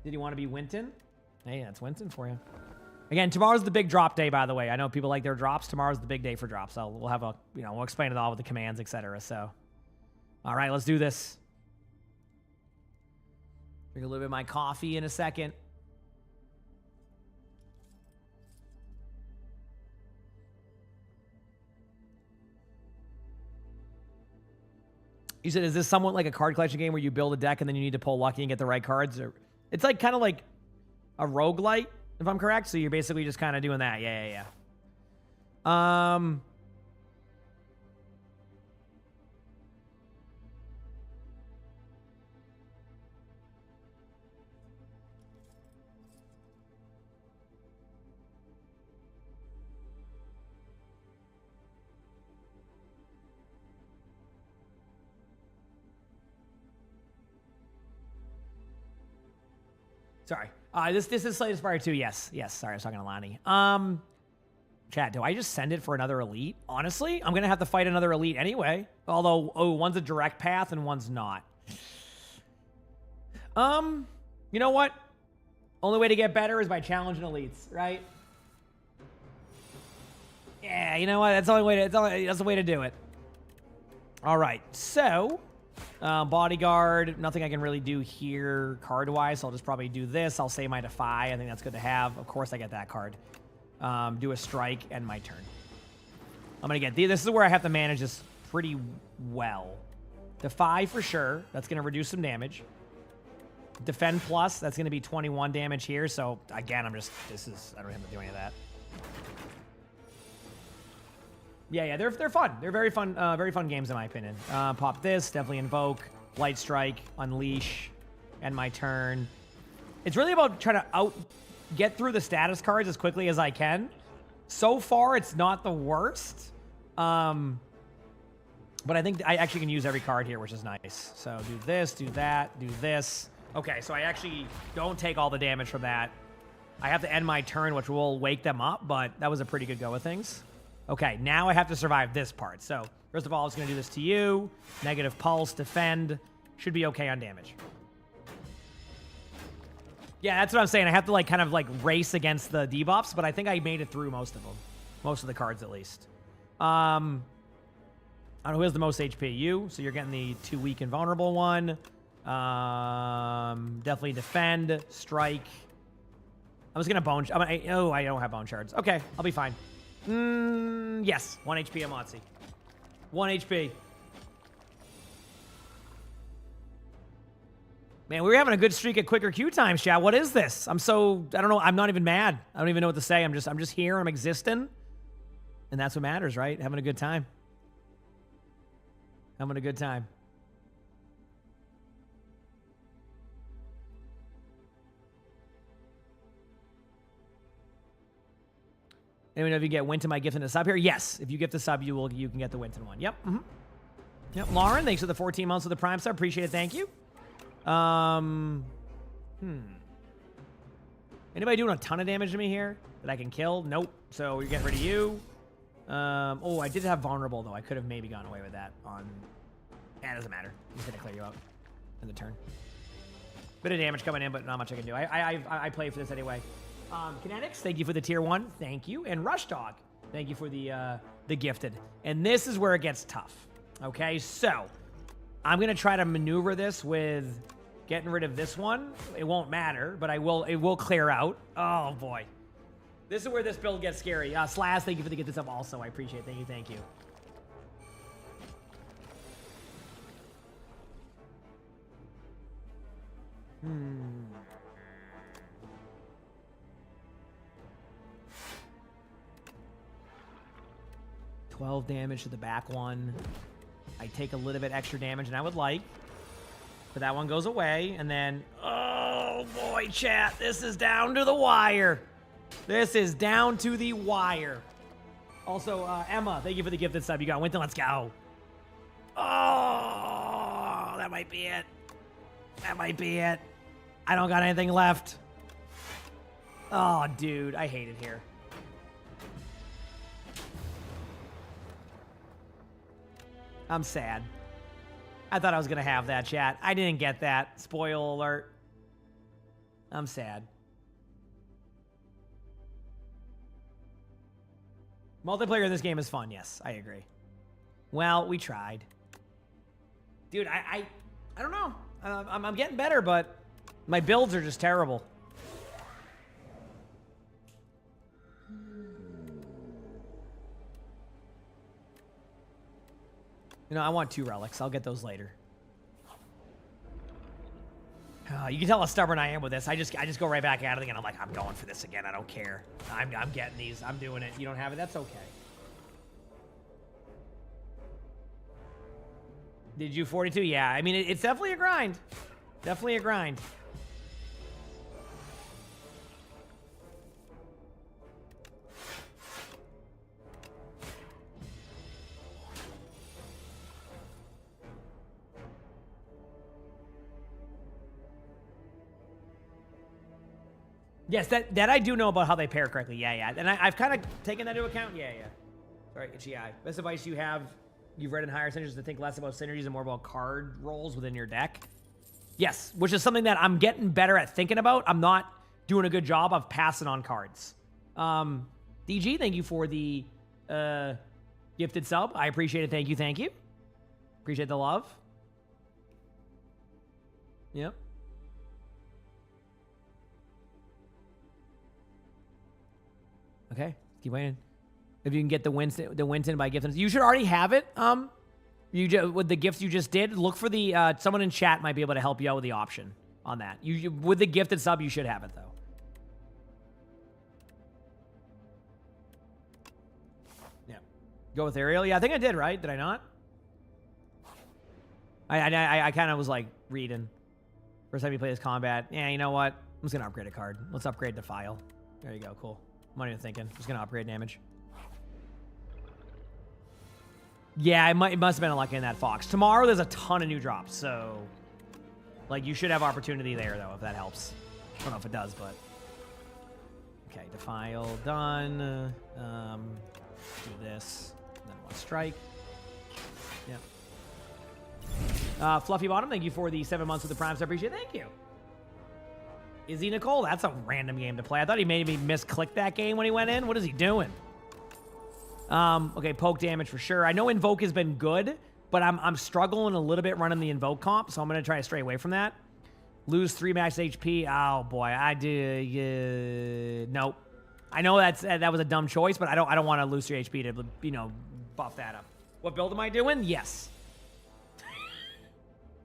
Did you want to be Winton? Hey, that's Winton for you. Again, tomorrow's the big drop day, by the way. I know people like their drops. Tomorrow's the big day for drops. So we'll have a, we'll explain it all with the commands, etc. So, all right, let's do this. Drink a little bit of my coffee in a second. You said, is this somewhat like a card collection game where you build a deck and then you need to pull lucky and get the right cards? Or it's like kind of like a roguelite, if I'm correct. So you're basically just kind of doing that. Yeah. Sorry. This is Slay Aspire 2. Yes. Sorry, I was talking to Lonnie. Chat, do I just send it for another elite? Honestly, I'm gonna have to fight another elite anyway. Although, one's a direct path and one's not. You know what? Only way to get better is by challenging elites, right? Yeah, you know what? That's the only way. That's the way to do it. All right, so. Bodyguard, nothing I can really do here card-wise, so I'll just probably do this. I'll say my Defy. I think that's good to have. Of course, I get that card. Do a strike, and my turn. I'm going to get... This is where I have to manage this pretty well. Defy for sure. That's going to reduce some damage. Defend plus. That's going to be 21 damage here, so again, I don't have to do any of that. Yeah, they're fun. They're very fun games in my opinion. Pop this, definitely invoke, light strike, unleash, end my turn. It's really about trying to get through the status cards as quickly as I can. So far, it's not the worst. But I think I actually can use every card here, which is nice. So do this, do that, do this. Okay, so I actually don't take all the damage from that. I have to end my turn, which will wake them up, but that was a pretty good go of things. Okay, now I have to survive this part. So, first of all, I was going to do this to you. Negative pulse, defend. Should be okay on damage. Yeah, that's what I'm saying. I have to kind of race against the debuffs, but I think I made it through most of them. Most of the cards, at least. I don't know who has the most HP. You, so you're getting the 2 weak and vulnerable one. Definitely defend, strike. I was going to bone... I don't have bone shards. Okay, I'll be fine. Yes. 1 HP Amatsi. 1 HP. Man, we were having a good streak at quicker queue times, chat. What is this? I don't know. I'm not even mad. I don't even know what to say. I'm just here. I'm existing. And that's what matters, right? Having a good time. Having a good time. Anyone know if you get Winton my gift in a sub here? Yes. If you gift a sub, you can get the Winton one. Yep. Yep. Lauren, thanks for the 14 months of the Prime sub. Appreciate it. Thank you. Anybody doing a ton of damage to me here that I can kill? Nope. So you're getting rid of you. I did have vulnerable though. I could have maybe gone away with that on. It doesn't matter. I'm just gonna clear you out in the turn. Bit of damage coming in, but not much I can do. I play for this anyway. Kinetics, thank you for the tier 1. Thank you. And Rush Dog, thank you for the gifted. And this is where it gets tough. Okay, so I'm gonna try to maneuver this with getting rid of this one. It won't matter, but it will clear out. Oh boy. This is where this build gets scary. Slaz, thank you for the gift this up also. I appreciate it. Thank you. 12 damage to the back one. I take a little bit extra damage than I would like. But that one goes away. And then, oh boy, chat. This is down to the wire. This is down to the wire. Also, Emma, thank you for the gifted sub. You got Winton, let's go. Oh, that might be it. That might be it. I don't got anything left. Oh, dude, I hate it here. I'm sad. I thought I was going to have that, chat. I didn't get that. Spoil alert. I'm sad. Multiplayer in this game is fun. Yes, I agree. Well, we tried. Dude, I don't know. I'm getting better, but my builds are just terrible. You know, I want 2 relics. I'll get those later. You can tell how stubborn I am with this. I just go right back at it again. I'm like, I'm going for this again. I don't care. I'm getting these. I'm doing it. You don't have it. That's okay. Did you 42? Yeah. I mean, it's definitely a grind. Definitely a grind. Yes, that I do know about how they pair correctly. Yeah. And I've kind of taken that into account. Yeah. Sorry, itchy eye. Best advice you've read in higher synergies to think less about synergies and more about card rolls within your deck. Yes, which is something that I'm getting better at thinking about. I'm not doing a good job of passing on cards. DG, thank you for the gifted sub. I appreciate it. Thank you. Appreciate the love. Yep. Okay, keep waiting. If you can get the Winton by gifting, you should already have it. With the gifts you just did, look for the someone in chat might be able to help you out with the option on that. You with the gifted sub, you should have it though. Yeah, go with Ariel. Yeah, I think I did right. Did I not? I kind of was like reading. First time you play this combat. Yeah, you know what? I'm just gonna upgrade a card. Let's upgrade to File. There you go. Cool. I'm not even thinking. Just gonna upgrade damage. Yeah, it must have been lucky in that Fox. Tomorrow there's a ton of new drops, so like you should have opportunity there though, if that helps. I don't know if it does, but okay, Defile done. Do this, and then 1 strike. Yeah. Fluffy Bottom, thank you for the 7 months with the Primes. I appreciate it. Thank you. Izzy Nicole, that's a random game to play. I thought he made me misclick that game when he went in. What is he doing? Okay, poke damage for sure. I know Invoke has been good, but I'm struggling a little bit running the Invoke comp, so I'm going to try to stray away from that. Lose 3 max HP. Oh, boy. I did... nope. I know that was a dumb choice, but I don't want to lose 3 HP to, you know, buff that up. What build am I doing? Yes.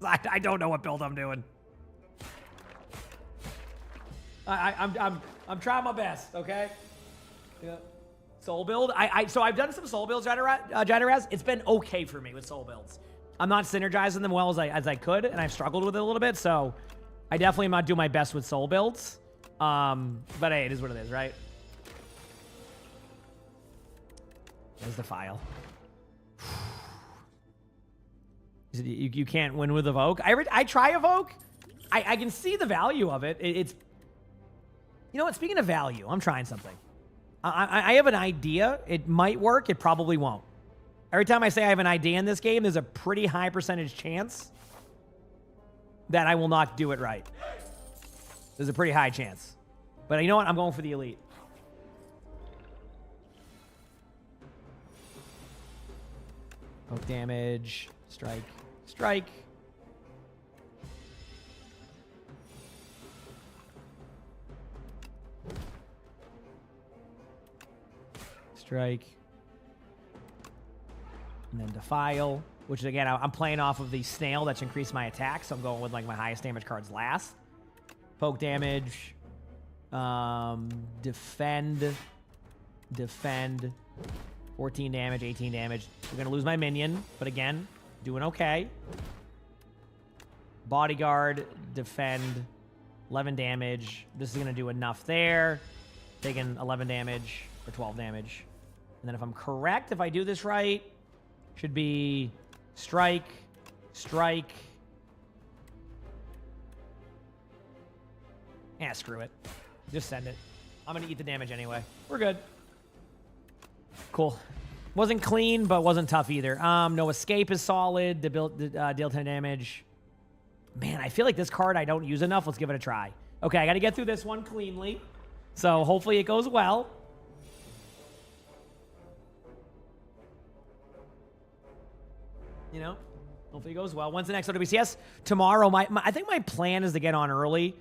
I don't know what build I'm doing. I'm trying my best, okay? Yeah. Soul build. So I've done some soul builds, Jadaraz. It's been okay for me with soul builds. I'm not synergizing them well as I could, and I've struggled with it a little bit. So I definitely am not doing my best with soul builds. But hey, it is what it is, right? There's the File. You can't win with Evoke. I try Evoke. I can see the value of it. It's, you know what? Speaking of value, I'm trying something. I have an idea. It might work. It probably won't. Every time I say I have an idea in this game, there's a pretty high percentage chance that I will not do it right. There's a pretty high chance. But you know what? I'm going for the elite. Poke damage. Strike. Strike. Strike. And then Defile, which again, I'm playing off of the Snail that's increased my attack, so I'm going with like my highest damage cards last. Poke damage. Defend. 14 damage, 18 damage. We're going to lose my minion, but again, doing okay. Bodyguard, defend, 11 damage. This is going to do enough there. Taking 11 damage or 12 damage. And then if I'm correct, if I do this right, should be strike, strike. Yeah, screw it. Just send it. I'm going to eat the damage anyway. We're good. Cool. Wasn't clean, but wasn't tough either. No escape is solid. Deal 10 damage. Man, I feel like this card I don't use enough. Let's give it a try. Okay, I got to get through this one cleanly. So hopefully it goes well. You know, hopefully it goes well. When's the next OWCS? Tomorrow. I think my plan is to get on early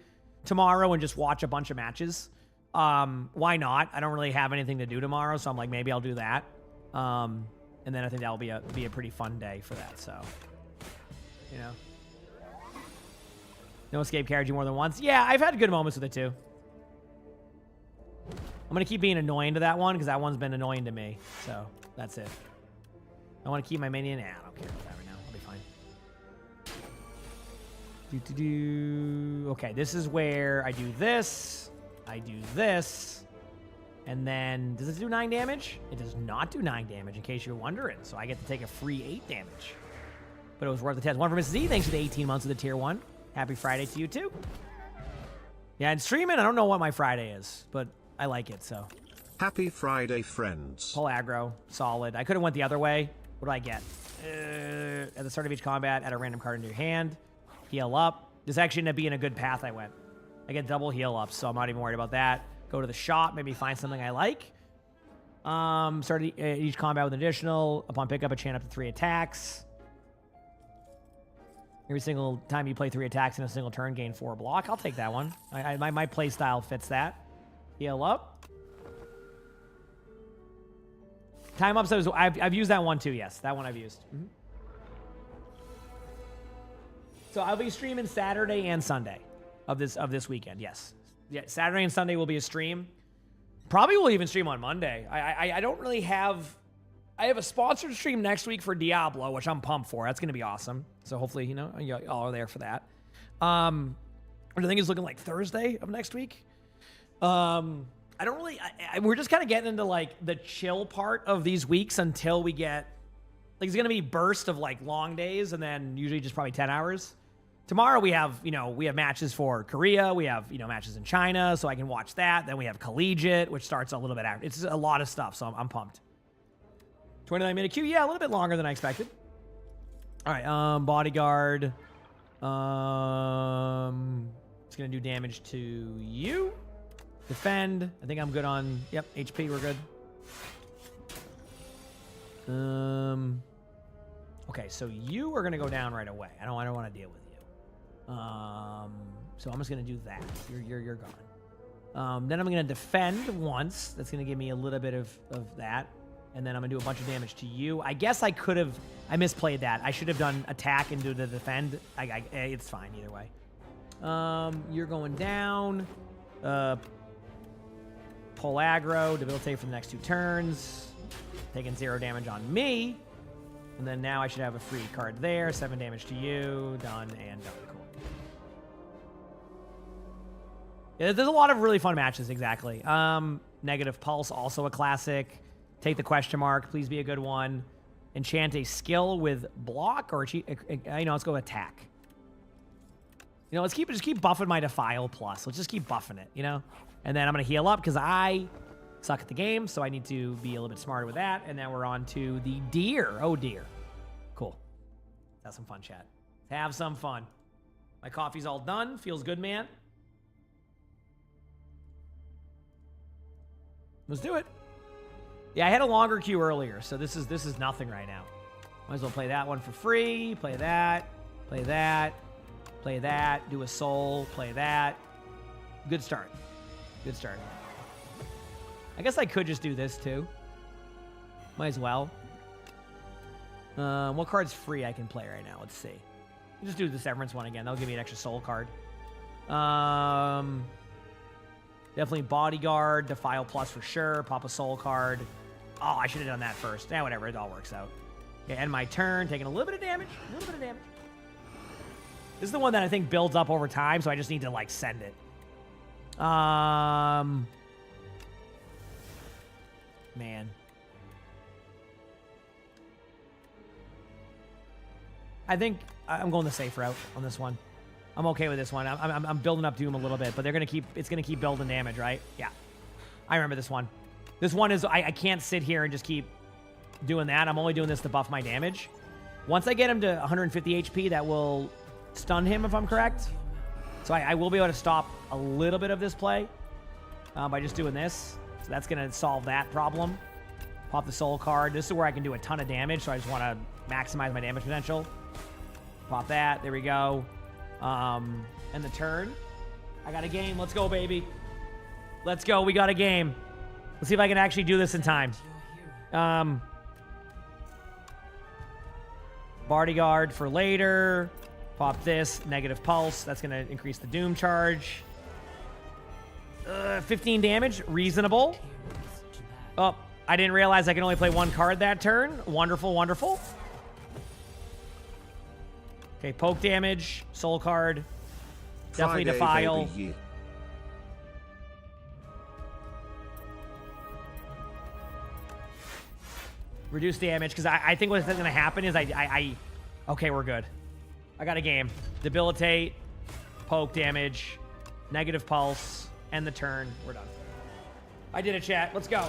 tomorrow and just watch a bunch of matches. Why not? I don't really have anything to do tomorrow, so I'm like, maybe I'll do that. And then I think that'll be a pretty fun day for that. So, you know, no escape carried you more than once. Yeah, I've had good moments with it too. I'm gonna keep being annoying to that one because that one's been annoying to me. So that's it. I want to keep my minion. Nah, I don't care about that right now. I'll be fine. Okay, this is where I do this. I do this. And then, does it do 9 damage? It does not do 9 damage, in case you're wondering. So I get to take a free 8 damage. But it was worth the test. One for Mrs. Z. Thanks for the 18 months of the tier 1. Happy Friday to you, too. Yeah, and streaming, I don't know what my Friday is, but I like it, so. Happy Friday, friends. Pull aggro. Solid. I could have went the other way. What do I get? At the start of each combat, add a random card into your hand. Heal up. This actually ended up being a good path I went. I get double heal ups, so I'm not even worried about that. Go to the shop, maybe find something I like. Start each combat with an additional. Upon pickup, a chain up to 3 attacks. Every single time you play 3 attacks in a single turn, gain 4 block. I'll take that one. My play style fits that. Heal up. Time up, so I've used that one too, yes. That one I've used. So I'll be streaming Saturday and Sunday of this weekend, yes. Yeah, Saturday and Sunday will be a stream. Probably will even stream on Monday. I don't really have... I have a sponsored stream next week for Diablo, which I'm pumped for. That's going to be awesome. So hopefully, you know, y'all are there for that. I think it's looking like Thursday of next week. I don't really... we're just kind of getting into, like, the chill part of these weeks until we get... Like, it's going to be burst of, like, long days and then usually just probably 10 hours. Tomorrow we have, you know, we have matches for Korea. We have, you know, matches in China, so I can watch that. Then we have Collegiate, which starts a little bit after. It's a lot of stuff, so I'm pumped. 29-minute queue. Yeah, a little bit longer than I expected. All right, Bodyguard. It's going to do damage to you. Defend. I think I'm good on... Yep, HP, we're good. Okay, so you are going to go down right away. I don't want to deal with you. So I'm just going to do that. You're gone. Then I'm going to defend once. That's going to give me a little bit of that. And then I'm going to do a bunch of damage to you. I guess I could have... I misplayed that. I should have done attack and do the defend. It's fine either way. You're going down. Pull aggro. Debilitate for the next 2 turns. Taking 0 damage on me. And then now I should have a free card there. 7 damage to you. Done and done. Cool. Yeah, there's a lot of really fun matches, exactly. Negative Pulse, also a classic. Take the question mark. Please be a good one. Enchant a skill with block or let's go attack. You know, just keep buffing my Defile plus. Let's just keep buffing it, you know? And then I'm going to heal up because I suck at the game, so I need to be a little bit smarter with that. And now we're on to the deer. Oh, dear. Cool. Have some fun, chat. Have some fun. My coffee's all done. Feels good, man. Let's do it. Yeah, I had a longer queue earlier, so this is nothing right now. Might as well play that one for free. Play that. Play that. Play that. Do a soul. Play that. Good start. Good start. I guess I could just do this too. Might as well. What card's free I can play right now? Let's see. Just do the Severance one again. That'll give me an extra soul card. Definitely Bodyguard. Defile plus for sure. Pop a soul card. Oh, I should have done that first. Yeah, whatever. It all works out. Okay, end my turn. Taking a little bit of damage. A little bit of damage. This is the one that I think builds up over time, so I just need to, like, send it. Man. I think I'm going the safe route on this one. I'm okay with this one. I'm building up Doom a little bit, but it's gonna keep building damage, right? Yeah. I remember this one. This one is I can't sit here and just keep doing that. I'm only doing this to buff my damage. Once I get him to 150 HP, that will stun him if I'm correct. So I will be able to stop a little bit of this play by just doing this. So that's gonna solve that problem. Pop the soul card. This is where I can do a ton of damage, so I just want to maximize my damage potential. Pop that. There we go. And the turn. I got a game. Let's go, baby. Let's go. We got a game. Let's see if I can actually do this in time. Bodyguard for later. Pop this. Negative pulse. That's going to increase the doom charge. 15 damage. Reasonable. Oh, I didn't realize I can only play one card that turn. Wonderful, wonderful. Okay, poke damage. Soul card. Definitely Defile. Reduce damage, because I think what's going to happen is okay, we're good. I got a game. Debilitate, poke damage, negative pulse, end the turn. We're done. I did a chat. Let's go.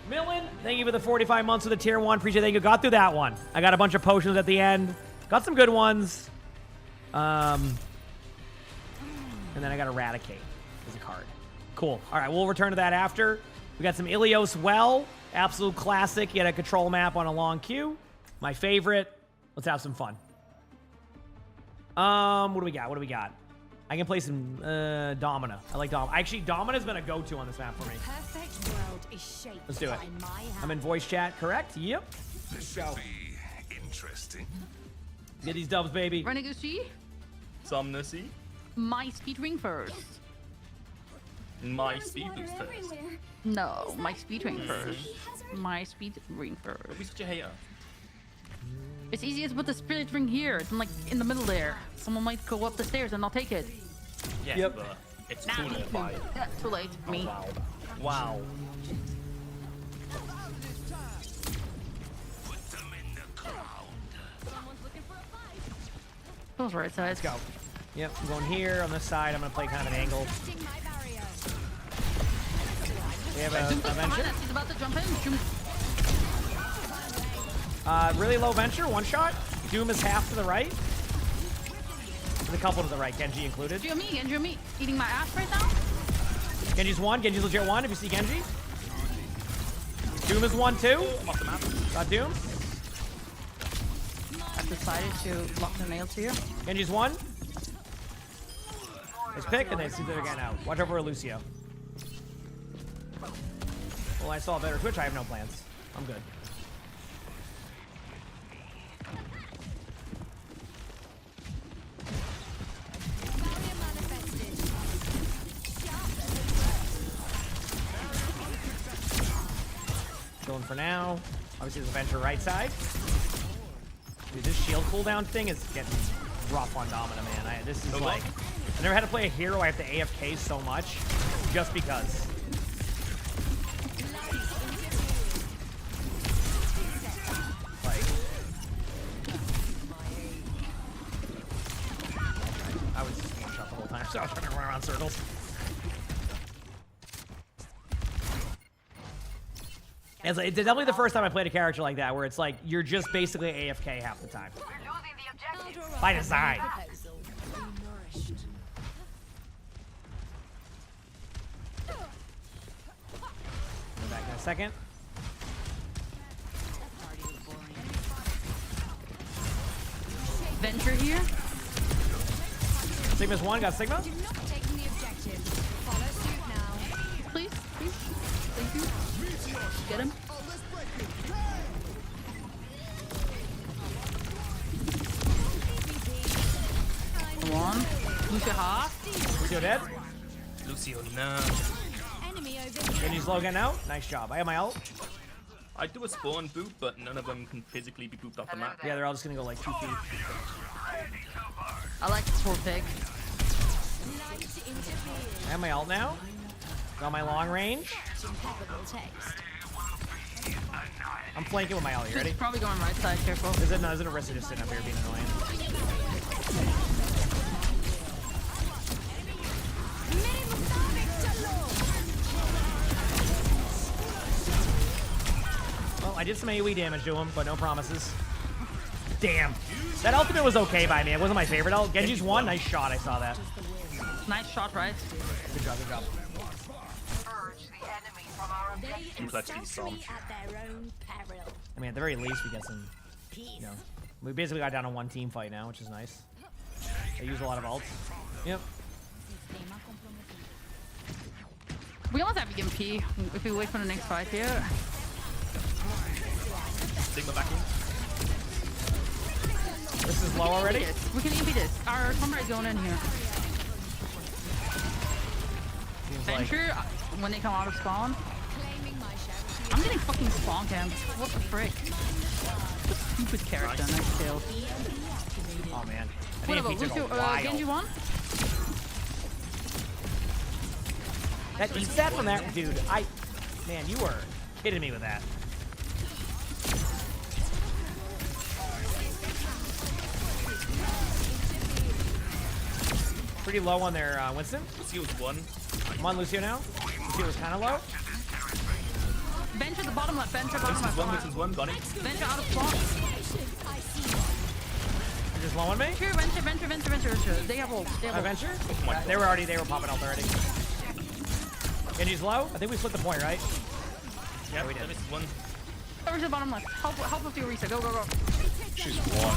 Millen, thank you for the 45 months with the tier 1. Appreciate it. Thank you. Got through that one. I got a bunch of potions at the end. Got some good ones. And then I got Eradicate as a card. Cool. All right, we'll return to that after. We got some Ilios Well. Absolute classic. You had a control map on a long queue. My favorite. Let's have some fun. What do we got? What do we got? I can play some Domina. I like Domina. Actually, Domina's been a go-to on this map for me. Perfect world is shaped. Let's do it. by my hand. I'm in voice chat, correct? Yep. This Let's go. should be interesting. Get these dubs, baby. Renegade C, Somnusy. my speed ring first. My speed boost first. No, my speed ring first. My speed ring first. Don't be such a hater. It's easier to put the spirit ring here. It's like in the middle there. Someone might go up the stairs and I'll take it. Yes, Yep. but it's Nah, cooler by. yeah, too late. Me. Wow. Wow. Those right sides. Let's go. Yep, I'm going here. On this side, I'm going to play kind of an angle. We have a venture. He's about to jump in. Jump. Really low venture, one shot. Doom is half to the right. There's a couple to the right, Genji included. Genji me. Eating my ass right now. Genji's one. Genji's legit one, if you see Genji. Doom is one, too. Got Doom. I've decided to lock the nails here. Genji's one. Nice pick, and they see they're getting out. Watch out for Lucio. Well, I saw a better Twitch. I have no plans. I'm good. Chilling for now. Obviously, there's a venture right side. Dude, this shield cooldown thing is getting rough on Domina, man. This is like... I never had to play a hero I have to AFK so much just because. Like... I was just one shot the whole time, so I was trying to run around circles. It's definitely the first time I played a character like that, where it's like, you're just basically AFK half the time. By design. Go back in a second. Venture here. Sigma's one, got Sigma. Please, please. Thank you. Get him. Come on. Lucio half. Lucio dead. Lucio, no. Genji's low again out. Nice job. I have my ult. I do a spawn boot, but none of them can physically be booped off the map. Yeah, they're all just gonna go like 2 feet. I like the sword pig. I have my ult now. Got my long range. I'm flanking with my ult. You ready? He's probably going right side. Careful. Is it a Rissa just sitting up here being annoying? Well, I did some AoE damage to him, but no promises. Damn. That ultimate was okay by me. It wasn't my favorite ult. Genji's one. Nice shot. I saw that. Nice shot, right? Good job, good job. Let's be some. I mean, at the very least, we get some, you know, we basically got down to one team fight now, which is nice. They use a lot of ults. Yep. We almost have EMP if we wait for the next fight here. Sigma back in. This is low already. We can EMP this. Our comrade is going in here. Venture, when they come out of spawn. I'm getting fucking spawn camped. What the frick? The stupid character, nice kill. Oh man. What about Lucio? Genji won? That eats that from that dude. Man, you were kidding me with that. Pretty low on their Winston. Lucio's one. I'm on Lucio now. Lucio was kind of low. Bench at the bottom left. Bench at the bottom left. Winston's one. Got it. Bench out of spawn. You're just low on me. Sure, venture. They have ult. They have ult. Venture? They were popping ult already. Genji's low. I think we split the point, right? Yeah, we did. One. Over to the bottom left. Help with your reset. Go. She's one.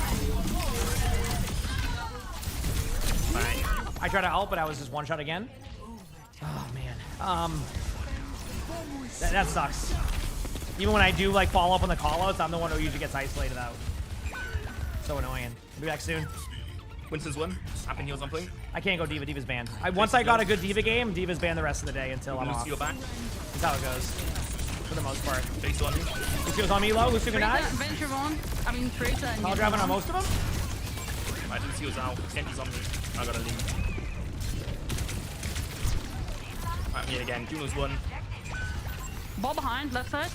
Fine. I tried to help, but I was just one shot again. Oh man. That sucks. Even when I do like follow up on the callouts, I'm the one who usually gets isolated out. So annoying. I'll be back soon. Winston's one. Up and heals on point. I can't go Diva. Diva's banned. Once I got a good Diva game, Diva's banned the rest of the day until I'm off. Lucio back. That's how it goes. For the most part. Face on me. Lucio's on me low. Lucio can die. Venture on. I mean, Tracer and I'll driving on most of them. Right, Lucio's out. Genji's on me. I gotta leave. Right, me again. Juno's one. Ball behind, left side.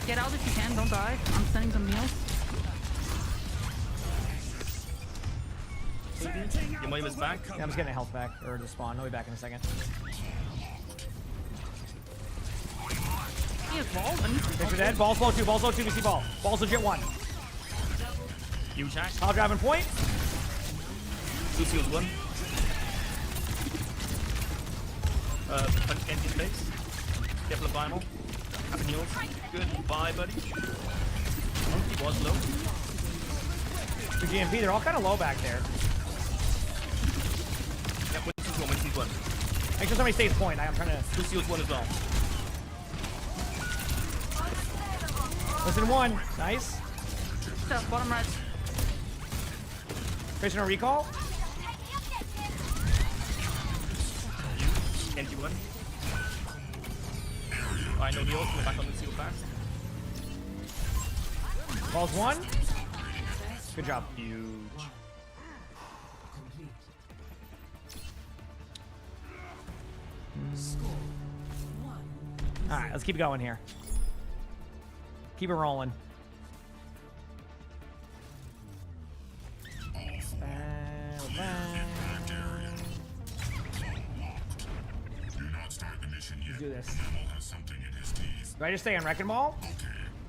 Get out if you can, don't die. I'm sending some meals. Your move is back. Yeah, I'm just getting a health back, or the spawn. I'll be back in a second. He has balls. I need to Victor dead. Ball's low 2. Ball's low 2. We see ball. Ball's legit 1. Huge hack. I'll driving point. Lucio's one. Punch Genji's face. Careful of Vimal. Happy heals. Goodbye, buddy. Monkey was low. For GMP, they're all kind of low back there. Yep, Winston's one. Make sure somebody stays point. I'm trying to. Lucio's one as well. Listen, 1. Nice. Stuff, bottom right. Facing a recall. Genji one. Alright, no heals. We're back on Lucio fast. Ball's 1. Good job. Huge. Alright, let's keep going here. Keep it rolling. Let's do this. Do I just stay on Wrecking Ball?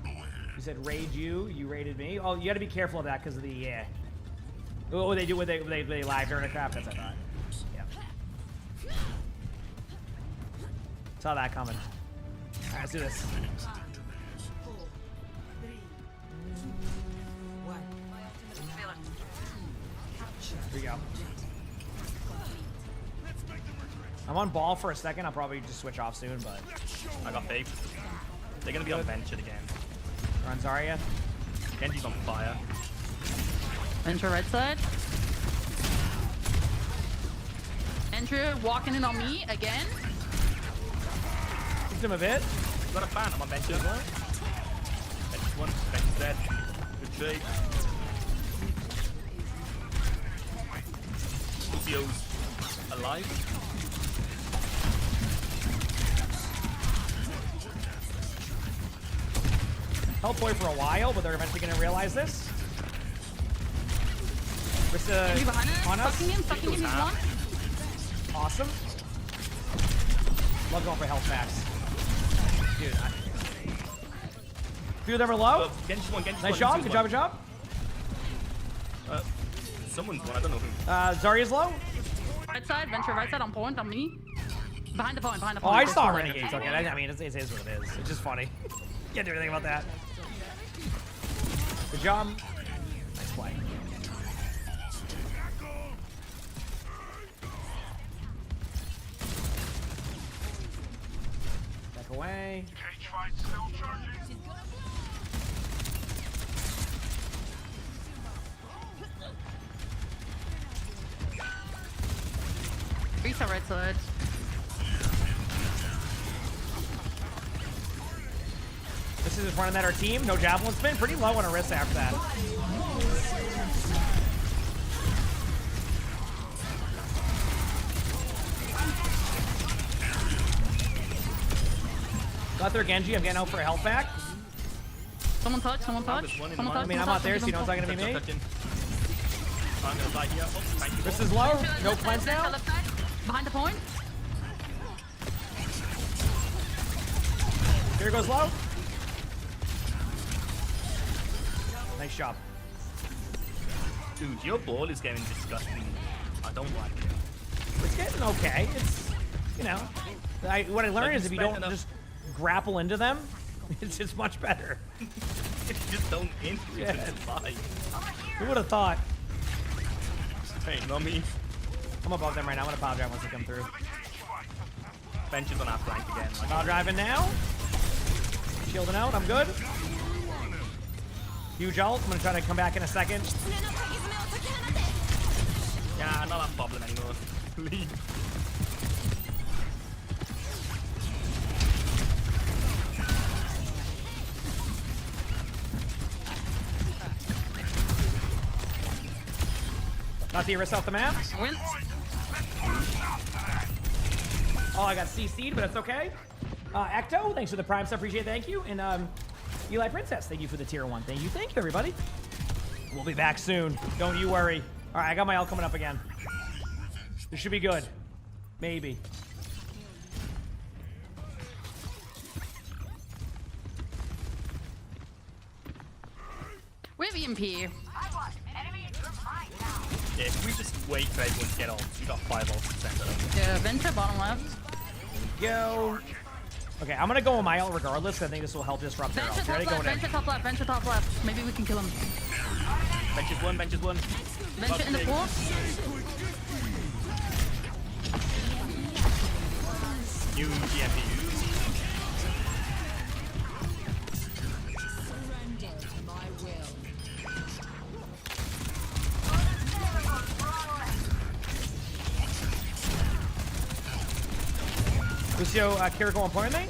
You said raid you raided me. Oh, you gotta be careful of that because of the, yeah. Oh, they do what they live during the crap, that's what I thought. Yeah. Saw that coming. Alright, let's do this. Here we go. I'm on ball for a second. I'll probably just switch off soon, but I got faked. They're gonna be on bench it again. Runs Zarya. Genji's on fire. Venture right side. Venture walking in on me again. Kicked him a bit. Got a fan. I'm on bench as well. Bench is one. Bench is dead. Good trade. Lucio's alive. Held boy for a while, but they're eventually going to realize this. Rissa on us. Sucking him, he's one. Awesome. Love going for health packs. Dude, few of them are low. Genji's one. Nice job. Good job. Good job. Someone's one. I don't know who. Zarya's low. Right side. Venture right side on point on me. Behind the point, behind the Oh, point. I There's saw two there. Renegade's okay. I mean, it is what it is. It's just funny. Can't do anything about that. Good job. Nice play. Back away. Reset right side. This is in front of that our team. No javelin spin. Pretty low on a wrist after that. Got their Genji. I'm getting out for a health back. Someone touch, someone touch. Someone touch. I mean, I'm not there, so you know it's not going to be me. This is low. No cleanse now. Behind the point. Here goes low. Nice job. Dude, your ball is getting disgusting. I don't like it. It's getting okay. It's, you know, what I learned is if you don't just grapple into them, it's just much better. If you just don't injury it, it's fine. Who would have thought? Hey, not me. I'm above them right now. I'm gonna power drive once they come through. Bench is on our flank again. Like, Power driving now. Shielding out. I'm good. Huge ult. I'm gonna try to come back in a second. yeah, not a problem anymore. Leave. Not the Iris off the map. Win. Oh, I got CC'd, but that's okay. Ecto, thanks for the prime stuff. Appreciate it. Thank you. And Eli Princess, thank you for the tier 1. Thank you, everybody. We'll be back soon. Don't you worry. All right, I got my ult coming up again. This should be good. Maybe. We have EMP. Yeah, if we just wait for everyone to get on, we got 5 ults to send them. Yeah, Venture bottom left. Go. Okay, I'm gonna go with my ult regardless. I think this will help disrupt their ult. Venture top left, Venture top left, Venture top left. Maybe we can kill him. Bench is one, bench is one. Venture in the pool. Huge EMP. Lucio, Kiriko on point with me?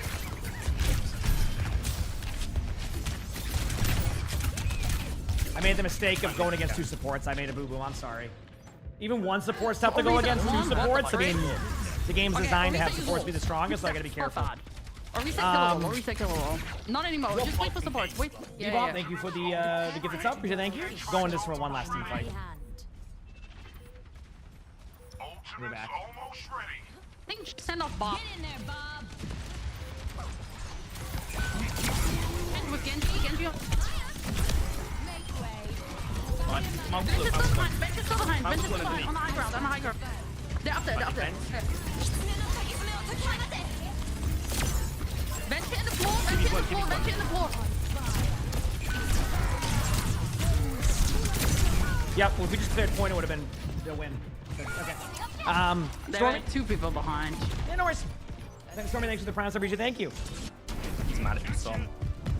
I made the mistake of going against 2 supports. I made a boo-boo. I'm sorry. Even 1 support's tough to go against 2 supports. I mean, the game's designed to have supports be the strongest, so I gotta be careful. Or reset kill or reset kill. Not anymore. Just wait for supports. Wait. Yeah, Bebop, thank you for the gifted sub. Appreciate it. Thank you. Going just for one last team fight. We're back. I think send off Bob. Get in there, Bob. And with Genji on. Bench Bench is still behind. Bench is still behind. Bench is still behind. On the high ground. On the high ground. They're up there. They're up there. Bench in the floor. Bench in the floor. Bench in the floor. Yep. Well, if we just cleared point, it would have been the win. Okay. There are 2 people behind. Yeah, no worries. Thanks, Stormy. Thanks for the prime sub. Appreciate it. Thank you. He's mad at you, Storm.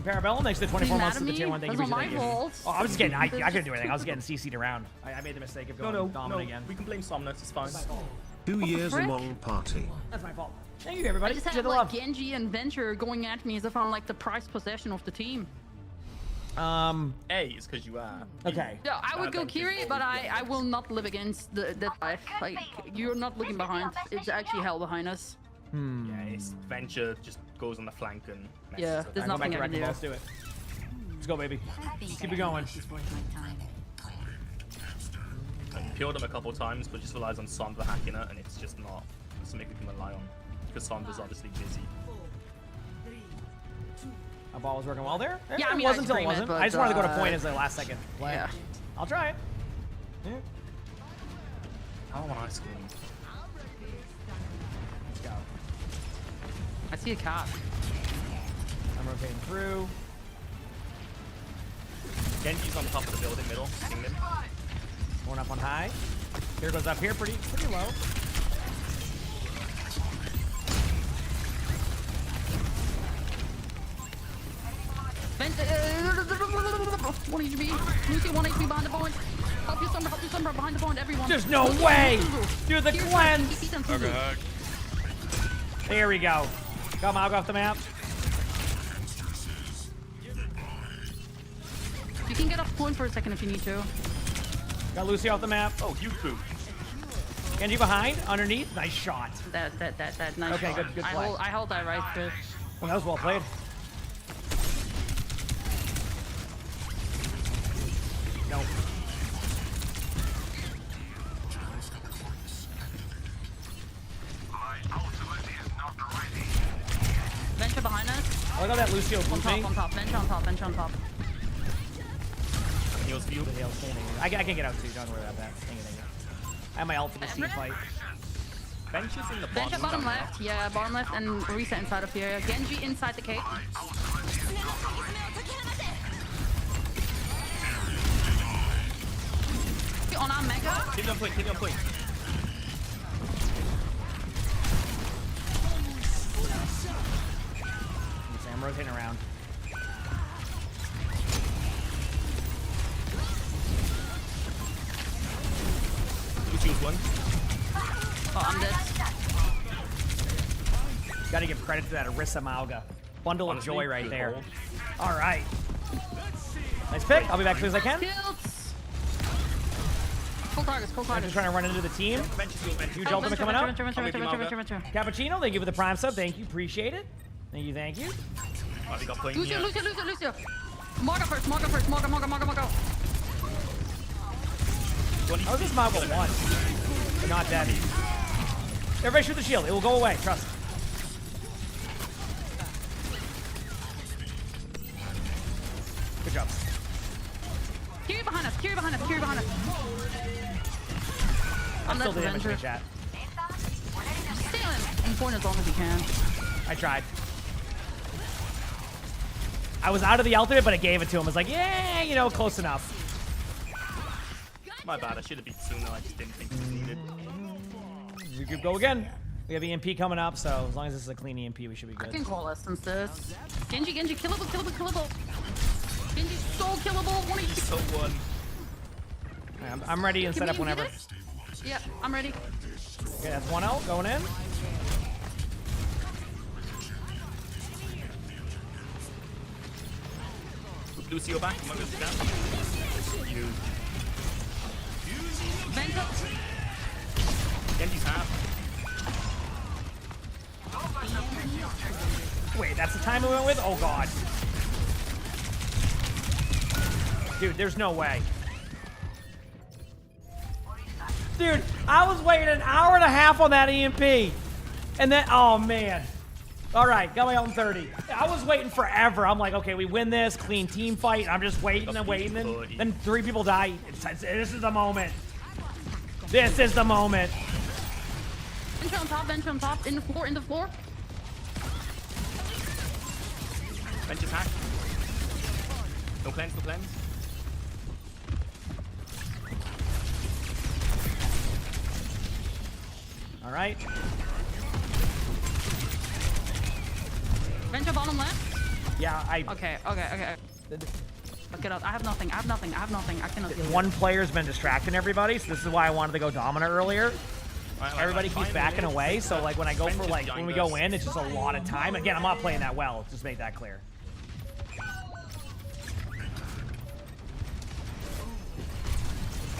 Parabellum, thanks for the 24 He's months mad of the at tier me? 1. Thank you. That's not Appreciate my it. fault. Oh, I was just getting, I couldn't do anything. I was getting CC'd around. I made the mistake of going dominant again. We can blame Somnus, it's fine. 2 years among party. That's my fault. Thank you, everybody. I just Appreciate had the like love. Genji and Venture going at me as if I'm like the prized possession of the team. A, it's because you are. Okay. Yeah, I would go Kiri, but I will not live against that life. Like, you're not looking behind. It's actually hell behind us. Yeah, it's Venture just goes on the flank and messes Yeah, up. there's Go back nothing to I can Wrecking do. Ball. Let's do it. Let's go, baby. Let's keep it going. I've killed him a couple times, but just relies on Sombra hacking it, and it's just not something we can rely on. Because Sombra's obviously busy. Our ball was working well there. Yeah, I mean, it wasn't I until it scream it, wasn't. but, I just wanted to go to point as a last second play. Yeah. I'll try it. Yeah. I don't want ice cream. Let's go. I see a cap. I'm rotating through. Genji's on top of the building, middle. Ping him. Going up on high. Here goes up here, pretty low. One HP. Lucy, 1 HP behind the point. Help your Sombra behind the point, everyone. There's no way! Do the cleanse! Okay. There we go. Got Mog off the map. You can get off point for a second if you need to. Got Lucy off the map. Oh, you boo. Genji behind, underneath. Nice shot. That nice Okay, shot. good play. I hold that right, Chris. Well, that was well played. No. Venture behind us. Look at that Lucio On moving. top, on top. Venture on top, venture on top. Heals for you. I can get out too. Don't worry about that. Hang it. I have my ult for the C fight. Bench is in the Bench at bottom left. Yeah, bottom left and reset inside of here. Genji inside the cave. On our mega. Keep it on point, keep it on point. I'm rotating around. You choose one. Oh, I'm dead. Gotta give credit to that Arissa Malga. Bundle Honestly, of joy right good there. goal. All right. Nice pick. I'll be back as soon as I can. Tilts. Full targets, full I'm targets. just trying to run into the team. Bench is good, bench is Huge good. ultimate coming up. Venture. Cappuccino, thank you for the prime sub. Thank you. Appreciate it. Thank you. Oh, they got playing Lucio. here. Morga first. Morga. How is this Mago one? But not dead. Everybody shoot the shield. It will go away. Trust. Good job. Kiri behind us. I'm still left doing damage in Venture. the chat. Stay in point as long as you can. I tried. I was out of the ultimate, but it gave it to him. I was like, yeah, you know, close enough. My bad, I should have beat sooner. I just didn't think it was needed. We could go again. We have EMP coming up, so as long as this is a clean EMP, we should be I good. can coalescence this. Genji, killable. Genji's so killable. One He's so one. I'm ready and Can set up we do whenever. this? Yep, I'm ready. Okay, that's one out going in. Lucio back. Come on, Lucio down. You. Venture. Genji's half. Wait, that's the time we went with? Oh, God. Dude, there's no way. Dude, I was waiting an hour and a half on that EMP. And then, oh, man. All right, got my own 30. I was waiting forever. I'm like, okay, we win this, clean team fight. I'm just waiting and waiting. And then 3 people die. This is the moment. This is the moment. Venture on top. In the floor. Bench is hacked. No cleanse. All right. Venture bottom left. Yeah, Okay. Look it up. I have nothing. I cannot deal with One player's been distracting everybody, so this is why I wanted to go dominant earlier. Everybody keeps backing away, so like when I go for like when we go in, it's just a lot of time. Again, I'm not playing that well. Just make that clear.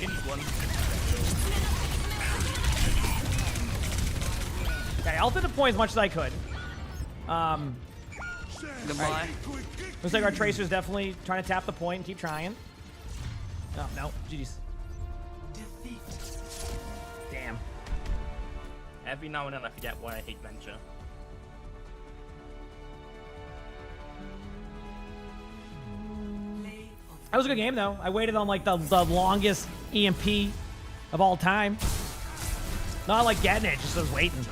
Genji's one. Okay, I ulted the point as much as I could. Goodbye. Right. Looks like our Tracer's definitely trying to tap the point and keep trying. No, GG's. Damn. Every now and then I forget why I hate Venture. That was a good game, though. I waited on, like, the longest EMP of all time. Not like getting it, just was waiting.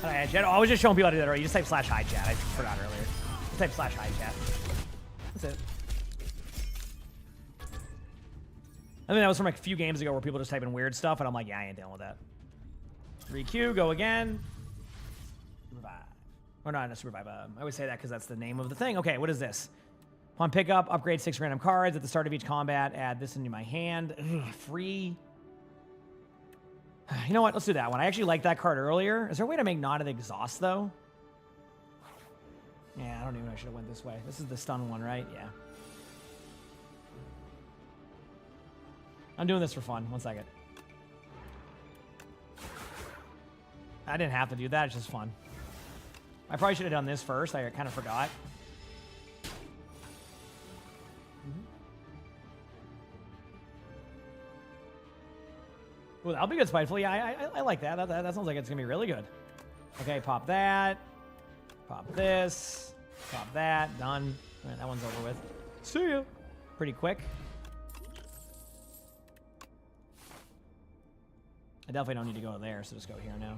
Alright, chat. Oh, I was just showing people how to do that already. You just type /hi chat. I forgot earlier. Just type /hi chat. That's it. I think that was from a few games ago where people just type in weird stuff, and I'm like, yeah, I ain't dealing with that. 3Q, go again. Revive. Or not revive. I always say that because that's the name of the thing. Okay, what is this? Upon pickup, upgrade 6 random cards. At the start of each combat, add this into my hand. Ugh, free. You know what? Let's do that one. I actually liked that card earlier. Is there a way to make Knotted Exhaust, though? Yeah, I don't even know. I should have went this way. This is the stun one, right? Yeah. I'm doing this for fun. 1 second. I didn't have to do that. It's just fun. I probably should have done this first. I kind of forgot. Well, that'll be good, Spiteful. Yeah, I like that. That sounds like it's going to be really good. Okay, pop that. Pop this. Pop that. Done. All right, that one's over with. See ya. Pretty quick. I definitely don't need to go there, so just go here now.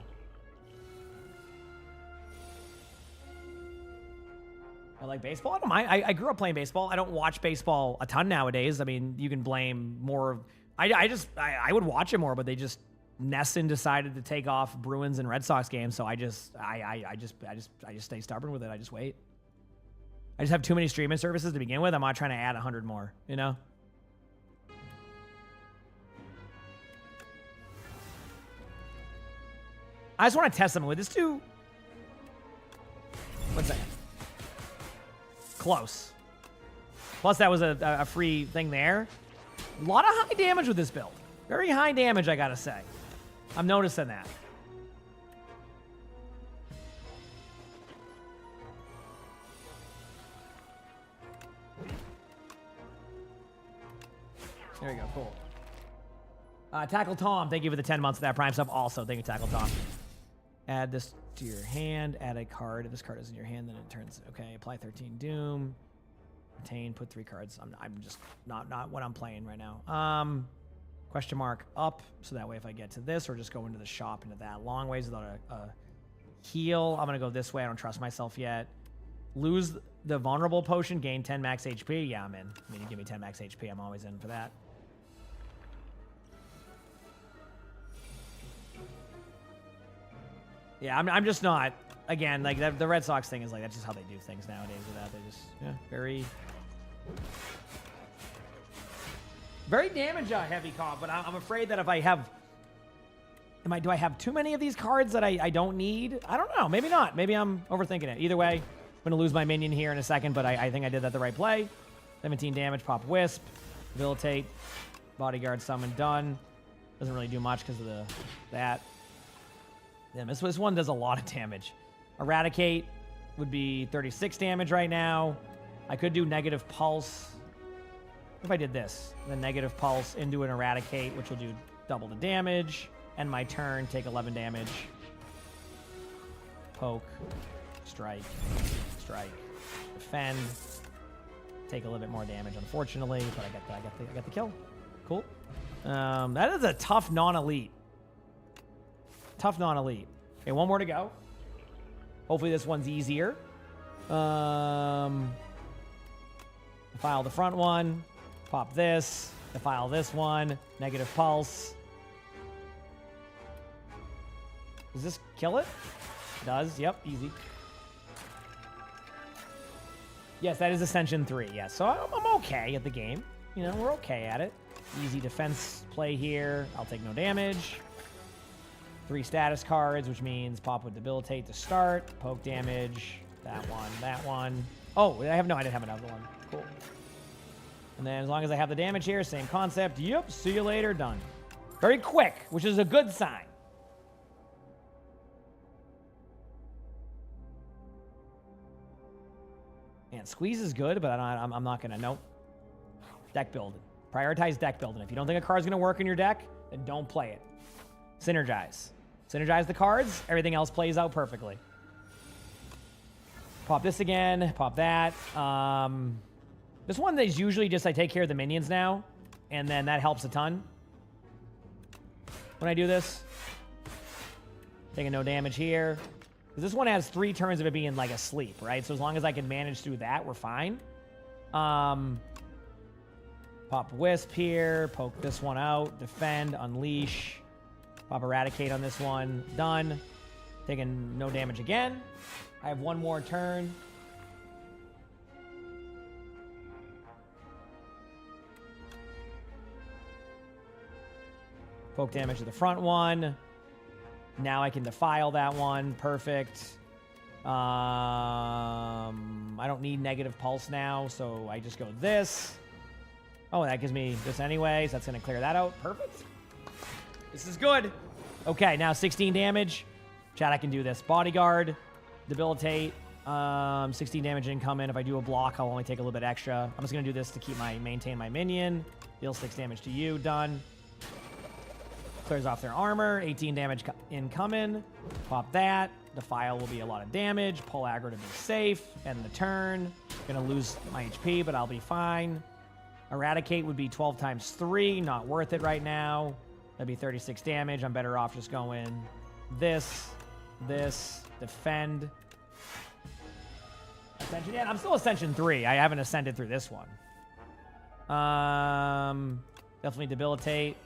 I like baseball. I don't mind. I grew up playing baseball. I don't watch baseball a ton nowadays. I mean, you can blame more. I would watch it more, but they just Nesson decided to take off Bruins and Red Sox games, so I just stay stubborn with it. I just wait. I just have too many streaming services to begin with. I'm not trying to add 100 more. You know. I just want to test something with this too. 1 second. Close. Plus, that was a free thing there. A lot of high damage with this build. Very high damage, I gotta say. I'm noticing that. There you go. Cool. Tackle Tom, thank you for the 10 months of that Prime sub. Also, thank you, Tackle Tom. Add this to your hand. Add a card. If this card is in your hand, then it turns. Okay, apply 13 Doom. Retain, put 3 cards. I'm just not what I'm playing right now. Question mark up, so that way if I get to this or just go into the shop into that long ways without a heal, I'm gonna go this way. I don't trust myself yet. Lose the vulnerable potion, gain 10 max HP. Yeah, I'm in. I mean, you give me 10 max HP, I'm always in for that. Yeah, I'm just not. Again, like the Red Sox thing is like that's just how they do things nowadays. With that, they just very damage heavy comp. But I'm afraid that if I have, do I have too many of these cards that I don't need? I don't know. Maybe not. Maybe I'm overthinking it. Either way, I'm gonna lose my minion here in a second. But I think I did that the right play. 17 damage. Pop Wisp, Debilitate, Bodyguard Summon done. Doesn't really do much because of that. Damn, this one does a lot of damage. Eradicate would be 36 damage right now. I could do negative pulse. What if I did this? The negative pulse into an Eradicate, which will do double the damage. End my turn, take 11 damage. Poke, strike, strike, defend. Take a little bit more damage, unfortunately, but I got the kill. Cool. That is a tough non-elite. Tough non-elite. Okay, one more to go. Hopefully this one's easier. File the front one. Pop this. Defile this one. Negative pulse. Does this kill it? Does. Yep, easy. Yes, that is Ascension 3. Yes, so I'm okay at the game. You know, we're okay at it. Easy defense play here. I'll take no damage. 3 status cards, which means pop with Debilitate to start. Poke damage. That one. Oh, I didn't have another one. Cool. And then as long as I have the damage here, same concept. Yep, see you later, done. Very quick, which is a good sign. Man, squeeze is good, but I'm not gonna. Nope. Deck building. Prioritize deck building. If you don't think a card's gonna work in your deck, then don't play it. Synergize. Synergize the cards. Everything else plays out perfectly. Pop this again. Pop that. This one is usually just I take care of the minions now, and then that helps a ton when I do this. Taking no damage here. 'Cause this one has 3 turns of it being like asleep, right? So as long as I can manage through that, we're fine. Pop Wisp here. Poke this one out. Defend. Unleash. Pop Eradicate on this one. Done. Taking no damage again. I have 1 more turn. Poke damage to the front one. Now I can defile that one. Perfect. I don't need negative pulse now, so I just go this. Oh, that gives me this anyway, so that's going to clear that out. Perfect. This is good. Okay, now 16 damage. Chat, I can do this. Bodyguard, debilitate, 16 damage incoming. If I do a block, I'll only take a little bit extra. I'm just going to do this to keep maintain my minion. Deal 6 damage to you. Done. Clears off their armor. 18 damage incoming. Pop that. Defile will be a lot of damage. Pull aggro to be safe. End the turn. Gonna lose my HP, but I'll be fine. Eradicate would be 12 times 3. Not worth it right now. That'd be 36 damage. I'm better off just going this, defend. Ascension. Yeah, I'm still Ascension 3. I haven't ascended through this one. Definitely debilitate.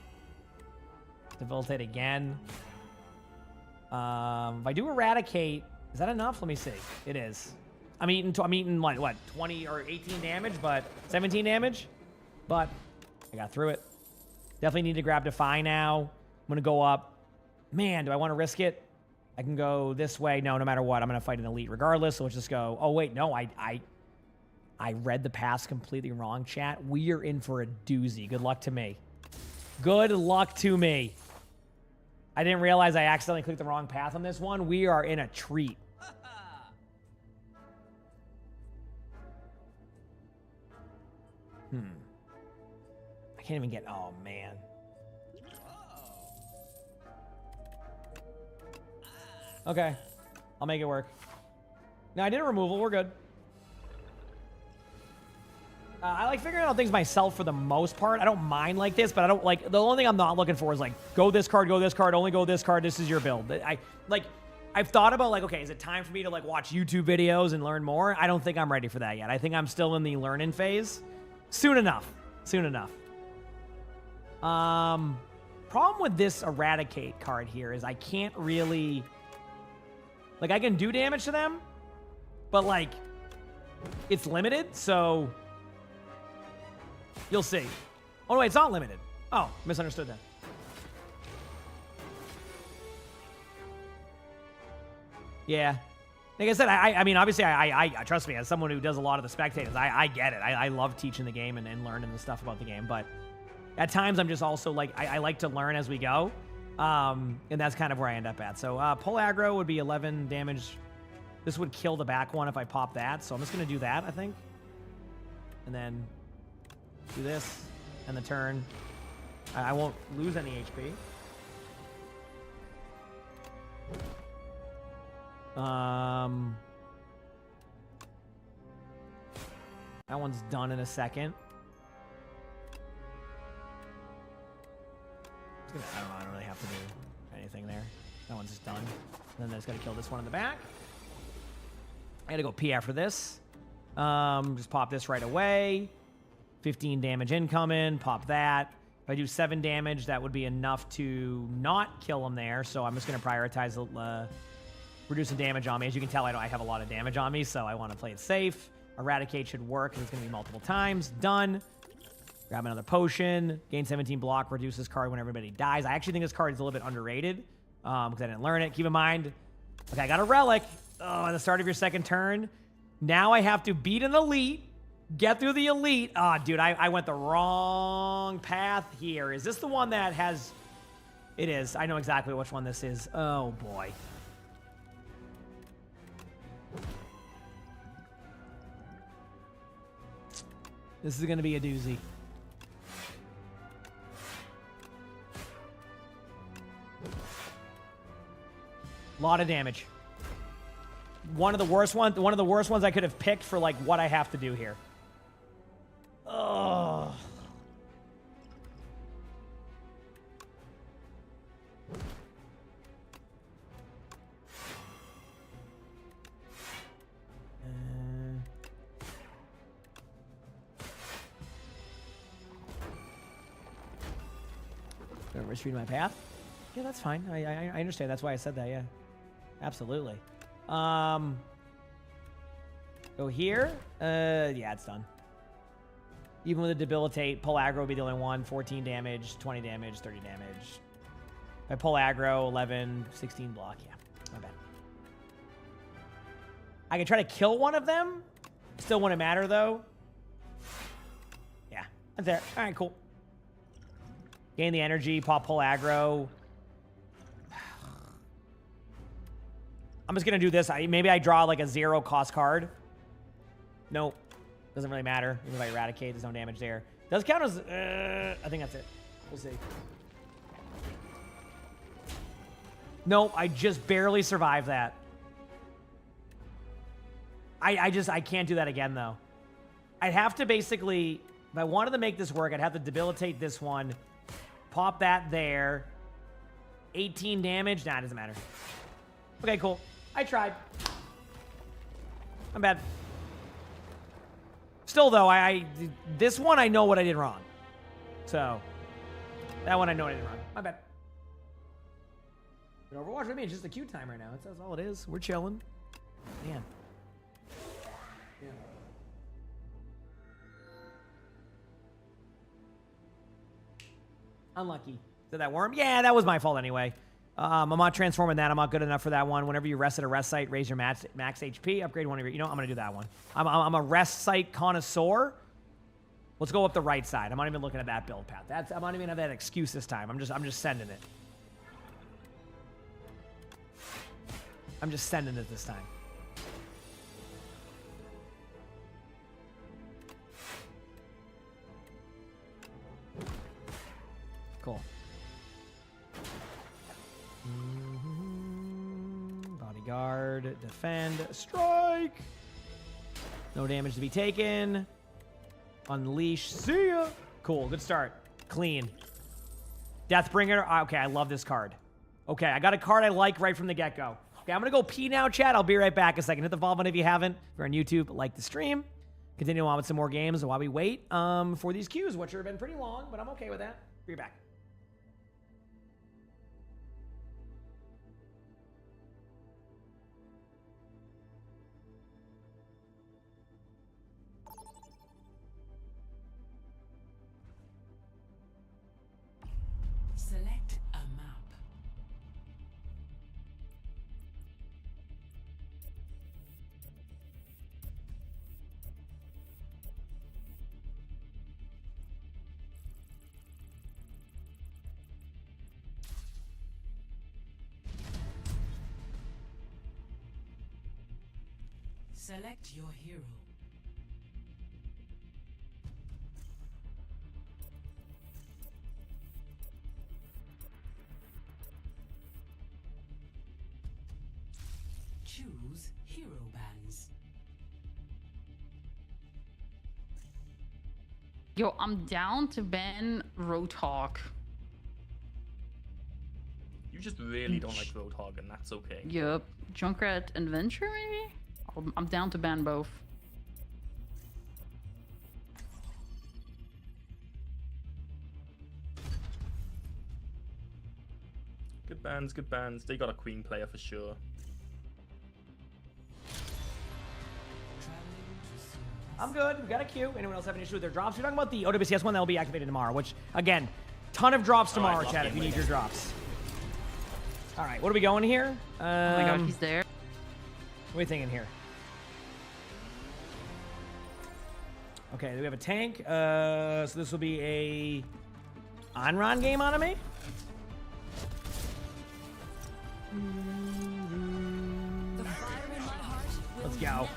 Debilitate again. If I do Eradicate, is that enough? Let me see. It is. I'm eating what 20 or 18 damage, but 17 damage. But I got through it. Definitely need to grab Defy now. I'm gonna go up. Man, do I want to risk it? I can go this way. No matter what, I'm gonna fight an elite regardless. So let's just go. Oh wait, no, I read the pass completely wrong, chat. We are in for a doozy. Good luck to me. Good luck to me. I didn't realize I accidentally clicked the wrong path on this one. We are in a treat. I can't even get... Oh, man. Okay. I'll make it work. No, I did a removal. We're good. I like figuring out things myself for the most part. I don't mind like this, but I don't like... The only thing I'm not looking for is like, go this card, only go this card, this is your build. I've thought about like, okay, is it time for me to like watch YouTube videos and learn more? I don't think I'm ready for that yet. I think I'm still in the learning phase. Soon enough. Soon enough. Problem with this Eradicate card here is I can't really... Like, I can do damage to them, but like, it's limited, so... You'll see. Oh, wait, it's not limited. Oh, misunderstood that. Yeah. Like I said, I mean, obviously, I trust me, as someone who does a lot of the spectators, I get it. I love teaching the game and learning the stuff about the game, but at times I'm just also like, I like to learn as we go, and that's kind of where I end up at. So pull aggro would be 11 damage. This would kill the back one if I pop that, so I'm just going to do that, I think. And then do this, and the turn. I won't lose any HP. That one's done in a second. I don't really have to do anything there. That one's just done. And then I just gotta kill this one in the back. I gotta go P after this. Just pop this right away. 15 damage incoming. Pop that. If I do 7 damage, that would be enough to not kill him there. So I'm just gonna prioritize reducing damage on me. As you can tell, I have a lot of damage on me, so I want to play it safe. Eradicate should work, because it's going to be multiple times. Done. Grab another potion. Gain 17 block. Reduce this card when everybody dies. I actually think this card is a little bit underrated, because I didn't learn it. Keep in mind, okay, I got a relic. Oh, at the start of your second turn. Now I have to beat an elite. Get through the elite. Oh, dude, I went the wrong path here. Is this the one that has... It is. I know exactly which one this is. Oh, boy. This is going to be a doozy. Lot of damage. One of the worst ones I could have picked for like what I have to do here. Ugh. Don't risk reading my path. Yeah, that's fine. I understand. That's why I said that. Yeah, absolutely. Go here. Yeah, it's done. Even with a debilitate, pull aggro will be the only one. 14 damage, 20 damage, 30 damage. If I pull aggro, 11, 16 block. Yeah, my bad. I can try to kill one of them. Still wouldn't matter though. Yeah, that's there. All right, cool. Gain the energy, pop pull aggro. I'm just gonna do this. Maybe I draw like a 0 cost card. Nope. Doesn't really matter. Even if I eradicate, there's no damage there. Does count as... I think that's it. We'll see. Nope, I just barely survived that. I can't do that again, though. I'd have to basically... If I wanted to make this work, I'd have to debilitate this one. Pop that there. 18 damage. Nah, it doesn't matter. Okay, cool. I tried. I'm bad. Still, though, this one, I know what I did wrong. So, that one I know what I did wrong. My bad. But Overwatch, I mean, it's just a queue time right now. That's all it is. We're chilling. Man. Yeah. Unlucky. Did that worm? Yeah, that was my fault anyway. I'm not transforming that. I'm not good enough for that one. Whenever you rest at a rest site, raise your max HP, upgrade one of your... You know, I'm going to do that one. I'm a rest site connoisseur. Let's go up the right side. I'm not even looking at that build path. I'm not even have that excuse this time. I'm just sending it. I'm just sending it this time. Cool. Bodyguard, defend, strike. No damage to be taken. Unleash, see ya. Cool, good start. Clean. Deathbringer, okay, I love this card. Okay, I got a card I like right from the get-go. Okay, I'm gonna go pee now, chat. I'll be right back a second. Hit the follow button if you haven't. If you're on YouTube, like the stream. Continue on with some more games while we wait for these queues, which have been pretty long, but I'm okay with that. Be right back. Select a map. Select your hero. Choose hero bands. Yo, I'm down to ban Roadhog. You just really don't like Roadhog, and that's okay. Yup. Junkrat Adventure, maybe? I'm down to ban both. Good bands, good bands. They got a Queen player for sure. I'm good. We got a queue. Anyone else have an issue with their drops? We're talking about the OWCS one that will be activated tomorrow, which, again, ton of drops tomorrow, chat, if you need your drops. All right, what are we going here? Oh my god, he's there. What are we thinking here? Okay, we have a tank. So this will be a on-run game on me. Let's go.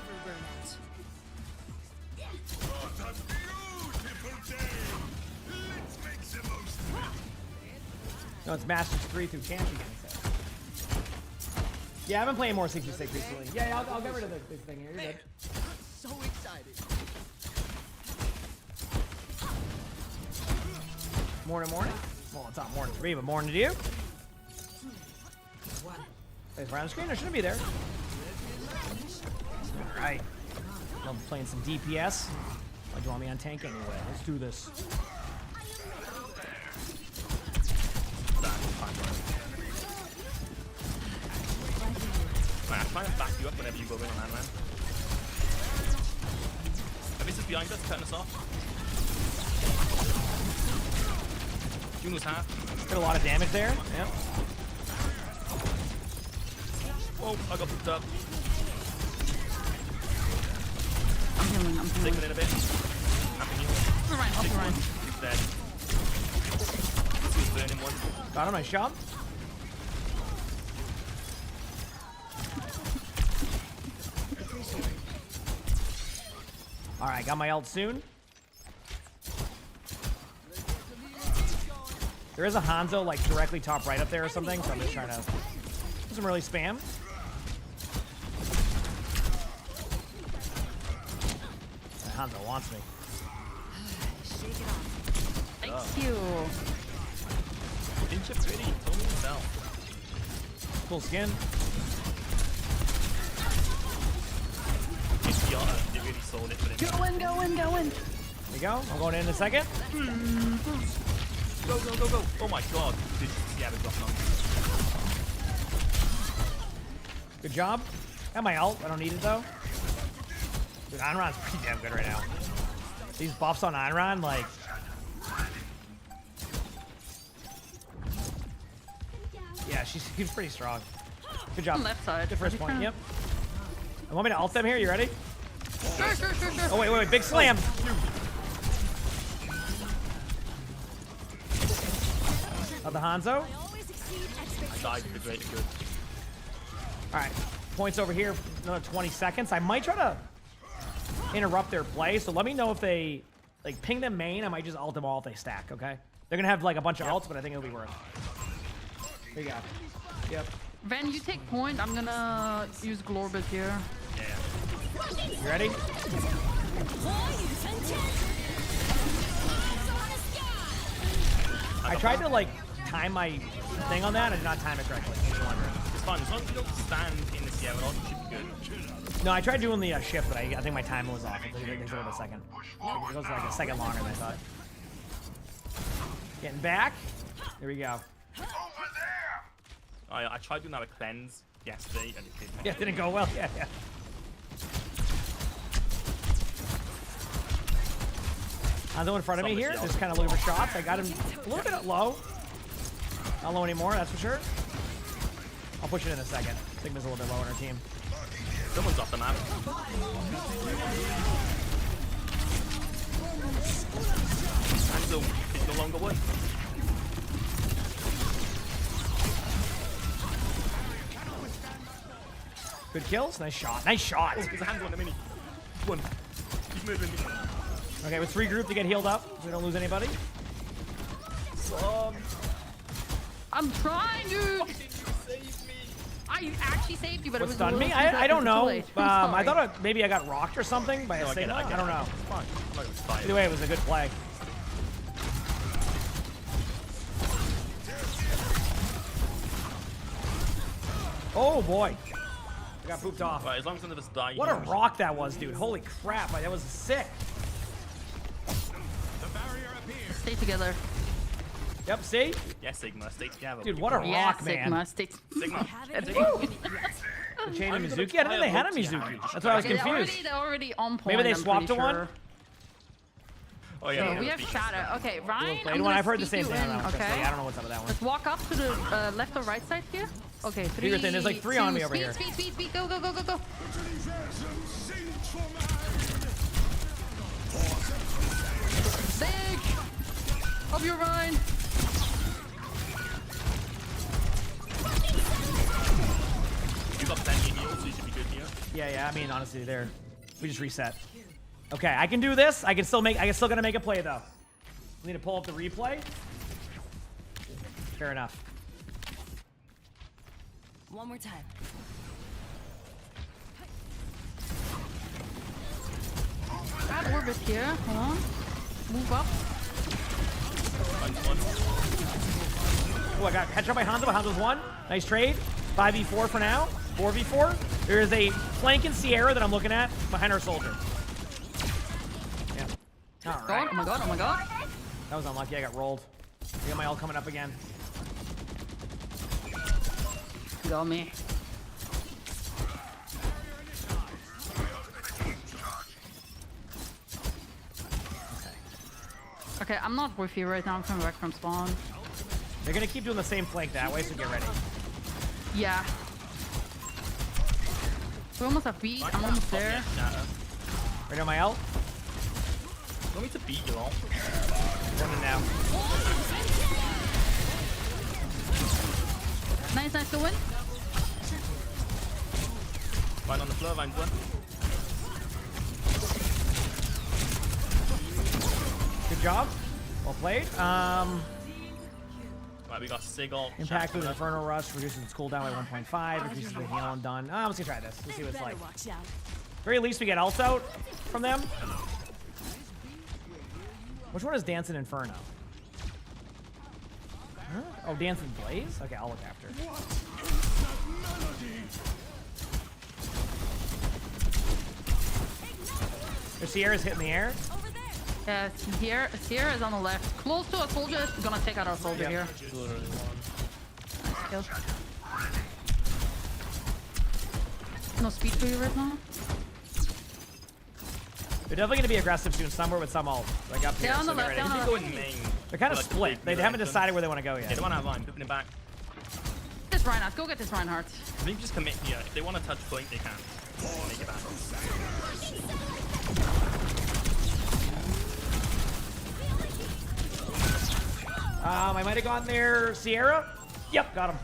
No, it's Masters 3 through Champions. Yeah, I've been playing more 66 recently. Yeah, I'll get rid of this thing here. You're good. So excited. Morning. Well, it's not morning to me, but morning to you. It's right on the screen. I shouldn't be there. All right. Love playing some DPS. Why'd you want me on tank anyway? Let's do this. try and back you up whenever you go in on Ant-Man. This is behind us, cutting us off. Juno's half. Did a lot of damage there. Yep. Oh, I got pooped up. I'm healing. Taking it a bit. Happy heal. Off the Ryan. He's dead. He's burning one. Got him, nice shot. Alright, got my ult soon. There is a Hanzo like directly top right up there or something, so I'm just trying to do some early spam. That Hanzo wants me. Thank you. Ninja pretty, told me himself. Cool skin. They really sold it for him. Go in. There you go. I'm going in a second. Go. Oh my god. Yeah, we've got none. Good job. Got my ult. I don't need it though. Dude, Anran's pretty damn good right now. These buffs on Anran, like. Yeah, she's pretty strong. Good job. Left side. Good first point. Yep. You want me to ult them here? You ready? Sure. Oh, wait. Big slam. Of the Hanzo. I died with the great good. Alright. Points over here. Another 20 seconds. I might try to interrupt their play, so let me know if they like ping them main. I might just ult them all if they stack, okay? They're gonna have like a bunch of ults, but I think it'll be worth it. Here you go. Yep. Van, you take point. I'm gonna use Glorbit here. Yeah. You ready? I tried to like time my thing on that. I did not time it correctly. It's fine. As long as you don't stand in the Sierra, it should be good. No, I tried doing the shift, but I think my timing was off. It took a second. It goes like a second longer than I thought. Getting back. There we go. I tried doing that with cleanse yesterday and it didn't. Yeah, it didn't go well. Yeah. Hanzo in front of me here, just kind of looking for shots. I got him a little bit low. Not low anymore, that's for sure. I'll push it in a second. Sigma's a little bit low on our team. Someone's off the map. Hanzo is no longer one. Good kills. Nice shot. Nice shot. Oh, there's a Hanzo on the mini. One. He's moving. Okay, let's regroup to get healed up so we don't lose anybody. I'm trying, dude. I actually saved you, but What it was stunned me? I don't know. I thought maybe I got rocked or something by a Sigma. I don't know. Either way, it was a good play. Oh boy. I got pooped off. Right, as long as none of us die. What a rock that was, dude. Holy crap. That was sick. Stay together. Yep, see? Yeah, Sigma, stay together. Dude, what a rock, man. Sigma, stay Sigma. The chain of Mizuki? I didn't think they had a Mizuki. That's why I was confused. They're already on point. Maybe they I'm swapped to pretty one? sure. Oh, yeah. So we have Shadow. Okay, Ryan, Played I'm one. gonna I've heard the speak same you thing. in, I don't know. okay? I don't know what's up with that one. Let's walk up to the left or right side here. Okay, three. Bigger thing. There's like 3 on me over speed, here. Speed. Go. Big. Hope you're Ryan. You got plenty of heals, so you should be good here. Yeah. I mean, honestly, we just reset. Okay, I can do this. I can still gonna make a play though. I need to pull up the replay. Fair enough. One more time. Got orbit here. Hold on. Move up. Oh, I got headshot by Hanzo. Hanzo's 1. Nice trade. 5v4 for now. 4v4. There is a flanking Sierra that I'm looking at behind our soldier. Yeah. All right. Oh my god. That was unlucky. I got rolled. I got my ult coming up again. Got me. Okay, I'm not with you right now. I'm coming back from spawn. They're gonna keep doing the same flank that way, so get ready. Yeah. We almost have beat. I'm almost there. Right on my ult. You want me to beat you all? Running now. Nice to win. Right on the floor, Vine's one. Good job. Well played. Right, we got Sigil. Impact with Inferno Rush reduces its cooldown by 1.5, increases the heal and done. Let's go try this. Let's see what it's like. Very least we get ults out from them. Which one is Dancing Inferno? Huh? Oh, Dancing Blaze? Okay, I'll look after. The Sierra's hitting the air. Yeah, Sierra is on the left. Close to a soldier. Gonna take out our soldier here. Nice kill. No speed for you right now. They're definitely going to be aggressive soon, somewhere with some ult. Like up here. Yeah, on the so left, get ready. on the left. They're kind of split. They haven't decided where they want to go yet. Yeah, they want to have Vine, moving it back. This Reinhardt. Go get this Reinhardt. I think just commit here. If they want to touch point, they can. Make it back. I might have gone there. Sierra? Yep, got him.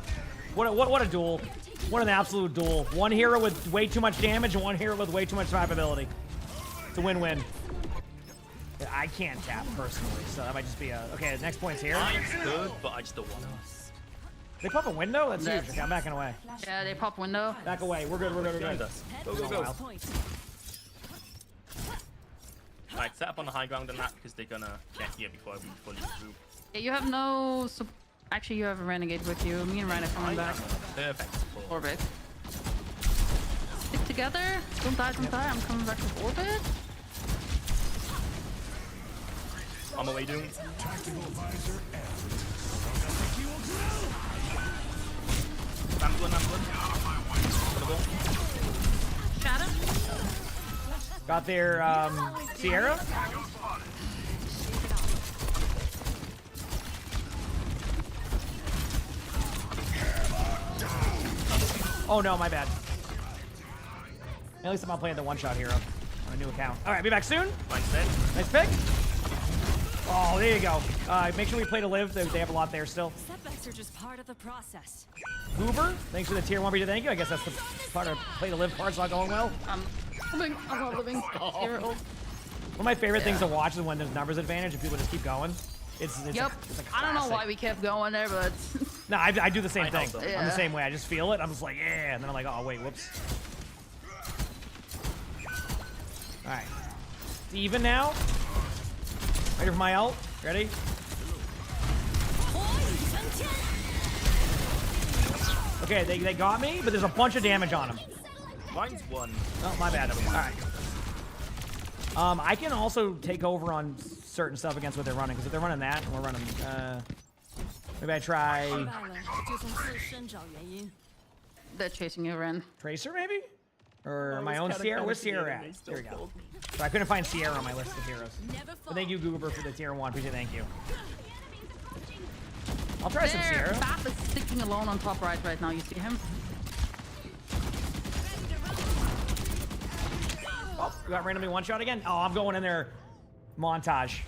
What a duel. What an absolute duel. One hero with way too much damage and one hero with way too much survivability. It's a win-win. I can't tap personally, so that might just be a... Okay, the next point's here. It's good, but I just don't want to. They pop a window? That's huge. Okay, I'm backing away. Yeah, they pop window. Back away. We're good, we're good, we're good. Go, go, go. Alright, set up on the high ground and that, because they're gonna get here before we fully through. Yeah, you have no... Actually, you have a Renegade with you. Me and Ryan are coming back. Perfect. Orbit. Stick together. Don't die, don't die. I'm coming back with Orbit. On my way, Doom. I'm good. Shadow. Got their Sierra. Oh no, my bad. At least I'm not playing the one-shot hero on a new account. All right, be back soon. Nice pick. Oh, there you go. Make sure we play to live. They have a lot there still. Setbacks are just part of the process. Goober, thanks for the tier 1 to thank you. I guess that's the part of play to live part's not going well. I'm not living. One of my favorite things to watch is when there's numbers advantage and people just keep going. It's yep. it's a I don't know classic. why we kept going there, but No, I do the same thing. Yeah. I'm the same way. I just feel it. I'm just like, yeah, and then I'm like, oh wait, whoops. All right, it's even now. Ready for my ult? Ready? Okay, they got me, but there's a bunch of damage on them. Mine's one. Oh, my bad. All right. I can also take over on certain stuff against what they're running, because if they're running that, and we're running, maybe I try... They're chasing you, Ren. Tracer, maybe? Or my own Sierra? Where's Sierra at? Here we go. So I couldn't find Sierra on my list of heroes. But thank you, Goober, for the tier 1. Appreciate it. Thank you. I'll try some Sierra. Bap is sticking alone on top right now. You see him? Oh, we got randomly one-shot again? Oh, I'm going in there. Montage.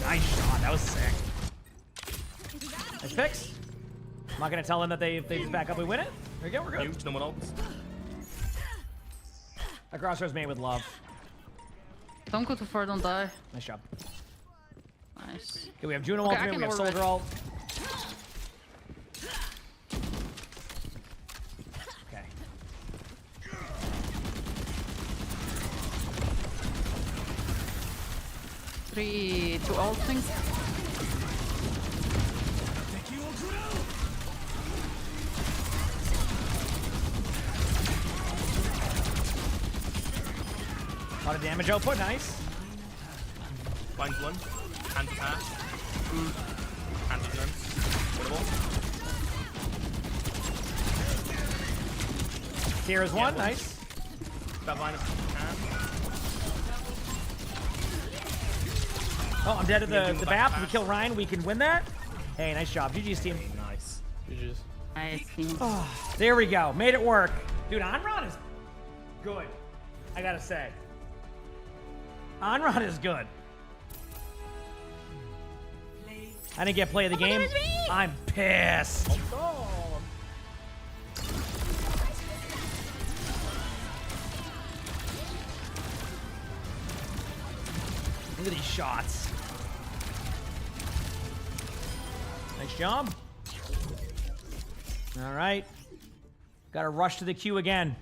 Nice shot. That was sick. Nice picks. I'm not going to tell them that if they just back up, we win it. There we go. We're good. Huge, no one else. That crossrow's made with love. Don't go too far. Don't die. Nice job. Nice. Okay, we have Juno Okay, ultimate. We have orbit. Soldier ult. Okay. Three, two ult things. A lot of damage output. Nice. Finds one. Anti-pass. Anti-gun. Sierra's one. Nice. That line of can. Oh, I'm dead at the BAP. We kill Ryan. We can win that. Hey, nice job. GG's team. Nice. Nice team. Oh, there we go. Made it work. Dude, Onron is good. I gotta say. Onron is good. I didn't get play of the game. I'm pissed. Look at these shots. Nice job. All right. Got to rush to the queue again.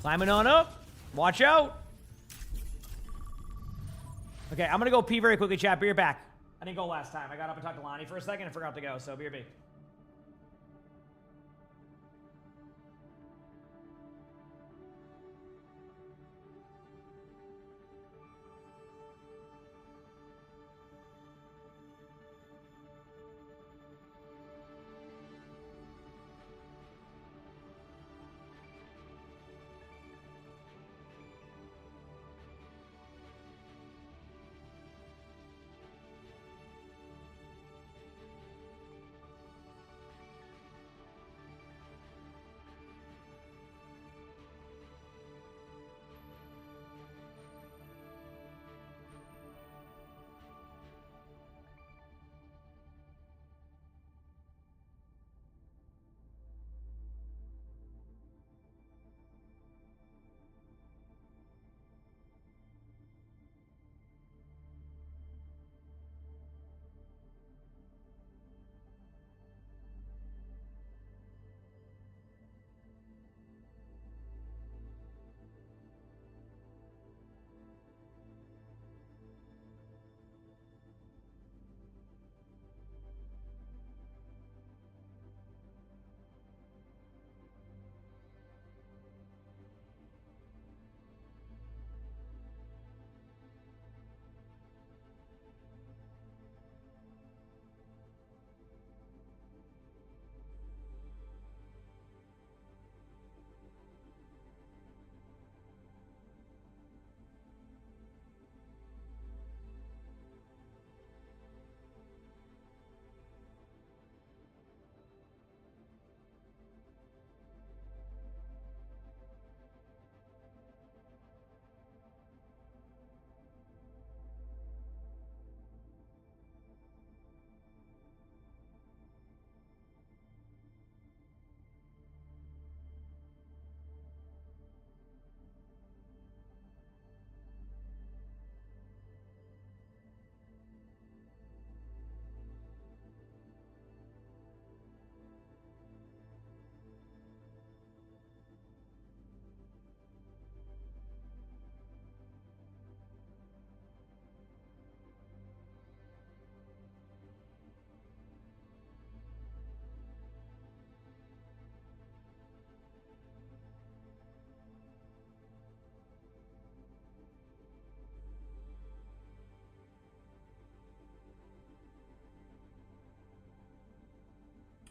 Climbing on up. Watch out. Okay, I'm going to go pee very quickly, chat. Be right back. I didn't go last time. I got up and talked to Lonnie for a second and forgot to go, so BRB.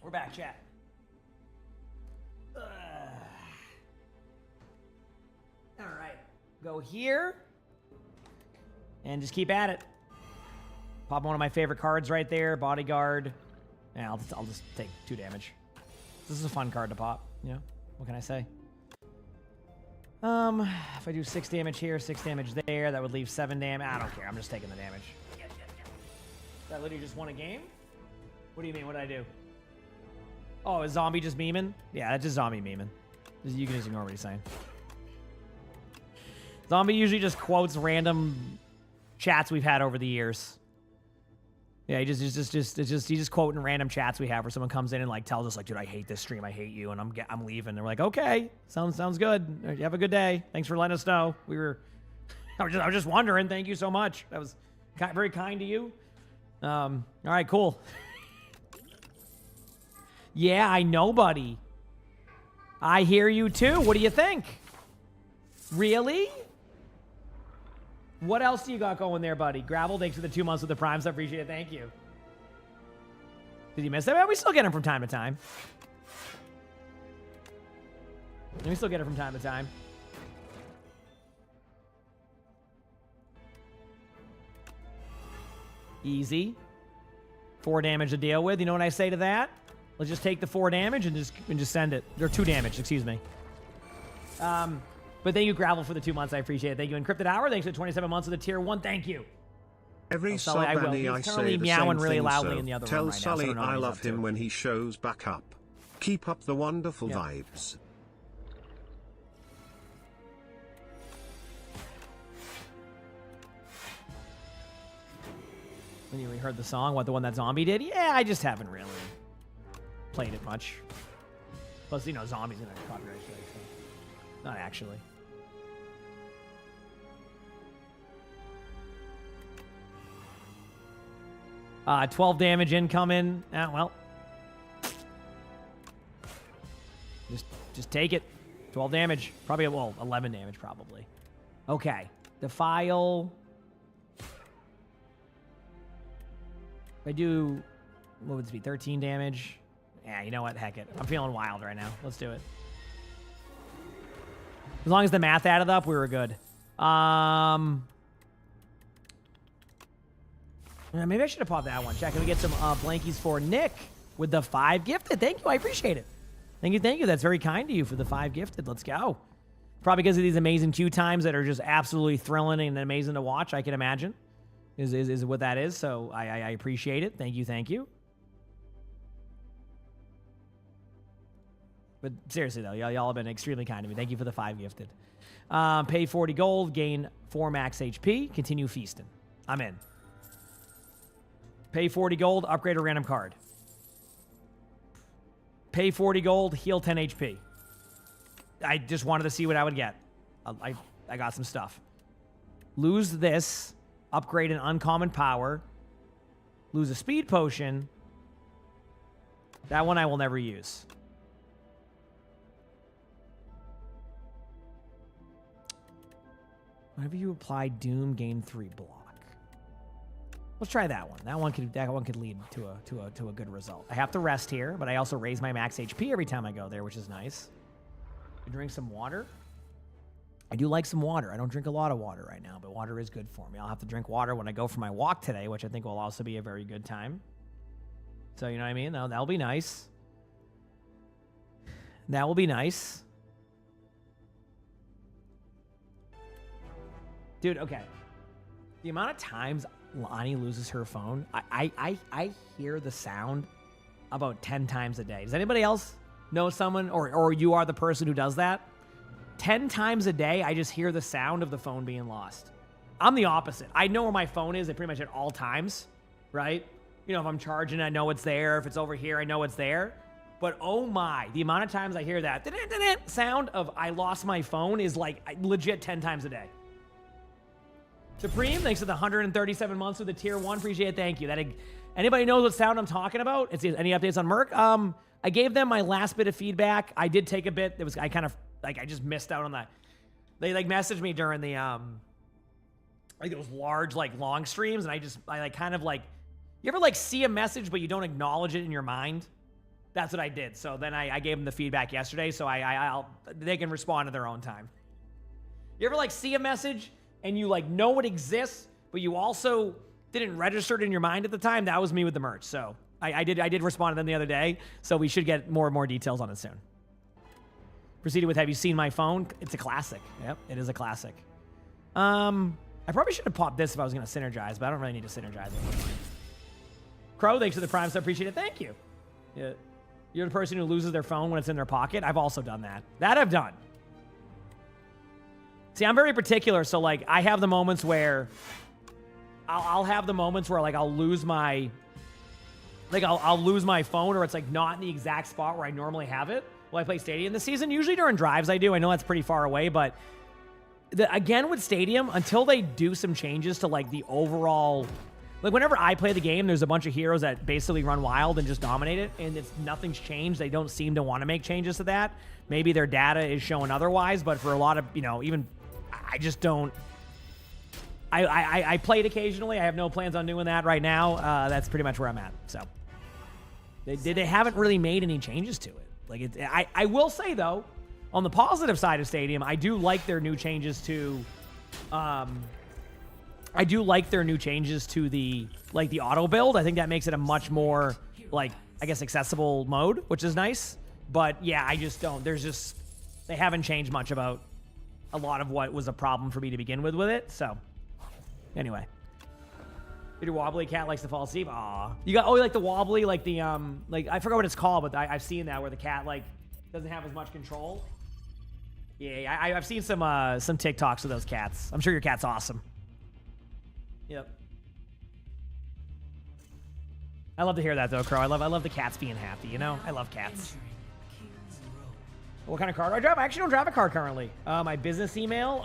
We're back, chat. All right. Go here. And just keep at it. Pop one of my favorite cards right there. Bodyguard. Yeah, I'll just take 2 damage. This is a fun card to pop, you know? What can I say? If I do 6 damage here, 6 damage there, that would leave 7 damage. I don't care. I'm just taking the damage. That literally just won a game? What do you mean? What did I do? Oh, is zombie just memeing? Yeah, that's just zombie memeing. You can just ignore what he's saying. Zombie usually just quotes random chats we've had over the years. Yeah, he's just quoting random chats we have where someone comes in and like tells us like, dude, I hate this stream, I hate you, and I'm leaving. They're like, okay, sounds good. You have a good day. Thanks for letting us know. I was just wondering. Thank you so much. That was very kind to you. All right, cool. Yeah, I know, buddy. I hear you too. What do you think? Really? What else do you got going there, buddy? Gravel, thanks for the 2 months with the primes. I appreciate it. Thank you. Did you miss that? We still get them from time to time. We still get it from time to time. Easy. 4 damage to deal with. You know what I say to that? Let's just take the 4 damage and just send it. Or 2 damage, excuse me. But thank you, Gravel, for the 2 months. I appreciate it. Thank you, Encrypted Hour. Thanks for the 27 months of the tier 1. Thank you. Every Sully, I will. Annie, I He's say currently the meowing same really thing, loudly so in the other tell room right now, so I Sully don't know what I he's love up to. him when he shows back up. Keep up the wonderful Yeah. vibes. When you heard the song, what, the one that Zombie did? Yeah, I just haven't really played it much. Plus, you know, Zombie's in a copyright strike, so not actually. Uh, 12 damage incoming. Well, just take it. 12 damage. Probably, well, 11 damage probably. Okay. Defile. If I do, what would this be? 13 damage. Yeah, you know what? Heck it. I'm feeling wild right now. Let's do it. As long as the math added up, we were good. Yeah, maybe I should have popped that one. Check. Can we get some blankies for Nick with the 5 gifted? Thank you. I appreciate it. Thank you. Thank you. That's very kind of you for the 5 gifted. Let's go. Probably because of these amazing queue times that are just absolutely thrilling and amazing to watch, I can imagine, is what that is. So I appreciate it. Thank you. Thank you. But seriously, though, y'all have been extremely kind to me. Thank you for the 5 gifted. Pay 40 gold, gain 4 max HP, continue feasting. I'm in. Pay 40 gold, upgrade a random card. Pay 40 gold, heal 10 HP. I just wanted to see what I would get. I got some stuff. Lose this, upgrade an uncommon power, lose a speed potion. That one I will never use. Whenever you apply Doom, gain 3 block. Let's try that one. That one could lead to a good result. I have to rest here, but I also raise my max HP every time I go there, which is nice. I drink some water. I do like some water. I don't drink a lot of water right now, but water is good for me. I'll have to drink water when I go for my walk today, which I think will also be a very good time. So, you know what I mean? That'll be nice. That will be nice. Dude, okay. The amount of times Lonnie loses her phone, I hear the sound about 10 times a day. Does anybody else know someone, or you are the person who does that? 10 times a day, I just hear the sound of the phone being lost. I'm the opposite. I know where my phone is at pretty much at all times, right? You know, if I'm charging, I know it's there. If it's over here, I know it's there. But oh my, the amount of times I hear that sound of I lost my phone is like legit 10 times a day. Supreme, thanks for the 137 months with the tier 1. Appreciate it. Thank you. Anybody knows what sound I'm talking about? Any updates on Merc? I gave them my last bit of feedback. I did take a bit. I just missed out on that. They messaged me during the those large long streams, and you ever see a message but you don't acknowledge it in your mind? That's what I did. So then I gave them the feedback yesterday, so they can respond at their own time. You ever see a message and you know it exists, but you also didn't register it in your mind at the time? That was me with the merch. So I did respond to them the other day, so we should get more and more details on it soon. Proceeded with, have you seen my phone? It's a classic. Yep, it is a classic. I probably should have popped this if I was going to synergize, but I don't really need to synergize it. Crow, thanks for the prime, so I appreciate it. Thank you. Yeah. You're the person who loses their phone when it's in their pocket. I've also done that. That I've done. See, I'm very particular, so I have the moments where I'll have the moments where I'll lose my I'll lose my phone, or it's not in the exact spot where I normally have it while I play Stadium this season. Usually during drives I do. I know that's pretty far away, but again with Stadium, until they do some changes to the overall, whenever I play the game, there's a bunch of heroes that basically run wild and just dominate it, and nothing's changed. They don't seem to want to make changes to that. Maybe their data is showing otherwise, but for a lot of, even I just don't. I play it occasionally. I have no plans on doing that right now. That's pretty much where I'm at. So they haven't really made any changes to it. I will say though, on the positive side of Stadium, I do like their new changes to I do like their new changes to the auto build. I think that makes it a much more I guess accessible mode, which is nice. But yeah, I just don't. They haven't changed much about a lot of what was a problem for me to begin with it. So anyway, your wobbly cat likes to fall asleep. Aw, you got like the wobbly, like the I forgot what it's called, but I've seen that where the cat doesn't have as much control. Yeah, I've seen some TikToks of those cats. I'm sure your cat's awesome. Yep. I love to hear that though, Crow. I love the cats being happy. You know, I love cats. What kind of card do I drive? I actually don't drive a card currently. My business email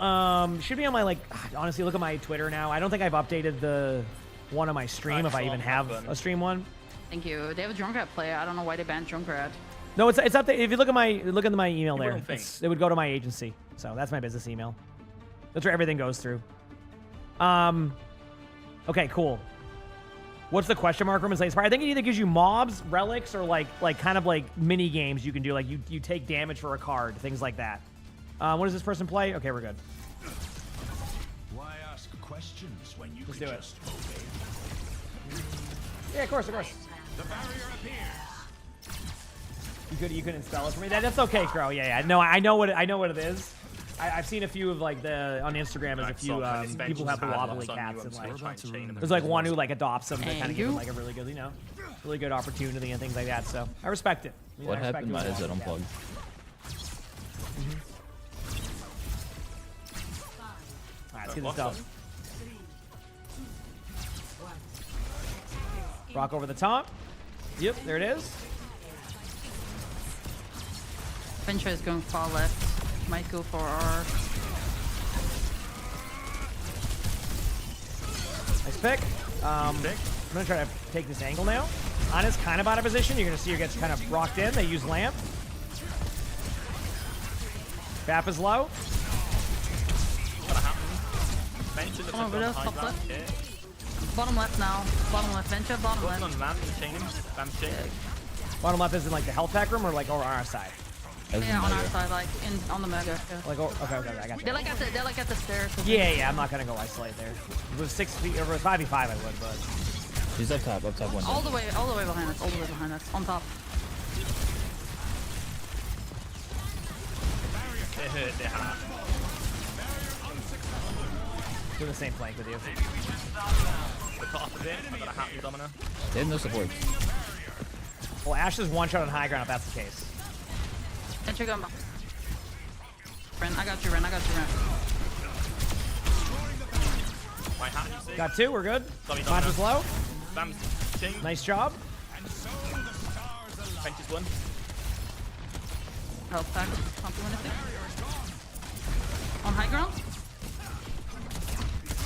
should be on my honestly, look at my Twitter now. I don't think I've updated the one on my stream if I even have a stream one. Thank you. They have a Junkrat player. I don't know why they banned Junkrat. No, it's up there. If you look at my email there, it would go to my agency. So that's my business email. That's where everything goes through. Okay, cool. What's the question mark room in Slay Spire? I think it either gives you mobs, relics, or kind of mini games you can do. You take damage for a card, things like that. What does this person play? Okay, we're good. Why ask questions when you Let's can do it. just obey? Yeah, of course. The barrier appears. You couldn't spell it for me. That's okay, Crow. Yeah. No, I know what it is. I've seen a few of on Instagram as a few people who have the wobbly cats and there's one who adopts them that kind of give them a really good really good opportunity and things like that. So I respect it. What happened? My headset unplugged. Alright, let's get this done. Rock over the top. Yep, there it is. Venture is going far left. Might go for our... Nice pick. I'm going to try to take this angle now. Ana's kind of out of position. You're going to see her gets kind of rocked in. They use lamp. Bap is low. Come over there, top left. Bottom left now. Bottom left, Venture, bottom left. Bottom left is in the health pack room or over on our side? Yeah, on our side, on the mega. Yeah. Okay, I got you. They're at the stairs. Yeah, I'm not gonna go isolate there. If it was 6 feet or 5v5, I would, but She's up top one. All the way behind us, on top. Doing the same flank with you. They have no support. Well, Ash is one shot on high ground if that's the case. Venture going back. Ren, I got you, Ren. Got two, we're good. Punch is low. Nice job. One. Health pack. Can't do anything. On high ground?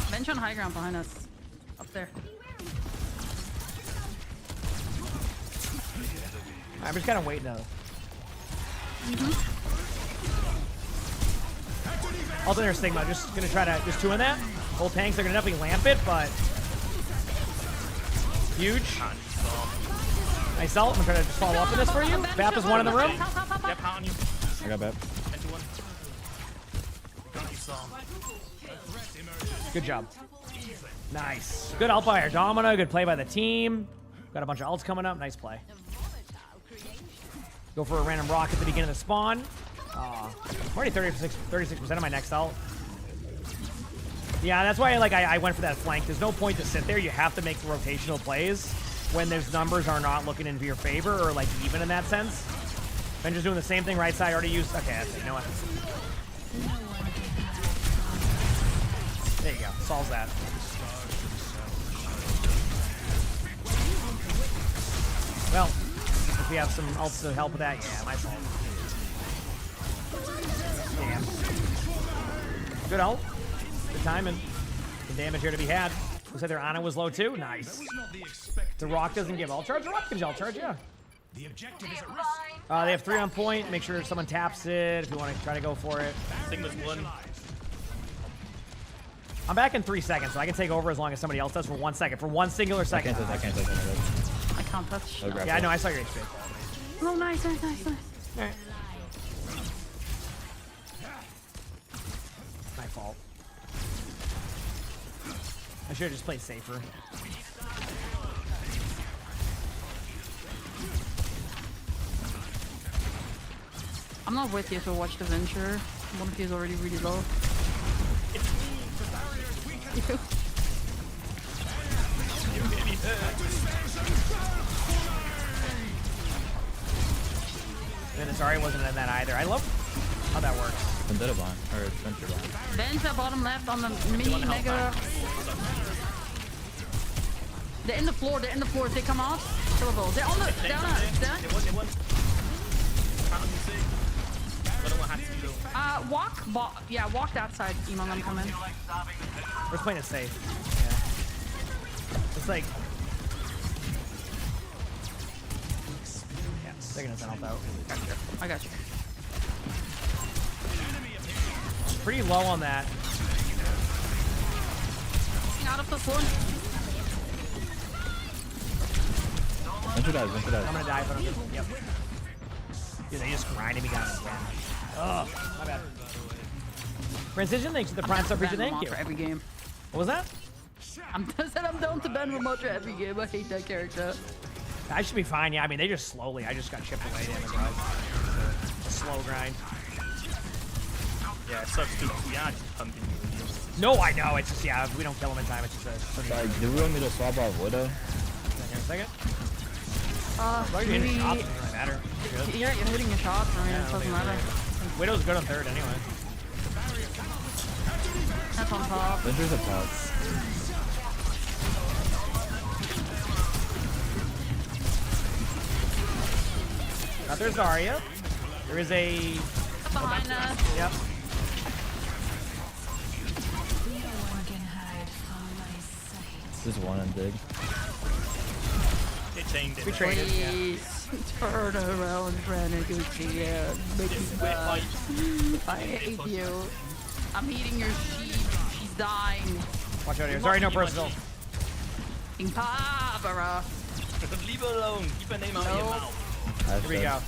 Venture on high ground behind us. Up there. I'm just kind of waiting though. Alternator Stigma, just gonna try to just two in that. Both tanks are gonna definitely lamp it, but huge. Nice ult. I'm gonna try to just follow up with this for you. Bap is one in the room. I got Bap. Good job. Nice. Good ult by our Domino. Good play by the team. Got a bunch of ults coming up. Nice play. Go for a random rock at the beginning of the spawn. I'm already 36% of my next ult. Yeah, that's why I went for that flank. There's no point to sit there. You have to make the rotational plays when those numbers are not looking into your favor or even in that sense. Benja's doing the same thing right side. Already used. Okay, that's it. You know what? There you go. Solves that. Well, if we have some ults to help with that, yeah, my fault. Damn. Good ult. Good timing. Some damage here to be had. Looks like their Ana was low too. Nice. The rock doesn't give ult charge. The rock gives ult charge, yeah. The objective is at risk. They have 3 on point. Make sure someone taps it if you want to try to go for it. Sigma's one. I'm back in 3 seconds, so I can take over as long as somebody else does for 1 second. For 1 singular second. I can't touch. I can't touch. Yeah, I know. I saw your HP. Oh, nice. All right. My fault. I should have just played safer. I'm not with you, so watch the venture. One of you is already really low. And then Zarya wasn't in that either. I love how that works. Vendetta behind, or Venture behind. Venta bottom left on the mini mega. They're in the floor. They're in the floor. If they come out, killable. They're on the down. Walk. Yeah, walk that side. Emongg, I'm coming. We're just playing it safe. Yeah. It's like. Yeah, they're gonna send out. I got you. Pretty low on that. Out of the floor. Venture dies. I'm gonna die, but I'm just. Yep. Dude, they just grinded me down again. Oh, my bad. Precision, thanks for the prime sub. Thank you. For every game. What was that? I'm down to ban Ramotra every game. I hate that character. I should be fine. Yeah, I mean, they just slowly. I just got chipped away damage wise. A slow grind. Yeah, it sucks too. We are just pumping you. No, I know. It's just, yeah, if we don't kill him in time, it's just a. Like, do we want me to swap out Widow? Second. Maybe... You're hitting shots, it doesn't really matter. You're hitting your shots. I mean, it doesn't matter. Widow's good on third anyway. That's on top. Venture's up top. There's Zarya. There is a... Behind us. Yep. There's one and big. It changed it. We traded, yeah. Turn around, Renegade. Make me mad. I hate you. I'm eating your sheep. She's dying. Watch out here. Sorry, no personal. Impabara. Leave her alone. Keep her name out of your mouth. Here we go.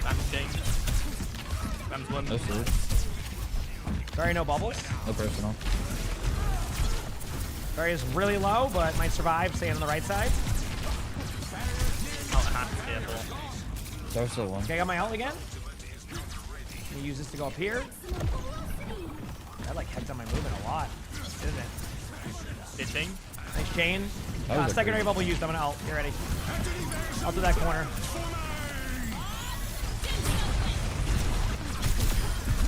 Ram's changed. Ram's one. No food. Sorry, no bubbles. No personal. Sorry, is really low, but might survive. Staying on the right side. Oh, half careful. There's still one. Okay, I got my ult again. I'm gonna use this to go up here. That like kept on my movement a lot, didn't it? Did chain? Nice chain. That was Secondary bubble used. I'm gonna ult. Get ready. Ult to that corner.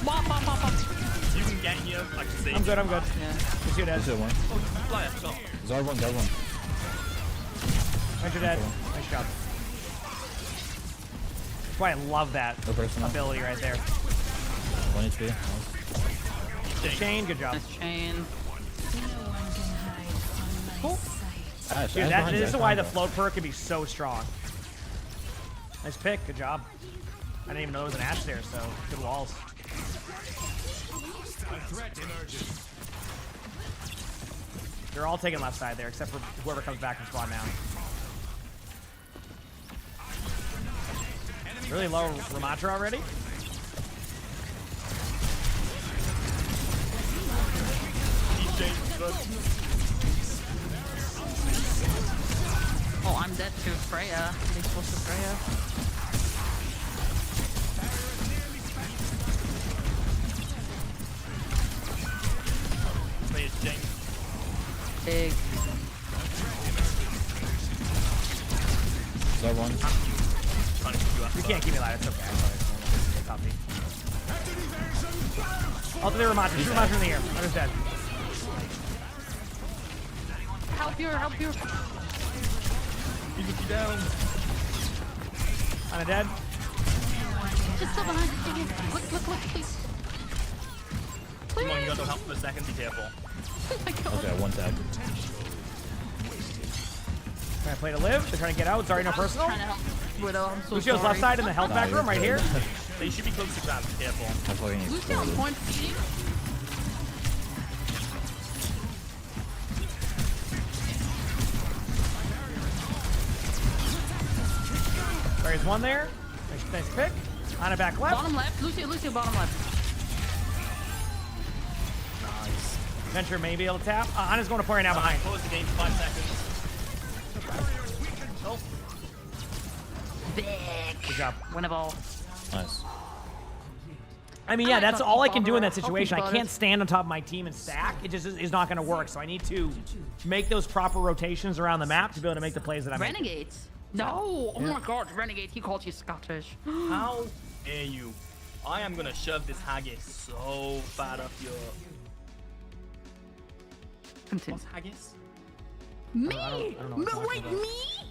Bop, bop, bop, bop. You can get here, I can see. I'm good. I'm good. Yeah. Just shoot dead. There's one. Oh, fly, I forgot. Zard one, Zard one. Venture dead. Nice job. That's why I love that No personal. ability right there. 1 HP. Good chain. Good job. Nice chain. Cool. Ash, Dude, Ash this is behind why you. the float perk can be so strong. Nice pick. Good job. I didn't even know there was an Ashe there, so good walls. They're all taking left side there, except for whoever comes back from spawn now. Really low Ramatra already. Oh, I'm dead to Freya. They supposed to Freya. Big. Zard one. You can't keep me alive. It's okay. Copy. All to the Ramatra. Shoot Ramatra in the air. Runner's dead. Help you, help you. You can keep down. Anna dead. Just still behind you. Look, please. Come on, you got no help for a second, be careful. Okay, one tag. Trying to play to live. They're trying to get out. Sorry, no personal. Trying to help Widow. I'm so Lucio's sorry. left side in the health back room right here. They should be close to grab, be careful. I fucking Lucio on exploded. point feeding. There's one there. Nice pick. On a back left. Bottom left. Lucio bottom left. Nice. Venture maybe able to tap. Ana's going to play right now behind. Pause the game for 5 seconds. Oh. Big. Good job. Winnable. Nice. I mean, yeah, that's all I can do in that Talking situation. I about can't it. stand on top of my team and stack. It just is not going to work. So I need to make those proper rotations around the map to be able to make the plays that I'm making. Renegades. No. Oh my God, Renegade. He called you Scottish. How dare you? I am gonna shove this haggis so bad up your. Continue. What's haggis? Me? I don't know what No, you're wait, talking about. me?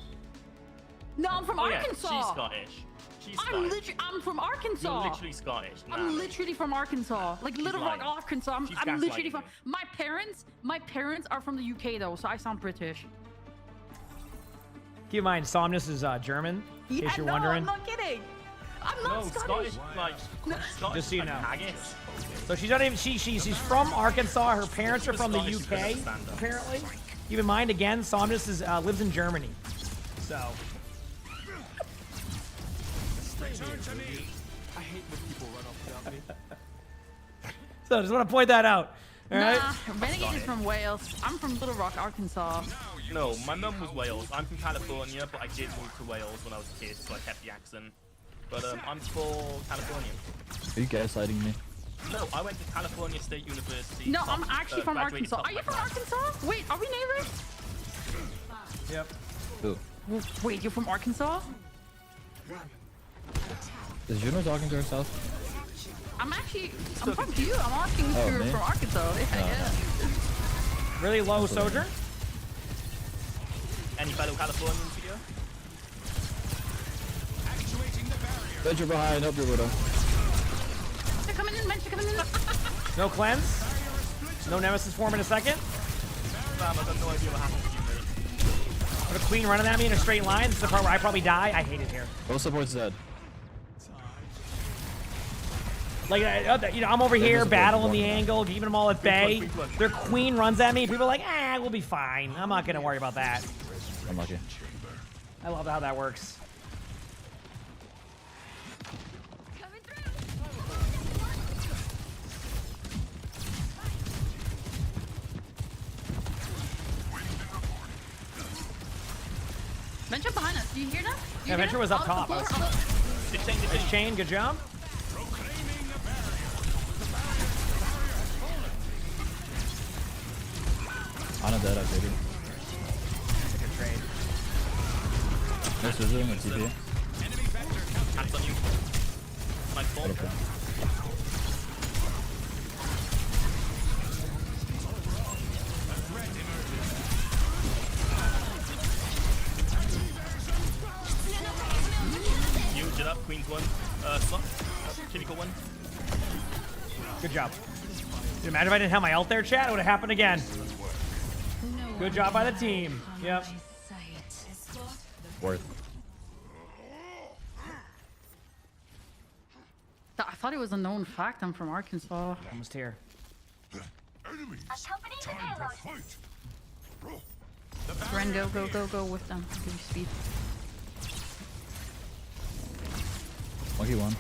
No, I'm from Oh yeah, Arkansas. she's Scottish. She's Scottish. I'm from Arkansas. You're literally Scottish. I'm literally from Arkansas, like Little Rock, lying. Arkansas. She's I'm literally gaslighting from. you. My parents are from the UK though, so I sound British. Keep in mind, Somnus is German, in case you're no, wondering. I'm not kidding. I'm not No, Scottish. like Scottish. Just so you like know. haggis. So she's not even. She's from Arkansas. Her parents are from the Scottish is gonna UK, stand up. apparently. Keep in mind, again, Somnus is lives in Germany. So. Return to me. I hate when people run off without me. So just want to point that out. All right. Nah, Renegade is from Wales. I'm from Little Rock, Arkansas. No, my mum was Wales. I'm from California, but I did move to Wales when I was a kid, so I kept the accent. But I'm full Californian. Are you gaslighting me? No, I went to California State University. No, I'm actually from graduated Arkansas. top Are you of my from class. Arkansas? Wait, are we neighbors? Yep. Who? Wait, you're from Arkansas? Is Juno talking to herself? I'm from you. I'm asking if Oh, you're me? from Arkansas. Yeah. Really low Sojourn. Any fellow Californians here? Venture behind, help your widow. They're coming in, men. They're coming in. No cleanse. No Nemesis form in a second. Damn, I got no idea what happened to you, mate. But a queen running at me in a straight line. This is the part where I probably die. I hate it here. Both supports dead. Like, I'm over here battling the angle, keeping them all at bay. Their queen runs at me. People are like, we'll be fine. I'm not gonna worry about that. I'm lucky. I love how that works. Venture behind us. Do you hear that? You Yeah, hear Venture that? was up Out top. the floor, Good chain, good job. Ana dead, I figured. Good trade. No scissoring or TP. Hands on you. My fault. Okay. Huge it up, Queen's one. Slot. Clinical one. Good job. Can you imagine if I didn't have my ult there, chat? It would have happened again. Good job by the team. Yep. Worth. I thought it was a known fact. I'm from Arkansas. Almost here. Ren, go with them. Give you speed. Monkey one.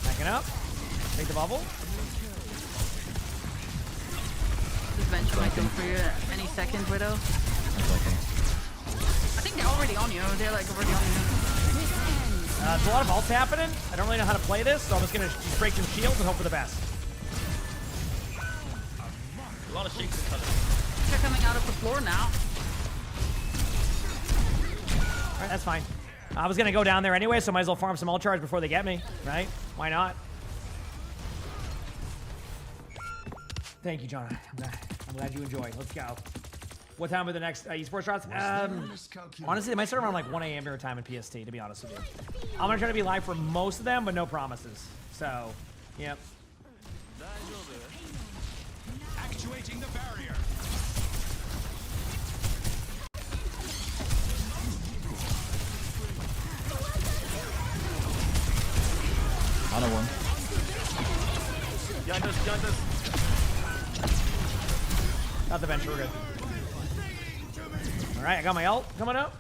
Backing up. Take the bubble. This Venture might go for you any second, Widow. I think they're already on you. They're like already on you. There's a lot of ults happening. I don't really know how to play this, so I'm just gonna break some shields and hope for the best. A lot of shakes and colors. They're coming out of the floor now. All right, that's fine. I was gonna go down there anyway, so might as well farm some ult charge before they get me, right? Why not? Thank you, John. I'm glad you enjoyed. Let's go. What time are the next esports shots? Honestly, they might start around like 1 a.m. your time in PST, to be honest with you. I'm gonna try to be live for most of them, but no promises. So, yep. Actuating the barrier. Ana one. Behind us, behind us. Got the bench, we're good. All right, I got my ult coming up.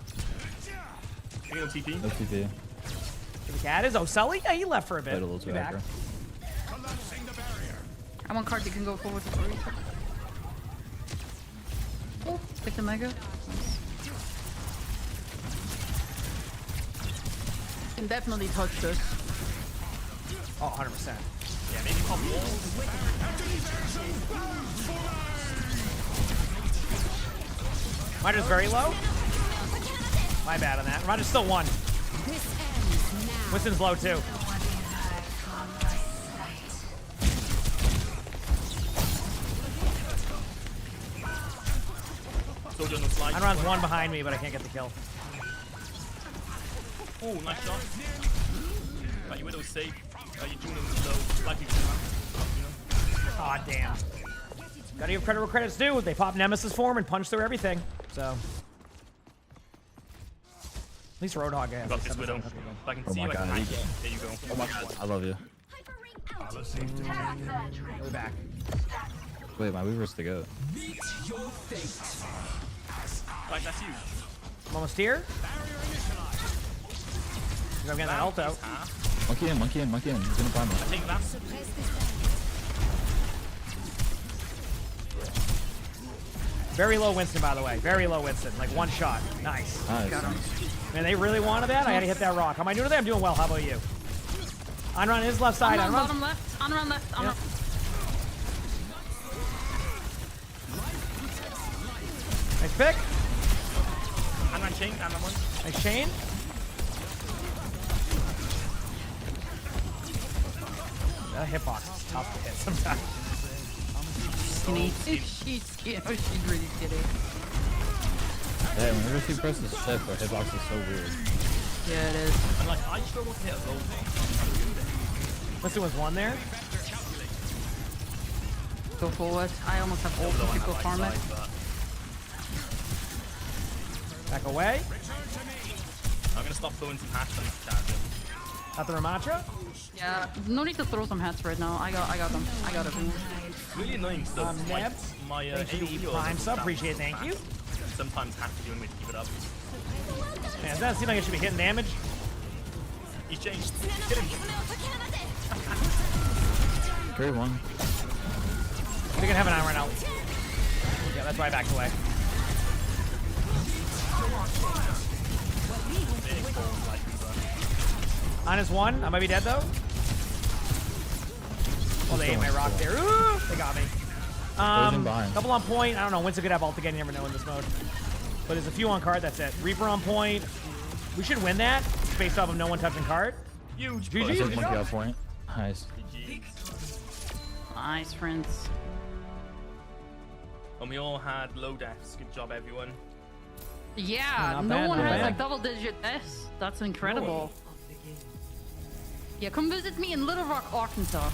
No TP. No TP. The cat is. Oh, Sully? Yeah, he left for a bit. Played a little Be too back. aggro. I want card that can go forward for 3. Oh, pick the mega. Can definitely touch this. Oh, 100%. Yeah, maybe pop walls. Ryder's very low. My bad on that. Ryder's still 1. Winston's low too. Enron's 1 behind me, but I can't get the kill. Oh, nice shot. Right, your Widow's safe. Your Juno's low. Like you Aw, damn. Gotta give credit where credit's due. They pop Nemesis form and punch through everything. So. At least Roadhog has. Got this Widow. If I can Oh see my you, I can God. hack it. There you go. Oh my God. I love you. We're back. Wait, my Weaver's the goat. Right, that's you. I'm almost here. I'm getting that ult out. Monkey in, monkey in, monkey in. He's gonna find me. I think that. Very low Winston, by the way. Very low Winston. Like 1 shot. Nice. Nice. Man, they really wanted that? I had to hit that rock. How am I doing today? I'm doing well. How about you? Enron is left side. Enron Enron. bottom left. Enron left. Enron. Nice pick. Enron chain. Enron 1. Nice chain. That hitbox is tough to hit sometimes. Skinny. She's skinny. Oh, she's really skinny. Yeah, whenever she presses shift, her hitbox is so weird. Yeah, it is. And like, I struggle to hit a low. Winston was 1 there. Go forward. I almost have ult if you go farm it. Back away. I'm gonna stop throwing some hats on this charger. Got the Ramatra. Yeah, no need to throw some hats right now. I got them. I got it. Really annoying stuff. Nebs. My AoE Prime sub. Appreciate it. Thank you. Sometimes have to do me to keep it up. Man, does that seem like it should be hitting damage? He's changed. Hit him. Great one. We're gonna have an hour now. Yeah, that's why I backed away. Minus 1. I might be dead though. Oh, they ate my rock there. Ooh, they got me. Couple on point. I don't know. Winston could have ult again. You never know in this mode. But there's a few on card. That's it. Reaper on point. We should win that based off of no one touching card. Huge. GG. Monkey on point. Nice. Nice, friends. And we all had low deaths. Good job, everyone. Yeah, Not no bad, one not has bad. like double-digit deaths. That's incredible. Yeah, come visit me in Little Rock, Arkansas.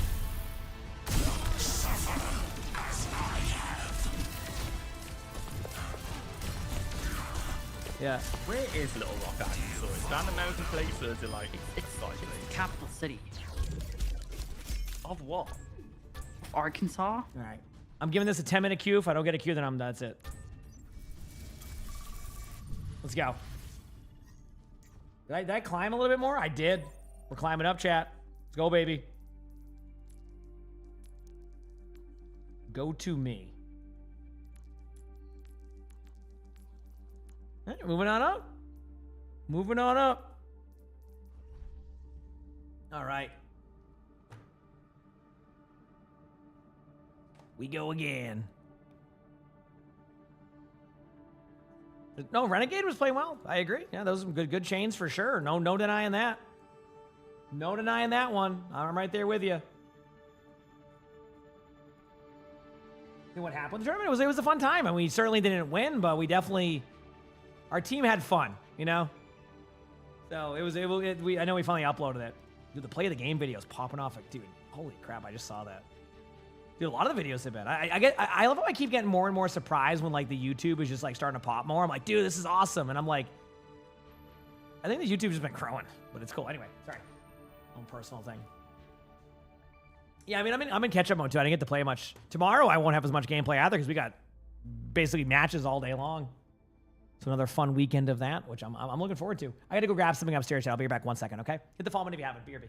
Yeah. Where is Little Rock actually? So is that an American place or is it like It's capital city. Of what? Arkansas. All right. I'm giving this a 10-minute queue. If I don't get a queue, then that's it. Let's go. Did I climb a little bit more? I did. We're climbing up, chat. Let's go, baby. Go to me. All right, moving on up. Moving on up. All right. We go again. No, Renegade was playing well. I agree. Yeah, those are some good chains for sure. No denying that. No denying that one. I'm right there with you. And what happened in the tournament? It was a fun time, and we certainly didn't win, but we definitely, our team had fun, you know. So it was I know we finally uploaded it. Dude, the play of the game video is popping off. Like, dude, holy crap! I just saw that. Dude, a lot of the videos have been. I love how I keep getting more and more surprised when like the YouTube is just like starting to pop more. I'm like, dude, this is awesome, and I'm like, I think the YouTube's just been growing, but it's cool. Anyway, sorry, own personal thing. Yeah, I mean, I'm in catch-up mode too. I didn't get to play much tomorrow. I won't have as much gameplay either because we got basically matches all day long. So another fun weekend of that, which I'm looking forward to. I got to go grab something upstairs. I'll be back 1 second, okay? Hit the follow button if you haven't. BRB.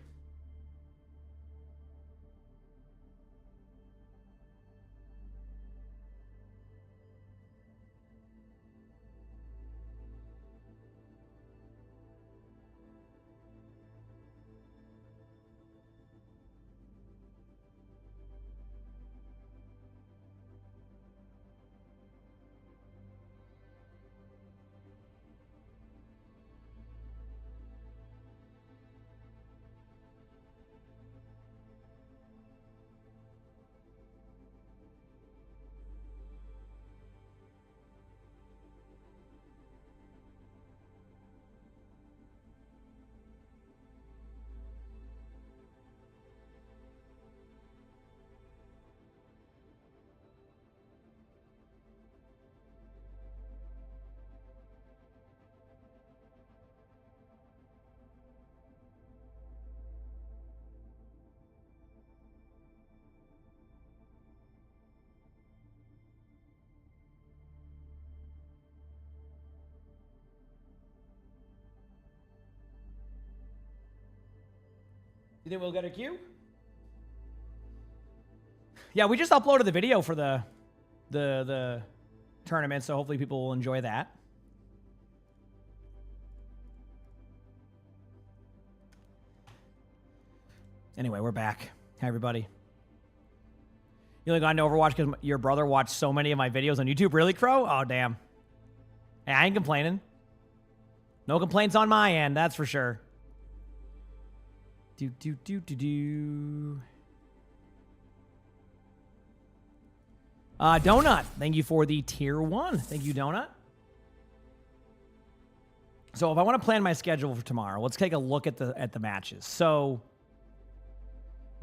You think we'll get a queue? Yeah, we just uploaded the video for the tournament, so hopefully people will enjoy that. Anyway, we're back. Hi, everybody. You only got into Overwatch because your brother watched so many of my videos on YouTube. Really, Crow? Oh, damn. Hey, I ain't complaining. No complaints on my end, that's for sure. Donut, thank you for the tier 1. Thank you, Donut. So if I want to plan my schedule for tomorrow, let's take a look at the matches. So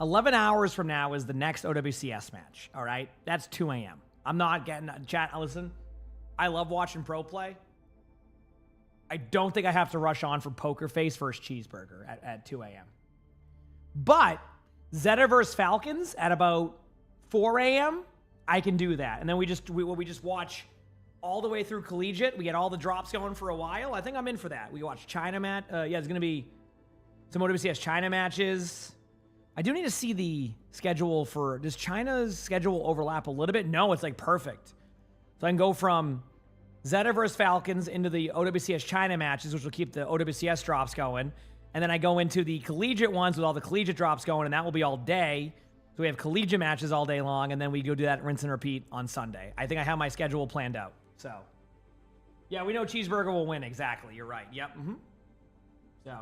11 hours from now is the next OWCS match. All right, that's 2 a.m. I'm not getting chat. Listen, I love watching pro play. I don't think I have to rush on for Poker Face versus Cheeseburger at 2 a.m. But Zeta versus Falcons at about 4 a.m., I can do that. And then we just watch all the way through Collegiate. We get all the drops going for a while. I think I'm in for that. We watch China match. Yeah, there's going to be some OWCS China matches. I do need to see the schedule for... Does China's schedule overlap a little bit? No, it's like perfect. So I can go from Zeta versus Falcons into the OWCS China matches, which will keep the OWCS drops going. And then I go into the collegiate ones with all the collegiate drops going, and that will be all day. So we have collegiate matches all day long, and then we go do that rinse and repeat on Sunday. I think I have my schedule planned out. So, yeah, we know Cheeseburger will win. Exactly. You're right. Yep. So.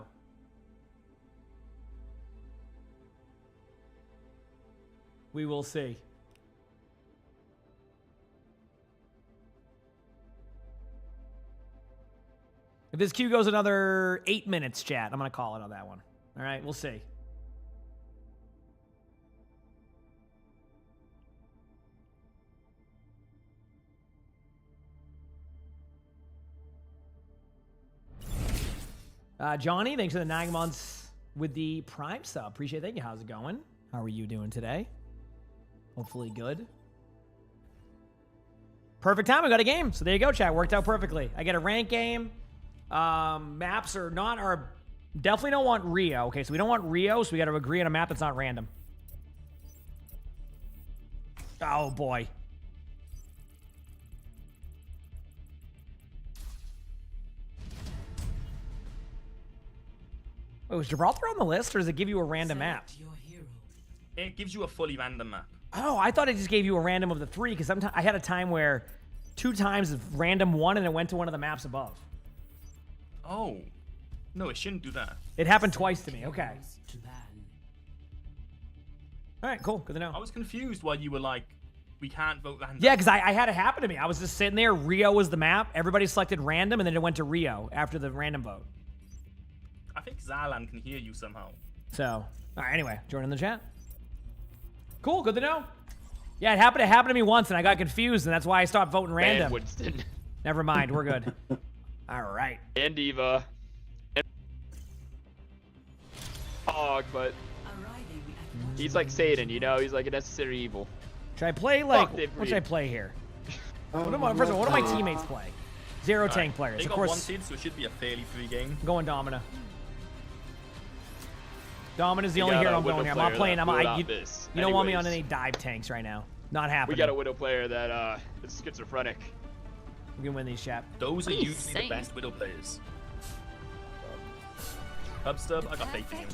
We will see. If this queue goes another 8 minutes, chat, I'm going to call it on that one. All right, we'll see. Johnny, thanks for the 9 months with the Prime sub. Appreciate it. Thank you. How's it going? How are you doing today? Hopefully good. Perfect time. I got a game. So there you go, chat. Worked out perfectly. I get a rank game. Maps are definitely don't want Rio. Okay, so we don't want Rio, so we got to agree on a map that's not random. Oh, boy. Wait, was Gibraltar on the list, or does it give you a random map? It gives you a fully random map. Oh, I thought it just gave you a random of the 3, because I had a time where 2 times of random 1 and it went to one of the maps above. Oh. No, it shouldn't do that. It happened twice to me. Okay. All right, cool. Good to know. I was confused why you were like, we can't vote random. Yeah, because I had it happen to me. I was just sitting there. Rio was the map. Everybody selected random, and then it went to Rio after the random vote. I think Zalan can hear you somehow. So, all right, anyway, join in the chat. Cool, good to know. Yeah, it happened to me once, and I got confused, and that's why I stopped voting random. And Winston. Never mind, we're good. All right. And Diva. And Hog, but he's like Satan, you know? He's like a necessary evil. Should I play, like, what should I play here? First of all, what do my teammates play? Zero Alright, tank players. They Of got course, one seed, so it should be a fairly free game. I'm going Domina. Domina's the We only got hero a I'm going Widow here. I'm not player playing. that I'm, blew I, out you, this. you don't want me on Anyways. any dive tanks right now. Not happening. We got a Widow player that is schizophrenic. We can win these, chap. Those are What are you usually saying? the best Widow players. Hubstub, I got faith in you.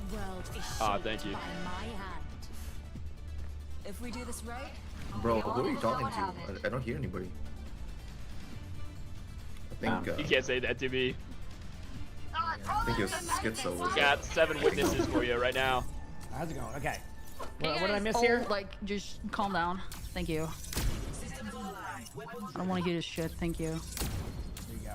Ah, thank you. If we do this right, Bro, who are you talking to? I don't hear anybody. I think You can't say that to me. I think it was Schizo. Was Got 7 witnesses for you right now. How's it going? Okay. Hey What did I guys, miss oh, here? Like, just calm down. Thank you. I don't want to hear this shit. Thank you. There you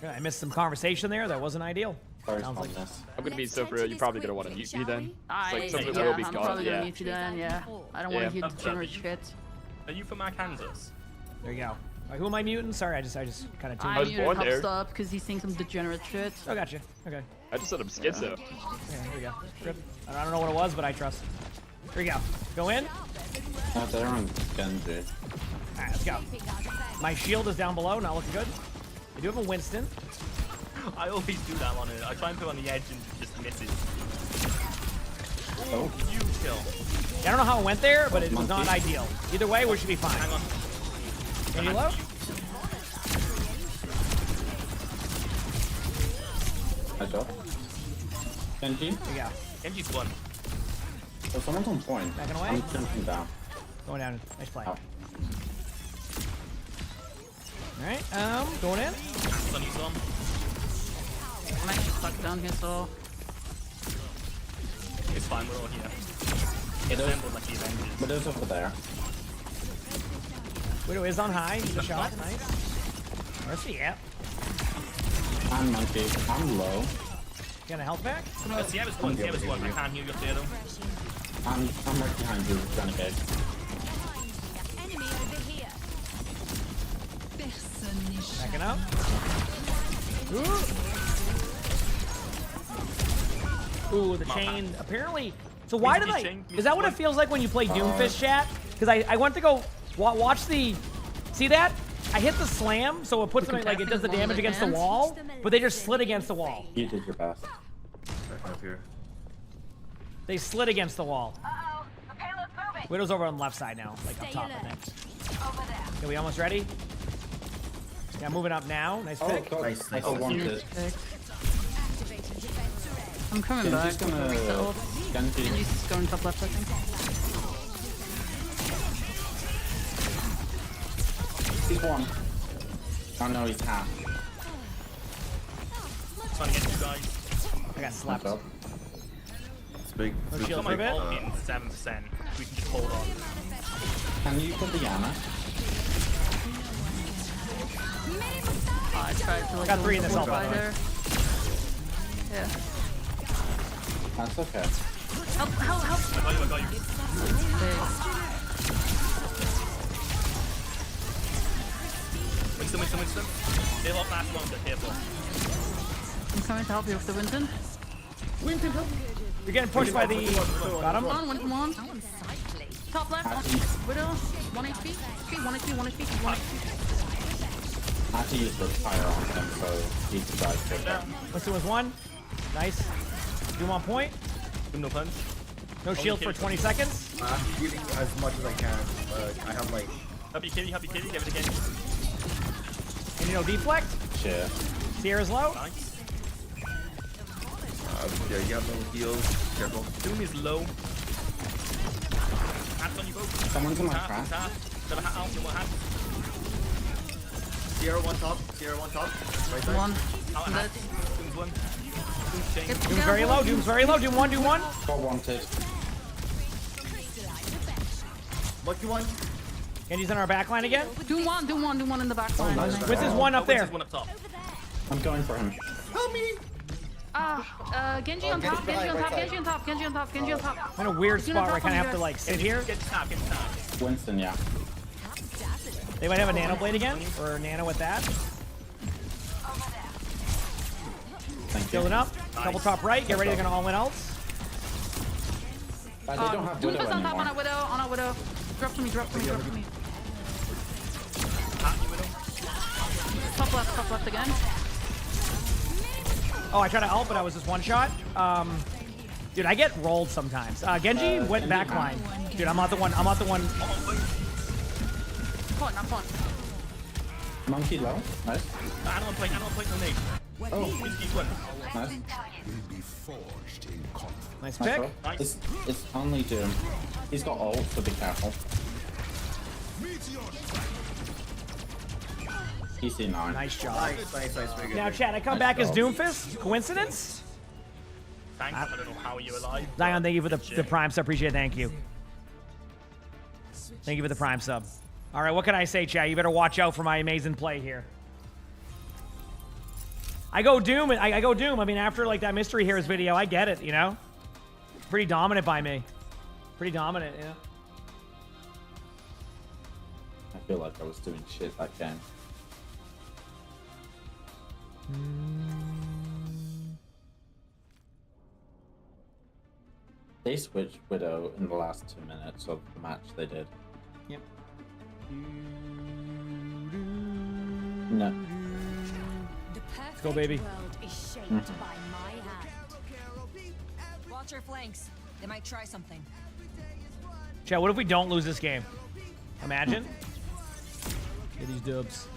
go. I missed some conversation there. That wasn't ideal. Sounds like I'm gonna be so for you. You're probably gonna want to mute me then. It's like something yeah, will be I'm gone. probably gonna Yeah. mute you then. Yeah. I don't want Yeah. to hear degenerate shit. Are you from Arkansas? There you go. Wait, who am I muting? Sorry, I just kind of tuned I in. muted Hubstub because he's saying some degenerate shit. Oh, gotcha. Okay. I just said I'm schizo. Okay, here we go. Rip. I don't know what it was, but I trust. Here we go. Go in. They're on Genji. Alright, let's go. My shield is down below, not looking good. I do have a Winston. I always do that on it. I try and put it on the edge and it just misses. Oh. You kill. I don't know how it went there, but it was not ideal. Either way, we should be fine. Hang on. Any low? I drop. Genji? There you go. Genji's one. Oh, someone's on point. Backing away. I'm jumping down. Going down. Nice play. Ow. Alright, going in. Sunny's on. I'm actually stuck down here, so. It's fine, we're all here. It's assembled like the Avengers. Widow's over there. Widow is on high. He's a shot. Nice. Where's he at? I'm monkey. I'm low. Got a health back? Sierra's one, Sierra's one. I can't heal you up there though. I'm right behind you, Renegade. enemy over here. Backing up. Ooh, the chain. Apparently. So why did I? Is that what it feels like when you play Doomfist, chat? Because I went to go watch the. See that? I hit the slam, so it puts them like it does the damage against the wall, but they just slid against the wall. You did your best. Back up here. They slid against the wall. Widow's over on the left side now, like up top, I think. Okay, we almost ready? Yeah, moving up now. Nice pick. Nice, nice. Oh, wanted. I'm coming back. Genji's gonna... Genji. Genji's going top left, I think. He's one. Oh no, he's half. Trying to get you guys. I got slapped. It's big. No It's shield big, for a bit. In 7%. We can just hold on. Can you put the Yana? I tried to like Got 3 in this go all, by the way. there. Yeah. That's okay. Help! I got you. Winston. They lost last one, so careful. I'm coming to help you with the Winston. Winston, help. You're getting pushed by the. Got him. Come on. Top left. Widow. 1 HP. Okay, 1 HP. 1 HP. 1 HP. I had to use Repire on him, so he died quicker. Winston was 1. Nice. Doom on point. Doom no punch. No shield for 20 seconds. I'm shooting as much as I can. I have like. Happy kitty, give it again. And you know, deflect. Shit. Sierra's low. Nice. Yeah, you have no heals. Careful. Doom is low. Hats on you both. Someone's in my trap. Never hat out, more hats. Sierra one top. Right side. One. Out hat. Doom's one. Doom's chain. Doom's very low. Doom 1. Doom 1. Got wanted. Lucky one. Genji's in our backline again. Do one in the back line. Winston's 1 up there. One up top. I'm going for him. Help me. Genji on top. I'm in a weird spot where I kind of have to like sit here. Get top. Winston, yeah. They might have a nano blade again, or a nano with that. Thank you. Building up. Double top right. Get ready. They're gonna all in ults. They don't have Widow Doomfist on top anymore. on a Widow. Drop to me. Hat you, Widow. top left again. Oh, I tried to ult, but I was just one shot. Dude, I get rolled sometimes. Genji went backline. Dude, I'm not the one. I'm not the one. I'm fun. Monkey low. Nice. I don't play no nade. Oh, nice. Nice pick. It's only Doom. He's got ult, so be careful. PC9. Nice job. Nice. Very good. Now, Chad, I come back as Doomfist. Coincidence? Thanks. I don't know how you're alive. Zion, thank you for the prime sub. Appreciate it. Thank you. Thank you for the prime sub. All right, what can I say, Chad? You better watch out for my amazing play here. I go Doom. I go Doom. I mean, after like that Mystery Heroes video, I get it, you know? Pretty dominant by me. Pretty dominant, yeah. I feel like I was doing shit that game. They switched Widow in the last 2 minutes of the match they did. Yep. No. Let's go, baby. World is shaped by my hand. Watch your flanks. They might try something. Chad, what if we don't lose this game? Imagine. Get these dubs.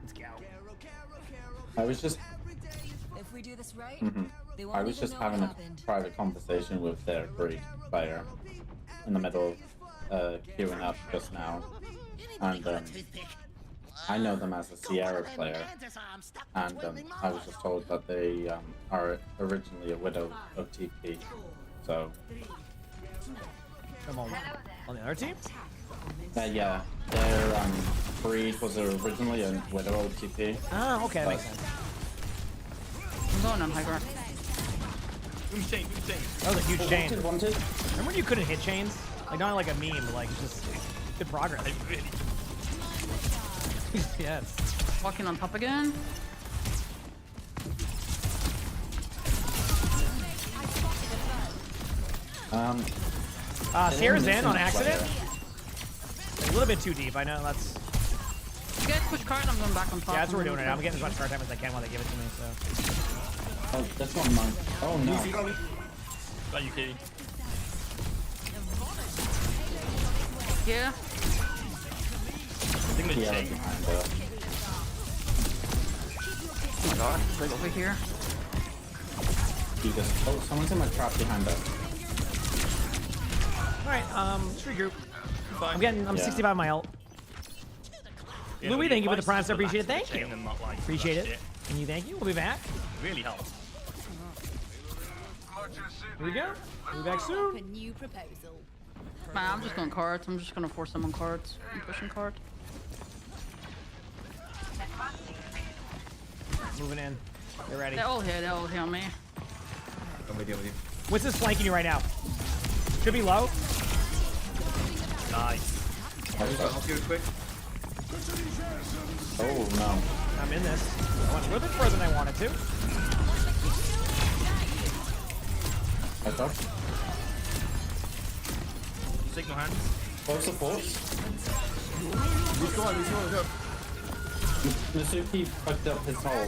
Let's go. I was just If we do this right, they I won't was even just know having what a happened. private conversation with their Greek player in the middle of queuing up just now, and I know them as a Sierra player, and I was just told that they are originally a Widow of TP, so Come on. On the other team? yeah, their breed was originally a Widow of TP. Oh, okay, that makes sense. I'm going on high ground. That was a huge chain. Wanted. Remember when you couldn't hit chains? Like, not like a meme, but like, just good progress. Yes. Walking on top again. Sierra's in on accident. A little bit too deep, I know, that's... You guys push card, I'm going back on top. Yeah, that's what we're doing right now. I'm getting as much card time as I can while they give it to me, so... Oh, that's not mine. Oh no. Are you kidding? Yeah. I think they Yeah, changed. behind her. Oh my god, it's like over here. You just, oh, someone's in my trap behind us. Alright, let's regroup. I'm Yeah. 65 on my ult. Yeah, Louis, thank you for the prime price sub. to Appreciate it. relax Thank the you. chain and not, like, Appreciate rush it. Can you thank you? We'll be back. Really helps. Here we go. We'll be back soon. A new proposal. Man, I'm just going cards. I'm just gonna force them on cards. I'm pushing card. Moving in. Get ready. They're all here on me. I'm with you. What's this flanking you right now? Should be low. Nice. I'll do it quick. Oh no. I'm in this. I went a little bit further than I wanted to. I thought. Signal hands. Close supports. He's going up. Masuki fucked up his hole.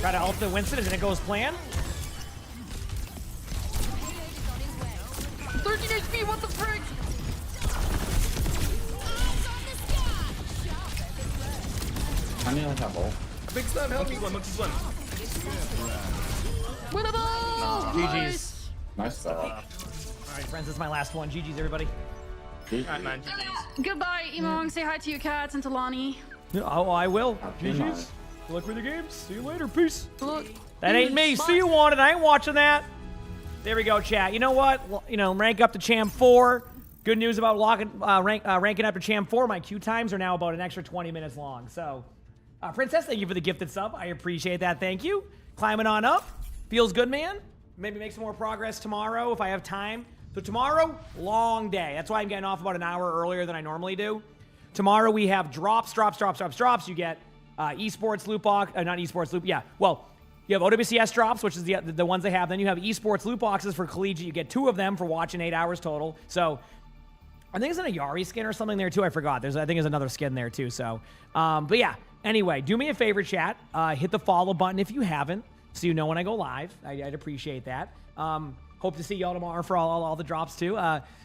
Try to ult the Winston and then it goes plan. 13 HP, what the frick? I nearly have ult. Big stun, help me. Monkey's one. Winnable! GG's. Nice start. Alright, friends, this is my last one. GG's, everybody. Alright, man, GG's. Goodbye, Emongg. Say hi to your cats and to Lonnie. Oh, I will. Happy GG's. night. Good luck with the games. See you later. Peace. Look. That ain't me. See you on it. I ain't watching that. There we go, chat. You know what? Well, you know, rank up to Champ 4. Good news about ranking up to Champ 4. My queue times are now about an extra 20 minutes long. So, Princess, thank you for the gifted sub. I appreciate that. Thank you. Climbing on up. Feels good, man. Maybe make some more progress tomorrow if I have time. So tomorrow, long day. That's why I'm getting off about an hour earlier than I normally do. Tomorrow we have drops. You get esports loot box, not esports loot. Yeah, well, You have OWCS drops, which is the ones they have. Then you have Esports loot boxes for collegiate. You get 2 of them for watching 8 hours total. So I think there's an Ayari skin or something there too. I forgot. I think there's another skin there too. So, but yeah. Anyway, do me a favor, chat. Hit the follow button if you haven't, so you know when I go live. I'd appreciate that. Hope to see y'all tomorrow for all the drops too.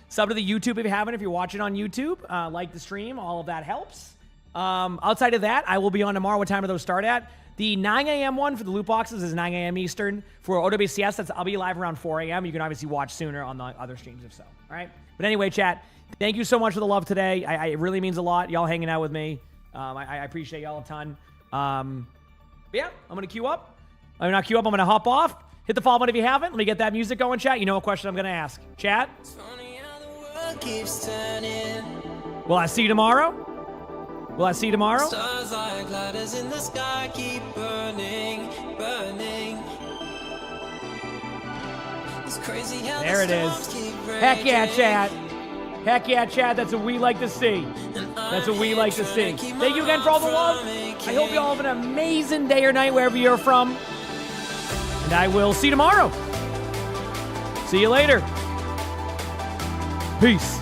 Sub to the YouTube if you haven't. If you're watching on YouTube, like the stream. All of that helps. Outside of that, I will be on tomorrow. What time do those start at? The 9 a.m. one for the loot boxes is 9 a.m. Eastern. For OWCS, I'll be live around 4 a.m. You can obviously watch sooner on the other streams if so. All right. But anyway, chat. Thank you so much for the love today. It really means a lot. Y'all hanging out with me. I appreciate y'all a ton. But yeah, I'm going to queue up. I'm not queue up. I'm going to hop off. Hit the follow button if you haven't. Let me get that music going, chat. You know what question I'm going to ask. Chat? Will I see you tomorrow? Will I see you tomorrow? Stars like ladders in the sky keep burning, burning. It's crazy how There it the is. storms keep Heck yeah, raging. chat. Heck yeah, chat. That's what we like to see. That's what we like to see. Thank you again for all the love. I hope you all have an amazing day or night wherever you're from. And I will see you tomorrow. See you later. Peace.